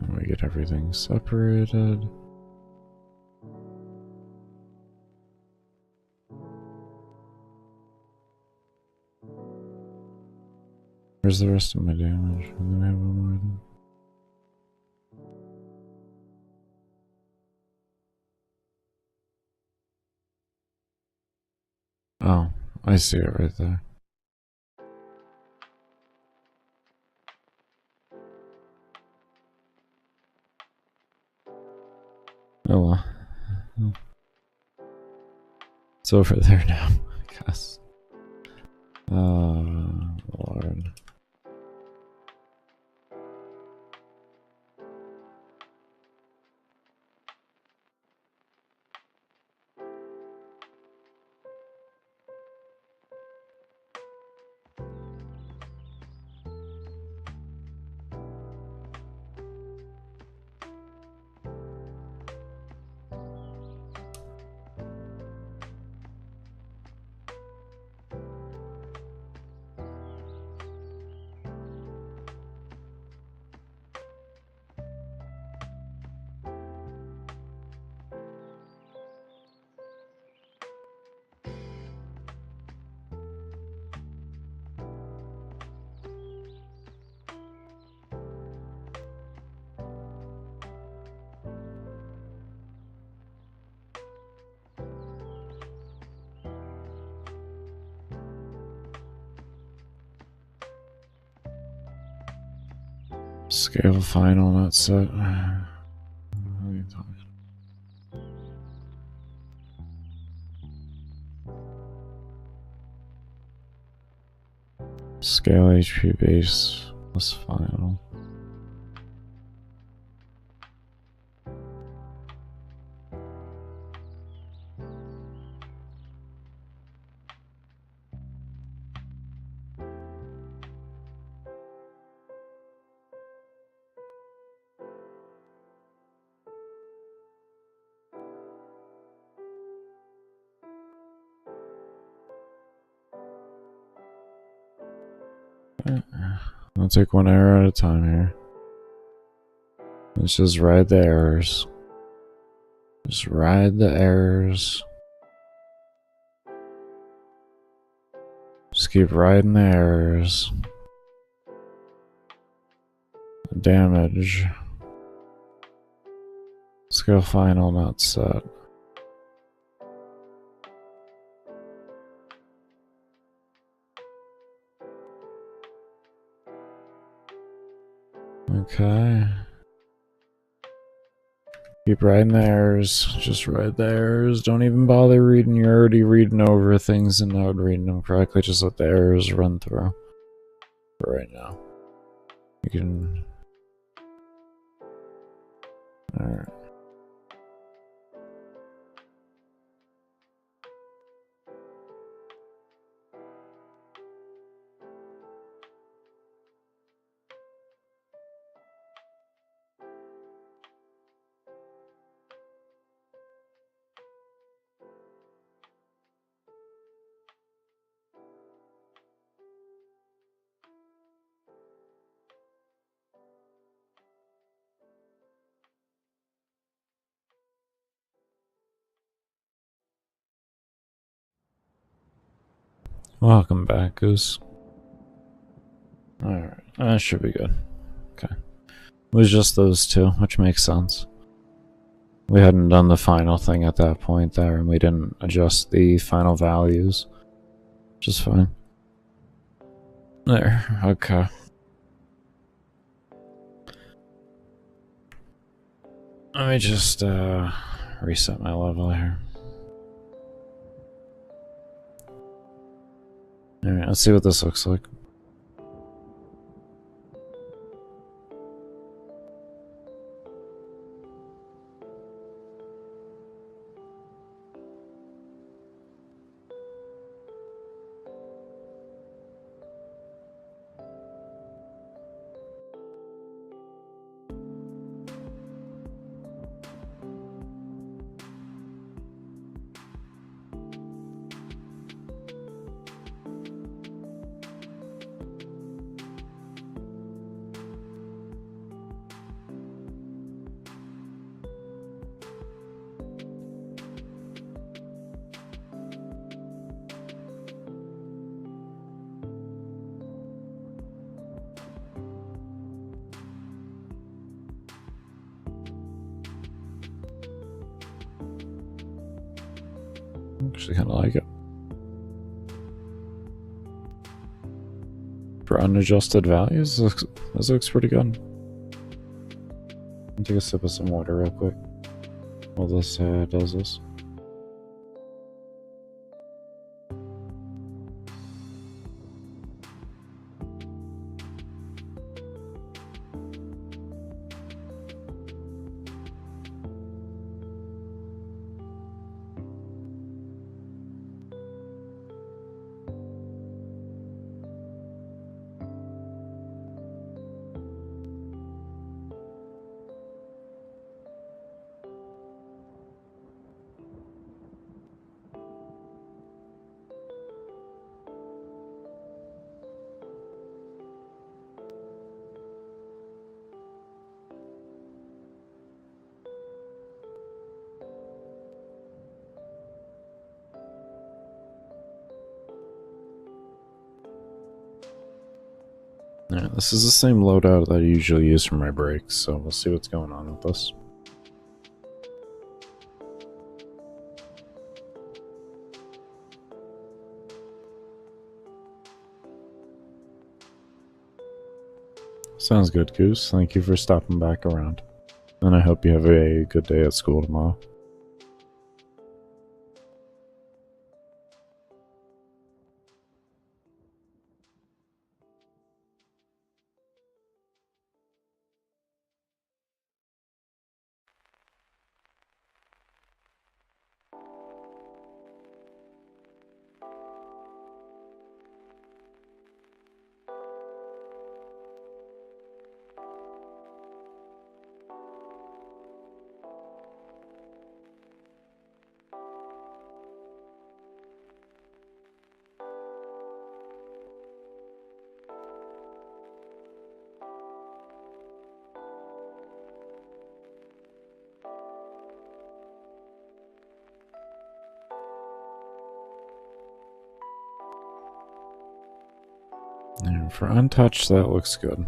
And we get everything separated. Where's the rest of my damage? Do I have one more of them? Oh, I see it right there. Oh well. It's over there now, I guess. Oh, Lord. Scale final, not set. What are you talking about? Scale HP base plus final. I'll take one error at a time here. Let's just ride the errors. Just ride the errors. Just keep riding the errors. Damage. Scale final, not set. Okay. Keep riding the errors. Just ride the errors. Don't even bother reading. You're already reading over things and not reading them correctly. Just let the errors run through. For right now. You can... Alright. Welcome back, Goose. Alright, that should be good. Okay. It was just those two, which makes sense. We hadn't done the final thing at that point there, and we didn't adjust the final values. Which is fine. There, okay. Let me just reset my level here. Alright, let's see what this looks like. Actually kind of like it. For unadjusted values, this looks pretty good. I'll take a sip of some water real quick while this does this. Alright, this is the same loadout that I usually use for my brakes, so we'll see what's going on with this. Sounds good, Goose. Thank you for stopping back around. And I hope you have a good day at school tomorrow. And for untouched, that looks good.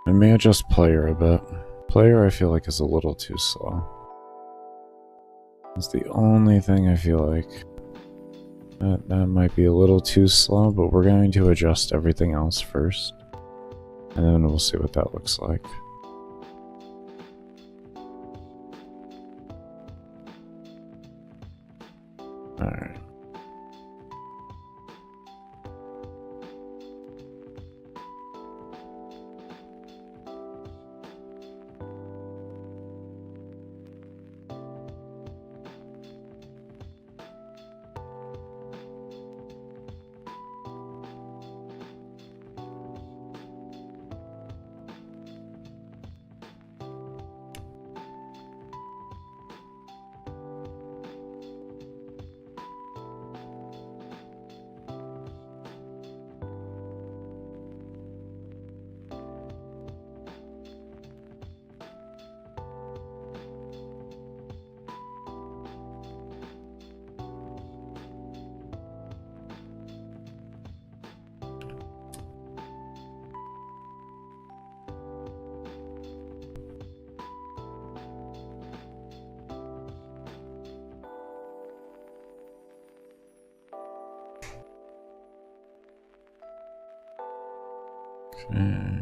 I may adjust player a bit. Player I feel like is a little too slow. That's the only thing I feel like. That might be a little too slow, but we're going to adjust everything else first. And then we'll see what that looks like. Alright. Okay.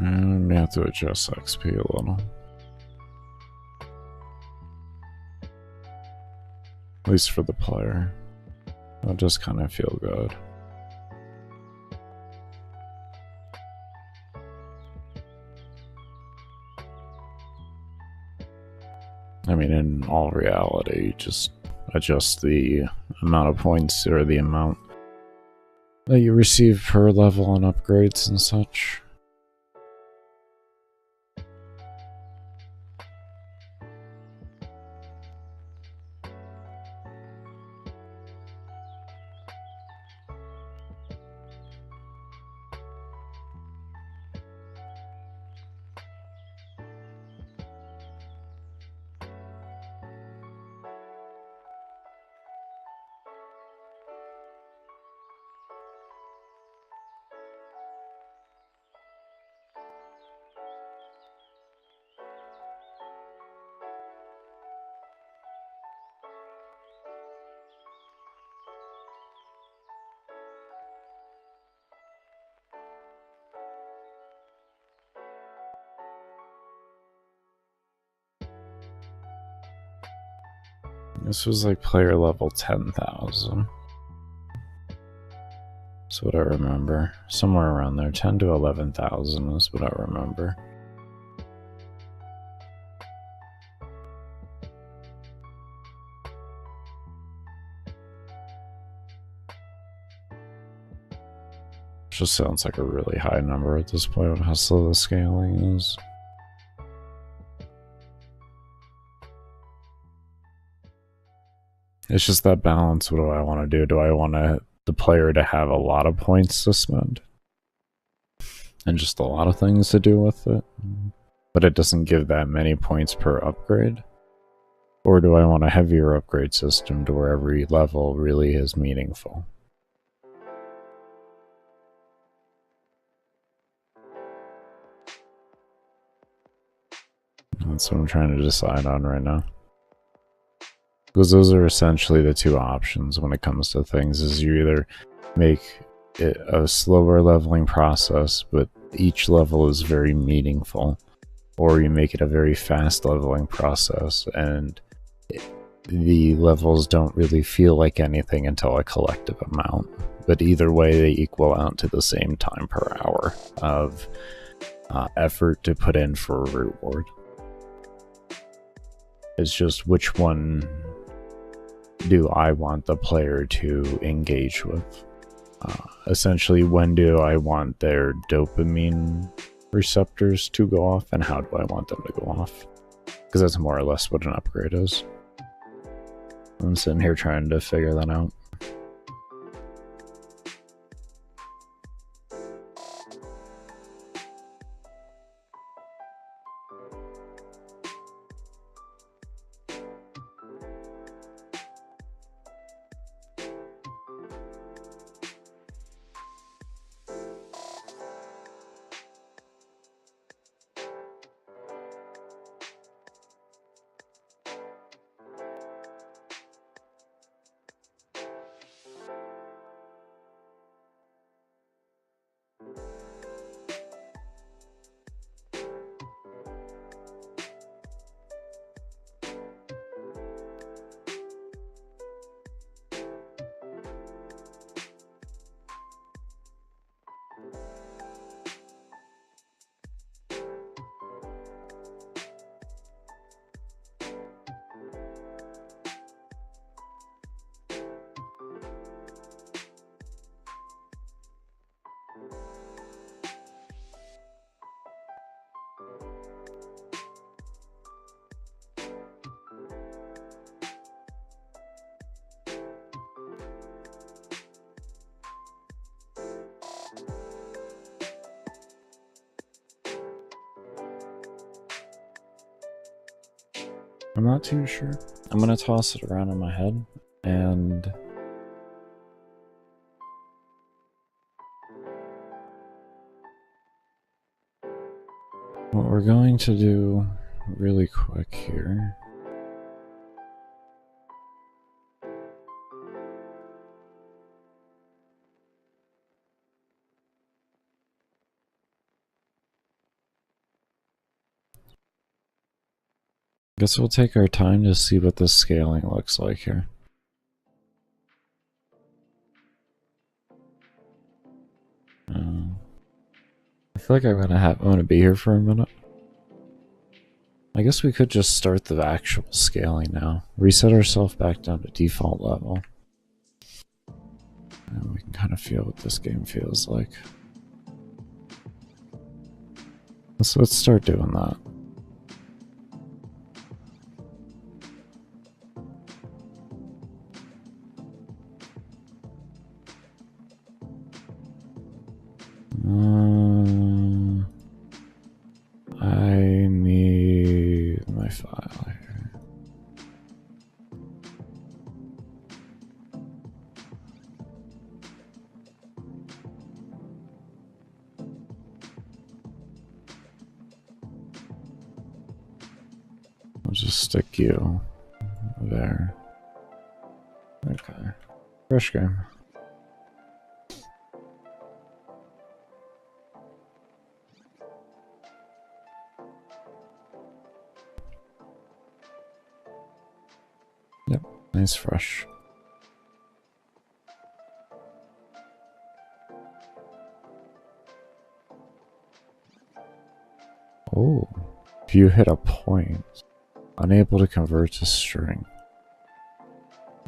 We have to adjust XP a little. At least for the player. It'll just kind of feel good. I mean, in all reality, just adjust the amount of points or the amount that you receive per level and upgrades and such. This was like player level 10,000. That's what I remember. Somewhere around there. 10 to 11,000 is what I remember. Just sounds like a really high number at this point of how slow the scaling is. It's just that balance. What do I want to do? Do I want the player to have a lot of points to spend? And just a lot of things to do with it? But it doesn't give that many points per upgrade? Or do I want a heavier upgrade system to where every level really is meaningful? That's what I'm trying to decide on right now. Because those are essentially the two options when it comes to things, is you either make it a slower leveling process, but each level is very meaningful, or you make it a very fast leveling process, and the levels don't really feel like anything until a collective amount. But either way, they equal out to the same time per hour of effort to put in for a reward. It's just which one do I want the player to engage with? Essentially, when do I want their dopamine receptors to go off, and how do I want them to go off? Because that's more or less what an upgrade is. I'm sitting here trying to figure that out. I'm not too sure. I'm gonna toss it around in my head, and what we're going to do really quick here Guess we'll take our time to see what this scaling looks like here. I feel like I'm gonna be here for a minute. I guess we could just start the actual scaling now. Reset ourselves back down to default level. And we can kind of feel what this game feels like. So let's start doing that. I need my file here. I'll just stick you there. Okay. Fresh game. Yep, nice fresh. Oh, if you hit a point, unable to convert to string.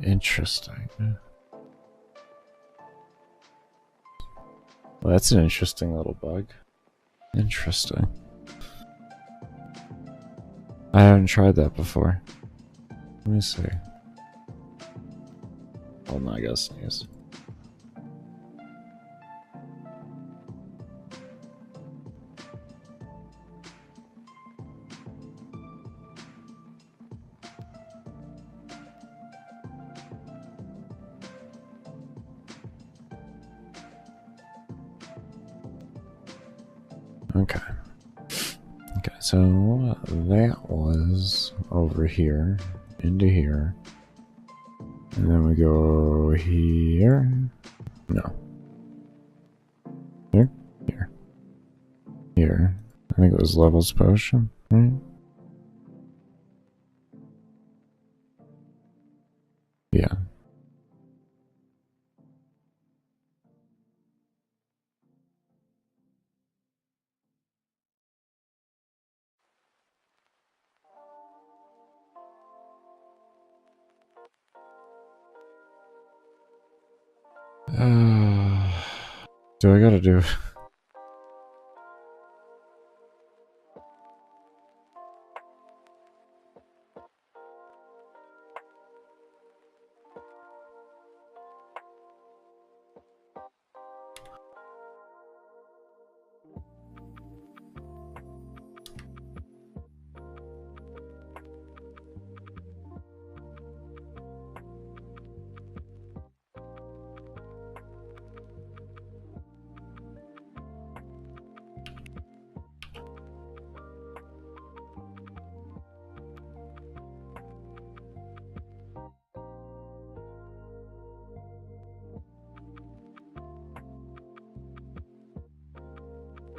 Interesting. Well, that's an interesting little bug. Interesting. I haven't tried that before. Let me see. Hold on, I gotta sneeze. Okay. Okay, so that was over here, into here. And then we go here. No. Here? Here. Here. I think it was levels potion, right? Yeah. Do I gotta do...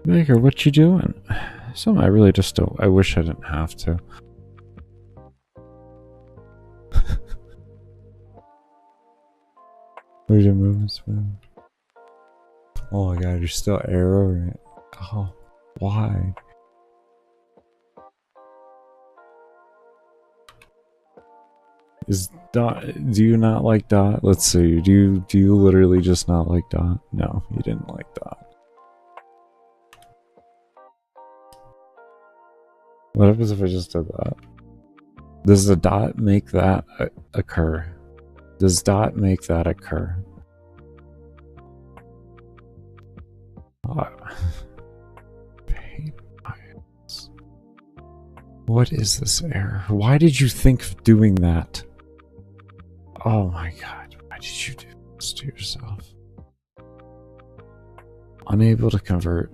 Baker, what you doing? Something I really just don't... I wish I didn't have to. Where's your movements, man? Oh my god, you're still arrowing it. Oh, why? Is Dot... Do you not like Dot? Let's see. Do you literally just not like Dot? No, you didn't like Dot. What happens if I just did that? Does the dot make that occur? Does dot make that occur? What is this error? Why did you think of doing that? Oh my god, why did you do this to yourself? Unable to convert.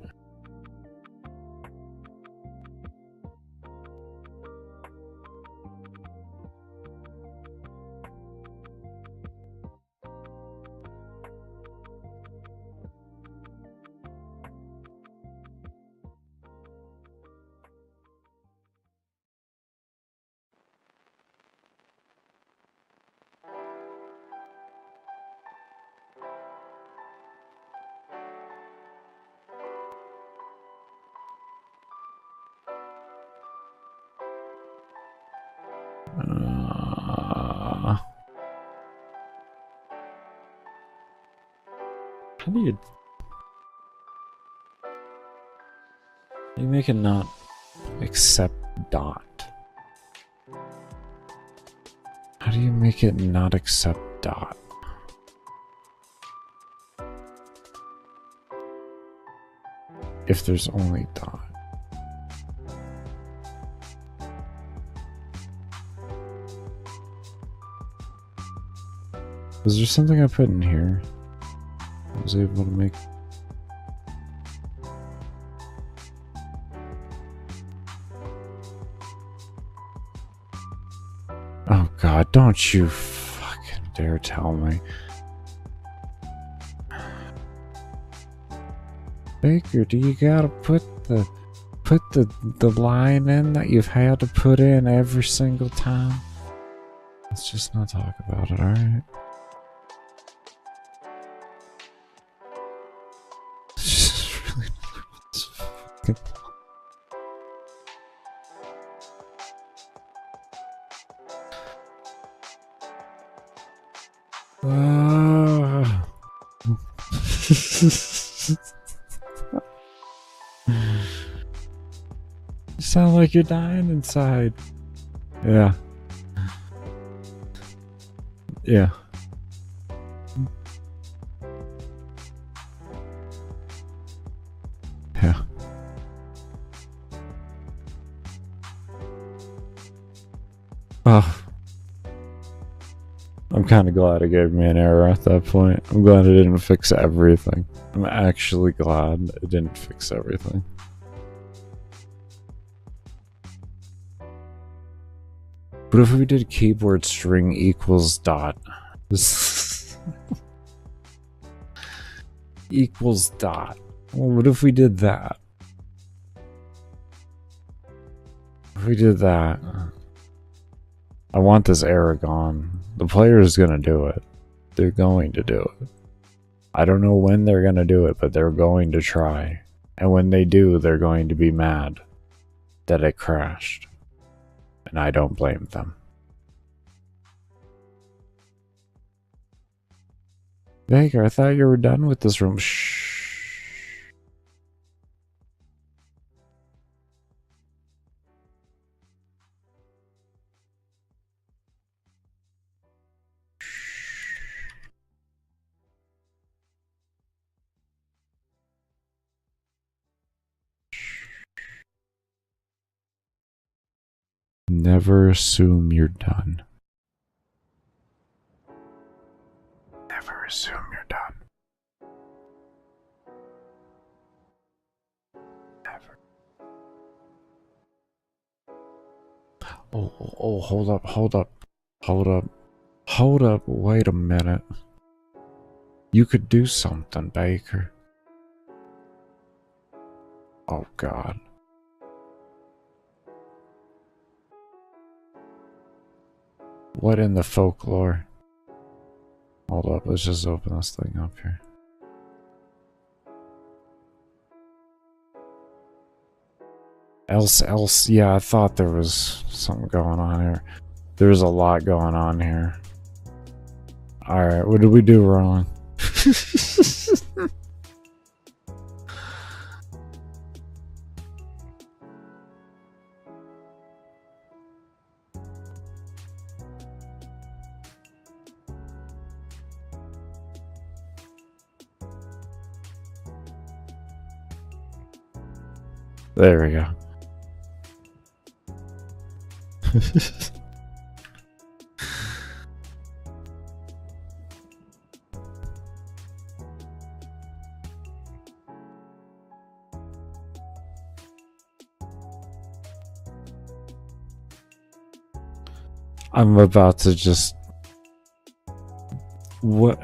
How do you make it not accept dot? How do you make it not accept dot? If there's only dot. Was there something I put in here I was able to make? Oh God, don't you fucking dare tell me. Baker, do you gotta put the line in that you've had to put in every single time? Let's just not talk about it, alright? Just really it's fucking You sound like you're dying inside. Yeah. Yeah. Yeah. Oh. I'm kind of glad it gave me an error at that point. I'm glad it didn't fix everything. I'm actually glad it didn't fix everything. But if we did keyboard string equals dot, equals dot. Well, what if we did that? If we did that, I want this error gone. The player is gonna do it. They're going to do it. I don't know when they're gonna do it, but they're going to try. And when they do, they're going to be mad that it crashed. And I don't blame them. Baker, I thought you were done with this room. Shh. Never assume you're done. Never assume you're done. Never. Oh, hold up, wait a minute. You could do something, Baker. Oh, God. What in the folklore? Hold up, let's just open this thing up here. Else, yeah, I thought there was something going on here. There's a lot going on here. Alright, what did we do wrong? There we go. I'm about to just... What?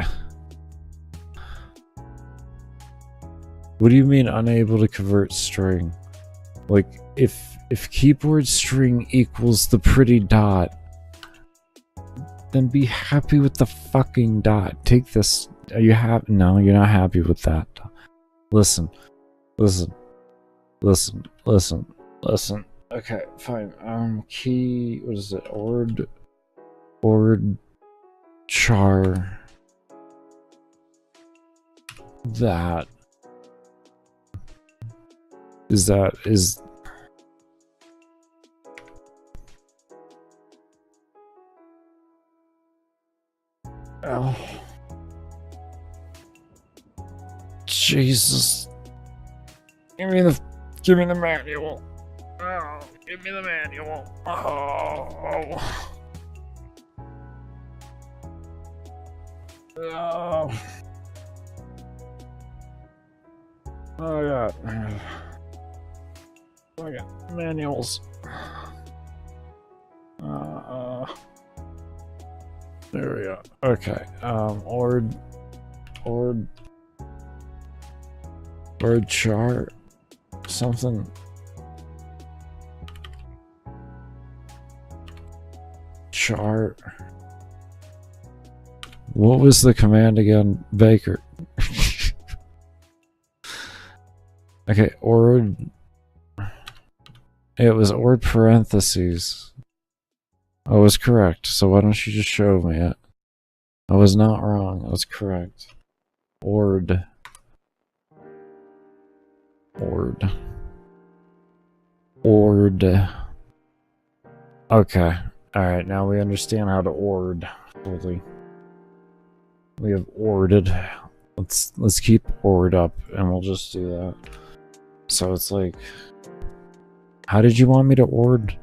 What do you mean unable to convert string? Like, if keyboard string equals the pretty dot, then be happy with the fucking dot. Take this. Are you happy? No, you're not happy with that. Listen. Okay, fine. Key, what is it? Ord char that is oh Jesus, give me the manual. Oh, give me the manual. Oh, oh. Oh god. I got manuals. There we go. Okay. Ord chart. Something. Chart. What was the command again? Baker. Okay, ord. It was ord parentheses. I was correct, so why don't you just show me it? I was not wrong, I was correct. Ord. Okay. Alright, now we understand how to ord fully. We have orded. Let's keep ord up and we'll just do that. So it's like, how did you want me to ord?